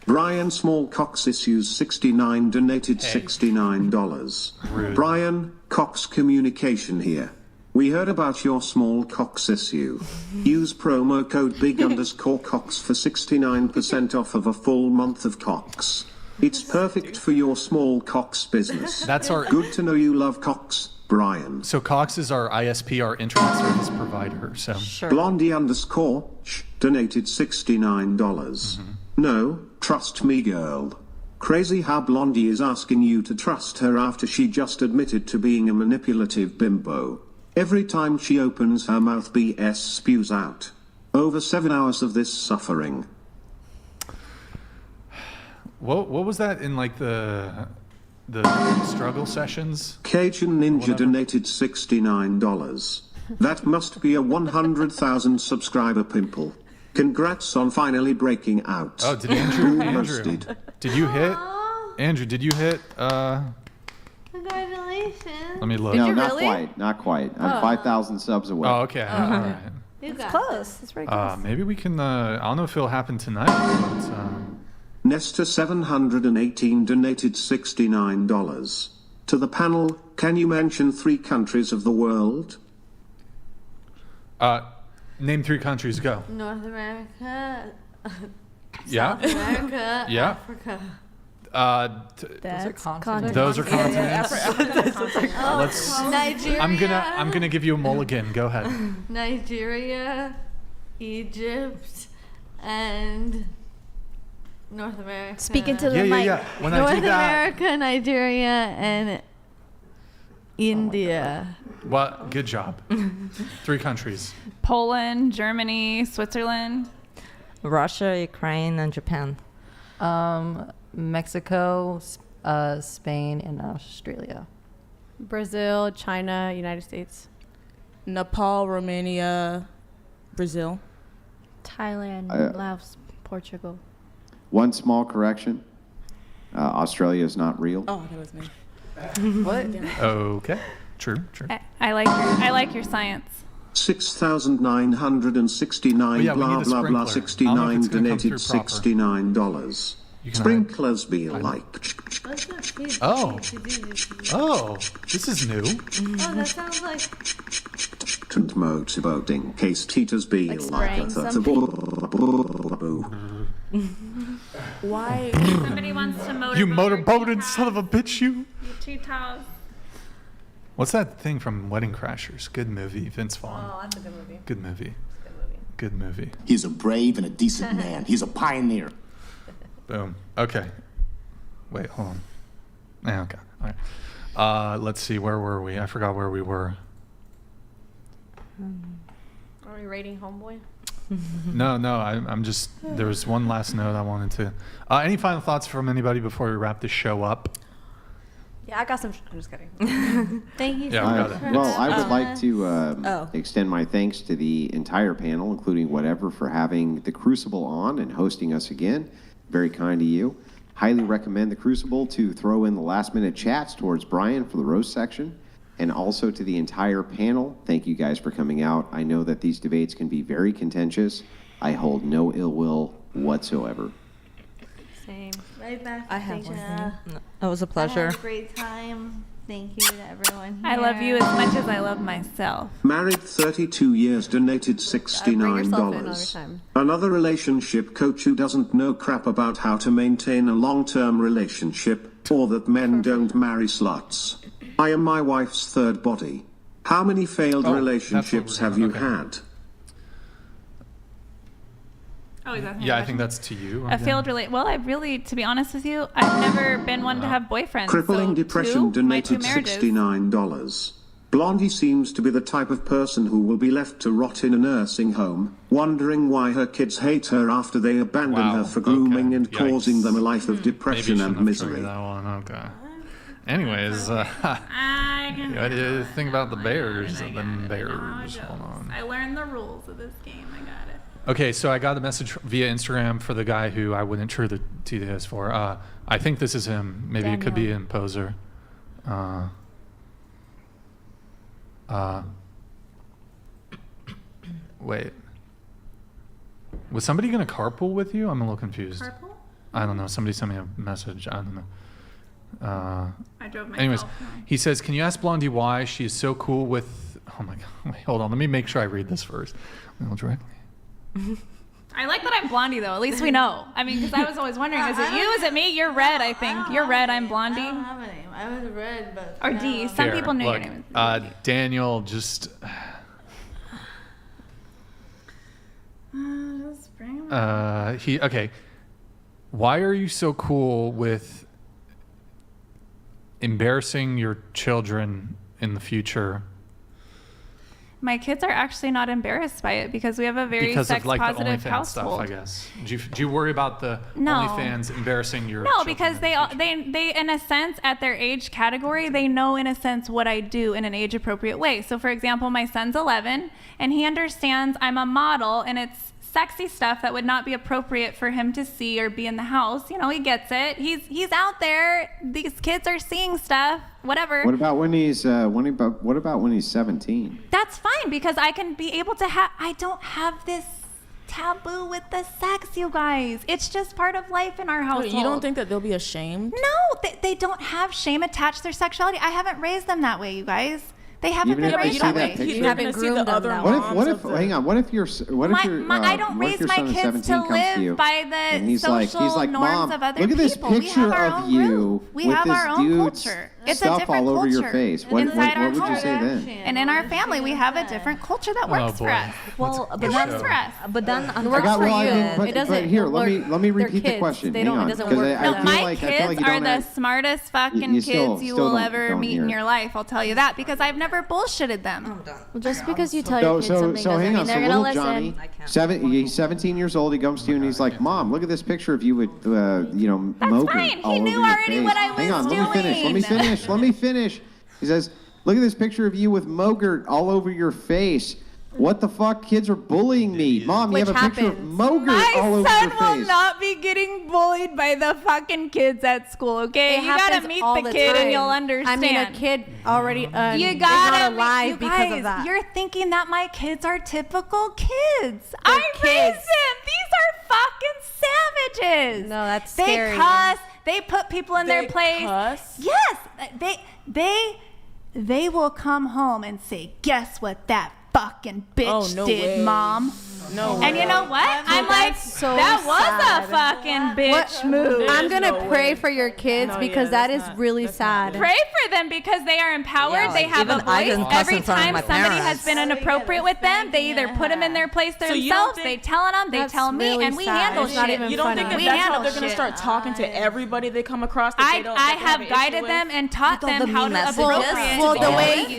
Brian Small Cox Issues 69 donated $69. Rude. Brian, Cox Communication here. We heard about your small Cox issue. Use promo code big_Cox for 69% off of a full month of Cox. It's perfect for your small Cox business. That's our. Good to know you love Cox, Brian. So Cox is our ISP, our internet service provider. So. Blondie_ch donated $69. No, trust me, girl. Crazy how Blondie is asking you to trust her after she just admitted to being a manipulative bimbo. Every time she opens her mouth, BS spews out. Over 7 hours of this suffering. What was that in the struggle sessions? Cajun Ninja donated $69. That must be a 100,000 subscriber pimple. Congrats on finally breaking out. Oh, did Andrew? Roasted. Did you hit? Andrew, did you hit? Congratulations. Let me look. No, not quite. Not quite. I'm 5,000 subs away. Oh, okay. All right. It's close. It's very close. Maybe we can. I don't know if it'll happen tonight. But, Nesta 718 donated $69. To the panel, can you mention 3 countries of the world? Name 3 countries. Go. North America. Yeah. South America. Yeah. Africa. That's continents. Those are continents. Let's. Nigeria. I'm gonna give you a mulligan. Go ahead. Nigeria, Egypt, and North America. Speak into the mic. Yeah. When North I do that, America, Nigeria, and India. well, good job. 3 countries. Poland, Germany, Switzerland. Russia, Ukraine, and Japan. Mexico, Spain, and Australia. Brazil, China, United States. Nepal, Romania, Brazil. Thailand, Laos, Portugal. One small correction. Australia is not real. Oh, that was me. What? Okay. True. I like your science. 6,969 yeah, we blah need a blah blah sprinkler. I don't know if 69 it's gonna come donated through proper. $69. You can Sprinklers be like. Oh, this is new. Oh, that sounds like. And motivating case teeters be Like like spraying Why? Somebody wants to motorboat. You motorboating son of a bitch, you. Two towels. What's that thing from Wedding Crashers? Good movie. Vince Vaughn. Oh, that's a good movie. Good movie. Good movie. He's a brave and a decent man. He's a pioneer. Boom. Okay. Wait, hold on. Yeah, okay. All right. Let's see. Where were we? I forgot where we were. Are we rating Homeboy? No. I'm just. There was one last note I wanted to. Any final thoughts from anybody before we wrap this show up? Yeah, I got some. I'm just kidding. Thank you so Yeah, much. we got for it. Well, I would having like us. to extend my thanks to the entire panel, including whatever, for having the Crucible on and hosting us again. Very kind of you. Highly recommend the Crucible to throw in the last-minute chats towards Brian for the roast section. And also to the entire panel, thank you guys for coming out. I know that these debates can be very contentious. I hold no ill will whatsoever. Same. Right back. I have one Deja. It was a I pleasure. had a great time. Thank you to everyone here. I love you as much as I love myself. Married 32 years, donated Bring yourself in every $69. time. Another relationship coach who doesn't know crap about how to maintain a long-term relationship, or that men don't marry sluts. I am my wife's third body. How many failed relationships have you had? Oh, is that Yeah, I think that's to you. A failed Well, I really, to be honest with you, I've never been one to have boyfriends. Crippling so depression my two donated marriages. $69. Blondie seems to be the type of person who will be left to rot in a nursing home, wondering why her kids hate her after they abandon her for grooming and causing them a life of depression and misery. That one. Okay. Anyways, what do you think about the Bears? The Bears. Hold on. I learned the rules of this game. I got it. Okay, so I got a message via Instagram for the guy who I wouldn't sure the TDS for. I think this is him. Maybe it could be an imposer. Wait. Was somebody gonna carpool with you? I'm a little confused. Carpool? I don't know. Somebody sent me a message. I don't know. I drove myself. Anyways, he says, "Can you ask Blondie why she is so cool with?" Oh my God! Wait, hold on. Let me make sure I read this first. Directly. I like that I'm Blondie, though. At least we know. I mean, because I was always wondering, is it you? Is it me? You're Red, I think. You're Red. I'm Blondie. I don't have a name. I was Red, but. Or D. Some Here, people knew look, your name. Daniel, just. Just bring him Okay. Why are you so cool with embarrassing your children in the future? My kids are actually not embarrassed by it because we have a very Because of like the sex-positive OnlyFans household. stuff, I guess. Do you worry about the No. OnlyFans embarrassing your No, children? because they in a sense at their age category they know in a sense what I do in an age appropriate way. So for example, my son's 11 and he understands I'm a model and it's sexy stuff that would not be appropriate for him to see or be in the house. You know, he gets it. He's out there. These kids are seeing stuff. Whatever. What about when he's what about when he's 17? That's fine because I can be able to have. I don't have this taboo with the sex, you guys. It's just part of life in our household. You don't think that they'll be ashamed? No, they don't have shame attached to their sexuality. I haven't raised them that way, you guys. They haven't been raised that way. You haven't groomed them that way. What if hang on, what if your I don't raise my kids to live by the social norms of other people. Look at this picture of you we with have this our own dude's culture. It's a stuff different all over culture your face. What would you say then? And in our family, we have a different culture that works for us. Well, it works for us. But then But here, let me repeat the question. Hang on, because my kids are the smartest fucking kids you will ever meet in your life. I'll tell you that because I've never bullshitted them. Well, just because you tell your kids something doesn't mean they're gonna listen. He's 17 years old. He comes to you and he's like, "Mom, look at this picture of you with Mogan fine. all He over knew your already face." what I was Hang on, doing. let me finish. He says, "Look at this picture of you with Mogert all over your face. What the fuck? Kids are bullying me. Mom, you have a picture of Mogert all over your face." My son will not be getting bullied by the fucking kids at school, okay? You gotta meet the kid and you'll understand. I mean, a kid already you gotta is not alive you because guys, of that. You're thinking that my kids are typical kids. I raised them. These are fucking savages. No, that's they scary. cuss. They put people in their place. Cuss? Yes, they will come home and say, "Guess what that fucking bitch did, Mom?" No. And you know what? I'm like, that was a fucking bitch move. I'm gonna pray for your kids because that is really sad. Pray for them because they are empowered. Yeah, they have a voice. Every time somebody has been inappropriate with them, they either put them in their place themselves, they tell them, they tell me, and we handle shit. You don't think that that's how they're going to start talking to everybody they come across? I have guided them and taught them how to appropriate. Well,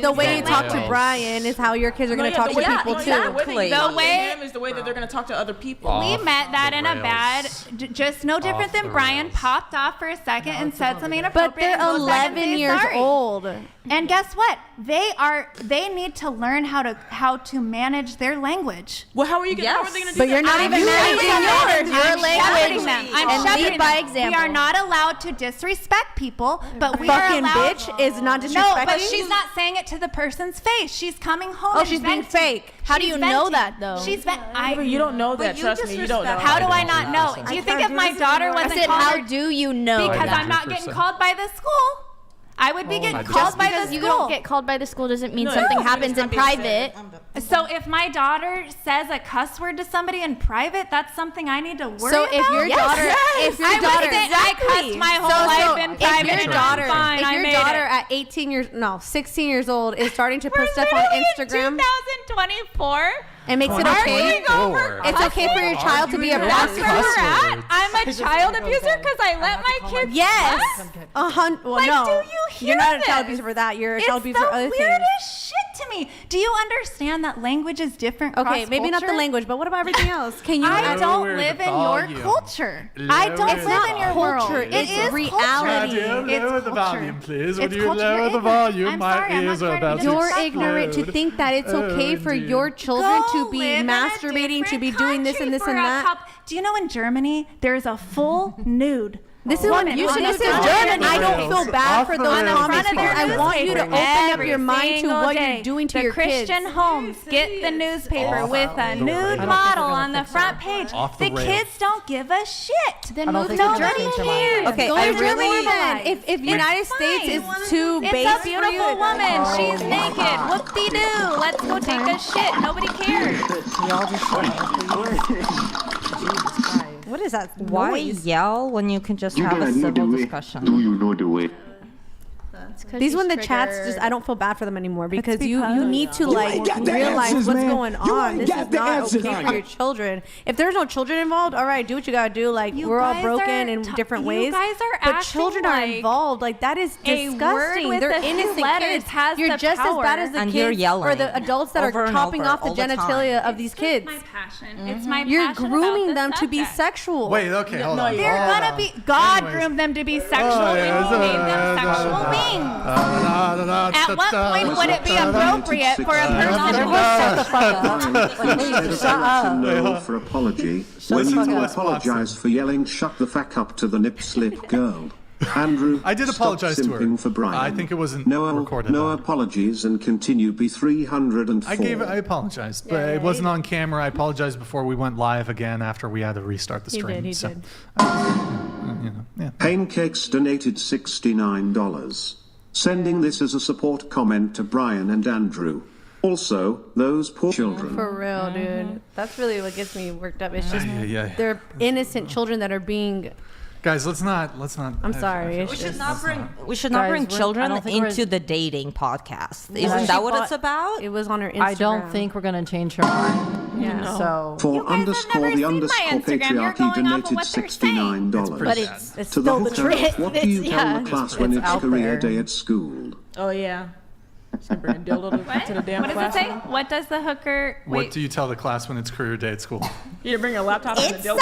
the way you talk to Brian is how your kids are going to talk to people too. The way that they're going to talk to other people. We met that in a bad, just no different than Brian popped off for a second and said something inappropriate. But they're 11 years old. And guess what? They need to learn how to manage their language. Well, how are you going to do that? But you're not even managing yours. Your language. I'm shepherding by example. We are not allowed to disrespect people, but we fucking are allowed. bitch is not disrespecting. No, but she's not saying it to the person's face. She's coming home. Oh, and she's being venting. fake. How do you know that though? She's you don't know that. Trust me, you don't know. How do I not know? Do you think if my daughter wasn't called? How do you know? Because I'm not getting called by the school. I would be getting called by the school. You don't get called by the school doesn't mean something happens in private. So if my daughter says a cuss word to somebody in private, that's something I need to worry about. So if your daughter, I cussed my whole life in private. If your daughter at 16 years old is starting to put stuff on Instagram, 2024. It makes it okay. It's okay for your child to be a prostitute. I'm a child abuser because I let my kids. Yes. Well, no. Do you hear You're not a this? child abuser for that. You're a child abuser for other It's things. the weirdest shit to me. Do you understand that language is different? Okay, maybe not the language, but what about everything else? Can you? I don't live in your culture. I don't live in your culture. world. It is reality. Lower the volume, please. Would you lower the volume? My ears are about to You're explode. ignorant to think that it's okay for your children to be masturbating, to be doing this and this and that. Do you know in Germany there's a full nude? This is what you should listen to Germany. I don't feel bad for those comments because I want you to open up your mind to what you're doing to your kids. The Christian homes get the newspaper with a nude model on the front page. The kids don't give a shit. Then move to Nobody Germany. cares. Okay, I really if United States is too base It's a beautiful woman. She's naked. Whoop-de-doo. Let's go take a shit. Nobody cares. What is that? Why noise? yell when you can just have a civil discussion? Do you know the way? These when the chats just I don't feel bad for them anymore because you need to like realize answers, what's man. going You on. ain't This got is the not answers. okay for your children. If there's no children involved, all right, do what you gotta do. Like You we're all guys broken are in different you ways. guys are but acting children are like involved. Like that is a word disgusting. with They're a few innocent letters kids. has You're the just as bad as the And kids you're yelling or the adults that over are and chopping over off the all the time. genitalia of these kids. It's my passion. It's my You're passion grooming about them this to be subject. sexual. Wait, okay, hold on. They're hold gonna on. be. God Anyways. groomed them to be sexual. Oh, We yeah, made them sexual things. At what point would it be appropriate for a person No for apology. When you apologize for yelling "shut the fuck up" to the nip slip girl. Andrew, I did apologize to her. simping for Brian. I think it wasn't no, recorded. No apologies and continue B304. I apologized, but it wasn't on camera. I apologized before we went live again after we had to restart the stream. He did. Pancakes donated $69. Sending this as a support comment to Brian and Andrew. Also, those poor children. For real, dude. That's really what gets me worked up. It's just yeah. they're innocent children that are being. Guys, let's not. I'm sorry. We should not bring children into the dating podcast. Isn't that what it's about? It was on her Instagram. I don't think we're gonna change her mind. Yeah. So For underscore the underscore patriarchy donated $69. But it's To the still the hooker, truth. what do you tell the class when it's out career there. day at school? Oh yeah. Just bring a dildo to the damn What does it say? classroom. What does the hooker? What do you tell the class when it's career day at school? You bring a laptop and a dildo.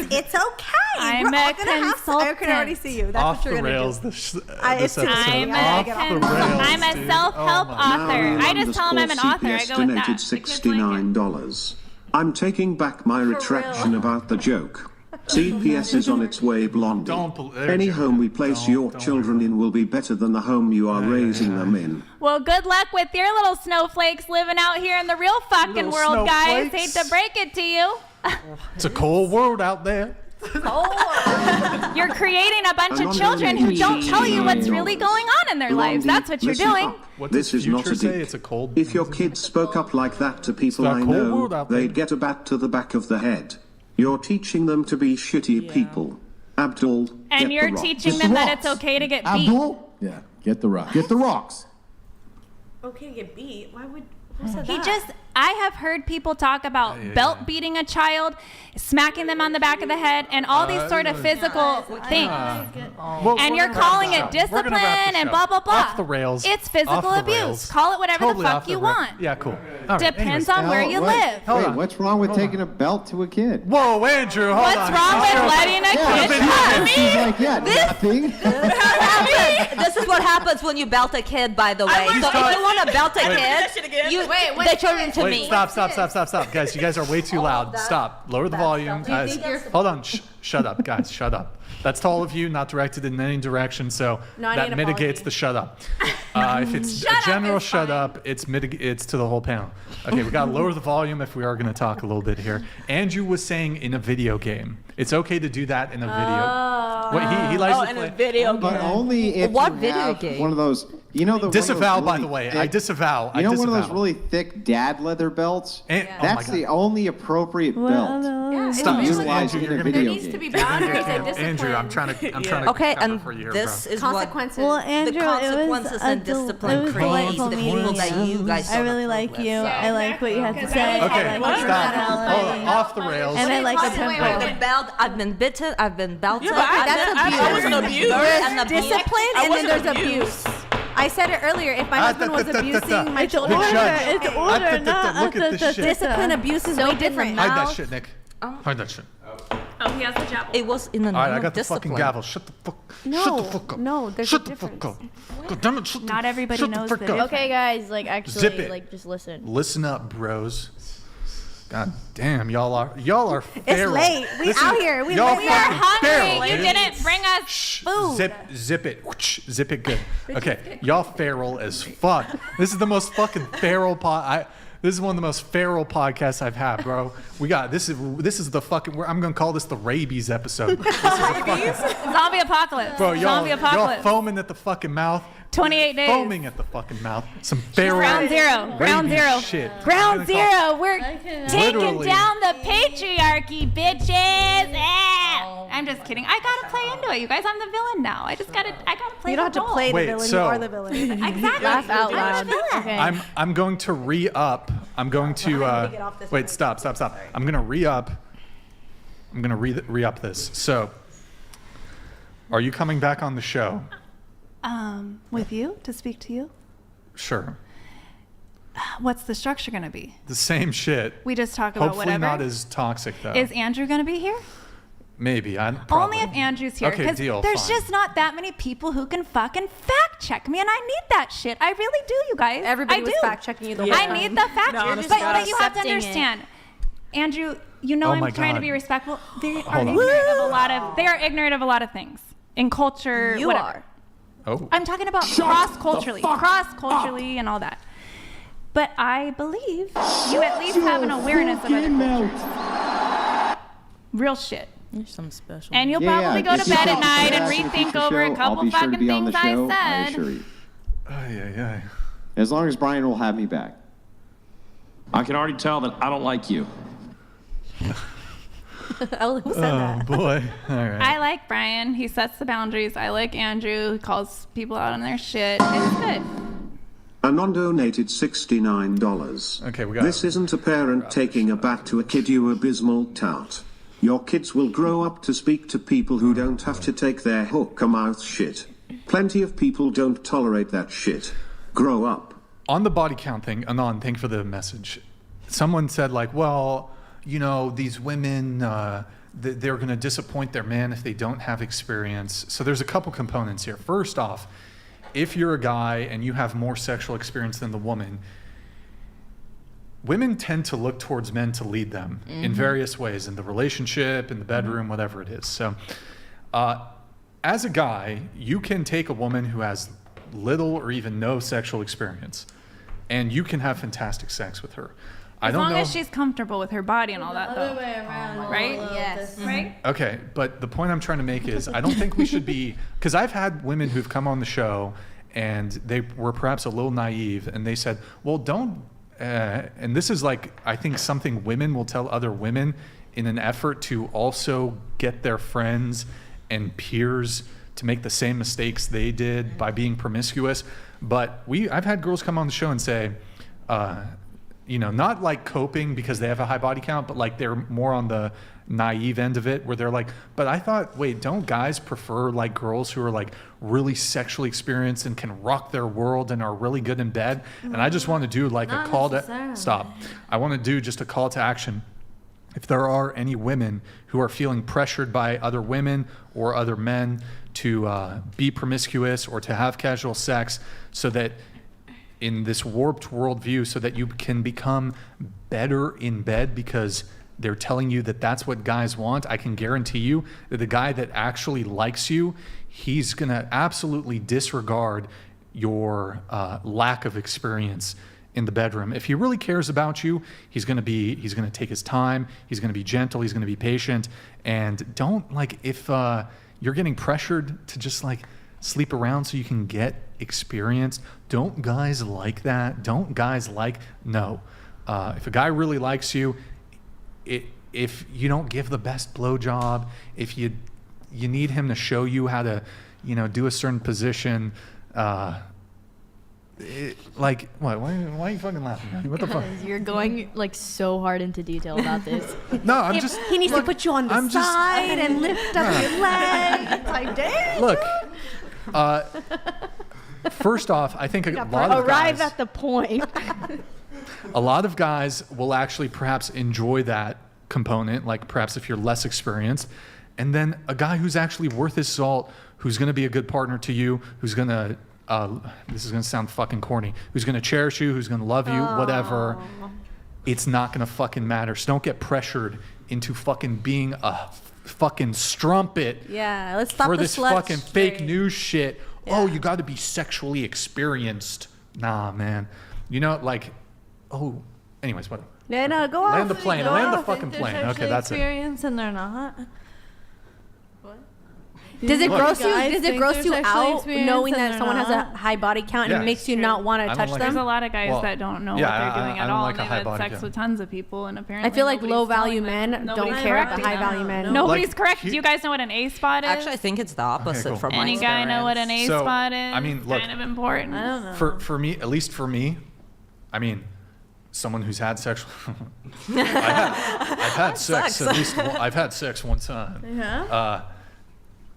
It's okay. I'm We're all a gonna have- I can already see you. That's Off what you're the gonna rails. do. This It's episode. I'm Off the rails, I'm a dude. self-help Oh my author. I just tell them I'm an author. I CPS go with donated that. $69. I'm taking back my retraction about the joke. CPS is on its way, Blondie. Any home we place your children in will be better than the home you are raising them in. Well, good luck with your little snowflakes living out here in the real fucking Little world, guys. snowflakes. Hate to break it to you. It's a cold world out there. You're creating a bunch of children who don't tell you what's really going on in their lives. That's what you're listen doing. up. What This does is not Future a say? dig. It's a cold. If your kids spoke up like that to people It's a I cold know, world out there. they'd get a bat to the back of the head. You're teaching them to be shitty people. Abdul, And get you're the rock. teaching them that it's okay to get beat. Abdul? Yeah, get the rock. Get the rocks. Okay to get beat. Why would? Who said He that? just, I have heard people talk about belt beating a child, smacking them on the back of the head, and all these sort of physical things. Well, And we're you're gonna wrap calling this it up. We're gonna discipline wrap this and up. blah, blah, blah. Off the rails. It's physical Off the abuse. rails. Call it whatever Totally the off fuck you the rail- want. Yeah, cool. All right, Depends anyways. on where you live. Hold Wait, on. what's wrong with Hold taking a belt to a kid? Whoa, Andrew, hold on. What's wrong with letting a kid touch She's like, yeah, nothing. This is what happens when you belt a kid, by the way. So if you want to belt a kid, you the children to Wait, me. stop. Guys, you guys are way too loud. Stop. Lower the volume. Guys, hold on. Shut up, guys. Shut up. That's to all of you, not directed in any direction, so No, I that need an mitigates apology. the shut up. If it's a general shut up, it's to the whole panel. Okay, we got to lower the volume if we are going to talk a little bit here. Andrew was saying in a video game. It's okay to do that in a video. What he likes to in play. a video game. But only if What you video have game? one of those. You know the Disavow, one of those by really the way. thick- I disavow. You know I one of those disavow. really thick dad leather belts? And- oh my That's God. the only appropriate belt. Stop. to utilize Andrew, in a you're video gonna needs to be game. boundaries and discipline. Andrew, I'm trying to Okay, cover and for you, this bro. is what Consequences. Well, Andrew, the it was consequences and discipline it was creates delightful the meeting people that you guys I don't really approve like with. you. I like what you have to say. Okay, I like your stop. personality. Hold on, off the rails. And I like the I've tempo. been belt, I've been bitten, I've been belted. Yeah, but I wasn't abused. And Discipline, and then there's abuse. I said it earlier. If my husband was abusing my children, It's order, not Look at this shit. discipline abuse is way different. Hide that shit, Nick. Hide that shit. Oh, he has the job. It was in the All name right, I of got the discipline. fucking gavel. Shut the fuck. No, shut the fuck up. no, there's shut a the fuck difference. up. God damn it. Shut Not the, everybody shut knows the the fuck up. Okay, guys, like actually, Zip it. like just listen. Listen up, bros. God damn, y'all are feral. late. We Listen, out here. We y'all late. We are fucking feral, hungry. You dude. didn't bring us food. Zip it. Whoosh, zip it good. Okay, y'all feral as fuck. This is the most fucking feral This is one of the most feral podcasts I've had, bro. We got this is the fucking. I'm gonna call this the rabies episode. This is Zombie apocalypse. bro, y'all Zombie apocalypse. foaming at the fucking mouth. 28 days. Foaming at the fucking mouth. Some feral. Ground zero. Ground rabies zero. Shit. Ground I'm gonna call- zero. We're taking Literally. down the patriarchy, bitches. Ah. I'm just kidding. I gotta play into it, you guys. I'm the villain now. I gotta play. You don't have to play the Wait, villain. so- You are the villain. Exactly. Laugh out I'm loud. the villain. Okay. I'm going to re-up. I'm going to wait. Stop. I'm gonna re-up. I'm gonna re-up this. So, are you coming back on the show? With you to speak to you. Sure. What's the structure gonna be? The same shit. We just talk about Hopefully whatever. not as toxic though. Is Andrew gonna be here? Maybe. Only if Andrew's here. Okay, deal. There's fine. just not that many people who can fucking fact check me, and I need that shit. I really do, you guys. Everybody I was do. fact checking you the whole time. I need the fact No, check. but You have to accepting it. understand. Andrew, you know Oh I'm my trying to God. be respectful. They are Hold on. ignorant of a lot of. They are ignorant of a lot of things in culture. You whatever. are. Oh. I'm talking about cross-culturally, and all that. But I believe you at least have an awareness of other cultures. Real shit. You're some special. And you'll probably go to bed at night and rethink over a couple fucking things I said. I As long as Brian will have me back. I can already tell that I don't like you. Who said that? Boy. All right. I like Brian. He sets the boundaries. I like Andrew. He calls people out on their shit. It's good. Anon donated $69. Okay, we got This isn't a parent taking a bat to a kid, you abysmal tout. Your kids will grow up to speak to people who don't have to take their hook-a-mouth shit. Plenty of people don't tolerate that shit. Grow up. On the body count thing, Anon, thank you for the message. Someone said like, well, you know, these women, they're going to disappoint their man if they don't have experience. So there's a couple components here. First off, if you're a guy and you have more sexual experience than the woman, women tend to look towards men to lead them in various ways, in the relationship, in the bedroom, whatever it is. So as a guy, you can take a woman who has little or even no sexual experience, and you can have fantastic sex with her. As long as she's comfortable with her body and all that, though. Other way around. Right? Yes. Right? Okay, but the point I'm trying to make is I don't think we should be, because I've had women who've come on the show and they were perhaps a little naive and they said, well, don't, and this is like, I think something women will tell other women in an effort to also get their friends and peers to make the same mistakes they did by being promiscuous. But I've had girls come on the show and say, you know, not like coping because they have a high body count, but like they're more on the naive end of it where they're like, but I thought, wait, don't guys prefer like girls who are like really sexually experienced and can rock their world and are really good in bed? And I just want to do like Not a call to necessarily. stop. I want to do just a call to action. If there are any women who are feeling pressured by other women or other men to be promiscuous or to have casual sex so that in this warped worldview so that you can become better in bed because they're telling you that that's what guys want, I can guarantee you that the guy that actually likes you, he's going to absolutely disregard your lack of experience in the bedroom. If he really cares about you, he's going to take his time, he's going to be gentle, he's going to be patient, and don't like if you're getting pressured to just like sleep around so you can get experience. Don't guys like that? Don't guys like, no. If a guy really likes you, if you don't give the best blowjob, if you need him to show you how to, you know, do a certain position, like, what? Why are you fucking laughing? What the fuck? Because you're going like so hard into detail about this. No, I'm just. He needs to put you on the I'm just- side and lift up your leg. It's like, damn. Look, first off, I think a lot of Arrive guys, at the point. a lot of guys will actually perhaps enjoy that component, like perhaps if you're less experienced, and then a guy who's actually worth his salt, who's going to be a good partner to you, who's going to, this is going to sound fucking corny, who's going to cherish you, who's going to love you, whatever, it's not going to fucking matter. So don't get pressured into fucking being a fucking strumpet Yeah, let's stop for the this slut fucking fake trade. news shit. Oh, you got to be sexually experienced. Nah, man. You know, like, oh, anyways, whatever. Yeah, no, go off. Land the plane. Go Land the off. fucking If they're plane. Okay, sexually that's it. experienced and they're not. Does it Look. gross you? Guys Does it think gross they're you sexually out experienced knowing and that they're someone has a not? high body count and Yeah. it makes you not want I to don't touch like There's them? a lot of guys Well, that don't know yeah, what they're doing I at don't all. like a and high they've had body sex count. with tons of people, and apparently I feel like nobody's low value telling them. men don't Nobody's care about correcting high them. value men. Nobody's Like, correct. Do you guys know what an A spot is? Actually, I think it's the opposite cool. from my Any guy know what an A So, spot is? I mean, look, kind of important. I don't know. For me, at least for me, I mean, someone who's had sexual, I've had sex sucks. at least. I've had sex one time. Yeah.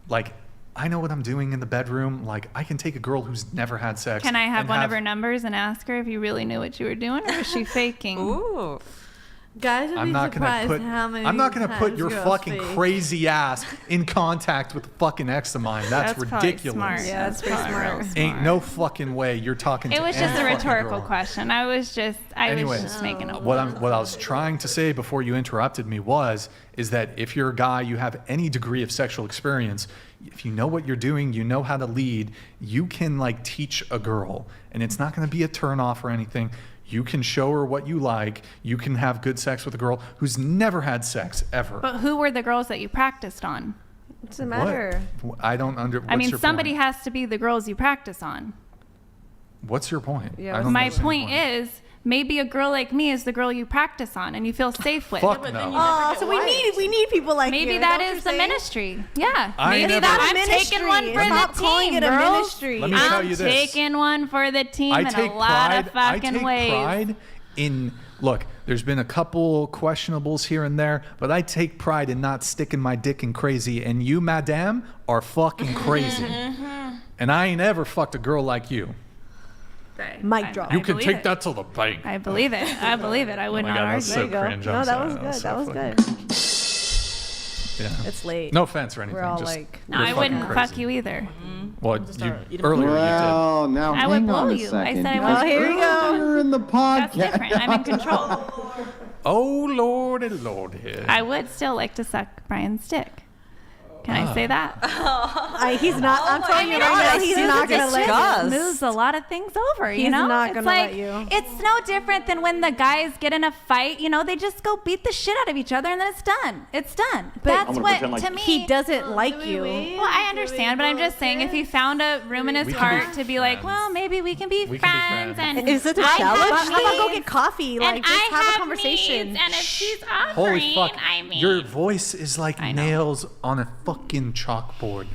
Like, I know what I'm doing in the bedroom. Like, I can take a girl who's never had sex. Can I have and one of her numbers and ask her if you really knew what you were doing, or is she faking? Ooh. Guys would I'm be not gonna surprised put. how many I'm not gonna put times your girls fucking fake. crazy ass in contact with a fucking ex of mine. That's probably ridiculous. smart. Yeah, that's pretty smart. Ain't no fucking way you're talking to It was any just a fucking rhetorical girl. question. I was just making a what I was trying to say before you interrupted me is that if you're a guy, you have any degree of sexual experience, if you know what you're doing, you know how to lead, you can like teach a girl, and it's not going to be a turn off or anything. You can show her what you like. You can have good sex with a girl who's never had sex ever. But who were the girls that you practiced on? What's the matter? I don't I mean, somebody has to be the girls you practice on. What's your point? Yeah, I don't My understand point is, maybe a girl like me is the girl you practice on and you feel safe with. Fuck no. Oh, so we need people like Maybe you. that Don't you is the say? ministry. Yeah. I Maybe never- that It's I'm not a taking one ministry. for Stop the calling team, it a girls. ministry. Let me tell you I'm this. taking one for the team I in take a lot pride. of fucking I take ways. pride in. Look, there's been a couple questionables here and there, but I take pride in not sticking my dick in crazy. And you, madame, are fucking crazy. And I ain't ever fucked a girl like you. Mic drop. You can take that to the bank. I believe it. I believe it. I would Oh my not God, argue. that's so cringe. I'm No, that sorry. was good. so That was fucking- good. Yeah. It's late. No offense or anything. We're all just, like, No, you're I fucking wouldn't crazy. fuck you either. Well, earlier Well, now I would hang blow on a you. I second. said I because would. Here we go. earlier in the podcast. That's different. I'm in control. you did. Oh Lordy, Lord here. I would still like to suck Brian's dick. Can I say that? He's not. I'm telling you right now, he's not gonna let It you. moves a lot of things over, you He's know? not It's gonna like, let you. It's no different than when the guys get in a fight, you know, they just go beat the shit out of each other and then it's done. It's done. That's I'm gonna what, pretend like to me. He doesn't like you. Well, I understand, but I'm just saying if he found a room in his We can be heart to be like, well, maybe we can be We can be friends. friends. And Is it a I challenge? have How about go needs, get coffee? Like, and just I have a have conversation. needs, and if she's offering, Holy fuck! I mean, Your voice is like nails on a fucking chalkboard.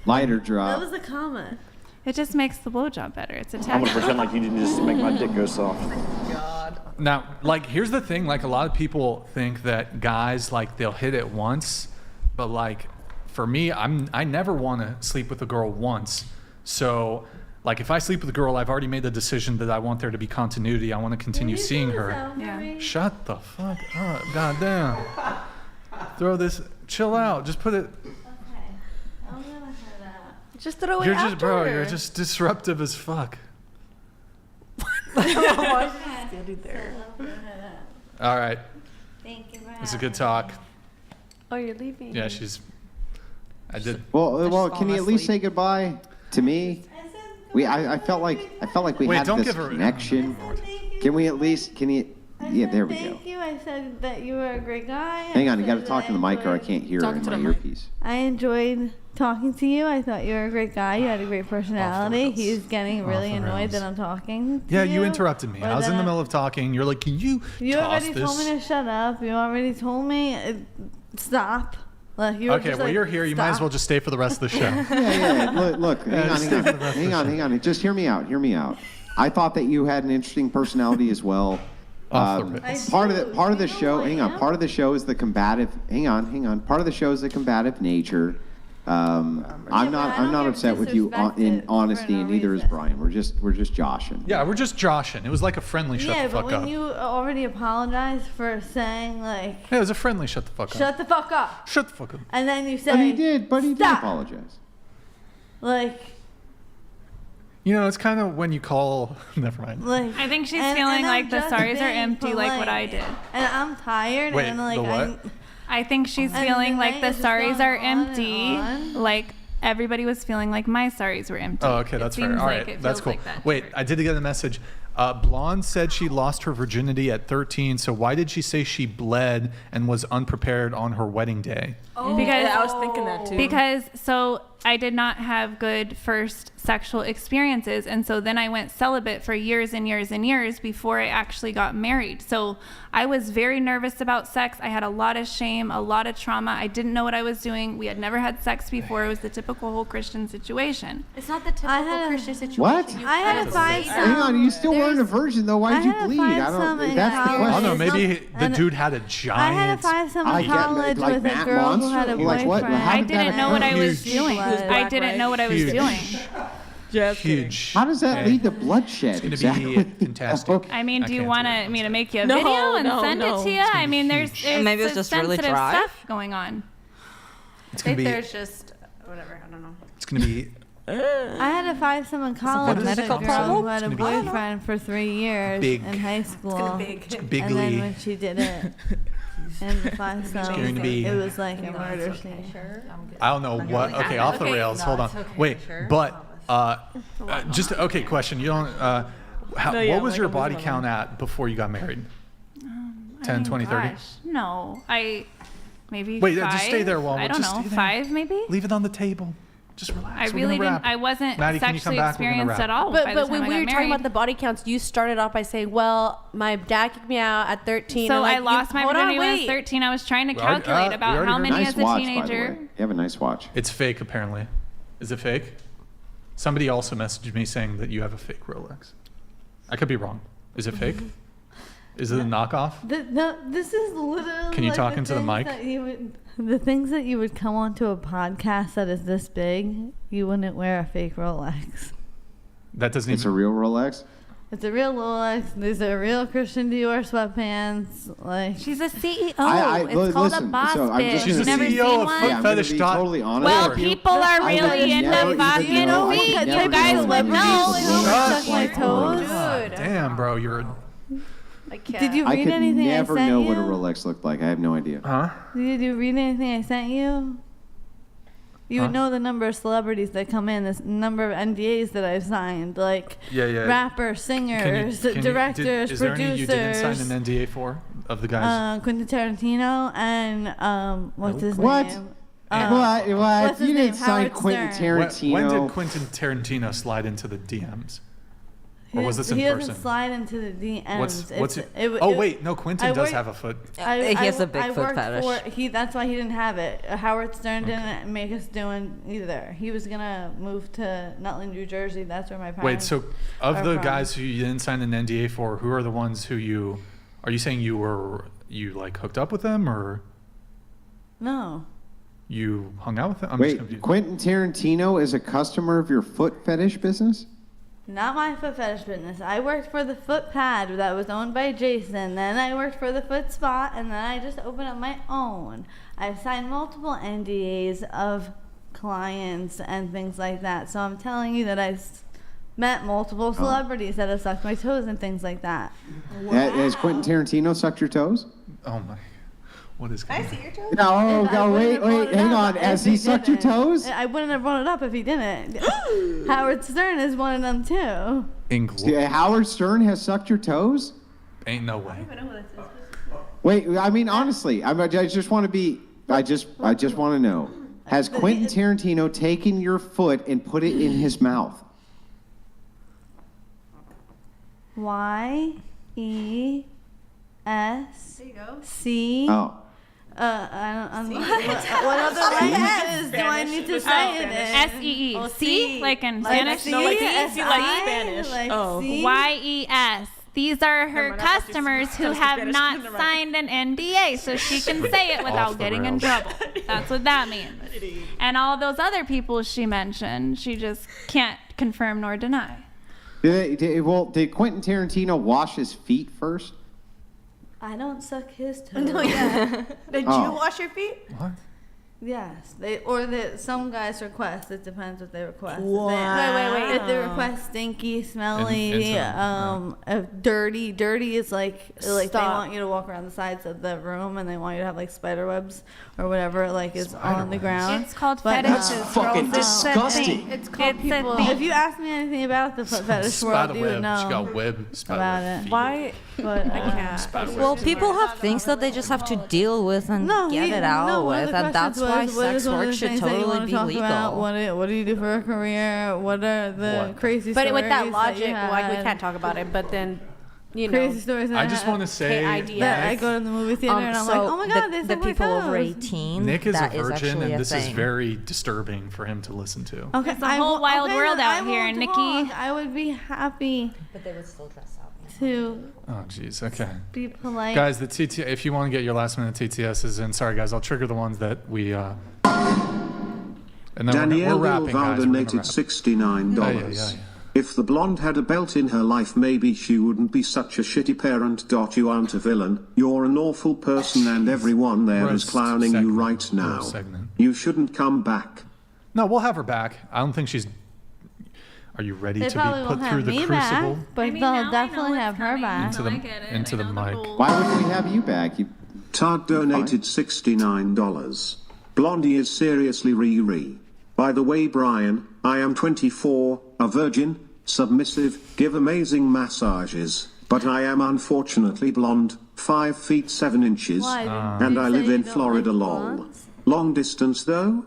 Lighter That drop. was a comment. it just makes the blowjob better. It's a I'm gonna tactic. pretend like you didn't just make my dick go soft. Now, like, here's the thing. Like, a lot of people think that guys, like, they'll hit it once, but like, for me, I never want to sleep with a girl once. So, like, if I sleep with a girl, I've already made the decision that I want there to be continuity. I want to continue seeing her. Yeah. Shut the fuck up, goddamn. Throw this. Chill out. Just put it. Just throw it You're after just, bro. her. You're just disruptive as fuck. Standing there. All right. Thank you for It was a good talk. Oh, you're leaving. Yeah, I did. Well, can you at least say goodbye to me? I felt like we Wait, had don't this give her- connection. Can we at least? Can you? Yeah, there we go. Thank you. I said that you were a great guy. Hang on, you got to said talk that to the mic, or I enjoyed- can't hear Talk in to my the mic. earpiece. I enjoyed talking to you. I thought you were a great guy. You had a great personality. He's getting really the annoyed rails. that I'm talking to Yeah, you interrupted me. Or I was that in the I'm- middle of talking. You're like, can you You toss already this? told me to shut up. You already told me stop. Like, you were Okay, just well, like, you're here. You might as stop. well just stay for the rest of the show. Yeah. Look. Yeah, just stay for the rest of the Hang on. Just hear me out. Hear me out. I thought that you had an interesting personality as well. Off the rails. Part of the show. Hang on. Part of the show is the combative. Hang on. Part of the show is the combative nature. I'm not upset with you in honesty, and neither is Brian. We're just joshing. Yeah, we're just joshing. It was like a friendly shut Yeah, the but fuck when up. you already apologized for saying like, Yeah, it was a friendly shut the fuck up. shut the fuck up, Shut the fuck up. and then you say, But he did stop. apologize. Like, You know, it's kind of when you call. Never mind. like. I think she's and feeling I'm like the just sorries are being empty, like what I polite. did. And I'm tired, Wait, and like the what? I think she's And feeling the like night the is just sorries going are on and empty, on. like everybody was feeling like my sorries were empty. Oh, okay, It that's fair. seems All like right, it that's feels cool. like that. Wait, I did get a message. Blonde said she lost her virginity at 13, so why did she say she bled and was unprepared on her wedding day? Because Yeah, I was thinking that too. Because so I did not have good first sexual experiences, and so then I went celibate for years and years and years before I actually got married. So I was very nervous about sex. I had a lot of shame, a lot of trauma. I didn't know what I was doing. We had never had sex before. It was the typical whole Christian situation. It's not the typical Christian situation. What? I had a fight. Hang on, you still weren't a virgin though. Why did you bleed? I don't. That's the I question. don't know. Maybe the dude had a giant. I had a five-some in college like with Matt a girl who Monster? had a Like boyfriend. what? How I did that didn't know what I was happen? doing. I didn't know what I was Huge. doing. huge. How does that lead to bloodshed? It's going to be fantastic. I mean, do you want me to make you a No, video and no, send no. it to you? I mean, there's Maybe it's just really sensitive dry. stuff going on. It's I going think to be. there's just whatever. I don't know. It's going to be. I had to find some in college. What is A it? girl who had a It's gonna be boyfriend for 3 years big. in high school. Bigly. And then when she did it in the five going to be- it was like a murder scene. I don't know what. Okay, off the rails. Hold on. Wait, but just okay. Question. You don't. What was your body count at before you got married? 10, 20, 30? Gosh, no, maybe. Wait, 5. just stay there while I don't just know, stay there. 5 maybe. Leave it on the table. Just relax. I We're really gonna didn't. wrap. I wasn't Maddie, can you come sexually back? We're gonna experienced wrap. at all. But by the when time we I were got talking married. about the body counts, you started off by saying, "Well, my dad kicked me out at 13." So and like, I lost my hold on, virginity when I was wait. 13. I was trying to We already- calculate we about already how heard many Nice as a watch, by the teenager. way. You have a nice watch. It's fake, apparently. Is it fake? Somebody also messaged me saying that you have a fake Rolex. I could be wrong. Is it fake? Is it a knockoff? This is literally. Can you like talk the into the things mic? that you would- the things that you would come onto a podcast that is this big, you wouldn't wear a fake Rolex. That doesn't It's a even. real Rolex? It's a real Rolex. These are real Christian Dior sweatpants. Like she's a CEO. It's called listen, a boss so I'm bitch. just- She's You've the never CEO seen of one? Foot Yeah, I'm gonna Fetish. be totally honest Well, with you. people are I would really into never fucking even know- I could feet. never You guys know would what know. it is. Suck my toes. Dude. Damn, bro, you're. I can't. Did you I read could anything never I sent know you? what a Rolex looked like. I have no idea. Huh? Did you read anything I sent you? You would know the number of celebrities that come in, the number of NDAs that I've signed, like Yeah. rappers, singers, directors, is there any you didn't producers. sign an NDA for of the guys? Quentin Tarantino and what's his What? name? What? what's his You name? didn't sign Howard Quentin Stern. Tarantino. When did Quentin Tarantino slide into the DMs? Or was this in he person? doesn't slide into the DMs. What's It's- it? Oh wait, no. Quentin I does work- have a foot. He has a big I foot worked fetish. That's why he didn't have it. Howard Stern didn't make us do it either. He was gonna move to Nutley, New Jersey. That's where my Wait, parents. so of are the from. guys who you didn't sign an NDA for, who are the ones who you? Are you saying you like hooked up with them or No. you hung out with them? I'm just Wait, confused. Quentin Tarantino is a customer of your foot fetish business? Not my foot fetish business. I worked for the foot pad that was owned by Jason. Then I worked for the foot spot, and then I just opened up my own. I've signed multiple NDAs of clients and things like that. So I'm telling you that I've met multiple celebrities that have sucked my toes and things like that. Has Quentin Tarantino sucked your toes? Oh my! What is going on? See your toes? No, I wait, wouldn't have brought it hang up on. if Has he sucked your didn't. toes? I wouldn't have brought it up if he didn't. Howard Stern is one of them too. Yeah, Howard Stern has sucked your toes? Ain't no way. Wait, I mean, honestly, I just want to be. I just want to know. Has Quentin Tarantino taken your foot and put it in his mouth? YESC. Oh. I don't. What other languages do I need to say it in? S-E-E. Oh, C, like in Like Spanish? C, No, like S-I, you like Spanish. like Oh. C. Y-E-S. These are her mind, I thought you customers who spoke have Spanish. not Never mind. signed an NDA, so she can say it Off without the getting in rails. trouble. That's what that means. And all those other people she mentioned, she just can't confirm nor deny. Did Quentin Tarantino wash his feet first? I don't suck his toes. No, yeah. Did Oh. you wash your feet? What? Yes, some guys request. It depends what they request. Wait. If they request stinky, smelly, And dirty is like they Stop. want you to walk around the sides of the room and they want you to have like spider webs or whatever like is on the webs. ground. It's called But, fetishes. That's fucking disgusting. It's called It's a people. thing. If you ask me anything about the foot fetish world, Spider you would web. know She got web. Spider about web it. feet. Why? But I can't. Spider web. Well, people have things that they just have to deal with and get it out one of with, the and that's questions why was, what sex is one of work the should things that you totally wanna be talk about? legal. What do you do for a career? What are the What? crazy But stories with that you logic, like we had? can't talk about it. But then, you know, Crazy stories that I just want to say idea. that I go to the movie theater and I'm like, oh my god, the they suck my people over toes. 18, Nick is a that is virgin, actually and a this is thing. very disturbing for him to listen to. Okay, It's a whole wild world then out I here, won't Nikki. talk. I would be happy But they would still dress up. to Oh, jeez. Okay. be polite. Guys, the if you want to get your last minute TTSs in, sorry guys, I'll trigger the ones that we And then Danielle we're wrapping, guys. We're gonna donated wrap. $69. If the blonde had a belt in her life, maybe she wouldn't be such a shitty parent. You aren't a villain. You're an awful person, and everyone there is clowning you right now. You shouldn't come back. No, we'll have her back. I don't think she's. Are you ready They to be probably put won't through have the me crucible? back, but they'll definitely have her back. Into the mic. Why wouldn't we have you back? Todd donated $69. Blondie is seriously Riri. By the way, Brian, I am 24, a virgin, submissive, give amazing massages, but I am unfortunately blonde, 5 feet 7 inches, Why? and You I say live you in don't Florida, like lol. blondes? Long distance though?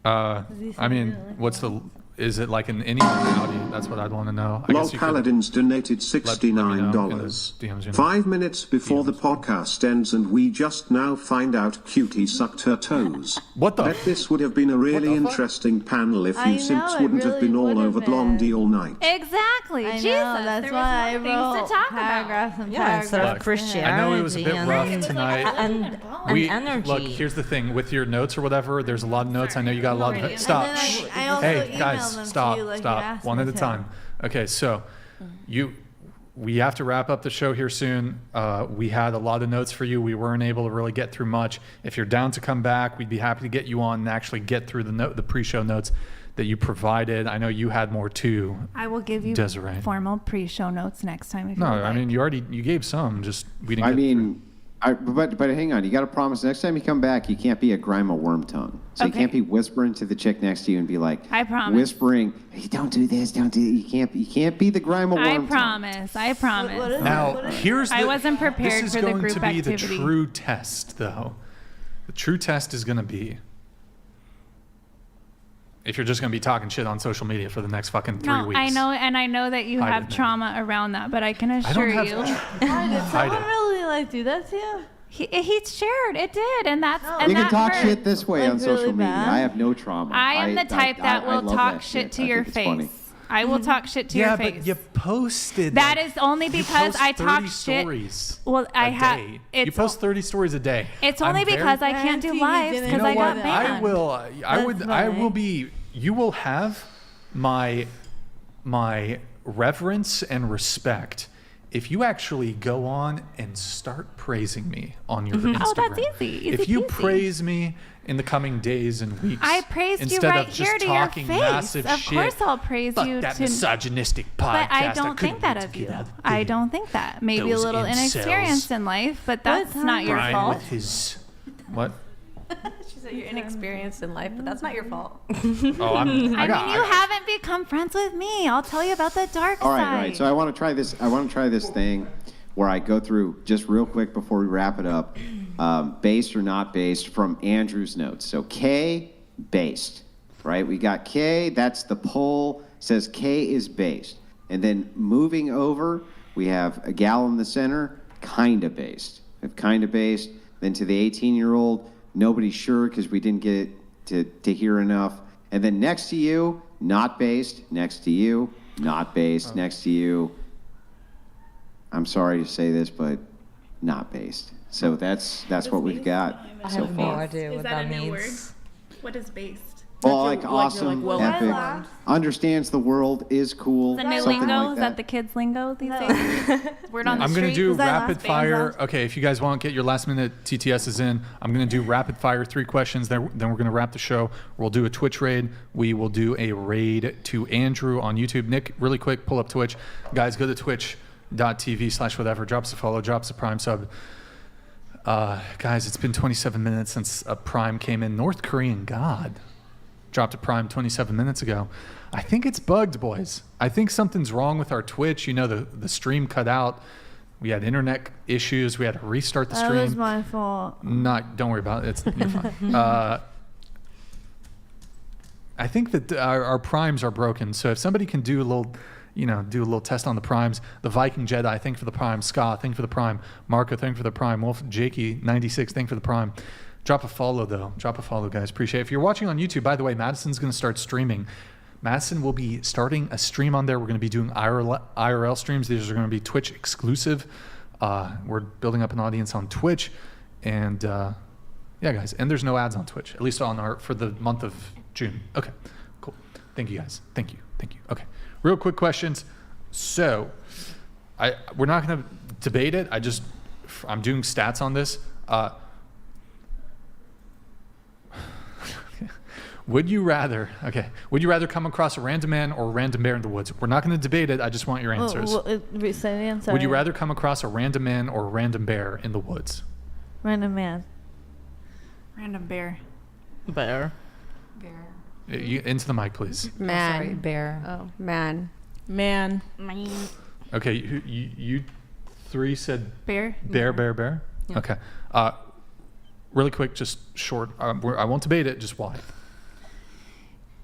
I mean, what's the? Is it like an any Audi? That's what I'd want to know. I Lol guess you Paladins donated let me know in the $69. DMs, you know. 5 minutes before the podcast ends, and we just now find out Cutie sucked her toes. What the? Bet this would have been a really interesting panel if you simps wouldn't have been all over Blondie all night. Exactly. I Jesus, know, that's there why I was more things wrote to talk paragraphs and Yeah, paragraphs. instead of Look, Christianity. I know it was a bit rough tonight. And energy. Look, here's the thing with your notes or whatever. There's a lot of notes. I know you got a lot of. Stop. And then Shh. I also Hey emailed guys, them to stop. you like you Stop. asked One me at a to. time. Okay, so we have to wrap up the show here soon. We had a lot of notes for you. We weren't able to really get through much. If you're down to come back, we'd be happy to get you on and actually get through the pre-show notes that you provided. I know you had more too. I will give you Desiree. formal pre-show notes next time if No, you would I like. mean you gave some. Just we didn't. I get mean, but hang on. You got to promise next time you come back, you can't be a grime of worm tongue. So you Okay. can't be whispering to the chick next to you and be like, I promise. whispering, hey, don't do this, don't do. You can't be the grime of worm I tongue. promise. I promise. Now, here's the. I wasn't prepared this for is the going group to be activity. the true test, though. The true test is going to be if you're just going to be talking shit on social media for the next fucking 3 No, weeks. I know, and I know that you Hide have it, man. trauma around that, but I can I assure don't have. you. Why did Hide someone it. really like do that to you? He shared. It did, and that's and You can that talk hurt. shit this way Like on social really media. bad? I have no trauma. I am the type that I will love talk that shit to I your think it's funny. face. I will talk shit to Yeah, your but face. you posted. That like, is only you because post I talk 30 shit. stories Well, I a have. day. It's You post 30 stories a day. It's I'm only very- because I can't do lives didn't because You know I what? got banned. I will. I would. That's I will fine. be. You will have my reverence and respect if you actually go on and start praising me on your Instagram. Oh, that's easy. If Easy you peasy. praise me in the coming days and weeks, I praised you instead right of here just to your talking face. massive Of shit. course I'll praise Fuck you that to- misogynistic podcast. But I don't couldn't think that wait of to you. get out I don't think that. Maybe a those little incels. inexperienced in life, but that's not your Brian fault. with his what? She said you're inexperienced in life, but that's not your fault. Oh, I mean, you haven't become friends with me. I'll tell you about the dark All right, side. right. So I want to try this. I want to try this thing where I go through just real quick before we wrap it up, based or not based from Andrew's notes. So K, based, right? We got K. That's the poll. Says K is based, and then moving over, we have a gal in the center, kinda based. We have kinda based. Then to the 18-year-old, nobody's sure because we didn't get to hear enough. And then next to you, not based. Next to you, not based. Next to you, I'm sorry to say this, but not based. So that's what we've got I so have no far. idea Is what that that a new means. word? What is based? Well, like awesome, well epic, informed. understands the world, is cool, The new something lingo? like Is that the kids' lingo these days? Word on the I'm street? going to do Was that rapid last fire. band? Okay, if you guys want to get your last minute TTSs in, I'm going to do rapid fire 3 questions. Then we're going to wrap the show. We'll do a Twitch raid. We will do a raid to Andrew on YouTube. Nick, really quick, pull up Twitch. Guys, go to twitch.tv/whatever. Drop us a follow. Drop us a Prime sub. Guys, it's been 27 minutes since a Prime came in. North Korean God dropped a Prime 27 minutes ago. I think it's bugged, boys. I think something's wrong with our Twitch. You know, the stream cut out. We had internet issues. We had to restart the That stream. was my fault. Don't worry about it. You're fine. I think that our primes are broken. So if somebody can do a little test on the primes. The Viking Jedi, thank you for the prime. Scott, thank you for the prime. Marco, thank you for the prime. Wolf Jakey 96, thank you for the prime. Drop a follow though. Drop a follow, guys. Appreciate it. If you're watching on YouTube, by the way, Madison's going to start streaming. Madison will be starting a stream on there. We're going to be doing IRL streams. These are going to be Twitch exclusive. We're building up an audience on Twitch, and yeah, Yeah, guys. And there's no ads on Twitch, at least for the month of June. Okay, cool. Thank you, guys. Thank you. Okay, real quick questions. So, we're not going to debate it. I'm doing stats on this. Would you rather come across a random man or a random bear in the woods? We're not going to debate it. I just want your answers. Say it again, sorry. Would you rather come across a random man or a random bear in the woods? Random man. Random bear. Bear. Into the mic, please. Man. Oh, sorry, bear. Oh, man. Man. Okay, you three said bear. Bear. Yeah. Okay. Really quick, just short. I won't debate it. Just why?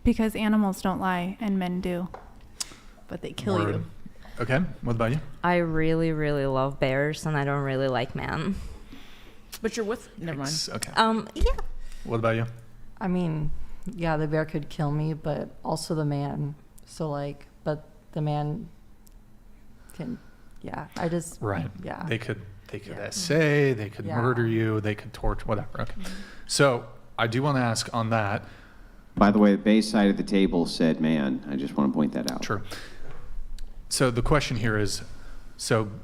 Because animals don't lie and men do. But they kill you. Okay. What about you? I really, really love bears, and I don't really like men. But you're with. Never mind. Okay. Yeah. What about you? I mean, yeah, the bear could kill me, but also the man. So like, but the man can. Yeah, I just. Right. Yeah. They could essay. They could murder you. They could torture. Whatever. Okay. So I do want to ask on that. By the way, the base side of the table said man. I just want to point that out. Sure. So the question here is,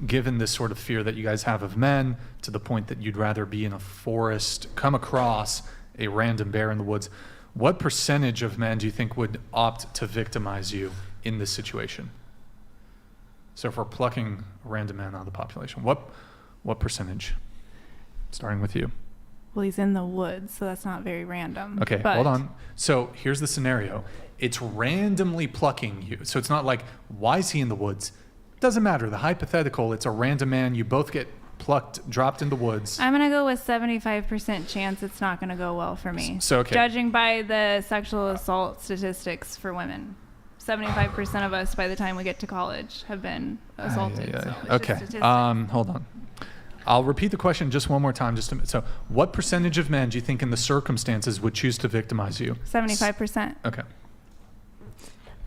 given this sort of fear that you guys have of men, to the point that you'd rather be in a forest, come across a random bear in the woods, what percentage of men do you think would opt to victimize you in this situation? So if we're plucking a random man out of the population, what percentage? Starting with you. Well, he's in the woods, so that's not very random. Okay, hold on. So here's the scenario. It's randomly plucking you. So it's not like, why is he in the woods? Doesn't matter. The hypothetical, it's a random man. You both get plucked, dropped in the woods. I'm going to go with 75% chance it's not going to go well for me. So, okay. Judging by the sexual assault statistics for women. 75% of us, by the time we get to college, have been assaulted. So it's okay. just statistics. Hold on. I'll repeat the question just one more time. So what percentage of men do you think in the circumstances would choose to victimize you? 75%. Okay.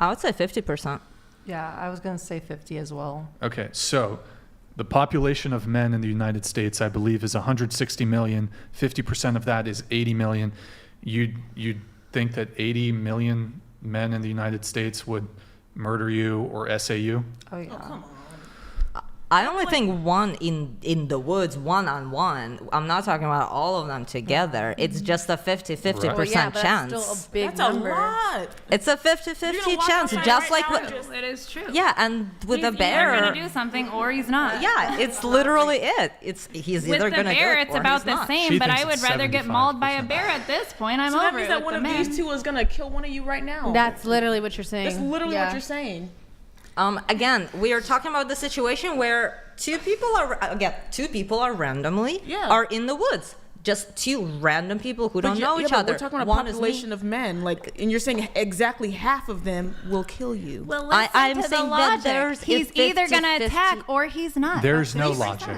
I would say 50%. Yeah, I was going to say 50 as well. Okay, so the population of men in the United States, I believe, is 160 million. 50% of that is 80 million. You'd think that 80 million men in the United States would murder you or essay you? Oh, yeah. Oh, come on. I only think one in the woods, one-on-one. I'm not talking about all of them together. It's just a 50% chance. That's still a big That's number. a lot. It's a 50-50 chance, just like It is true. Yeah, and with a He's bear, either going to do something or he's not. yeah, it's literally it. He's With either the going to do bear, it it's or about he's the not. same, She but thinks I would it's rather get mauled by a 75%. bear at this point. I'm So that over means it that with one the of man. these two is gonna kill one of you right now. That's literally what you're saying. That's literally Yeah. what you're saying. Again, we are talking about the situation where two people are randomly are in the woods. Just two random people who don't know each other. We're talking about One a is me. population of men, and you're saying exactly half of them will kill you. Well, I'm listen to the saying that logic. there's He's a either going to 50-50 attack or he's not. There's no logic.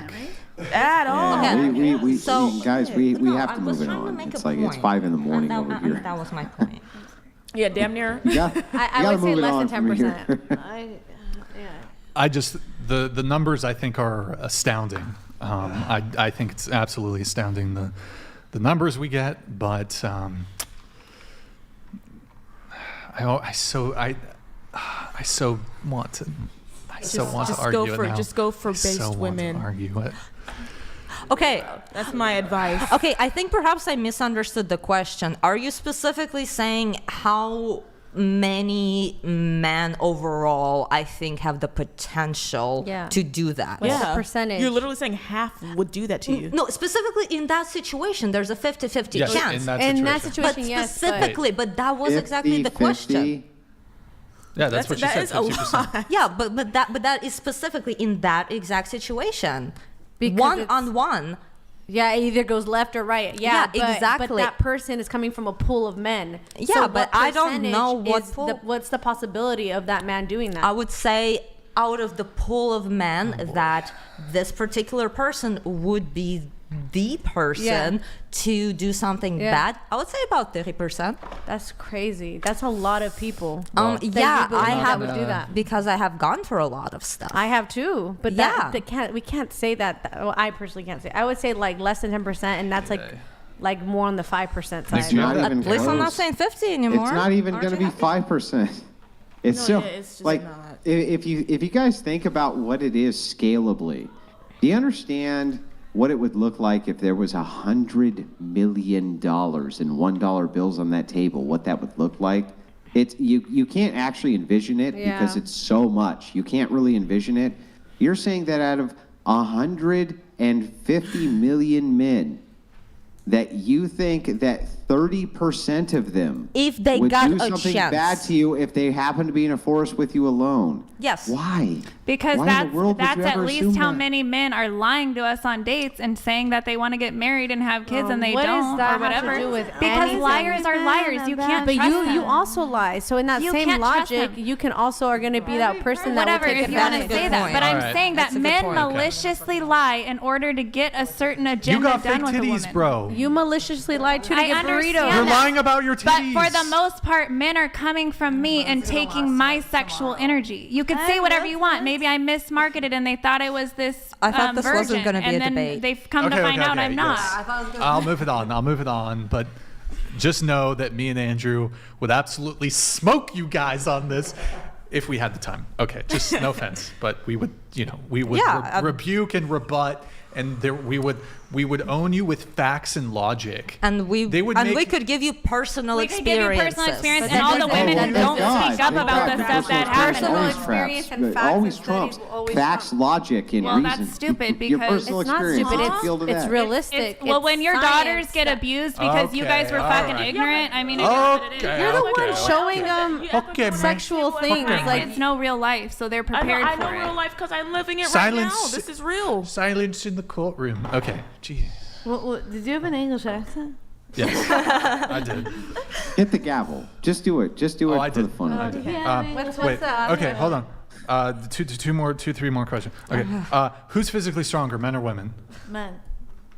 At all. Okay. Guys, we No, have I to was move it trying to on. make It's a like it's point. 5 a.m. And over here. that was my point. Yeah, damn near. Yeah, I would say less than 10%. I just the numbers I think are astounding. I think it's absolutely astounding the numbers we get, but I so want to argue it now. Just go for based women. Want to argue it. Okay. That's my advice. Okay, I think perhaps I misunderstood the question. Are you specifically saying how many men overall, I think, have the potential to do that? What's the percentage? You're literally saying half would do that to you. No, specifically in that situation, there's a 50-50 Yes, chance. in that situation. But yes, specifically, but that was exactly the question. Yeah, that's what she said. 50%. Yeah, but that is specifically in that exact situation. Because One-on-one. Yeah, it either goes left or right. Yeah, but, exactly. But that person is coming from a pool of men. Yeah, So but what I don't know percentage what is pool. what's the possibility of that man doing that? I would say out of the pool of men that this particular person would be the person to do something bad, I would say about 30%. That's crazy. That's a lot of people. I have would do that. because I have gone through a lot of stuff. I have too, but we can't say that. Well, I personally can't say. I would say like less than 10%, and that's like like more on the 5% It's side. not At even least I'm not close. saying 50 anymore. It's not even Aren't going to you be happy? 5%. It's No, so yeah, it's just like not. if you guys think about what it is scalably, do you understand what it would look like if there was $100 million in $1 bills on that table? What that would look like? It's you can't actually envision it because it's so much. You can't really envision it. You're saying that out of 150 million men, that you think that 30% of them If they would got do a something chance. bad to you if they happen to be in a forest with you alone. Yes. Why? Because Why in the world would that's you at ever least assume how that? many men are lying to us on dates and saying that they want to get married and have kids and they what does don't that or have to whatever. do with Because anything? liars are liars. You can't But trust you them. also lie. So in that You same can't trust logic, them. you can also are going to be that person that Whatever, will take if you want to advantage. say that. But All I'm right. saying that That's a good men point. maliciously lie in order to get a certain agenda You got done fake with a titties, woman. bro. You maliciously lied to I get understand burritos. You're that. lying about your titties. But for the most part, men are coming from me and taking my sexual energy. You could say whatever you want. Maybe I mismarketed and they thought it was this I thought this wasn't virgin, gonna be and a then debate. they've come to find out I'm not. yes. I'll move it on. But just know that me and Andrew would absolutely smoke you guys on this if we had the time. Okay, just no offense, but we would, rebuke and rebut, and we would own you with facts and logic. And we could give you personal We could give you experiences. personal experience, and all the women who don't speak up about the stuff that happened. Always traps. Always trumps. Facts, logic, and Well, reason. that's stupid Your because personal it's not experience stupid. is field of It's that. realistic. Well, when your daughters get science. abused because you guys were Okay, fucking all right. ignorant, I mean, it is what it is. You're the one showing them Okay, man. sexual things. Okay, Like Kids know real life, so they're prepared I for know it. real life because I'm living it Silence. right now. This is real. Silence in the courtroom. Okay, jeez. Did you have an English accent? Yes, I did. Hit the gavel. Just do it. Just do it I for the did. fun I of it. did. What's Wait. that? Okay, hold on. Three more questions. Okay. Who's physically stronger, men or women? Men.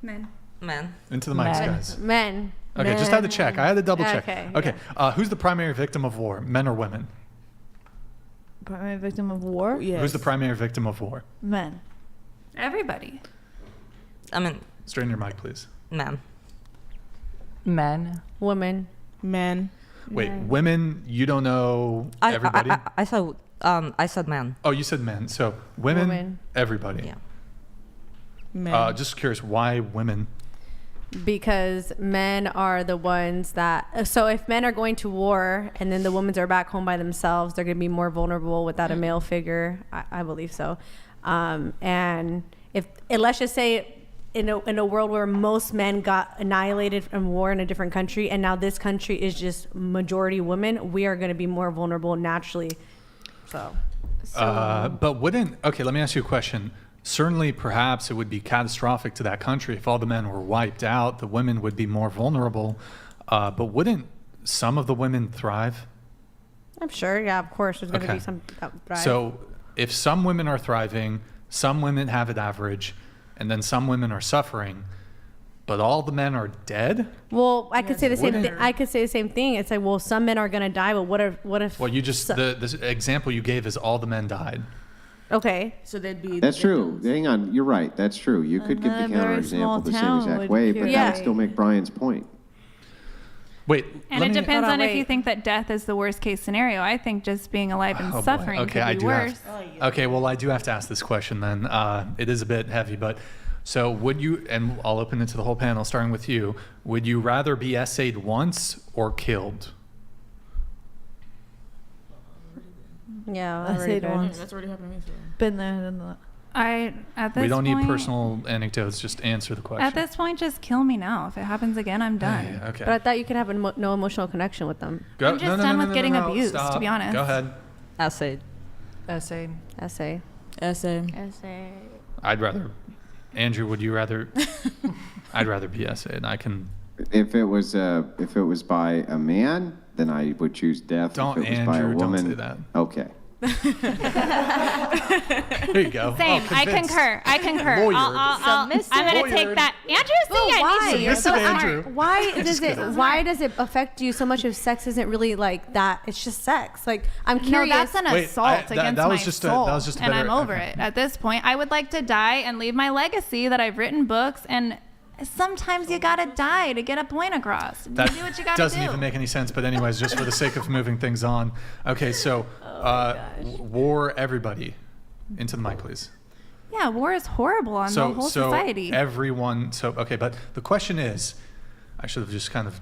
Men. Into the mics, guys. men. Okay, just had to check. I had to double check. Okay, Who's the primary victim of war, men or women? Primary victim of war? Yes. Who's the primary victim of war? Men. Everybody. I mean, Straighten your mic, please. men. Men. Women. Men. Wait, women, you don't know everybody? I said men. Oh, you said men. So women, everybody. Yeah. Men. Just curious, why women? Because men are the ones that. So if men are going to war and then the women are back home by themselves, they're going to be more vulnerable without a male figure. I believe so. And let's just say in a world where most men got annihilated from war in a different country, and now this country is just majority women, we are going to be more vulnerable naturally. So. But okay, let me ask you a question. Certainly, perhaps it would be catastrophic to that country if all the men were wiped out. The women would be more vulnerable. But wouldn't some of the women thrive? I'm sure, yeah, of course, there's going to Okay. be some that thrive. So if some women are thriving, some women have it average, and then some women are suffering, but all the men are dead? Well, I could say the same thing. Wouldn't- I could say the same thing. It's like, well, some men are going to die, but what if? Well, you just, the example you gave is all the men died. Okay. So they'd be. That's true. Hang on. You're right. That's true. You could give the then a very small counterexample the same town exact would way, cure but it. that would still make Brian's point. Wait, And let it me- depends Hold on, on if you wait. think that death is the worst case scenario. I think just being alive and Oh, boy. suffering Okay, could I be do worse. Okay, well, I do have to ask this question then. It is a bit heavy, but so would you, and I'll open it to the whole panel, starting with you, would you rather be essayed once or killed? Yeah, I said once. That's already happened to me. So. Been there, done that. At this We don't point, need personal anecdotes, just answer the question. At this point, just kill me now. If it happens again, I'm done. Yeah, okay. But I thought you could have no emotional connection with them. Go, I'm just done with getting abused, to be honest. Go ahead. Essay. Essay. Essay. I'd rather, Andrew, would you rather? I'd rather be essayed. I can. If it was by a man, then I would choose death. Don't, if it was by a Andrew, don't woman, say that. Okay. There you go. Same. Oh, I convinced. concur. Lawyered. I'm going to take that. Andrew, see, Well, I why? need you. You're so Submissive smart. Andrew. Why does it affect you so much if sex isn't really like that? It's just sex. Like, I'm No, curious. that's an Wait, assault that against was my just soul, that was just a and better- I'm over okay. it. At this point, I would like to die and leave my legacy that I've written books and Sometimes you gotta die to get a point across. You That do what you gotta doesn't do. even make any sense. But anyways, just for the sake of moving things on. Okay, so war, everybody, into the mic, please. Yeah, war is horrible on the whole society. Everyone. So okay, but the question is, I should have just kind of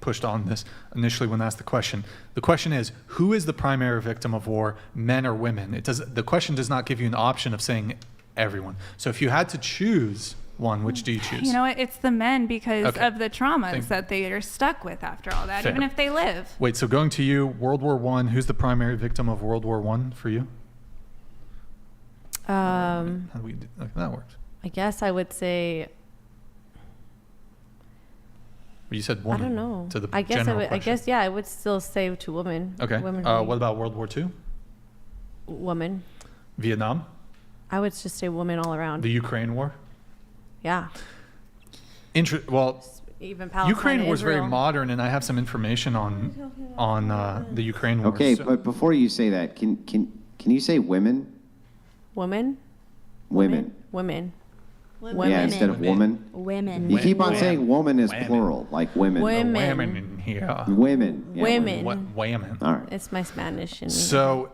pushed on this initially when asked the question. The question is, who is the primary victim of war, men or women? The question does not give you an option of saying everyone. So if you had to choose one, which do you choose? You know what? It's the men because of the traumas that they are stuck with after all that, Fair. even if they live. Wait, so going to you, World War I, who's the primary victim of World War I for you? How do we do that works? I guess I would say. You said woman. I don't know. To the I guess general I would. question. I guess I would still say to women. Okay. Women What about World War II? Woman. Vietnam? I would just say woman all around. The Ukraine War? Yeah. Well, Even Palestine. Ukraine was very Israel. modern, and I have some information on the Ukraine war. Okay, but before you say that, can you say women? Woman. Women. Women. Yeah, instead of woman. Women. You keep on saying woman as plural, like women. Women. Women here. Women. Yeah, Women. Women. All right. It's my Spanish. And So,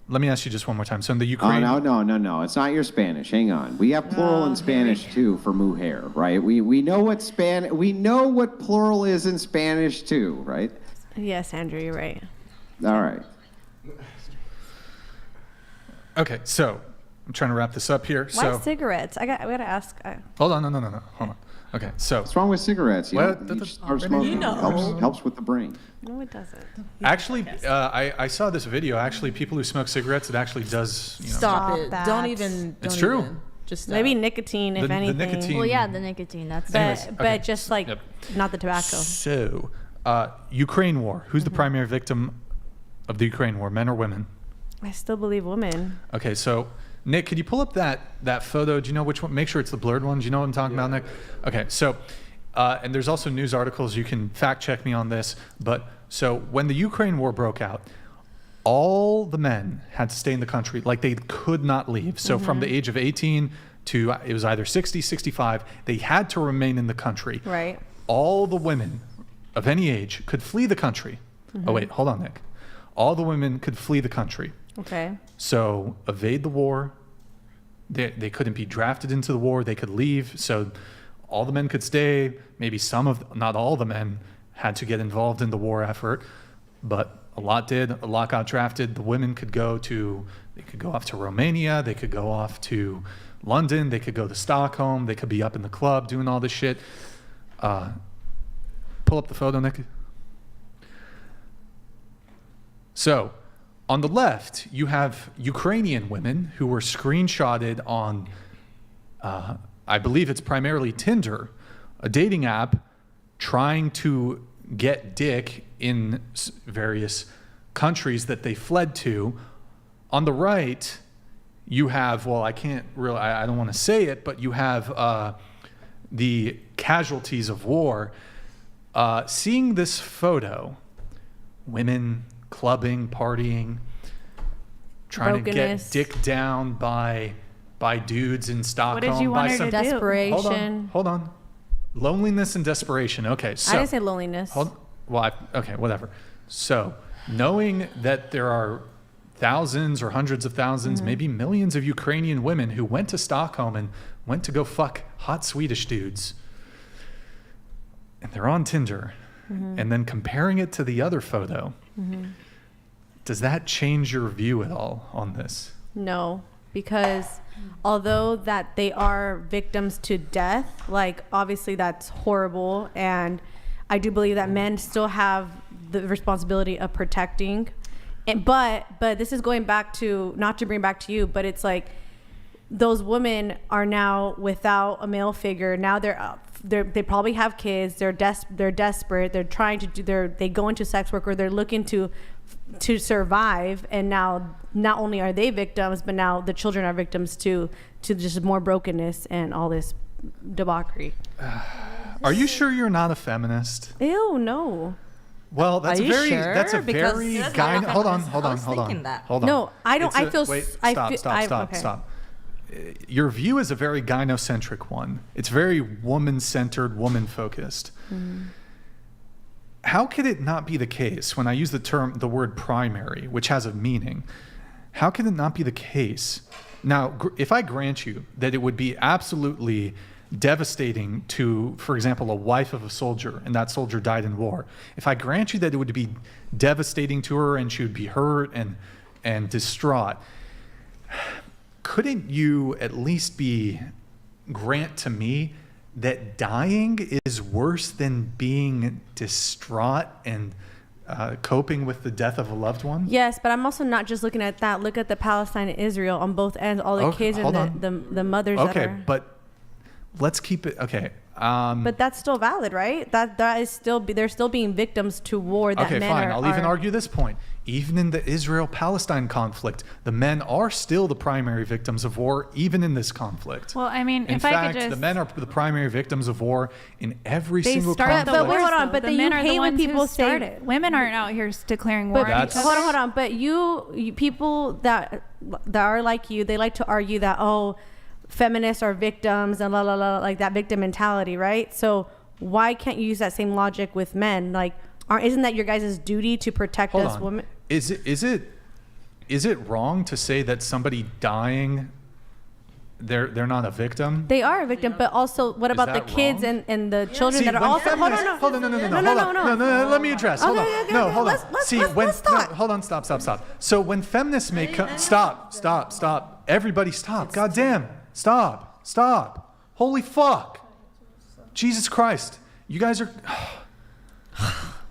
let me ask you just one more time. So in the Ukraine. Oh, no. It's not your Spanish. Hang on. We have plural in Spanish too for mujer, right? We know what plural is in Spanish too, right? Yes, Andrew, you're right. All right. Okay, so I'm trying to wrap this up here. Why So cigarettes? I gotta ask. hold on, no. Hold on. Okay, so What's wrong with cigarettes? You What? know, you start smoking. Helps with the brain. No, it doesn't. actually, I saw this video. Actually, people who smoke cigarettes, it actually does. Stop it. that. Don't even. It's don't true. even. Just stop. Maybe nicotine, if The anything. nicotine- Well, yeah, the nicotine. That's Anyways, But okay. just like not the tobacco. So, Ukraine war. Who's the primary victim of the Ukraine war, men or women? I still believe women. Okay, so Nick, could you pull up that photo? Do you know which one? Make sure it's the blurred one. Do you know what I'm talking about, Nick? Okay, so and there's also news articles. You can fact check me on this. But so when the Ukraine war broke out, all the men had to stay in the country. Like they could not leave. So from the age of 18 to it was either 60, 65, they had to remain in the country. Right. All the women of any age could flee the country. Oh wait, hold on, Nick. All the women could flee the country. Okay. So evade the war. They couldn't be drafted into the war. They could leave. So all the men could stay. Maybe not all the men had to get involved in the war effort, but a lot did. A lot got drafted. The women could go off to Romania. They could go off to London. They could go to Stockholm. They could be up in the club doing all this shit. Pull up the photo, Nick. So, on the left, you have Ukrainian women who were screenshotted on, I believe it's primarily Tinder, a dating app, trying to get dick in various countries that they fled to. On the right, you have, well, I don't want to say it, but you have the casualties of war. Seeing this photo, women clubbing, partying, trying to get dick down by dudes in Stockholm. What did you want her to do? Desperation. Hold on. Loneliness and desperation. Okay, so I didn't say loneliness. Okay, whatever. So, knowing that there are thousands or hundreds of thousands, maybe millions of Ukrainian women who went to Stockholm and went to go fuck hot Swedish dudes, and they're on Tinder, and then comparing it to the other photo, does that change your view at all on this? No, because although that they are victims to death, like obviously that's horrible, and I do believe that men still have the responsibility of protecting. And but this is going back to, not to bring back to you, but it's like those women are now without a male figure. Now they probably have kids. They're desperate. They're trying to do. They go into sex work, or they're looking to survive. And now not only are they victims, but now the children are victims to just more brokenness and all this debauchery. Are you sure you're not a feminist? Ew, no. Well, that's Are a you very sure? that's a Because very that's guy. not Hold on. feminist. I was thinking that. Hold on. No, I don't. It's I feel. Wait, I stop, feel, stop, stop, okay. stop. your view is a very gynocentric one. It's very woman-centered, woman-focused. How could it not be the case when I use the word primary, which has a meaning? How can it not be the case? Now, if I grant you that it would be absolutely devastating to, for example, a wife of a soldier, and that soldier died in war, if I grant you that it would be devastating to her and she would be hurt and distraught, couldn't you at least grant to me that dying is worse than being distraught and coping with the death of a loved one? Yes, but I'm also not just looking at that. Look at the Palestine and Israel on both ends, all the kids and the mothers that are... Okay, but let's keep it... Okay. But that's still valid, right? That is still... They're still being victims to war that men are... Okay, fine. I'll even argue this point. Even in the Israel-Palestine conflict, the men are still the primary victims of war, even in this conflict. Well, I mean, in fact, the men are the primary victims of war in every single conflict. But hold on. But the then men you are hate the when ones people who say start it. Women aren't out here declaring war. But hold on. But you people that are like you, they like to argue that feminists are victims and like that victim mentality, right? So why can't you use that same logic with men? Like, isn't that your guys' duty to protect us women? Is it wrong to say that somebody dying, they're not a victim? They are a victim, but also what about the kids and the children that are also... Hold on. Let me address. Hold on. Let's talk. Hold on. Stop. So when feminists make... Stop. Everybody stop. Goddamn. Stop. Holy fuck. Jesus Christ. You guys are...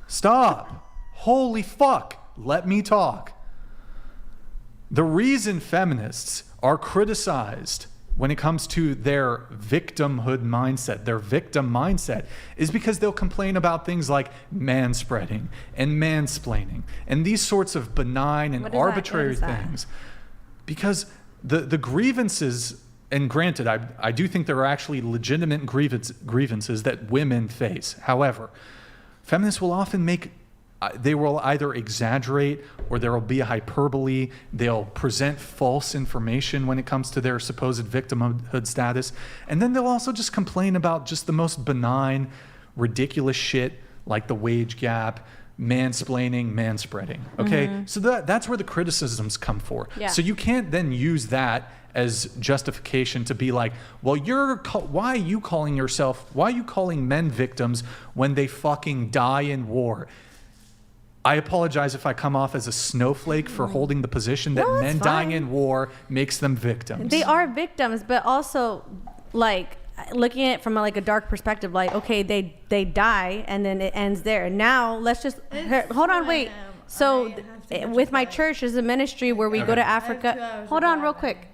Stop. Holy fuck. Let me talk. The reason feminists are criticized when it comes to their victimhood mindset, their victim mindset, is because they'll complain about things like manspreading and mansplaining and these sorts of benign and arbitrary things. Because the grievances, and granted, I do think there are actually legitimate grievances that women face. However, feminists will often they will either exaggerate or there will be a hyperbole. They'll present false information when it comes to their supposed victimhood status. And then they'll also just complain about just the most benign, ridiculous shit like the wage gap, mansplaining, manspreading. Okay? So that's where the criticisms come for. Yeah. So you can't then use that as justification to be like, well, why are you calling men victims when they fucking die in war? I apologize if I come off as a snowflake for holding the position that men dying in war makes them victims. They are victims, but also, like, looking at it from a dark perspective, like, okay, they die and then it ends there. Now let's just hold on, wait. So with my church, there's a ministry where we go to Africa. Hold on, real quick.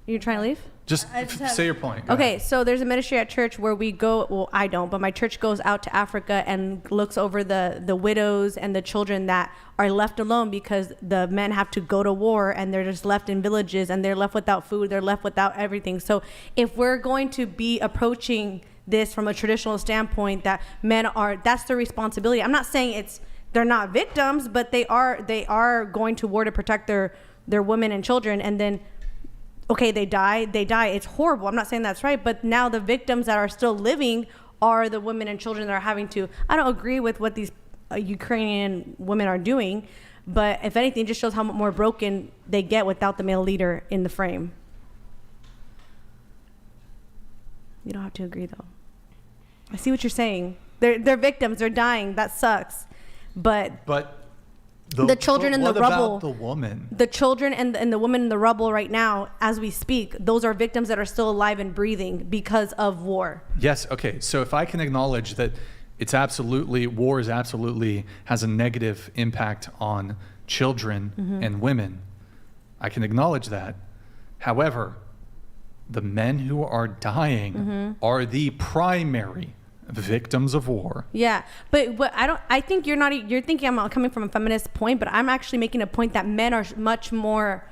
You're trying to leave? Just say your point. Go Okay, ahead. so there's a ministry at church where we go, well, I don't, but my church goes out to Africa and looks over the widows and the children that are left alone because the men have to go to war and they're just left in villages and they're left without food, they're left without everything. So if we're going to be approaching this from a traditional standpoint that men are, that's their responsibility. I'm not saying they're not victims, but they are going to war to protect their women and children, and then okay, they die. It's horrible. I'm not saying that's right, but now the victims that are still living are the women and children that are having to... I don't agree with what these Ukrainian women are doing, but if anything, it just shows how much more broken they get without the male leader in the frame. You don't have to agree, though. I see what you're saying. They're victims. They're dying. That sucks. But the children in the rubble. What about the woman? The children and the women in the rubble right now, as we speak, those are victims that are still alive and breathing because of war. Yes. Okay. So if I can acknowledge that war has a negative impact on children and women, I can acknowledge that. However, the men who are dying are the primary victims of war. Yeah, but I think you're thinking I'm coming from a feminist point, but I'm actually making a point that men are much more,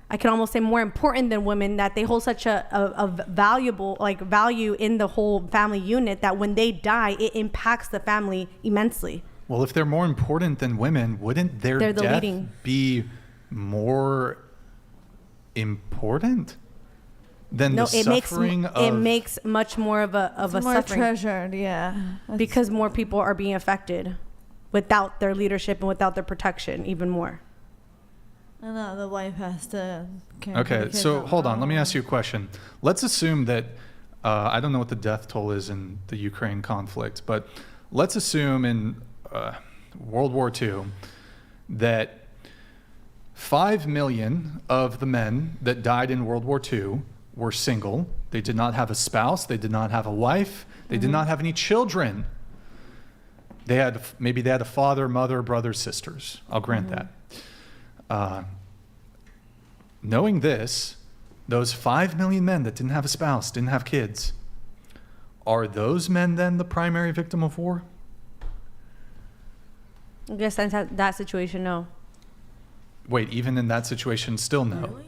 I can almost say more important than women, that they hold such a value in the whole family unit that when they die, it impacts the family immensely. Well, if they're more important than women, wouldn't their death be more important than the suffering it makes much more of a It's more suffering treasured, yeah. because more people are being affected without their leadership and without their protection even more. I know the wife has to care for the Okay, kids so on hold her on. Let me own. ask you a question. Let's assume that, I don't know what the death toll is in the Ukraine conflict, but let's assume in World War II that 5 million of the men that died in World War II were single. They did not have a spouse. They did not have a wife. They did not have any children. Maybe they had a father, mother, brothers, sisters. I'll grant that. Knowing this, those 5 million men that didn't have a spouse, didn't have kids, are those men then the primary victim of war? I guess in that situation, no. Wait, even in that situation, still no. Really?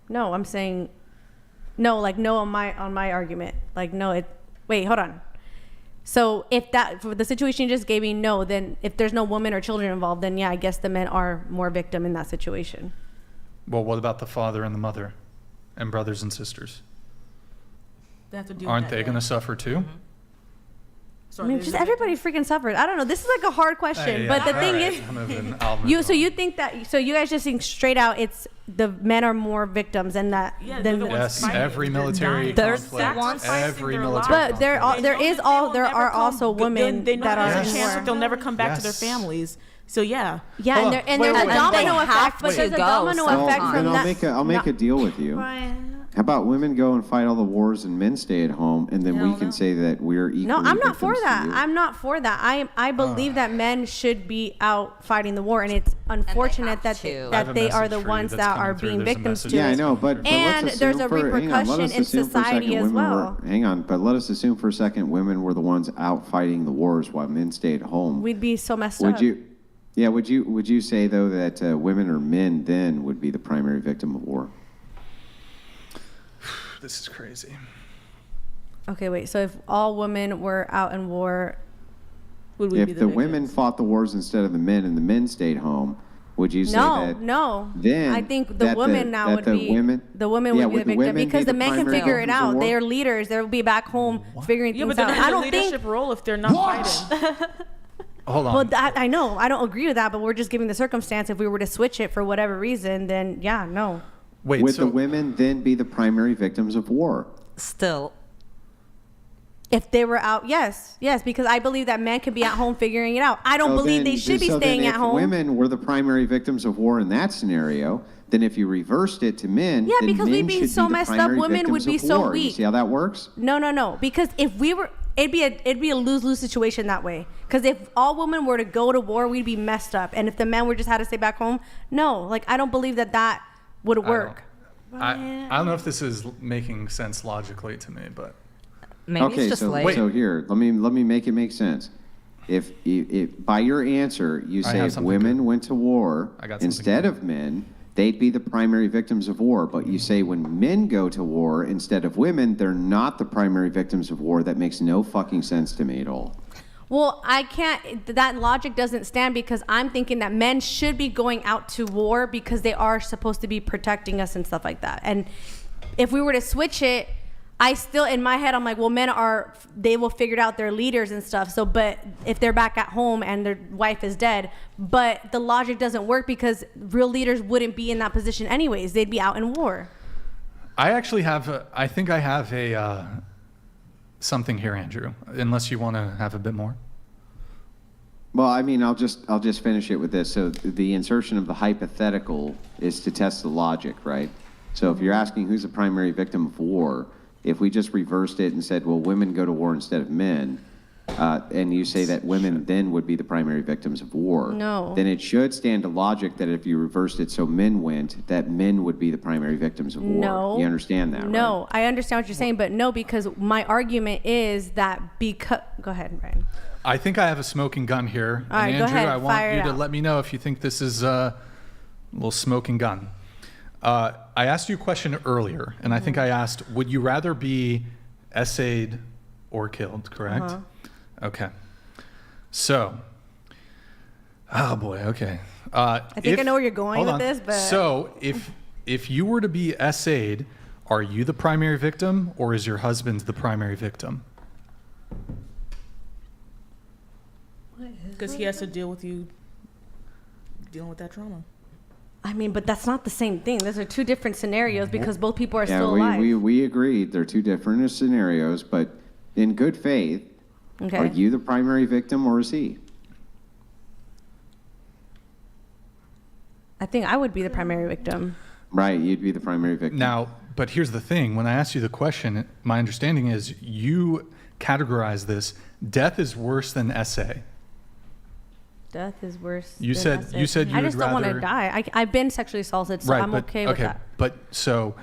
No, I'm saying no, like no on my argument. Like no, wait, hold on. So if that for the situation you just gave me, no, then if there's no woman or children involved, then yeah, I guess the men are more victim in that situation. Well, what about the father and the mother and brothers and sisters? They have to deal Aren't with that, they going to suffer too? So I mean, just everybody freaking suffers. I don't know. This is like a hard question, but the thing is, you think that you guys just think straight out it's the men are more victims and that than Yes, every military conflict, every military but there are also women They know that there's are a chance more. that they'll never come back to their families. So yeah. Yeah, Hold and, on. there's a Wait, domino wait. effect, but there's a domino effect from that. I'll make a deal with you. How about women go and fight all the wars and men stay at home, and then we can say that we're equally No, I'm not for victims to that. you? I'm not for that. I believe that men should be out fighting the war, and it's unfortunate that they are the ones that are being victims to Yeah, I it. know, but And let's there's assume a for- hang on, let repercussion us in assume for a society second as women well. hang on, but let us assume for a second women were the ones out fighting the wars while men stayed home. We'd be so messed Would up. you? Yeah, would you say though that women or men then would be the primary victim of war? This is crazy. Okay, wait. So if all women were out in war, would we be If the the women fought the wars instead of the men and the men stayed home, would you say that? No. Then I think the that women now that would the be women, the women yeah, would be the would the victim women because be the the men can primary figure it victims of out. war? They are leaders. They'll be back home figuring Yeah, things but out. they're I not don't a think. leadership role if they're not fighting. Hold on. Well, I know. I don't agree with that, but we're just giving the circumstance. If we were to switch it for whatever reason, then yeah, no. Wait, would the women then be the primary victims of war? Still. If they were out, yes, because I believe that men could be at home figuring it out. I don't So believe then- they should be so then staying at if home. women were the primary victims of war in that scenario, then if you reversed it to men, Yeah, then because we'd men be should so the messed up, primary women would victims be of so war. You weak. see how that works? No. Because if we were, it'd be a lose-lose situation that way. Because if all women were to go to war, we'd be messed up. And if the men were just had to stay back home, no. Like I don't believe that would work. I don't know if this is making sense logically to me, but Okay, so here, let me make it make sense. If by your answer you I say have if something women went to war I got something instead of men, they'd be the primary victims of war. But you say when men go to war instead of women, they're not the primary victims of war. That makes no fucking sense to me at all. Well, I can't, that logic doesn't stand because I'm thinking that men should be going out to war because they are supposed to be protecting us and stuff like that. And if we were to switch it, I still, in my head, I'm like, well, they will figure out their leaders and stuff. So, but if they're back at home and their wife is dead, but the logic doesn't work because real leaders wouldn't be in that position anyways. They'd be out in war. I actually have, I think I have something here, Andrew, unless you want to have a bit more. Well, I mean, I'll just finish it with this. So the insertion of the hypothetical is to test the logic, right? So if you're asking who's the primary victim of war, if we just reversed it and said, well, women go to war instead of men, and you say that women then would be the primary victims of war, No. then it should stand to logic that if you reversed it so men went, that men would be the primary victims of war. No. You understand that, right? No, I understand what you're saying, but no, because my argument is that go ahead, Brian. I think I have a smoking gun here. All right, and go Andrew, ahead, I want fire it you to out. let me know if you think this is a little smoking gun. I asked you a question earlier, and I think I asked, would you rather be essayed or killed, correct? Uh-huh. Okay. So, oh boy, okay. I think I know where you're going hold with on. this, but So, if you were to be essayed Are you the primary victim, or is your husband the primary victim? Because he has to deal with you dealing with that trauma. I mean, but that's not the same thing. Those are two different scenarios because both people are Yeah, still alive. we agreed. They're two different scenarios, but in good faith, Okay. are you the primary victim or is he? I think I would be the primary victim. Right, you'd be the primary victim. Now, but here's the thing. When I asked you the question, my understanding is you categorize this, death is worse than SA. Death is worse. You than said SA. you said you I would just don't want to rather- die. I've been sexually assaulted, so I'm okay with that. But so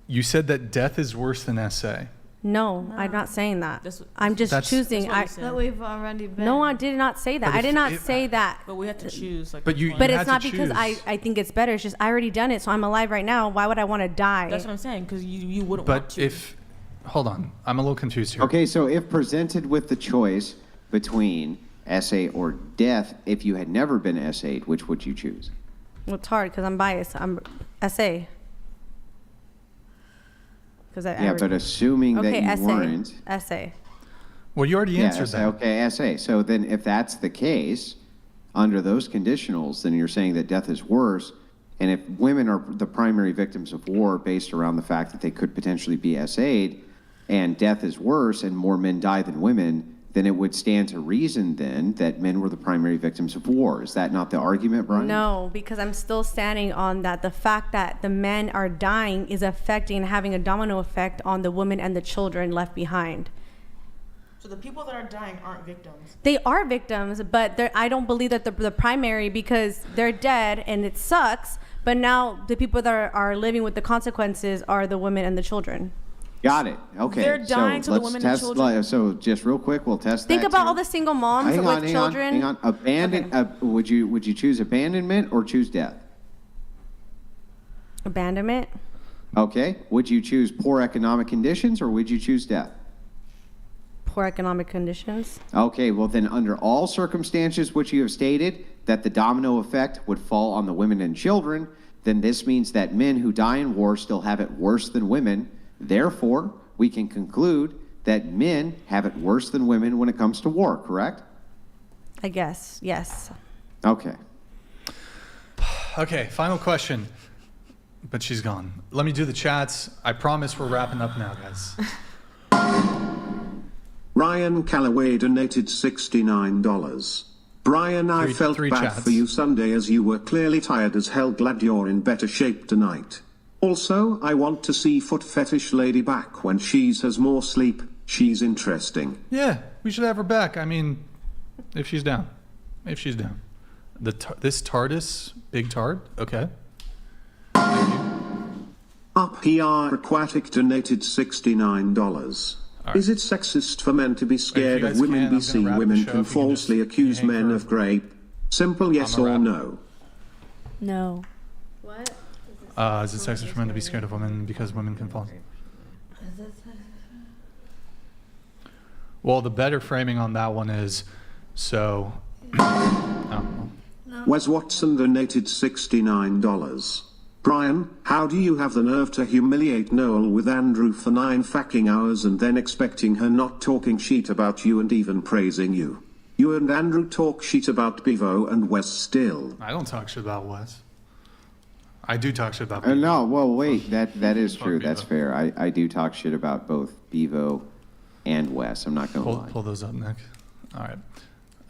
you said that death is worse than SA. No, I'm not saying that. I'm just That's- choosing. That we've already been. No, I did not say that. But I if- did not if- say that. But we have to choose. Like, But you- But you it's had to not because choose. I think it's better. It's just I already done it, so I'm alive right now. Why would I want to die? That's what I'm saying. Because you wouldn't want But to. if, hold on, I'm a little confused here. Okay, so if presented with the choice between SA or death, if you had never been SA'd, which would you choose? Well, it's hard because I'm biased. I'm SA. Yeah, but assuming that you SA. weren't. SA. Well, you already answered SA, that. Okay, SA. So then if that's the case, under those conditionals, then you're saying that death is worse. And if women are the primary victims of war based around the fact that they could potentially be SA'd, and death is worse and more men die than women, then it would stand to reason then that men were the primary victims of war. Is that not the argument, Brian? No, because I'm still standing on that. The fact that the men are dying is affecting and having a domino effect on the women and the children left behind. So the people that are dying aren't victims. They are victims, but I don't believe that the primary because they're dead and it sucks. But now the people that are living with the consequences are the women and the children. Got it. Okay. They're dying so to the let's women and test, children. So just real quick, we'll test Think that about too. all the single moms with children. Hang on. Would you choose abandonment or choose death? Abandonment. Okay. Would you choose poor economic conditions or would you choose death? Poor economic conditions. Okay. Well, then under all circumstances which you have stated that the domino effect would fall on the women and children, then this means that men who die in war still have it worse than women. Therefore, we can conclude that men have it worse than women when it comes to war, correct? I guess, yes. Okay. Okay, final question. But she's gone. Let me do the chats. I promise we're wrapping up now, guys. Ryan Calloway donated $69. Brian, I felt three bad chats. for you Sunday as you were clearly tired as hell. Glad you're in better shape tonight. Also, I want to see foot fetish lady back when she's has more sleep. She's interesting. Yeah, we should have her back. I mean, if she's down. If she's down. This TARDIS, big tard, okay. Up PR Aquatic donated $69. Right. Is it sexist for men to be scared guys of women? can, I'm BC gonna wrap the women show. can If you can falsely just accuse hang men for- of rape. Simple yes I'm a or wrap. no. No. What? Is it sexist for men to be scared of women because women can fall? Well, the better framing on that one is, so, Wes Watson donated $69. Brian, how do you have the nerve to humiliate Noel with Andrew for 9 fucking hours and then expecting her not talking shit about you and even praising you? You and Andrew talk shit about BEAVO and Wes still. I don't talk shit about Wes. I do talk shit about No, well, wait, that is true. That's fair. I do talk shit about both BEAVO and Wes. I'm not going to lie. Pull those up, Nick. All right.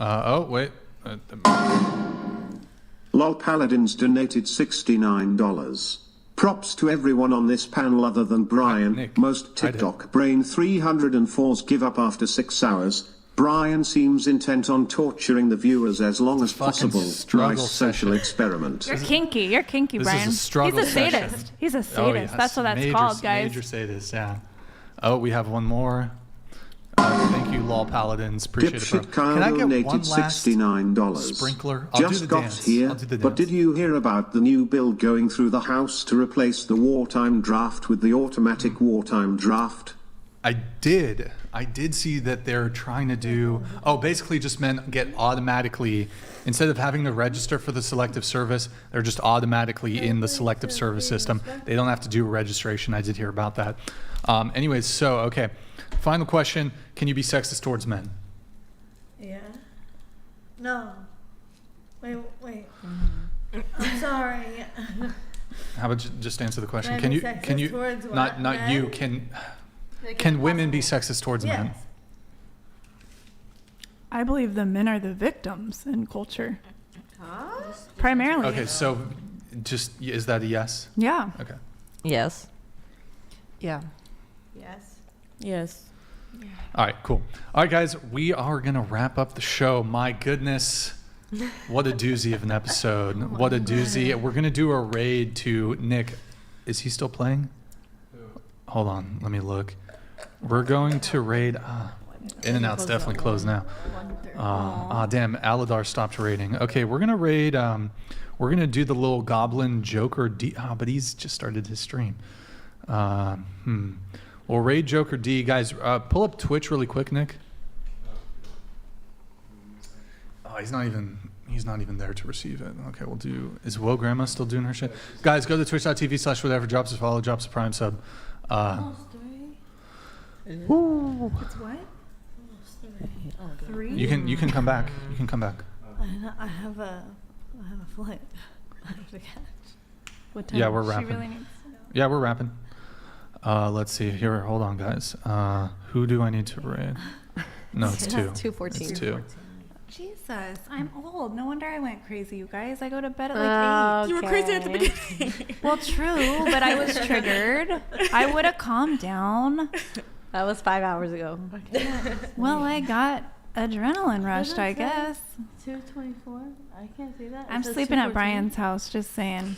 Oh, wait. LOL Paladins donated $69. Props to everyone on this panel other than Brian. Most TikTok brain 304s give up after 6 hours. Brian seems intent on torturing the viewers as long as possible. struggle Nice social experiment. You're kinky. You're kinky, This Brian. is a struggle He's a session. sadist. He's a Oh, sadist. yes. That's what that's Major- called, guys. Major sadist, yeah. Oh, we have one more. Thank you, LOL Paladins. Appreciate it, bro. Dipshit Kyle Can I get donated one last $69. sprinkler? I'll Just do the got dance. here, I'll do the but dance. did you hear about the new bill going through the House to replace the wartime draft with the automatic wartime draft? I did see that they're trying to do, basically just men get automatically, instead of having to register for the selective service, they're just automatically in the selective service system. They don't have to do a registration. I did hear about that. Anyways, so, okay. Final question, can you be sexist towards men? Yeah. No. Wait. I'm sorry. How about you just answer the question? Can I be Can sexist you, towards not men? you, can women be sexist towards men? Yes. I believe the men are the victims in culture. Primarily. Okay, so is that a yes? Yeah. Okay. Yes. Yeah. Yes. Yes. All right, cool. All right, guys, we are going to wrap up the show. My goodness. What a doozy of an episode. What a doozy. We're going to do a raid to Nick. Is he still playing? Hold on. Let me look. We're going to raid. In-N-Out's definitely closed now. Damn. Aladar stopped raiding. Okay, we're going to raid. We're going to do the little goblin Joker D. But he's just started his stream. We'll raid Joker D. Guys, pull up Twitch really quick, Nick. Oh, he's not even there to receive it. Okay, we'll do. Is Woe Grandma still doing her shit? Guys, go to twitch.tv/whatever. Drops a follow. Drops a prime sub. Woo. It's what? 3. You can come back. You can come back. I have a flight. I have to catch. What time? Yeah, we're She wrapping. really needs to know. Yeah, we're wrapping. Let's see here. Hold on, guys. Who do I need to raid? No, it's 2. 2:14. It's 2. Jesus, I'm old. No wonder I went crazy, you guys. I go to bed at like 8. You were crazy at the beginning. Well, true, but I was triggered. I would have calmed down. That was 5 hours ago. Well, I got adrenaline rushed, I guess. 2:24. I can't see that. I'm It says sleeping at 2:14. Brian's house, just saying.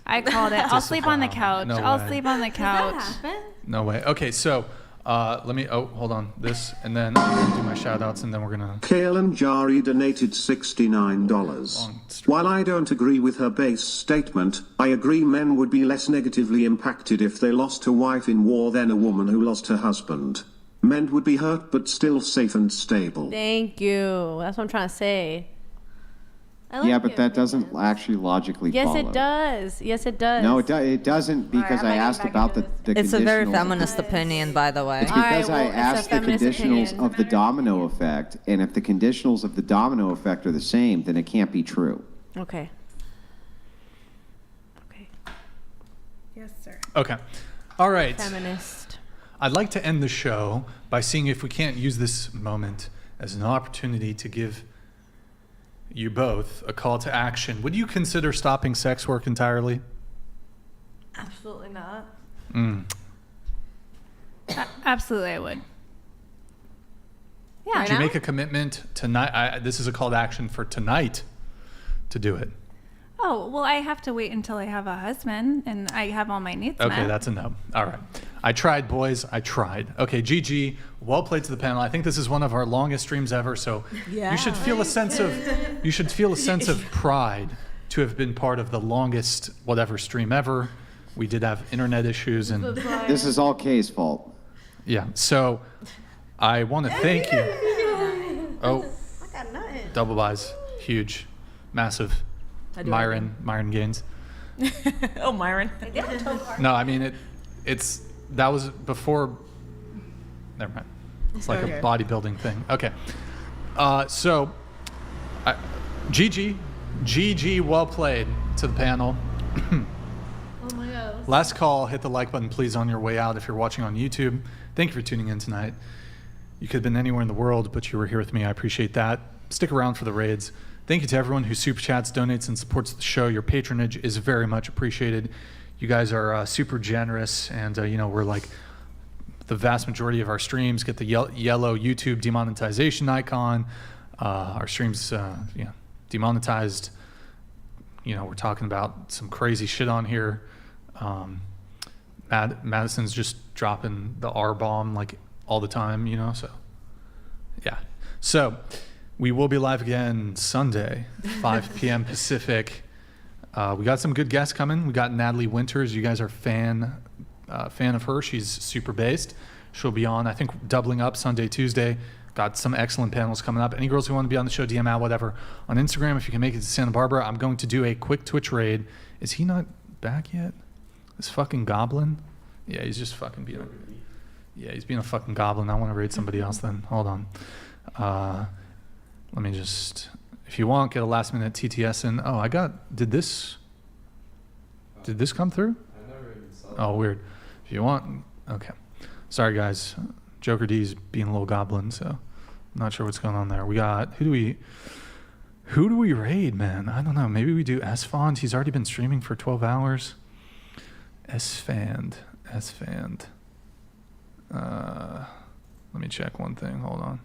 I called it. I'll sleep on the couch. No I'll way. sleep on the couch. Does that happen? No way. Okay, so let me. Oh, hold on. This, and then I'm gonna do my shout outs, and then we're gonna. Kalen Jari donated $69. While I don't agree with her base statement, I agree men would be less negatively impacted if they lost a wife in war than a woman who lost her husband. Men would be hurt but still safe and stable. Thank you. That's what I'm trying to say. Yeah, but that doesn't actually logically Yes, follow. it does. Yes, it does. No, it doesn't, because I asked about the It's a very conditionals. feminist opinion, by the way. It's because I asked the conditionals of the domino effect, and if the conditionals of the domino effect are the same, then it can't be true. Okay. Yes, sir. Okay. All right. Feminist. I'd like to end the show by seeing if we can't use this moment as an opportunity to give you both a call to action. Would you consider stopping sex work entirely? Absolutely not. Absolutely, I would. Would you make a commitment tonight? This is a call to action for tonight to do it. Oh, well, I have to wait until I have a husband and I have all my needs Okay, met. that's a no. All right. I tried, boys. I tried. Okay, GG. Well played to the panel. I think this is one of our longest streams ever, so you should feel a sense of pride to have been part of the longest whatever stream ever. We did have internet issues, and This is all Kay's fault. yeah. So I want to thank you. Oh, I got nothing. double buys, huge, massive. Myron gains. Oh, Myron. No, I mean that was before. Never mind. It's like Okay. a bodybuilding thing. Okay. So, GG, well played to the panel. Oh my god. Last call. Hit the like button, please, on your way out if you're watching on YouTube. Thank you for tuning in tonight. You could have been anywhere in the world, but you were here with me. I appreciate that. Stick around for the raids. Thank you to everyone who super chats, donates, and supports the show. Your patronage is very much appreciated. You guys are super generous, and we're like the vast majority of our streams get the yellow YouTube demonetization icon. Our streams, demonetized. We're talking about some crazy shit on here. Madison's just dropping the R bomb like all the time, so yeah. So we will be live again Sunday, 5 p.m. Pacific. We got some good guests coming. We got Natalie Winters. You guys are fan of her. She's super based. She'll be on, I think, doubling up Sunday, Tuesday. Got some excellent panels coming up. Any girls who want to be on the show, DM out, whatever. On Instagram, if you can make it to Santa Barbara, I'm going to do a quick Twitch raid. Is he not back yet? This fucking goblin? Yeah, he's just fucking being he's being a fucking goblin. I want to raid somebody else then. Hold on. Let me just, if you want, get a last minute TTS in. Oh, did this come through? I never even saw that. Oh, weird. If you want, okay. Sorry, guys. Joker D's being a little goblin, so I'm not sure what's going on there. We got, who do we raid, man? I don't know. Maybe we do S-Fond. He's already been streaming for 12 hours. S-Fand. Let me check one thing. Hold on.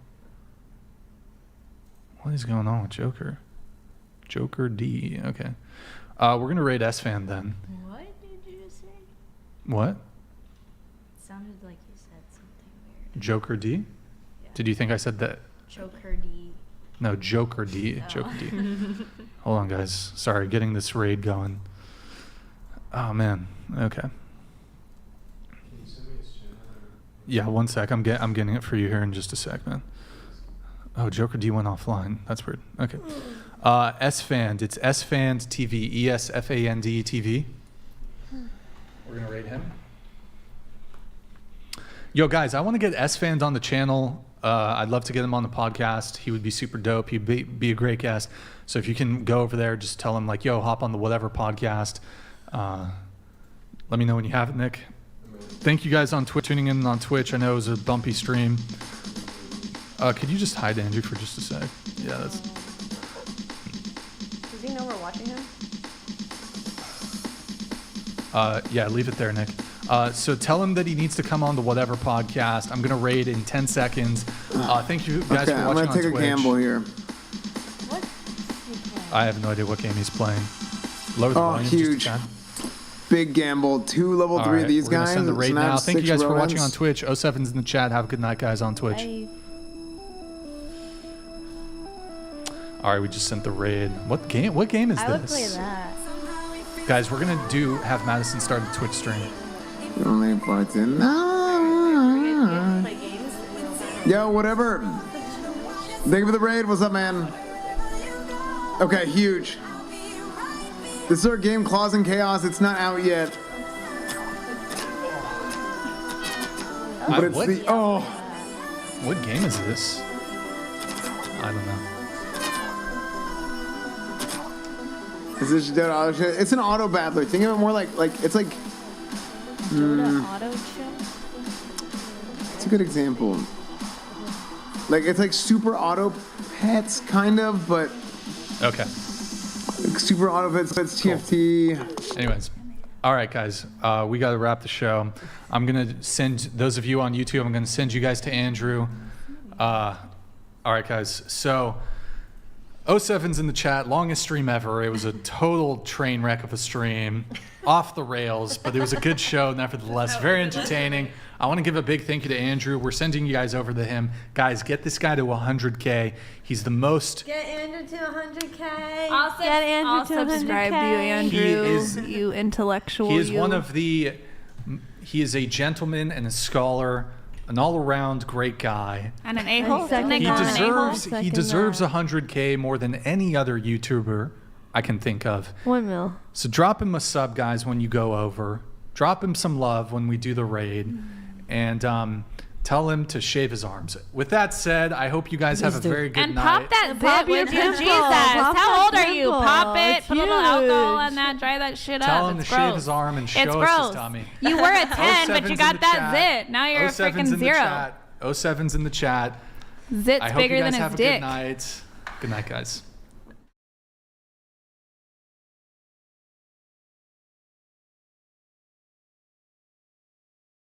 What is going on with Joker? Joker D. Okay. We're going to raid S-Fan then. What did you just say? What? It sounded like you said something weird. Joker D? Yeah. Did you think I said that? Joker D. No, Joker D. Oh. Joker D. Hold on, guys. Sorry, getting this raid going. Oh, man. Okay. Can you send me his channel? Yeah, one sec. I'm getting it for you here in just a sec, man. Oh, Joker D went offline. That's weird. Okay. S-Fand. It's S-Fand TV. ESFAND TV. We're going to rate him. Yo, guys, I want to get S-Fand on the channel. I'd love to get him on the podcast. He would be super dope. He'd be a great guest. So if you can go over there, just tell him, like, yo, hop on the whatever podcast. Let me know when you have it, Nick. Thank you guys on Twitch, tuning in on Twitch. I know it was a bumpy stream. Could you just hide Andrew for just a sec? Yeah, that's... Does he know we're watching him? Yeah, leave it there, Nick. So tell him that he needs to come on the whatever podcast. I'm going to raid in 10 seconds. Thank you guys for watching on Twitch. I'm going to take a gamble here. What? I have no idea what game he's playing. Lower the volume huge. just a tad. Big gamble. 2 level 3 of these we're gonna guys. Send the raid now. Thank you guys for watching on Twitch. Twitch. 07's in the chat. Have a good night, guys, on Twitch. Bye. All right, we just sent the raid. What game is I would this? play that. Guys, we're going to have Madison start a Twitch stream. Only button. Yo, whatever. Thank you for the raid. What's up, man? Okay, huge. This is our game, Claws and Chaos. It's not out yet. But it's What game is this? I don't know. It's an auto battler. Think of it more like it's like. Auto show? It's a good example. Like it's like Super Auto Pets, kind of, but. Okay. Like Super Auto Pets, TFT. Anyways. All right, guys. We got to wrap the show. I'm going to send those of you on YouTube, I'm going to send you guys to Andrew. All right, guys. So 07's in the chat. Longest stream ever. It was a total train wreck of a stream. Off the rails, but it was a good show nevertheless. Very entertaining. I want to give a big thank you to Andrew. We're sending you guys over to him. Guys, get this guy to 100K. He's the most... Get Andrew to 100K. I'll subscribe to you, Andrew. You intellectual. He is one of the... He is a gentleman and a scholar, an all-around great guy. And an a-hole. He deserves 100K more than any other YouTuber I can think of. 1 mil. So drop him a sub, guys, when you go over. Drop him some love when we do the raid. And tell him to shave his arms. With that said, I hope you guys have a very good and night. pop that zit, would you? Jesus. How old are you? Pop it, put a little alcohol on that, dry that shit up. Tell him to shave his arm and show us his tummy. You were a 10, but you got that zit. Now you're a freaking 0. 07's in the chat. Zit's bigger than his dick. Good night, guys.